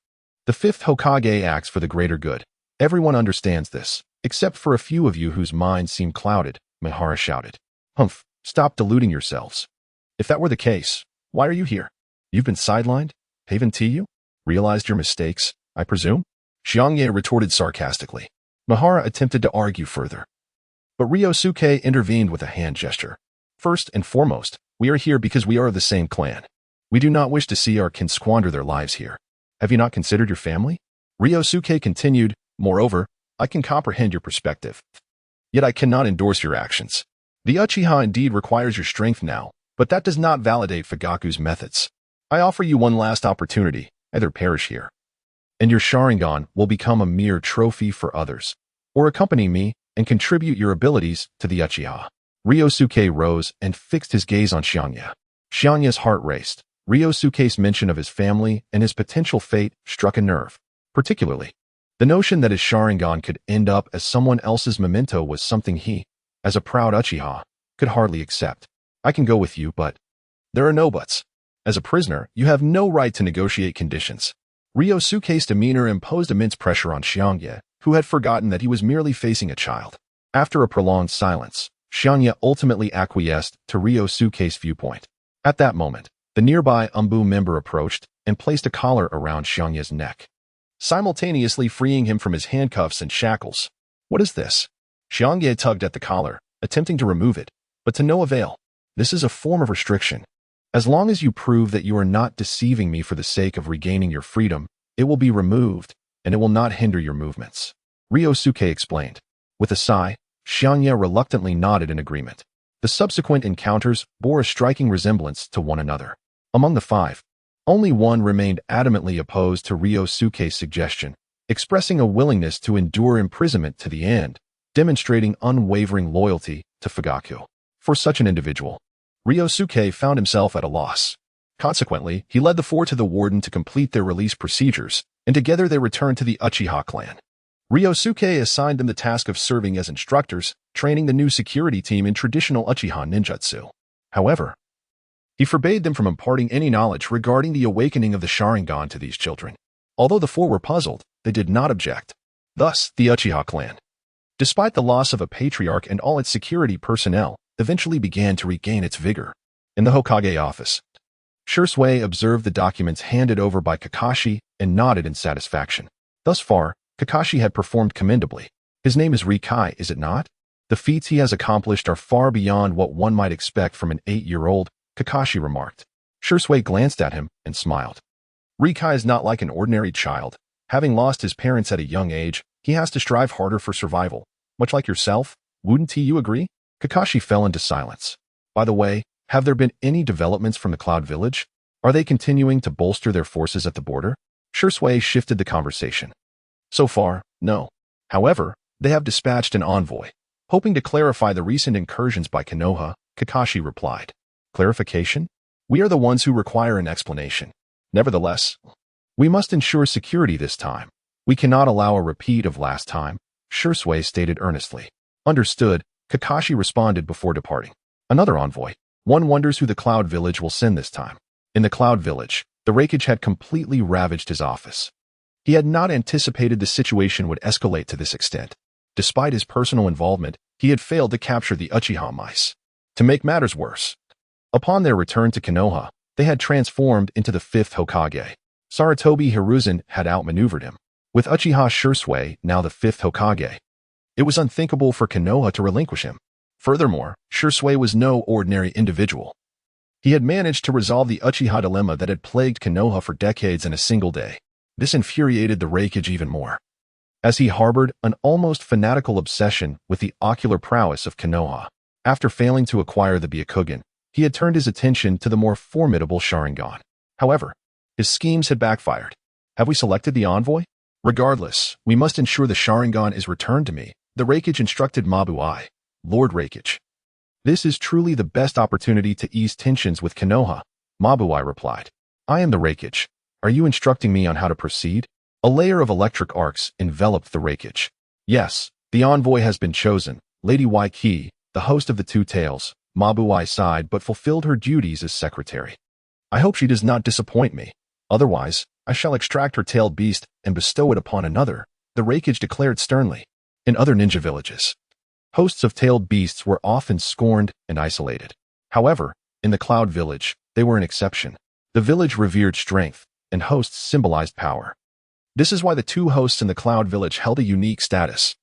Speaker 1: The fifth Hokage acts for the greater good. Everyone understands this, except for a few of you whose minds seem clouded, Mihara shouted. Humph, stop deluding yourselves. If that were the case, why are you here? You've been sidelined? Haven't you? Realized your mistakes, I presume? Xiangye retorted sarcastically. Mihara attempted to argue further, but Ryōsuke intervened with a hand gesture. First and foremost, we are here because we are of the same clan. We do not wish to see our kin squander their lives here. Have you not considered your family? Ryōsuke continued, moreover, I can comprehend your perspective. Yet I cannot endorse your actions. The Uchiha indeed requires your strength now, but that does not validate Fugaku's methods. I offer you one last opportunity, either perish here, and your Sharingan will become a mere trophy for others, or accompany me and contribute your abilities to the Uchiha. Ryōsuke rose and fixed his gaze on Xiangye. Xiangye's heart raced. Ryōsuke's mention of his family and his potential fate struck a nerve. Particularly, the notion that his Sharingan could end up as someone else's memento was something he, as a proud Uchiha, could hardly accept. I can go with you, but there are no buts. As a prisoner, you have no right to negotiate conditions. Ryōsuke's demeanor imposed immense pressure on Xiangye, who had forgotten that he was merely facing a child. After a prolonged silence, Xiangye ultimately acquiesced to Ryōsuke's viewpoint. At that moment, the nearby Umbu member approached and placed a collar around Xiangye's neck, simultaneously freeing him from his handcuffs and shackles. What is this? Xiangye tugged at the collar, attempting to remove it, but to no avail. This is a form of restriction. As long as you prove that you are not deceiving me for the sake of regaining your freedom, it will be removed, and it will not hinder your movements. Ryōsuke explained. With a sigh, Xiangye reluctantly nodded in agreement. The subsequent encounters bore a striking resemblance to one another. Among the five, only one remained adamantly opposed to Ryōsuke's suggestion, expressing a willingness to endure imprisonment to the end, demonstrating unwavering loyalty to Fugaku. For such an individual, Ryōsuke found himself at a loss. Consequently, he led the four to the warden to complete their release procedures, and together they returned to the Uchiha clan. Ryōsuke assigned them the task of serving as instructors, training the new security team in traditional Uchiha ninjutsu. However, he forbade them from imparting any knowledge regarding the awakening of the Sharingan to these children. Although the four were puzzled, they did not object. Thus, the Uchiha clan, despite the loss of a patriarch and all its security personnel, eventually began to regain its vigor. In the Hokage office, Shursui observed the documents handed over by Kakashi and nodded in satisfaction. Thus far, Kakashi had performed commendably. His name is Rikai, is it not? The feats he has accomplished are far beyond what one might expect from an 8-year-old, Kakashi remarked. Shursui glanced at him and smiled. Rikai is not like an ordinary child. Having lost his parents at a young age, he has to strive harder for survival. Much like yourself, wouldn't you agree? Kakashi fell into silence. By the way, have there been any developments from the Cloud Village? Are they continuing to bolster their forces at the border? Shursui shifted the conversation. So far, no. However, they have dispatched an envoy, hoping to clarify the recent incursions by Konoha, Kakashi replied. Clarification? We are the ones who require an explanation. Nevertheless, we must ensure security this time. We cannot allow a repeat of last time, Shursui stated earnestly. Understood, Kakashi responded before departing. Another envoy. One wonders who the Cloud Village will send this time. In the Cloud Village, the Raikage had completely ravaged his office. He had not anticipated the situation would escalate to this extent. Despite his personal involvement, he had failed to capture the Uchiha mice. To make matters worse, upon their return to Konoha, they had transformed into the fifth Hokage. Sarutobi Hiruzen had outmaneuvered him. With Uchiha Shursui now the fifth Hokage, it was unthinkable for Konoha to relinquish him. Furthermore, Shursui was no ordinary individual. He had managed to resolve the Uchiha dilemma that had plagued Konoha for decades in a single day. This infuriated the Raikage even more, as he harbored an almost fanatical obsession with the ocular prowess of Konoha. After failing to acquire the Byakugan, he had turned his attention to the more formidable Sharingan. However, his schemes had backfired. Have we selected the envoy? Regardless, we must ensure the Sharingan is returned to me, the Raikage instructed Mabuai. Lord Raikage. This is truly the best opportunity to ease tensions with Konoha, Mabuai replied. I am the Raikage. Are you instructing me on how to proceed? A layer of electric arcs enveloped the Raikage. Yes, the envoy has been chosen. Lady Waiki, the host of the Two Tails, Mabuai sighed but fulfilled her duties as secretary. I hope she does not disappoint me. Otherwise, I shall extract her tailed beast and bestow it upon another, the Reikage declared sternly. In other ninja villages, hosts of tailed beasts were often scorned and isolated. However, in the Cloud Village, they were an exception. The village revered strength, and hosts symbolized power. This is why the two hosts in the Cloud Village held a unique status.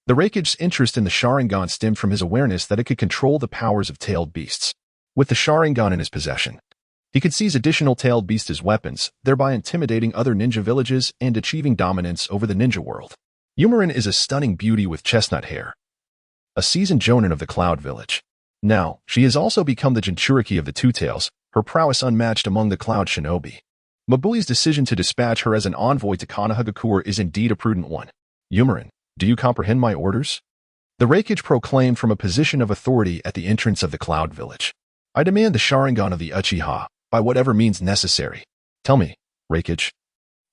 Speaker 1: The Reikage's interest in the Sharingan stemmed from his awareness that it could control the powers of tailed beasts. With the Sharingan in his possession, he could seize additional tailed beasts as weapons, thereby intimidating other ninja villages and achieving dominance over the ninja world. Yumarin is a stunning beauty with chestnut hair, a seasoned jonin of the Cloud Village. Now, she has also become the Jinchuriki of the Two Tails, her prowess unmatched among the Cloud Shinobi. Mabui's decision to dispatch her as an envoy to Konohagakure is indeed a prudent one. Yumarin, do you comprehend my orders? The Reikage proclaimed from a position of authority at the entrance of the Cloud Village. I demand the Sharingan of the Uchiha, by whatever means necessary. Tell me, Reikage,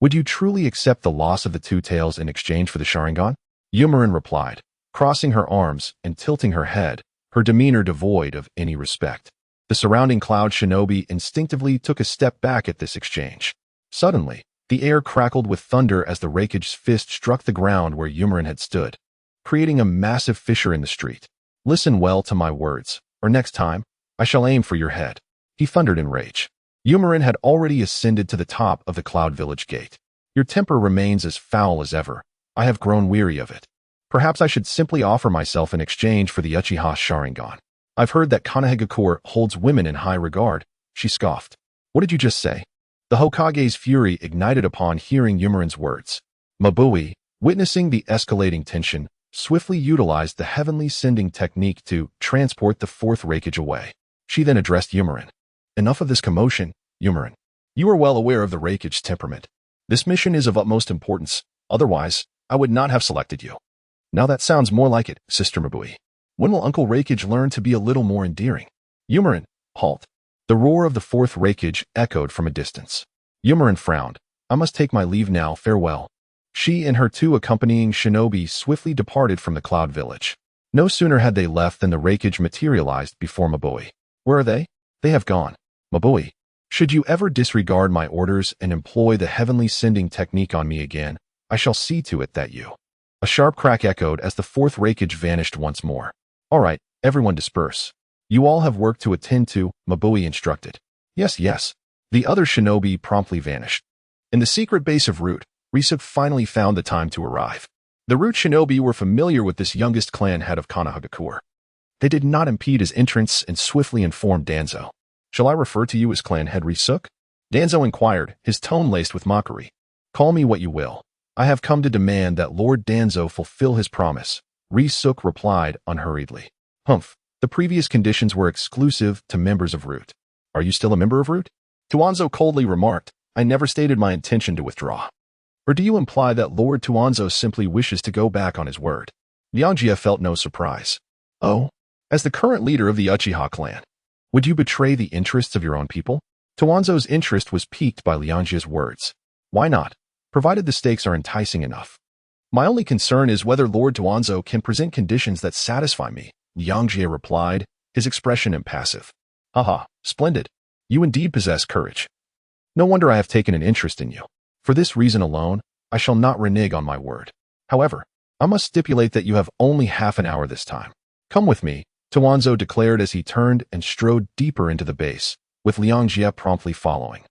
Speaker 1: would you truly accept the loss of the Two Tails in exchange for the Sharingan? Yumarin replied, crossing her arms and tilting her head, her demeanor devoid of any respect. The surrounding Cloud Shinobi instinctively took a step back at this exchange. Suddenly, the air crackled with thunder as the Reikage's fist struck the ground where Yumarin had stood, creating a massive fissure in the street. Listen well to my words, or next time, I shall aim for your head. He thundered in rage. Yumarin had already ascended to the top of the Cloud Village gate. Your temper remains as foul as ever. I have grown weary of it. Perhaps I should simply offer myself in exchange for the Uchiha Sharingan. I've heard that Konohagakure holds women in high regard, she scoffed. What did you just say? The Hokage's fury ignited upon hearing Yumarin's words. Mabui, witnessing the escalating tension, swiftly utilized the heavenly sending technique to transport the fourth Reikage away. She then addressed Yumarin. Enough of this commotion, Yumarin. You are well aware of the Reikage's temperament. This mission is of utmost importance, otherwise, I would not have selected you. Now that sounds more like it, Sister Mabui. When will Uncle Reikage learn to be a little more endearing? Yumarin, halt. The roar of the fourth Reikage echoed from a distance. Yumarin frowned. I must take my leave now, farewell. She and her two accompanying shinobi swiftly departed from the Cloud Village. No sooner had they left than the Reikage materialized before Mabui. Where are they? They have gone. Mabui, should you ever disregard my orders and employ the heavenly sending technique on me again, I shall see to it that you. A sharp crack echoed as the fourth Reikage vanished once more. All right, everyone disperse. You all have work to attend to, Mabui instructed. Yes, yes. The other shinobi promptly vanished. In the secret base of Root, Ryōsuke finally found the time to arrive. The Root shinobi were familiar with this youngest clan head of Konohagakure. They did not impede his entrance and swiftly informed Danzo. Shall I refer to you as clan head Ryōsuke? Danzo inquired, his tone laced with mockery. Call me what you will. I have come to demand that Lord Danzo fulfill his promise, Ryōsuke replied unhurriedly. Humph, the previous conditions were exclusive to members of Root. Are you still a member of Root? Tuanzo coldly remarked, I never stated my intention to withdraw. Or do you imply that Lord Tuanzo simply wishes to go back on his word? Liangjie felt no surprise. Oh? As the current leader of the Uchiha clan, would you betray the interests of your own people? Tuanzo's interest was piqued by Liangjie's words. Why not, provided the stakes are enticing enough? My only concern is whether Lord Tuanzo can present conditions that satisfy me, Liangjie replied, his expression impassive. Haha, splendid. You indeed possess courage. No wonder I have taken an interest in you. For this reason alone, I shall not renege on my word. However, I must stipulate that you have only half an hour this time. Come with me, Tuanzo declared as he turned and strode deeper into the base, with Liangjie promptly following.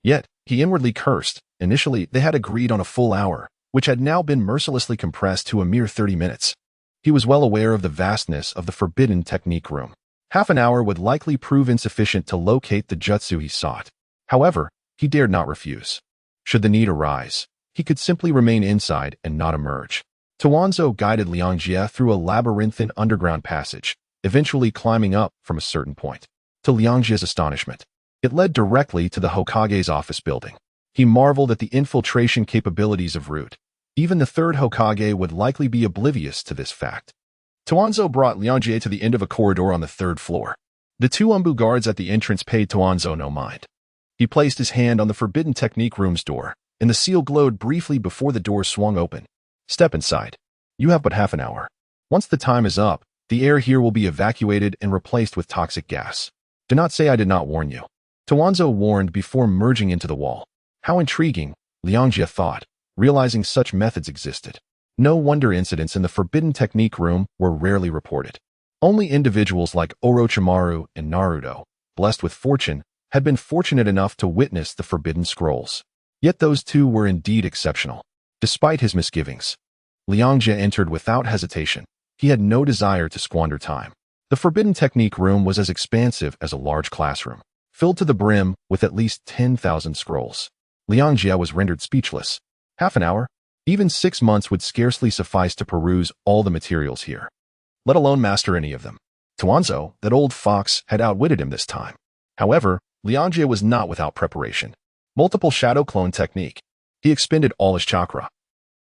Speaker 1: Yet, he inwardly cursed. Initially, they had agreed on a full hour, which had now been mercilessly compressed to a mere 30 minutes. He was well aware of the vastness of the forbidden technique room. Half an hour would likely prove insufficient to locate the jutsu he sought. However, he dared not refuse. Should the need arise, he could simply remain inside and not emerge. Tuanzo guided Liangjie through a labyrinthine underground passage, eventually climbing up from a certain point. To Liangjie's astonishment, it led directly to the Hokage's office building. He marveled at the infiltration capabilities of Root. Even the third Hokage would likely be oblivious to this fact. Tuanzo brought Liangjie to the end of a corridor on the third floor. The two Umbu guards at the entrance paid Tuanzo no mind. He placed his hand on the forbidden technique room's door, and the seal glowed briefly before the door swung open. Step inside. You have but half an hour. Once the time is up, the air here will be evacuated and replaced with toxic gas. Do not say I did not warn you. Tuanzo warned before merging into the wall. How intriguing, Liangjie thought, realizing such methods existed. No wonder incidents in the forbidden technique room were rarely reported. Only individuals like Orochimaru and Naruto, blessed with fortune, had been fortunate enough to witness the forbidden scrolls. Yet those two were indeed exceptional. Despite his misgivings, Liangjie entered without hesitation. He had no desire to squander time. The forbidden technique room was as expansive as a large classroom, filled to the brim with at least 10,000 scrolls. Liangjie was rendered speechless. Half an hour? Even 6 months would scarcely suffice to peruse all the materials here, let alone master any of them. Tuanzo, that old fox, had outwitted him this time. However, Liangjie was not without preparation. Multiple shadow clone technique. He expended all his chakra,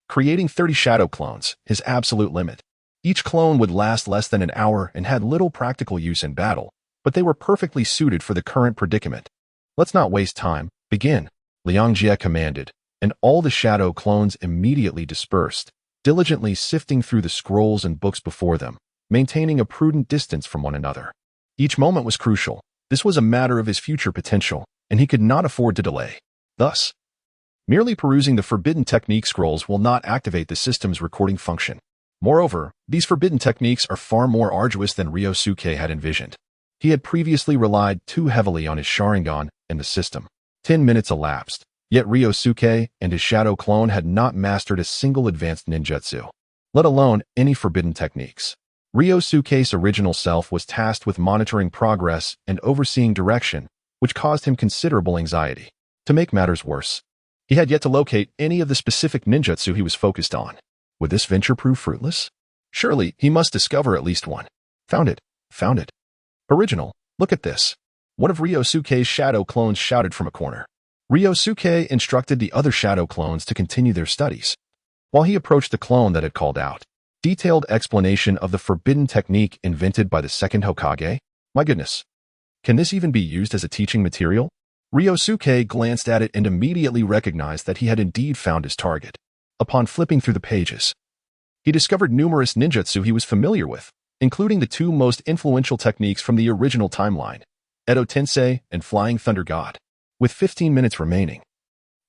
Speaker 1: creating 30 shadow clones, his absolute limit. Each clone would last less than an hour and had little practical use in battle, but they were perfectly suited for the current predicament. Let's not waste time. Begin, Liangjie commanded, and all the shadow clones immediately dispersed, diligently sifting through the scrolls and books before them, maintaining a prudent distance from one another. Each moment was crucial. This was a matter of his future potential, and he could not afford to delay. Thus, merely perusing the forbidden technique scrolls will not activate the system's recording function. Moreover, these forbidden techniques are far more arduous than Ryōsuke had envisioned. He had previously relied too heavily on his Sharingan and the system. 10 minutes elapsed, yet Ryōsuke and his shadow clone had not mastered a single advanced ninjutsu, let alone any forbidden techniques. Ryōsuke's original self was tasked with monitoring progress and overseeing direction, which caused him considerable anxiety. To make matters worse, he had yet to locate any of the specific ninjutsu he was focused on. Would this venture prove fruitless? Surely, he must discover at least one. Found it. Found it. Original. Look at this. One of Ryōsuke's shadow clones shouted from a corner. Ryōsuke instructed the other shadow clones to continue their studies. While he approached the clone that had called out, detailed explanation of the forbidden technique invented by the second Hokage? My goodness. Can this even be used as a teaching material? Ryōsuke glanced at it and immediately recognized that he had indeed found his target. Upon flipping through the pages, he discovered numerous ninjutsu he was familiar with, including the two most influential techniques from the original timeline, Edo Tensei and Flying Thunder God. With 15 minutes remaining,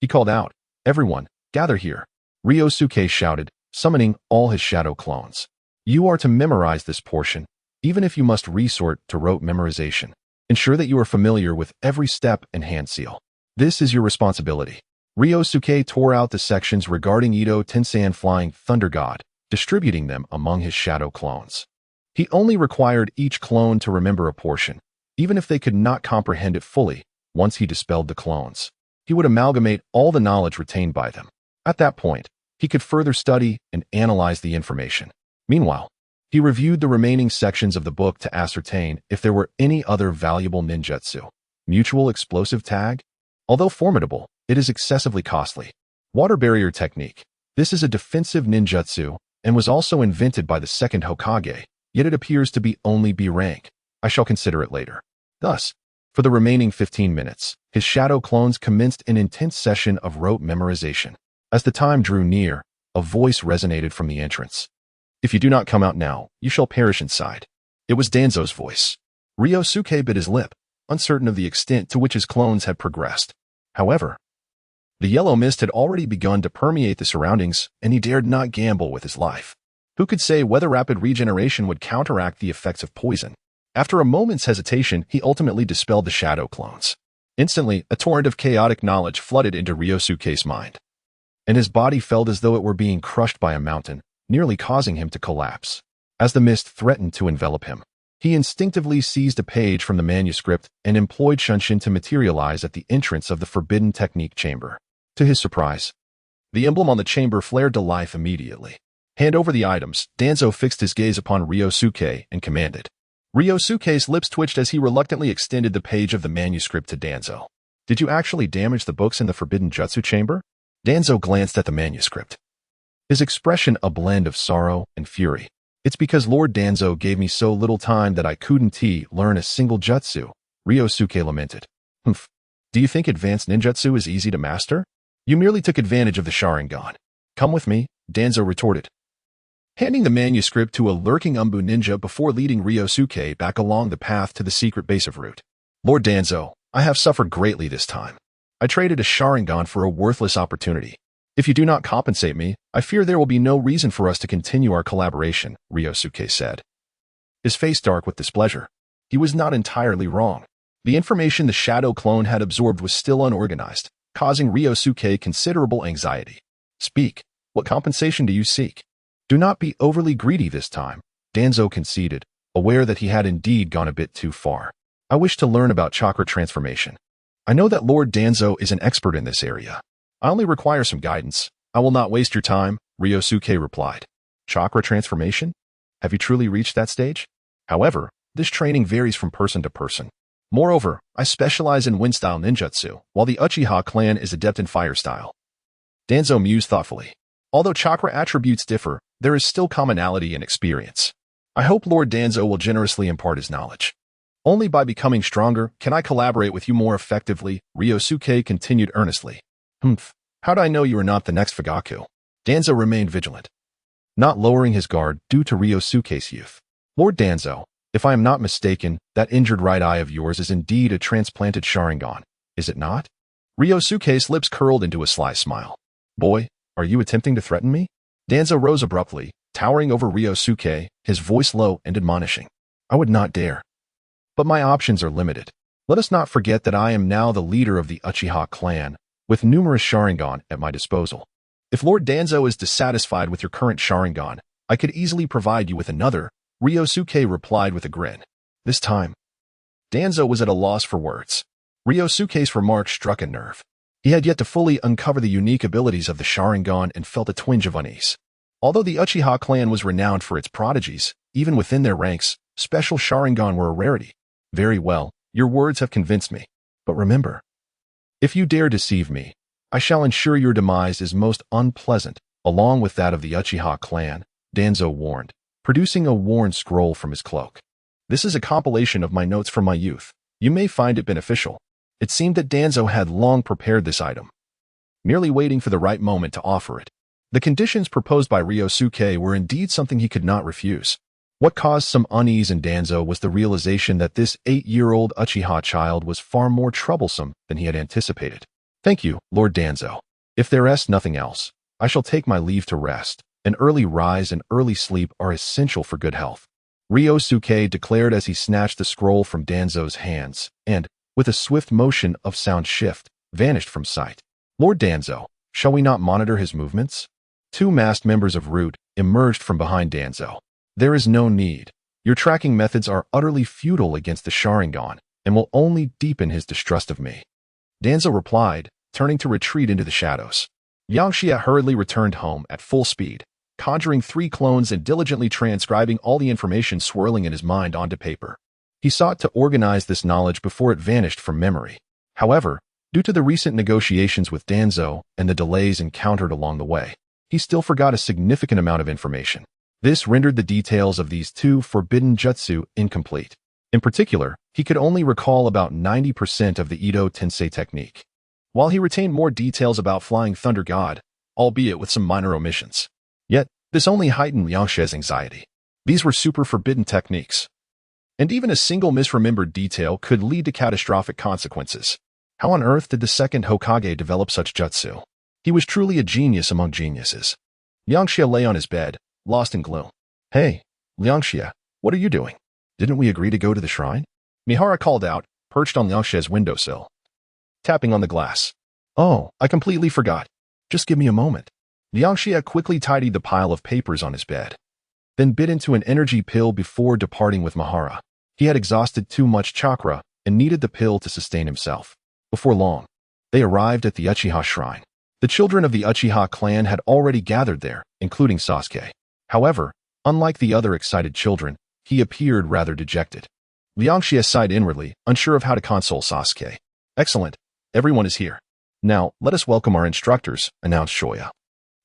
Speaker 1: he called out, "Everyone, gather here." Ryōsuke shouted, summoning all his shadow clones. You are to memorize this portion, even if you must resort to rote memorization. Ensure that you are familiar with every step and hand seal. This is your responsibility. Ryōsuke tore out the sections regarding Edo Tensei and Flying Thunder God, distributing them among his shadow clones. He only required each clone to remember a portion, even if they could not comprehend it fully. Once he dispelled the clones, he would amalgamate all the knowledge retained by them. At that point, he could further study and analyze the information. Meanwhile, he reviewed the remaining sections of the book to ascertain if there were any other valuable ninjutsu. Mutual explosive tag? Although formidable, it is excessively costly. Water barrier technique. This is a defensive ninjutsu and was also invented by the second Hokage, yet it appears to be only B rank. I shall consider it later. Thus, for the remaining 15 minutes, his shadow clones commenced an intense session of rote memorization. As the time drew near, a voice resonated from the entrance. If you do not come out now, you shall perish inside. It was Danzo's voice. Ryōsuke bit his lip, uncertain of the extent to which his clones had progressed. However, the yellow mist had already begun to permeate the surroundings, and he dared not gamble with his life. Who could say whether rapid regeneration would counteract the effects of poison? After a moment's hesitation, he ultimately dispelled the shadow clones. Instantly, a torrent of chaotic knowledge flooded into Ryōsuke's mind, and his body felt as though it were being crushed by a mountain, nearly causing him to collapse. As the mist threatened to envelop him, he instinctively seized a page from the manuscript and employed Shunshin to materialize at the entrance of the forbidden technique chamber. To his surprise, the emblem on the chamber flared to life immediately. Hand over the items. Danzo fixed his gaze upon Ryōsuke and commanded. Ryōsuke's lips twitched as he reluctantly extended the page of the manuscript to Danzo. Did you actually damage the books in the forbidden jutsu chamber? Danzo glanced at the manuscript, his expression a blend of sorrow and fury. It's because Lord Danzo gave me so little time that I couldn't learn a single jutsu, Ryōsuke lamented. Humph. Do you think advanced ninjutsu is easy to master? You merely took advantage of the Sharingan. Come with me, Danzo retorted, handing the manuscript to a lurking Umbu ninja before leading Ryōsuke back along the path to the secret base of Root. Lord Danzo, I have suffered greatly this time. I traded a Sharingan for a worthless opportunity. If you do not compensate me, I fear there will be no reason for us to continue our collaboration, Ryōsuke said, his face dark with displeasure. He was not entirely wrong. The information the shadow clone had absorbed was still unorganized, causing Ryōsuke considerable anxiety. Speak. What compensation do you seek? Do not be overly greedy this time, Danzo conceded, aware that he had indeed gone a bit too far. I wish to learn about chakra transformation. I know that Lord Danzo is an expert in this area. I only require some guidance. I will not waste your time, Ryōsuke replied. Chakra transformation? Have you truly reached that stage? However, this training varies from person to person. Moreover, I specialize in wind-style ninjutsu, while the Uchiha clan is adept in fire-style. Danzo mused thoughtfully. Although chakra attributes differ, there is still commonality in experience. I hope Lord Danzo will generously impart his knowledge. Only by becoming stronger can I collaborate with you more effectively, Ryōsuke continued earnestly. How'd I know you were not the next Fugaku? Danzo remained vigilant, not lowering his guard due to Ryōsuke's youth. Lord Danzo, if I am not mistaken, that injured right eye of yours is indeed a transplanted Sharingan, is it not? Ryōsuke's lips curled into a sly smile. Boy, are you attempting to threaten me? Danzo rose abruptly, towering over Ryōsuke, his voice low and admonishing. I would not dare. But my options are limited. Let us not forget that I am now the leader of the Uchiha clan, with numerous Sharingan at my disposal. If Lord Danzo is dissatisfied with your current Sharingan, I could easily provide you with another, Ryōsuke replied with a grin. This time, Danzo was at a loss for words. Ryōsuke's remark struck a nerve. He had yet to fully uncover the unique abilities of the Sharingan and felt a twinge of unease. Although the Uchiha clan was renowned for its prodigies, even within their ranks, special Sharingan were a rarity. Very well, your words have convinced me. But remember, if you dare deceive me, I shall ensure your demise is most unpleasant, along with that of the Uchiha clan, Danzo warned, producing a worn scroll from his cloak. This is a compilation of my notes from my youth. You may find it beneficial. It seemed that Danzo had long prepared this item, merely waiting for the right moment to offer it. The conditions proposed by Ryōsuke were indeed something he could not refuse. What caused some unease in Danzo was the realization that this 8-year-old Uchiha child was far more troublesome than he had anticipated. Thank you, Lord Danzo. If there is nothing else, I shall take my leave to rest. An early rise and early sleep are essential for good health, Ryōsuke declared as he snatched the scroll from Danzo's hands and, with a swift motion of sound shift, vanished from sight. Lord Danzo, shall we not monitor his movements? Two masked members of Root emerged from behind Danzo. There is no need. Your tracking methods are utterly futile against the Sharingan and will only deepen his distrust of me. Danzo replied, turning to retreat into the shadows. Yangxia hurriedly returned home at full speed, conjuring 3 clones and diligently transcribing all the information swirling in his mind onto paper. He sought to organize this knowledge before it vanished from memory. However, due to the recent negotiations with Danzo and the delays encountered along the way, he still forgot a significant amount of information. This rendered the details of these 2 forbidden jutsu incomplete. In particular, he could only recall about 90% of the Ito Tensei technique, while he retained more details about Flying Thunder God, albeit with some minor omissions. Yet, this only heightened Yangxia's anxiety. These were super forbidden techniques, and even a single misremembered detail could lead to catastrophic consequences. How on earth did the second Hokage develop such jutsu? He was truly a genius among geniuses. Yangxia lay on his bed, lost in gloom. Hey, Yangxia, what are you doing? Didn't we agree to go to the shrine? Mihara called out, perched on Yangxia's windowsill, tapping on the glass. Oh, I completely forgot. Just give me a moment. Yangxia quickly tidied the pile of papers on his bed, then bit into an energy pill before departing with Mihara. He had exhausted too much chakra and needed the pill to sustain himself. Before long, they arrived at the Uchiha shrine. The children of the Uchiha clan had already gathered there, including Sasuke. However, unlike the other excited children, he appeared rather dejected. Yangxia sighed inwardly, unsure of how to console Sasuke. Excellent. Everyone is here. Now, let us welcome our instructors, announced Shoya,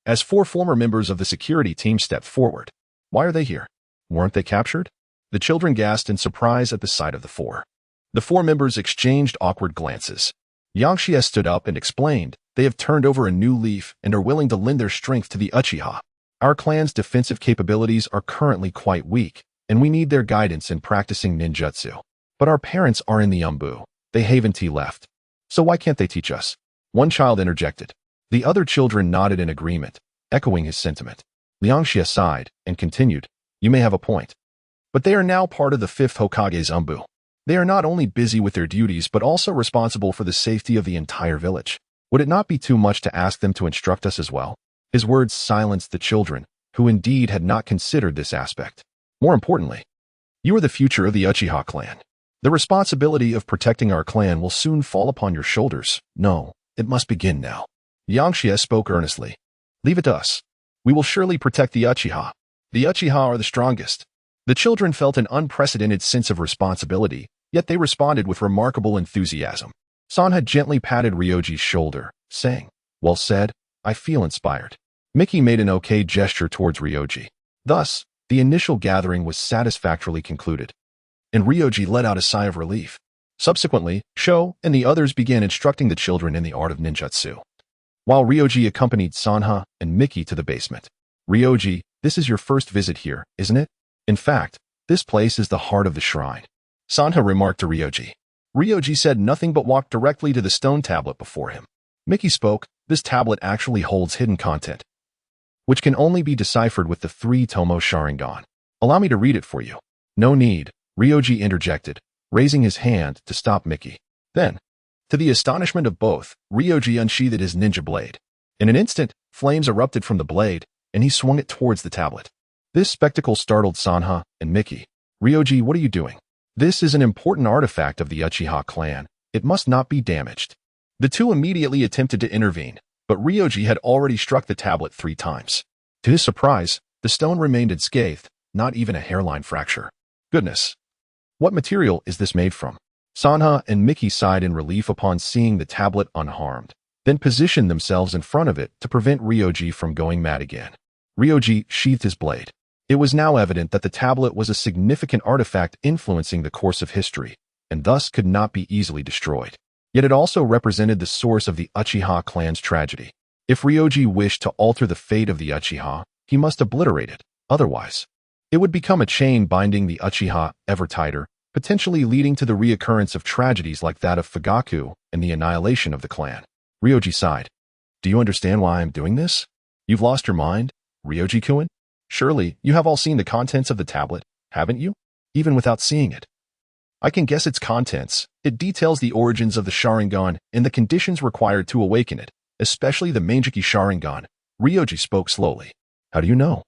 Speaker 1: as 4 former members of the security team stepped forward. Why are they here? Weren't they captured? The children gasped in surprise at the sight of the 4. The 4 members exchanged awkward glances. Yangxia stood up and explained, they have turned over a new leaf and are willing to lend their strength to the Uchiha. Our clan's defensive capabilities are currently quite weak, and we need their guidance in practicing ninjutsu. But our parents are in the Umbu. They haven't left. So why can't they teach us? One child interjected. The other children nodded in agreement, echoing his sentiment. Liangxia sighed and continued, you may have a point. But they are now part of the 5th Hokage's Umbu. They are not only busy with their duties but also responsible for the safety of the entire village. Would it not be too much to ask them to instruct us as well? His words silenced the children, who indeed had not considered this aspect. More importantly, you are the future of the Uchiha clan. The responsibility of protecting our clan will soon fall upon your shoulders. No, it must begin now. Liangxia spoke earnestly. Leave it to us. We will surely protect the Uchiha. The Uchiha are the strongest. The children felt an unprecedented sense of responsibility, yet they responded with remarkable enthusiasm. Sanha gently patted Ryoji's shoulder, saying, well said, I feel inspired. Miki made an okay gesture towards Ryoji. Thus, the initial gathering was satisfactorily concluded, and Ryoji let out a sigh of relief. Subsequently, Sho and the others began instructing the children in the art of ninjutsu, while Ryoji accompanied Sanha and Miki to the basement. Ryoji, this is your first visit here, isn't it? In fact, this place is the heart of the shrine. Sanha remarked to Ryoji. Ryoji said nothing but walked directly to the stone tablet before him. Miki spoke, this tablet actually holds hidden content, which can only be deciphered with the 3 Tomo Sharingan. Allow me to read it for you. No need, Ryoji interjected, raising his hand to stop Miki. Then, to the astonishment of both, Ryoji unsheathed his ninja blade. In an instant, flames erupted from the blade, and he swung it towards the tablet. This spectacle startled Sanha and Miki. Ryoji, what are you doing? This is an important artifact of the Uchiha clan. It must not be damaged. The two immediately attempted to intervene, but Ryoji had already struck the tablet 3 times. To his surprise, the stone remained unscathed, not even a hairline fracture. Goodness! What material is this made from? Sanha and Miki sighed in relief upon seeing the tablet unharmed, then positioned themselves in front of it to prevent Ryoji from going mad again. Ryoji sheathed his blade. It was now evident that the tablet was a significant artifact influencing the course of history, and thus could not be easily destroyed. Yet it also represented the source of the Uchiha clan's tragedy. If Ryoji wished to alter the fate of the Uchiha, he must obliterate it. Otherwise, it would become a chain binding the Uchiha ever tighter, potentially leading to the reoccurrence of tragedies like that of Fugaku and the annihilation of the clan. Ryoji sighed. Do you understand why I am doing this? You've lost your mind, Ryoji-kun? Surely, you have all seen the contents of the tablet, haven't you? Even without seeing it. I can guess its contents. It details the origins of the Sharingan and the conditions required to awaken it, especially the Manjiki Sharingan. Ryoji spoke slowly. How do you know?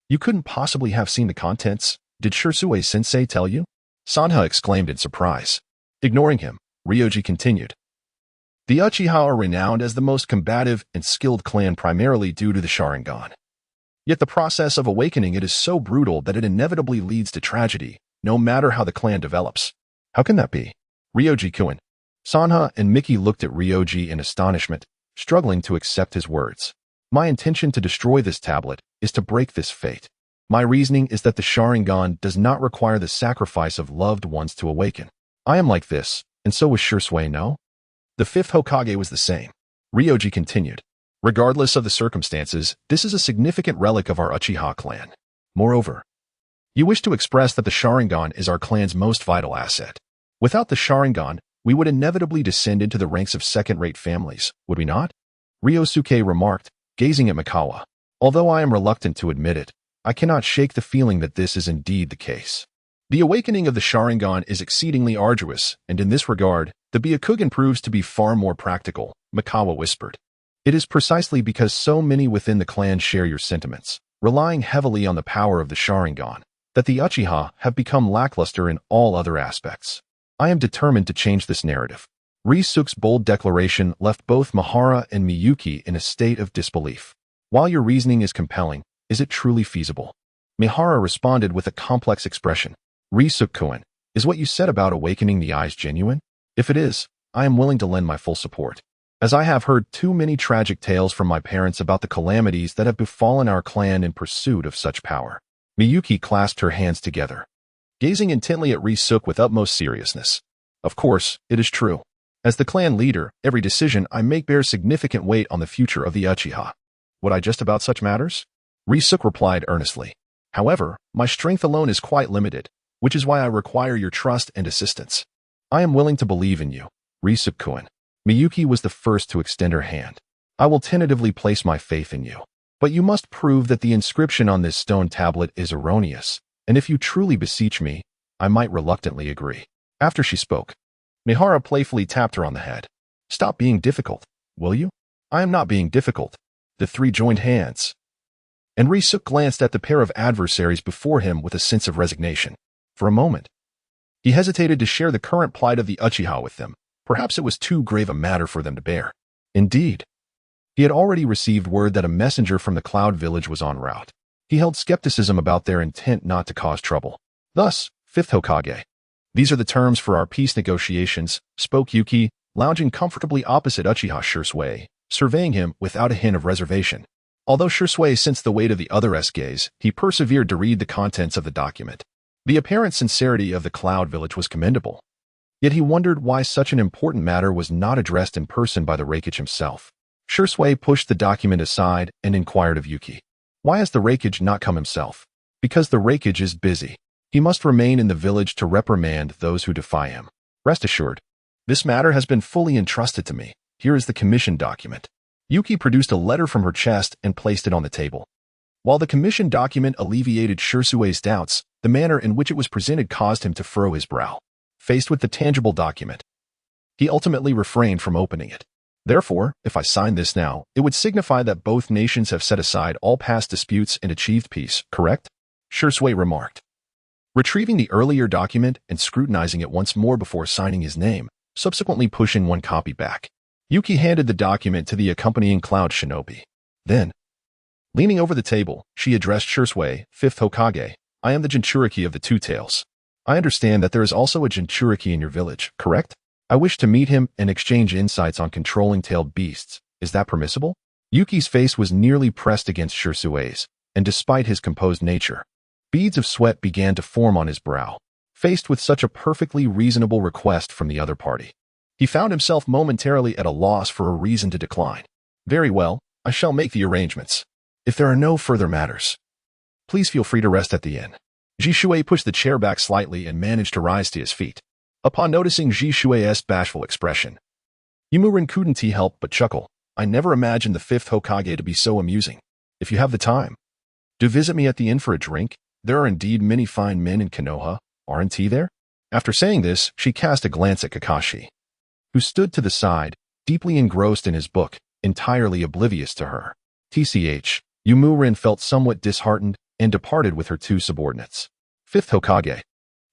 Speaker 1: You couldn't possibly have seen the contents. Did Shursue-sensei tell you? Sanha exclaimed in surprise. Ignoring him, Ryoji continued. The Uchiha are renowned as the most combative and skilled clan primarily due to the Sharingan. Yet the process of awakening it is so brutal that it inevitably leads to tragedy, no matter how the clan develops. How can that be? Ryoji-kun. Sanha and Miki looked at Ryoji in astonishment, struggling to accept his words. My intention to destroy this tablet is to break this fate. My reasoning is that the Sharingan does not require the sacrifice of loved ones to awaken. I am like this, and so was Shursue, no? The 5th Hokage was the same. Ryoji continued. Regardless of the circumstances, this is a significant relic of our Uchiha clan. Moreover, you wish to express that the Sharingan is our clan's most vital asset. Without the Sharingan, we would inevitably descend into the ranks of second-rate families, would we not? Ryōsuke remarked, gazing at Mikawa. Although I am reluctant to admit it, I cannot shake the feeling that this is indeed the case. The awakening of the Sharingan is exceedingly arduous, and in this regard, the Byakugan proves to be far more practical, Mikawa whispered. It is precisely because so many within the clan share your sentiments, relying heavily on the power of the Sharingan, that the Uchiha have become lackluster in all other aspects. I am determined to change this narrative. Ryōsuke's bold declaration left both Mihara and Miyuki in a state of disbelief. While your reasoning is compelling, is it truly feasible? Mihara responded with a complex expression. Ryōsuke-kun, is what you said about awakening the eyes genuine? If it is, I am willing to lend my full support. As I have heard too many tragic tales from my parents about the calamities that have befallen our clan in pursuit of such power. Miyuki clasped her hands together, gazing intently at Ryōsuke with utmost seriousness. Of course, it is true. As the clan leader, every decision I make bears significant weight on the future of the Uchiha. Would I just about such matters? Ryōsuke replied earnestly. However, my strength alone is quite limited, which is why I require your trust and assistance. I am willing to believe in you, Ryōsuke. Miyuki was the first to extend her hand. I will tentatively place my faith in you. But you must prove that the inscription on this stone tablet is erroneous, and if you truly beseech me, I might reluctantly agree. After she spoke, Mihara playfully tapped her on the head. Stop being difficult, will you? I am not being difficult. The three joined hands. And Ryōsuke glanced at the pair of adversaries before him with a sense of resignation. For a moment, he hesitated to share the current plight of the Uchiha with them. Perhaps it was too grave a matter for them to bear. Indeed, he had already received word that a messenger from the Cloud Village was en route. He held skepticism about their intent not to cause trouble. Thus, Fifth Hokage. These are the terms for our peace negotiations, spoke Yuki, lounging comfortably opposite Uchiha Ryōsuke, surveying him without a hint of reservation. Although Ryōsuke sensed the weight of the other's gaze, he persevered to read the contents of the document. The apparent sincerity of the Cloud Village was commendable. Yet he wondered why such an important matter was not addressed in person by the Reikage himself. Ryōsuke pushed the document aside and inquired of Yuki. Why has the Reikage not come himself? Because the Reikage is busy. He must remain in the village to reprimand those who defy him. Rest assured, this matter has been fully entrusted to me. Here is the commission document. Yuki produced a letter from her chest and placed it on the table. While the commission document alleviated Ryōsuke's doubts, the manner in which it was presented caused him to furrow his brow. Faced with the tangible document, he ultimately refrained from opening it. Therefore, if I sign this now, it would signify that both nations have set aside all past disputes and achieved peace, correct? Ryōsuke remarked. Retrieving the earlier document and scrutinizing it once more before signing his name, subsequently pushing one copy back, Yuki handed the document to the accompanying Cloud Shinobi. Then, leaning over the table, she addressed Ryōsuke, Fifth Hokage. I am the Jinchuriki of the Two Tails. I understand that there is also a Jinchuriki in your village, correct? I wish to meet him and exchange insights on controlling tailed beasts. Is that permissible? Yuki's face was nearly pressed against Ryōsuke's, and despite his composed nature, beads of sweat began to form on his brow. Faced with such a perfectly reasonable request from the other party, he found himself momentarily at a loss for a reason to decline. Very well, I shall make the arrangements. If there are no further matters, please feel free to rest at the inn. Ryōsuke pushed the chair back slightly and managed to rise to his feet. Upon noticing Ryōsuke's bashful expression, Youmurin couldn't help but chuckle. I never imagined the Fifth Hokage to be so amusing. If you have the time, do visit me at the inn for a drink. There are indeed many fine men in Konoha, aren't there? After saying this, she cast a glance at Kakashi, who stood to the side, deeply engrossed in his book, entirely oblivious to her. TCH, Youmurin felt somewhat disheartened and departed with her two subordinates. Fifth Hokage.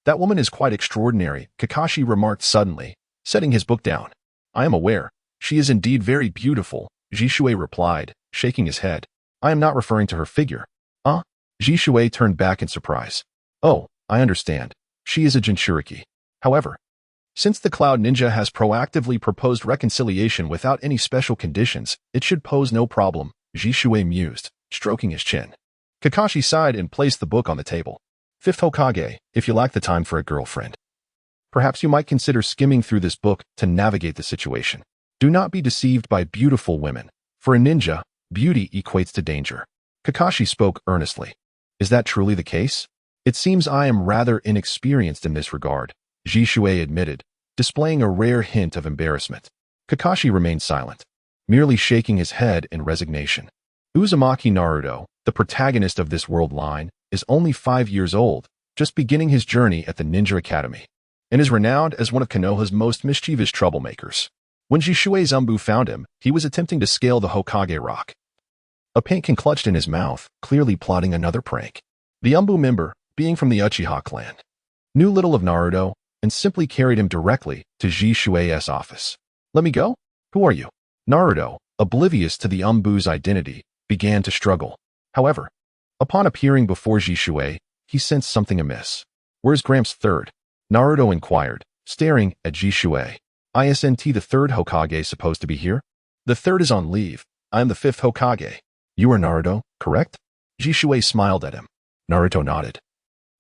Speaker 1: That woman is quite extraordinary, Kakashi remarked suddenly, setting his book down. I am aware. She is indeed very beautiful, Ryōsuke replied, shaking his head. I am not referring to her figure. Ryōsuke turned back in surprise. Oh, I understand. She is a Jinchuriki. However, since the Cloud Ninja has proactively proposed reconciliation without any special conditions, it should pose no problem, Ryōsuke mused, stroking his chin. Kakashi sighed and placed the book on the table. Fifth Hokage, if you lack the time for a girlfriend, perhaps you might consider skimming through this book to navigate the situation. Do not be deceived by beautiful women. For a ninja, beauty equates to danger. Kakashi spoke earnestly. Is that truly the case? It seems I am rather inexperienced in this regard, Ryōsuke admitted, displaying a rare hint of embarrassment. Kakashi remained silent, merely shaking his head in resignation. Uzumaki Naruto, the protagonist of this world line, is only 5 years old, just beginning his journey at the Ninja Academy, and is renowned as one of Konoha's most mischievous troublemakers. When Ryōsuke Zumbu found him, he was attempting to scale the Hokage rock. A pankin clutched in his mouth, clearly plotting another prank. The Umbu member, being from the Uchiha clan, knew little of Naruto and simply carried him directly to Ryōsuke's office. Let me go? Who are you? Naruto, oblivious to the Umbu's identity, began to struggle. However, upon appearing before Ryōsuke, he sensed something amiss. Where's Gramps third? Naruto inquired, staring at Ryōsuke. Isn't the third Hokage supposed to be here? The third is on leave. I am the fifth Hokage. You are Naruto, correct? Ryōsuke smiled at him. Naruto nodded,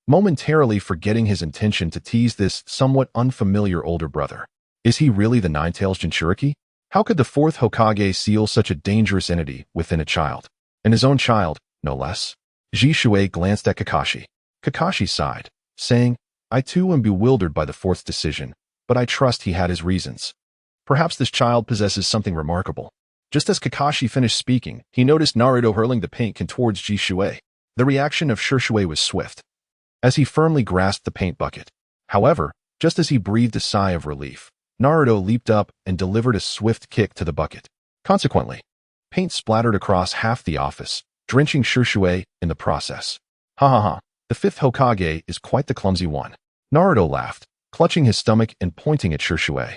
Speaker 1: momentarily forgetting his intention to tease this somewhat unfamiliar older brother. Is he really the Nine-Tails Jinchuriki? How could the fourth Hokage seal such a dangerous entity within a child? And his own child, no less? Ryōsuke glanced at Kakashi. Kakashi sighed, saying, I too am bewildered by the fourth's decision, but I trust he had his reasons. Perhaps this child possesses something remarkable. Just as Kakashi finished speaking, he noticed Naruto hurling the paint can towards Jisue. The reaction of Shisui was swift, as he firmly grasped the paint bucket. However, just as he breathed a sigh of relief, Naruto leaped up and delivered a swift kick to the bucket. Consequently, paint splattered across half the office, drenching Shisui in the process. Ha ha ha, the fifth Hokage is quite the clumsy one. Naruto laughed, clutching his stomach and pointing at Shisui.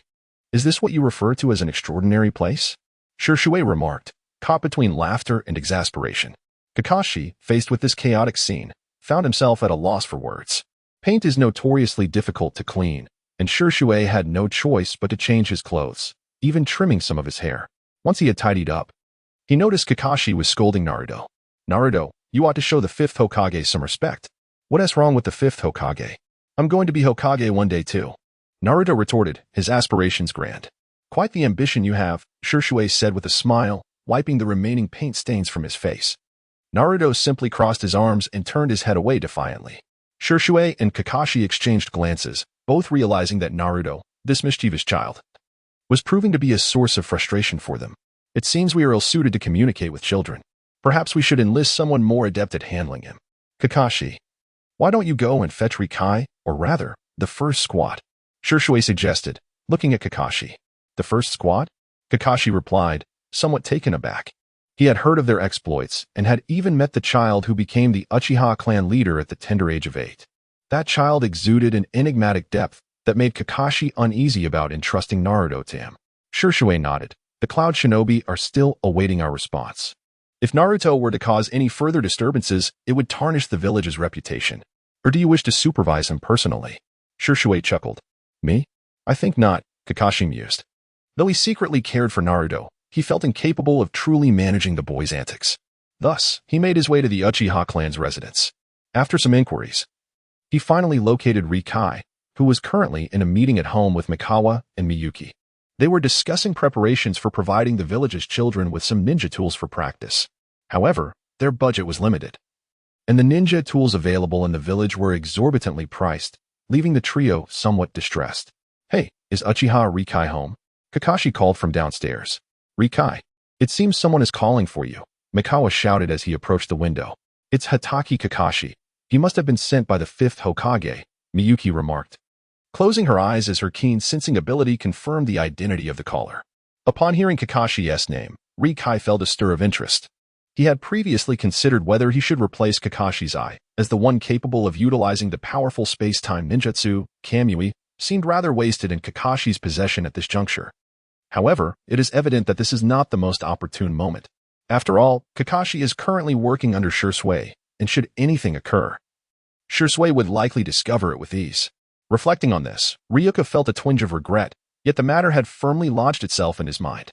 Speaker 1: Is this what you refer to as an extraordinary place? Shisui remarked, caught between laughter and exasperation. Kakashi, faced with this chaotic scene, found himself at a loss for words. Paint is notoriously difficult to clean, and Shisui had no choice but to change his clothes, even trimming some of his hair. Once he had tidied up, he noticed Kakashi was scolding Naruto. Naruto, you ought to show the fifth Hokage some respect. What is wrong with the fifth Hokage? I'm going to be Hokage one day too. Naruto retorted, his aspirations grand. Quite the ambition you have, Shisui said with a smile, wiping the remaining paint stains from his face. Naruto simply crossed his arms and turned his head away defiantly. Shisui and Kakashi exchanged glances, both realizing that Naruto, this mischievous child, was proving to be a source of frustration for them. It seems we are ill-suited to communicate with children. Perhaps we should enlist someone more adept at handling him. Kakashi, why don't you go and fetch Rikai, or rather, the first squad? Shisui suggested, looking at Kakashi. The first squad? Kakashi replied, somewhat taken aback. He had heard of their exploits and had even met the child who became the Uchiha clan leader at the tender age of 8. That child exuded an enigmatic depth that made Kakashi uneasy about entrusting Naruto to him. Shisui nodded. The Cloud Shinobi are still awaiting our response. If Naruto were to cause any further disturbances, it would tarnish the village's reputation. Or do you wish to supervise him personally? Shisui chuckled. Me? I think not, Kakashi mused. Though he secretly cared for Naruto, he felt incapable of truly managing the boy's antics. Thus, he made his way to the Uchiha clan's residence. After some inquiries, he finally located Rikai, who was currently in a meeting at home with Mikawa and Miyuki. They were discussing preparations for providing the village's children with some ninja tools for practice. However, their budget was limited, and the ninja tools available in the village were exorbitantly priced, leaving the trio somewhat distressed. Hey, is Uchiha Rikai home? Kakashi called from downstairs. Rikai, it seems someone is calling for you, Mikawa shouted as he approached the window. It's Hatake Kakashi. He must have been sent by the fifth Hokage, Miyuki remarked, closing her eyes as her keen sensing ability confirmed the identity of the caller. Upon hearing Kakashi's name, Rikai felt a stir of interest. He had previously considered whether he should replace Kakashi's eye, as the one capable of utilizing the powerful space-time ninjutsu, Kamui, seemed rather wasted in Kakashi's possession at this juncture. However, it is evident that this is not the most opportune moment. After all, Kakashi is currently working under Shisui, and should anything occur, Shisui would likely discover it with ease. Reflecting on this, Ryuka felt a twinge of regret, yet the matter had firmly lodged itself in his mind.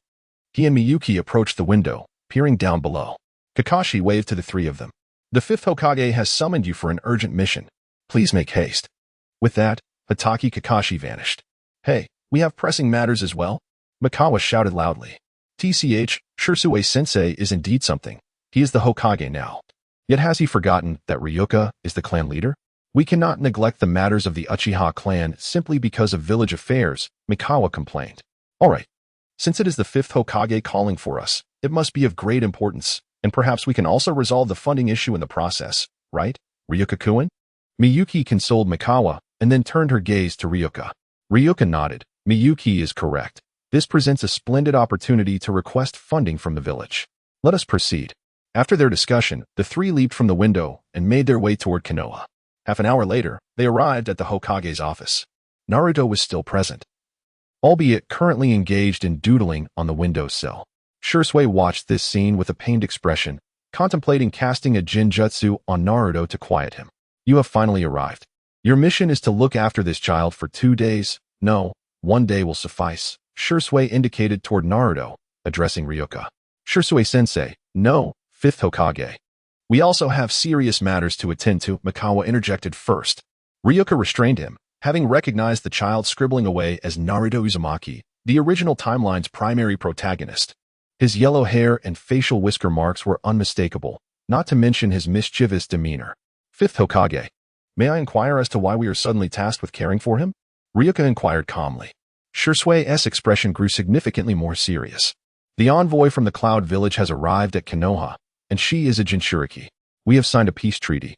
Speaker 1: He and Miyuki approached the window, peering down below. Kakashi waved to the three of them. The fifth Hokage has summoned you for an urgent mission. Please make haste. With that, Hatake Kakashi vanished. Hey, we have pressing matters as well? Mikawa shouted loudly. TCH, Shisui-sensei is indeed something. He is the Hokage now. Yet has he forgotten that Ryuka is the clan leader? We cannot neglect the matters of the Uchiha clan simply because of village affairs, Mikawa complained. Alright, since it is the fifth Hokage calling for us, it must be of great importance, and perhaps we can also resolve the funding issue in the process, right, Ryuka-kun? Miyuki consoled Mikawa, and then turned her gaze to Ryuka. Ryuka nodded. Miyuki is correct. This presents a splendid opportunity to request funding from the village. Let us proceed. After their discussion, the three leaped from the window and made their way toward Konoha. Half an hour later, they arrived at the Hokage's office. Naruto was still present, albeit currently engaged in doodling on the windowsill. Shisui watched this scene with a pained expression, contemplating casting a Jinjutsu on Naruto to quiet him. You have finally arrived. Your mission is to look after this child for 2 days. No, 1 day will suffice. Shisui indicated toward Naruto, addressing Ryuka. Shisui-sensei, no, fifth Hokage. We also have serious matters to attend to, Mikawa interjected first. Ryuka restrained him, having recognized the child scribbling away as Naruto Uzumaki, the original timeline's primary protagonist. His yellow hair and facial whisker marks were unmistakable, not to mention his mischievous demeanor. Fifth Hokage, may I inquire as to why we are suddenly tasked with caring for him? Ryuka inquired calmly. Shusui's expression grew significantly more serious. The envoy from the Cloud Village has arrived at Konoha, and she is a Jinchuriki. We have signed a peace treaty,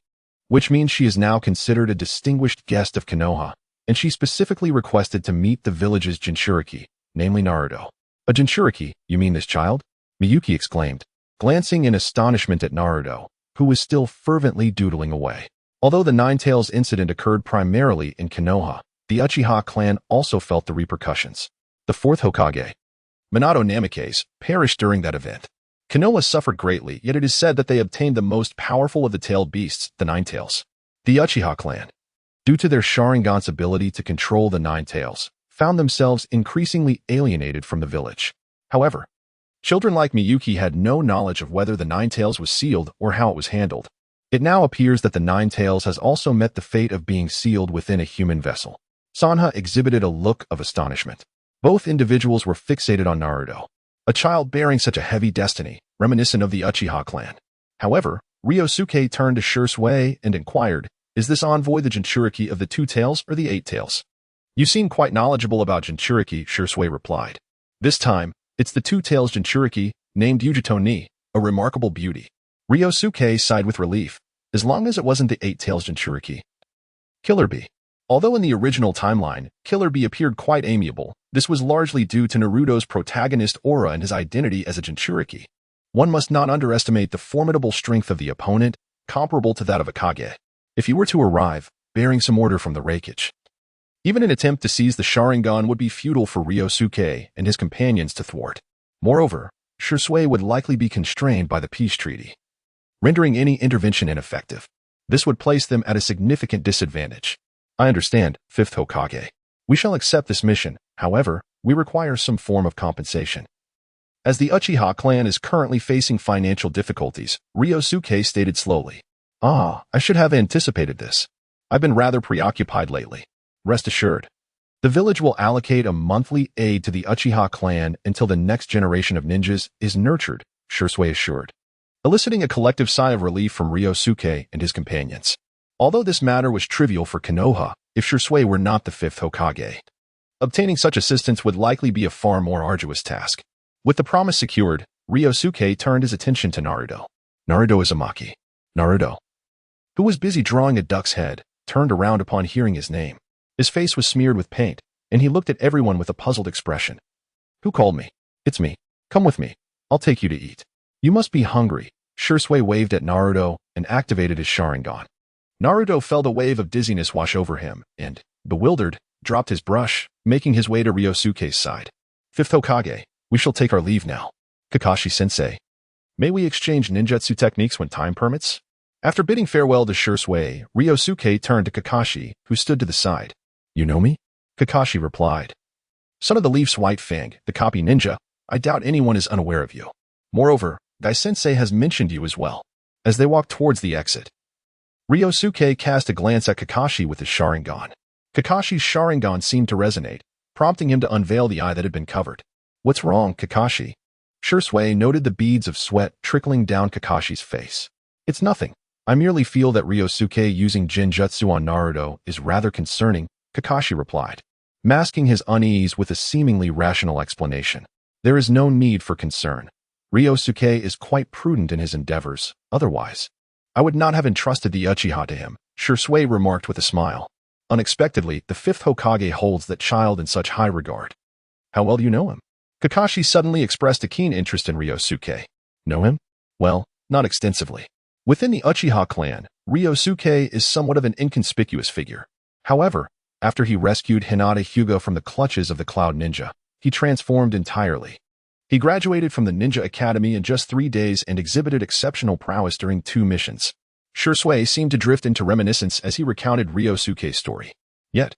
Speaker 1: which means she is now considered a distinguished guest of Konoha, and she specifically requested to meet the village's Jinchuriki, namely Naruto. A Jinchuriki, you mean this child? Miyuki exclaimed, glancing in astonishment at Naruto, who was still fervently doodling away. Although the Nine-Tails incident occurred primarily in Konoha, the Uchiha clan also felt the repercussions. The fourth Hokage, Minato Namikaze, perished during that event. Konoha suffered greatly, yet it is said that they obtained the most powerful of the tailed beasts, the Nine-Tails. The Uchiha clan, due to their Sharingan's ability to control the Nine-Tails, found themselves increasingly alienated from the village. However, children like Miyuki had no knowledge of whether the Nine-Tails was sealed or how it was handled. It now appears that the Nine-Tails has also met the fate of being sealed within a human vessel. Sanha exhibited a look of astonishment. Both individuals were fixated on Naruto, a child bearing such a heavy destiny, reminiscent of the Uchiha clan. However, Ryōsuke turned to Shusuke and inquired, is this envoy the Jinchuriki of the Two Tails or the Eight Tails? You seem quite knowledgeable about Jinchuriki, Shusuke replied. This time, it's the Two Tails Jinchuriki, named Yujito ni, a remarkable beauty. Ryōsuke sighed with relief, as long as it wasn't the Eight Tails Jinchuriki. Killer Bee. Although in the original timeline, Killer Bee appeared quite amiable, this was largely due to Naruto's protagonist aura and his identity as a Jinchuriki. One must not underestimate the formidable strength of the opponent, comparable to that of a Kage, if he were to arrive, bearing some order from the Reikage. Even an attempt to seize the Sharingan would be futile for Ryōsuke and his companions to thwart. Moreover, Shusuke would likely be constrained by the peace treaty, rendering any intervention ineffective. This would place them at a significant disadvantage. I understand, Fifth Hokage. We shall accept this mission, however, we require some form of compensation. As the Uchiha clan is currently facing financial difficulties, Ryōsuke stated slowly. I should have anticipated this. I've been rather preoccupied lately. Rest assured. The village will allocate a monthly aid to the Uchiha clan until the next generation of ninjas is nurtured, Shusuke assured, eliciting a collective sigh of relief from Ryōsuke and his companions. Although this matter was trivial for Konoha, if Shusuke were not the fifth Hokage, obtaining such assistance would likely be a far more arduous task. With the promise secured, Ryōsuke turned his attention to Naruto. Naruto Uzumaki. Naruto, who was busy drawing a duck's head, turned around upon hearing his name. His face was smeared with paint, and he looked at everyone with a puzzled expression. Who called me? It's me. Come with me. I'll take you to eat. You must be hungry. Shusuke waved at Naruto and activated his Sharingan. Naruto felt a wave of dizziness wash over him and, bewildered, dropped his brush, making his way to Ryōsuke's side. Fifth Hokage, we shall take our leave now. Kakashi-sensei. May we exchange ninjutsu techniques when time permits? After bidding farewell to Shusuke, Ryōsuke turned to Kakashi, who stood to the side. You know me? Kakashi replied. Son of the Leaf's White Fang, the copy ninja, I doubt anyone is unaware of you. Moreover, Gai-sensei has mentioned you as well. As they walked towards the exit, Ryōsuke cast a glance at Kakashi with his Sharingan. Kakashi's Sharingan seemed to resonate, prompting him to unveil the eye that had been covered. What's wrong, Kakashi? Shusuke noted the beads of sweat trickling down Kakashi's face. It's nothing. I merely feel that Ryōsuke using Jinjutsu on Naruto is rather concerning, Kakashi replied, masking his unease with a seemingly rational explanation. There is no need for concern. Ryōsuke is quite prudent in his endeavors, otherwise I would not have entrusted the Uchiha to him, Shusuke remarked with a smile. Unexpectedly, the fifth Hokage holds that child in such high regard. How well do you know him? Kakashi suddenly expressed a keen interest in Ryōsuke. Know him? Well, not extensively. Within the Uchiha clan, Ryōsuke is somewhat of an inconspicuous figure. However, after he rescued Hinata Hyuga from the clutches of the Cloud Ninja, he transformed entirely. He graduated from the Ninja Academy in just 3 days and exhibited exceptional prowess during 2 missions. Shusuke seemed to drift into reminiscence as he recounted Ryōsuke's story. Yet,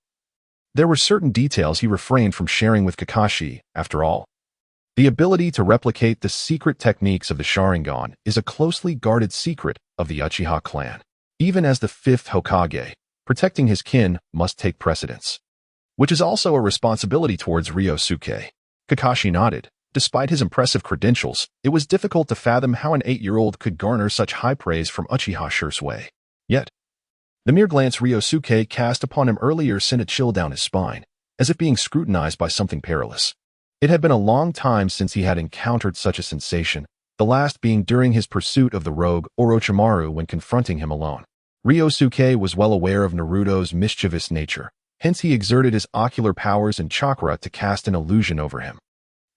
Speaker 1: there were certain details he refrained from sharing with Kakashi. After all, the ability to replicate the secret techniques of the Sharingan is a closely guarded secret of the Uchiha clan. Even as the fifth Hokage, protecting his kin must take precedence, which is also a responsibility towards Ryōsuke. Kakashi nodded. Despite his impressive credentials, it was difficult to fathom how an 8-year-old could garner such high praise from Uchiha Shusuke. Yet, The mere glance Ryōsuke cast upon him earlier sent a chill down his spine, as if being scrutinized by something perilous. It had been a long time since he had encountered such a sensation, the last being during his pursuit of the rogue Orochimaru when confronting him alone. Ryōsuke was well aware of Naruto's mischievous nature, hence he exerted his ocular powers and chakra to cast an illusion over him.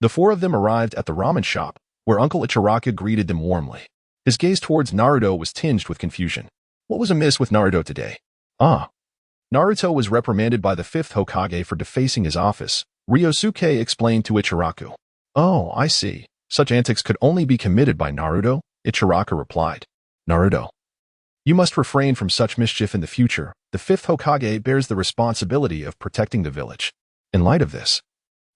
Speaker 1: The four of them arrived at the ramen shop, where Uncle Ichiraka greeted them warmly. His gaze towards Naruto was tinged with confusion. What was amiss with Naruto today? Naruto was reprimanded by the fifth Hokage for defacing his office. Ryōsuke explained to Ichiraku. Oh, I see. Such antics could only be committed by Naruto, Ichiraka replied. Naruto, you must refrain from such mischief in the future. The fifth Hokage bears the responsibility of protecting the village. In light of this,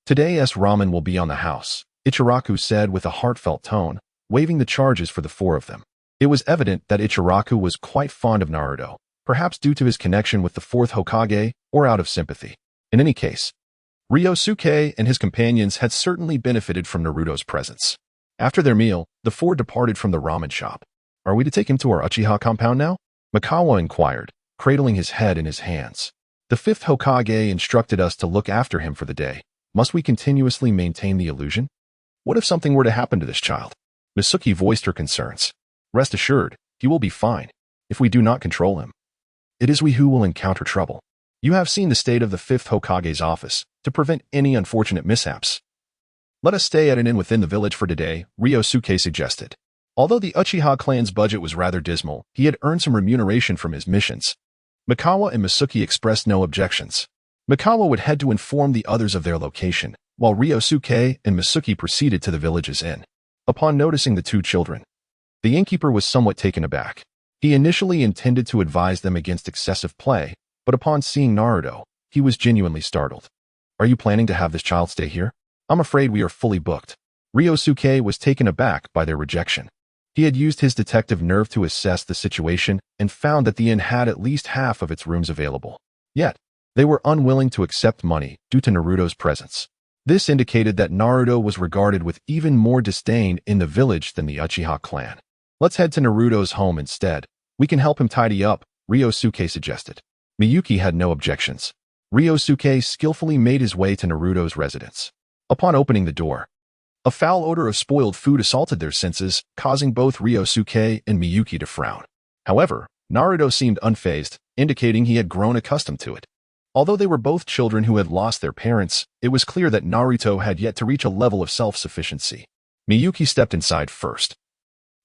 Speaker 1: today's ramen will be on the house, Ichiraku said with a heartfelt tone, waiving the charges for the four of them. It was evident that Ichiraku was quite fond of Naruto, perhaps due to his connection with the fourth Hokage or out of sympathy. In any case, Ryōsuke and his companions had certainly benefited from Naruto's presence. After their meal, the four departed from the ramen shop. Are we to take him to our Uchiha compound now? Mikawa inquired, cradling his head in his hands. The fifth Hokage instructed us to look after him for the day. Must we continuously maintain the illusion? What if something were to happen to this child? Misuki voiced her concerns. Rest assured, he will be fine, if we do not control him. It is we who will encounter trouble. You have seen the state of the fifth Hokage's office, to prevent any unfortunate mishaps. Let us stay at an inn within the village for today, Ryōsuke suggested. Although the Uchiha clan's budget was rather dismal, he had earned some remuneration from his missions. Mikawa and Misuki expressed no objections. Mikawa would head to inform the others of their location, while Ryōsuke and Misuki proceeded to the village's inn. Upon noticing the two children, the innkeeper was somewhat taken aback. He initially intended to advise them against excessive play, but upon seeing Naruto, he was genuinely startled. Are you planning to have this child stay here? I'm afraid we are fully booked. Ryōsuke was taken aback by their rejection. He had used his detective nerve to assess the situation and found that the inn had at least half of its rooms available. Yet, they were unwilling to accept money due to Naruto's presence. This indicated that Naruto was regarded with even more disdain in the village than the Uchiha clan. Let's head to Naruto's home instead. We can help him tidy up, Ryōsuke suggested. Miyuki had no objections. Ryōsuke skillfully made his way to Naruto's residence. Upon opening the door, a foul odor of spoiled food assaulted their senses, causing both Ryōsuke and Miyuki to frown. However, Naruto seemed unfazed, indicating he had grown accustomed to it. Although they were both children who had lost their parents, it was clear that Naruto had yet to reach a level of self-sufficiency. Miyuki stepped inside first,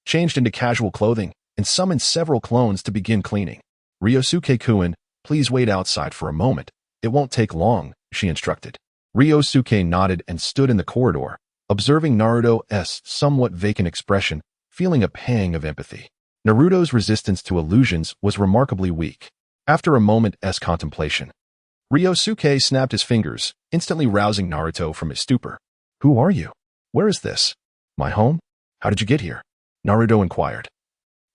Speaker 1: changed into casual clothing, and summoned several clones to begin cleaning. Ryōsuke-kun, please wait outside for a moment. It won't take long, she instructed. Ryōsuke nodded and stood in the corridor, observing Naruto's somewhat vacant expression, feeling a pang of empathy. Naruto's resistance to illusions was remarkably weak. After a moment's contemplation, Ryōsuke snapped his fingers, instantly rousing Naruto from his stupor. Who are you? Where is this? My home? How did you get here? Naruto inquired,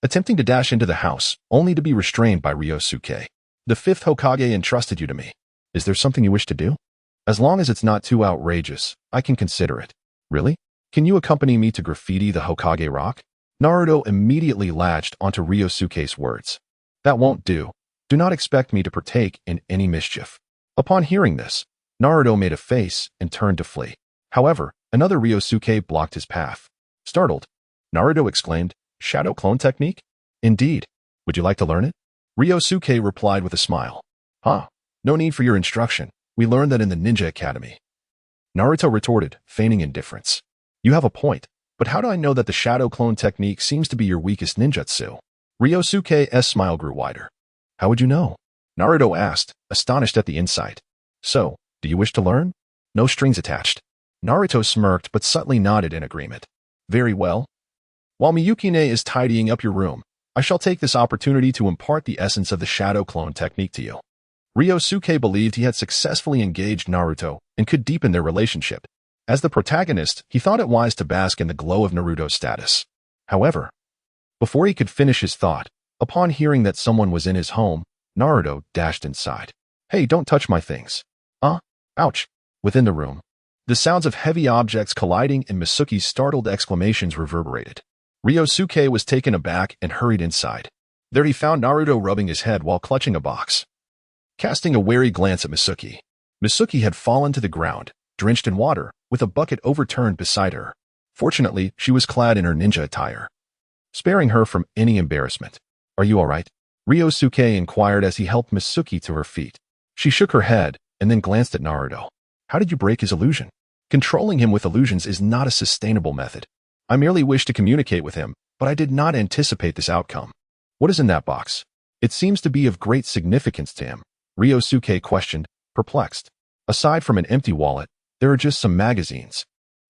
Speaker 1: attempting to dash into the house, only to be restrained by Ryōsuke. The fifth Hokage entrusted you to me. Is there something you wish to do? As long as it's not too outrageous, I can consider it. Really? Can you accompany me to graffiti the Hokage Rock? Naruto immediately latched onto Ryōsuke's words. That won't do. Do not expect me to partake in any mischief. Upon hearing this, Naruto made a face and turned to flee. However, another Ryōsuke blocked his path. Startled, Naruto exclaimed, Shadow clone technique? Indeed. Would you like to learn it? Ryōsuke replied with a smile. No need for your instruction. We learned that in the Ninja Academy. Naruto retorted, feigning indifference. You have a point, but how do I know that the shadow clone technique seems to be your weakest ninjutsu? Ryōsuke's smile grew wider. How would you know? Naruto asked, astonished at the insight. So, do you wish to learn? No strings attached. Naruto smirked but subtly nodded in agreement. Very well. While Miyuki-ne is tidying up your room, I shall take this opportunity to impart the essence of the shadow clone technique to you. Ryōsuke believed he had successfully engaged Naruto and could deepen their relationship. As the protagonist, he thought it wise to bask in the glow of Naruto's status. However, before he could finish his thought, upon hearing that someone was in his home, Naruto dashed inside. Hey, don't touch my things. Ouch. Within the room, the sounds of heavy objects colliding and Misuki's startled exclamations reverberated. Ryōsuke was taken aback and hurried inside. There he found Naruto rubbing his head while clutching a box. Casting a wary glance at Misuki. Misuki had fallen to the ground, drenched in water, with a bucket overturned beside her. Fortunately, she was clad in her ninja attire, sparing her from any embarrassment. "Are you all right?" Ryōsuke inquired as he helped Misuki to her feet. She shook her head and then glanced at Naruto. "How did you break his illusion?" "Controlling him with illusions is not a sustainable method. I merely wished to communicate with him, but I did not anticipate this outcome." "What is in that box?" "It seems to be of great significance to him," Ryōsuke questioned, perplexed. "Aside from an empty wallet, there are just some magazines.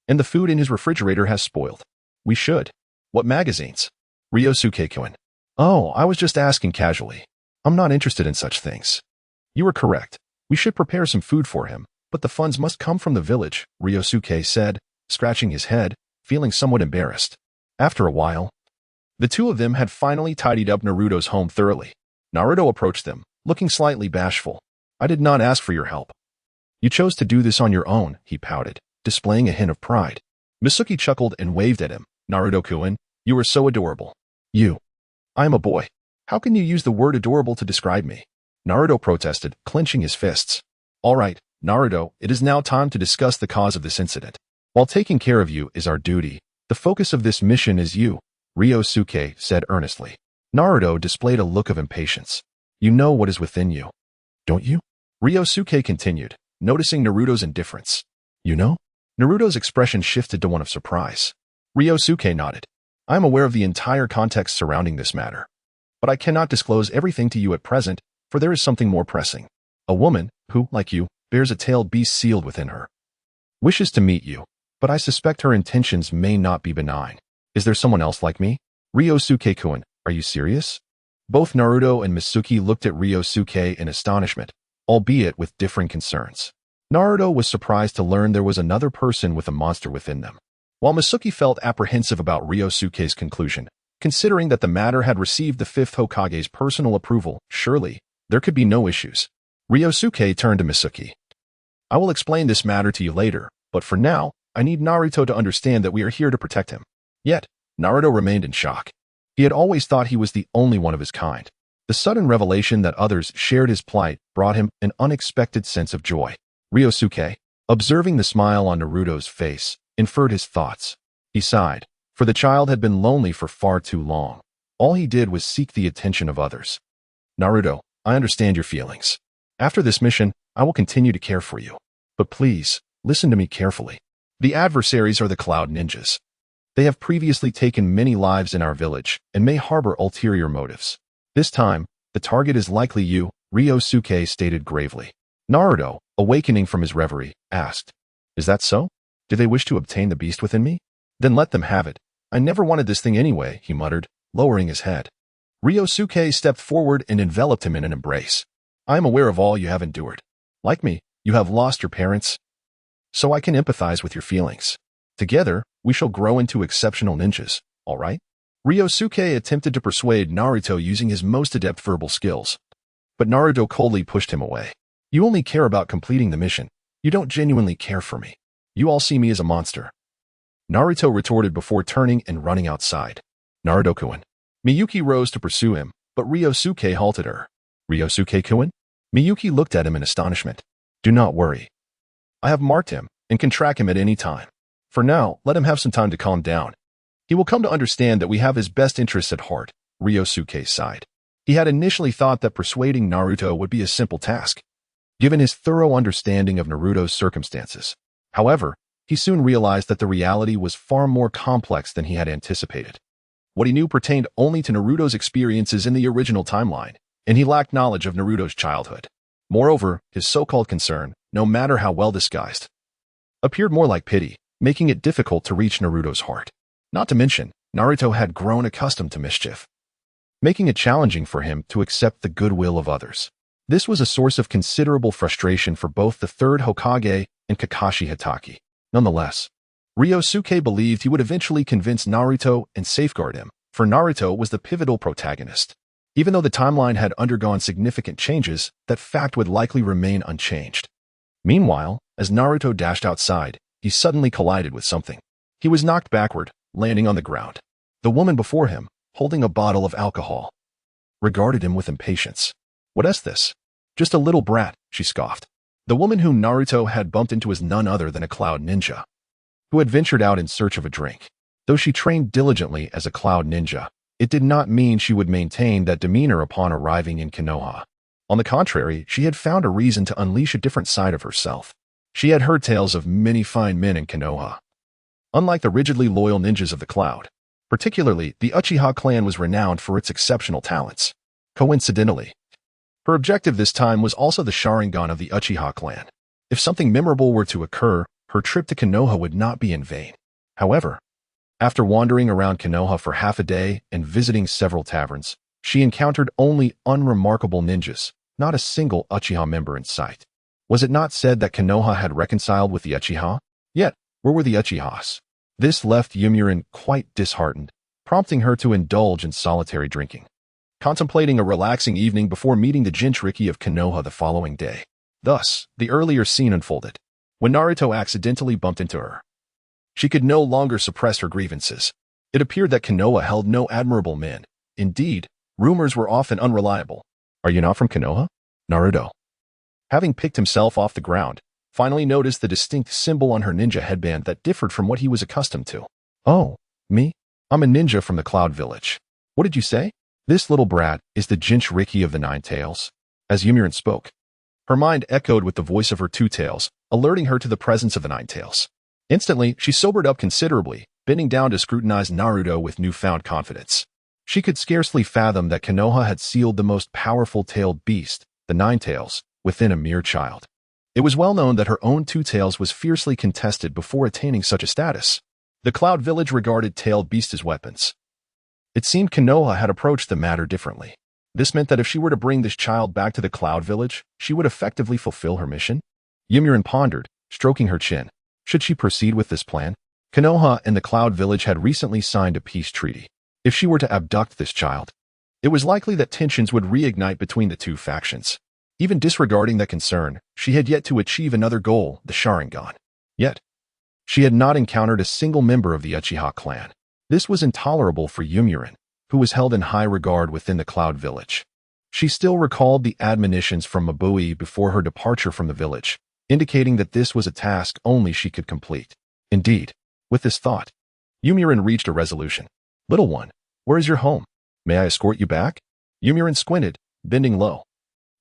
Speaker 1: And the food in his refrigerator has spoiled. We should." "What magazines?" Ryōsuke-kun. "Oh, I was just asking casually. I'm not interested in such things." "You are correct. We should prepare some food for him, but the funds must come from the village," Ryōsuke said, scratching his head, feeling somewhat embarrassed. After a while, the two of them had finally tidied up Naruto's home thoroughly. Naruto approached them, looking slightly bashful. "I did not ask for your help. You chose to do this on your own," he pouted, displaying a hint of pride. Misuki chuckled and waved at him. "Naruto-kun, you are so adorable." I am a boy. How can you use the word adorable to describe me?" Naruto protested, clenching his fists. "All right, Naruto, it is now time to discuss the cause of this incident. While taking care of you is our duty, the focus of this mission is you," Ryōsuke said earnestly. Naruto displayed a look of impatience. "You know what is within you, don't you?" Ryōsuke continued, noticing Naruto's indifference. "You know?" Naruto's expression shifted to one of surprise. Ryōsuke nodded. "I am aware of the entire context surrounding this matter. But I cannot disclose everything to you at present, for there is something more pressing. A woman, who, like you, bears a tailed beast sealed within her, wishes to meet you, but I suspect her intentions may not be benign. Is there someone else like me?" "Ryōsuke-kun, are you serious?" Both Naruto and Misuki looked at Ryōsuke in astonishment, albeit with differing concerns. Naruto was surprised to learn there was another person with a monster within them, while Misuki felt apprehensive about Ryōsuke's conclusion. Considering that the matter had received the 5th Hokage's personal approval, surely there could be no issues. Ryōsuke turned to Misuki. "I will explain this matter to you later, but for now, I need Naruto to understand that we are here to protect him." Yet, Naruto remained in shock. He had always thought he was the only one of his kind. The sudden revelation that others shared his plight brought him an unexpected sense of joy. Ryōsuke, observing the smile on Naruto's face, inferred his thoughts. He sighed, for the child had been lonely for far too long. All he did was seek the attention of others. "Naruto, I understand your feelings. After this mission, I will continue to care for you. But please, listen to me carefully. The adversaries are the Cloud Ninjas. They have previously taken many lives in our village and may harbor ulterior motives. This time, the target is likely you," Ryōsuke stated gravely. Naruto, awakening from his reverie, asked, "Is that so? Do they wish to obtain the beast within me? Then let them have it. I never wanted this thing anyway," he muttered, lowering his head. Ryōsuke stepped forward and enveloped him in an embrace. "I am aware of all you have endured. Like me, you have lost your parents, so I can empathize with your feelings. Together, we shall grow into exceptional ninjas, all right?" Ryōsuke attempted to persuade Naruto using his most adept verbal skills. But Naruto coldly pushed him away. "You only care about completing the mission. You don't genuinely care for me. You all see me as a monster," Naruto retorted before turning and running outside. "Naruto-kun." Miyuki rose to pursue him, but Ryōsuke halted her. "Ryōsuke-kun?" Miyuki looked at him in astonishment. "Do not worry. I have marked him and can track him at any time. For now, let him have some time to calm down. He will come to understand that we have his best interests at heart," Ryōsuke sighed. He had initially thought that persuading Naruto would be a simple task, given his thorough understanding of Naruto's circumstances. However, he soon realized that the reality was far more complex than he had anticipated. What he knew pertained only to Naruto's experiences in the original timeline, and he lacked knowledge of Naruto's childhood. Moreover, his so-called concern, no matter how well disguised, appeared more like pity, making it difficult to reach Naruto's heart. Not to mention, Naruto had grown accustomed to mischief, making it challenging for him to accept the goodwill of others. This was a source of considerable frustration for both the 3rd Hokage and Kakashi Hatake. Nonetheless, Ryōsuke believed he would eventually convince Naruto and safeguard him, for Naruto was the pivotal protagonist. Even though the timeline had undergone significant changes, that fact would likely remain unchanged. Meanwhile, as Naruto dashed outside, he suddenly collided with something. He was knocked backward, landing on the ground. The woman before him, holding a bottle of alcohol, regarded him with impatience. What is this? Just a little brat, she scoffed. The woman whom Naruto had bumped into was none other than a cloud ninja, who had ventured out in search of a drink. Though she trained diligently as a cloud ninja, it did not mean she would maintain that demeanor upon arriving in Konoha. On the contrary, she had found a reason to unleash a different side of herself. She had heard tales of many fine men in Konoha. Unlike the rigidly loyal ninjas of the cloud, particularly, the Uchiha clan was renowned for its exceptional talents. Coincidentally, her objective this time was also the Sharingan of the Uchiha clan. If something memorable were to occur, her trip to Konoha would not be in vain. However, after wandering around Konoha for half a day and visiting several taverns, she encountered only unremarkable ninjas, not a single Uchiha member in sight. Was it not said that Konoha had reconciled with the Uchiha? Yet, where were the Uchihas? This left Yomiuri quite disheartened, prompting her to indulge in solitary drinking, contemplating a relaxing evening before meeting the Jinchuriki of Konoha the following day. Thus, the earlier scene unfolded. When Naruto accidentally bumped into her, she could no longer suppress her grievances. It appeared that Konoha held no admirable men. Indeed, rumors were often unreliable. Are you not from Konoha? Naruto, having picked himself off the ground, finally noticed the distinct symbol on her ninja headband that differed from what he was accustomed to. Oh, me? I'm a ninja from the Cloud Village. What did you say? This little brat is the Jinchuriki of the Nine Tails. As Yomiuri spoke, her mind echoed with the voice of her two tails, alerting her to the presence of the Nine Tails. Instantly, she sobered up considerably, bending down to scrutinize Naruto with newfound confidence. She could scarcely fathom that Konoha had sealed the most powerful tailed beast, the Nine Tails, within a mere child. It was well known that her own two tails was fiercely contested before attaining such a status. The Cloud Village regarded tailed beasts as weapons. It seemed Konoha had approached the matter differently. This meant that if she were to bring this child back to the Cloud Village, she would effectively fulfill her mission? Yomiuri pondered, stroking her chin. Should she proceed with this plan? Konoha and the Cloud Village had recently signed a peace treaty. If she were to abduct this child, it was likely that tensions would reignite between the two factions. Even disregarding that concern, she had yet to achieve another goal, the Sharingan. Yet, she had not encountered a single member of the Uchiha clan. This was intolerable for Yomiuri, who was held in high regard within the Cloud Village. She still recalled the admonitions from Mabui before her departure from the village, indicating that this was a task only she could complete. Indeed, with this thought, Yomiuri reached a resolution. Little one, where is your home? May I escort you back? Yomiuri squinted, bending low,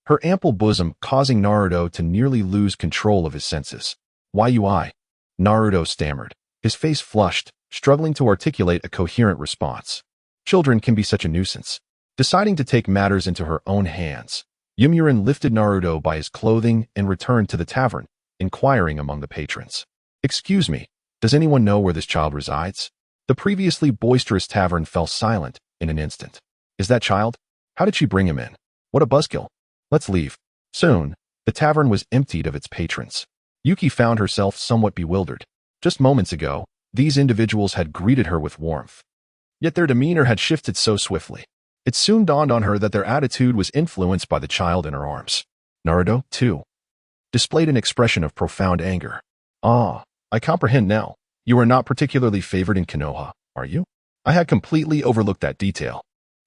Speaker 1: her ample bosom causing Naruto to nearly lose control of his senses. Why you I? Naruto stammered, his face flushed, struggling to articulate a coherent response. Children can be such a nuisance. Deciding to take matters into her own hands, Yomiuri lifted Naruto by his clothing and returned to the tavern, inquiring among the patrons. Excuse me, does anyone know where this child resides? The previously boisterous tavern fell silent in an instant. Is that child? How did she bring him in? What a buzzkill. Let's leave. Soon, the tavern was emptied of its patrons. Yuki found herself somewhat bewildered. Just moments ago, these individuals had greeted her with warmth. Yet their demeanor had shifted so swiftly. It soon dawned on her that their attitude was influenced by the child in her arms. Naruto, too, displayed an expression of profound anger. Ah, I comprehend now. You are not particularly favored in Konoha, are you? I had completely overlooked that detail.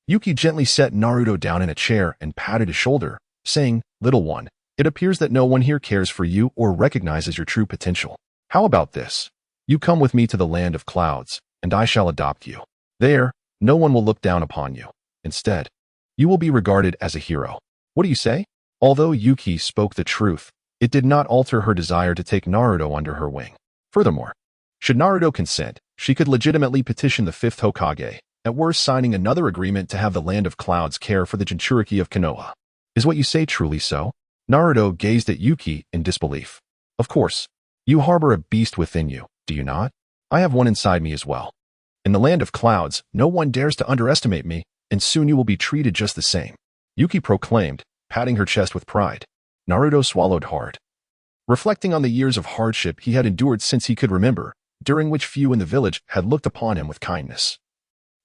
Speaker 1: Yuki gently set Naruto down in a chair and patted his shoulder, saying, Little one, it appears that no one here cares for you or recognizes your true potential. How about this? You come with me to the land of clouds, and I shall adopt you. There, no one will look down upon you. Instead, you will be regarded as a hero. What do you say? Although Yuki spoke the truth, it did not alter her desire to take Naruto under her wing. Furthermore, should Naruto consent, she could legitimately petition the fifth Hokage, at worst signing another agreement to have the Land of Clouds care for the Jinchuriki of Konoha. Is what you say truly so? Naruto gazed at Yuki in disbelief. Of course, you harbor a beast within you, do you not? I have one inside me as well. In the Land of Clouds, no one dares to underestimate me, and soon you will be treated just the same. Yuki proclaimed, patting her chest with pride. Naruto swallowed hard. Reflecting on the years of hardship he had endured since he could remember, during which few in the village had looked upon him with kindness.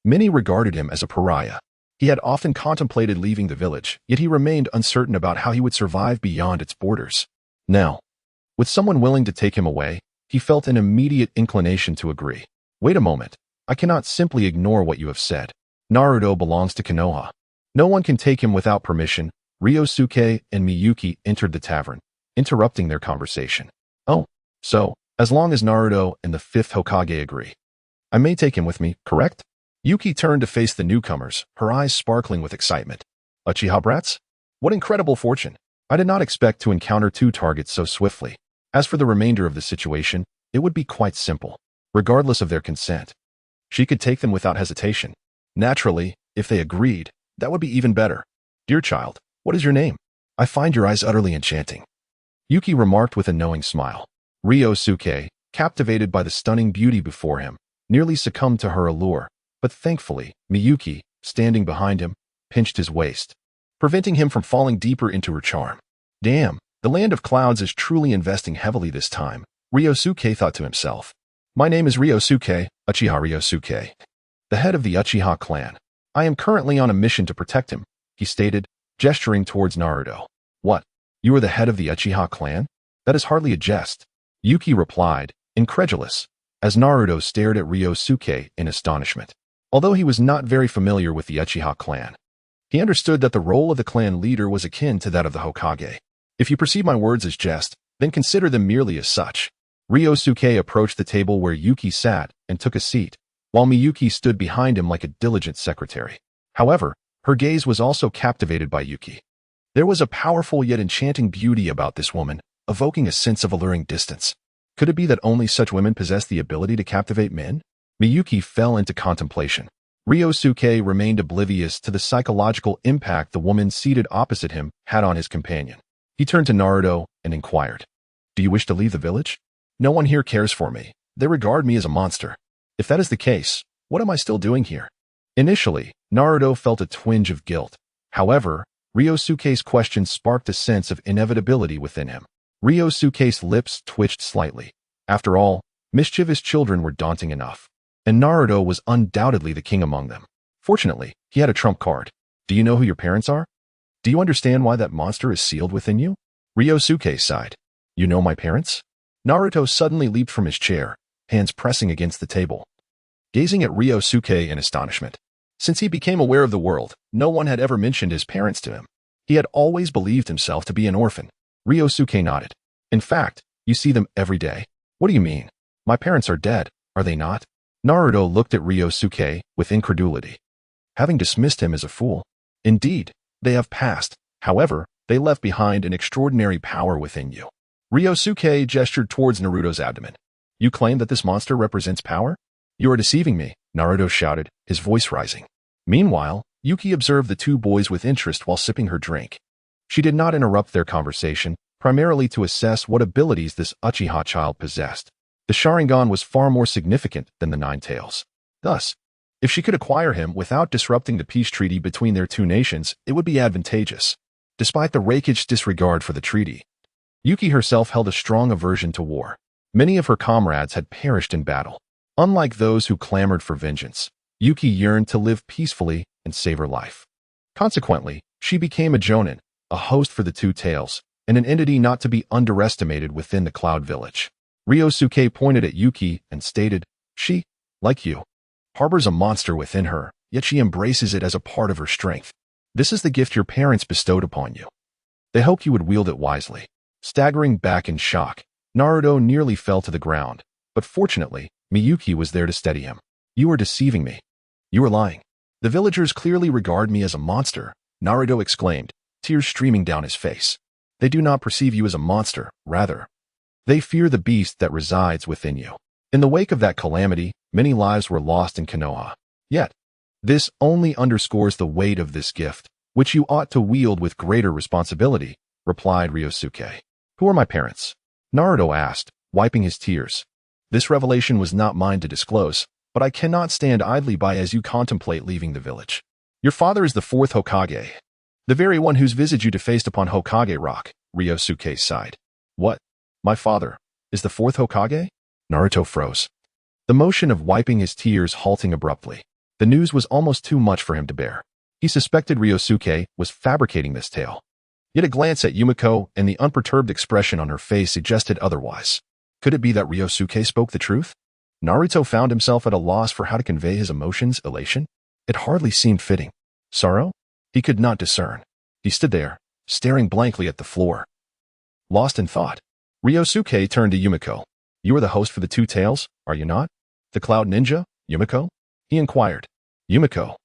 Speaker 1: Many regarded him as a pariah. He had often contemplated leaving the village, yet he remained uncertain about how he would survive beyond its borders. Now, with someone willing to take him away, he felt an immediate inclination to agree. Wait a moment. I cannot simply ignore what you have said. Naruto belongs to Konoha. No one can take him without permission. Ryōsuke and Miyuki entered the tavern, interrupting their conversation. Oh, so, as long as Naruto and the fifth Hokage agree, I may take him with me, correct? Yuki turned to face the newcomers, her eyes sparkling with excitement. Uchiha brats? What incredible fortune! I did not expect to encounter two targets so swiftly. As for the remainder of the situation, it would be quite simple. Regardless of their consent, she could take them without hesitation. Naturally, if they agreed, that would be even better. Dear child, what is your name? I find your eyes utterly enchanting. Yuki remarked with a knowing smile. Ryōsuke, captivated by the stunning beauty before him, nearly succumbed to her allure, but thankfully, Miyuki, standing behind him, pinched his waist, preventing him from falling deeper into her charm. Damn, the land of clouds is truly investing heavily this time, Ryōsuke thought to himself. My name is Ryōsuke, Uchiha Ryōsuke, the head of the Uchiha clan. I am currently on a mission to protect him, he stated, gesturing towards Naruto. What? You are the head of the Uchiha clan? That is hardly a jest. Yuki replied, incredulous, as Naruto stared at Ryōsuke in astonishment. Although he was not very familiar with the Uchiha clan, he understood that the role of the clan leader was akin to that of the Hokage. If you perceive my words as jest, then consider them merely as such. Ryōsuke approached the table where Yuki sat and took a seat, while Miyuki stood behind him like a diligent secretary. However, her gaze was also captivated by Yuki. There was a powerful yet enchanting beauty about this woman, evoking a sense of alluring distance. Could it be that only such women possess the ability to captivate men? Miyuki fell into contemplation. Ryōsuke remained oblivious to the psychological impact the woman seated opposite him had on his companion. He turned to Naruto and inquired, Do you wish to leave the village? No one here cares for me. They regard me as a monster. If that is the case, what am I still doing here? Initially, Naruto felt a twinge of guilt. However, Ryōsuke's question sparked a sense of inevitability within him. Ryōsuke's lips twitched slightly. After all, mischievous children were daunting enough, and Naruto was undoubtedly the king among them. Fortunately, he had a trump card. Do you know who your parents are? Do you understand why that monster is sealed within you? Ryōsuke sighed. You know my parents? Naruto suddenly leaped from his chair, hands pressing against the table, gazing at Ryōsuke in astonishment. Since he became aware of the world, no one had ever mentioned his parents to him. He had always believed himself to be an orphan. Ryōsuke nodded. In fact, you see them every day. What do you mean? My parents are dead, are they not? Naruto looked at Ryōsuke with incredulity, having dismissed him as a fool. Indeed, they have passed. However, they left behind an extraordinary power within you. Ryōsuke gestured towards Naruto's abdomen. You claim that this monster represents power? You are deceiving me, Naruto shouted, his voice rising. Meanwhile, Yuki observed the two boys with interest while sipping her drink. She did not interrupt their conversation, primarily to assess what abilities this Uchiha child possessed. The Sharingan was far more significant than the Nine Tails. Thus, if she could acquire him without disrupting the peace treaty between their two nations, it would be advantageous. Despite the rakish disregard for the treaty, Yuki herself held a strong aversion to war. Many of her comrades had perished in battle. Unlike those who clamored for vengeance, Yuki yearned to live peacefully and save her life. Consequently, she became a Jonin, a host for the Two Tails, and an entity not to be underestimated within the Cloud Village. Ryōsuke pointed at Yuki and stated, She, like you, harbors a monster within her, yet she embraces it as a part of her strength. This is the gift your parents bestowed upon you. They hoped you would wield it wisely. Staggering back in shock, Naruto nearly fell to the ground, but fortunately, Miyuki was there to steady him. You are deceiving me. You are lying. The villagers clearly regard me as a monster, Naruto exclaimed, tears streaming down his face. They do not perceive you as a monster, rather. They fear the beast that resides within you. In the wake of that calamity, many lives were lost in Konoha. Yet, this only underscores the weight of this gift, which you ought to wield with greater responsibility, replied Ryōsuke. Who are my parents? Naruto asked, wiping his tears. This revelation was not mine to disclose, but I cannot stand idly by as you contemplate leaving the village. Your father is the fourth Hokage, the very one whose visage you defaced upon Hokage Rock, Ryōsuke sighed. What? My father is the fourth Hokage? Naruto froze, the motion of wiping his tears halting abruptly. The news was almost too much for him to bear. He suspected Ryōsuke was fabricating this tale. Yet a glance at Yumiko and the unperturbed expression on her face suggested otherwise. Could it be that Ryōsuke spoke the truth? Naruto found himself at a loss for how to convey his emotions. Elation? It hardly seemed fitting. Sorrow? He could not discern. He stood there, staring blankly at the floor. Lost in thought, Ryōsuke turned to Yumiko. You are the host for the Two Tails, are you not? The Cloud Ninja, Yumiko? He inquired. Yumiko,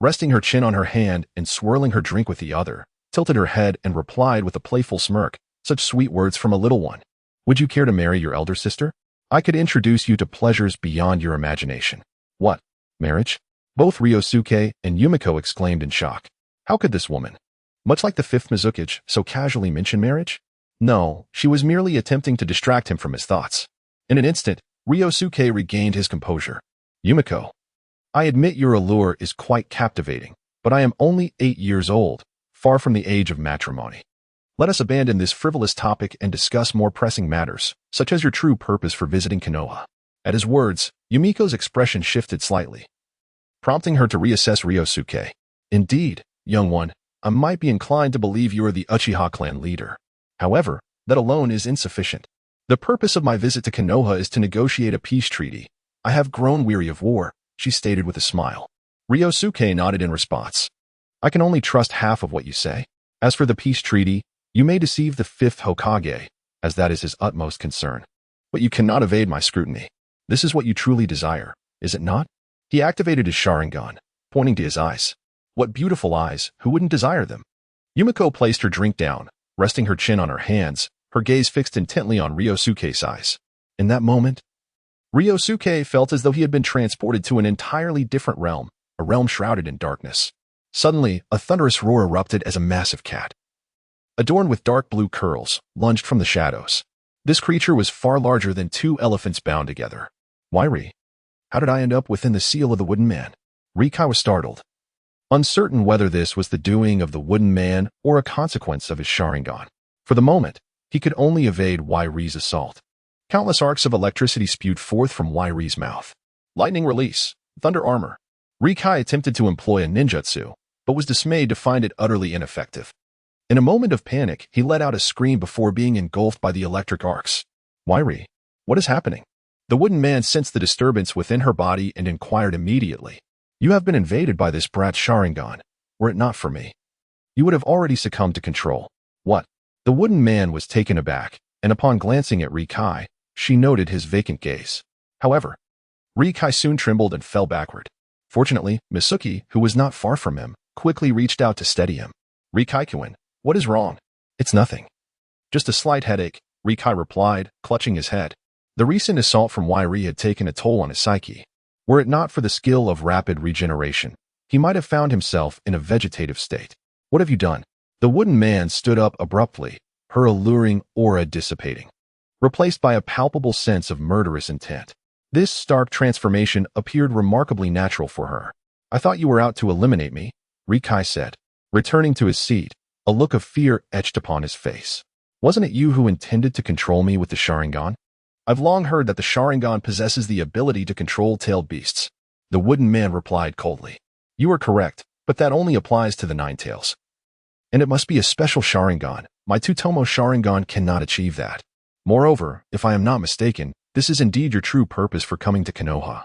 Speaker 1: resting her chin on her hand and swirling her drink with the other, tilted her head and replied with a playful smirk, such sweet words from a little one. Would you care to marry your elder sister? I could introduce you to pleasures beyond your imagination. What? Marriage? Both Ryōsuke and Yumiko exclaimed in shock. How could this woman, much like the fifth Mizuki, so casually mention marriage? No, she was merely attempting to distract him from his thoughts. In an instant, Ryōsuke regained his composure. Yumiko, I admit your allure is quite captivating, but I am only 8 years old, far from the age of matrimony. Let us abandon this frivolous topic and discuss more pressing matters, such as your true purpose for visiting Konoha. At his words, Yumiko's expression shifted slightly, prompting her to reassess Ryōsuke. Indeed, young one, I might be inclined to believe you are the Uchiha clan leader. However, that alone is insufficient. The purpose of my visit to Konoha is to negotiate a peace treaty. I have grown weary of war, she stated with a smile. Ryōsuke nodded in response. I can only trust half of what you say. As for the peace treaty, you may deceive the fifth Hokage, as that is his utmost concern. But you cannot evade my scrutiny. This is what you truly desire, is it not? He activated his Sharingan, pointing to his eyes. What beautiful eyes, who wouldn't desire them? Yumiko placed her drink down, resting her chin on her hands, her gaze fixed intently on Ryōsuke's eyes. In that moment, Ryōsuke felt as though he had been transported to an entirely different realm, a realm shrouded in darkness. Suddenly, a thunderous roar erupted as a massive cat, adorned with dark blue curls, lunged from the shadows. This creature was far larger than 2 elephants bound together. Why, how did I end up within the seal of the Wooden Man? Rikai was startled, uncertain whether this was the doing of the Wooden Man or a consequence of his Sharingan. For the moment, he could only evade Wairei's assault. Countless arcs of electricity spewed forth from Wairei's mouth. Lightning release, thunder armor. Rikai attempted to employ a ninjutsu, but was dismayed to find it utterly ineffective. In a moment of panic, he let out a scream before being engulfed by the electric arcs. Wairei, what is happening? The Wooden Man sensed the disturbance within her body and inquired immediately. You have been invaded by this brat's Sharingan. Were it not for me, you would have already succumbed to control. What? The Wooden Man was taken aback, and upon glancing at Rikai, she noted his vacant gaze. However, Rikai soon trembled and fell backward. Fortunately, Mizuki, who was not far from him, quickly reached out to steady him. Rikai-kun, what is wrong? It's nothing. Just a slight headache, Rikai replied, clutching his head. The recent assault from Wairei had taken a toll on his psyche. Were it not for the skill of rapid regeneration, he might have found himself in a vegetative state. What have you done? The Wooden Man stood up abruptly, her alluring aura dissipating, replaced by a palpable sense of murderous intent. This stark transformation appeared remarkably natural for her. I thought you were out to eliminate me, Rikai said, returning to his seat, a look of fear etched upon his face. Wasn't it you who intended to control me with the Sharingan? I've long heard that the Sharingan possesses the ability to control tailed beasts. The Wooden Man replied coldly. You are correct, but that only applies to the Nine Tails. And it must be a special Sharingan. My Tsutomu Sharingan cannot achieve that. Moreover, if I am not mistaken, this is indeed your true purpose for coming to Konoha.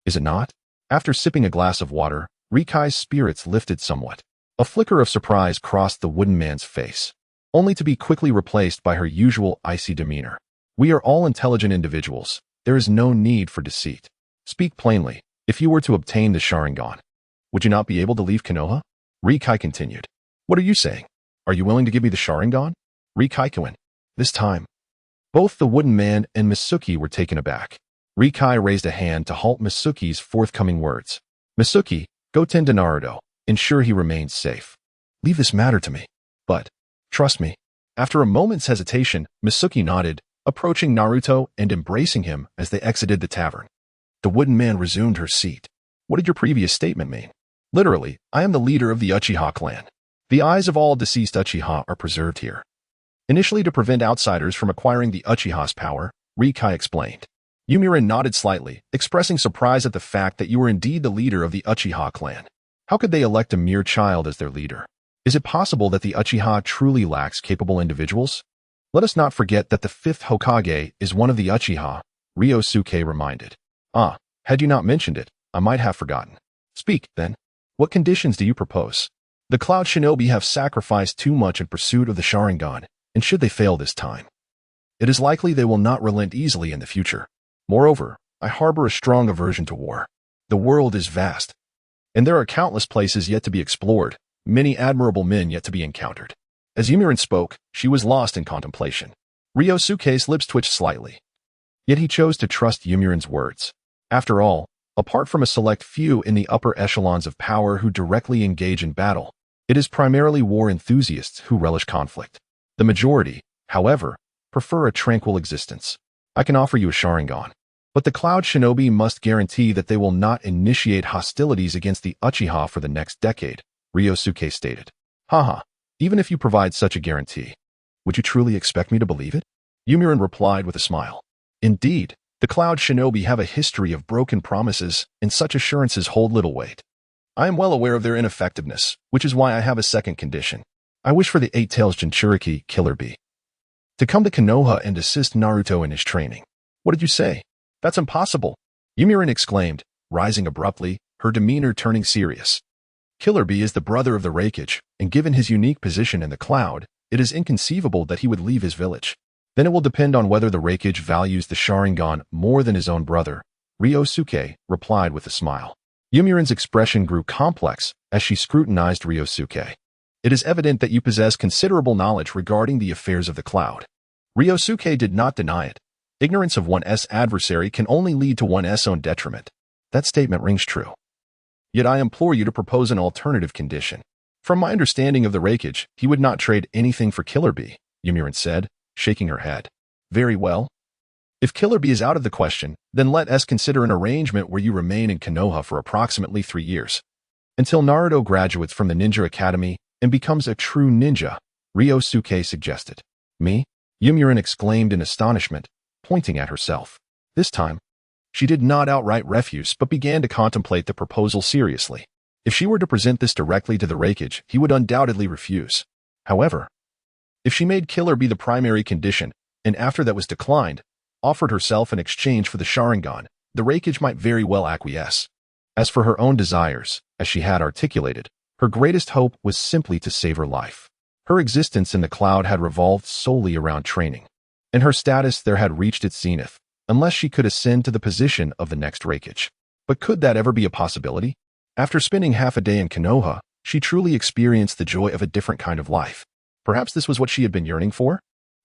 Speaker 1: Is it not? After sipping a glass of water, Rikai's spirits lifted somewhat. A flicker of surprise crossed the Wooden Man's face, only to be quickly replaced by her usual icy demeanor. We are all intelligent individuals. There is no need for deceit. Speak plainly. If you were to obtain the Sharingan, would you not be able to leave Konoha? Rikai continued. What are you saying? Are you willing to give me the Sharingan? Rikai-kun. This time, both the Wooden Man and Mizuki were taken aback. Rikai raised a hand to halt Mizuki's forthcoming words. Mizuki, go tend to Naruto. Ensure he remains safe. Leave this matter to me. But, trust me. After a moment's hesitation, Mizuki nodded, approaching Naruto and embracing him as they exited the tavern. The Wooden Man resumed her seat. What did your previous statement mean? Literally, I am the leader of the Uchiha clan. The eyes of all deceased Uchiha are preserved here. Initially to prevent outsiders from acquiring the Uchiha's power, Rikai explained. Yumirin nodded slightly, expressing surprise at the fact that you were indeed the leader of the Uchiha clan. How could they elect a mere child as their leader? Is it possible that the Uchiha truly lacks capable individuals? Let us not forget that the fifth Hokage is one of the Uchiha, Ryōsuke reminded. Ah, had you not mentioned it, I might have forgotten. Speak, then. What conditions do you propose? The Cloud Shinobi have sacrificed too much in pursuit of the Sharingan, and should they fail this time, it is likely they will not relent easily in the future. Moreover, I harbor a strong aversion to war. The world is vast, and there are countless places yet to be explored, many admirable men yet to be encountered. As Yomiuri spoke, she was lost in contemplation. Ryosuke's lips twitched slightly. Yet he chose to trust Yomiuri's words. After all, apart from a select few in the upper echelons of power who directly engage in battle, it is primarily war enthusiasts who relish conflict. The majority, however, prefer a tranquil existence. I can offer you a Sharingan, but the Cloud Shinobi must guarantee that they will not initiate hostilities against the Uchiha for the next decade, Ryosuke stated. Haha, even if you provide such a guarantee, would you truly expect me to believe it? Yomiuri replied with a smile. Indeed, the Cloud Shinobi have a history of broken promises, and such assurances hold little weight. I am well aware of their ineffectiveness, which is why I have a second condition. I wish for the Eight-Tails Jinchuriki, Killer Bee, to come to Konoha and assist Naruto in his training. What did you say? That's impossible, Yomiuri exclaimed, rising abruptly, her demeanor turning serious. Killer Bee is the brother of the Reikage, and given his unique position in the cloud, it is inconceivable that he would leave his village. Then it will depend on whether the Reikage values the Sharingan more than his own brother, Ryosuke replied with a smile. Yomiuri's expression grew complex as she scrutinized Ryosuke. It is evident that you possess considerable knowledge regarding the affairs of the cloud. Ryosuke did not deny it. Ignorance of one's adversary can only lead to one's own detriment. That statement rings true. Yet I implore you to propose an alternative condition. From my understanding of the Reikage, he would not trade anything for Killer Bee, Yomiuri said, shaking her head. Very well. If Killer Bee is out of the question, then let us consider an arrangement where you remain in Konoha for approximately 3 years, until Naruto graduates from the Ninja Academy and becomes a true ninja, Ryosuke suggested. Me? Yomiuri exclaimed in astonishment, pointing at herself. This time, she did not outright refuse but began to contemplate the proposal seriously. If she were to present this directly to the Reikage, he would undoubtedly refuse. However, if she made Killer Bee the primary condition, and after that was declined, offered herself in exchange for the Sharingan, the Reikage might very well acquiesce. As for her own desires, as she had articulated, her greatest hope was simply to save her life. Her existence in the cloud had revolved solely around training, and her status there had reached its zenith, unless she could ascend to the position of the next Reikage. But could that ever be a possibility? After spending half a day in Konoha, she truly experienced the joy of a different kind of life. Perhaps this was what she had been yearning for?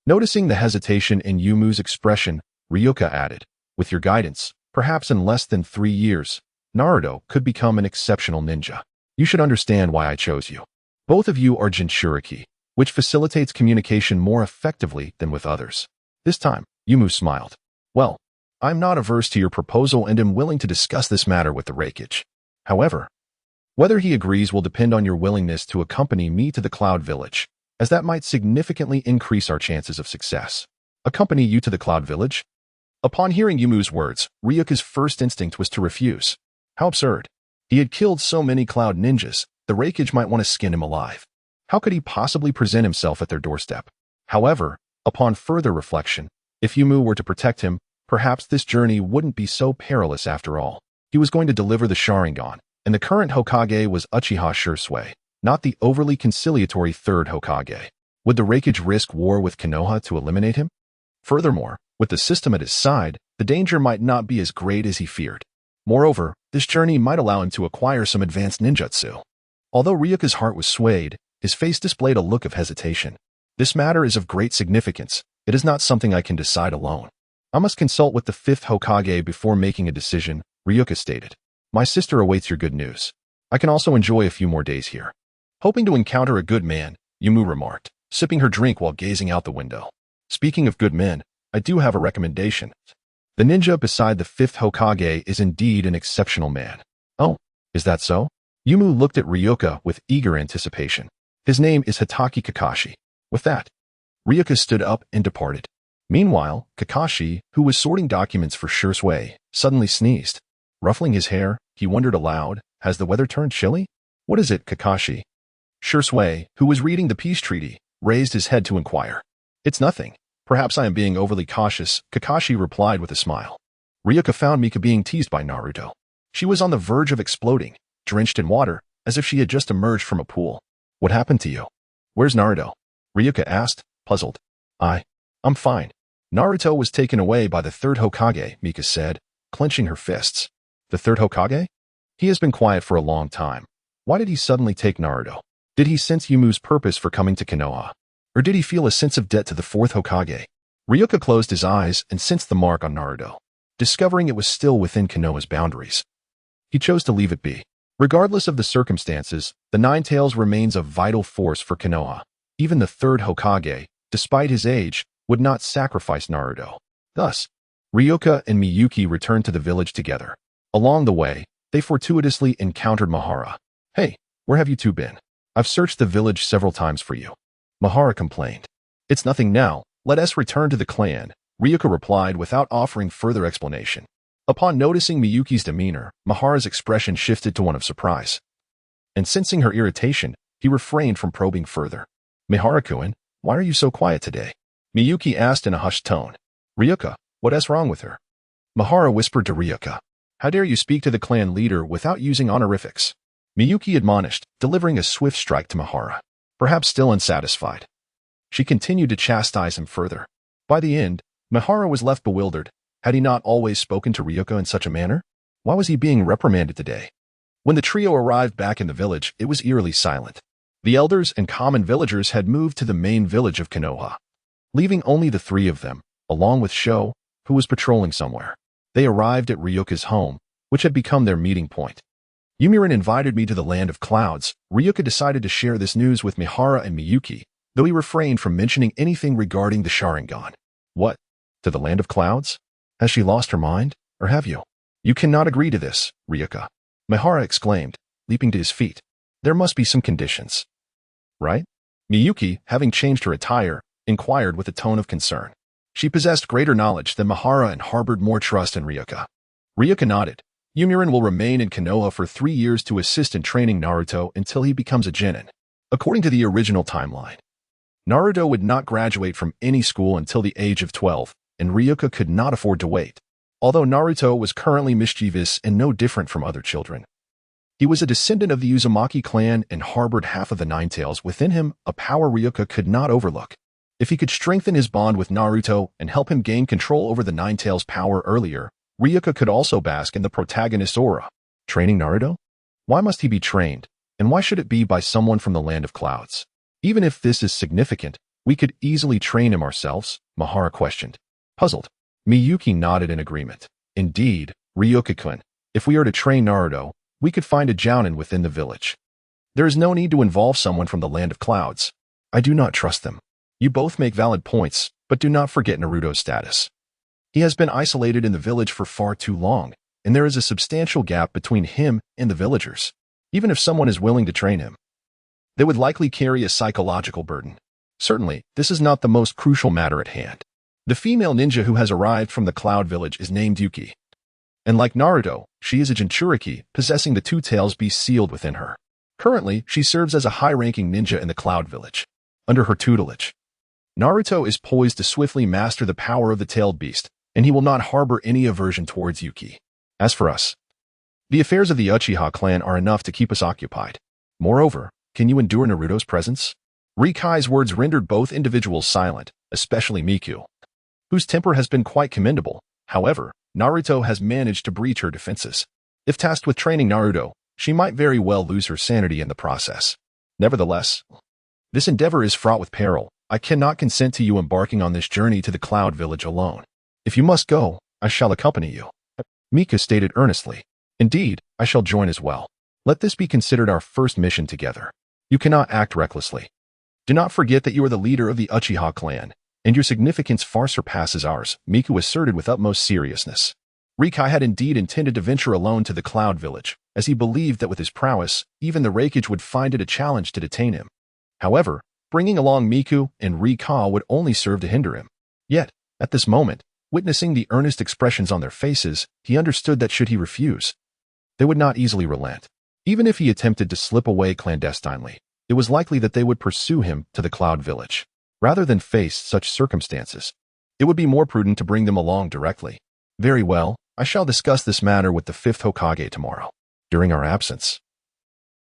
Speaker 1: Noticing the hesitation in Yumu's expression, Ryuka added, with your guidance, perhaps in less than 3 years, Naruto could become an exceptional ninja. You should understand why I chose you. Both of you are Jinchuriki, which facilitates communication more effectively than with others. This time, Yumu smiled. Well, I'm not averse to your proposal and am willing to discuss this matter with the Reikage. However, whether he agrees will depend on your willingness to accompany me to the Cloud Village, as that might significantly increase our chances of success. Accompany you to the Cloud Village? Upon hearing Yumu's words, Ryuka's first instinct was to refuse. How absurd. He had killed so many Cloud ninjas, the Reikage might want to skin him alive. How could he possibly present himself at their doorstep? However, upon further reflection, if Yumu were to protect him, perhaps this journey wouldn't be so perilous after all. He was going to deliver the Sharingan, and the current Hokage was Uchiha Ryōsuke, not the overly conciliatory third Hokage. Would the Reikage risk war with Konoha to eliminate him? Furthermore, with the system at his side, the danger might not be as great as he feared. Moreover, this journey might allow him to acquire some advanced ninjutsu. Although Ryuka's heart was swayed, his face displayed a look of hesitation. This matter is of great significance. It is not something I can decide alone. I must consult with the 5th Hokage before making a decision, Ryuka stated. My sister awaits your good news. I can also enjoy a few more days here. Hoping to encounter a good man, Yumu remarked, sipping her drink while gazing out the window. Speaking of good men, I do have a recommendation. The ninja beside the 5th Hokage is indeed an exceptional man. Oh, is that so? Yumu looked at Ryuka with eager anticipation. His name is Hitaki Kakashi. With that, Ryuka stood up and departed. Meanwhile, Kakashi, who was sorting documents for Ryōsuke, suddenly sneezed. Ruffling his hair, he wondered aloud, has the weather turned chilly? What is it, Kakashi? Ryōsuke, who was reading the peace treaty, raised his head to inquire. It's nothing. Perhaps I am being overly cautious, Kakashi replied with a smile. Ryuka found Mika being teased by Naruto. She was on the verge of exploding, drenched in water, as if she had just emerged from a pool. What happened to you? Where's Naruto? Ryuka asked, puzzled. I'm fine. Naruto was taken away by the third Hokage, Mika said, clenching her fists. The third Hokage? He has been quiet for a long time. Why did he suddenly take Naruto? Did he sense Yumu's purpose for coming to Konoha? Or did he feel a sense of debt to the fourth Hokage? Ryuka closed his eyes and sensed the mark on Naruto, discovering it was still within Konoha's boundaries. He chose to leave it be. Regardless of the circumstances, the Nine Tails remains a vital force for Konoha. Even the third Hokage, despite his age, would not sacrifice Naruto. Thus, Ryuka and Miyuki returned to the village together. Along the way, they fortuitously encountered Mahara. Hey, where have you two been? I've searched the village several times for you. Mahara complained. It's nothing now. Let us return to the clan, Ryuka replied without offering further explanation. Upon noticing Miyuki's demeanor, Mahara's expression shifted to one of surprise. And sensing her irritation, he refrained from probing further. Mihara-kun, why are you so quiet today? Miyuki asked in a hushed tone. Ryuka, what is wrong with her? Mahara whispered to Ryuka. How dare you speak to the clan leader without using honorifics? Miyuki admonished, delivering a swift strike to Mahara. Perhaps still unsatisfied, she continued to chastise him further. By the end, Mahara was left bewildered. Had he not always spoken to Ryuka in such a manner? Why was he being reprimanded today? When the trio arrived back in the village, it was eerily silent. The elders and common villagers had moved to the main village of Konoha, leaving only the three of them, along with Sho, who was patrolling somewhere. They arrived at Ryuka's home, which had become their meeting point. Yumirin invited me to the Land of Clouds. Ryuka decided to share this news with Mihara and Miyuki, though he refrained from mentioning anything regarding the Sharingan. What? To the Land of Clouds? Has she lost her mind? Or have you? You cannot agree to this, Ryuka. Mihara exclaimed, leaping to his feet. There must be some conditions. Right? Miyuki, having changed her attire, inquired with a tone of concern. She possessed greater knowledge than Mahara and harbored more trust in Ryuka. Ryuka nodded. Yumirin will remain in Konoha for 3 years to assist in training Naruto until he becomes a genin. According to the original timeline, Naruto would not graduate from any school until the age of 12, and Ryuka could not afford to wait. Although Naruto was currently mischievous and no different from other children, he was a descendant of the Uzumaki clan and harbored half of the Nine Tails within him, a power Ryuka could not overlook. If he could strengthen his bond with Naruto and help him gain control over the Nine Tails' power earlier, Ryuka could also bask in the protagonist's aura. Training Naruto? Why must he be trained, and why should it be by someone from the Land of Clouds? Even if this is significant, we could easily train him ourselves, Mahara questioned. Puzzled, Miyuki nodded in agreement. Indeed, Ryuka-kun, if we are to train Naruto, we could find a jounin within the village. There is no need to involve someone from the Land of Clouds. I do not trust them. You both make valid points, but do not forget Naruto's status. He has been isolated in the village for far too long, and there is a substantial gap between him and the villagers. Even if someone is willing to train him, they would likely carry a psychological burden. Certainly, this is not the most crucial matter at hand. The female ninja who has arrived from the Cloud Village is named Yuki. And like Naruto, she is a Jinchuriki, possessing the two tails beast sealed within her. Currently, she serves as a high-ranking ninja in the Cloud Village. Under her tutelage, Naruto is poised to swiftly master the power of the tailed beast, and he will not harbor any aversion towards Yuki. As for us, the affairs of the Uchiha clan are enough to keep us occupied. Moreover, can you endure Naruto's presence? Rikai's words rendered both individuals silent, especially Miku, whose temper has been quite commendable. However, Naruto has managed to breach her defenses. If tasked with training Naruto, she might very well lose her sanity in the process. Nevertheless, this endeavor is fraught with peril. I cannot consent to you embarking on this journey to the Cloud Village alone. If you must go, I shall accompany you. Mika stated earnestly. Indeed, I shall join as well. Let this be considered our first mission together. You cannot act recklessly. Do not forget that you are the leader of the Uchiha clan, and your significance far surpasses ours, Miku asserted with utmost seriousness. Rikai had indeed intended to venture alone to the Cloud Village, as he believed that with his prowess, even the Raikage would find it a challenge to detain him. However, bringing along Miku and Rikai would only serve to hinder him. Yet, at this moment, witnessing the earnest expressions on their faces, he understood that should he refuse, they would not easily relent. Even if he attempted to slip away clandestinely, it was likely that they would pursue him to the Cloud Village. Rather than face such circumstances, it would be more prudent to bring them along directly. Very well, I shall discuss this matter with the fifth Hokage tomorrow. During our absence,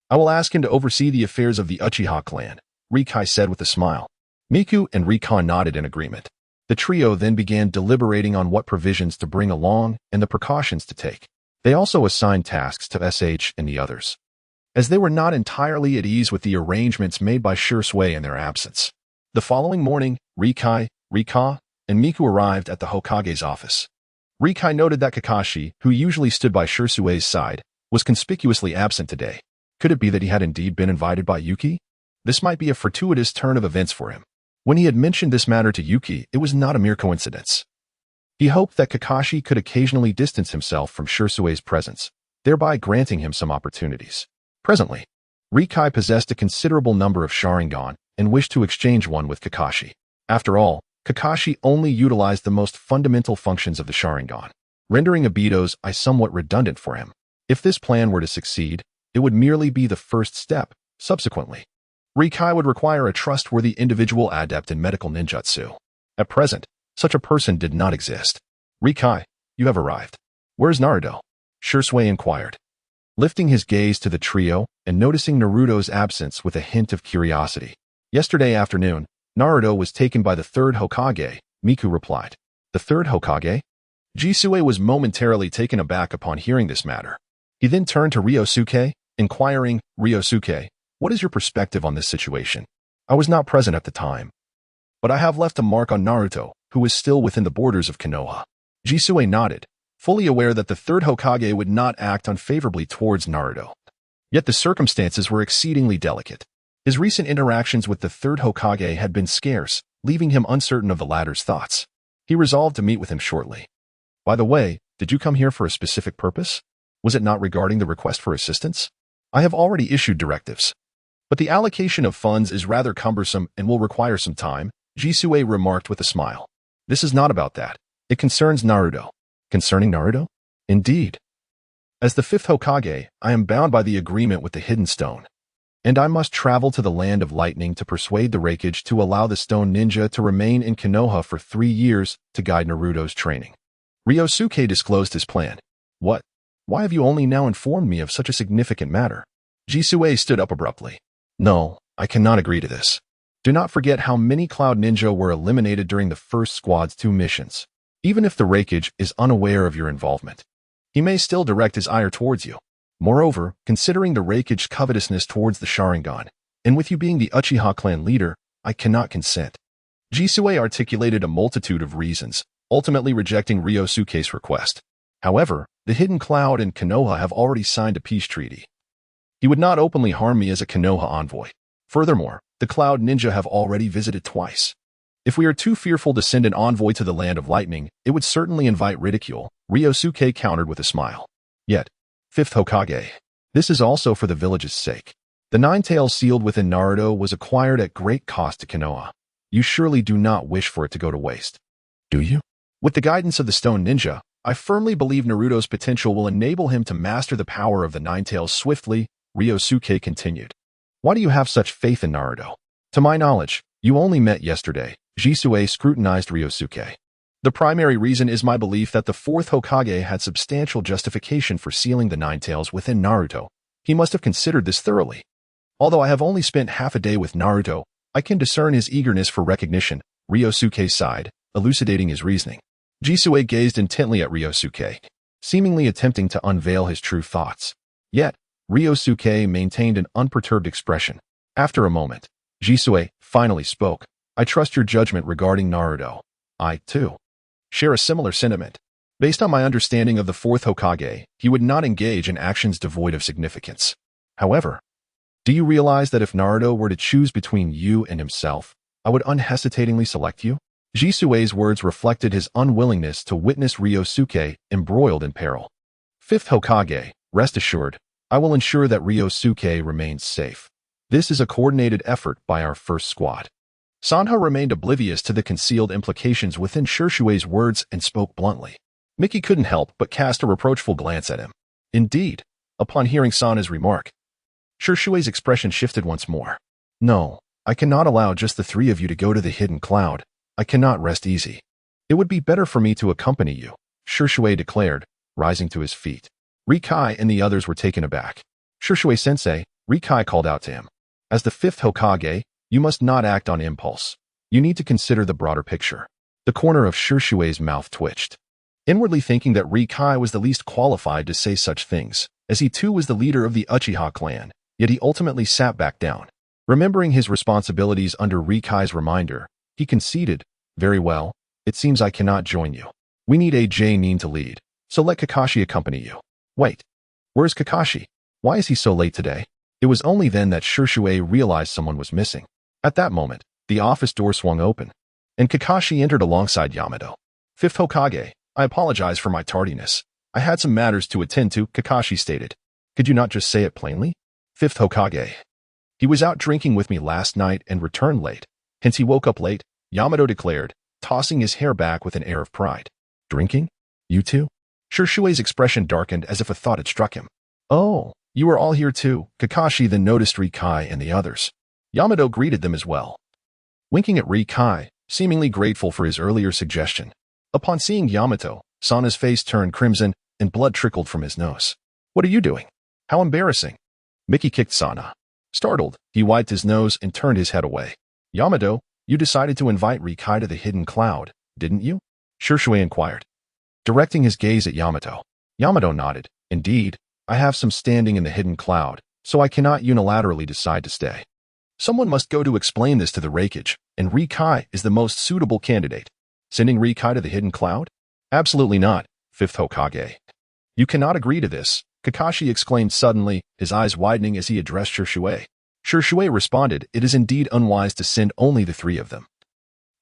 Speaker 1: I will ask him to oversee the affairs of the Uchiha clan, Rikai said with a smile. Miku and Rika nodded in agreement. The trio then began deliberating on what provisions to bring along and the precautions to take. They also assigned tasks to SH and the others, as they were not entirely at ease with the arrangements made by Shursui in their absence. The following morning, Rikai, Rika, and Miku arrived at the Hokage's office. Rikai noted that Kakashi, who usually stood by Shursui's side, was conspicuously absent today. Could it be that he had indeed been invited by Yuki? This might be a fortuitous turn of events for him. When he had mentioned this matter to Yuki, it was not a mere coincidence. He hoped that Kakashi could occasionally distance himself from Shursui's presence, thereby granting him some opportunities. Presently, Rikai possessed a considerable number of Sharingan and wished to exchange one with Kakashi. After all, Kakashi only utilized the most fundamental functions of the Sharingan, rendering Obito's eye somewhat redundant for him. If this plan were to succeed, it would merely be the first step. Subsequently, Rikai would require a trustworthy individual adept in medical ninjutsu. At present, such a person did not exist. Rikai, you have arrived. Where's Naruto? Shursui inquired. Lifting his gaze to the trio and noticing Naruto's absence with a hint of curiosity. Yesterday afternoon, Naruto was taken by the third Hokage, Miku replied. The third Hokage? Jisue was momentarily taken aback upon hearing this matter. He then turned to Ryōsuke, inquiring, Ryōsuke, what is your perspective on this situation? I was not present at the time, but I have left a mark on Naruto, who is still within the borders of Konoha. Jisue nodded, fully aware that the third Hokage would not act unfavorably towards Naruto. Yet the circumstances were exceedingly delicate. His recent interactions with the third Hokage had been scarce, leaving him uncertain of the latter's thoughts. He resolved to meet with him shortly. By the way, did you come here for a specific purpose? Was it not regarding the request for assistance? I have already issued directives, but the allocation of funds is rather cumbersome and will require some time, Jisue remarked with a smile. This is not about that. It concerns Naruto. Concerning Naruto? Indeed. As the fifth Hokage, I am bound by the agreement with the Hidden Stone, and I must travel to the Land of Lightning to persuade the Raikage to allow the Stone Ninja to remain in Konoha for 3 years to guide Naruto's training. Ryōsuke disclosed his plan. What? Why have you only now informed me of such a significant matter? Jisue stood up abruptly. No, I cannot agree to this. Do not forget how many Cloud Ninja were eliminated during the first squad's 2 missions. Even if the Raikage is unaware of your involvement, he may still direct his ire towards you. Moreover, considering the Raikage's covetousness towards the Sharingan, and with you being the Uchiha clan leader, I cannot consent. Jisue articulated a multitude of reasons, ultimately rejecting Ryōsuke's request. However, the Hidden Cloud and Konoha have already signed a peace treaty. He would not openly harm me as a Konoha envoy. Furthermore, the Cloud Ninja have already visited twice. If we are too fearful to send an envoy to the Land of Lightning, it would certainly invite ridicule, Ryōsuke countered with a smile. Yet, fifth Hokage, this is also for the village's sake. The 9 tails sealed within Naruto was acquired at great cost to Konoha. You surely do not wish for it to go to waste, do you? With the guidance of the Stone Ninja, I firmly believe Naruto's potential will enable him to master the power of the 9 tails swiftly, Ryōsuke continued. Why do you have such faith in Naruto? To my knowledge, you only met yesterday. Jisue scrutinized Ryōsuke. The primary reason is my belief that the 4th Hokage had substantial justification for sealing the 9 tails within Naruto. He must have considered this thoroughly. Although I have only spent half a day with Naruto, I can discern his eagerness for recognition, Ryōsuke sighed, elucidating his reasoning. Jisue gazed intently at Ryōsuke, seemingly attempting to unveil his true thoughts. Yet, Ryōsuke maintained an unperturbed expression. After a moment, Jisue finally spoke. I trust your judgment regarding Naruto. I, too, share a similar sentiment. Based on my understanding of the 4th Hokage, he would not engage in actions devoid of significance. However, do you realize that if Naruto were to choose between you and himself, I would unhesitatingly select you? Jisue's words reflected his unwillingness to witness Ryōsuke embroiled in peril. 5th Hokage, rest assured, I will ensure that Ryōsuke remains safe. This is a coordinated effort by our first squad. Sanha remained oblivious to the concealed implications within Shursui's words and spoke bluntly. Mickey couldn't help but cast a reproachful glance at him. Indeed, upon hearing Sanha's remark, Shursui's expression shifted once more. No, I cannot allow just the 3 of you to go to the Hidden Cloud. I cannot rest easy. It would be better for me to accompany you, Shursui declared, rising to his feet. Rikai and the others were taken aback. Shursui-sensei, Rikai called out to him. As the fifth Hokage, you must not act on impulse. You need to consider the broader picture. The corner of Shirshue's mouth twitched, inwardly thinking that Rikai was the least qualified to say such things, as he too was the leader of the Uchiha clan, yet he ultimately sat back down. Remembering his responsibilities under Rikai's reminder, he conceded, very well, it seems I cannot join you. We need a J-nin to lead, so let Kakashi accompany you. Wait, where's Kakashi? Why is he so late today? It was only then that Shirshue realized someone was missing. At that moment, the office door swung open, and Kakashi entered alongside Yamato. Fifth Hokage, I apologize for my tardiness. I had some matters to attend to, Kakashi stated. Could you not just say it plainly? Fifth Hokage. He was out drinking with me last night and returned late. Hence he woke up late, Yamato declared, tossing his hair back with an air of pride. Drinking? You too? Shirshue's expression darkened as if a thought had struck him. Oh, you are all here too. Kakashi then noticed Rikai and the others. Yamato greeted them as well, winking at Rikai, seemingly grateful for his earlier suggestion. Upon seeing Yamato, Sana's face turned crimson and blood trickled from his nose. What are you doing? How embarrassing. Mickey kicked Sana. Startled, he wiped his nose and turned his head away. Yamato, you decided to invite Rikai to the hidden cloud, didn't you? Shirshue inquired, directing his gaze at Yamato. Yamato nodded. Indeed, I have some standing in the hidden cloud, so I cannot unilaterally decide to stay. Someone must go to explain this to the Reikage, and Rikai is the most suitable candidate. Sending Rikai to the hidden cloud? Absolutely not, Fifth Hokage. You cannot agree to this, Kakashi exclaimed suddenly, his eyes widening as he addressed Shirshue. Shirshue responded, it is indeed unwise to send only the three of them.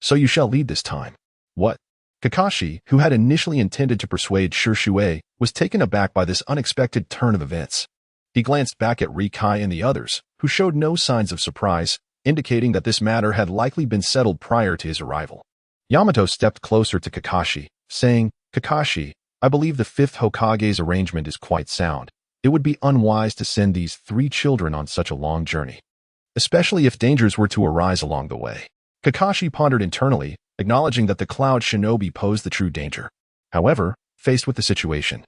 Speaker 1: So you shall lead this time. What? Kakashi, who had initially intended to persuade Shirshue, was taken aback by this unexpected turn of events. He glanced back at Rikai and the others, who showed no signs of surprise, indicating that this matter had likely been settled prior to his arrival. Yamato stepped closer to Kakashi, saying, Kakashi, I believe the fifth Hokage's arrangement is quite sound. It would be unwise to send these three children on such a long journey, especially if dangers were to arise along the way. Kakashi pondered internally, acknowledging that the Cloud Shinobi posed the true danger. However, faced with the situation,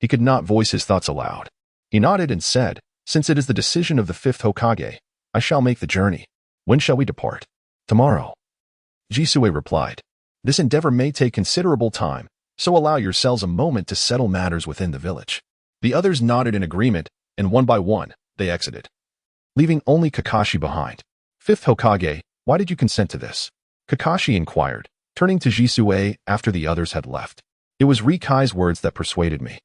Speaker 1: he could not voice his thoughts aloud. He nodded and said, since it is the decision of the fifth Hokage, I shall make the journey. When shall we depart? Tomorrow. Jisue replied, this endeavor may take considerable time, so allow yourselves a moment to settle matters within the village. The others nodded in agreement, and one by one, they exited, leaving only Kakashi behind. Fifth Hokage, why did you consent to this? Kakashi inquired, turning to Jisue after the others had left. It was Rikai's words that persuaded me.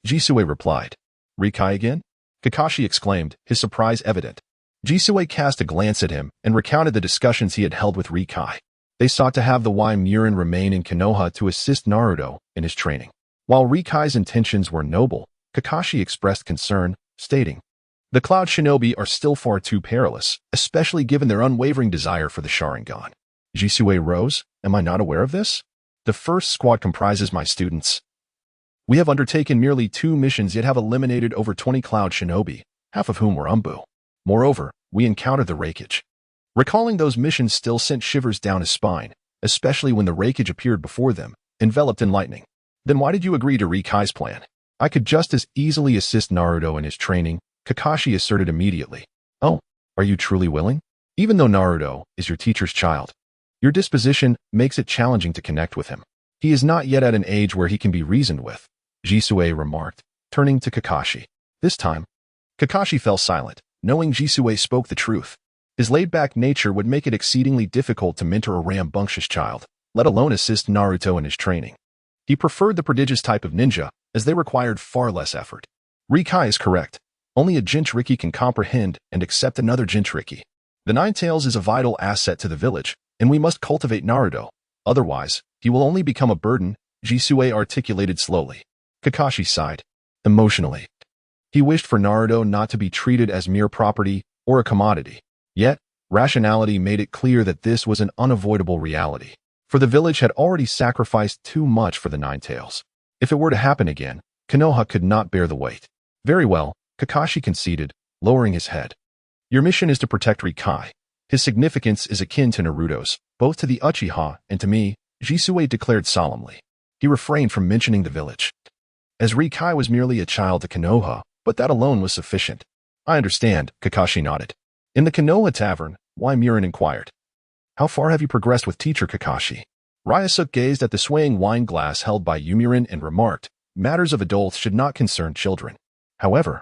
Speaker 1: Jisue replied. Rikai again? Kakashi exclaimed, his surprise evident. Jisue cast a glance at him and recounted the discussions he had held with Rikai. They sought to have the Murin remain in Konoha to assist Naruto in his training. While Rikai's intentions were noble, Kakashi expressed concern, stating, the Cloud Shinobi are still far too perilous, especially given their unwavering desire for the Sharingan. Jisue rose, am I not aware of this? The first squad comprises my students. We have undertaken merely 2 missions yet have eliminated over 20 Cloud Shinobi, half of whom were Umbu. Moreover, we encountered the Reikage. Recalling those missions still sent shivers down his spine, especially when the Reikage appeared before them, enveloped in lightning. Then why did you agree to Rikai's plan? I could just as easily assist Naruto in his training, Kakashi asserted immediately. Oh, are you truly willing? Even though Naruto is your teacher's child, your disposition makes it challenging to connect with him. He is not yet at an age where he can be reasoned with, Jisue remarked, turning to Kakashi. This time, Kakashi fell silent, knowing Jisue spoke the truth. His laid-back nature would make it exceedingly difficult to mentor a rambunctious child, let alone assist Naruto in his training. He preferred the prodigious type of ninja, as they required far less effort. Rikai is correct. Only a Jinchuriki can comprehend and accept another Jinchuriki. The Nine Tails is a vital asset to the village, and we must cultivate Naruto. Otherwise, he will only become a burden, Jisue articulated slowly. Kakashi sighed. Emotionally, he wished for Naruto not to be treated as mere property or a commodity. Yet, rationality made it clear that this was an unavoidable reality, for the village had already sacrificed too much for the Nine Tails. If it were to happen again, Konoha could not bear the weight. Very well, Kakashi conceded, lowering his head. Your mission is to protect Rikai. His significance is akin to Naruto's, both to the Uchiha and to me, Jisue declared solemnly. He refrained from mentioning the village, as Rikai was merely a child to Konoha, but that alone was sufficient. I understand, Kakashi nodded. In the Konoha Tavern, Mirin inquired. How far have you progressed with teacher Kakashi? Ryōsuke gazed at the swaying wine glass held by Yumirin and remarked, matters of adults should not concern children. However,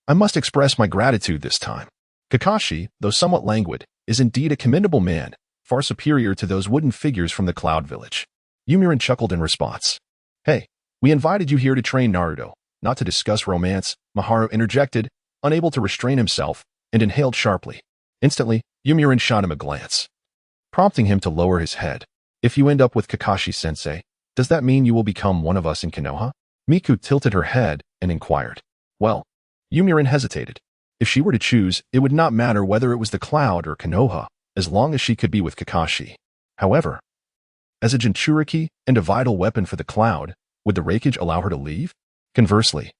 Speaker 1: I must express my gratitude this time. Kakashi, though somewhat languid, is indeed a commendable man, far superior to those wooden figures from the Cloud Village. Yumirin chuckled in response. Hey, we invited you here to train Naruto, not to discuss romance, Maharu interjected, unable to restrain himself, and inhaled sharply. Instantly, Yumirin shot him a glance, prompting him to lower his head. If you end up with Kakashi-sensei, does that mean you will become one of us in Konoha? Miku tilted her head and inquired. Well, Yumirin hesitated. If she were to choose, it would not matter whether it was the Cloud or Konoha, as long as she could be with Kakashi. However, as a Jinchuriki and a vital weapon for the Cloud, would the Raikage allow her to leave? Conversely,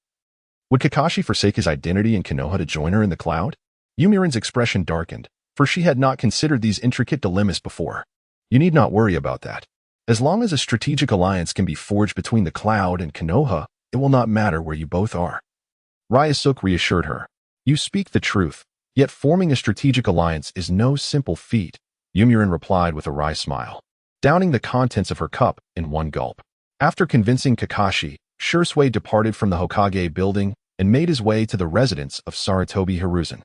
Speaker 1: would Kakashi forsake his identity in Konoha to join her in the Cloud? Yumirin's expression darkened, for she had not considered these intricate dilemmas before. You need not worry about that. As long as a strategic alliance can be forged between the Cloud and Konoha, it will not matter where you both are. Ryōsuke reassured her. You speak the truth, yet forming a strategic alliance is no simple feat, Yumirin replied with a wry smile, downing the contents of her cup in one gulp. After convincing Kakashi, Shursui departed from the Hokage building and made his way to the residence of Sarutobi Hiruzen,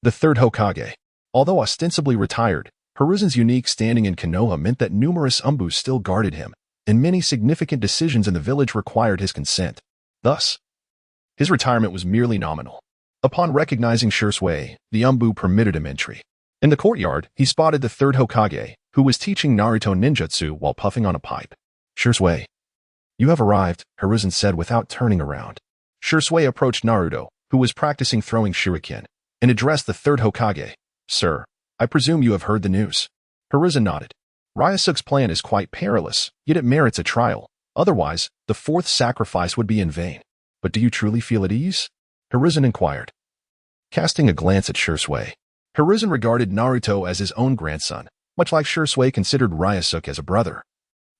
Speaker 1: the third Hokage. Although ostensibly retired, Hiruzen's unique standing in Konoha meant that numerous Umbus still guarded him, and many significant decisions in the village required his consent. Thus, his retirement was merely nominal. Upon recognizing Shursui, the Umbu permitted him entry. In the courtyard, he spotted the third Hokage, who was teaching Naruto ninjutsu while puffing on a pipe. Shursui, you have arrived, Hiruzen said without turning around. Shursui approached Naruto, who was practicing throwing shuriken, and addressed the third Hokage. Sir, I presume you have heard the news. Hiruzen nodded. Ryōsuke's plan is quite perilous, yet it merits a trial. Otherwise, the fourth sacrifice would be in vain. But do you truly feel at ease? Hiruzen inquired. Casting a glance at Shursui, Hiruzen regarded Naruto as his own grandson, much like Shursui considered Ryōsuke as a brother.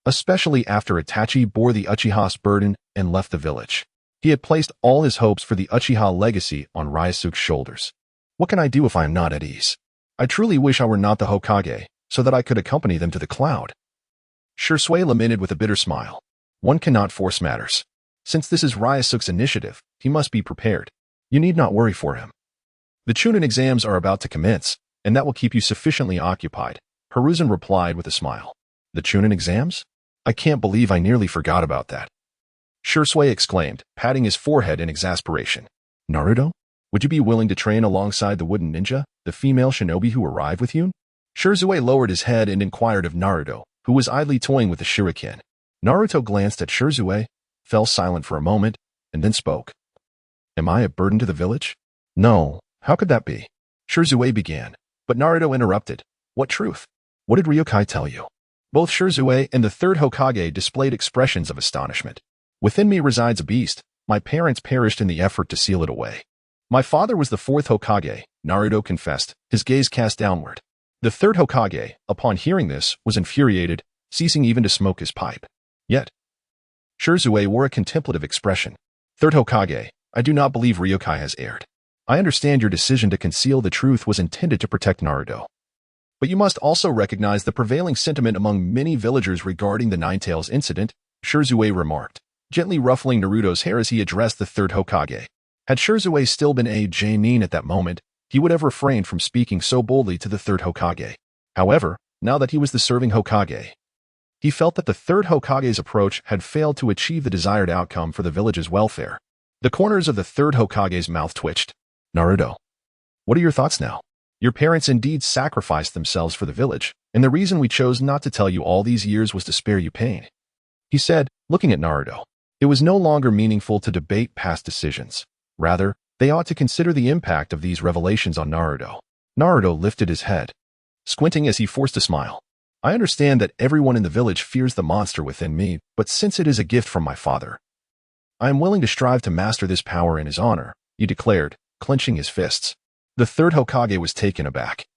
Speaker 1: Especially after Itachi bore the Uchiha's burden and left the village. He had placed all his hopes for the Uchiha legacy on Ryōsuke's shoulders. What can I do if I am not at ease? I truly wish I were not the Hokage, so that I could accompany them to the Cloud. Shursui lamented with a bitter smile. One cannot force matters. Since this is Ryōsuke's initiative, he must be prepared. You need not worry for him. The Chunin exams are about to commence, and that will keep you sufficiently occupied, Hiruzen replied with a smile. The Chunin exams? I can't believe I nearly forgot about that. Shursui exclaimed, patting his forehead in exasperation. Naruto? Would you be willing to train alongside the wooden ninja, the female shinobi who arrived with you? Shursui lowered his head and inquired of Naruto, who was idly toying with the shuriken. Naruto glanced at Shursui, fell silent for a moment, and then spoke. Am I a burden to the village? No, how could that be? Shursui began, but Naruto interrupted. What truth? What did Ryokai tell you? Both Shursui and the third Hokage displayed expressions of astonishment. Within me resides a beast. My parents perished in the effort to seal it away. My father was the fourth Hokage, Naruto confessed, his gaze cast downward. The third Hokage, upon hearing this, was infuriated, ceasing even to smoke his pipe. Yet, Shursui wore a contemplative expression. Third Hokage, I do not believe Ryokai has erred. I understand your decision to conceal the truth was intended to protect Naruto. But you must also recognize the prevailing sentiment among many villagers regarding the Ninetales incident, Shursui remarked, gently ruffling Naruto's hair as he addressed the third Hokage. Had Shursui still been a Jonin at that moment, he would have refrained from speaking so boldly to the third Hokage. However, now that he was the serving Hokage, he felt that the third Hokage's approach had failed to achieve the desired outcome for the village's welfare. The corners of the third Hokage's mouth twitched. Naruto, what are your thoughts now? Your parents indeed sacrificed themselves for the village, and the reason we chose not to tell you all these years was to spare you pain. He said, looking at Naruto. It was no longer meaningful to debate past decisions. Rather, they ought to consider the impact of these revelations on Naruto. Naruto lifted his head, squinting as he forced a smile. I understand that everyone in the village fears the monster within me, but since it is a gift from my father, I am willing to strive to master this power in his honor, he declared, clenching his fists. The third Hokage was taken aback.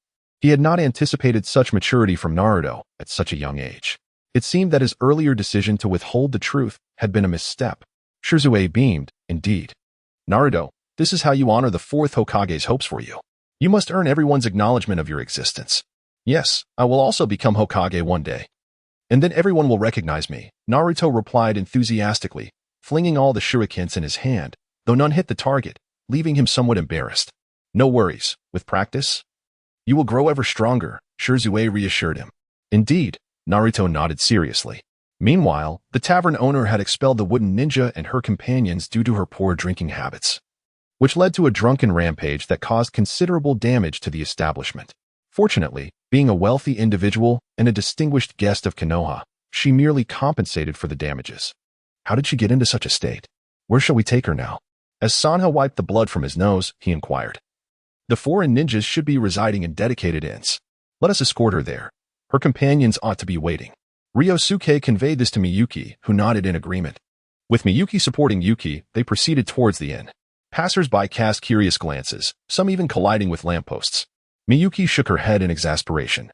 Speaker 1: He had not anticipated such maturity from Naruto at such a young age. It seemed that his earlier decision to withhold the truth had been a misstep. Shursui beamed, indeed. Naruto, This is how you honor the fourth Hokage's hopes for you. You must earn everyone's acknowledgement of your existence. Yes, I will also become Hokage one day. And then everyone will recognize me, Naruto replied enthusiastically, flinging all the shurikens in his hand, though none hit the target, leaving him somewhat embarrassed. No worries, with practice, you will grow ever stronger, Shirzue reassured him. Indeed, Naruto nodded seriously. Meanwhile, the tavern owner had expelled the wooden ninja and her companions due to her poor drinking habits, which led to a drunken rampage that caused considerable damage to the establishment. Fortunately, being a wealthy individual and a distinguished guest of Konoha, she merely compensated for the damages. How did she get into such a state? Where shall we take her now? As Sanha wiped the blood from his nose, he inquired. The foreign ninjas should be residing in dedicated inns. Let us escort her there. Her companions ought to be waiting. Ryōsuke conveyed this to Miyuki, who nodded in agreement. With Miyuki supporting Yuki, they proceeded towards the inn. Passers-by cast curious glances, some even colliding with lampposts. Miyuki shook her head in exasperation.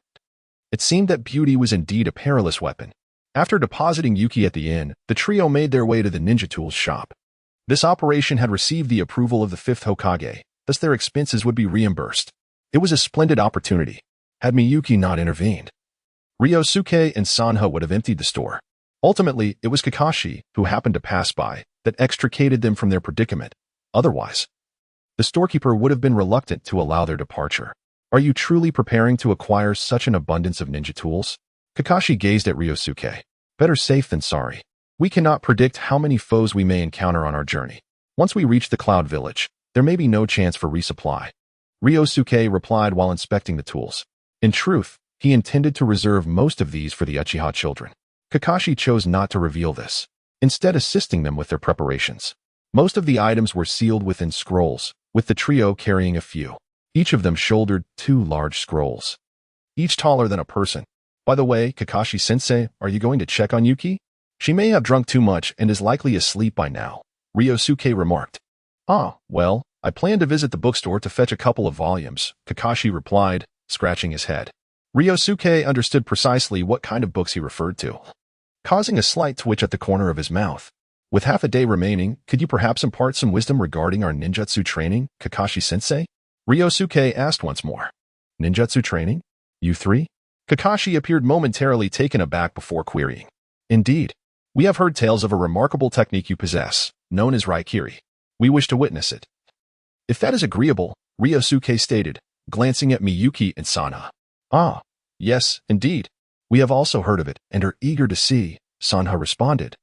Speaker 1: It seemed that beauty was indeed a perilous weapon. After depositing Yuki at the inn, the trio made their way to the ninja tools shop. This operation had received the approval of the fifth Hokage, thus their expenses would be reimbursed. It was a splendid opportunity. Had Miyuki not intervened, Ryōsuke and Sanha would have emptied the store. Ultimately, it was Kakashi, who happened to pass by, that extricated them from their predicament. Otherwise, the storekeeper would have been reluctant to allow their departure. Are you truly preparing to acquire such an abundance of ninja tools? Kakashi gazed at Ryōsuke. Better safe than sorry. We cannot predict how many foes we may encounter on our journey. Once we reach the Cloud Village, there may be no chance for resupply. Ryōsuke replied while inspecting the tools. In truth, he intended to reserve most of these for the Uchiha children. Kakashi chose not to reveal this, instead assisting them with their preparations. Most of the items were sealed within scrolls, with the trio carrying a few. Each of them shouldered 2 large scrolls, each taller than a person. By the way, Kakashi-sensei, are you going to check on Yuki? She may have drunk too much and is likely asleep by now, Ryōsuke remarked. Ah, well, I plan to visit the bookstore to fetch a couple of volumes, Kakashi replied, scratching his head. Ryōsuke understood precisely what kind of books he referred to, causing a slight twitch at the corner of his mouth. With half a day remaining, could you perhaps impart some wisdom regarding our ninjutsu training, Kakashi-sensei? Ryōsuke asked once more. Ninjutsu training? You three? Kakashi appeared momentarily taken aback before querying. Indeed, we have heard tales of a remarkable technique you possess, known as Raikiri. We wish to witness it. If that is agreeable, Ryōsuke stated, glancing at Miyuki and Sanha. Ah, yes, indeed. We have also heard of it and are eager to see, Sanha responded,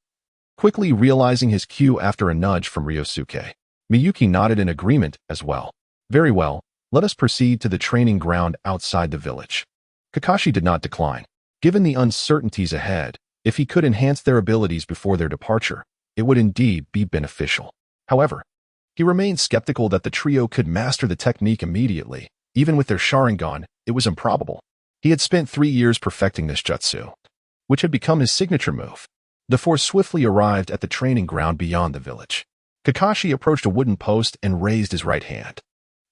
Speaker 1: quickly realizing his cue after a nudge from Ryōsuke. Miyuki nodded in agreement as well. Very well, let us proceed to the training ground outside the village. Kakashi did not decline. Given the uncertainties ahead, if he could enhance their abilities before their departure, it would indeed be beneficial. However, he remained skeptical that the trio could master the technique immediately. Even with their Sharingan, it was improbable. He had spent 3 years perfecting this jutsu, which had become his signature move. The four swiftly arrived at the training ground beyond the village. Kakashi approached a wooden post and raised his right hand.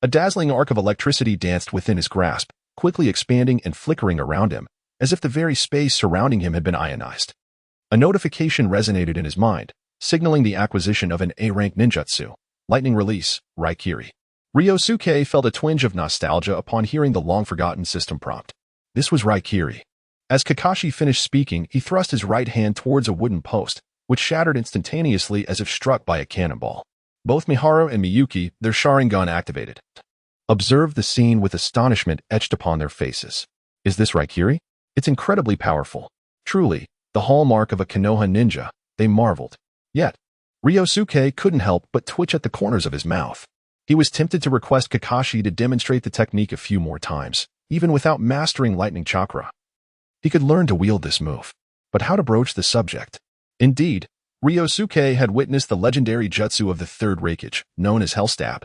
Speaker 1: A dazzling arc of electricity danced within his grasp, quickly expanding and flickering around him, as if the very space surrounding him had been ionized. A notification resonated in his mind, signaling the acquisition of an A-rank ninjutsu, lightning release, Raikiri. Ryōsuke felt a twinge of nostalgia upon hearing the long-forgotten system prompt. This was Raikiri. As Kakashi finished speaking, he thrust his right hand towards a wooden post, which shattered instantaneously as if struck by a cannonball. Both Miharu and Miyuki, their Sharingan activated, observed the scene with astonishment etched upon their faces. Is this Raikiri? It's incredibly powerful. Truly, the hallmark of a Konoha ninja, they marveled. Yet, Ryōsuke couldn't help but twitch at the corners of his mouth. He was tempted to request Kakashi to demonstrate the technique a few more times, even without mastering lightning chakra. He could learn to wield this move. But how to broach the subject? Indeed, Ryōsuke had witnessed the legendary jutsu of the third Raikage, known as Hellstab.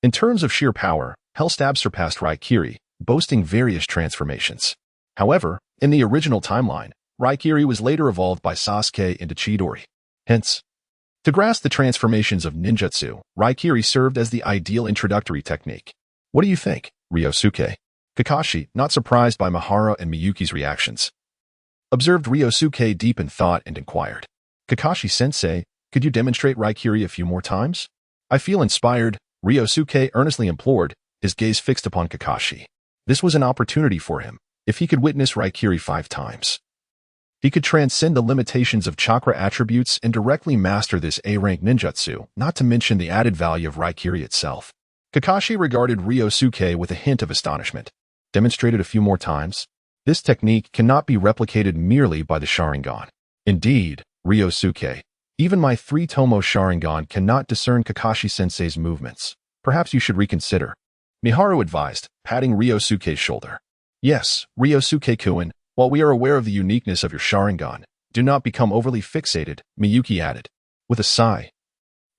Speaker 1: In terms of sheer power, Hellstab surpassed Raikiri, boasting various transformations. However, in the original timeline, Raikiri was later evolved by Sasuke into Chidori. Hence, to grasp the transformations of ninjutsu, Raikiri served as the ideal introductory technique. What do you think, Ryōsuke? Kakashi, not surprised by Miharu and Miyuki's reactions, observed Ryōsuke deep in thought and inquired. Kakashi-sensei, could you demonstrate Raikiri a few more times? I feel inspired, Ryōsuke earnestly implored, his gaze fixed upon Kakashi. This was an opportunity for him. If he could witness Raikiri 5 times, he could transcend the limitations of chakra attributes and directly master this A-rank ninjutsu, not to mention the added value of Raikiri itself. Kakashi regarded Ryōsuke with a hint of astonishment. Demonstrated a few more times? This technique cannot be replicated merely by the Sharingan. Indeed, Ryōsuke, even my 3-tomo Sharingan cannot discern Kakashi-sensei's movements. Perhaps you should reconsider. Miharu advised, patting Ryōsuke's shoulder. Yes, Ryōsuke-kun, while we are aware of the uniqueness of your Sharingan, do not become overly fixated, Miyuki added. With a sigh,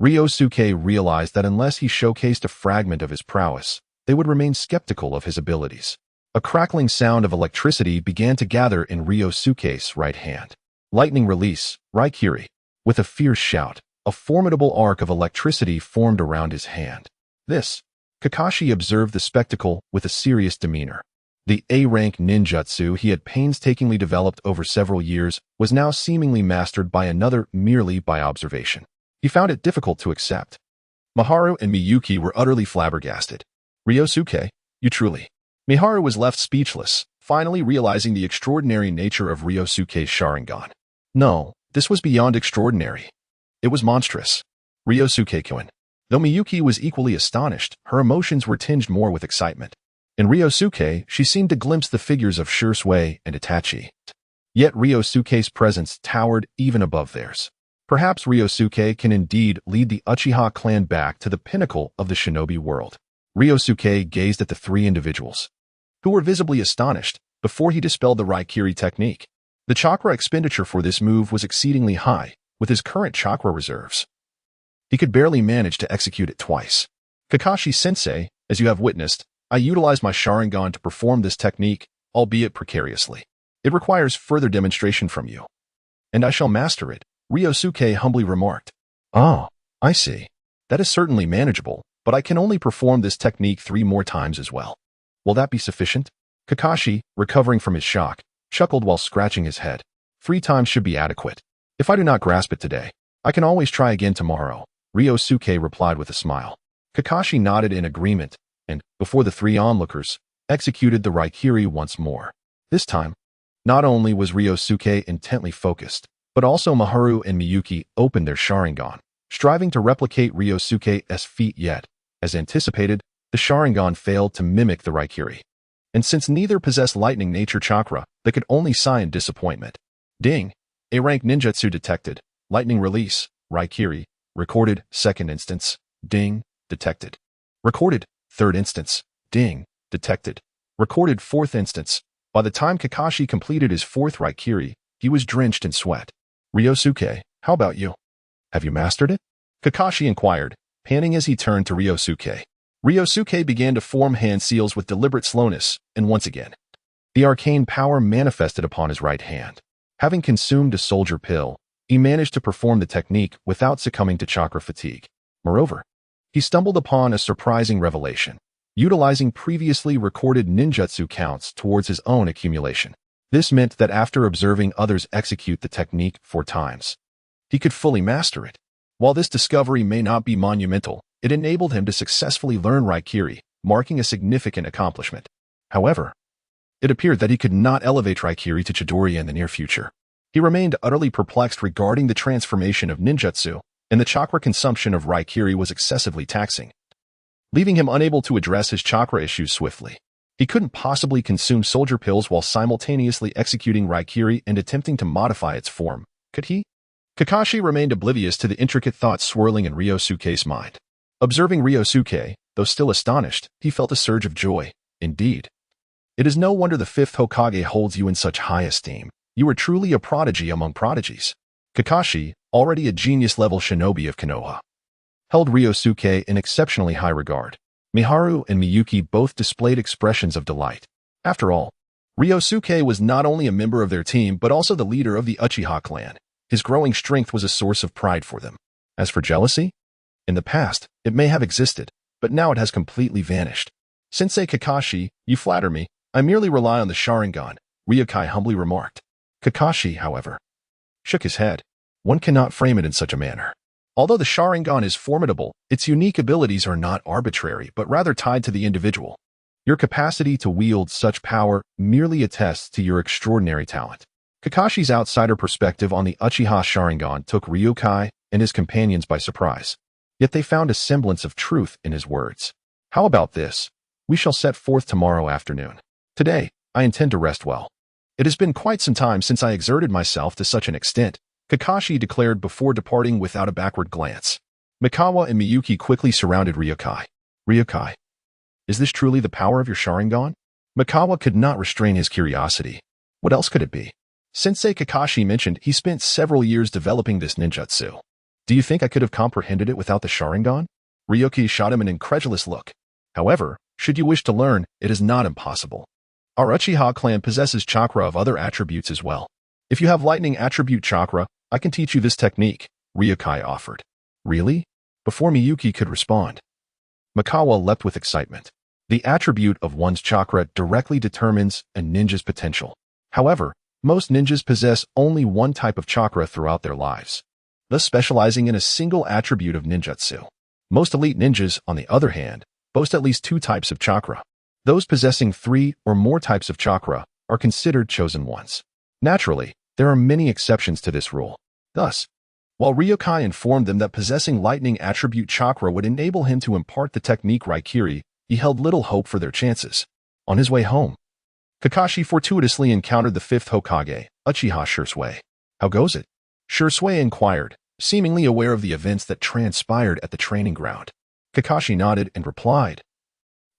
Speaker 1: Ryōsuke realized that unless he showcased a fragment of his prowess, they would remain skeptical of his abilities. A crackling sound of electricity began to gather in Ryōsuke's right hand. Lightning release, Raikiri. With a fierce shout, a formidable arc of electricity formed around his hand. Kakashi observed the spectacle with a serious demeanor. The A-rank ninjutsu he had painstakingly developed over several years was now seemingly mastered by another merely by observation. He found it difficult to accept. Miharu and Miyuki were utterly flabbergasted. Ryōsuke, you truly... Miharu was left speechless, finally realizing the extraordinary nature of Ryōsuke's Sharingan. No, this was beyond extraordinary. It was monstrous. Ryōsuke-kun. Though Miyuki was equally astonished, her emotions were tinged more with excitement. In Ryōsuke, she seemed to glimpse the figures of Shursui and Itachi. Yet Ryōsuke's presence towered even above theirs. Perhaps Ryōsuke can indeed lead the Uchiha clan back to the pinnacle of the shinobi world. Ryōsuke gazed at the 3 individuals, who were visibly astonished, before he dispelled the Raikiri technique. The chakra expenditure for this move was exceedingly high, with his current chakra reserves. He could barely manage to execute it twice. Kakashi-sensei, as you have witnessed, I utilized my Sharingan to perform this technique, albeit precariously. It requires further demonstration from you. And I shall master it, Ryōsuke humbly remarked. Ah, I see. That is certainly manageable, but I can only perform this technique 3 more times as well. Will that be sufficient? Kakashi, recovering from his shock, chuckled while scratching his head. 3 times should be adequate. If I do not grasp it today, I can always try again tomorrow, Ryōsuke replied with a smile. Kakashi nodded in agreement, and, before the 3 onlookers, executed the Raikiri once more. This time, not only was Ryōsuke intently focused, but also Miharu and Miyuki opened their Sharingan, striving to replicate Ryōsuke's feat yet, as anticipated, the Sharingan failed to mimic the Raikiri. And since neither possessed lightning nature chakra, they could only sigh in disappointment. Ding! A-rank ninjutsu detected. Lightning release. Raikiri. Recorded. 2nd instance. Ding. Detected. Recorded. 3rd instance. Ding. Detected. Recorded. 4th instance. By the time Kakashi completed his 4th Raikiri, he was drenched in sweat. Ryōsuke, how about you? Have you mastered it? Kakashi inquired, panting as he turned to Ryōsuke. Ryōsuke began to form hand seals with deliberate slowness, and once again, the arcane power manifested upon his right hand. Having consumed a soldier pill, he managed to perform the technique without succumbing to chakra fatigue. Moreover, he stumbled upon a surprising revelation, utilizing previously recorded ninjutsu counts towards his own accumulation. This meant that after observing others execute the technique 4 times, he could fully master it. While this discovery may not be monumental, it enabled him to successfully learn Raikiri, marking a significant accomplishment. However, it appeared that he could not elevate Raikiri to Chidori in the near future. He remained utterly perplexed regarding the transformation of ninjutsu, and the chakra consumption of Raikiri was excessively taxing, leaving him unable to address his chakra issues swiftly. He couldn't possibly consume soldier pills while simultaneously executing Raikiri and attempting to modify its form, could he? Kakashi remained oblivious to the intricate thoughts swirling in Ryōsuke's mind. Observing Ryōsuke, though still astonished, he felt a surge of joy. Indeed. It is no wonder the 5th Hokage holds you in such high esteem. You are truly a prodigy among prodigies. Kakashi, already a genius-level shinobi of Konoha, held Ryōsuke in exceptionally high regard. Miharu and Miyuki both displayed expressions of delight. After all, Ryōsuke was not only a member of their team but also the leader of the Uchiha clan. His growing strength was a source of pride for them. As for jealousy? In the past, it may have existed, but now it has completely vanished. Sensei Kakashi, you flatter me. I merely rely on the Sharingan, Ryukai humbly remarked. Kakashi, however, shook his head. One cannot frame it in such a manner. Although the Sharingan is formidable, its unique abilities are not arbitrary but rather tied to the individual. Your capacity to wield such power merely attests to your extraordinary talent. Kakashi's outsider perspective on the Uchiha Sharingan took Ryōkai and his companions by surprise. Yet they found a semblance of truth in his words. How about this? We shall set forth tomorrow afternoon. Today, I intend to rest well. It has been quite some time since I exerted myself to such an extent, Kakashi declared before departing without a backward glance. Mikawa and Miyuki quickly surrounded Ryōkai. Ryōkai, is this truly the power of your Sharingan? Mikawa could not restrain his curiosity. What else could it be? Sensei Kakashi mentioned he spent several years developing this ninjutsu. Do you think I could have comprehended it without the Sharingan? Ryōkai shot him an incredulous look. However, should you wish to learn, it is not impossible. Our Uchiha clan possesses chakra of other attributes as well. If you have lightning attribute chakra, I can teach you this technique, Ryōkai offered. Really? Before Miyuki could respond, Mikawa leapt with excitement. The attribute of one's chakra directly determines a ninja's potential. However, most ninjas possess only one type of chakra throughout their lives, thus specializing in a single attribute of ninjutsu. Most elite ninjas, on the other hand, boast at least two types of chakra. Those possessing 3 or more types of chakra are considered chosen ones. Naturally, there are many exceptions to this rule. Thus, while Ryōkai informed them that possessing lightning attribute chakra would enable him to impart the technique Raikiri, he held little hope for their chances. On his way home, Kakashi fortuitously encountered the 5th Hokage, Uchiha Ryōsuke. How goes it? Ryōsuke inquired, seemingly aware of the events that transpired at the training ground. Kakashi nodded and replied,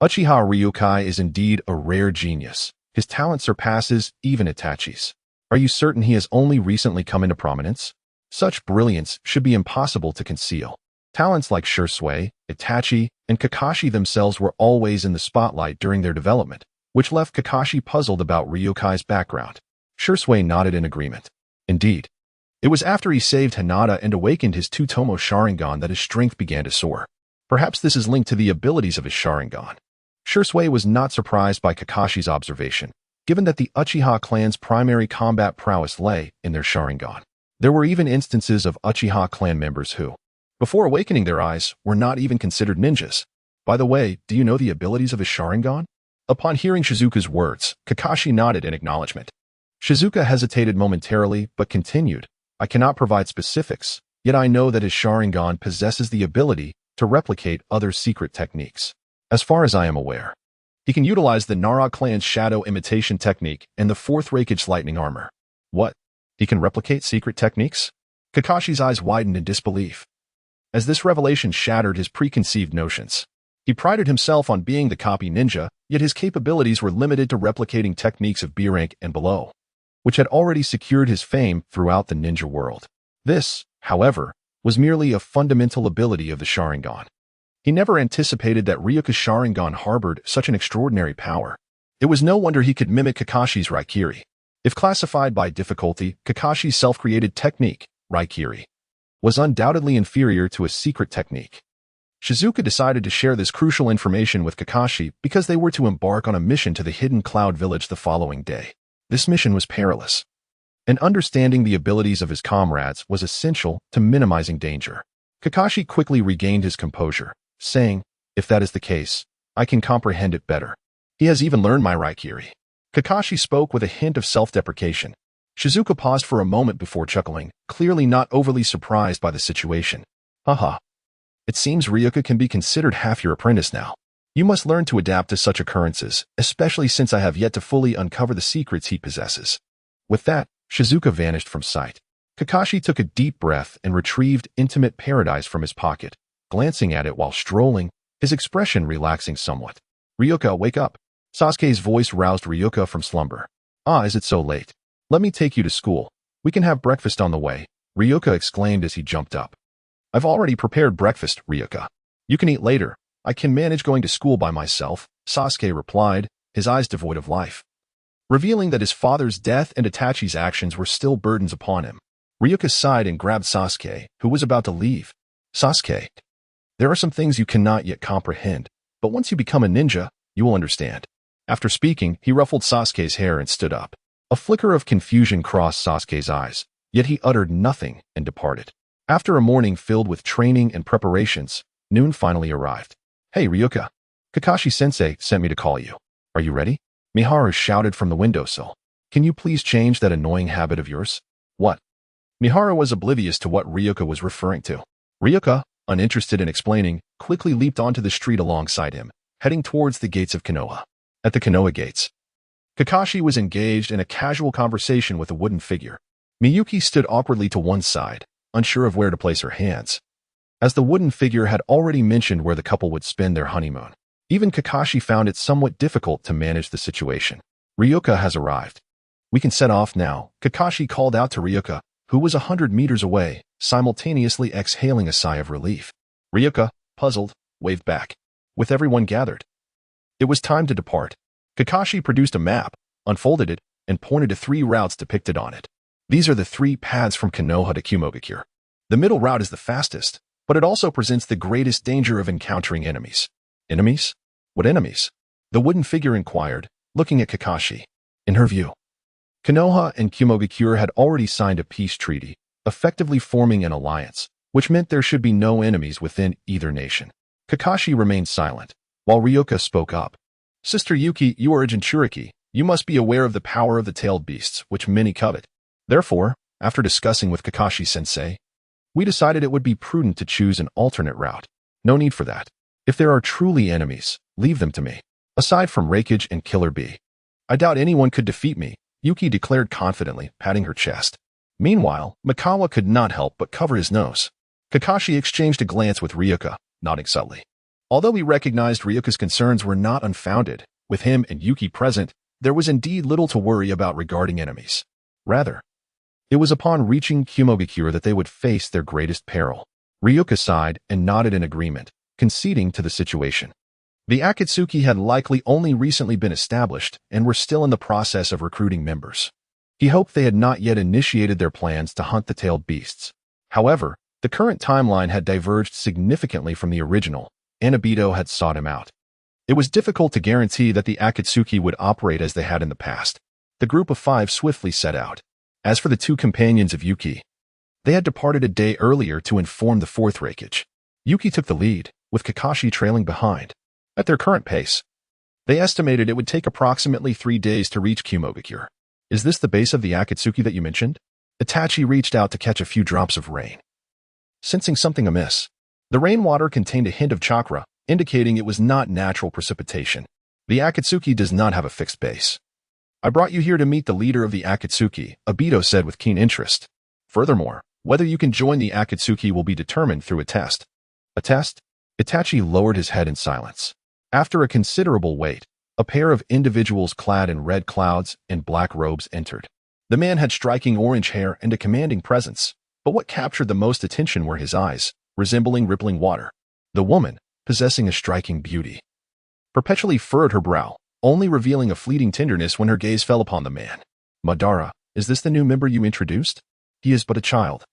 Speaker 1: Uchiha Ryōkai is indeed a rare genius. His talent surpasses even Itachi's. Are you certain he has only recently come into prominence? Such brilliance should be impossible to conceal. Talents like Ryōsuke, Itachi, and Kakashi themselves were always in the spotlight during their development, which left Kakashi puzzled about Ryōkai's background. Ryōsuke nodded in agreement. Indeed, it was after he saved Hinata and awakened his two-tomo Sharingan that his strength began to soar. Perhaps this is linked to the abilities of his Sharingan. Ryōsuke was not surprised by Kakashi's observation, given that the Uchiha clan's primary combat prowess lay in their Sharingan. There were even instances of Uchiha clan members who, before awakening their eyes, were not even considered ninjas. By the way, do you know the abilities of his Sharingan? Upon hearing Shizuka's words, Kakashi nodded in acknowledgement. Shizuka hesitated momentarily, but continued, I cannot provide specifics, yet I know that his Sharingan possesses the ability to replicate other secret techniques. As far as I am aware, he can utilize the Nara clan's shadow imitation technique and the 4th Raikage lightning armor. What? He can replicate secret techniques? Kakashi's eyes widened in disbelief, as this revelation shattered his preconceived notions. He prided himself on being the copy ninja, yet his capabilities were limited to replicating techniques of B rank and below, which had already secured his fame throughout the ninja world. This, however, was merely a fundamental ability of the Sharingan. He never anticipated that Ryōka's Sharingan harbored such an extraordinary power. It was no wonder he could mimic Kakashi's Raikiri. If classified by difficulty, Kakashi's self-created technique, Raikiri, was undoubtedly inferior to a secret technique. Shizuka decided to share this crucial information with Kakashi because they were to embark on a mission to the Hidden Cloud Village the following day. This mission was perilous, and understanding the abilities of his comrades was essential to minimizing danger. Kakashi quickly regained his composure, saying, if that is the case, I can comprehend it better. He has even learned my Raikiri. Kakashi spoke with a hint of self-deprecation. Shizuka paused for a moment before chuckling, clearly not overly surprised by the situation. Haha. It seems Ryōka can be considered half your apprentice now. You must learn to adapt to such occurrences, especially since I have yet to fully uncover the secrets he possesses. With that, Shizuka vanished from sight. Kakashi took a deep breath and retrieved Intimate Paradise from his pocket, glancing at it while strolling, his expression relaxing somewhat. Ryōka, wake up. Sasuke's voice roused Ryōka from slumber. Ah, is it so late? Let me take you to school. We can have breakfast on the way, Ryōka exclaimed as he jumped up. I've already prepared breakfast, Ryōka. You can eat later. I can manage going to school by myself, Sasuke replied, his eyes devoid of life, revealing that his father's death and Itachi's actions were still burdens upon him. Ryōka sighed and grabbed Sasuke, who was about to leave. Sasuke, there are some things you cannot yet comprehend, but once you become a ninja, you will understand. After speaking, he ruffled Sasuke's hair and stood up. A flicker of confusion crossed Sasuke's eyes, yet he uttered nothing and departed. After a morning filled with training and preparations, noon finally arrived. "Hey, Ryuka. Kakashi-sensei sent me to call you. Are you ready?" Miharu shouted from the windowsill. "Can you please change that annoying habit of yours?" "What?" Miharu was oblivious to what Ryuka was referring to. Ryuka, uninterested in explaining, quickly leaped onto the street alongside him, heading towards the gates of Konoha. At the Konoha gates, Kakashi was engaged in a casual conversation with a wooden figure. Miyuki stood awkwardly to one side, unsure of where to place her hands, as the wooden figure had already mentioned where the couple would spend their honeymoon. Even Kakashi found it somewhat difficult to manage the situation. "Ryuka has arrived. We can set off now," Kakashi called out to Ryuka, who was 100 meters away, simultaneously exhaling a sigh of relief. Ryuka, puzzled, waved back. With everyone gathered, it was time to depart. Kakashi produced a map, unfolded it, and pointed to 3 routes depicted on it. These are the 3 paths from Konoha to Kumogakure. The middle route is the fastest, but it also presents the greatest danger of encountering enemies. "Enemies? What enemies?" the wooden figure inquired, looking at Kakashi. In her view, Konoha and Kumogakure had already signed a peace treaty, effectively forming an alliance, which meant there should be no enemies within either nation. Kakashi remained silent, while Ryuka spoke up. "Sister Yuki, you are a Jinchuriki. You must be aware of the power of the tailed beasts, which many covet. Therefore, after discussing with Kakashi-sensei, we decided it would be prudent to choose an alternate route. No need for that. If there are truly enemies, leave them to me. Aside from Raikage and Killer Bee, I doubt anyone could defeat me," Yuki declared confidently, patting her chest. Meanwhile, Mikawa could not help but cover his nose. Kakashi exchanged a glance with Ryuka, nodding subtly. Although he recognized Ryuka's concerns were not unfounded, with him and Yuki present, there was indeed little to worry about regarding enemies. Rather, it was upon reaching Kumogakure that they would face their greatest peril. Ryuka sighed and nodded in agreement, conceding to the situation. The Akatsuki had likely only recently been established and were still in the process of recruiting members. He hoped they had not yet initiated their plans to hunt the tailed beasts. However, the current timeline had diverged significantly from the original, and Obito had sought him out. It was difficult to guarantee that the Akatsuki would operate as they had in the past. The group of 5 swiftly set out. As for the 2 companions of Yuki, they had departed a day earlier to inform the 4th Raikage. Yuki took the lead, with Kakashi trailing behind. At their current pace, they estimated it would take approximately 3 days to reach Kumogakure. "Is this the base of the Akatsuki that you mentioned?" Itachi reached out to catch a few drops of rain. Sensing something amiss, the rainwater contained a hint of chakra, indicating it was not natural precipitation. "The Akatsuki does not have a fixed base. I brought you here to meet the leader of the Akatsuki," Obito said with keen interest. "Furthermore, whether you can join the Akatsuki will be determined through a test." "A test?" Itachi lowered his head in silence. After a considerable wait, a pair of individuals clad in red clouds and black robes entered. The man had striking orange hair and a commanding presence, but what captured the most attention were his eyes, resembling rippling water. The woman, possessing a striking beauty, perpetually furrowed her brow, only revealing a fleeting tenderness when her gaze fell upon the man. "Madara, is this the new member you introduced?" "He is but a child,"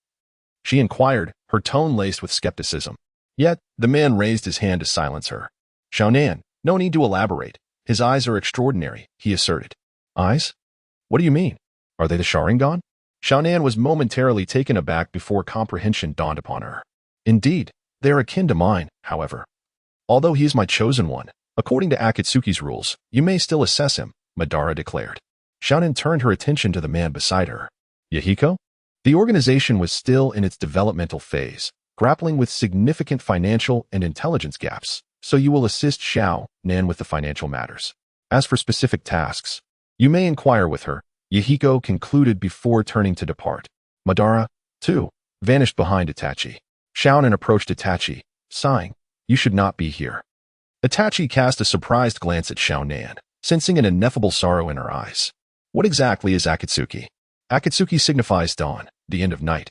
Speaker 1: she inquired, her tone laced with skepticism. Yet, the man raised his hand to silence her. "Xiaonan, no need to elaborate. His eyes are extraordinary," he asserted. "Eyes? What do you mean? Are they the Sharingan?" Xiaonan was momentarily taken aback before comprehension dawned upon her. "Indeed, they are akin to mine, however. Although he is my chosen one, according to Akatsuki's rules, you may still assess him," Madara declared. Xiaonan turned her attention to the man beside her. "Yahiko?" The organization was still in its developmental phase, grappling with significant financial and intelligence gaps, so you will assist Xiao Nan with the financial matters. As for specific tasks, you may inquire with her, Yahiko concluded before turning to depart. Madara, too, vanished behind Itachi. Xiao Nan approached Itachi, sighing, "You should not be here." Itachi cast a surprised glance at Xiao Nan, sensing an ineffable sorrow in her eyes. "What exactly is Akatsuki?" "Akatsuki signifies dawn, the end of night,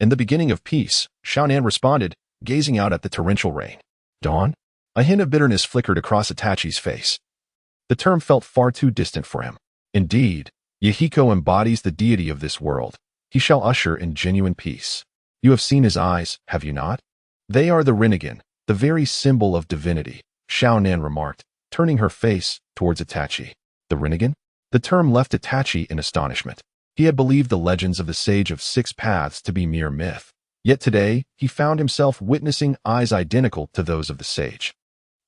Speaker 1: and the beginning of peace," Xiao Nan responded, gazing out at the torrential rain. "Dawn?" A hint of bitterness flickered across Itachi's face. The term felt far too distant for him. Indeed, Yahiko embodies the deity of this world. He shall usher in genuine peace. You have seen his eyes, have you not? They are the Rinnegan, the very symbol of divinity, Xiao Nan remarked, turning her face towards Itachi. The Rinnegan? The term left Itachi in astonishment. He had believed the legends of the Sage of Six Paths to be mere myth. Yet today, he found himself witnessing eyes identical to those of the sage.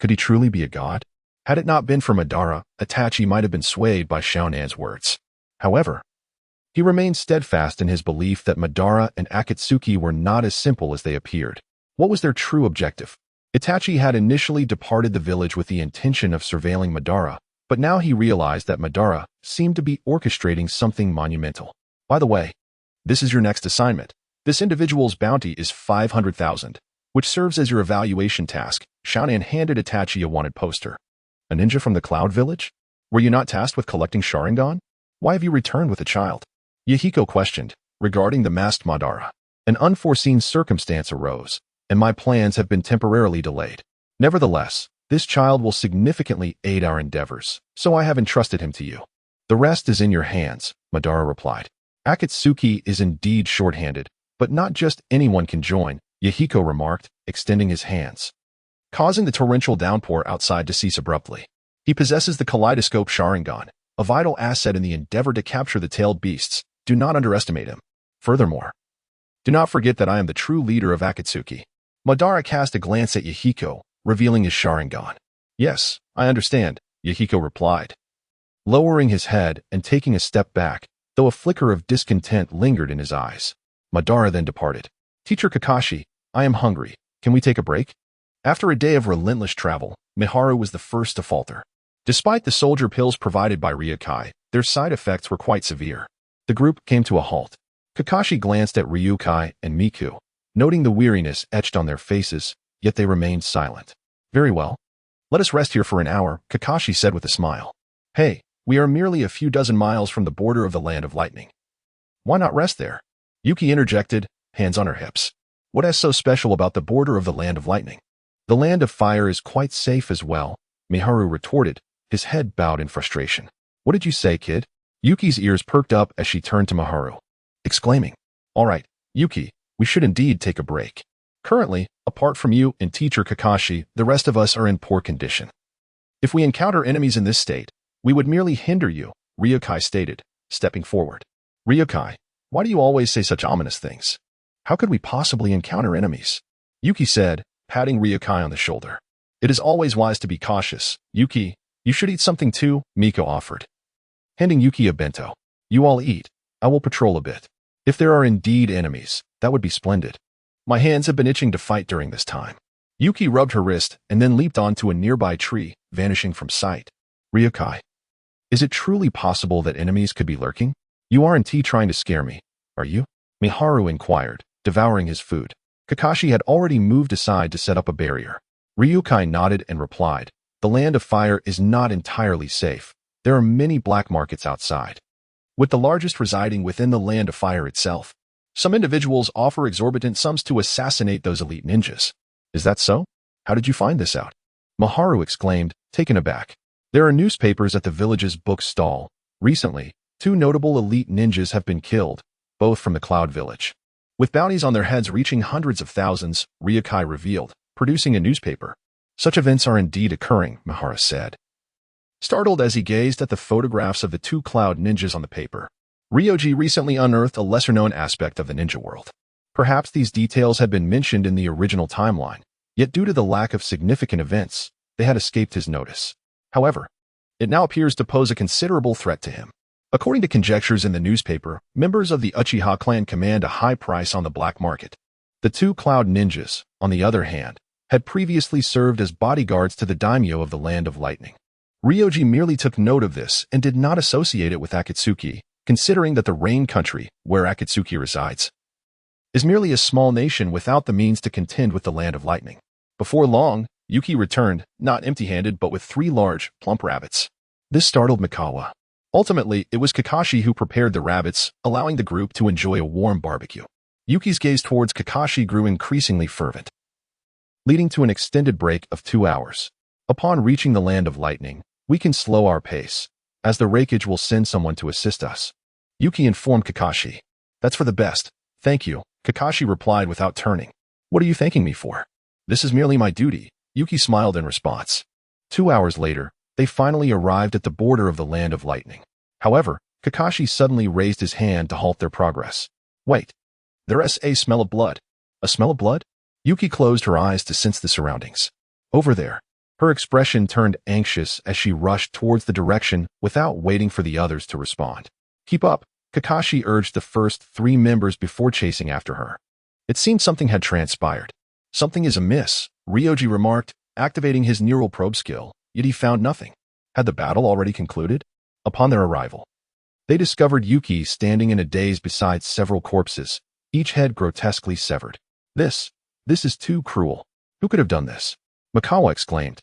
Speaker 1: Could he truly be a god? Had it not been for Madara, Itachi might have been swayed by Xiaonan's words. However, he remained steadfast in his belief that Madara and Akatsuki were not as simple as they appeared. What was their true objective? Itachi had initially departed the village with the intention of surveilling Madara, but now he realized that Madara seemed to be orchestrating something monumental. By the way, this is your next assignment. This individual's bounty is 500,000, which serves as your evaluation task. Xiaonan handed Itachi a wanted poster. A ninja from the Cloud Village? Were you not tasked with collecting Sharingan? Why have you returned with a child? Yahiko questioned. Regarding the masked Madara, an unforeseen circumstance arose, and my plans have been temporarily delayed. Nevertheless, this child will significantly aid our endeavors, so I have entrusted him to you. The rest is in your hands, Madara replied. Akatsuki is indeed short-handed, but not just anyone can join, Yahiko remarked, extending his hands, causing the torrential downpour outside to cease abruptly. He possesses the Kaleidoscope Sharingan, a vital asset in the endeavor to capture the tailed beasts. Do not underestimate him. Furthermore, do not forget that I am the true leader of Akatsuki. Madara cast a glance at Yahiko, revealing his Sharingan. Yes, I understand, Yahiko replied, lowering his head and taking a step back, though a flicker of discontent lingered in his eyes. Madara then departed. Teacher Kakashi, I am hungry. Can we take a break? After a day of relentless travel, Miharu was the first to falter. Despite the soldier pills provided by Ryukai, their side effects were quite severe. The group came to a halt. Kakashi glanced at Ryukai and Miku, noting the weariness etched on their faces, yet they remained silent. Very well. Let us rest here for an hour, Kakashi said with a smile. Hey, we are merely a few dozen miles from the border of the Land of Lightning. Why not rest there? Yuki interjected, hands on her hips. What is so special about the border of the Land of Lightning? The Land of Fire is quite safe as well, Miharu retorted, his head bowed in frustration. What did you say, kid? Yuki's ears perked up as she turned to Miharu, exclaiming, All right, Yuki, we should indeed take a break. Currently, apart from you and teacher Kakashi, the rest of us are in poor condition. If we encounter enemies in this state, we would merely hinder you, Ryukai stated, stepping forward. Ryukai, why do you always say such ominous things? How could we possibly encounter enemies? Yuki said, patting Ryukai on the shoulder. It is always wise to be cautious. Yuki, you should eat something too, Miko offered, handing Yuki a bento. You all eat. I will patrol a bit. If there are indeed enemies, that would be splendid. My hands have been itching to fight during this time. Yuki rubbed her wrist and then leaped onto a nearby tree, vanishing from sight. Ryukai, is it truly possible that enemies could be lurking? You aren't trying to scare me, are you? Miharu inquired, devouring his food. Kakashi had already moved aside to set up a barrier. Ryukai nodded and replied, The Land of Fire is not entirely safe. There are many black markets outside, with the largest residing within the Land of Fire itself. Some individuals offer exorbitant sums to assassinate those elite ninjas. Is that so? How did you find this out? Miharu exclaimed, taken aback. There are newspapers at the village's book stall. Recently, 2 notable elite ninjas have been killed, both from the Cloud Village, with bounties on their heads reaching hundreds of thousands, Ryukai revealed, producing a newspaper. Such events are indeed occurring, Miharu said, startled as he gazed at the photographs of the 2 Cloud ninjas on the paper. Ryoji recently unearthed a lesser-known aspect of the ninja world. Perhaps these details had been mentioned in the original timeline, yet due to the lack of significant events, they had escaped his notice. However, it now appears to pose a considerable threat to him. According to conjectures in the newspaper, members of the Uchiha clan command a high price on the black market. The 2 Cloud ninjas, on the other hand, had previously served as bodyguards to the daimyo of the Land of Lightning. Ryoji merely took note of this and did not associate it with Akatsuki, considering that the Rain Country, where Akatsuki resides, is merely a small nation without the means to contend with the Land of Lightning. Before long, Yuki returned, not empty-handed but with 3 large, plump rabbits. This startled Mikawa. Ultimately, it was Kakashi who prepared the rabbits, allowing the group to enjoy a warm barbecue. Yuki's gaze towards Kakashi grew increasingly fervent, leading to an extended break of 2 hours. Upon reaching the Land of Lightning, we can slow our pace, as the Raikage will send someone to assist us. Yuki informed Kakashi. That's for the best. Thank you, Kakashi replied without turning. What are you thanking me for? This is merely my duty, Yuki smiled in response. 2 hours later, they finally arrived at the border of the Land of Lightning. However, Kakashi suddenly raised his hand to halt their progress. Wait. There's a smell of blood. A smell of blood? Yuki closed her eyes to sense the surroundings. Over there. Her expression turned anxious as she rushed towards the direction without waiting for the others to respond. Keep up, Kakashi urged the first 3 members before chasing after her. It seemed something had transpired. Something is amiss, Ryoji remarked, activating his neural probe skill, yet he found nothing. Had the battle already concluded? Upon their arrival, they discovered Yuki standing in a daze beside several corpses, each head grotesquely severed. This is too cruel. Who could have done this? Mikawa exclaimed.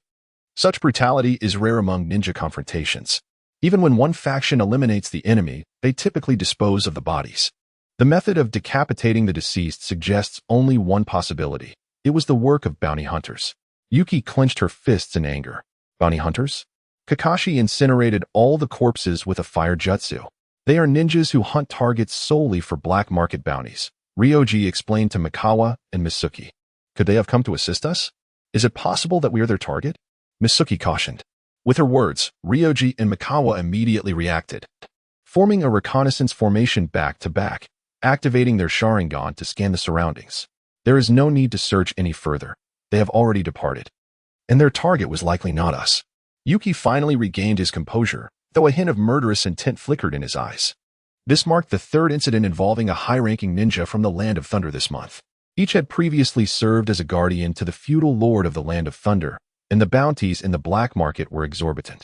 Speaker 1: Such brutality is rare among ninja confrontations. Even when one faction eliminates the enemy, they typically dispose of the bodies. The method of decapitating the deceased suggests only one possibility. It was the work of bounty hunters. Yuki clenched her fists in anger. Bounty hunters? Kakashi incinerated all the corpses with a fire jutsu. They are ninjas who hunt targets solely for black market bounties, Ryoji explained to Mikawa and Mitsuki. Could they have come to assist us? Is it possible that we are their target? Mitsuki cautioned. With her words, Ryoji and Mikawa immediately reacted, forming a reconnaissance formation back to back, activating their Sharingan to scan the surroundings. There is no need to search any further. They have already departed. And their target was likely not us. Yuki finally regained his composure, though a hint of murderous intent flickered in his eyes. This marked the 3rd incident involving a high-ranking ninja from the Land of Thunder this month. Each had previously served as a guardian to the feudal lord of the Land of Thunder, and the bounties in the black market were exorbitant.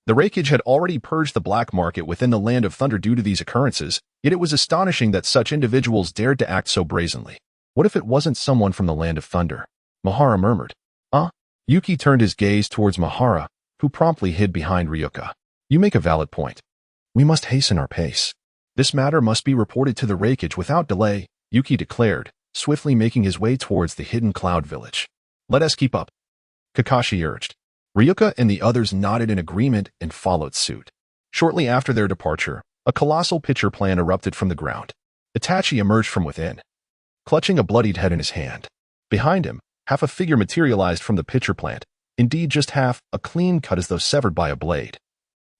Speaker 1: The rakeage had already purged the black market within the Land of Thunder due to these occurrences, yet it was astonishing that such individuals dared to act so brazenly. What if it wasn't someone from the Land of Thunder? Mahara murmured. Yuki turned his gaze towards Mahara, who promptly hid behind Ryuka. You make a valid point. We must hasten our pace. This matter must be reported to the rakeage without delay, Yuki declared, swiftly making his way towards the hidden cloud village. Let us keep up, Kakashi urged. Ryuka and the others nodded in agreement and followed suit. Shortly after their departure, a colossal pitcher plant erupted from the ground. Itachi emerged from within, clutching a bloodied head in his hand. Behind him, half a figure materialized from the pitcher plant, indeed just half, a clean cut as though severed by a blade,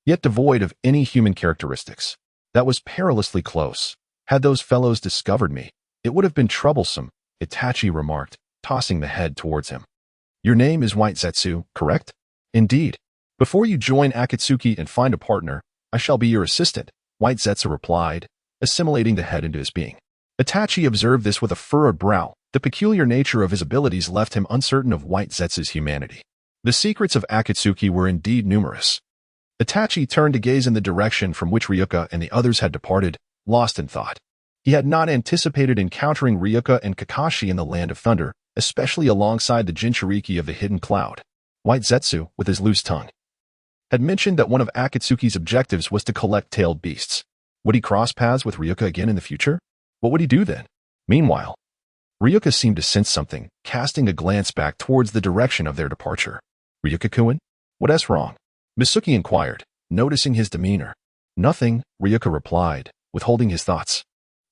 Speaker 1: yet devoid of any human characteristics. That was perilously close. Had those fellows discovered me, it would have been troublesome, Itachi remarked, tossing the head towards him. Your name is White Zetsu, correct? Indeed. Before you join Akatsuki and find a partner, I shall be your assistant, White Zetsu replied, assimilating the head into his being. Itachi observed this with a furrowed brow. The peculiar nature of his abilities left him uncertain of White Zetsu's humanity. The secrets of Akatsuki were indeed numerous. Itachi turned to gaze in the direction from which Ryuka and the others had departed, lost in thought. He had not anticipated encountering Ryuka and Kakashi in the Land of Thunder, especially alongside the Jinchuriki of the Hidden Cloud. White Zetsu, with his loose tongue, had mentioned that one of Akatsuki's objectives was to collect tailed beasts. Would he cross paths with Ryuka again in the future? What would he do then? Meanwhile, Ryuka seemed to sense something, casting a glance back towards the direction of their departure. Ryuka-kun? What's wrong? Mitsuki inquired, noticing his demeanor. Nothing, Ryuka replied, withholding his thoughts.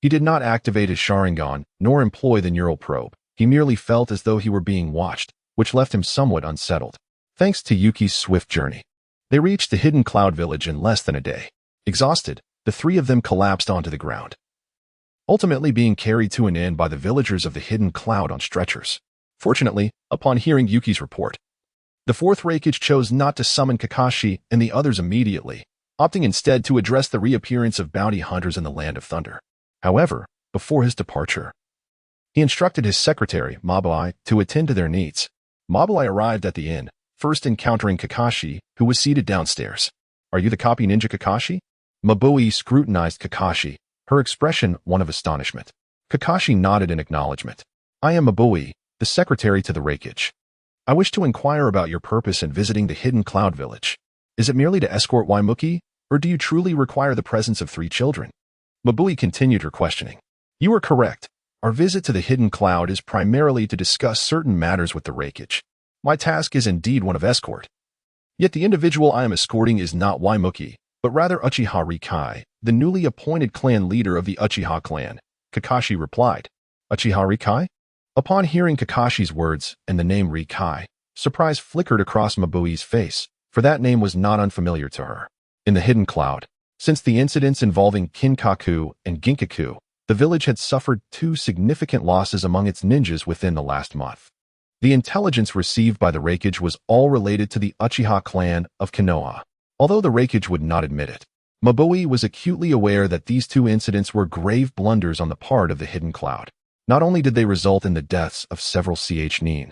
Speaker 1: He did not activate his Sharingan, nor employ the neural probe. He merely felt as though he were being watched, which left him somewhat unsettled. Thanks to Yuki's swift journey, they reached the hidden cloud village in less than a day. Exhausted, the 3 of them collapsed onto the ground, ultimately being carried to an inn by the villagers of the hidden cloud on stretchers. Fortunately, upon hearing Yuki's report, the 4th rakeage chose not to summon Kakashi and the others immediately, opting instead to address the reappearance of bounty hunters in the Land of Thunder. However, before his departure, he instructed his secretary, Mabui, to attend to their needs. Mabui arrived at the inn, first encountering Kakashi, who was seated downstairs. Are you the copy ninja Kakashi? Mabui scrutinized Kakashi, her expression one of astonishment. Kakashi nodded in acknowledgement. I am Mabui, the secretary to the rakeage. I wish to inquire about your purpose in visiting the hidden cloud village. Is it merely to escort Waimuki, or do you truly require the presence of 3 children? Mabui continued her questioning. You are correct. Our visit to the hidden cloud is primarily to discuss certain matters with the rakeage. My task is indeed one of escort. Yet the individual I am escorting is not Waimuki, but rather Uchiha Ryōsuke, the newly appointed clan leader of the Uchiha clan, Kakashi replied. Uchiha Ryōsuke? Upon hearing Kakashi's words and the name Ryōsuke, surprise flickered across Mabui's face, for that name was not unfamiliar to her. In the hidden cloud, since the incidents involving Kinkaku and Ginkaku, The village had suffered 2 significant losses among its ninjas within the last month. The intelligence received by the Reikage was all related to the Uchiha clan of Konoha, although the Reikage would not admit it. Mabui was acutely aware that these 2 incidents were grave blunders on the part of the Hidden Cloud. Not only did they result in the deaths of several nin,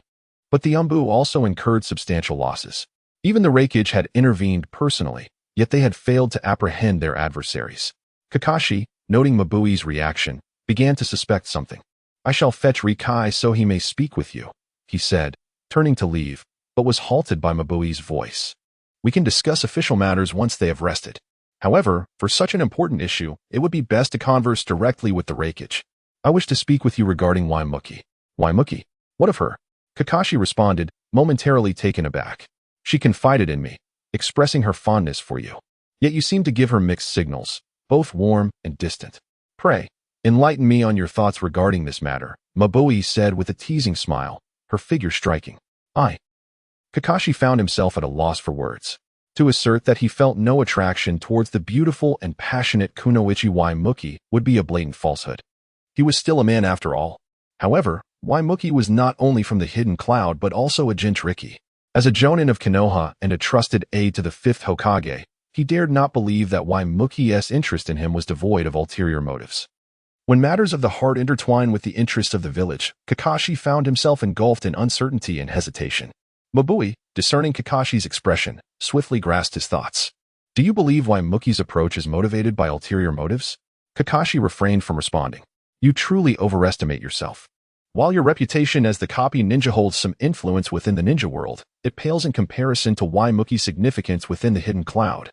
Speaker 1: but the Umbu also incurred substantial losses. Even the Reikage had intervened personally, yet they had failed to apprehend their adversaries. Kakashi, noting Mabui's reaction, began to suspect something. "I shall fetch Rikai so he may speak with you," he said, turning to leave, but was halted by Mabui's voice. "We can discuss official matters once they have rested. However, for such an important issue, it would be best to converse directly with the Reikage. I wish to speak with you regarding Waimuki." "Waimuki? What of her?" Kakashi responded, momentarily taken aback. "She confided in me, expressing her fondness for you. Yet you seem to give her mixed signals, both warm and distant. Pray, enlighten me on your thoughts regarding this matter," Mabui said with a teasing smile, her figure striking. Kakashi found himself at a loss for words. To assert that he felt no attraction towards the beautiful and passionate Kunoichi Waimuki would be a blatant falsehood. He was still a man after all. However, Waimuki was not only from the Hidden Cloud but also a Jinchuriki. As a Jonin of Konoha and a trusted aide to the 5th Hokage, he dared not believe that Waimuki's interest in him was devoid of ulterior motives. When matters of the heart intertwine with the interests of the village, Kakashi found himself engulfed in uncertainty and hesitation. Mabui, discerning Kakashi's expression, swiftly grasped his thoughts. "Do you believe Waimuki's approach is motivated by ulterior motives?" Kakashi refrained from responding. "You truly overestimate yourself. While your reputation as the copy ninja holds some influence within the ninja world, it pales in comparison to Waimuki's significance within the Hidden Cloud.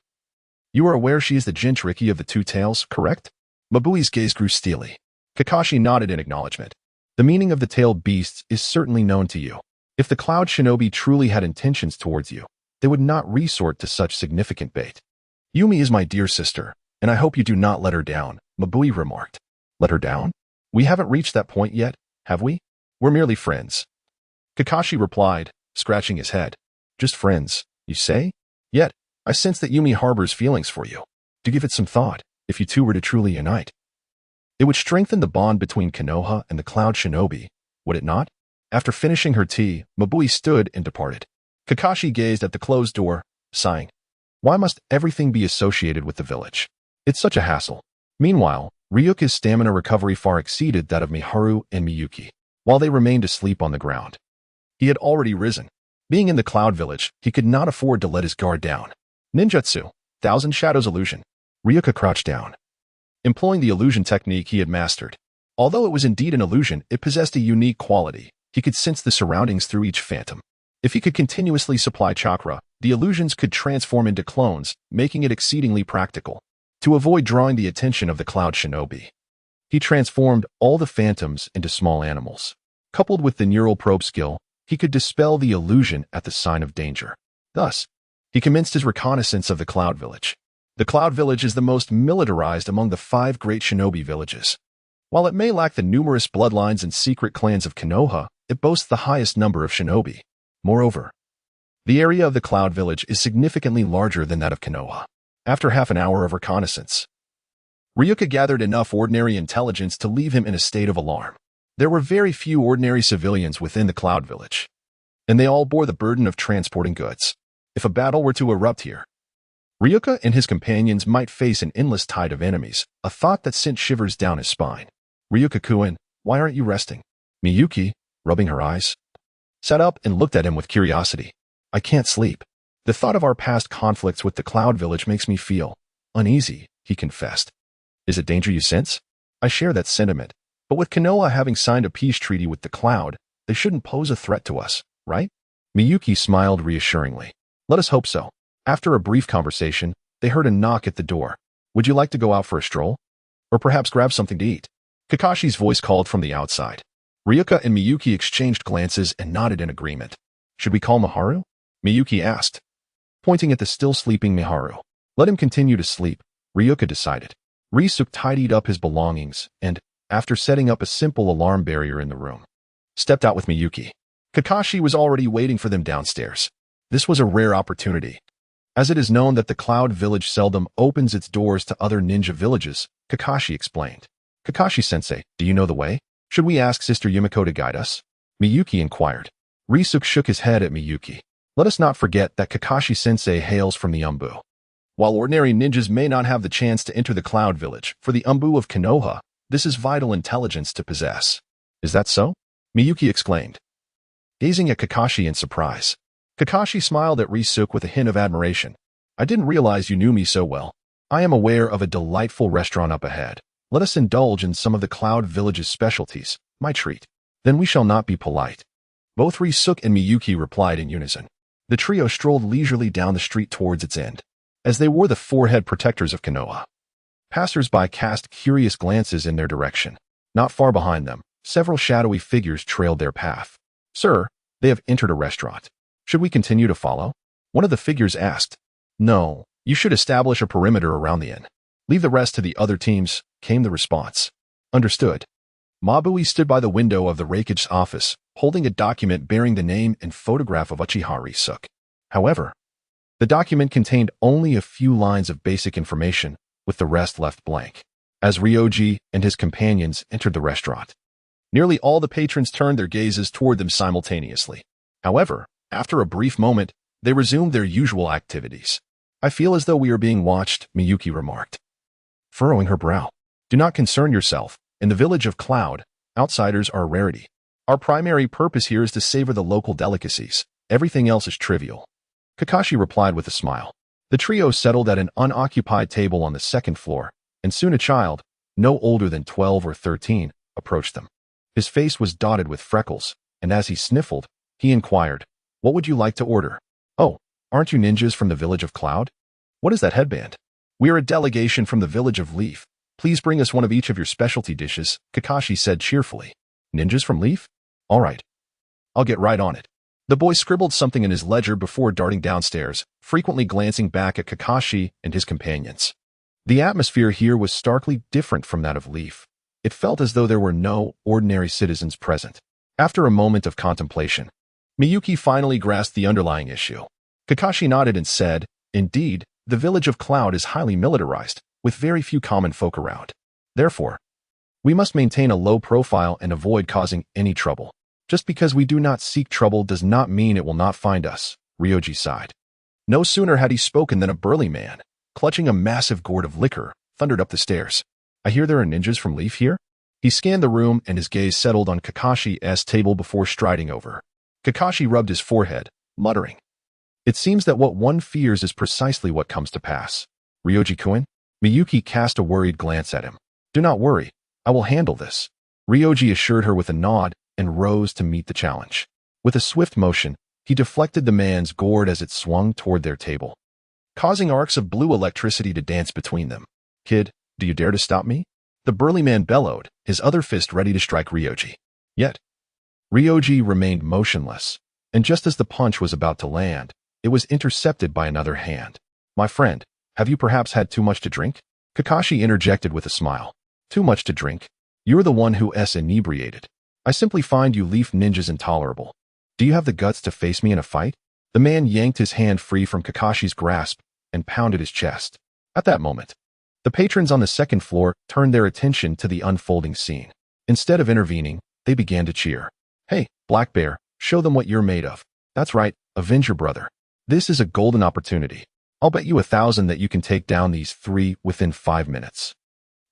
Speaker 1: You are aware she is the Jinchuriki of the 2 tails, correct?" Mabui's gaze grew steely. Kakashi nodded in acknowledgement. "The meaning of the tailed beasts is certainly known to you. If the Cloud Shinobi truly had intentions towards you, they would not resort to such significant bait. Yumi is my dear sister, and I hope you do not let her down," Mabui remarked. "Let her down? We haven't reached that point yet, have we? We're merely friends." Kakashi replied, scratching his head. "Just friends, you say? Yet, I sense that Yumi harbors feelings for you. Do give it some thought, if you 2 were to truly unite. It would strengthen the bond between Konoha and the Cloud Shinobi, would it not?" After finishing her tea, Mabui stood and departed. Kakashi gazed at the closed door, sighing. Why must everything be associated with the village? It's such a hassle. Meanwhile, Ryuka's stamina recovery far exceeded that of Miharu and Miyuki, while they remained asleep on the ground. He had already risen. Being in the Cloud Village, he could not afford to let his guard down. Ninjutsu, Thousand Shadows Illusion. Ryuka crouched down, employing the illusion technique he had mastered. Although it was indeed an illusion, it possessed a unique quality. He could sense the surroundings through each phantom. If he could continuously supply chakra, the illusions could transform into clones, making it exceedingly practical. To avoid drawing the attention of the Cloud Shinobi, he transformed all the phantoms into small animals. Coupled with the neural probe skill, he could dispel the illusion at the sign of danger. Thus, he commenced his reconnaissance of the Cloud Village. The Cloud Village is the most militarized among the 5 great shinobi villages. While it may lack the numerous bloodlines and secret clans of Konoha, it boasts the highest number of shinobi. Moreover, the area of the Cloud Village is significantly larger than that of Konoha. After half an hour of reconnaissance, Ryuka gathered enough ordinary intelligence to leave him in a state of alarm. There were very few ordinary civilians within the Cloud Village, and they all bore the burden of transporting goods. If a battle were to erupt here, Ryuka and his companions might face an endless tide of enemies, a thought that sent shivers down his spine. Ryuka-kun, why aren't you resting? Miyuki, rubbing her eyes, sat up and looked at him with curiosity. I can't sleep. The thought of our past conflicts with the Cloud Village makes me feel uneasy, he confessed. Is it danger you sense? I share that sentiment, but with Konoha having signed a peace treaty with the Cloud, they shouldn't pose a threat to us, right? Miyuki smiled reassuringly. Let us hope so. After a brief conversation, they heard a knock at the door. Would you like to go out for a stroll? Or perhaps grab something to eat? Kakashi's voice called from the outside. Ryuka and Miyuki exchanged glances and nodded in agreement. Should we call Miharu? Miyuki asked, pointing at the still sleeping Miharu. Let him continue to sleep, Ryuka decided. Ryusuke tidied up his belongings and, after setting up a simple alarm barrier in the room, stepped out with Miyuki. Kakashi was already waiting for them downstairs. This was a rare opportunity. As it is known that the Cloud Village seldom opens its doors to other ninja villages, Kakashi explained. Kakashi-sensei, do you know the way? Should we ask Sister Yumiko to guide us? Miyuki inquired. Ryōsuke shook his head at Miyuki. Let us not forget that Kakashi-sensei hails from the Umbu. While ordinary ninjas may not have the chance to enter the Cloud Village, for the Umbu of Konoha, this is vital intelligence to possess. Is that so? Miyuki exclaimed, gazing at Kakashi in surprise. Kakashi smiled at Ryōsuke with a hint of admiration. I didn't realize you knew me so well. I am aware of a delightful restaurant up ahead. Let us indulge in some of the Cloud Village's specialties, my treat. Then we shall not be polite. Both Ryōsuke and Miyuki replied in unison. The trio strolled leisurely down the street towards its end. As they wore the forehead protectors of Konoha, passers-by cast curious glances in their direction. Not far behind them, several shadowy figures trailed their path. Sir, they have entered a restaurant. Should we continue to follow? One of the figures asked. No, you should establish a perimeter around the inn. Leave the rest to the other teams, came the response. Understood. Mabui stood by the window of the Raikage's office, holding a document bearing the name and photograph of Uchiha Ryōsuke. However, the document contained only a few lines of basic information, with the rest left blank. As Ryoji and his companions entered the restaurant, nearly all the patrons turned their gazes toward them simultaneously. However, after a brief moment, they resumed their usual activities. I feel as though we are being watched, Miyuki remarked, furrowing her brow. Do not concern yourself. In the village of Cloud, outsiders are a rarity. Our primary purpose here is to savor the local delicacies. Everything else is trivial. Kakashi replied with a smile. The trio settled at an unoccupied table on the second floor, and soon a child, no older than 12 or 13, approached them. His face was dotted with freckles, and as he sniffled, he inquired, What would you like to order? Oh, aren't you ninjas from the village of Cloud? What is that headband? We are a delegation from the village of Leaf. Please bring us one of each of your specialty dishes, Kakashi said cheerfully. Ninjas from Leaf? All right. I'll get right on it. The boy scribbled something in his ledger before darting downstairs, frequently glancing back at Kakashi and his companions. The atmosphere here was starkly different from that of Leaf. It felt as though there were no ordinary citizens present. After a moment of contemplation, Miyuki finally grasped the underlying issue. Kakashi nodded and said, Indeed, the village of Cloud is highly militarized, with very few common folk around. Therefore, we must maintain a low profile and avoid causing any trouble. Just because we do not seek trouble does not mean it will not find us, Ryoji sighed. No sooner had he spoken than a burly man, clutching a massive gourd of liquor, thundered up the stairs. I hear there are ninjas from Leaf here? He scanned the room and his gaze settled on Kakashi's table before striding over. Kakashi rubbed his forehead, muttering, It seems that what one fears is precisely what comes to pass. Ryoji-kun? Miyuki cast a worried glance at him. Do not worry, I will handle this. Ryoji assured her with a nod and rose to meet the challenge. With a swift motion, he deflected the man's gourd as it swung toward their table, causing arcs of blue electricity to dance between them. Kid, do you dare to stop me? The burly man bellowed, his other fist ready to strike Ryoji. Yet, Ryoji remained motionless, and just as the punch was about to land, it was intercepted by another hand. My friend, have you perhaps had too much to drink? Kakashi interjected with a smile. Too much to drink? You're the one who is inebriated. I simply find you Leaf ninjas intolerable. Do you have the guts to face me in a fight? The man yanked his hand free from Kakashi's grasp and pounded his chest. At that moment, the patrons on the second floor turned their attention to the unfolding scene. Instead of intervening, they began to cheer. Hey, Black Bear, show them what you're made of. That's right, avenge your brother. This is a golden opportunity. I'll bet you 1,000 that you can take down these three within 5 minutes.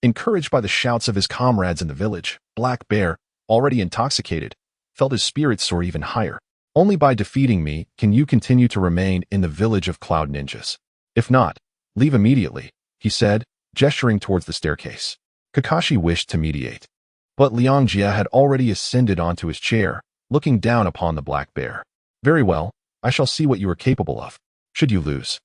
Speaker 1: Encouraged by the shouts of his comrades in the village, Black Bear, already intoxicated, felt his spirits soar even higher. Only by defeating me can you continue to remain in the village of Cloud Ninjas. If not, leave immediately, he said, gesturing towards the staircase. Kakashi wished to mediate, but Liangjia had already ascended onto his chair, looking down upon the Black Bear. Very well, I shall see what you are capable of. Should you lose,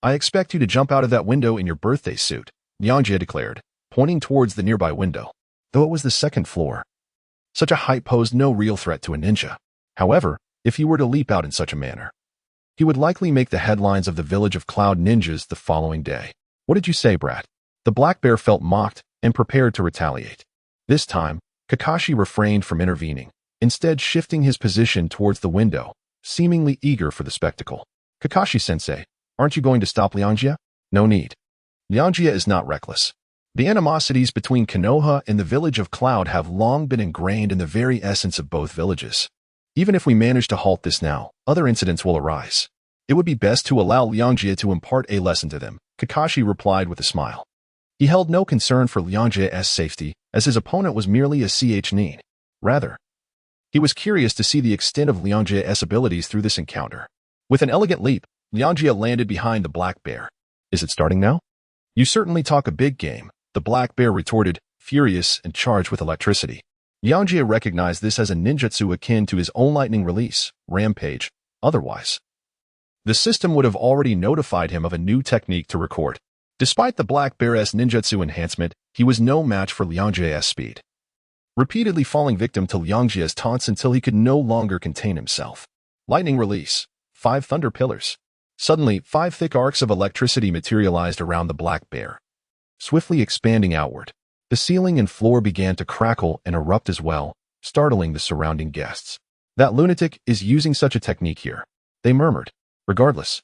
Speaker 1: I expect you to jump out of that window in your birthday suit, Liangjia declared, pointing towards the nearby window. Though it was the second floor, such a height posed no real threat to a ninja. However, if he were to leap out in such a manner, he would likely make the headlines of the village of Cloud Ninjas the following day. What did you say, brat? The Black Bear felt mocked and prepared to retaliate. This time, Kakashi refrained from intervening, instead shifting his position towards the window, seemingly eager for the spectacle. Kakashi-sensei, aren't you going to stop Liangjia? No need. Liangjia is not reckless. The animosities between Konoha and the village of Cloud have long been ingrained in the very essence of both villages. Even if we manage to halt this now, other incidents will arise. It would be best to allow Liangjie to impart a lesson to them, Kakashi replied with a smile. He held no concern for Liangjie's safety, as his opponent was merely a nin. Rather, he was curious to see the extent of Liangjie's abilities through this encounter. With an elegant leap, Liangjie landed behind the black bear. Is it starting now? You certainly talk a big game, the black bear retorted, furious and charged with electricity. Liangjie recognized this as a ninjutsu akin to his own lightning release, rampage. Otherwise, the system would have already notified him of a new technique to record. Despite the black bear's ninjutsu enhancement, he was no match for Liangjie's speed, repeatedly falling victim to Liangjie's taunts until he could no longer contain himself. Lightning release. 5 thunder pillars. Suddenly, 5 thick arcs of electricity materialized around the black bear, swiftly expanding outward. The ceiling and floor began to crackle and erupt as well, startling the surrounding guests. That lunatic is using such a technique here, they murmured. Regardless,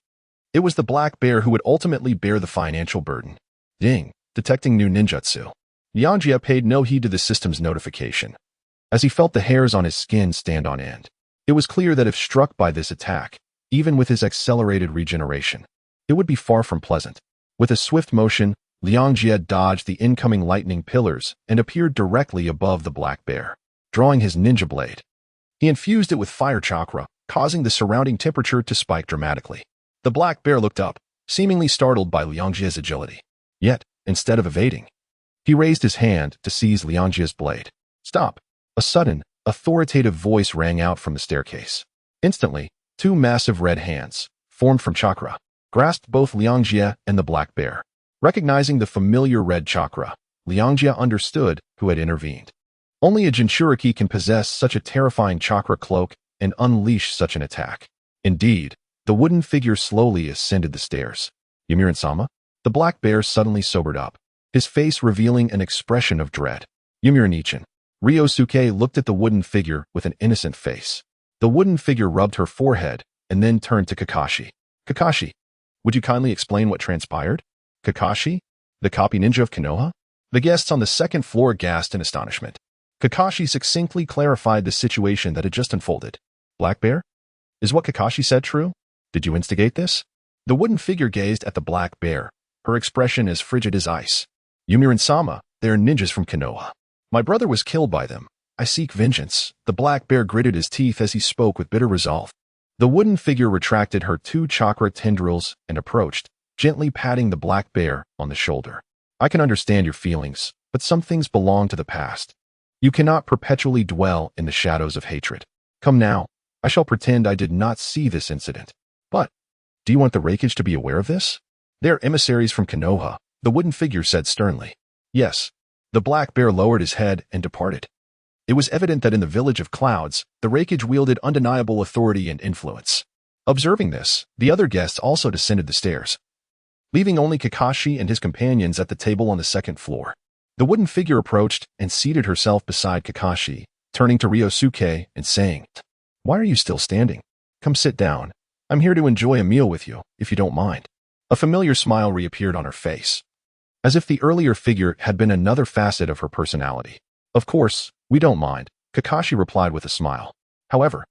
Speaker 1: it was the black bear who would ultimately bear the financial burden. Ding, detecting new ninjutsu. Liangjie paid no heed to the system's notification, as he felt the hairs on his skin stand on end. It was clear that if struck by this attack, even with his accelerated regeneration, it would be far from pleasant. With a swift motion, Liangjie dodged the incoming lightning pillars and appeared directly above the black bear. Drawing his ninja blade, he infused it with fire chakra, causing the surrounding temperature to spike dramatically. The black bear looked up, seemingly startled by Liangjie's agility. Yet, instead of evading, he raised his hand to seize Liangjie's blade. Stop! A sudden, authoritative voice rang out from the staircase. Instantly, 2 massive red hands, formed from chakra, grasped both Liangjie and the black bear. Recognizing the familiar red chakra, Liangjie understood who had intervened. Only a Jinchuriki can possess such a terrifying chakra cloak and unleash such an attack. Indeed, the wooden figure slowly ascended the stairs. Yomiuri-sama? The black bear suddenly sobered up, his face revealing an expression of dread. Yomiuri-nichan. Ryōsuke looked at the wooden figure with an innocent face. The wooden figure rubbed her forehead and then turned to Kakashi. Kakashi, would you kindly explain what transpired? Kakashi? The copy ninja of Konoha? The guests on the second floor gasped in astonishment. Kakashi succinctly clarified the situation that had just unfolded. Black bear? Is what Kakashi said true? Did you instigate this? The wooden figure gazed at the black bear, her expression as frigid as ice. Yomiuri-sama, they are ninjas from Konoha. My brother was killed by them. I seek vengeance. The black bear gritted his teeth as he spoke with bitter resolve. The wooden figure retracted her 2 chakra tendrils and approached, gently patting the black bear on the shoulder. I can understand your feelings, but some things belong to the past. You cannot perpetually dwell in the shadows of hatred. Come now, I shall pretend I did not see this incident. But, do you want the Reikage to be aware of this? They are emissaries from Konoha, the wooden figure said sternly. Yes. The black bear lowered his head and departed. It was evident that in the village of Clouds, the Reikage wielded undeniable authority and influence. Observing this, the other guests also descended the stairs, leaving only Kakashi and his companions at the table on the second floor. The wooden figure approached and seated herself beside Kakashi, turning to Ryōsuke and saying, Why are you still standing? Come sit down. I'm here to enjoy a meal with you, if you don't mind. A familiar smile reappeared on her face, as if the earlier figure had been another facet of her personality. Of course, we don't mind, Kakashi replied with a smile. However,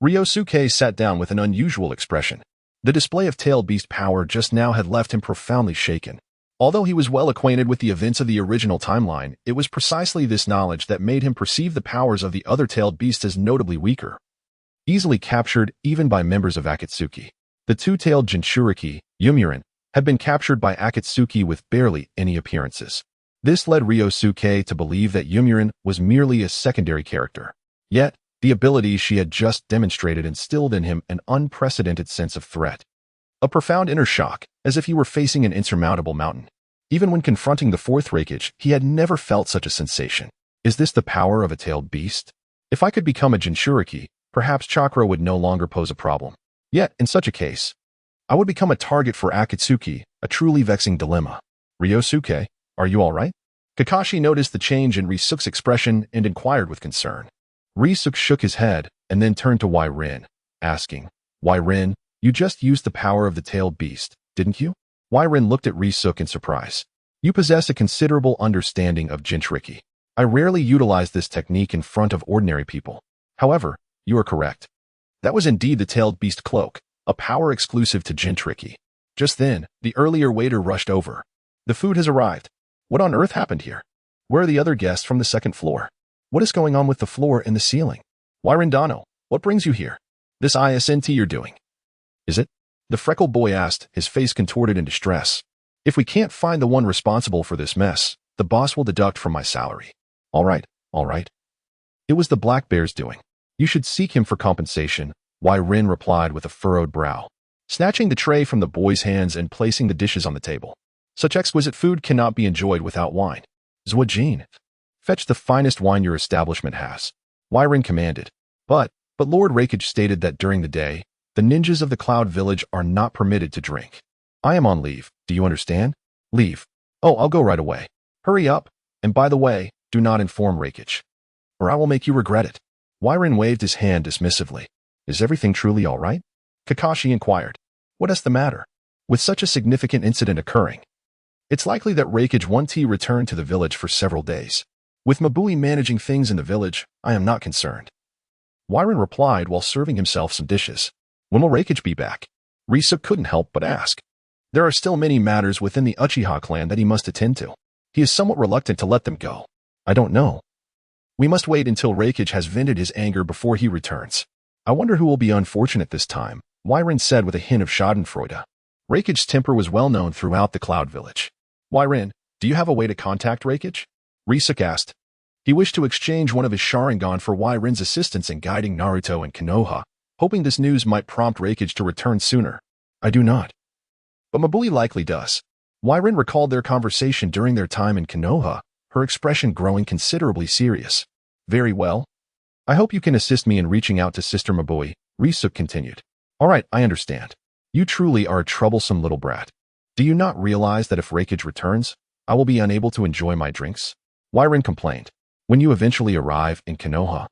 Speaker 1: Ryōsuke sat down with an unusual expression. The display of tailed beast power just now had left him profoundly shaken. Although he was well acquainted with the events of the original timeline, it was precisely this knowledge that made him perceive the powers of the other tailed beasts as notably weaker, easily captured even by members of Akatsuki. The 2-tailed Jinchuriki, Yomiuri, had been captured by Akatsuki with barely any appearances. This led Ryōsuke to believe that Yomiuri was merely a secondary character. Yet, the abilities she had just demonstrated instilled in him an unprecedented sense of threat. A profound inner shock, as if he were facing an insurmountable mountain. Even when confronting the 4th Reikage, he had never felt such a sensation. Is this the power of a tailed beast? If I could become a Jinchuriki, perhaps chakra would no longer pose a problem. Yet, in such a case, I would become a target for Akatsuki, a truly vexing dilemma. Ryōsuke, are you all right? Kakashi noticed the change in Risuke's expression and inquired with concern. Risuke shook his head and then turned to Rin, asking, Rin, you just used the power of the tailed beast, didn't you? Rin looked at Risuke in surprise. You possess a considerable understanding of Jinchuriki. I rarely utilize this technique in front of ordinary people. However, you are correct. That was indeed the Tailed Beast Cloak, a power exclusive to Jinchuriki. Just then, the earlier waiter rushed over. The food has arrived. What on earth happened here? Where are the other guests from the second floor? What is going on with the floor and the ceiling? Why Rindano, what brings you here? This ISNT you're doing. Is it? The freckled boy asked, his face contorted in distress. If we can't find the one responsible for this mess, the boss will deduct from my salary. All right. It was the black bear's doing. You should seek him for compensation, Wai Rin replied with a furrowed brow, snatching the tray from the boy's hands and placing the dishes on the table. Such exquisite food cannot be enjoyed without wine. Zuajin, fetch the finest wine your establishment has. Wai Rin commanded. But Lord Rakage stated that during the day, the ninjas of the Cloud Village are not permitted to drink. I am on leave, do you understand? Leave. Oh, I'll go right away. Hurry up, and by the way, do not inform Rakage, or I will make you regret it. Wai Rin waved his hand dismissively. Is everything truly all right? Kakashi inquired. What is the matter? With such a significant incident occurring, it's likely that Rakage won't return to the village for several days. With Mabui managing things in the village, I am not concerned. Wai Rin replied while serving himself some dishes. When will Rakage be back? Risa couldn't help but ask. There are still many matters within the Uchiha clan that he must attend to. He is somewhat reluctant to let them go. I don't know. We must wait until Rakage has vented his anger before he returns. I wonder who will be unfortunate this time, Wai Rin said with a hint of schadenfreude. Rakage's temper was well known throughout the Cloud Village. Wai Rin, do you have a way to contact Rakage? Risa asked. He wished to exchange one of his Sharingan for Wai Rin's assistance in guiding Naruto and Konoha, hoping this news might prompt Rakage to return sooner. I do not. But Mabui likely does. Wai Rin recalled their conversation during their time in Konoha, her expression growing considerably serious. Very well. I hope you can assist me in reaching out to Sister Mabui, Risa continued. All right, I understand. You truly are a troublesome little brat. Do you not realize that if Rakage returns, I will be unable to enjoy my drinks? Wai Rin complained. When you eventually arrive in Konoha,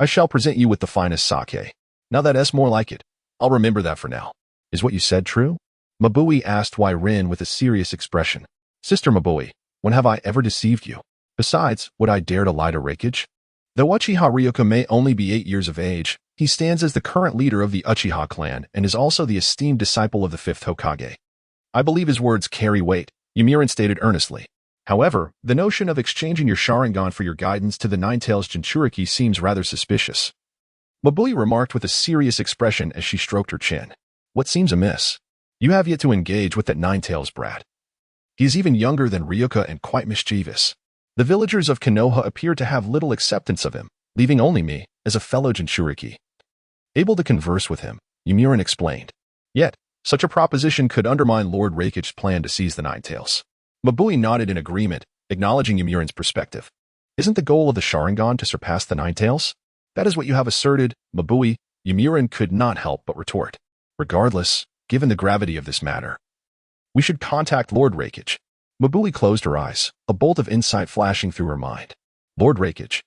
Speaker 1: I shall present you with the finest sake. Now that's more like it. I'll remember that for now. Is what you said true? Mabui asked Wai Rin with a serious expression. Sister Mabui, when have I ever deceived you? Besides, would I dare to lie to Rakage? Though Uchiha Ryōsuke may only be 8 years of age, he stands as the current leader of the Uchiha clan and is also the esteemed disciple of the 5th Hokage. I believe his words carry weight, Yomiuri stated earnestly. However, the notion of exchanging your Sharingan for your guidance to the Nine-Tails Jinchuriki seems rather suspicious. Mabui remarked with a serious expression as she stroked her chin. What seems amiss? You have yet to engage with that Nine-Tails brat. He is even younger than Ryōsuke and quite mischievous. The villagers of Konoha appear to have little acceptance of him, leaving only me, as a fellow Jinchuriki, able to converse with him, Yomiuri explained. Yet, such a proposition could undermine Lord Rakage's plan to seize the Nine-Tails. Mabui nodded in agreement, acknowledging Yomiuri's perspective. Isn't the goal of the Sharingan to surpass the Nine-Tails? That is what you have asserted, Mabui, Yomiuri could not help but retort. Regardless, given the gravity of this matter, we should contact Lord Rakage. Mabui closed her eyes, a bolt of insight flashing through her mind. Lord Rakage.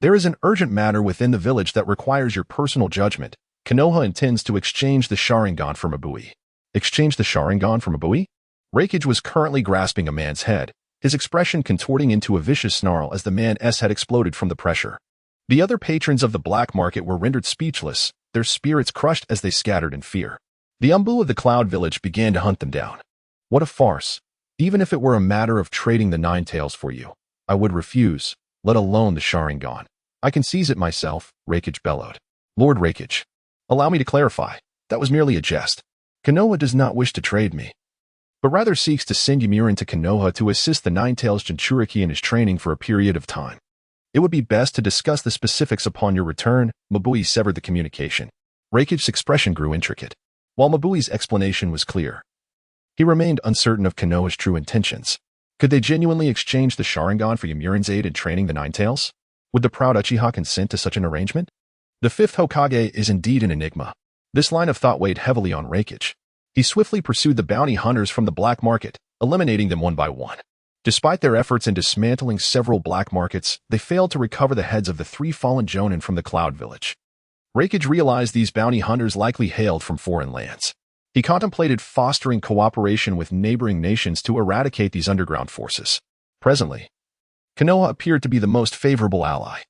Speaker 1: There is an urgent matter within the village that requires your personal judgment. Konoha intends to exchange the Sharingan for Mabui. Exchange the Sharingan for Mabui? Rakage was currently grasping a man's head, his expression contorting into a vicious snarl as the man's head exploded from the pressure. The other patrons of the black market were rendered speechless, their spirits crushed as they scattered in fear. The Umbu of the Cloud Village began to hunt them down. What a farce. Even if it were a matter of trading the Nine-Tails for you, I would refuse, let alone the Sharingan. I can seize it myself, Rakage bellowed. Lord Rakage. Allow me to clarify, that was merely a jest. Konoha does not wish to trade me, but rather seeks to send Yomiuri to Konoha to assist the Nine-Tails Jinchuriki in his training for a period of time. It would be best to discuss the specifics upon your return. Mabui severed the communication. Rakage's expression grew intricate. While Mabui's explanation was clear, he remained uncertain of Konoha's true intentions. Could they genuinely exchange the Sharingan for Yomiuri's aid in training the Nine-Tails? Would the proud Uchiha consent to such an arrangement? The 5th Hokage is indeed an enigma. This line of thought weighed heavily on Rakage. He swiftly pursued the bounty hunters from the black market, eliminating them one by one. Despite their efforts in dismantling several black markets, they failed to recover the heads of the 3 fallen Jonin from the Cloud Village. Rakage realized these bounty hunters likely hailed from foreign lands. He contemplated fostering cooperation with neighboring nations to eradicate these underground forces. Presently, Konoha appeared to be the most favorable ally,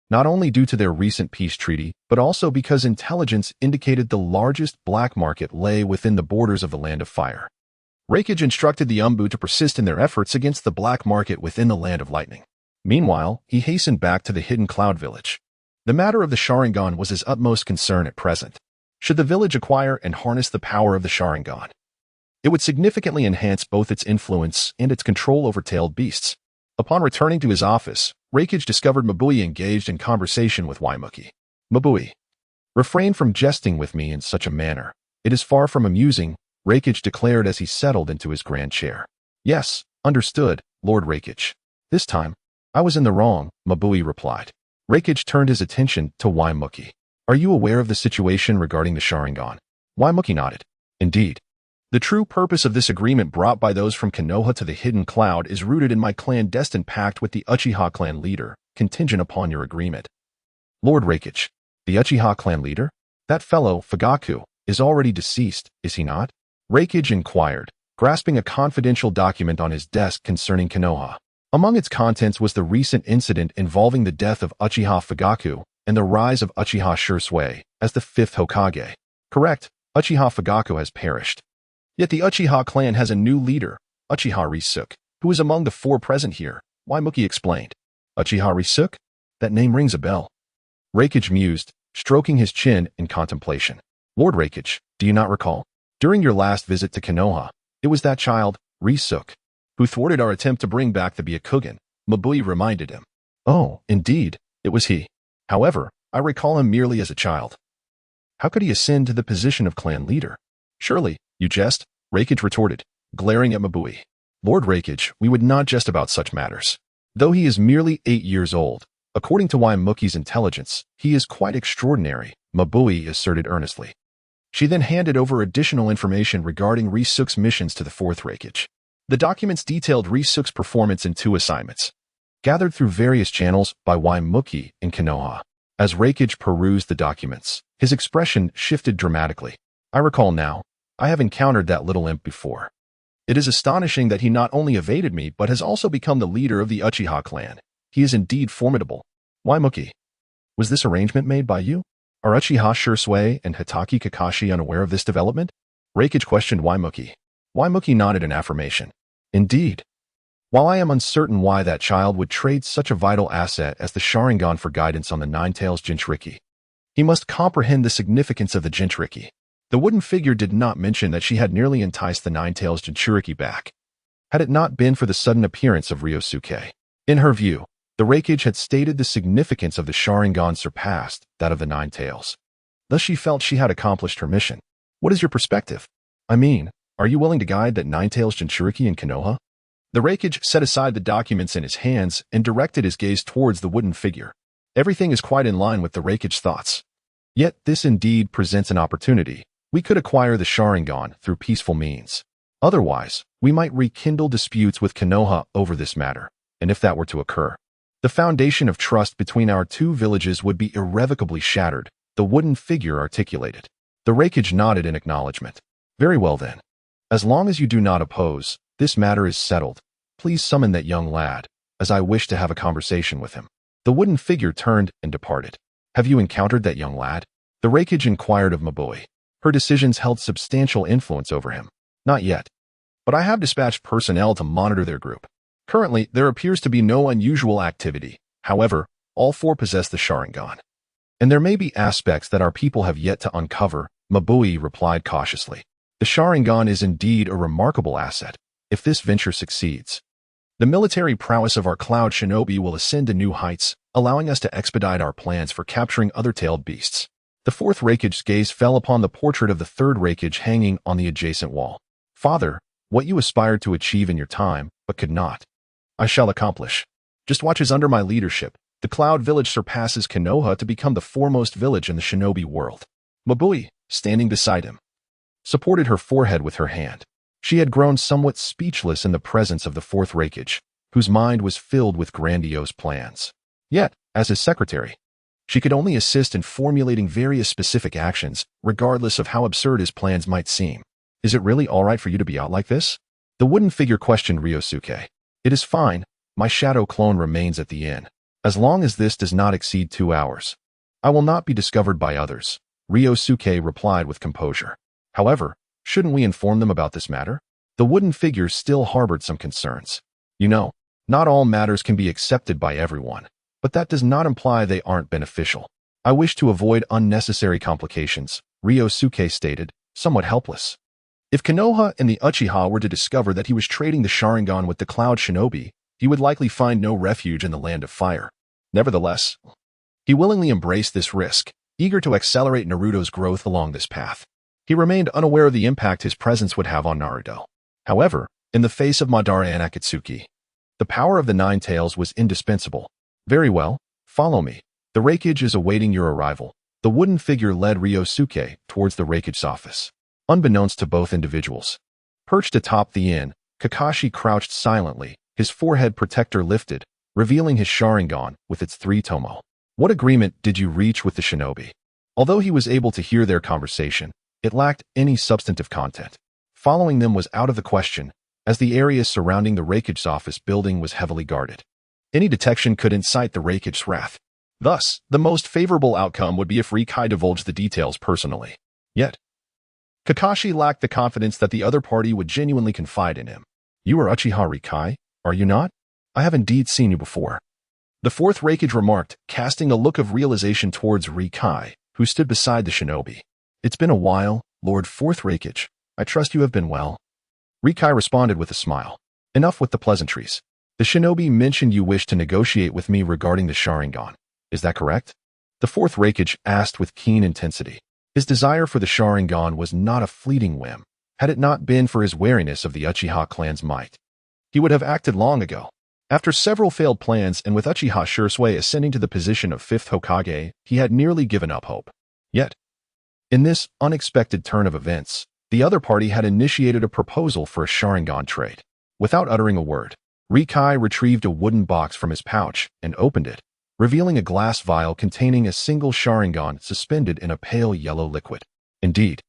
Speaker 1: not only due to their recent peace treaty, but also because intelligence indicated the largest black market lay within the borders of the Land of Fire. Reikage instructed the Umbu to persist in their efforts against the black market within the Land of Lightning. Meanwhile, he hastened back to the hidden cloud village. The matter of the Sharingan was his utmost concern at present. Should the village acquire and harness the power of the Sharingan, it would significantly enhance both its influence and its control over tailed beasts. Upon returning to his office, Reikage discovered Mabui engaged in conversation with Waimuki. Mabui, refrain from jesting with me in such a manner. It is far from amusing, Reikage declared as he settled into his grand chair. Yes, understood, Lord Reikage. This time, I was in the wrong, Mabui replied. Reikage turned his attention to Waimuki. Are you aware of the situation regarding the Sharingan? Waimuki nodded. Indeed. The true purpose of this agreement brought by those from Konoha to the Hidden Cloud is rooted in my clandestine pact with the Uchiha clan leader, contingent upon your agreement. Lord Reikage, the Uchiha clan leader? That fellow, Fugaku, is already deceased, is he not? Reikage inquired, grasping a confidential document on his desk concerning Konoha. Among its contents was the recent incident involving the death of Uchiha Fugaku and the rise of Uchiha Ryōsuke as the fifth Hokage. Correct, Uchiha Fugaku has perished. Yet the Uchiha clan has a new leader, Uchiha Ryōsuke, who is among the four present here, Waimuki explained. Uchiha Ryōsuke? That name rings a bell. Reikage mused, stroking his chin in contemplation. Lord Reikage, do you not recall? During your last visit to Konoha, it was that child, Ryōsuke, who thwarted our attempt to bring back the Byakugan, Mabui reminded him. Oh, indeed, it was he. However, I recall him merely as a child. How could he ascend to the position of clan leader? Surely, you jest, Reikage retorted, glaring at Mabui. Lord Reikage, we would not jest about such matters. Though he is merely 8 years old, according to Waimuki's intelligence, he is quite extraordinary, Mabui asserted earnestly. She then handed over additional information regarding Ryōsuke's missions to the fourth Reikage. The documents detailed Ryōsuke's performance in 2 assignments, gathered through various channels by Waimuki in Konoha. As Reikage perused the documents, his expression shifted dramatically. I recall now, I have encountered that little imp before. It is astonishing that he not only evaded me but has also become the leader of the Uchiha clan. He is indeed formidable. Waimuki, was this arrangement made by you? Are Uchiha Ryōsuke and Hitaki Kakashi unaware of this development? Reikage questioned Waimuki. Waimuki nodded in affirmation. Indeed. While I am uncertain why that child would trade such a vital asset as the Sharingan for guidance on the Nine-Tails Jinchuriki, he must comprehend the significance of the Jinchuriki. The wooden figure did not mention that she had nearly enticed the Nine-Tails Jinchuriki back, had it not been for the sudden appearance of Ryōsuke. In her view, the Reikage had stated the significance of the Sharingan surpassed that of the Nine-Tails. Thus she felt she had accomplished her mission. What is your perspective? I mean, are you willing to guide that Nine-Tails Jinchuriki in Konoha? The Reikage set aside the documents in his hands and directed his gaze towards the wooden figure. Everything is quite in line with the Reikage's thoughts. Yet this indeed presents an opportunity. We could acquire the Sharingan through peaceful means. Otherwise, we might rekindle disputes with Konoha over this matter, and if that were to occur, the foundation of trust between our 2 villages would be irrevocably shattered, the wooden figure articulated. The Reikage nodded in acknowledgement. Very well then. As long as you do not oppose, this matter is settled. Please summon that young lad, as I wish to have a conversation with him. The wooden figure turned and departed. Have you encountered that young lad? The Reikage inquired of Mabui. Her decisions held substantial influence over him. Not yet. But I have dispatched personnel to monitor their group. Currently, there appears to be no unusual activity. However, all 4 possess the Sharingan. And there may be aspects that our people have yet to uncover, Mabui replied cautiously. The Sharingan is indeed a remarkable asset. If this venture succeeds, the military prowess of our cloud shinobi will ascend to new heights, allowing us to expedite our plans for capturing other tailed beasts. The fourth Reikage's gaze fell upon the portrait of the third Reikage hanging on the adjacent wall. Father, what you aspired to achieve in your time, but could not, I shall accomplish. Just watch as under my leadership, the Cloud Village surpasses Konoha to become the foremost village in the shinobi world. Mabui, standing beside him, supported her forehead with her hand. She had grown somewhat speechless in the presence of the fourth Reikage, whose mind was filled with grandiose plans. Yet, as his secretary, she could only assist in formulating various specific actions, regardless of how absurd his plans might seem. Is it really alright for you to be out like this? The wooden figure questioned Ryōsuke. It is fine. My shadow clone remains at the inn. As long as this does not exceed 2 hours. I will not be discovered by others, Ryōsuke replied with composure. However, shouldn't we inform them about this matter? The wooden figure still harbored some concerns. You know, not all matters can be accepted by everyone, but that does not imply they aren't beneficial. I wish to avoid unnecessary complications, Ryōsuke stated, somewhat helpless. If Konoha and the Uchiha were to discover that he was trading the Sharingan with the Cloud Shinobi, he would likely find no refuge in the Land of Fire. Nevertheless, he willingly embraced this risk, eager to accelerate Naruto's growth along this path. He remained unaware of the impact his presence would have on Naruto. However, in the face of Madara and Akatsuki, the power of the Nine Tails was indispensable. Very well, follow me. The Reikage is awaiting your arrival. The wooden figure led Ryōsuke towards the Reikage's office. Unbeknownst to both individuals, perched atop the inn, Kakashi crouched silently, his forehead protector lifted, revealing his Sharingan with its 3 tomo. What agreement did you reach with the shinobi? Although he was able to hear their conversation, it lacked any substantive content. Following them was out of the question, as the area surrounding the Reikage's office building was heavily guarded. Any detection could incite the Reikage's wrath. Thus, the most favorable outcome would be if Rikai divulged the details personally. Yet, Kakashi lacked the confidence that the other party would genuinely confide in him. You are Uchiha Rikai, are you not? I have indeed seen you before. The 4th Reikage remarked, casting a look of realization towards Rikai, who stood beside the shinobi. It's been a while, Lord 4th Reikage. I trust you have been well. Rikai responded with a smile. Enough with the pleasantries. The shinobi mentioned you wish to negotiate with me regarding the Sharingan. Is that correct? The 4th Reikage asked with keen intensity. His desire for the Sharingan was not a fleeting whim. Had it not been for his wariness of the Uchiha clan's might, he would have acted long ago. After several failed plans and with Uchiha Ryōsuke ascending to the position of 5th Hokage, he had nearly given up hope. Yet, in this unexpected turn of events, the other party had initiated a proposal for a Sharingan trade. Without uttering a word, Rikai retrieved a wooden box from his pouch and opened it, revealing a glass vial containing a single Sharingan suspended in a pale yellow liquid. Indeed,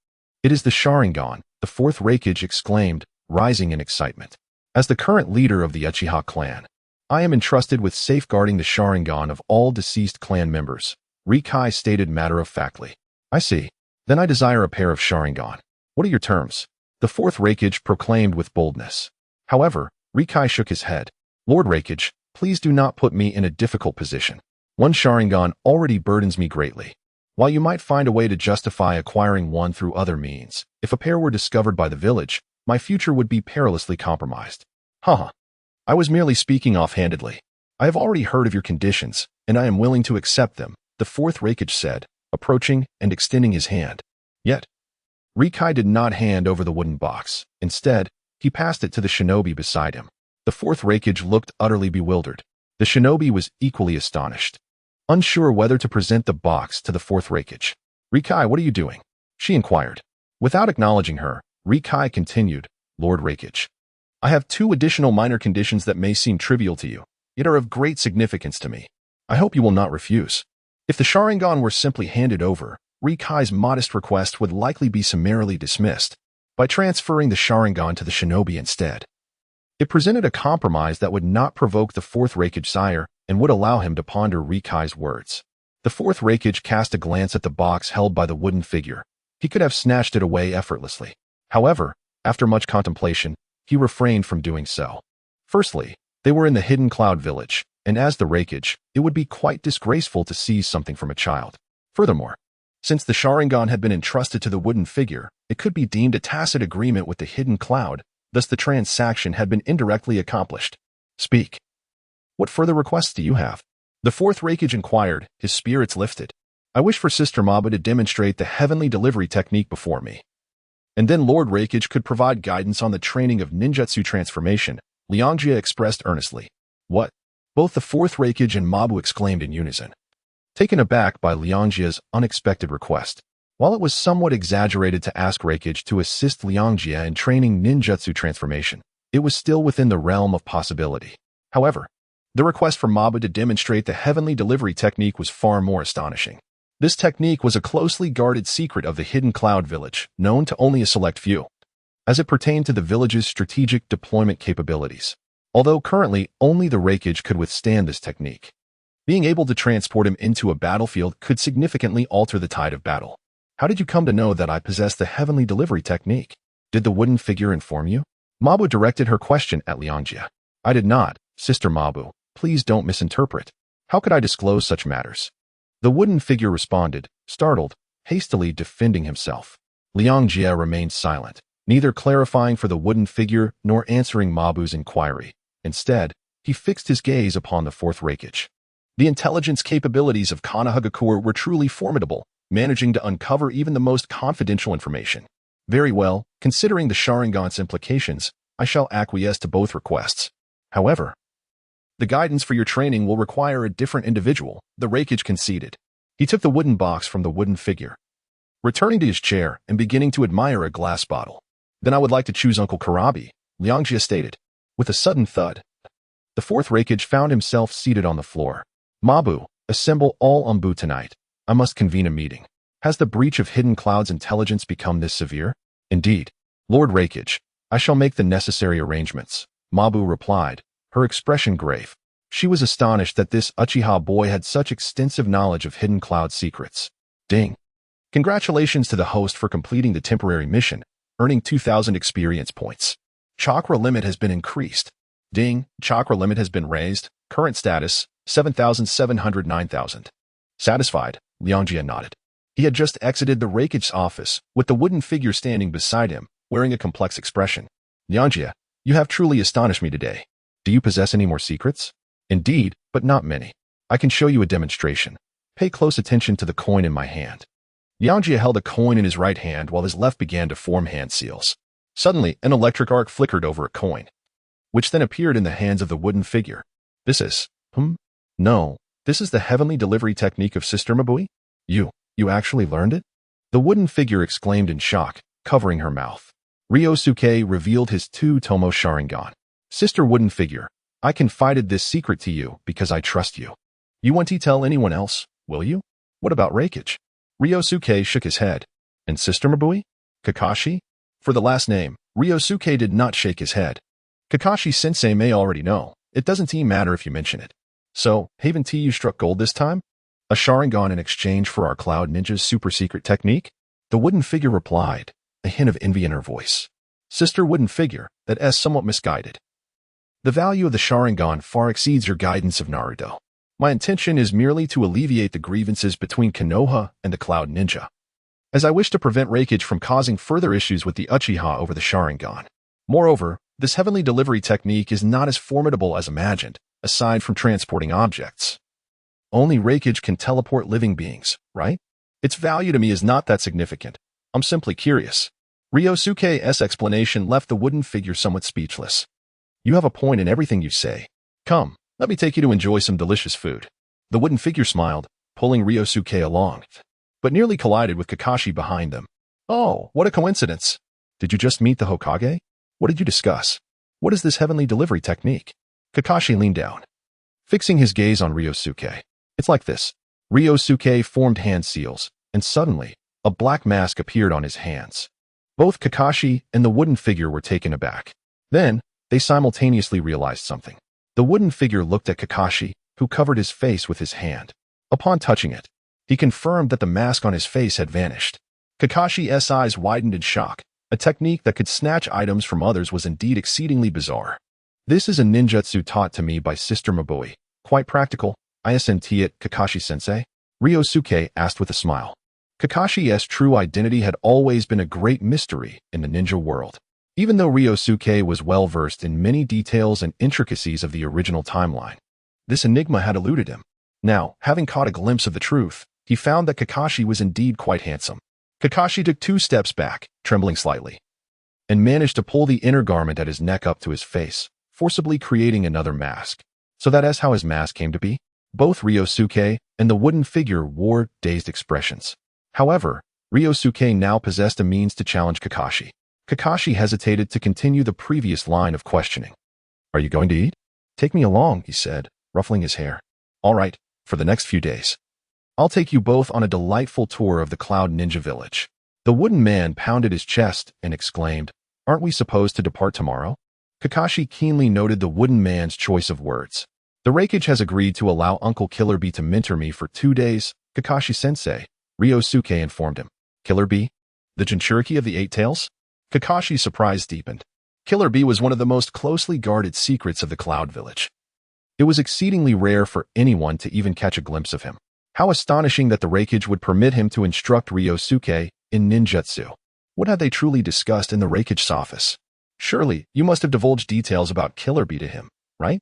Speaker 1: it is the Sharingan, the 4th Reikage exclaimed, rising in excitement. As the current leader of the Uchiha clan, I am entrusted with safeguarding the Sharingan of all deceased clan members, Rikai stated matter-of-factly. I see. Then I desire a pair of Sharingan. What are your terms? The 4th Reikage proclaimed with boldness. However, Rikai shook his head. Lord Reikage, please do not put me in a difficult position. One Sharingan already burdens me greatly. While you might find a way to justify acquiring one through other means, if a pair were discovered by the village, my future would be perilously compromised. Haha. I was merely speaking offhandedly. I have already heard of your conditions, and I am willing to accept them, the 4th Reikage said, approaching and extending his hand. Yet, Rikai did not hand over the wooden box. Instead, he passed it to the shinobi beside him. The 4th Reikage looked utterly bewildered. The shinobi was equally astonished, unsure whether to present the box to the 4th Reikage. Rikai, what are you doing? She inquired. Without acknowledging her, Rikai continued, Lord Reikage. I have 2 additional minor conditions that may seem trivial to you, yet are of great significance to me. I hope you will not refuse. If the Sharingan were simply handed over, Rikai's modest request would likely be summarily dismissed. By transferring the Sharingan to the shinobi instead, it presented a compromise that would not provoke the 4th Reikage's ire and would allow him to ponder Rikai's words. The 4th Reikage cast a glance at the box held by the wooden figure. He could have snatched it away effortlessly. However, after much contemplation, he refrained from doing so. Firstly, they were in the hidden cloud village, and as the Reikage, it would be quite disgraceful to seize something from a child. Furthermore, since the Sharingan had been entrusted to the wooden figure, it could be deemed a tacit agreement with the hidden cloud, thus the transaction had been indirectly accomplished. Speak. What further requests do you have? The 4th Reikage inquired, his spirits lifted. I wish for Sister Maba to demonstrate the heavenly delivery technique before me. And then Lord Reikage could provide guidance on the training of ninjutsu transformation, Liangjia expressed earnestly. What? Both the 4th Reikage and Mabu exclaimed in unison. Taken aback by Liangjia's unexpected request, while it was somewhat exaggerated to ask Reikage to assist Liangjia in training ninjutsu transformation, it was still within the realm of possibility. However, the request for Mabu to demonstrate the heavenly delivery technique was far more astonishing. This technique was a closely guarded secret of the hidden cloud village, known to only a select few. as it pertained to the village's strategic deployment capabilities. Although currently only the Reikage could withstand this technique. Being able to transport him into a battlefield could significantly alter the tide of battle. How did you come to know that I possess the heavenly delivery technique? Did the wooden figure inform you? Mabu directed her question at Liangjie. I did not, Sister Mabu. Please don't misinterpret. How could I disclose such matters? The wooden figure responded, startled, hastily defending himself. Liangjie remained silent, neither clarifying for the wooden figure nor answering Mabu's inquiry. Instead, he fixed his gaze upon the fourth Reikage. The intelligence capabilities of Konohagakure were truly formidable, managing to uncover even the most confidential information. Very well, considering the Sharingan's implications, I shall acquiesce to both requests. However, the guidance for your training will require a different individual, the Reikage conceded. He took the wooden box from the wooden figure, returning to his chair and beginning to admire a glass bottle. Then I would like to choose Uncle Karabi, Liangjie stated. With a sudden thud, the fourth Reikage found himself seated on the floor. Mabu, assemble all Umbu tonight. I must convene a meeting. Has the breach of Hidden Cloud's intelligence become this severe? Indeed. Lord Reikage, I shall make the necessary arrangements, Mabu replied, her expression grave. She was astonished that this Uchiha boy had such extensive knowledge of Hidden Cloud secrets. Ding. Congratulations to the host for completing the temporary mission, earning 2,000 experience points. Chakra limit has been increased. Ding, chakra limit has been raised. Current status, 7,709,000. Satisfied, Liangjie nodded. He had just exited the Reikage's office, with the wooden figure standing beside him, wearing a complex expression. Liangjie, you have truly astonished me today. Do you possess any more secrets? Indeed, but not many. I can show you a demonstration. Pay close attention to the coin in my hand. Liangjie held a coin in his right hand while his left began to form hand seals. Suddenly, an electric arc flickered over a coin, which then appeared in the hands of the wooden figure. This is, No, this is the heavenly delivery technique of Sister Mabui? You actually learned it? The wooden figure exclaimed in shock, covering her mouth. Ryōsuke revealed his two-tomo Sharingan. Sister wooden figure, I confided this secret to you because I trust you. You won't tell anyone else, will you? What about Reikage? Ryōsuke shook his head. And Sister Mabui? Kakashi? For the last name, Ryōsuke did not shake his head. Kakashi-sensei may already know. It doesn't matter if you mention it. So, Haven T, you struck gold this time? A Sharingan in exchange for our Cloud Ninja's super-secret technique? The wooden figure replied, a hint of envy in her voice. Sister wooden figure, that is somewhat misguided. The value of the Sharingan far exceeds your guidance of Naruto. My intention is merely to alleviate the grievances between Konoha and the Cloud Ninja, as I wish to prevent Reikage from causing further issues with the Uchiha over the Sharingan. Moreover, this heavenly delivery technique is not as formidable as imagined, aside from transporting objects. Only Reikage can teleport living beings, right? Its value to me is not that significant. I'm simply curious. Ryōsuke's explanation left the wooden figure somewhat speechless. You have a point in everything you say. Come, let me take you to enjoy some delicious food. The wooden figure smiled, pulling Ryōsuke along, but nearly collided with Kakashi behind them. Oh, what a coincidence. Did you just meet the Hokage? What did you discuss? What is this heavenly delivery technique? Kakashi leaned down, fixing his gaze on Ryōsuke. It's like this. Ryōsuke formed hand seals, and suddenly, a black mask appeared on his hands. Both Kakashi and the wooden figure were taken aback. Then, they simultaneously realized something. The wooden figure looked at Kakashi, who covered his face with his hand. Upon touching it, he confirmed that the mask on his face had vanished. Kakashi's eyes widened in shock. A technique that could snatch items from others was indeed exceedingly bizarre. This is a ninjutsu taught to me by Sister Mabui. Quite practical, isn't it, Kakashi-sensei? Ryōsuke asked with a smile. Kakashi's true identity had always been a great mystery in the ninja world. Even though Ryōsuke was well-versed in many details and intricacies of the original timeline, this enigma had eluded him. Now, having caught a glimpse of the truth, he found that Kakashi was indeed quite handsome. Kakashi took 2 steps back, trembling slightly, and managed to pull the inner garment at his neck up to his face, forcibly creating another mask. So that is how his mask came to be? Both Ryōsuke and the wooden figure wore dazed expressions. However, Ryōsuke now possessed a means to challenge Kakashi. Kakashi hesitated to continue the previous line of questioning. Are you going to eat? Take me along, he said, ruffling his hair. All right, for the next few days. I'll take you both on a delightful tour of the Cloud Ninja Village. The wooden man pounded his chest and exclaimed, Aren't we supposed to depart tomorrow? Kakashi keenly noted the wooden man's choice of words. The Reikage has agreed to allow Uncle Killer Bee to mentor me for 2 days, Kakashi-sensei, Ryōsuke informed him. Killer Bee? The Jinchuriki of the Eight Tails? Kakashi's surprise deepened. Killer Bee was one of the most closely guarded secrets of the Cloud Village. It was exceedingly rare for anyone to even catch a glimpse of him. How astonishing that the Reikage would permit him to instruct Ryōsuke in ninjutsu. What had they truly discussed in the Reikage's office? Surely, you must have divulged details about Killer Bee to him, right?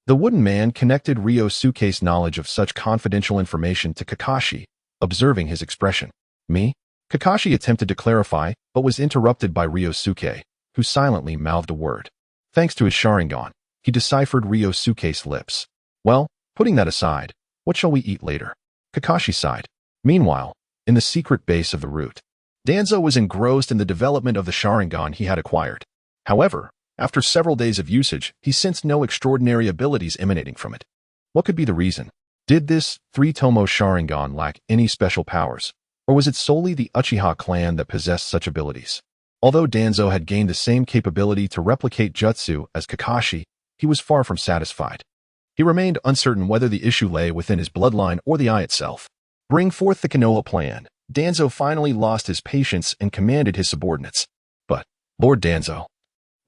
Speaker 1: The wooden man connected Ryōsuke's knowledge of such confidential information to Kakashi, observing his expression. Me? Kakashi attempted to clarify, but was interrupted by Ryōsuke, who silently mouthed a word. Thanks to his Sharingan, he deciphered Ryōsuke's lips. Well, putting that aside, what shall we eat later? Kakashi sighed. Meanwhile, in the secret base of the root, Danzo was engrossed in the development of the Sharingan he had acquired. However, after several days of usage, he sensed no extraordinary abilities emanating from it. What could be the reason? Did this three-tomo Sharingan lack any special powers, or was it solely the Uchiha clan that possessed such abilities? Although Danzo had gained the same capability to replicate jutsu as Kakashi, he was far from satisfied. He remained uncertain whether the issue lay within his bloodline or the eye itself. Bring forth the Konoha plan. Danzo finally lost his patience and commanded his subordinates. But, Lord Danzo,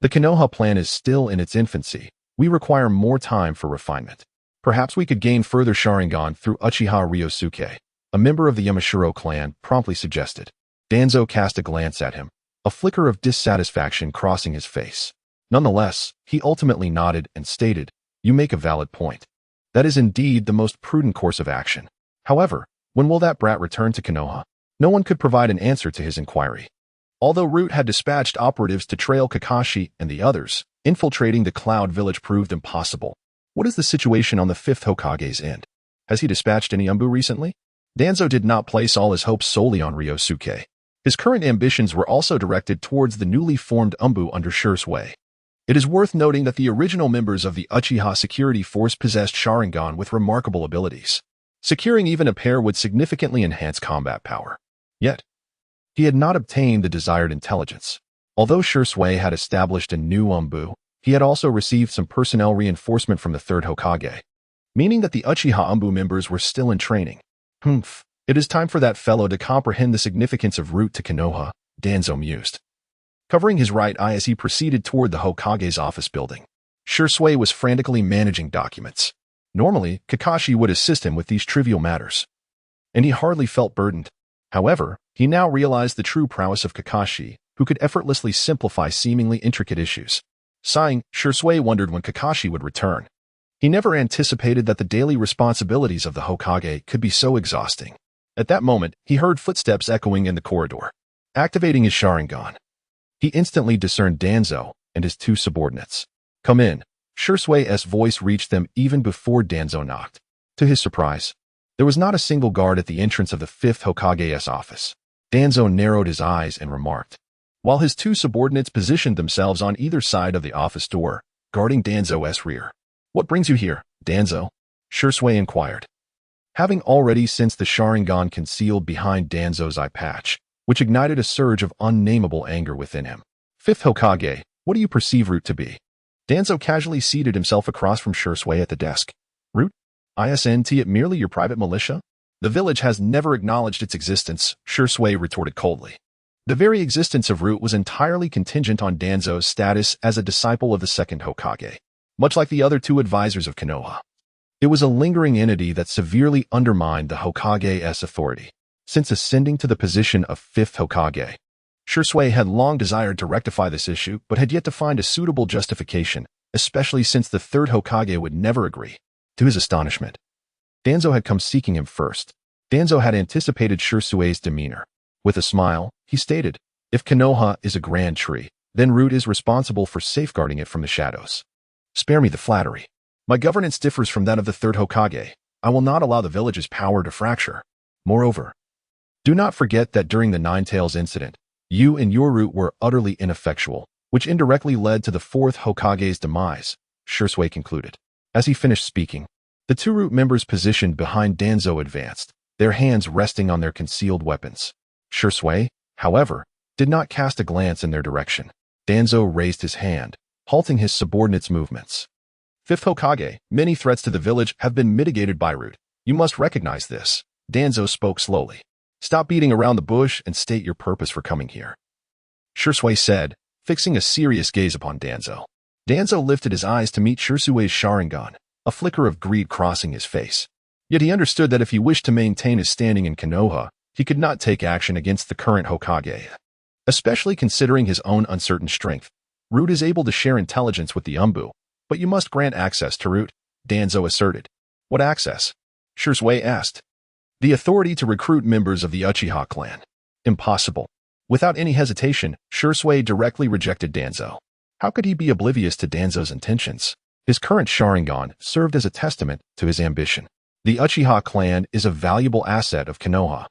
Speaker 1: the Konoha plan is still in its infancy. We require more time for refinement. Perhaps we could gain further Sharingan through Uchiha Ryōsuke, a member of the Yamashiro clan promptly suggested. Danzo cast a glance at him, a flicker of dissatisfaction crossing his face. Nonetheless, he ultimately nodded and stated, You make a valid point. That is indeed the most prudent course of action. However, when will that brat return to Konoha? No one could provide an answer to his inquiry. Although Root had dispatched operatives to trail Kakashi and the others, infiltrating the Cloud Village proved impossible. What is the situation on the 5th Hokage's end? Has he dispatched any Umbu recently? Danzo did not place all his hopes solely on Ryōsuke. His current ambitions were also directed towards the newly formed Umbu under Shursui. It is worth noting that the original members of the Uchiha security force possessed Sharingan with remarkable abilities. Securing even a pair would significantly enhance combat power. Yet, he had not obtained the desired intelligence. Although Shursui had established a new Umbu, he had also received some personnel reinforcement from the 3rd Hokage, meaning that the Uchiha Umbu members were still in training. It is time for that fellow to comprehend the significance of route to Konoha, Danzo mused, covering his right eye as he proceeded toward the Hokage's office building. Shursui was frantically managing documents. Normally, Kakashi would assist him with these trivial matters, and he hardly felt burdened. However, he now realized the true prowess of Kakashi, who could effortlessly simplify seemingly intricate issues. Sighing, Shursui wondered when Kakashi would return. He never anticipated that the daily responsibilities of the Hokage could be so exhausting. At that moment, he heard footsteps echoing in the corridor. Activating his Sharingan, he instantly discerned Danzo and his 2 subordinates. Come in. Shursui's voice reached them even before Danzo knocked. To his surprise, there was not a single guard at the entrance of the 5th Hokage's office. Danzo narrowed his eyes and remarked, while his 2 subordinates positioned themselves on either side of the office door, guarding Danzo's rear. What brings you here, Danzo? Shursui inquired, having already sensed the Sharingan concealed behind Danzo's eye patch, which ignited a surge of unnameable anger within him. 5th Hokage, what do you perceive Root to be? Danzo casually seated himself across from Shursui at the desk. Root? Isn't it merely your private militia? The village has never acknowledged its existence, Shursui retorted coldly. The very existence of Root was entirely contingent on Danzo's status as a disciple of the 2nd Hokage, much like the other 2 advisors of Konoha. It was a lingering entity that severely undermined the Hokage's authority. Since ascending to the position of 5th Hokage, Shursui had long desired to rectify this issue but had yet to find a suitable justification, especially since the 3rd Hokage would never agree. To his astonishment, Danzo had come seeking him first. Danzo had anticipated Shursui's demeanor. With a smile, he stated, if Konoha is a grand tree, then Root is responsible for safeguarding it from the shadows. Spare me the flattery. My governance differs from that of the 3rd Hokage. I will not allow the village's power to fracture. Moreover, do not forget that during the Nine Tails incident, you and your Root were utterly ineffectual, which indirectly led to the 4th Hokage's demise, Shursui concluded. As he finished speaking, the 2 Root members positioned behind Danzo advanced, their hands resting on their concealed weapons. Shursui, however, did not cast a glance in their direction. Danzo raised his hand, halting his subordinates' movements. Fifth Hokage, many threats to the village have been mitigated by Root. You must recognize this. Danzo spoke slowly. Stop beating around the bush and state your purpose for coming here. Shisui said, fixing a serious gaze upon Danzo. Danzo lifted his eyes to meet Shisui's Sharingan, a flicker of greed crossing his face. Yet he understood that if he wished to maintain his standing in Konoha, he could not take action against the current Hokage. Especially considering his own uncertain strength, Root is able to share intelligence with the Umbu, but you must grant access to Root, Danzo asserted. What access? Shisui asked. The authority to recruit members of the Uchiha clan. Impossible. Without any hesitation, Shisui directly rejected Danzo. How could he be oblivious to Danzo's intentions? His current Sharingan served as a testament to his ambition. The Uchiha clan is a valuable asset of Konoha.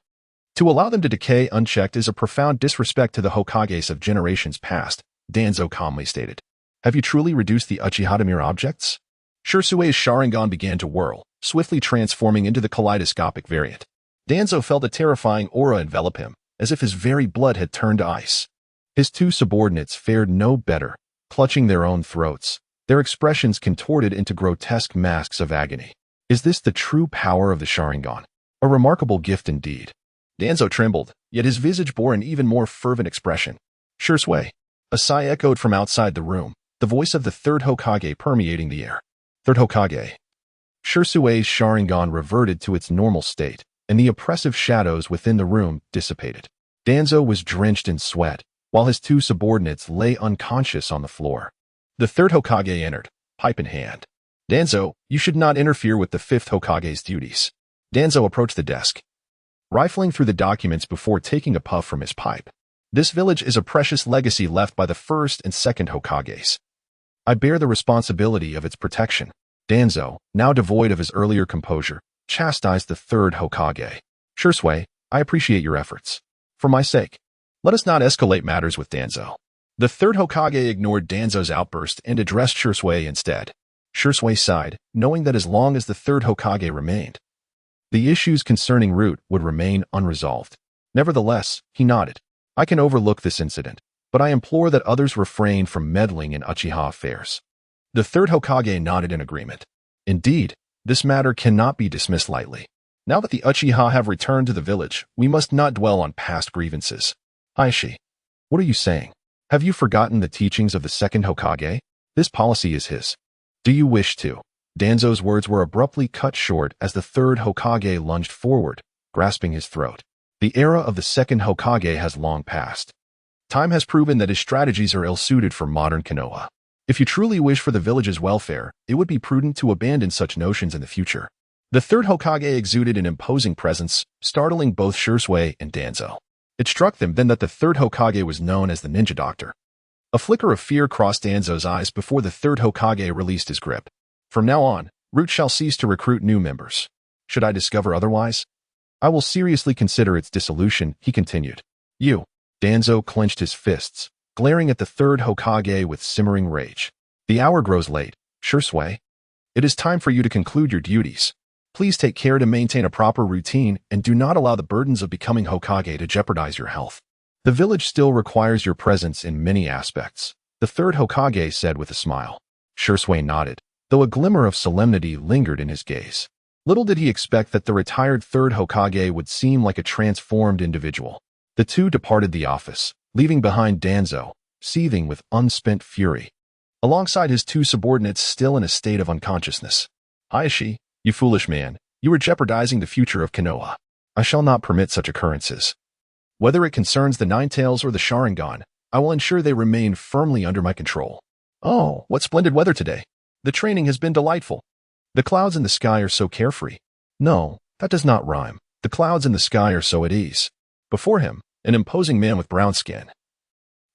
Speaker 1: To allow them to decay unchecked is a profound disrespect to the Hokages of generations past, Danzo calmly stated. Have you truly reduced the Uchiha to mere objects? Shisui's Sharingan began to whirl, swiftly transforming into the kaleidoscopic variant. Danzo felt a terrifying aura envelop him, as if his very blood had turned to ice. His two subordinates fared no better, clutching their own throats, their expressions contorted into grotesque masks of agony. Is this the true power of the Sharingan? A remarkable gift indeed. Danzo trembled, yet his visage bore an even more fervent expression. Shisui. A sigh echoed from outside the room, the voice of the third Hokage permeating the air. Third Hokage. Shisui's Sharingan reverted to its normal state, and the oppressive shadows within the room dissipated. Danzo was drenched in sweat, while his two subordinates lay unconscious on the floor. The third Hokage entered, pipe in hand. Danzo, you should not interfere with the fifth Hokage's duties. Danzo approached the desk, rifling through the documents before taking a puff from his pipe. This village is a precious legacy left by the first and second Hokages. I bear the responsibility of its protection. Danzo, now devoid of his earlier composure, chastised the third Hokage. Shisui, I appreciate your efforts. For my sake, let us not escalate matters with Danzo. The third Hokage ignored Danzo's outburst and addressed Shisui instead. Shisui sighed, knowing that as long as the third Hokage remained, the issues concerning Root would remain unresolved. Nevertheless, he nodded. I can overlook this incident, but I implore that others refrain from meddling in Uchiha affairs. The third Hokage nodded in agreement. Indeed, this matter cannot be dismissed lightly. Now that the Uchiha have returned to the village, we must not dwell on past grievances. Aishi, what are you saying? Have you forgotten the teachings of the second Hokage? This policy is his. Do you wish to? Danzo's words were abruptly cut short as the third Hokage lunged forward, grasping his throat. The era of the second Hokage has long passed. Time has proven that his strategies are ill-suited for modern Konoha. If you truly wish for the village's welfare, it would be prudent to abandon such notions in the future. The third Hokage exuded an imposing presence, startling both Shisui and Danzo. It struck them then that the third Hokage was known as the Ninja Doctor. A flicker of fear crossed Danzo's eyes before the third Hokage released his grip. From now on, Root shall cease to recruit new members. Should I discover otherwise, I will seriously consider its dissolution, he continued. You. Danzo clenched his fists, glaring at the third Hokage with simmering rage. The hour grows late, Shisui. It is time for you to conclude your duties. Please take care to maintain a proper routine and do not allow the burdens of becoming Hokage to jeopardize your health. The village still requires your presence in many aspects, the third Hokage said with a smile. Shisui nodded, though a glimmer of solemnity lingered in his gaze. Little did he expect that the retired third Hokage would seem like a transformed individual. The two departed the office, leaving behind Danzo, seething with unspent fury, alongside his two subordinates still in a state of unconsciousness. Aishi, you foolish man, you are jeopardizing the future of Konoha. I shall not permit such occurrences. Whether it concerns the Nine Tails or the Sharingan, I will ensure they remain firmly under my control. Oh, what splendid weather today. The training has been delightful. The clouds in the sky are so carefree. No, that does not rhyme. The clouds in the sky are so at ease. Before him, an imposing man with brown skin,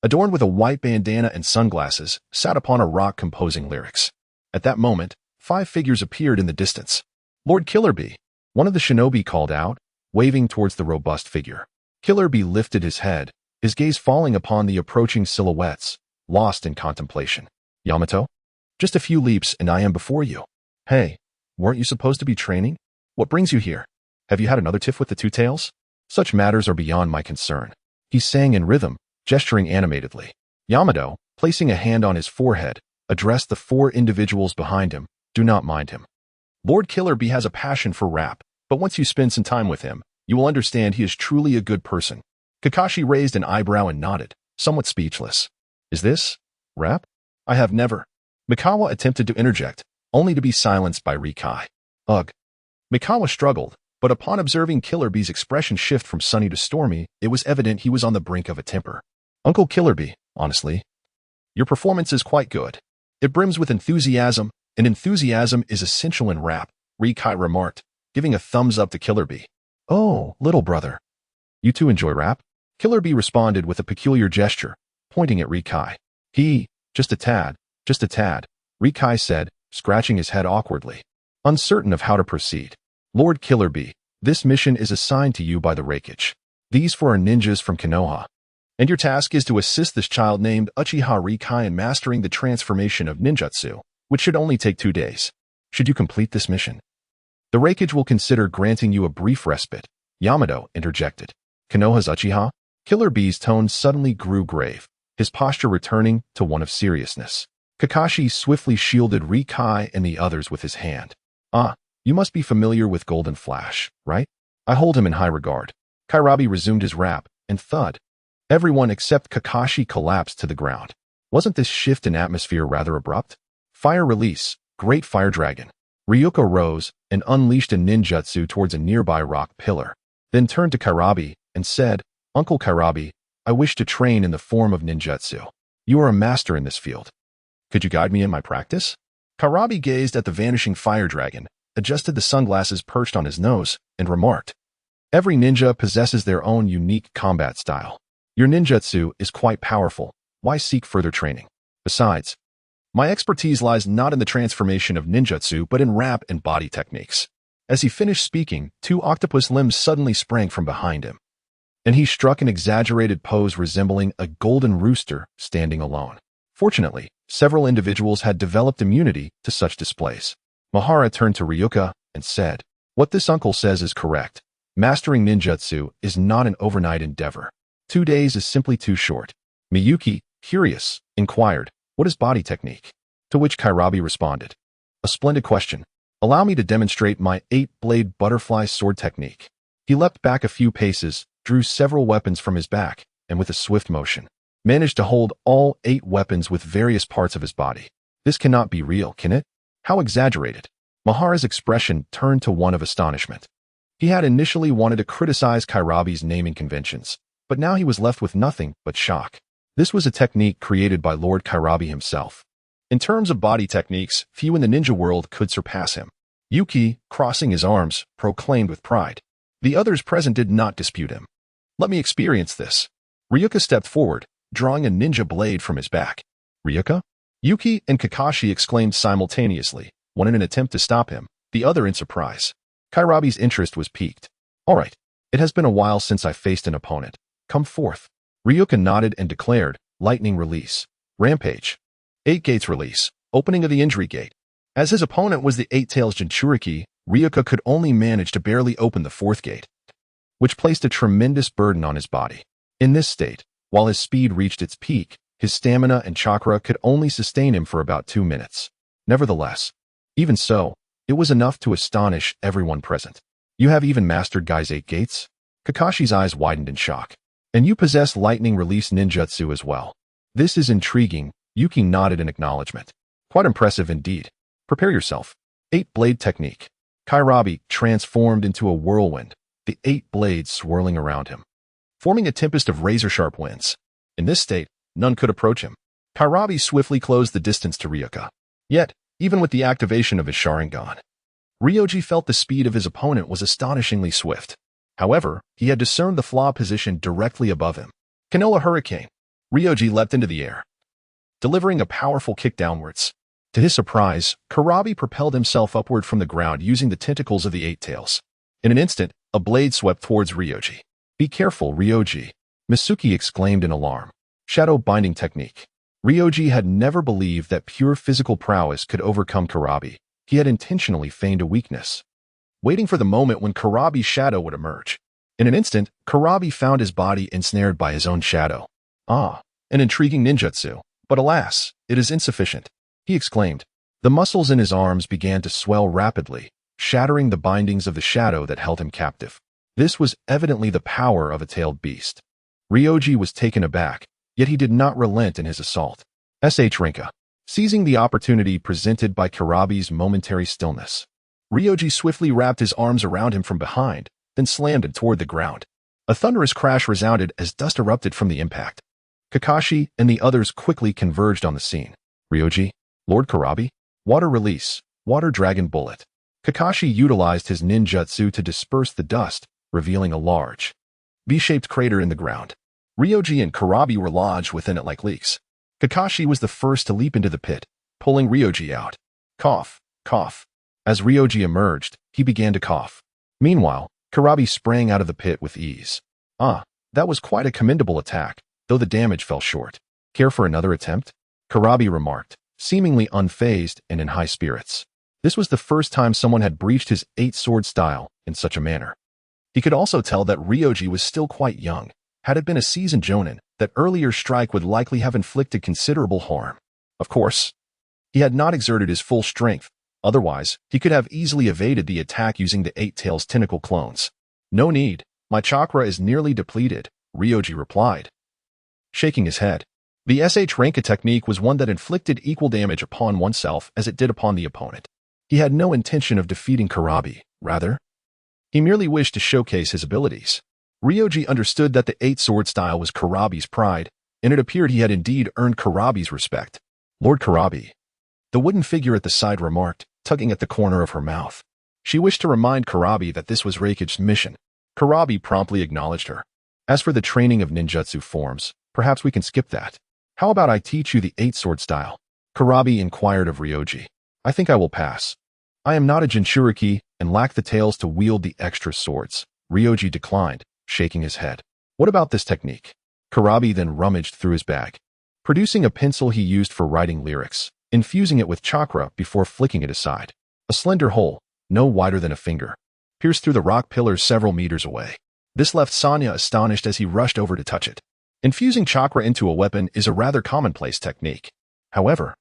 Speaker 1: adorned with a white bandana and sunglasses, sat upon a rock composing lyrics. At that moment, 5 figures appeared in the distance. Lord Killerby, one of the shinobi called out, waving towards the robust figure. Killerby lifted his head, his gaze falling upon the approaching silhouettes, lost in contemplation. Yamato? Just a few leaps and I am before you. Hey, weren't you supposed to be training? What brings you here? Have you had another tiff with the Two Tails? Such matters are beyond my concern. He sang in rhythm, gesturing animatedly. Yamato, Placing a hand on his forehead, addressed the 4 individuals behind him. Do not mind him. Lord Killer Bee has a passion for rap, but once you spend some time with him, you will understand he is truly a good person. Kakashi raised an eyebrow and nodded, somewhat speechless. Is this rap? I have never. Mikawa attempted to interject, only to be silenced by Rikai. Ugh. Mikawa struggled, but upon observing Killer Bee's expression shift from sunny to stormy, it was evident he was on the brink of a temper. Uncle Killer Bee, honestly, your performance is quite good. It brims with enthusiasm, and enthusiasm is essential in rap, Rikai remarked, giving a thumbs up to Killer Bee. Oh, little brother. You too enjoy rap? Killer Bee responded with a peculiar gesture, pointing at Rikai. Just a tad, Rikai said, scratching his head awkwardly, uncertain of how to proceed. Lord Killer Bee, this mission is assigned to you by the Reikage. These 4 are ninjas from Konoha, and your task is to assist this child named Uchiha Ryōsuke in mastering the transformation of ninjutsu, which should only take 2 days. Should you complete this mission, the Reikage will consider granting you a brief respite, Yamato interjected. Konoha's Uchiha? Killer Bee's tone suddenly grew grave, his posture returning to one of seriousness. Kakashi swiftly shielded Rikai and the others with his hand. You must be familiar with Golden Flash, right? I hold him in high regard. Kairabi resumed his rap, and thud. Everyone except Kakashi collapsed to the ground. Wasn't this shift in atmosphere rather abrupt? Fire release, Great Fire Dragon. Ryuko rose and unleashed a ninjutsu towards a nearby rock pillar, then turned to Kairabi and said, Uncle Kairabi, I wish to train in the form of ninjutsu. You are a master in this field. Could you guide me in my practice? Kairabi gazed at the vanishing fire dragon, adjusted the sunglasses perched on his nose, and remarked, Every ninja possesses their own unique combat style. Your ninjutsu is quite powerful. Why seek further training? Besides, my expertise lies not in the transformation of ninjutsu but in rap and body techniques. As he finished speaking, 2 octopus limbs suddenly sprang from behind him, and he struck an exaggerated pose resembling a golden rooster standing alone. Fortunately, several individuals had developed immunity to such displays. Mahara turned to Ryuka and said, What this uncle says is correct. Mastering ninjutsu is not an overnight endeavor. 2 days is simply too short. Miyuki, curious, inquired, What is body technique? To which Kairabi responded, A splendid question. Allow me to demonstrate my 8-blade butterfly sword technique. He leapt back a few paces, drew several weapons from his back, and with a swift motion, managed to hold all 8 weapons with various parts of his body. This cannot be real, can it? How exaggerated. Mahara's expression turned to one of astonishment. He had initially wanted to criticize Kairabi's naming conventions, but now he was left with nothing but shock. This was a technique created by Lord Kairabi himself. In terms of body techniques, few in the ninja world could surpass him. Yuki, crossing his arms, proclaimed with pride. The others present did not dispute him. Let me experience this. Ryuka stepped forward, drawing a ninja blade from his back. Ryuka? Yuki and Kakashi exclaimed simultaneously, one in an attempt to stop him, the other in surprise. Kairabi's interest was piqued. All right, it has been a while since I faced an opponent. Come forth. Ryuka nodded and declared, Lightning Release. Rampage. 8 Gates Release. Opening of the Injury Gate. As his opponent was the 8-Tails Jinchuriki, Ryuka could only manage to barely open the 4th gate, which placed a tremendous burden on his body. In this state, while his speed reached its peak, his stamina and chakra could only sustain him for about 2 minutes. Nevertheless, even so, it was enough to astonish everyone present. You have even mastered Gai's 8 gates? Kakashi's eyes widened in shock. And you possess lightning release ninjutsu as well. This is intriguing. Yuki nodded in acknowledgement. Quite impressive indeed. Prepare yourself. 8-blade technique. Kairabi transformed into a whirlwind, the 8 blades swirling around him, forming a tempest of razor-sharp winds. In this state, none could approach him. Kairabi swiftly closed the distance to Ryuka. Yet, even with the activation of his Sharingan, Ryoji felt the speed of his opponent was astonishingly swift. However, he had discerned the flaw position directly above him. Canola Hurricane. Ryoji leapt into the air, delivering a powerful kick downwards. To his surprise, Kairabi propelled himself upward from the ground using the tentacles of the 8 tails. In an instant, a blade swept towards Ryoji. Be careful, Ryoji. Misuki exclaimed in alarm. Shadow binding technique. Ryoji had never believed that pure physical prowess could overcome Kairabi. He had intentionally feigned a weakness, waiting for the moment when Kairabi's shadow would emerge. In an instant, Kairabi found his body ensnared by his own shadow. An intriguing ninjutsu. But alas, it is insufficient, he exclaimed. The muscles in his arms began to swell rapidly, shattering the bindings of the shadow that held him captive. This was evidently the power of a tailed beast. Ryoji was taken aback, yet he did not relent in his assault. Rinka. Seizing the opportunity presented by Kurabi's momentary stillness, Ryoji swiftly wrapped his arms around him from behind, then slammed it toward the ground. A thunderous crash resounded as dust erupted from the impact. Kakashi and the others quickly converged on the scene. Ryoji, Lord Kurabi, water release, water dragon bullet. Kakashi utilized his ninjutsu to disperse the dust, revealing a large, V-shaped crater in the ground. Ryoji and Kurabi were lodged within it like leaks. Kakashi was the first to leap into the pit, pulling Ryoji out. Cough, cough. As Ryoji emerged, he began to cough. Meanwhile, Kurabi sprang out of the pit with ease. Ah, that was quite a commendable attack, though the damage fell short. Care for another attempt? Kurabi remarked, seemingly unfazed and in high spirits. This was the first time someone had breached his 8-sword style in such a manner. He could also tell that Ryoji was still quite young. Had it been a seasoned jonin, that earlier strike would likely have inflicted considerable harm. Of course, he had not exerted his full strength. Otherwise, he could have easily evaded the attack using the 8-Tails tentacle clones. No need, my chakra is nearly depleted, Ryoji replied, shaking his head. The Rinka technique was one that inflicted equal damage upon oneself as it did upon the opponent. He had no intention of defeating Kurabi, rather, he merely wished to showcase his abilities. Ryoji understood that the 8-sword style was Kurabi's pride, and it appeared he had indeed earned Kurabi's respect. Lord Kurabi, the wooden figure at the side remarked, tugging at the corner of her mouth. She wished to remind Kurabi that this was Reiki's mission. Kurabi promptly acknowledged her. As for the training of ninjutsu forms, perhaps we can skip that. How about I teach you the 8-sword style? Kurabi inquired of Ryoji. I think I will pass. I am not a Jinchuriki and lack the tails to wield the extra swords. Ryoji declined, shaking his head. What about this technique? Kurabi then rummaged through his bag, producing a pencil he used for writing lyrics, infusing it with chakra before flicking it aside. A slender hole, no wider than a finger, pierced through the rock pillars several meters away. This left Sanya astonished as he rushed over to touch it. Infusing chakra into a weapon is a rather commonplace technique. However,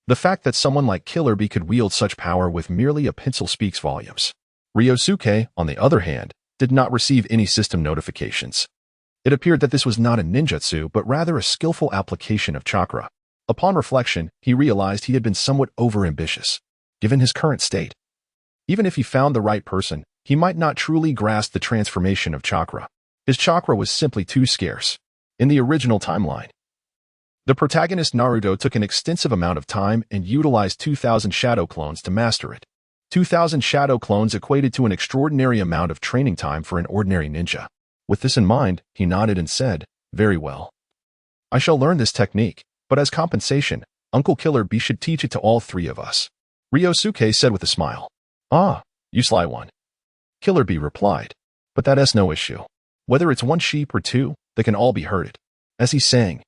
Speaker 1: the fact that someone like Killer Bee could wield such power with merely a pencil speaks volumes. Ryōsuke, on the other hand, did not receive any system notifications. It appeared that this was not a ninjutsu but rather a skillful application of chakra. Upon reflection, he realized he had been somewhat overambitious, given his current state. Even if he found the right person, he might not truly grasp the transformation of chakra. His chakra was simply too scarce. In the original timeline, the protagonist Naruto took an extensive amount of time and utilized 2,000 shadow clones to master it. 2,000 shadow clones equated to an extraordinary amount of training time for an ordinary ninja. With this in mind, he nodded and said, "Very well. I shall learn this technique, but as compensation, Uncle Killer Bee should teach it to all three of us." Ryōsuke said with a smile. "Ah, you sly one." Killer Bee replied, "But that's no issue. Whether it's one sheep or two, they can all be herded." As he sang,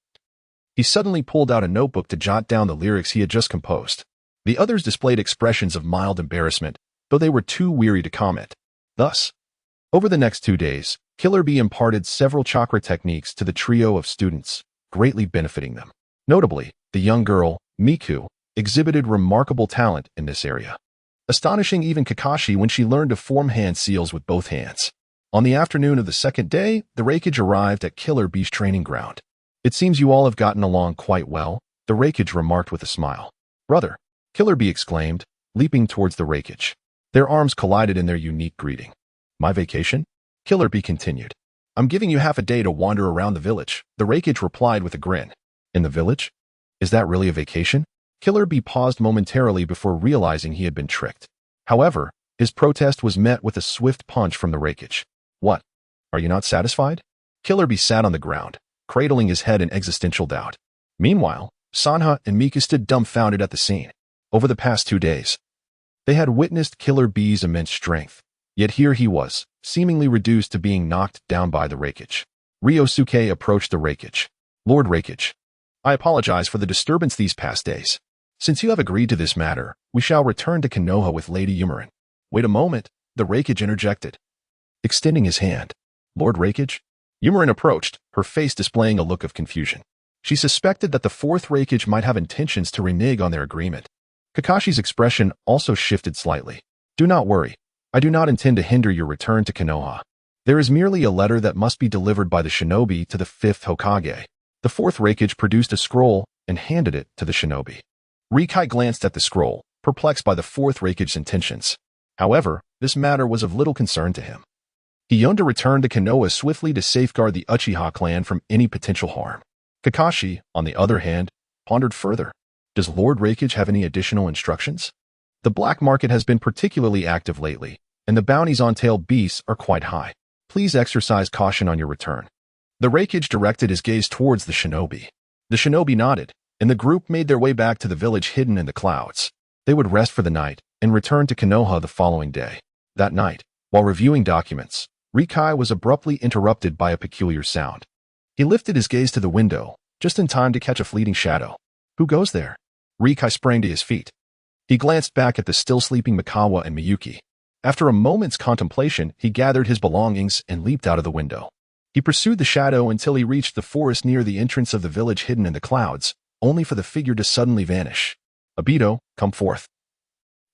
Speaker 1: he suddenly pulled out a notebook to jot down the lyrics he had just composed. The others displayed expressions of mild embarrassment, though they were too weary to comment. Thus, over the next 2 days, Killer Bee imparted several chakra techniques to the trio of students, greatly benefiting them. Notably, the young girl, Miku, exhibited remarkable talent in this area, astonishing even Kakashi when she learned to form hand seals with both hands. On the afternoon of the second day, the Reikage arrived at Killer Bee's training ground. "It seems you all have gotten along quite well," the Reikage remarked with a smile. "Brother," Killer Bee exclaimed, leaping towards the Reikage. Their arms collided in their unique greeting. "My vacation?" Killer Bee continued. "I'm giving you half a day to wander around the village," the Reikage replied with a grin. "In the village? Is that really a vacation?" Killer Bee paused momentarily before realizing he had been tricked. However, his protest was met with a swift punch from the Reikage. "What? Are you not satisfied?" Killer Bee sat on the ground, cradling his head in existential doubt. Meanwhile, Sanha and Mika stood dumbfounded at the scene. Over the past 2 days, they had witnessed Killer Bee's immense strength, yet here he was, seemingly reduced to being knocked down by the Reikage. Ryōsuke approached the Reikage. "Lord Reikage, I apologize for the disturbance these past days. Since you have agreed to this matter, we shall return to Konoha with Lady Yumerin." "Wait a moment," the Reikage interjected, extending his hand. "Lord Reikage?" Yumerin approached, her face displaying a look of confusion. She suspected that the fourth Reikage might have intentions to renege on their agreement. Kakashi's expression also shifted slightly. Do not worry. I do not intend to hinder your return to Konoha. There is merely a letter that must be delivered by the shinobi to the fifth Hokage. The fourth Reikage produced a scroll and handed it to the shinobi. Rikai glanced at the scroll, perplexed by the fourth Reikage's intentions. However, this matter was of little concern to him. He yearned to return to Konoha swiftly to safeguard the Uchiha clan from any potential harm. Kakashi, on the other hand, pondered further. Does Lord Reikage have any additional instructions? The black market has been particularly active lately, and the bounties on tailed beasts are quite high. Please exercise caution on your return. The Reikage directed his gaze towards the shinobi. The shinobi nodded, and the group made their way back to the village hidden in the clouds. They would rest for the night and return to Konoha the following day. That night, while reviewing documents, Rikai was abruptly interrupted by a peculiar sound. He lifted his gaze to the window, just in time to catch a fleeting shadow. Who goes there? Rikai sprang to his feet. He glanced back at the still sleeping Mikawa and Miyuki. After a moment's contemplation, he gathered his belongings and leaped out of the window. He pursued the shadow until he reached the forest near the entrance of the village hidden in the clouds, only for the figure to suddenly vanish. Obito, come forth.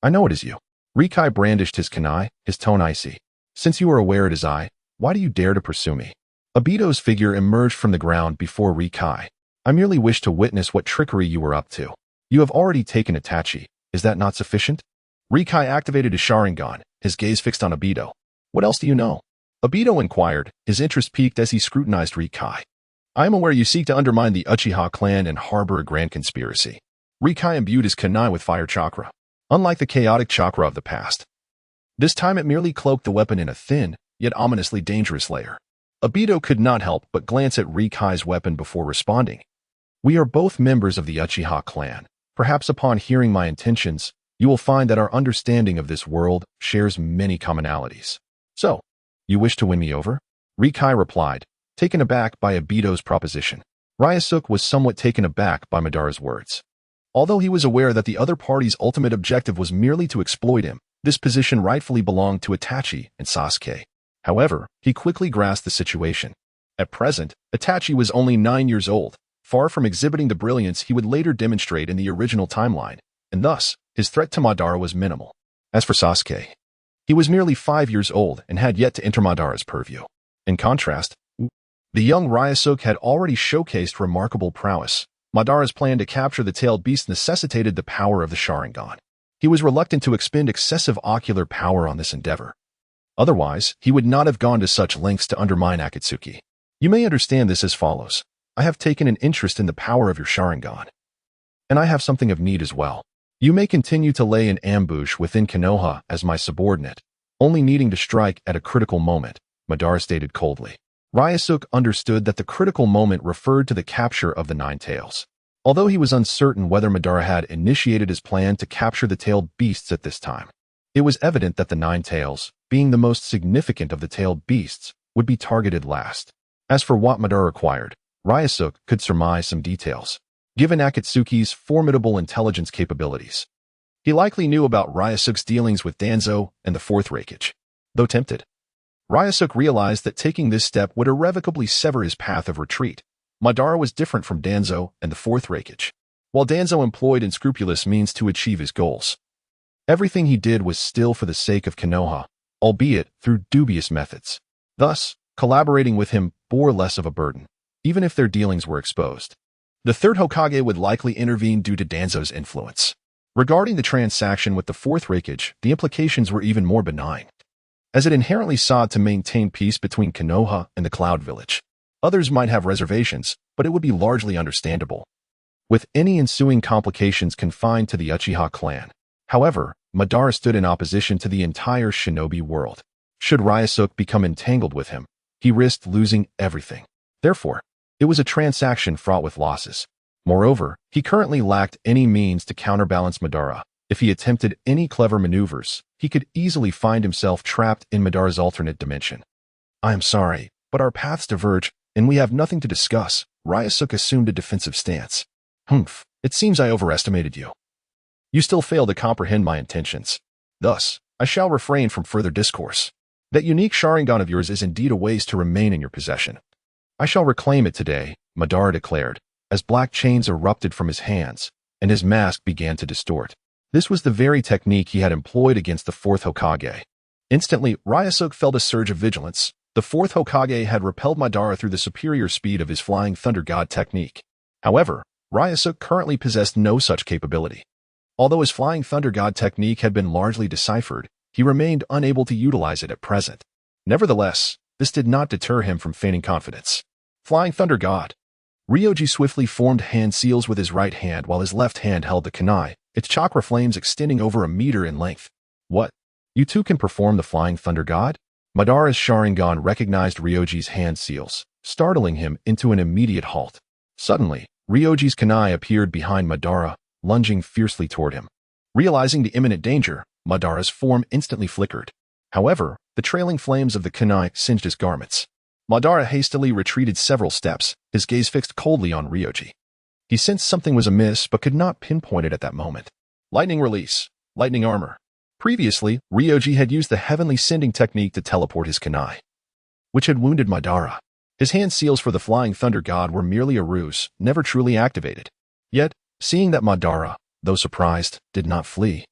Speaker 1: I know it is you. Rikai brandished his kunai, his tone icy. Since you are aware it is I, why do you dare to pursue me? Obito's figure emerged from the ground before Rikai. I merely wish to witness what trickery you were up to. You have already taken Itachi. Is that not sufficient? Rikai activated his Sharingan, his gaze fixed on Obito. What else do you know? Obito inquired, his interest piqued as he scrutinized Rikai. I am aware you seek to undermine the Uchiha clan and harbor a grand conspiracy. Rikai imbued his kunai with fire chakra, unlike the chaotic chakra of the past. This time it merely cloaked the weapon in a thin, yet ominously dangerous layer. Obito could not help but glance at Rikai's weapon before responding. We are both members of the Uchiha clan. Perhaps upon hearing my intentions, you will find that our understanding of this world shares many commonalities. So, you wish to win me over? Rikai replied, taken aback by Obito's proposition. Ryōsuke was somewhat taken aback by Madara's words. Although he was aware that the other party's ultimate objective was merely to exploit him, this position rightfully belonged to Itachi and Sasuke. However, he quickly grasped the situation. At present, Itachi was only 9 years old, far from exhibiting the brilliance he would later demonstrate in the original timeline, and thus, his threat to Madara was minimal. As for Sasuke, he was merely 5 years old and had yet to enter Madara's purview. In contrast, the young Ryōsuke had already showcased remarkable prowess. Madara's plan to capture the tailed beast necessitated the power of the Sharingan. He was reluctant to expend excessive ocular power on this endeavor. Otherwise, he would not have gone to such lengths to undermine Akatsuki. You may understand this as follows. I have taken an interest in the power of your Sharingan. And I have something of need as well. You may continue to lay an ambush within Konoha as my subordinate, only needing to strike at a critical moment, Madara stated coldly. Ryōsuke understood that the critical moment referred to the capture of the Nine Tails. Although he was uncertain whether Madara had initiated his plan to capture the tailed beasts at this time, it was evident that the Nine Tails, being the most significant of the tailed beasts, would be targeted last. As for what Madara required, Ryōsuke could surmise some details, given Akatsuki's formidable intelligence capabilities. He likely knew about Ryōsuke's dealings with Danzo and the Fourth Reikage. Though tempted, Ryōsuke realized that taking this step would irrevocably sever his path of retreat. Madara was different from Danzo and the Fourth Reikage. While Danzo employed unscrupulous means to achieve his goals, everything he did was still for the sake of Konoha, albeit through dubious methods. Thus, collaborating with him bore less of a burden, even if their dealings were exposed. The third Hokage would likely intervene due to Danzo's influence. Regarding the transaction with the Fourth Reikage, the implications were even more benign, as it inherently sought to maintain peace between Konoha and the Cloud Village. Others might have reservations, but it would be largely understandable, with any ensuing complications confined to the Uchiha clan. However, Madara stood in opposition to the entire shinobi world. Should Ryōsuke become entangled with him, he risked losing everything. Therefore, it was a transaction fraught with losses. Moreover, he currently lacked any means to counterbalance Madara. If he attempted any clever maneuvers, he could easily find himself trapped in Madara's alternate dimension. I am sorry, but our paths diverge, and we have nothing to discuss. Ryōsuke assumed a defensive stance. Humph, it seems I overestimated you. You still fail to comprehend my intentions. Thus, I shall refrain from further discourse. That unique Sharingan of yours is indeed a ways to remain in your possession. I shall reclaim it today, Madara declared, as black chains erupted from his hands, and his mask began to distort. This was the very technique he had employed against the fourth Hokage. Instantly, Ryōsuke felt a surge of vigilance. The fourth Hokage had repelled Madara through the superior speed of his Flying Thunder God technique. However, Ryōsuke currently possessed no such capability. Although his Flying Thunder God technique had been largely deciphered, he remained unable to utilize it at present. Nevertheless, this did not deter him from feigning confidence. Flying Thunder God. Ryoji swiftly formed hand seals with his right hand while his left hand held the kunai, its chakra flames extending over a meter in length. What? You too can perform the Flying Thunder God? Madara's Sharingan recognized Ryoji's hand seals, startling him into an immediate halt. Suddenly, Ryoji's kunai appeared behind Madara, lunging fiercely toward him. Realizing the imminent danger, Madara's form instantly flickered. However, the trailing flames of the kunai singed his garments. Madara hastily retreated several steps, his gaze fixed coldly on Ryoji. He sensed something was amiss but could not pinpoint it at that moment. Lightning release. Lightning armor. Previously, Ryoji had used the heavenly sending technique to teleport his kunai, which had wounded Madara. His hand seals for the Flying Thunder God were merely a ruse, never truly activated. Yet, seeing that Madara, though surprised, did not flee,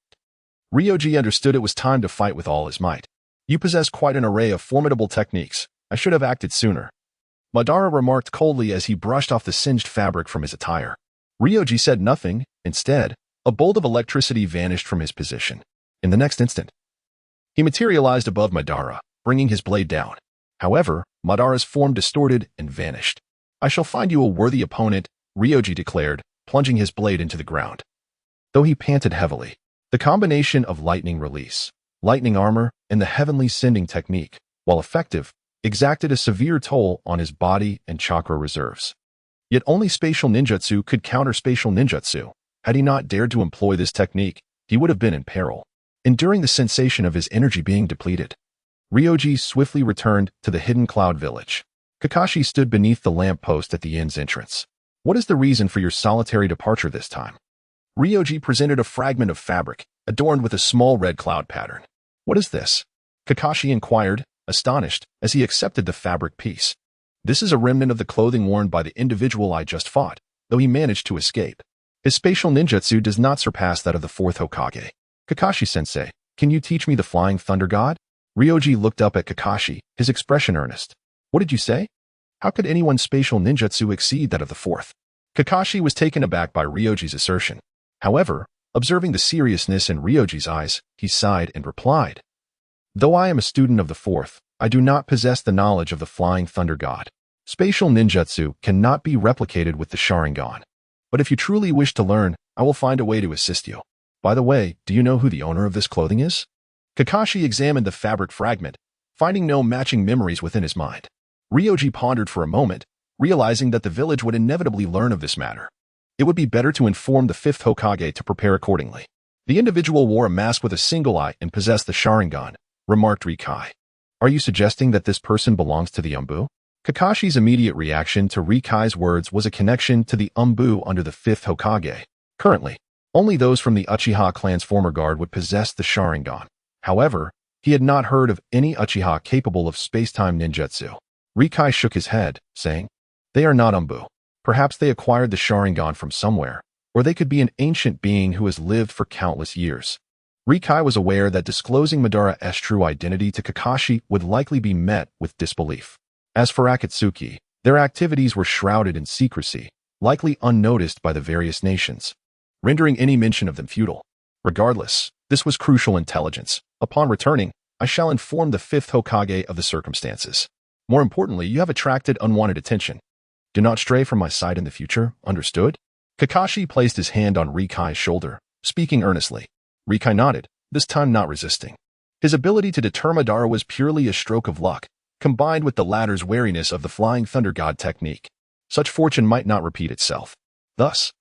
Speaker 1: Ryoji understood it was time to fight with all his might. You possess quite an array of formidable techniques. I should have acted sooner. Madara remarked coldly as he brushed off the singed fabric from his attire. Ryoji said nothing. Instead, a bolt of electricity vanished from his position. In the next instant, he materialized above Madara, bringing his blade down. However, Madara's form distorted and vanished. I shall find you a worthy opponent, Ryoji declared, plunging his blade into the ground. Though he panted heavily, the combination of lightning release, lightning armor, and the heavenly sending technique, while effective, exacted a severe toll on his body and chakra reserves. Yet only spatial ninjutsu could counter spatial ninjutsu. Had he not dared to employ this technique, he would have been in peril, enduring the sensation of his energy being depleted. Ryoji swiftly returned to the hidden cloud village. Kakashi stood beneath the lamppost at the inn's entrance. What is the reason for your solitary departure this time? Ryoji presented a fragment of fabric, adorned with a small red cloud pattern. What is this? Kakashi inquired, astonished, as he accepted the fabric piece. This is a remnant of the clothing worn by the individual I just fought, though he managed to escape. His spatial ninjutsu does not surpass that of the fourth Hokage. Kakashi-sensei, can you teach me the Flying Thunder God? Ryoji looked up at Kakashi, his expression earnest. What did you say? How could anyone's spatial ninjutsu exceed that of the fourth? Kakashi was taken aback by Ryoji's assertion. However, observing the seriousness in Ryoji's eyes, he sighed and replied, though I am a student of the fourth, I do not possess the knowledge of the Flying Thunder God. Spatial ninjutsu cannot be replicated with the Sharingan. But if you truly wish to learn, I will find a way to assist you. By the way, do you know who the owner of this clothing is? Kakashi examined the fabric fragment, finding no matching memories within his mind. Ryoji pondered for a moment, realizing that the village would inevitably learn of this matter. It would be better to inform the fifth Hokage to prepare accordingly. The individual wore a mask with a single eye and possessed the Sharingan, remarked Rikai. Are you suggesting that this person belongs to the Umbu? Kakashi's immediate reaction to Rikai's words was a connection to the Umbu under the fifth Hokage. Currently, only those from the Uchiha clan's former guard would possess the Sharingan. However, he had not heard of any Uchiha capable of space-time ninjutsu. Rikai shook his head, saying, they are not Umbu. Perhaps they acquired the Sharingan from somewhere, or they could be an ancient being who has lived for countless years. Rikai was aware that disclosing Madara's true identity to Kakashi would likely be met with disbelief. As for Akatsuki, their activities were shrouded in secrecy, likely unnoticed by the various nations, rendering any mention of them futile. Regardless, this was crucial intelligence. Upon returning, I shall inform the fifth Hokage of the circumstances. More importantly, you have attracted unwanted attention. Do not stray from my sight in the future, understood? Kakashi placed his hand on Rikai's shoulder, speaking earnestly. Rikai nodded, this time not resisting. His ability to deter Madara was purely a stroke of luck, combined with the latter's wariness of the Flying Thunder God technique. Such fortune might not repeat itself. Thus,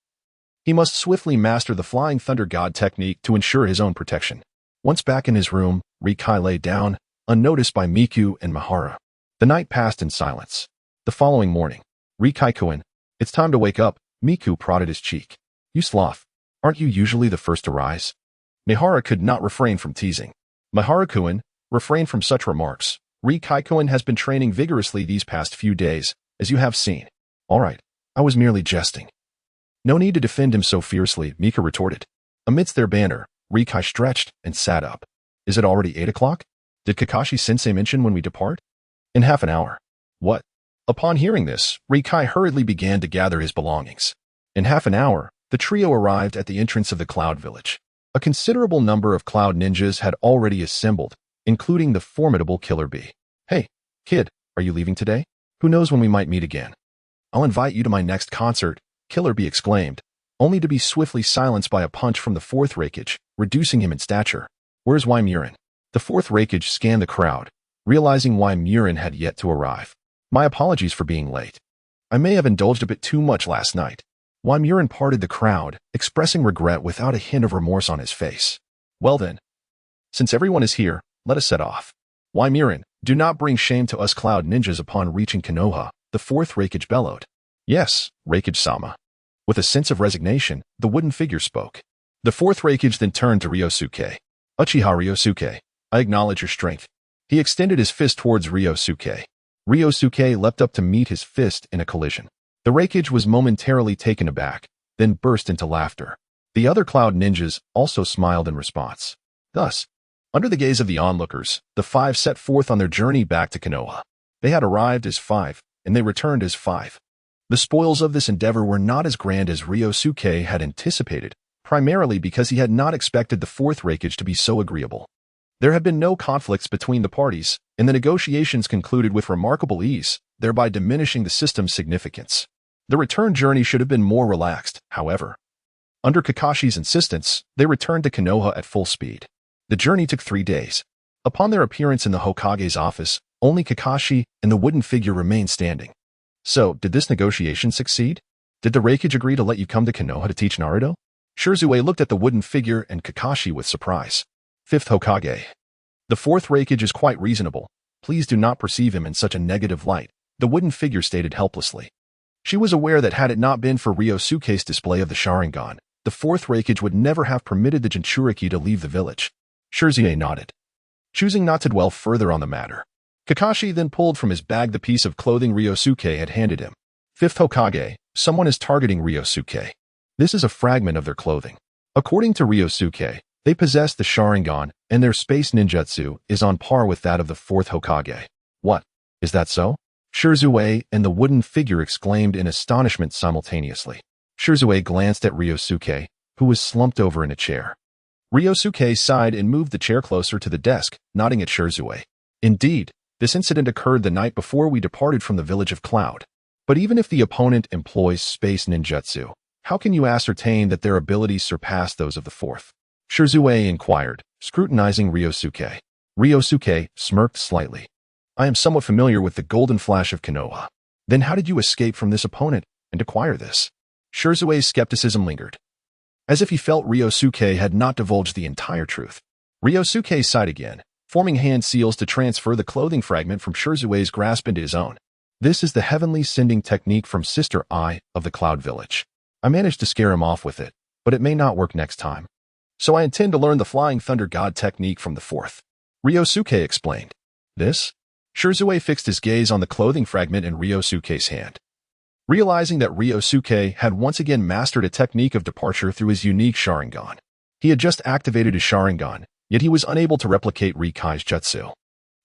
Speaker 1: he must swiftly master the Flying Thunder God technique to ensure his own protection. Once back in his room, Rikai lay down, unnoticed by Miku and Mahara. The night passed in silence. The following morning, Rikai-kun, it's time to wake up, Miku prodded his cheek. You sloth, aren't you usually the first to rise? Mihara could not refrain from teasing. Mahara-kun, refrain from such remarks. Rikai-kun has been training vigorously these past few days, as you have seen. All right, I was merely jesting. No need to defend him so fiercely, Mika retorted. Amidst their banter, Rikai stretched and sat up. Is it already 8 o'clock? Did Kakashi-sensei mention when we depart? In half an hour. What? Upon hearing this, Rikai hurriedly began to gather his belongings. In half an hour, the trio arrived at the entrance of the Cloud Village. A considerable number of Cloud Ninjas had already assembled, including the formidable Killer Bee. Hey, kid, are you leaving today? Who knows when we might meet again? I'll invite you to my next concert, Killer Bee exclaimed, only to be swiftly silenced by a punch from the fourth Reikage, reducing him in stature. Where's Murin? The fourth Reikage scanned the crowd, realizing why Murin had yet to arrive. My apologies for being late. I may have indulged a bit too much last night. Murin parted the crowd, expressing regret without a hint of remorse on his face. Well then, since everyone is here, let us set off. Murin, do not bring shame to us Cloud Ninjas upon reaching Konoha, the fourth Reikage bellowed. Yes, Reikage-sama. With a sense of resignation, the wooden figure spoke. The fourth Reikage then turned to Ryōsuke. Uchiha Ryōsuke, I acknowledge your strength. He extended his fist towards Ryōsuke. Ryōsuke leapt up to meet his fist in a collision. The Reikage was momentarily taken aback, then burst into laughter. The other Cloud Ninjas also smiled in response. Thus, under the gaze of the onlookers, the five set forth on their journey back to Konoha. They had arrived as 5, and they returned as 5. The spoils of this endeavor were not as grand as Ryōsuke had anticipated, primarily because he had not expected the fourth Reikage to be so agreeable. There had been no conflicts between the parties, and the negotiations concluded with remarkable ease, thereby diminishing the system's significance. The return journey should have been more relaxed, however. Under Kakashi's insistence, they returned to Konoha at full speed. The journey took 3 days. Upon their appearance in the Hokage's office, only Kakashi and the wooden figure remained standing. So, did this negotiation succeed? Did the Reikage agree to let you come to Konoha to teach Naruto? Shirzue looked at the wooden figure and Kakashi with surprise. Fifth Hokage. The fourth Reikage is quite reasonable. Please do not perceive him in such a negative light, the wooden figure stated helplessly. She was aware that had it not been for Ryosuke's display of the Sharingan, the fourth Reikage would never have permitted the Jinchuriki to leave the village. Shirzue nodded. Choosing not to dwell further on the matter, Kakashi then pulled from his bag the piece of clothing Ryosuke had handed him. Fifth Hokage, someone is targeting Ryosuke. This is a fragment of their clothing. According to Ryosuke, they possess the Sharingan, and their space ninjutsu is on par with that of the fourth Hokage. What? Is that so? Shirzue and the wooden figure exclaimed in astonishment simultaneously. Shirzue glanced at Ryosuke, who was slumped over in a chair. Ryosuke sighed and moved the chair closer to the desk, nodding at Shirzue. Indeed, this incident occurred the night before we departed from the village of Cloud. But even if the opponent employs space ninjutsu, how can you ascertain that their abilities surpass those of the fourth? Shirzue inquired, scrutinizing Ryosuke. Ryosuke smirked slightly. I am somewhat familiar with the golden flash of Konoha. Then how did you escape from this opponent and acquire this? Shirzue's skepticism lingered. As if he felt Ryosuke had not divulged the entire truth. Ryosuke sighed again, forming hand seals to transfer the clothing fragment from Shirzue's grasp into his own. This is the heavenly sending technique from Sister Eye of the Cloud Village. I managed to scare him off with it, but it may not work next time. So I intend to learn the Flying Thunder God technique from the fourth. Ryosuke explained. This? Shirzue fixed his gaze on the clothing fragment in Ryosuke's hand. Realizing that Ryosuke had once again mastered a technique of departure through his unique Sharingan. He had just activated his Sharingan, yet he was unable to replicate Rikai's jutsu.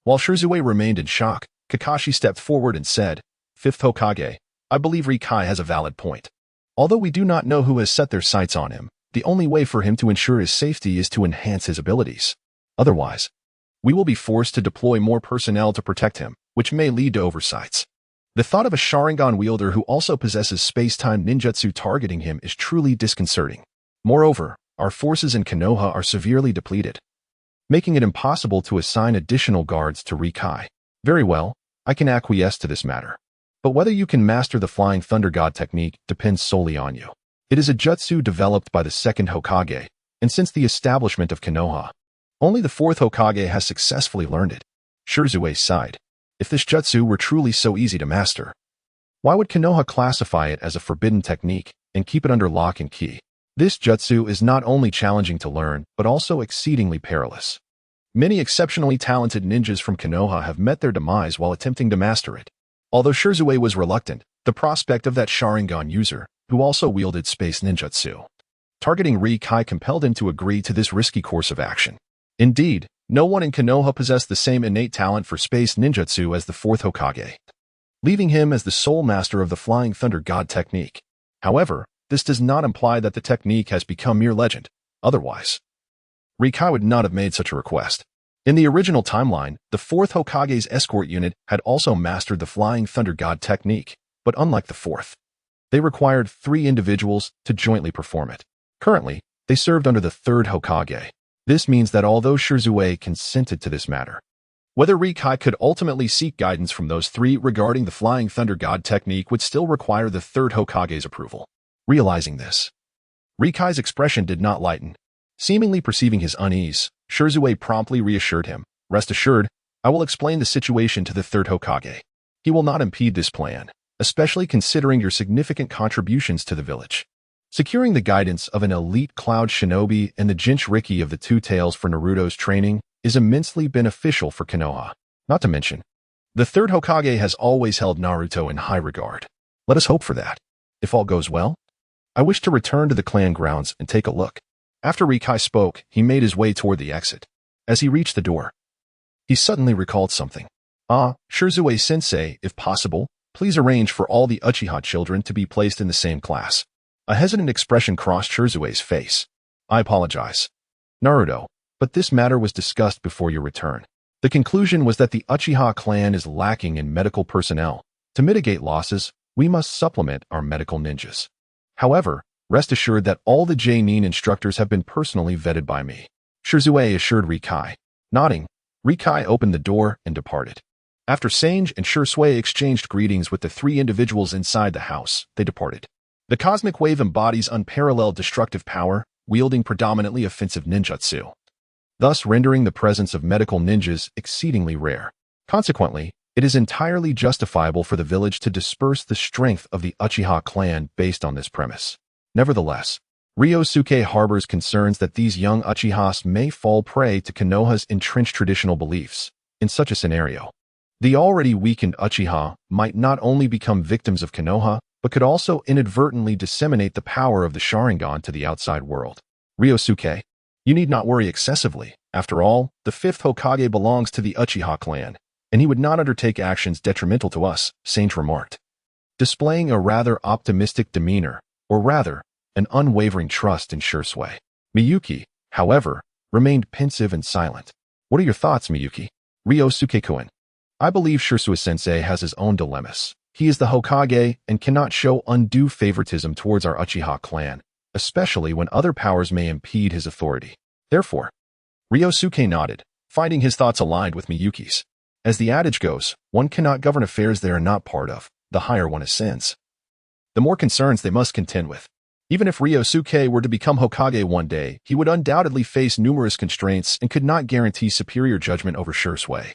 Speaker 1: While Shirzue remained in shock, Kakashi stepped forward and said, Fifth Hokage, I believe Rikai has a valid point. Although we do not know who has set their sights on him, the only way for him to ensure his safety is to enhance his abilities. Otherwise, we will be forced to deploy more personnel to protect him, which may lead to oversights. The thought of a Sharingan wielder who also possesses space-time ninjutsu targeting him is truly disconcerting. Moreover, our forces in Konoha are severely depleted, making it impossible to assign additional guards to Rikai. Very well, I can acquiesce to this matter. But whether you can master the Flying Thunder God technique depends solely on you. It is a jutsu developed by the second Hokage, and since the establishment of Konoha, only the fourth Hokage has successfully learned it. Shirzue sighed. If this jutsu were truly so easy to master, why would Konoha classify it as a forbidden technique and keep it under lock and key? This jutsu is not only challenging to learn, but also exceedingly perilous. Many exceptionally talented ninjas from Konoha have met their demise while attempting to master it. Although Shirzue was reluctant, The prospect of that Sharingan user, who also wielded space ninjutsu, targeting Rikai compelled him to agree to this risky course of action. Indeed, no one in Konoha possessed the same innate talent for space ninjutsu as the fourth Hokage, leaving him as the sole master of the Flying Thunder God technique. However, this does not imply that the technique has become mere legend. Otherwise, Rikai would not have made such a request. In the original timeline, the fourth Hokage's escort unit had also mastered the Flying Thunder God technique, but unlike the fourth, they required 3 individuals to jointly perform it. Currently, they served under the third Hokage. This means that although Shirzue consented to this matter, whether Rikai could ultimately seek guidance from those 3 regarding the Flying Thunder God technique would still require the third Hokage's approval. Realizing this, Rikai's expression did not lighten. Seemingly perceiving his unease, Shirzue promptly reassured him, "Rest assured, I will explain the situation to the third Hokage. He will not impede this plan, especially considering your significant contributions to the village." Securing the guidance of an elite cloud shinobi and the Jinchuriki of the Two Tails for Naruto's training is immensely beneficial for Konoha. Not to mention, the third Hokage has always held Naruto in high regard. Let us hope for that. If all goes well, I wish to return to the clan grounds and take a look. After Rikai spoke, he made his way toward the exit. As he reached the door, he suddenly recalled something. Shirzue-sensei, if possible, please arrange for all the Uchiha children to be placed in the same class. A hesitant expression crossed Shirzue's face. I apologize, Naruto, but this matter was discussed before your return. The conclusion was that the Uchiha clan is lacking in medical personnel. To mitigate losses, we must supplement our medical ninjas. However, rest assured that all the J-Nin instructors have been personally vetted by me, Shirzue assured Rikai. Nodding, Rikai opened the door and departed. After Sange and Shirzue exchanged greetings with the 3 individuals inside the house, they departed. The cosmic wave embodies unparalleled destructive power, wielding predominantly offensive ninjutsu, thus rendering the presence of medical ninjas exceedingly rare. Consequently, it is entirely justifiable for the village to disperse the strength of the Uchiha clan based on this premise. Nevertheless, Ryōsuke harbors concerns that these young Uchihas may fall prey to Konoha's entrenched traditional beliefs. In such a scenario, the already weakened Uchiha might not only become victims of Konoha, but could also inadvertently disseminate the power of the Sharingan to the outside world. Ryōsuke, you need not worry excessively. After all, the 5th Hokage belongs to the Uchiha clan, and he would not undertake actions detrimental to us, Sange remarked, displaying a rather optimistic demeanor, or rather, an unwavering trust in Shirzue. Miyuki, however, remained pensive and silent. What are your thoughts, Miyuki? Ryōsuke-kun. I believe Shirzue-sensei has his own dilemmas. He is the Hokage and cannot show undue favoritism towards our Uchiha clan, especially when other powers may impede his authority. Therefore, Ryōsuke nodded, finding his thoughts aligned with Miyuki's. As the adage goes, one cannot govern affairs they are not part of. The higher one ascends, the more concerns they must contend with. Even if Ryōsuke were to become Hokage one day, he would undoubtedly face numerous constraints and could not guarantee superior judgment over Shirzue.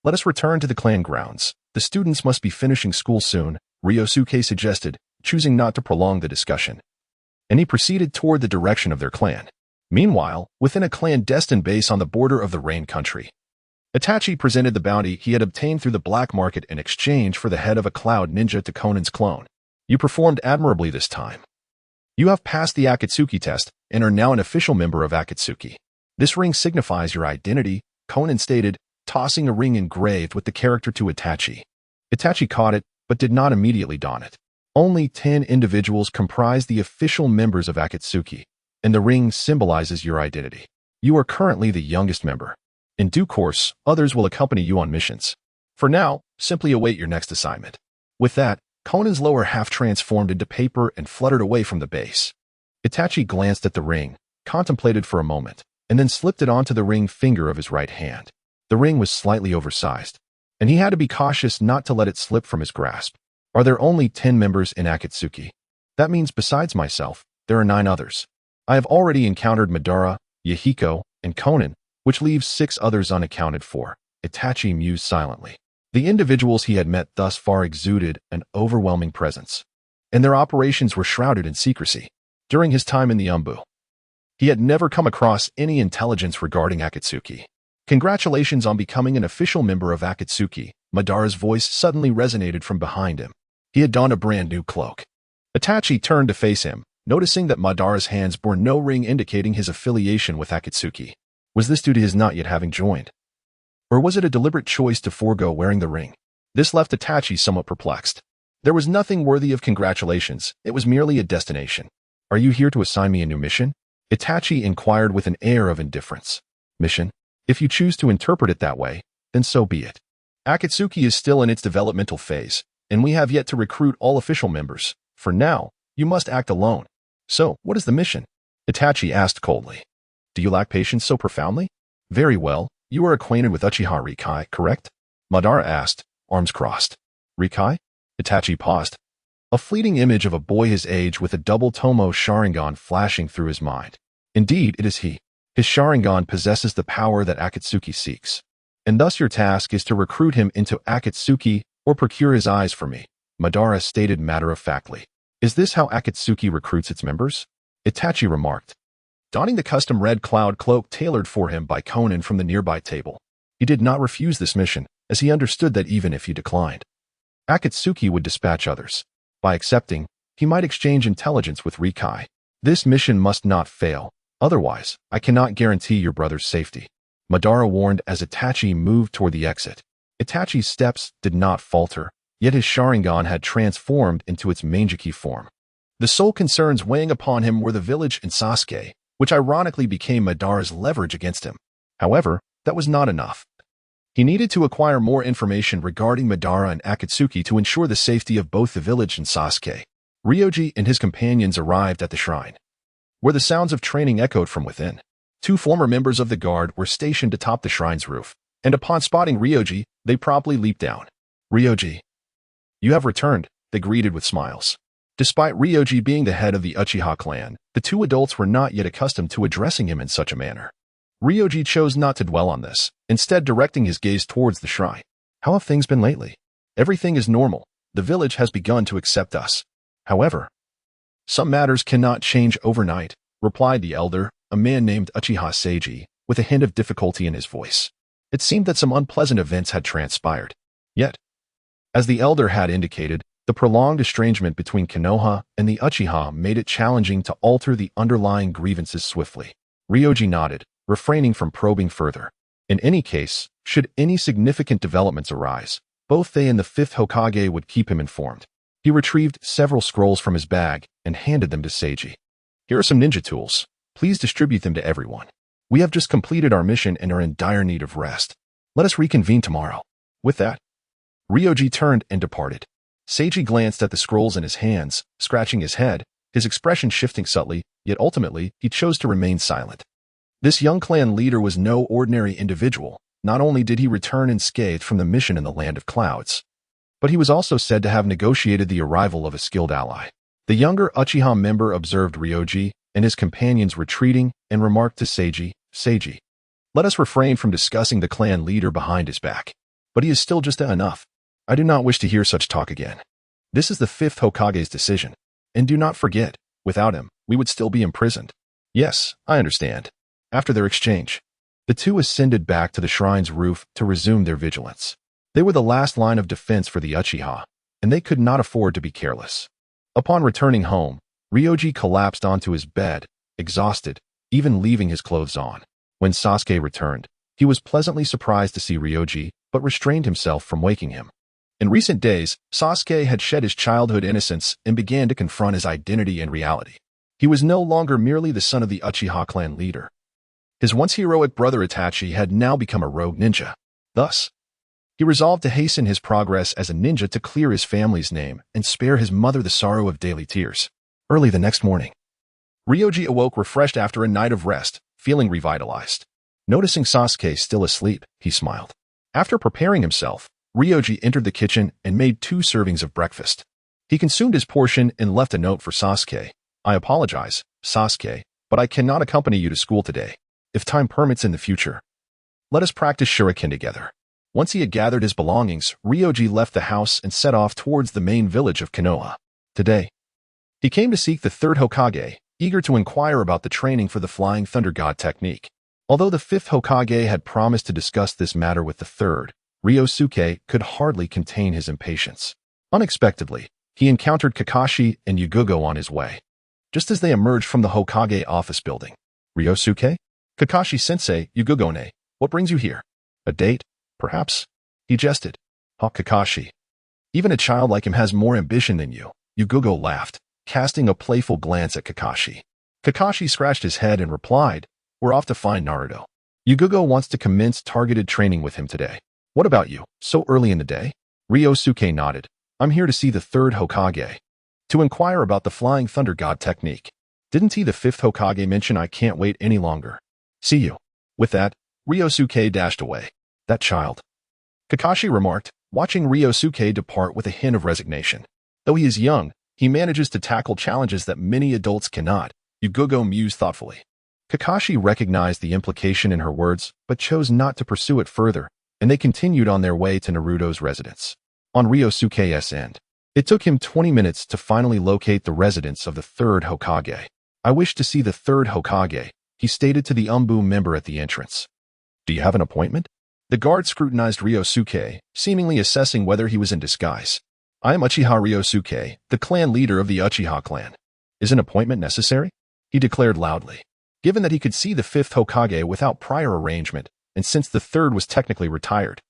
Speaker 1: Let us return to the clan grounds. The students must be finishing school soon, Ryōsuke suggested, choosing not to prolong the discussion. And he proceeded toward the direction of their clan. Meanwhile, within a clandestine base on the border of the Rain Country, Itachi presented the bounty he had obtained through the black market in exchange for the head of a cloud ninja to Conan's clone. You performed admirably this time. You have passed the Akatsuki test and are now an official member of Akatsuki. This ring signifies your identity, Conan stated, tossing a ring engraved with the character to Itachi. Itachi caught it, but did not immediately don it. Only 10 individuals comprise the official members of Akatsuki, and the ring symbolizes your identity. You are currently the youngest member. In due course, others will accompany you on missions. For now, simply await your next assignment. With that, Conan's lower half transformed into paper and fluttered away from the base. Itachi glanced at the ring, contemplated for a moment, and then slipped it onto the ring finger of his right hand. The ring was slightly oversized, and he had to be cautious not to let it slip from his grasp. Are there only 10 members in Akatsuki? That means besides myself, there are 9 others. I have already encountered Madara, Yahiko, and Conan, which leaves 6 others unaccounted for. Itachi mused silently. The individuals he had met thus far exuded an overwhelming presence, and their operations were shrouded in secrecy. During his time in the Umbu, he had never come across any intelligence regarding Akatsuki. Congratulations on becoming an official member of Akatsuki, Madara's voice suddenly resonated from behind him. He had donned a brand new cloak. Itachi turned to face him, noticing that Madara's hands bore no ring indicating his affiliation with Akatsuki. Was this due to his not yet having joined? Or was it a deliberate choice to forego wearing the ring? This left Itachi somewhat perplexed. There was nothing worthy of congratulations, it was merely a destination. Are you here to assign me a new mission? Itachi inquired with an air of indifference. Mission? If you choose to interpret it that way, then so be it. Akatsuki is still in its developmental phase, and we have yet to recruit all official members. For now, you must act alone. So, what is the mission? Itachi asked coldly. Do you lack patience so profoundly? Very well, you are acquainted with Uchiha Ryōsuke, correct? Madara asked, arms crossed. Ryōsuke? Itachi paused. A fleeting image of a boy his age with a double Tomo Sharingan flashing through his mind. Indeed, it is he. His Sharingan possesses the power that Akatsuki seeks. And thus your task is to recruit him into Akatsuki or procure his eyes for me, Madara stated matter-of-factly. Is this how Akatsuki recruits its members? Itachi remarked, donning the custom red cloud cloak tailored for him by Conan from the nearby table. He did not refuse this mission, as he understood that even if he declined, Akatsuki would dispatch others. By accepting, he might exchange intelligence with Ryōsuke. This mission must not fail, otherwise, I cannot guarantee your brother's safety. Madara warned as Itachi moved toward the exit. Itachi's steps did not falter, yet his Sharingan had transformed into its Manjiki form. The sole concerns weighing upon him were the village and Sasuke, which ironically became Madara's leverage against him. However, that was not enough. He needed to acquire more information regarding Madara and Akatsuki to ensure the safety of both the village and Sasuke. Ryoji and his companions arrived at the shrine, where the sounds of training echoed from within. 2 former members of the guard were stationed atop the shrine's roof, and upon spotting Ryoji, they promptly leaped down. Ryoji, you have returned, they greeted with smiles. Despite Ryoji being the head of the Uchiha clan, the 2 adults were not yet accustomed to addressing him in such a manner. Ryoji chose not to dwell on this, instead directing his gaze towards the shrine. How have things been lately? Everything is normal. The village has begun to accept us. However, some matters cannot change overnight, replied the elder, a man named Uchiha Seiji, with a hint of difficulty in his voice. It seemed that some unpleasant events had transpired. Yet, as the elder had indicated, the prolonged estrangement between Konoha and the Uchiha made it challenging to alter the underlying grievances swiftly. Ryoji nodded, refraining from probing further. In any case, should any significant developments arise, both they and the 5th Hokage would keep him informed. He retrieved several scrolls from his bag and handed them to Seiji. Here are some ninja tools. Please distribute them to everyone. We have just completed our mission and are in dire need of rest. Let us reconvene tomorrow. With that, Ryoji turned and departed. Seiji glanced at the scrolls in his hands, scratching his head, his expression shifting subtly, yet ultimately, he chose to remain silent. This young clan leader was no ordinary individual. Not only did he return unscathed from the mission in the Land of Clouds, but he was also said to have negotiated the arrival of a skilled ally. The younger Uchiha member observed Ryoji and his companions retreating and remarked to Seiji, Seiji, let us refrain from discussing the clan leader behind his back. But he is still just enough. I do not wish to hear such talk again. This is the 5th Hokage's decision. And do not forget, without him, we would still be imprisoned. Yes, I understand. After their exchange, the 2 ascended back to the shrine's roof to resume their vigilance. They were the last line of defense for the Uchiha, and they could not afford to be careless. Upon returning home, Ryoji collapsed onto his bed, exhausted, even leaving his clothes on. When Sasuke returned, he was pleasantly surprised to see Ryoji, but restrained himself from waking him. In recent days, Sasuke had shed his childhood innocence and began to confront his identity and reality. He was no longer merely the son of the Uchiha clan leader. His once heroic brother Itachi had now become a rogue ninja. Thus, he resolved to hasten his progress as a ninja to clear his family's name and spare his mother the sorrow of daily tears. Early the next morning, Ryoji awoke refreshed after a night of rest, feeling revitalized. Noticing Sasuke still asleep, he smiled. After preparing himself, Ryoji entered the kitchen and made 2 servings of breakfast. He consumed his portion and left a note for Sasuke. I apologize, Sasuke, but I cannot accompany you to school today. If time permits in the future, let us practice shuriken together. Once he had gathered his belongings, Ryoji left the house and set off towards the main village of Konoha. Today, he came to seek the 3rd Hokage, eager to inquire about the training for the Flying Thunder God technique. Although the 5th Hokage had promised to discuss this matter with the 3rd, Ryōsuke could hardly contain his impatience. Unexpectedly, he encountered Kakashi and Yugugo on his way. Just as they emerged from the Hokage office building. Ryōsuke? Kakashi-sensei, Yugugo-ne, what brings you here? A date, perhaps? He jested. Oh, Kakashi. Even a child like him has more ambition than you. Yugugo laughed, casting a playful glance at Kakashi. Kakashi scratched his head and replied, we're off to find Naruto. Yugugo wants to commence targeted training with him today. What about you, so early in the day? Ryōsuke nodded. I'm here to see the third Hokage. To inquire about the Flying Thunder God technique. Didn't he, the fifth Hokage, mention I can't wait any longer? See you. With that, Ryōsuke dashed away. That child. Kakashi remarked, watching Ryōsuke depart with a hint of resignation. Though he is young, he manages to tackle challenges that many adults cannot. Yugugo mused thoughtfully. Kakashi recognized the implication in her words, but chose not to pursue it further, and they continued on their way to Naruto's residence. On Ryosuke's end, it took him 20 minutes to finally locate the residence of the third Hokage. I wish to see the third Hokage, he stated to the Umbu member at the entrance. Do you have an appointment? The guard scrutinized Ryōsuke, seemingly assessing whether he was in disguise. I am Uchiha Ryōsuke, the clan leader of the Uchiha clan. Is an appointment necessary? He declared loudly. Given that he could see the fifth Hokage without prior arrangement, and since the third was technically retired.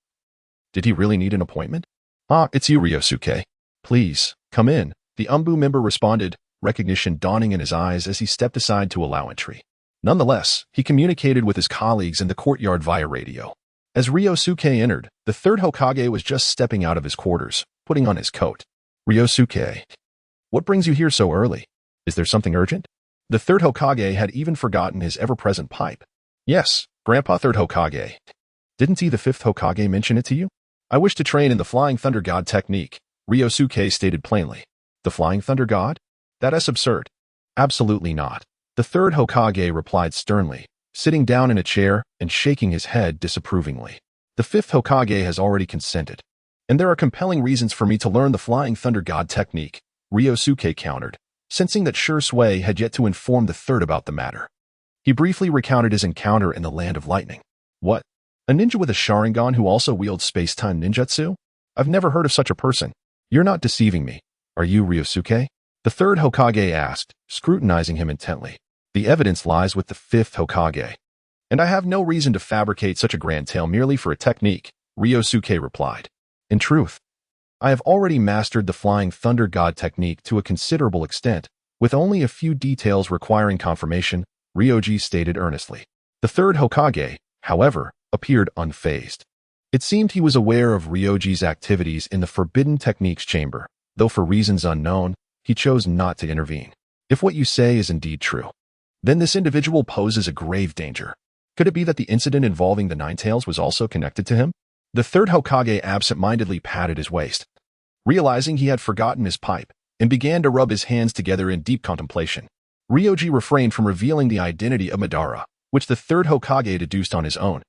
Speaker 1: Did he really need an appointment? Ah, it's you, Ryōsuke. Please, come in, the Umbu member responded, recognition dawning in his eyes as he stepped aside to allow entry. Nonetheless, he communicated with his colleagues in the courtyard via radio. As Ryōsuke entered, the third Hokage was just stepping out of his quarters, putting on his coat. Ryōsuke, what brings you here so early? Is there something urgent? The third Hokage had even forgotten his ever-present pipe. Yes, Grandpa Third Hokage. Didn't he, the fifth Hokage, mention it to you? I wish to train in the Flying Thunder God technique, Ryōsuke stated plainly. The Flying Thunder God? That is absurd. Absolutely not. The third Hokage replied sternly, sitting down in a chair and shaking his head disapprovingly. The fifth Hokage has already consented. And there are compelling reasons for me to learn the Flying Thunder God technique, Ryōsuke countered, sensing that Shui had yet to inform the third about the matter. He briefly recounted his encounter in the Land of Lightning. What? A ninja with a Sharingan who also wields space-time ninjutsu? I've never heard of such a person. You're not deceiving me, are you, Ryōsuke? The third Hokage asked, scrutinizing him intently. The evidence lies with the fifth Hokage. And I have no reason to fabricate such a grand tale merely for a technique, Ryōsuke replied. In truth, I have already mastered the Flying Thunder God technique to a considerable extent, with only a few details requiring confirmation, Ryoji stated earnestly. The third Hokage, however, appeared unfazed. It seemed he was aware of Ryoji's activities in the Forbidden Techniques chamber, though for reasons unknown, he chose not to intervene. If what you say is indeed true, then this individual poses a grave danger. Could it be that the incident involving the Ninetales was also connected to him? The third Hokage absent-mindedly patted his waist, realizing he had forgotten his pipe, and began to rub his hands together in deep contemplation. Ryoji refrained from revealing the identity of Madara, which the third Hokage deduced on his own.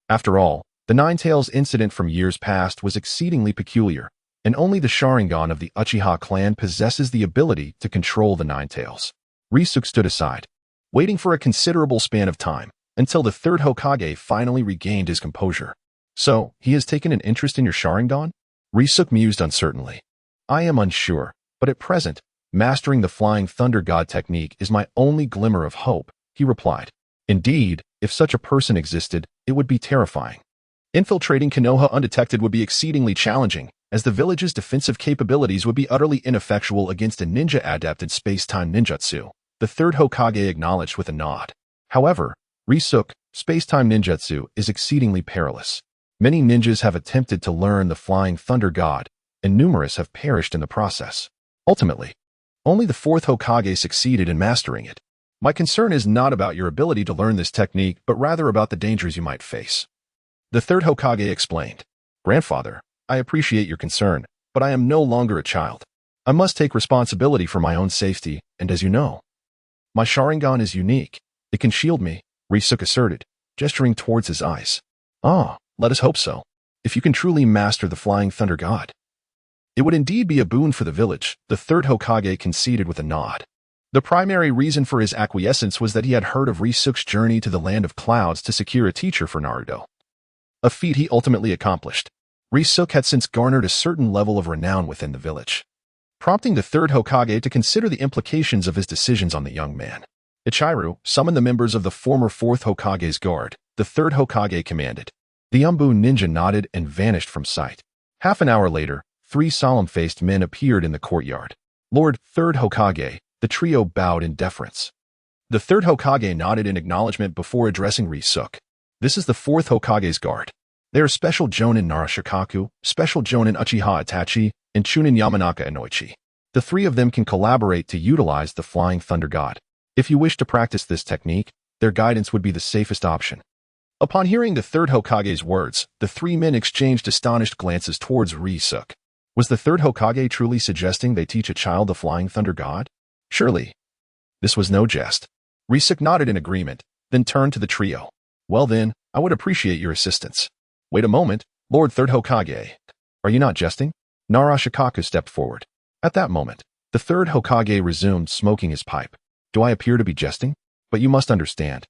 Speaker 1: After all, the Ninetales incident from years past was exceedingly peculiar, and only the Sharingan of the Uchiha clan possesses the ability to control the Ninetales. Ryōsuke stood aside, waiting for a considerable span of time, until the third Hokage finally regained his composure. So, he has taken an interest in your Sharingan? Ryōsuke mused uncertainly. I am unsure, but at present, mastering the Flying Thunder God technique is my only glimmer of hope, he replied. Indeed, if such a person existed, it would be terrifying. Infiltrating Konoha undetected would be exceedingly challenging, as the village's defensive capabilities would be utterly ineffectual against a ninja-adapted space-time ninjutsu, the third Hokage acknowledged with a nod. However, Ryōsuke, space-time ninjutsu is exceedingly perilous. Many ninjas have attempted to learn the Flying Thunder God, and numerous have perished in the process. Ultimately, only the fourth Hokage succeeded in mastering it. My concern is not about your ability to learn this technique, but rather about the dangers you might face. The third Hokage explained. Grandfather, I appreciate your concern, but I am no longer a child. I must take responsibility for my own safety, and as you know, my Sharingan is unique. It can shield me, Ryōsuke asserted, gesturing towards his eyes. Ah, let us hope so. If you can truly master the Flying Thunder God, it would indeed be a boon for the village, the third Hokage conceded with a nod. The primary reason for his acquiescence was that he had heard of Ryōsuke's journey to the Land of Clouds to secure a teacher for Naruto. A feat he ultimately accomplished. Ryōsuke had since garnered a certain level of renown within the village. prompting the third Hokage to consider the implications of his decisions on the young man. Ichiru summoned the members of the former fourth Hokage's guard, the third Hokage commanded. The Umbu ninja nodded and vanished from sight. Half an hour later, 3 solemn-faced men appeared in the courtyard. Lord Third Hokage, the trio bowed in deference. The third Hokage nodded in acknowledgement before addressing Ryōsuke. This is the fourth Hokage's guard. They are Special Jonin Narashikaku, Special Jonin Uchiha Itachi, and Chunin Yamanaka Inoichi. The 3 of them can collaborate to utilize the Flying Thunder God. If you wish to practice this technique, their guidance would be the safest option. Upon hearing the third Hokage's words, the 3 men exchanged astonished glances towards Ryōsuke. Was the third Hokage truly suggesting they teach a child the Flying Thunder God? Surely. This was no jest. Ryōsuke nodded in agreement, then turned to the trio. Well then, I would appreciate your assistance. Wait a moment, Lord Third Hokage. Are you not jesting? Narashikaku stepped forward. At that moment, the third Hokage resumed smoking his pipe. Do I appear to be jesting? But you must understand.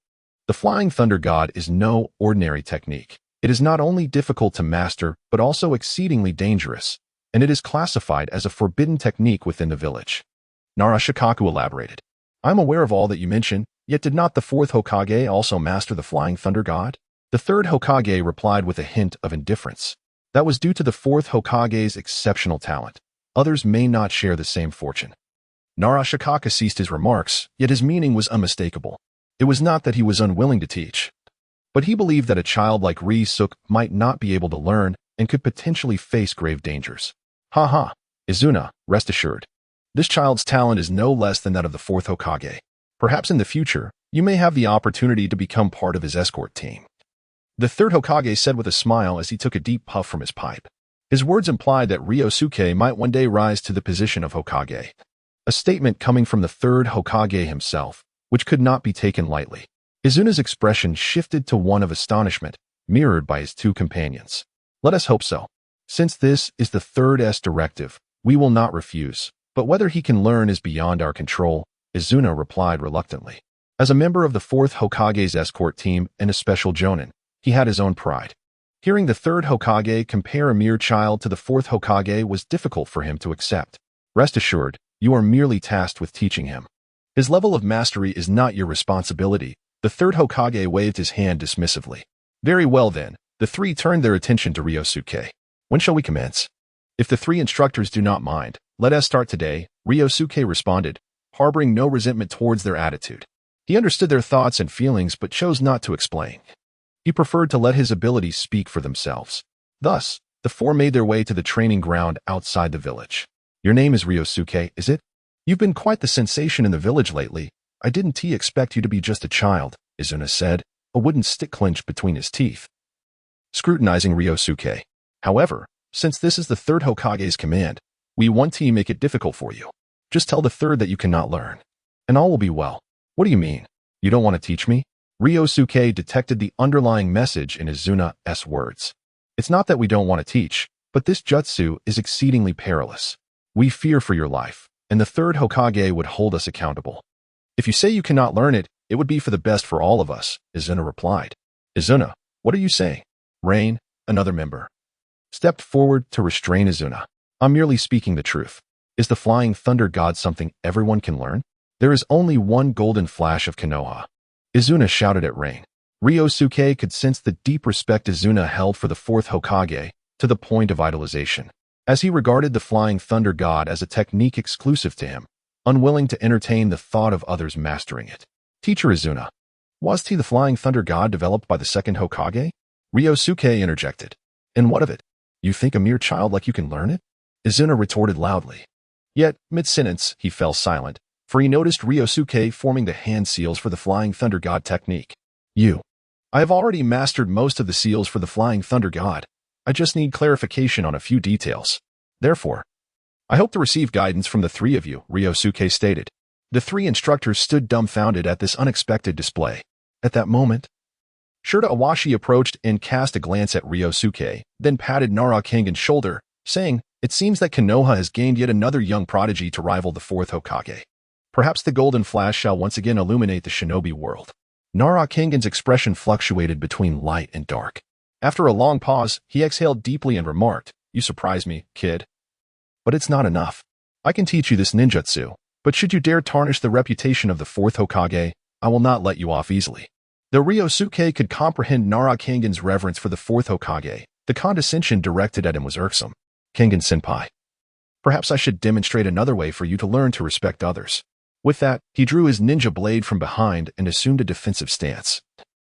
Speaker 1: The Flying Thunder God is no ordinary technique. It is not only difficult to master, but also exceedingly dangerous, and it is classified as a forbidden technique within the village. Narashikaku elaborated. I am aware of all that you mentioned, yet did not the fourth Hokage also master the Flying Thunder God? The third Hokage replied with a hint of indifference. That was due to the fourth Hokage's exceptional talent. Others may not share the same fortune. Narashikaku ceased his remarks, yet his meaning was unmistakable. It was not that he was unwilling to teach, but he believed that a child like Ryōsuke might not be able to learn and could potentially face grave dangers. Ha! Izuna, rest assured. This child's talent is no less than that of the fourth Hokage. Perhaps in the future, you may have the opportunity to become part of his escort team. The third Hokage said with a smile as he took a deep puff from his pipe. His words implied that Ryōsuke might one day rise to the position of Hokage. A statement coming from the third Hokage himself, which could not be taken lightly. Izuna's expression shifted to one of astonishment, mirrored by his 2 companions. Let us hope so. Since this is the third S directive, we will not refuse, but whether he can learn is beyond our control, Izuna replied reluctantly. As a member of the fourth Hokage's escort team and a special Jonin, he had his own pride. Hearing the third Hokage compare a mere child to the fourth Hokage was difficult for him to accept. Rest assured, you are merely tasked with teaching him. His level of mastery is not your responsibility. The third Hokage waved his hand dismissively. Very well then, the 3 turned their attention to Ryōsuke. When shall we commence? If the 3 instructors do not mind, let us start today, Ryōsuke responded, harboring no resentment towards their attitude. He understood their thoughts and feelings but chose not to explain. He preferred to let his abilities speak for themselves. Thus, the 4 made their way to the training ground outside the village. Your name is Ryōsuke, is it? You've been quite the sensation in the village lately. I didn't expect you to be just a child, Izuna said, a wooden stick clenched between his teeth. Scrutinizing Ryōsuke. However, since this is the third Hokage's command, we want to make it difficult for you. Just tell the third that you cannot learn, and all will be well. What do you mean? You don't want to teach me? Ryōsuke detected the underlying message in Izuna's words. It's not that we don't want to teach, but this jutsu is exceedingly perilous. We fear for your life, and the third Hokage would hold us accountable. If you say you cannot learn it, it would be for the best for all of us, Izuna replied. Izuna, what are you saying? Rain, another member, stepped forward to restrain Izuna. I'm merely speaking the truth. Is the Flying Thunder God something everyone can learn? There is only one golden flash of Konoha. Izuna shouted at Rain. Ryōsuke could sense the deep respect Izuna held for the fourth Hokage, to the point of idolization, as he regarded the Flying Thunder God as a technique exclusive to him, unwilling to entertain the thought of others mastering it. Teacher Izuna, was he the Flying Thunder God developed by the second Hokage? Ryōsuke interjected. And what of it? You think a mere child like you can learn it? Izuna retorted loudly. Yet, mid-sentence, he fell silent, for he noticed Ryōsuke forming the hand seals for the Flying Thunder God technique. I have already mastered most of the seals for the Flying Thunder God. I just need clarification on a few details. Therefore, I hope to receive guidance from the 3 of you, Ryōsuke stated. The 3 instructors stood dumbfounded at this unexpected display. At that moment, Shirta Awashi approached and cast a glance at Ryōsuke, then patted Nara Kengan's shoulder, saying, It seems that Konoha has gained yet another young prodigy to rival the fourth Hokage. Perhaps the golden flash shall once again illuminate the shinobi world. Nara Kengan's expression fluctuated between light and dark. After a long pause, he exhaled deeply and remarked, You surprise me, kid. But it's not enough. I can teach you this ninjutsu, but should you dare tarnish the reputation of the fourth Hokage, I will not let you off easily. Though Ryōsuke could comprehend Nara Kengan's reverence for the fourth Hokage, the condescension directed at him was irksome. Kengan-senpai. Perhaps I should demonstrate another way for you to learn to respect others. With that, he drew his ninja blade from behind and assumed a defensive stance,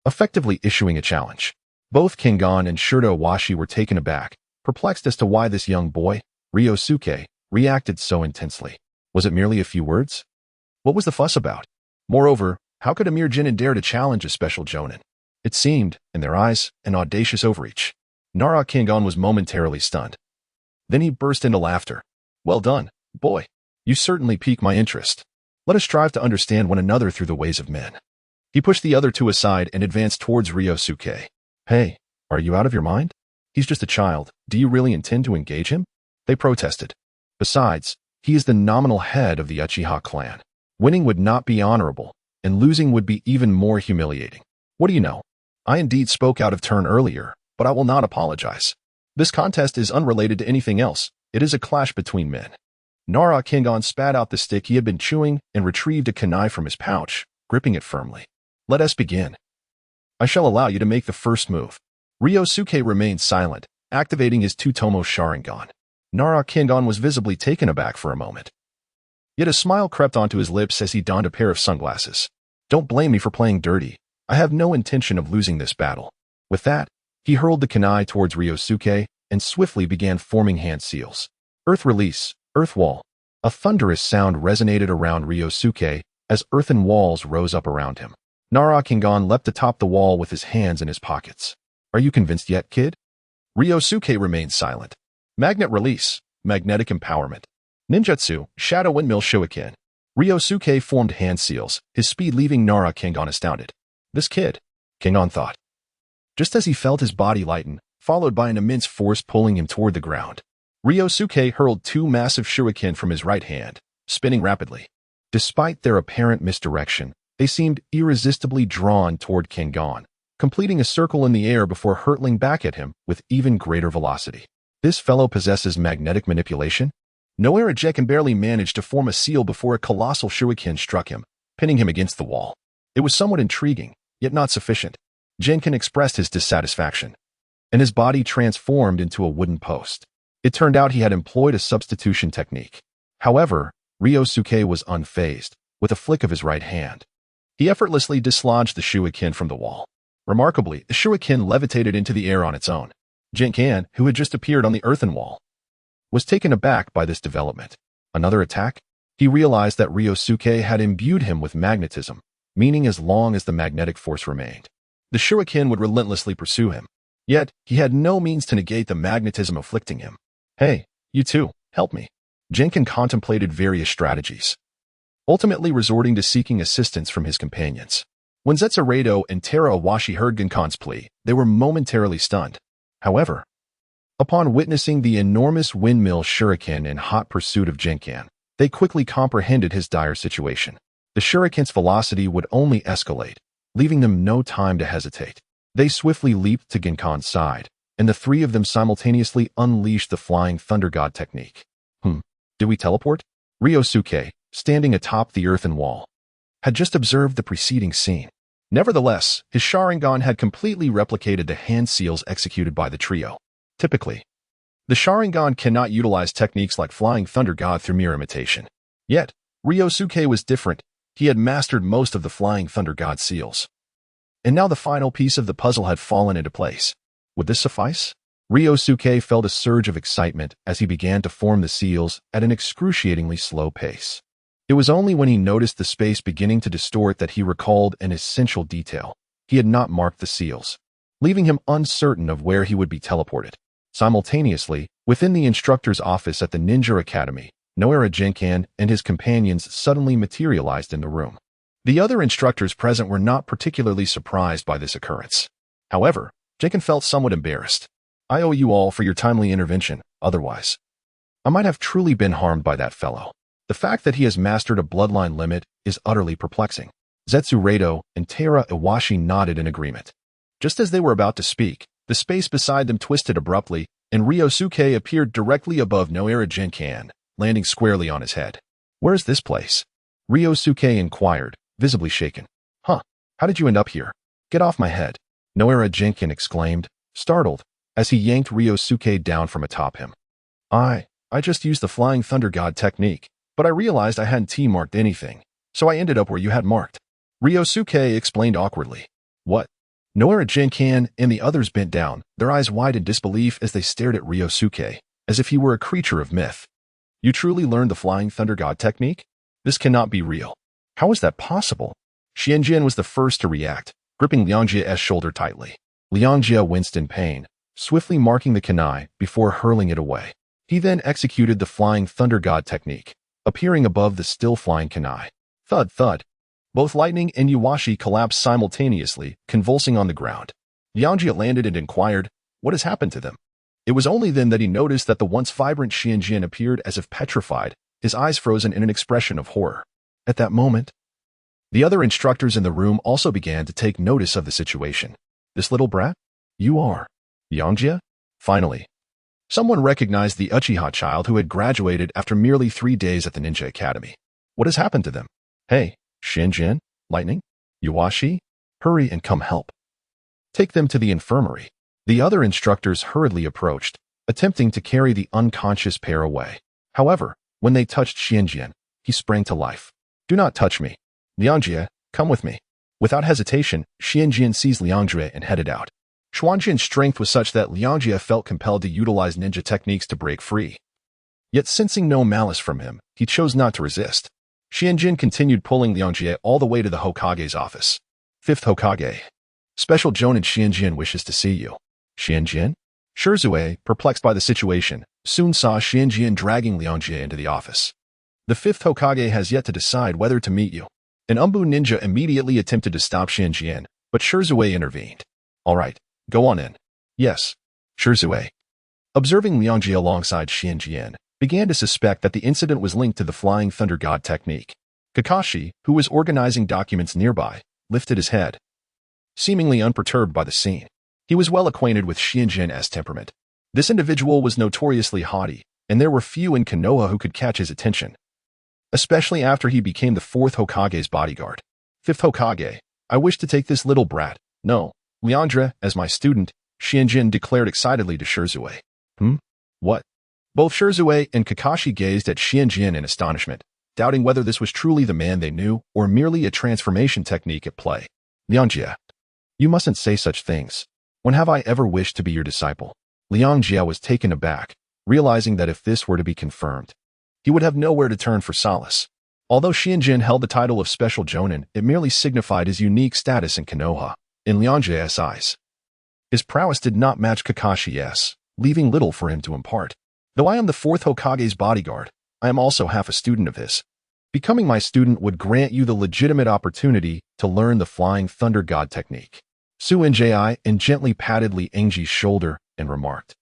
Speaker 1: effectively issuing a challenge. Both Kengan and Shurta Owashi were taken aback, perplexed as to why this young boy, Ryōsuke, reacted so intensely. Was it merely a few words? What was the fuss about? Moreover, how could a mere genin dare to challenge a special jonin? It seemed, in their eyes, an audacious overreach. Nara Kengan was momentarily stunned. Then he burst into laughter. Well done, boy. You certainly pique my interest. Let us strive to understand one another through the ways of men. He pushed the other two aside and advanced towards Ryōsuke. Hey, are you out of your mind? He's just a child. Do you really intend to engage him? They protested. Besides, he is the nominal head of the Uchiha clan. Winning would not be honorable, and losing would be even more humiliating. What do you know? I indeed spoke out of turn earlier, but I will not apologize. This contest is unrelated to anything else. It is a clash between men. Nara Kengan spat out the stick he had been chewing and retrieved a kunai from his pouch, gripping it firmly. Let us begin. I shall allow you to make the first move. Ryōsuke remained silent, activating his Tsutomu Sharingan. Nara Kengan was visibly taken aback for a moment. Yet a smile crept onto his lips as he donned a pair of sunglasses. Don't blame me for playing dirty. I have no intention of losing this battle. With that, he hurled the kunai towards Ryōsuke and swiftly began forming hand seals. Earth release, earth wall. A thunderous sound resonated around Ryōsuke as earthen walls rose up around him. Nara Kengan leapt atop the wall with his hands in his pockets. Are you convinced yet, kid? Ryōsuke remained silent. Magnet release, magnetic empowerment. Ninjutsu, shadow windmill shuriken. Ryōsuke formed hand seals, his speed leaving Nara Kengan astounded. This kid, Kengan thought. Just as he felt his body lighten, followed by an immense force pulling him toward the ground, Ryōsuke hurled two massive shuriken from his right hand, spinning rapidly. Despite their apparent misdirection, they seemed irresistibly drawn toward Kengan, completing a circle in the air before hurtling back at him with even greater velocity. This fellow possesses magnetic manipulation? Noirajek can barely manage to form a seal before a colossal shuriken struck him, pinning him against the wall. It was somewhat intriguing, yet not sufficient. Jenkin expressed his dissatisfaction, and his body transformed into a wooden post. It turned out he had employed a substitution technique. However, Ryōsuke was unfazed, with a flick of his right hand. He effortlessly dislodged the shuriken from the wall. Remarkably, the shuriken levitated into the air on its own. Jenkin, who had just appeared on the earthen wall, was taken aback by this development. Another attack? He realized that Ryōsuke had imbued him with magnetism, meaning as long as the magnetic force remained, the shuriken would relentlessly pursue him. Yet, he had no means to negate the magnetism afflicting him. Hey, you two, help me. Jenkin contemplated various strategies, ultimately resorting to seeking assistance from his companions. When Zetsurado and Tera Owashi heard Genkan's plea, they were momentarily stunned. However, upon witnessing the enormous windmill shuriken in hot pursuit of Jenkin, they quickly comprehended his dire situation. The shuriken's velocity would only escalate, leaving them no time to hesitate. They swiftly leaped to Genkan's side, and the three of them simultaneously unleashed the Flying Thunder God technique. Did we teleport? Ryōsuke, standing atop the earthen wall, had just observed the preceding scene. Nevertheless, his Sharingan had completely replicated the hand seals executed by the trio. Typically, the Sharingan cannot utilize techniques like Flying Thunder God through mere imitation. Yet, Ryōsuke was different. He had mastered most of the Flying Thunder God seals. And now the final piece of the puzzle had fallen into place. Would this suffice? Ryōsuke felt a surge of excitement as he began to form the seals at an excruciatingly slow pace. It was only when he noticed the space beginning to distort that he recalled an essential detail. He had not marked the seals, leaving him uncertain of where he would be teleported. Simultaneously, within the instructor's office at the Ninja Academy, Noira Jenkin and his companions suddenly materialized in the room. The other instructors present were not particularly surprised by this occurrence. However, Jenkin felt somewhat embarrassed. I owe you all for your timely intervention, otherwise I might have truly been harmed by that fellow. The fact that he has mastered a bloodline limit is utterly perplexing. Zetsurado and Tera Owashi nodded in agreement. Just as they were about to speak, the space beside them twisted abruptly, and Ryōsuke appeared directly above Noira Jenkin, landing squarely on his head. "Where's this place?" Ryōsuke inquired, visibly shaken. "Huh, how did you end up here?" "Get off my head," Noara Jinkin exclaimed, startled, as he yanked Ryōsuke down from atop him. I just used the Flying Thunder God technique, but I realized I hadn't T-marked anything, so I ended up where you had marked," Ryōsuke explained awkwardly. "What?" Noara Jinkin and the others bent down, their eyes wide in disbelief as they stared at Ryōsuke, as if he were a creature of myth. "You truly learned the Flying Thunder God technique? This cannot be real. How is that possible?" Xianjin was the first to react, gripping Liangjia's shoulder tightly. Liangjia winced in pain, swiftly marking the kunai before hurling it away. He then executed the Flying Thunder God technique, appearing above the still-flying kunai. Thud, thud. Both Lightning and Yuashi collapsed simultaneously, convulsing on the ground. Liangjia landed and inquired, "What has happened to them?" It was only then that he noticed that the once vibrant Xianjin appeared as if petrified, his eyes frozen in an expression of horror. At that moment, the other instructors in the room also began to take notice of the situation. "This little brat? You are Liangjia?" Finally, someone recognized the Uchiha child who had graduated after merely 3 days at the Ninja Academy. "What has happened to them? Hey, Xianjin, Lightning, Yuashi, hurry and come help. Take them to the infirmary." The other instructors hurriedly approached, attempting to carry the unconscious pair away. However, when they touched Xianjin, he sprang to life. "Do not touch me. Liangjia, come with me." Without hesitation, Xianjin seized Liangjia and headed out. Xuanjin's strength was such that Liangjia felt compelled to utilize ninja techniques to break free. Yet sensing no malice from him, he chose not to resist. Xianjin continued pulling Liangjia all the way to the Hokage's office. "Fifth Hokage. Special Jonin Xianjin wishes to see you." "Xianjin?" Shirzue, perplexed by the situation, soon saw Xianjin dragging Liangjia into the office. "The fifth Hokage has yet to decide whether to meet you." An Umbu ninja immediately attempted to stop Xianjin, but Shirzue intervened. "All right, go on in." "Yes." Shirzue, observing Liangjia alongside Xianjin, began to suspect that the incident was linked to the Flying Thunder God technique. Kakashi, who was organizing documents nearby, lifted his head, seemingly unperturbed by the scene. He was well acquainted with Xianjin's temperament. This individual was notoriously haughty, and there were few in Konoha who could catch his attention, especially after he became the fourth Hokage's bodyguard. "Fifth Hokage, I wish to take this little brat, no, Liangjia, as my student," Xianjin declared excitedly to Shirzue. What?" Both Shirzue and Kakashi gazed at Xianjin in astonishment, doubting whether this was truly the man they knew or merely a transformation technique at play. "Liangjia, you mustn't say such things. When have I ever wished to be your disciple?" Liangjia was taken aback, realizing that if this were to be confirmed, he would have nowhere to turn for solace. Although Xianjin held the title of Special Jonin, it merely signified his unique status in Konoha, in Liangjie's eyes. His prowess did not match Kakashi's, leaving little for him to impart. "Though I am the fourth Hokage's bodyguard, I am also half a student of his. Becoming my student would grant you the legitimate opportunity to learn the Flying Thunder God technique." Suinji and gently patted Li Engji's shoulder and remarked,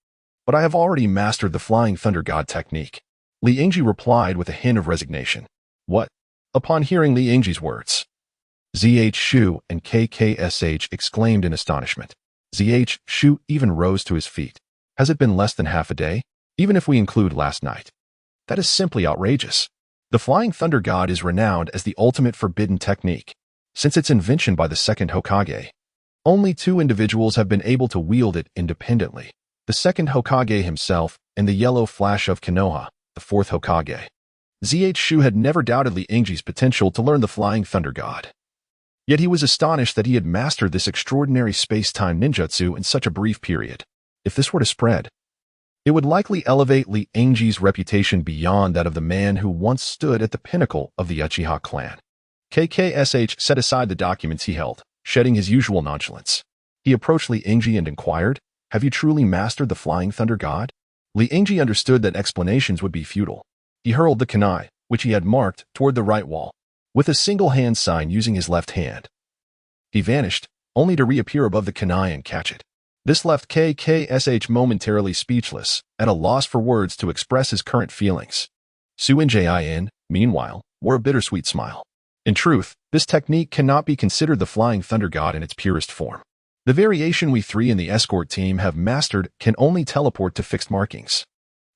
Speaker 1: "But I have already mastered the Flying Thunder God technique." Li Engji replied with a hint of resignation. "What?" Upon hearing Li Engji's words, ZH Shu and KKSH exclaimed in astonishment. ZH Shu even rose to his feet. "Has it been less than half a day? Even if we include last night. That is simply outrageous. The Flying Thunder God is renowned as the ultimate forbidden technique. Since its invention by the second Hokage, only 2 individuals have been able to wield it independently. The second Hokage himself and the Yellow Flash of Konoha, the fourth Hokage." ZH Shu had never doubted Li Engji's potential to learn the Flying Thunder God. Yet he was astonished that he had mastered this extraordinary space-time ninjutsu in such a brief period. If this were to spread, it would likely elevate Li Engji's reputation beyond that of the man who once stood at the pinnacle of the Uchiha clan. KKSH set aside the documents he held, shedding his usual nonchalance. He approached Li Engji and inquired, "Have you truly mastered the Flying Thunder God?" Li Engji understood that explanations would be futile. He hurled the kunai, which he had marked, toward the right wall, with a single hand sign using his left hand. He vanished, only to reappear above the kunai and catch it. This left KKSH momentarily speechless, at a loss for words to express his current feelings. Suinjin, meanwhile, wore a bittersweet smile. In truth, this technique cannot be considered the Flying Thunder God in its purest form. The variation we 3 in the escort team have mastered can only teleport to fixed markings.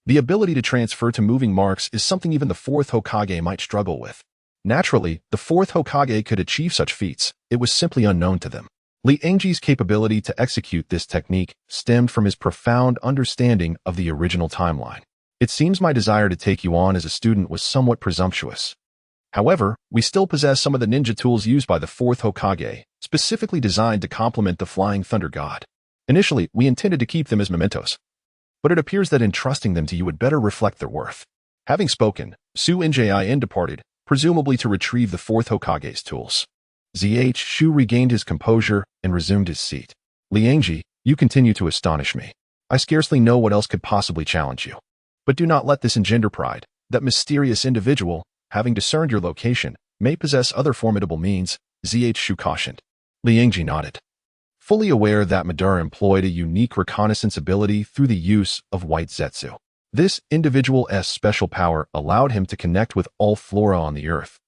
Speaker 1: The ability to transfer to moving marks is something even the fourth Hokage might struggle with. Naturally, the fourth Hokage could achieve such feats. It was simply unknown to them. Li Engji's capability to execute this technique stemmed from his profound understanding of the original timeline. It seems my desire to take you on as a student was somewhat presumptuous. However, we still possess some of the ninja tools used by the fourth Hokage, specifically designed to complement the Flying Thunder God. Initially, we intended to keep them as mementos, but it appears that entrusting them to you would better reflect their worth. Having spoken, Su Njin departed, presumably to retrieve the fourth Hokage's tools. Shu regained his composure and resumed his seat. Li Engji, you continue to astonish me. I scarcely know what else could possibly challenge you. But do not let this engender pride. That mysterious individual, having discerned your location, may possess other formidable means, Shu cautioned. Li Engji nodded, fully aware that Madara employed a unique reconnaissance ability through the use of white Zetsu. This individual's special power allowed him to connect with all flora on the earth,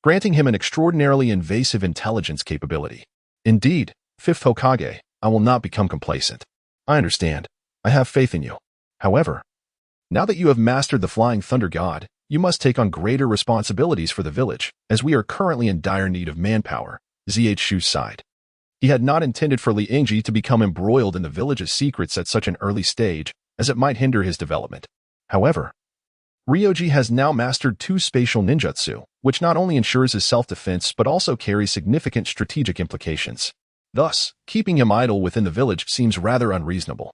Speaker 1: granting him an extraordinarily invasive intelligence capability. Indeed, fifth Hokage, I will not become complacent. I understand. I have faith in you. However, now that you have mastered the Flying Thunder God, you must take on greater responsibilities for the village, as we are currently in dire need of manpower, Shu sighed. He had not intended for Li Engji to become embroiled in the village's secrets at such an early stage, as it might hinder his development. However, Ryoji has now mastered 2 spatial ninjutsu, which not only ensures his self-defense but also carries significant strategic implications. Thus, keeping him idle within the village seems rather unreasonable.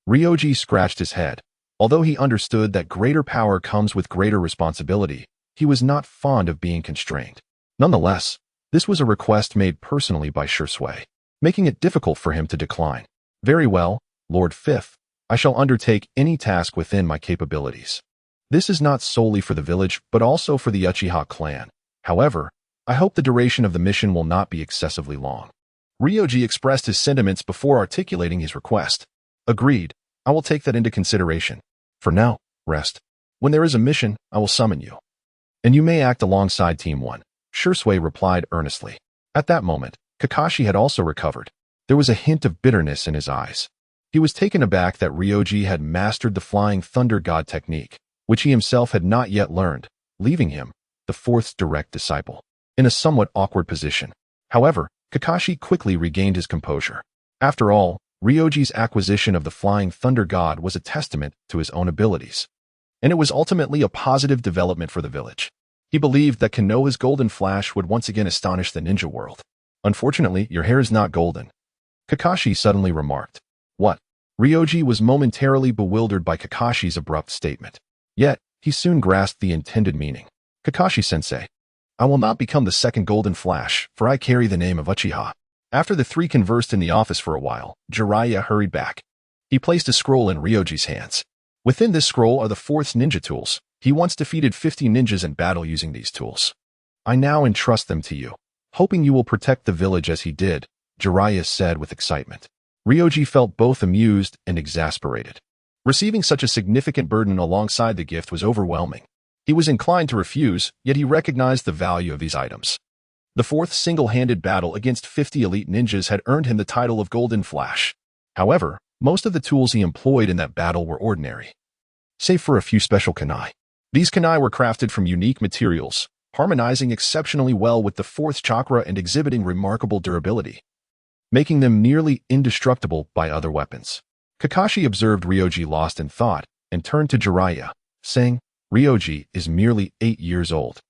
Speaker 1: Ryoji scratched his head. Although he understood that greater power comes with greater responsibility, he was not fond of being constrained. Nonetheless, this was a request made personally by Shui, making it difficult for him to decline. Very well, Lord Fifth, I shall undertake any task within my capabilities. This is not solely for the village, but also for the Uchiha clan. However, I hope the duration of the mission will not be excessively long. Ryoji expressed his sentiments before articulating his request. Agreed, I will take that into consideration. For now, rest. When there is a mission, I will summon you. And you may act alongside Team 1, Shui replied earnestly. At that moment, Kakashi had also recovered. There was a hint of bitterness in his eyes. He was taken aback that Ryoji had mastered the Flying Thunder God technique, which he himself had not yet learned, leaving him, the fourth's direct disciple, in a somewhat awkward position. However, Kakashi quickly regained his composure. After all, Ryoji's acquisition of the Flying Thunder God was a testament to his own abilities, and it was ultimately a positive development for the village. He believed that Konoha's golden flash would once again astonish the ninja world. Unfortunately, your hair is not golden, Kakashi suddenly remarked. What? Ryoji was momentarily bewildered by Kakashi's abrupt statement. Yet, he soon grasped the intended meaning. Kakashi-sensei, I will not become the second golden flash, for I carry the name of Uchiha. After the 3 conversed in the office for a while, Jiraiya hurried back. He placed a scroll in Ryoji's hands. Within this scroll are the fourth's ninja tools. He once defeated 50 ninjas in battle using these tools. I now entrust them to you, hoping you will protect the village as he did, Jiraiya said with excitement. Ryoji felt both amused and exasperated. Receiving such a significant burden alongside the gift was overwhelming. He was inclined to refuse, yet he recognized the value of these items. The 4th single-handed battle against 50 elite ninjas had earned him the title of Golden Flash. However, most of the tools he employed in that battle were ordinary, save for a few special kunai. These kunai were crafted from unique materials, harmonizing exceptionally well with the 4th chakra and exhibiting remarkable durability, making them nearly indestructible by other weapons. Kakashi observed Ryoji lost in thought and turned to Jiraiya, saying, Ryoji is merely 8 years old.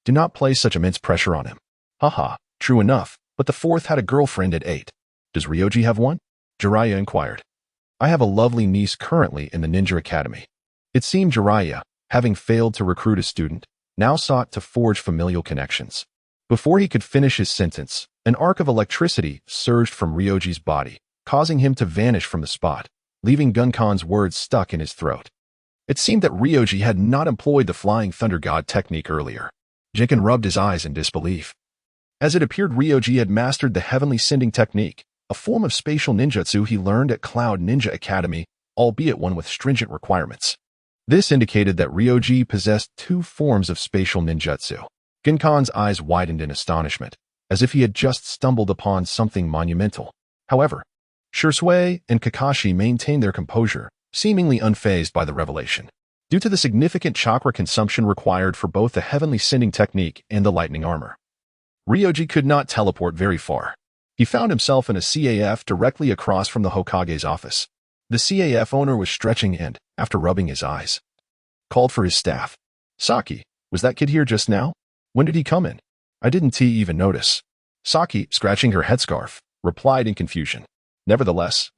Speaker 1: Do not place such immense pressure on him. Haha, true enough, but the 4th had a girlfriend at 8. Does Ryoji have one? Jiraiya inquired. I have a lovely niece currently in the Ninja Academy. It seemed Jiraiya, having failed to recruit a student, now sought to forge familial connections. Before he could finish his sentence, an arc of electricity surged from Ryoji's body, causing him to vanish from the spot, leaving Gunkan's words stuck in his throat. It seemed that Ryoji had not employed the Flying Thunder God technique earlier. Jinkan rubbed his eyes in disbelief. As it appeared Ryoji had mastered the Heavenly Sending technique, a form of spatial ninjutsu he learned at Cloud Ninja Academy, albeit one with stringent requirements. This indicated that Ryoji possessed 2 forms of spatial ninjutsu. Gunkan's eyes widened in astonishment, as if he had just stumbled upon something monumental. However, Shui and Kakashi maintained their composure, seemingly unfazed by the revelation. due to the significant chakra consumption required for both the heavenly sending technique and the lightning armor. Ryoji could not teleport very far. He found himself in a CAF directly across from the Hokage's office. The CAF owner was stretching and, after rubbing his eyes, called for his staff. "Saki, was that kid here just now? When did he come in? I didn't even notice." Saki, scratching her headscarf, replied in confusion. Nevertheless,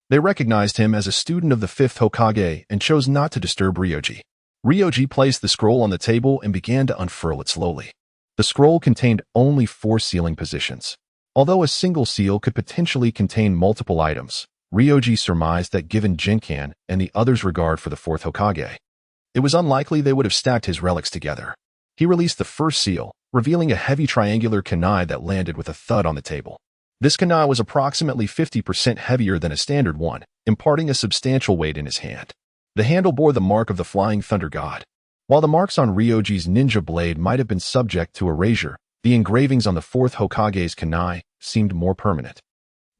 Speaker 1: they recognized him as a student of the 5th Hokage and chose not to disturb Ryoji. Ryoji placed the scroll on the table and began to unfurl it slowly. The scroll contained only 4 sealing positions. Although a single seal could potentially contain multiple items, Ryoji surmised that given Jinkan and the others' regard for the 4th Hokage, it was unlikely they would have stacked his relics together. He released the first seal, revealing a heavy triangular kunai that landed with a thud on the table. This kunai was approximately 50% heavier than a standard one, imparting a substantial weight in his hand. The handle bore the mark of the Flying Thunder God. While the marks on Ryoji's ninja blade might have been subject to erasure, the engravings on the 4th Hokage's kunai seemed more permanent.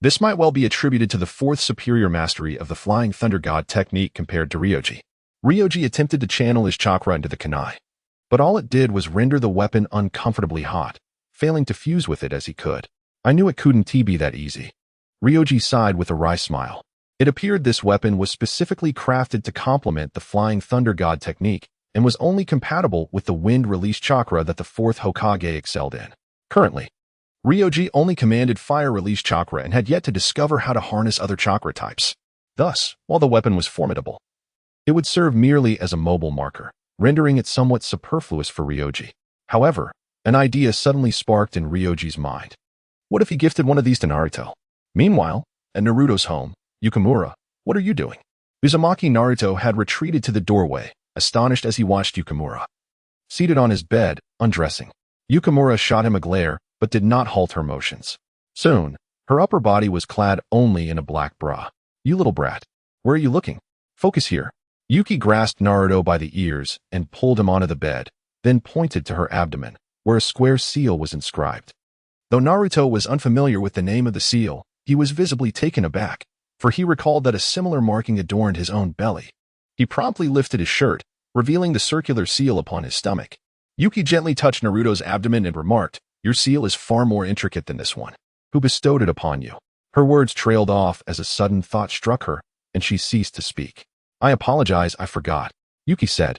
Speaker 1: This might well be attributed to the 4th superior mastery of the Flying Thunder God technique compared to Ryoji. Ryoji attempted to channel his chakra into the kunai, but all it did was render the weapon uncomfortably hot, failing to fuse with it as he could. "I knew it couldn't be that easy." Ryoji sighed with a wry smile. It appeared this weapon was specifically crafted to complement the Flying Thunder God technique and was only compatible with the wind release chakra that the 4th Hokage excelled in. Currently, Ryoji only commanded fire release chakra and had yet to discover how to harness other chakra types. Thus, while the weapon was formidable, it would serve merely as a mobile marker, rendering it somewhat superfluous for Ryoji. However, an idea suddenly sparked in Ryoji's mind. What if he gifted one of these to Naruto? Meanwhile, at Naruto's home, "Yukimura, what are you doing?" Uzumaki Naruto had retreated to the doorway, astonished as he watched Yukimura seated on his bed, undressing. Yukimura shot him a glare, but did not halt her motions. Soon, her upper body was clad only in a black bra. "You little brat, where are you looking? Focus here." Yuki grasped Naruto by the ears and pulled him onto the bed, then pointed to her abdomen, where a square seal was inscribed. Though Naruto was unfamiliar with the name of the seal, he was visibly taken aback, for he recalled that a similar marking adorned his own belly. He promptly lifted his shirt, revealing the circular seal upon his stomach. Yuki gently touched Naruto's abdomen and remarked, "Your seal is far more intricate than this one. Who bestowed it upon you?" Her words trailed off as a sudden thought struck her, and she ceased to speak. "I apologize, I forgot," Yuki said.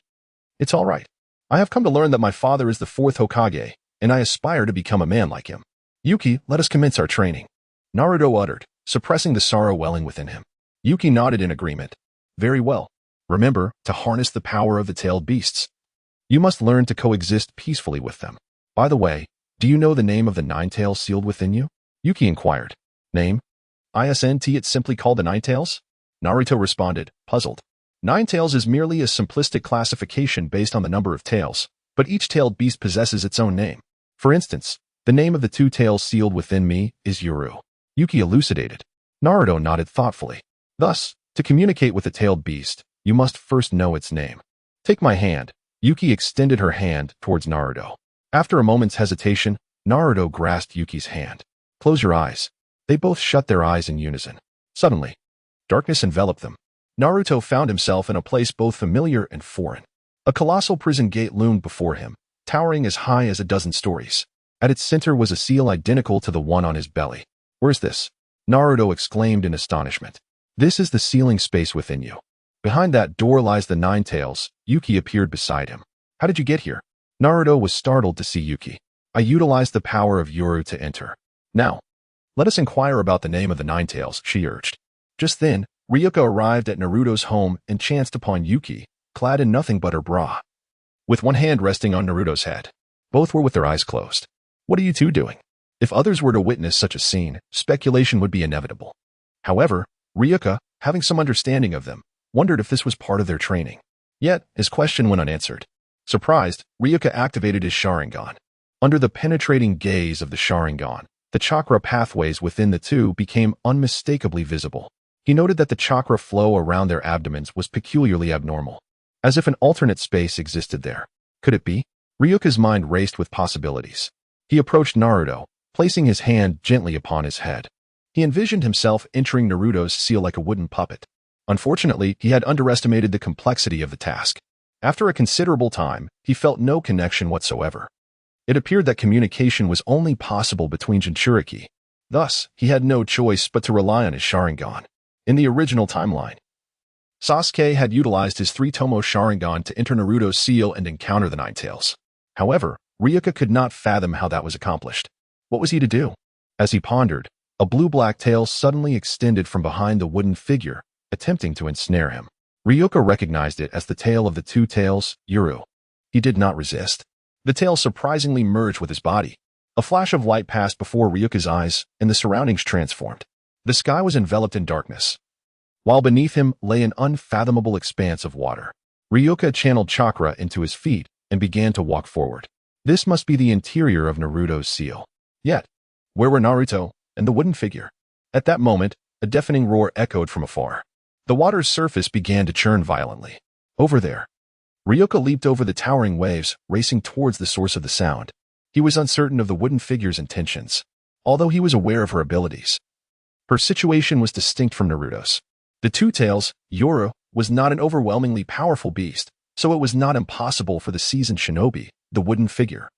Speaker 1: "It's all right. I have come to learn that my father is the 4th Hokage, and I aspire to become a man like him. Yuki, let us commence our training," Naruto uttered, suppressing the sorrow welling within him. Yuki nodded in agreement. "Very well. Remember, to harness the power of the tailed beasts, you must learn to coexist peacefully with them. By the way, do you know the name of the 9 tails sealed within you?" Yuki inquired. "Name? Isn't it simply called the 9 tails?" Naruto responded, puzzled. 9 tails is merely a simplistic classification based on the number of tails, but each tailed beast possesses its own name. For instance, the name of the 2 tails sealed within me is Yuru. Yuki elucidated. Naruto nodded thoughtfully. Thus, to communicate with a tailed beast, you must first know its name. "Take my hand." Yuki extended her hand towards Naruto. After a moment's hesitation, Naruto grasped Yuki's hand. "Close your eyes." They both shut their eyes in unison. Suddenly, darkness enveloped them. Naruto found himself in a place both familiar and foreign. A colossal prison gate loomed before him, towering as high as a dozen stories. At its center was a seal identical to the one on his belly. "Where's this?" Naruto exclaimed in astonishment. "This is the sealing space within you. Behind that door lies the 9 tails." Yuki appeared beside him. "How did you get here?" Naruto was startled to see Yuki. "I utilized the power of Yuru to enter. Now, let us inquire about the name of the 9 tails," she urged. Just then, Ryuka arrived at Naruto's home and chanced upon Yuki, clad in nothing but her bra, with one hand resting on Naruto's head. Both were with their eyes closed. "What are you two doing?" If others were to witness such a scene, speculation would be inevitable. However, Ryuka, having some understanding of them, wondered if this was part of their training. Yet, his question went unanswered. Surprised, Ryuka activated his Sharingan. Under the penetrating gaze of the Sharingan, the chakra pathways within the two became unmistakably visible. He noted that the chakra flow around their abdomens was peculiarly abnormal, as if an alternate space existed there. Could it be? Ryuka's mind raced with possibilities. He approached Naruto, placing his hand gently upon his head. He envisioned himself entering Naruto's seal like a wooden puppet. Unfortunately, he had underestimated the complexity of the task. After a considerable time, he felt no connection whatsoever. It appeared that communication was only possible between Jinchuriki. Thus, he had no choice but to rely on his Sharingan. In the original timeline, Sasuke had utilized his 3-Tomo Sharingan to enter Naruto's seal and encounter the Nine Tails. However, Ryuka could not fathom how that was accomplished. What was he to do? As he pondered, a blue-black tail suddenly extended from behind the wooden figure, attempting to ensnare him. Ryuka recognized it as the tail of the two tails, Yuru. He did not resist. The tail surprisingly merged with his body. A flash of light passed before Ryuka's eyes, and the surroundings transformed. The sky was enveloped in darkness, while beneath him lay an unfathomable expanse of water. Ryuka channeled chakra into his feet and began to walk forward. This must be the interior of Naruto's seal. Yet, where were Naruto and the wooden figure? At that moment, a deafening roar echoed from afar. The water's surface began to churn violently. Over there. Ryuka leaped over the towering waves, racing towards the source of the sound. He was uncertain of the wooden figure's intentions, although he was aware of her abilities. Her situation was distinct from Naruto's. The two tails, Yuru, was not an overwhelmingly powerful beast, so it was not impossible for the seasoned shinobi, the wooden figure,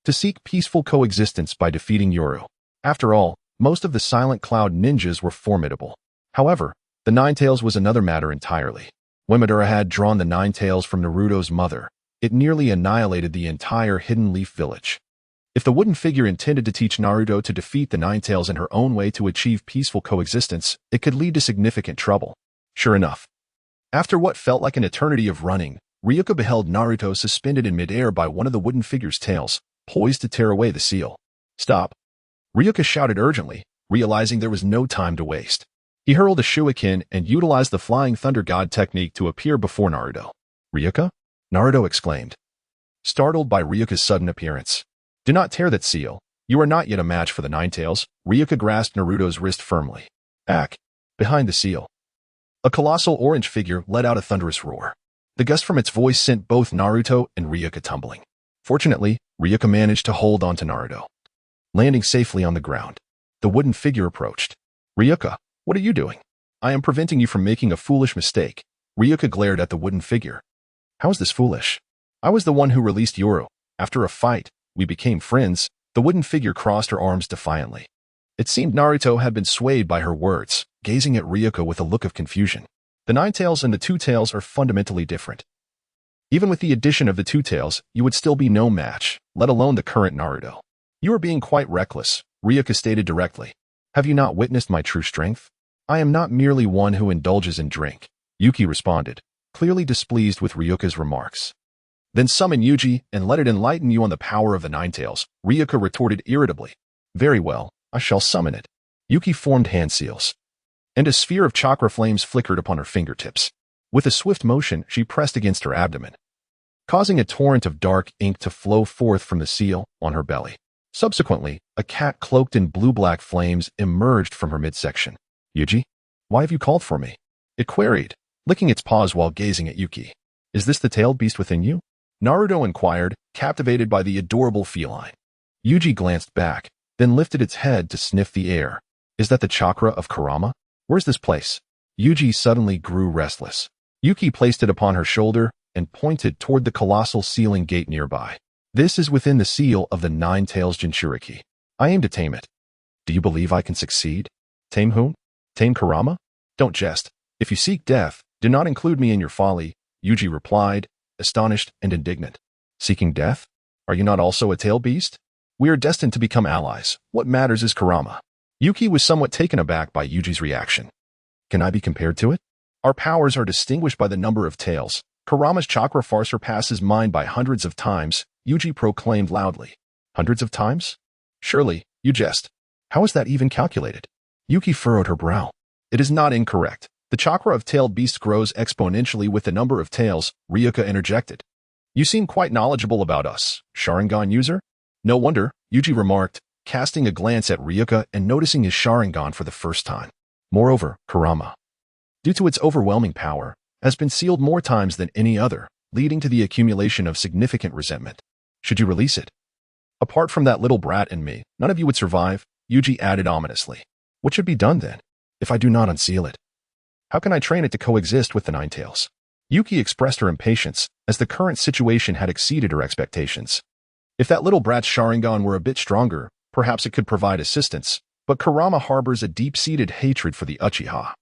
Speaker 1: to seek peaceful coexistence by defeating Yuru. After all, most of the Silent Cloud ninjas were formidable. However, the Nine Tails was another matter entirely. When Madara had drawn the Nine Tails from Naruto's mother, it nearly annihilated the entire Hidden Leaf village. If the wooden figure intended to teach Naruto to defeat the Nine Tails in her own way to achieve peaceful coexistence, it could lead to significant trouble. Sure enough, after what felt like an eternity of running, Ryuka beheld Naruto suspended in midair by one of the wooden figure's tails, poised to tear away the seal. Stop! Ryuka shouted urgently, realizing there was no time to waste. He hurled a shuriken and utilized the Flying Thunder God technique to appear before Naruto. Ryuka? Naruto exclaimed, startled by Ryuka's sudden appearance. Do not tear that seal. You are not yet a match for the Nine Tails. Ryuka grasped Naruto's wrist firmly. Ack! Behind the seal, a colossal orange figure let out a thunderous roar. The gust from its voice sent both Naruto and Ryuka tumbling. Fortunately, Ryuka managed to hold on to Naruto, landing safely on the ground. The wooden figure approached. Ryuka, what are you doing? I am preventing you from making a foolish mistake. Ryuka glared at the wooden figure. How is this foolish? I was the one who released Yuru. After a fight, we became friends. The wooden figure crossed her arms defiantly. It seemed Naruto had been swayed by her words, gazing at Ryuka with a look of confusion. The Nine Tails and the Two Tails are fundamentally different. Even with the addition of the Two Tails, you would still be no match, let alone the current Naruto. You are being quite reckless, Ryuka stated directly. Have you not witnessed my true strength? I am not merely one who indulges in drink, Yuki responded, clearly displeased with Ryuka's remarks. Then summon Yuji and let it enlighten you on the power of the Nine Tails, Ryuka retorted irritably. Very well, I shall summon it. Yuki formed hand seals, and a sphere of chakra flames flickered upon her fingertips. With a swift motion, she pressed against her abdomen, causing a torrent of dark ink to flow forth from the seal on her belly. Subsequently, a cat cloaked in blue-black flames emerged from her midsection. Yuji, why have you called for me? It queried, licking its paws while gazing at Yuki. Is this the tailed beast within you? Naruto inquired, captivated by the adorable feline. Yuji glanced back, then lifted its head to sniff the air. Is that the chakra of Kurama? Where's this place? Yuji suddenly grew restless. Yuki placed it upon her shoulder and pointed toward the colossal sealing gate nearby. This is within the seal of the Nine Tails Jinchuriki. I aim to tame it. Do you believe I can succeed? Tame whom? Tame Kurama? Don't jest. If you seek death, do not include me in your folly, Yuji replied, astonished and indignant. Seeking death? Are you not also a tail beast? We are destined to become allies. What matters is Kurama. Yuki was somewhat taken aback by Yuji's reaction. Can I be compared to it? Our powers are distinguished by the number of tails. Kurama's chakra far surpasses mine by hundreds of times, Yuji proclaimed loudly. Hundreds of times? Surely, you jest. How is that even calculated? Yuki furrowed her brow. It is not incorrect. The chakra of tailed beasts grows exponentially with the number of tails, Ryuka interjected. You seem quite knowledgeable about us, Sharingan user? No wonder, Yuji remarked, casting a glance at Ryuka and noticing his Sharingan for the first time. Moreover, Kurama, due to its overwhelming power, has been sealed more times than any other, leading to the accumulation of significant resentment. Should you release it? Apart from that little brat and me, none of you would survive, Yuji added ominously. What should be done then, if I do not unseal it? How can I train it to coexist with the Nine Tails? Yuki expressed her impatience, as the current situation had exceeded her expectations. If that little brat's Sharingan were a bit stronger, perhaps it could provide assistance, but Kurama harbors a deep-seated hatred for the Uchiha.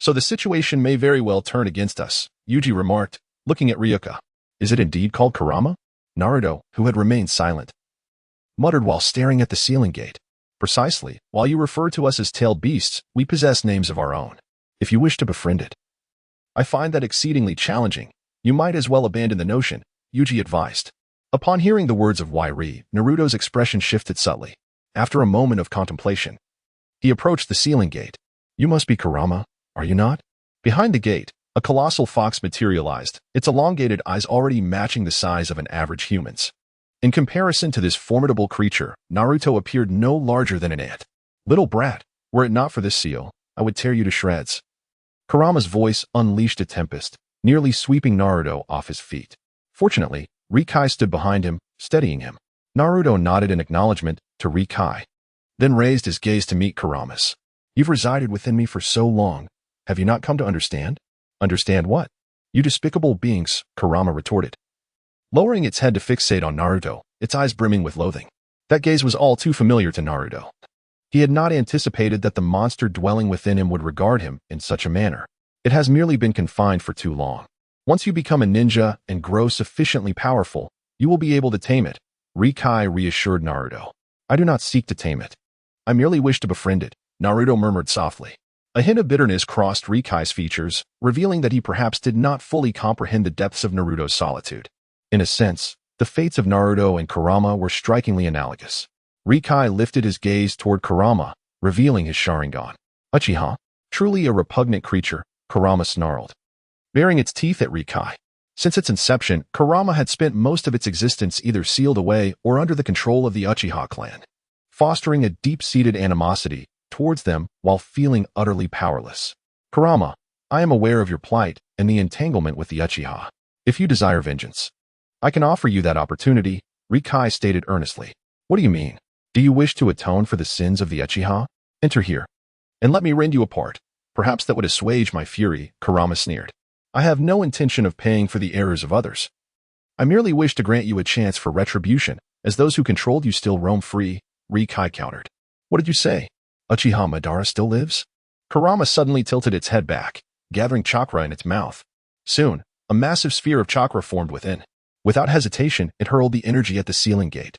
Speaker 1: So the situation may very well turn against us, Yuji remarked, looking at Ryuka. Is it indeed called Kurama? Naruto, who had remained silent, muttered while staring at the ceiling gate. Precisely, while you refer to us as tailed beasts, we possess names of our own. If you wish to befriend it, I find that exceedingly challenging. You might as well abandon the notion, Yuji advised. Upon hearing the words of Wairi, Naruto's expression shifted subtly. After a moment of contemplation, he approached the ceiling gate. You must be Kurama, are you not? Behind the gate, a colossal fox materialized, its elongated eyes already matching the size of an average human's. In comparison to this formidable creature, Naruto appeared no larger than an ant. Little brat, were it not for this seal, I would tear you to shreds. Kurama's voice unleashed a tempest, nearly sweeping Naruto off his feet. Fortunately, Rikai stood behind him, steadying him. Naruto nodded in acknowledgement to Rikai, then raised his gaze to meet Kurama's. You've resided within me for so long. Have you not come to understand? Understand what? You despicable beings, Kurama retorted, lowering its head to fixate on Naruto, its eyes brimming with loathing. That gaze was all too familiar to Naruto. He had not anticipated that the monster dwelling within him would regard him in such a manner. It has merely been confined for too long. Once you become a ninja and grow sufficiently powerful, you will be able to tame it, Rikai reassured Naruto. I do not seek to tame it. I merely wish to befriend it, Naruto murmured softly. A hint of bitterness crossed Rikai's features, revealing that he perhaps did not fully comprehend the depths of Naruto's solitude. In a sense, the fates of Naruto and Kurama were strikingly analogous. Rikai lifted his gaze toward Kurama, revealing his Sharingan. Uchiha, truly a repugnant creature, Kurama snarled, baring its teeth at Rikai. Since its inception, Kurama had spent most of its existence either sealed away or under the control of the Uchiha clan, fostering a deep-seated animosity towards them while feeling utterly powerless. Kurama, I am aware of your plight and the entanglement with the Uchiha. If you desire vengeance, I can offer you that opportunity, Rikai stated earnestly. What do you mean? Do you wish to atone for the sins of the Uchiha? Enter here, and let me rend you apart. Perhaps that would assuage my fury, Kurama sneered. I have no intention of paying for the errors of others. I merely wish to grant you a chance for retribution, as those who controlled you still roam free, Rikai countered. What did you say? Uchiha Madara still lives? Kurama suddenly tilted its head back, gathering chakra in its mouth. Soon, a massive sphere of chakra formed within. Without hesitation, it hurled the energy at the ceiling gate.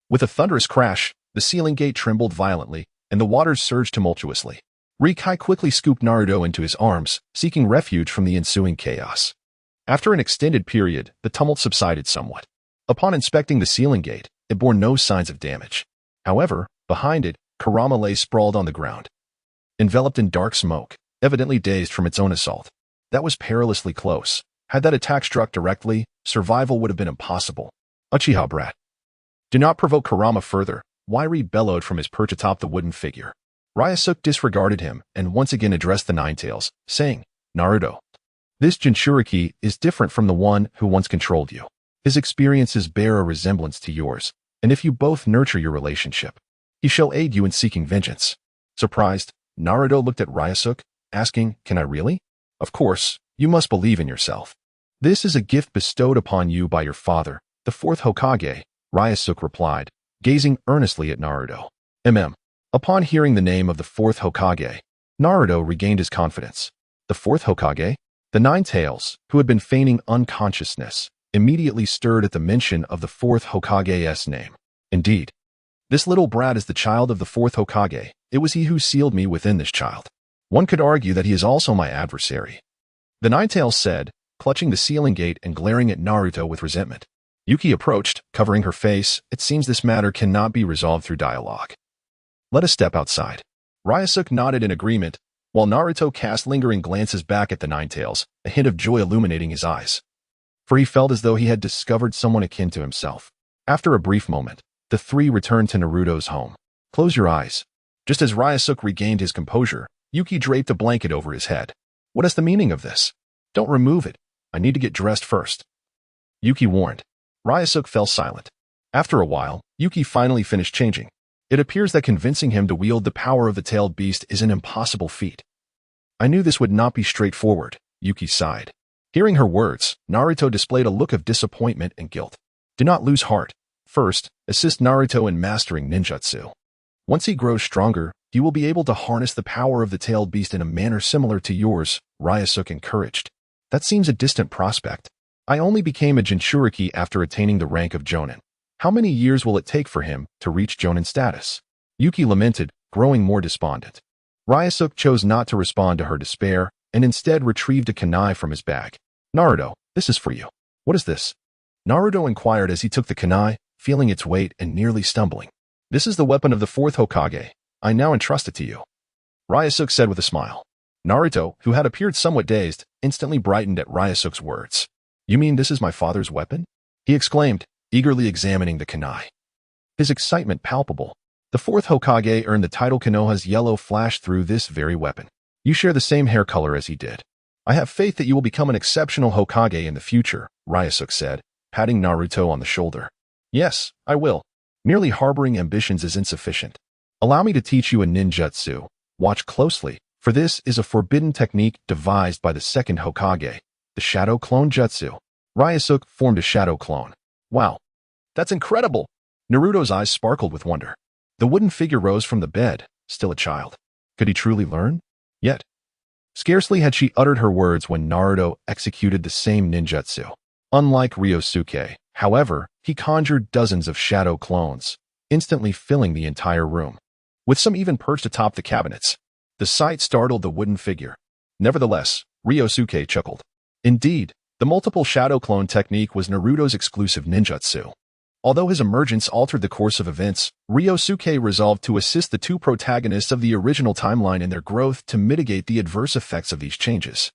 Speaker 1: With a thunderous crash, the ceiling gate trembled violently, and the waters surged tumultuously. Rikai quickly scooped Naruto into his arms, seeking refuge from the ensuing chaos. After an extended period, the tumult subsided somewhat. Upon inspecting the ceiling gate, it bore no signs of damage. However, behind it, Kurama lay sprawled on the ground, enveloped in dark smoke, evidently dazed from its own assault. That was perilously close. Had that attack struck directly, survival would have been impossible. Uchiha brat. Do not provoke Kurama further, Wairi bellowed from his perch atop the wooden figure. Ryōsuke disregarded him and once again addressed the Ninetales, saying, Naruto, this Jinchuriki is different from the one who once controlled you. His experiences bear a resemblance to yours, and if you both nurture your relationship, he shall aid you in seeking vengeance. Surprised, Naruto looked at Ryōsuke, asking, Can I really? Of course, you must believe in yourself. This is a gift bestowed upon you by your father, the fourth Hokage, Ryōsuke replied, gazing earnestly at Naruto. Upon hearing the name of the fourth Hokage, Naruto regained his confidence. The fourth Hokage? The Ninetales, who had been feigning unconsciousness, immediately stirred at the mention of the fourth Hokage's name. Indeed, this little brat is the child of the fourth Hokage. It was he who sealed me within this child. One could argue that he is also my adversary, the Ninetales said, clutching the ceiling gate and glaring at Naruto with resentment. Yuki approached, covering her face. It seems this matter cannot be resolved through dialogue. Let us step outside. Ryōsuke nodded in agreement, while Naruto cast lingering glances back at the Ninetales, a hint of joy illuminating his eyes. For he felt as though he had discovered someone akin to himself. After a brief moment, the three returned to Naruto's home. Close your eyes. Just as Ryōsuke regained his composure, Yuki draped a blanket over his head. What is the meaning of this? Don't remove it. I need to get dressed first, Yuki warned. Ryōsuke fell silent. After a while, Yuki finally finished changing. It appears that convincing him to wield the power of the tailed beast is an impossible feat. I knew this would not be straightforward, Yuki sighed. Hearing her words, Naruto displayed a look of disappointment and guilt. Do not lose heart. First, assist Naruto in mastering ninjutsu. Once he grows stronger, he will be able to harness the power of the tailed beast in a manner similar to yours, Ryōsuke encouraged. That seems a distant prospect. I only became a Jinchuriki after attaining the rank of Jonin. How many years will it take for him to reach Jonin status? Yuki lamented, growing more despondent. Ryōsuke chose not to respond to her despair, and instead retrieved a kunai from his bag. Naruto, this is for you. What is this? Naruto inquired as he took the kunai, feeling its weight and nearly stumbling. This is the weapon of the fourth Hokage. I now entrust it to you. Ryōsuke said with a smile. Naruto, who had appeared somewhat dazed, instantly brightened at Ryōsuke's words. You mean this is my father's weapon? He exclaimed, eagerly examining the kunai. His excitement palpable. The fourth Hokage earned the title. Konoha's yellow flashed through this very weapon. You share the same hair color as he did. I have faith that you will become an exceptional Hokage in the future, Ryōsuke said, patting Naruto on the shoulder. Yes, I will. Merely harboring ambitions is insufficient. Allow me to teach you a ninjutsu. Watch closely, for this is a forbidden technique devised by the second Hokage, the Shadow Clone Jutsu. Ryōsuke formed a shadow clone. Wow, that's incredible! Naruto's eyes sparkled with wonder. The wooden figure rose from the bed, still a child. Could he truly learn? Yet, scarcely had she uttered her words when Naruto executed the same ninjutsu. Unlike Ryōsuke, however, he conjured dozens of shadow clones, instantly filling the entire room, with some even perched atop the cabinets. The sight startled the wooden figure. Nevertheless, Ryōsuke chuckled. Indeed, the multiple shadow clone technique was Naruto's exclusive ninjutsu. Although his emergence altered the course of events, Ryōsuke resolved to assist the two protagonists of the original timeline in their growth to mitigate the adverse effects of these changes.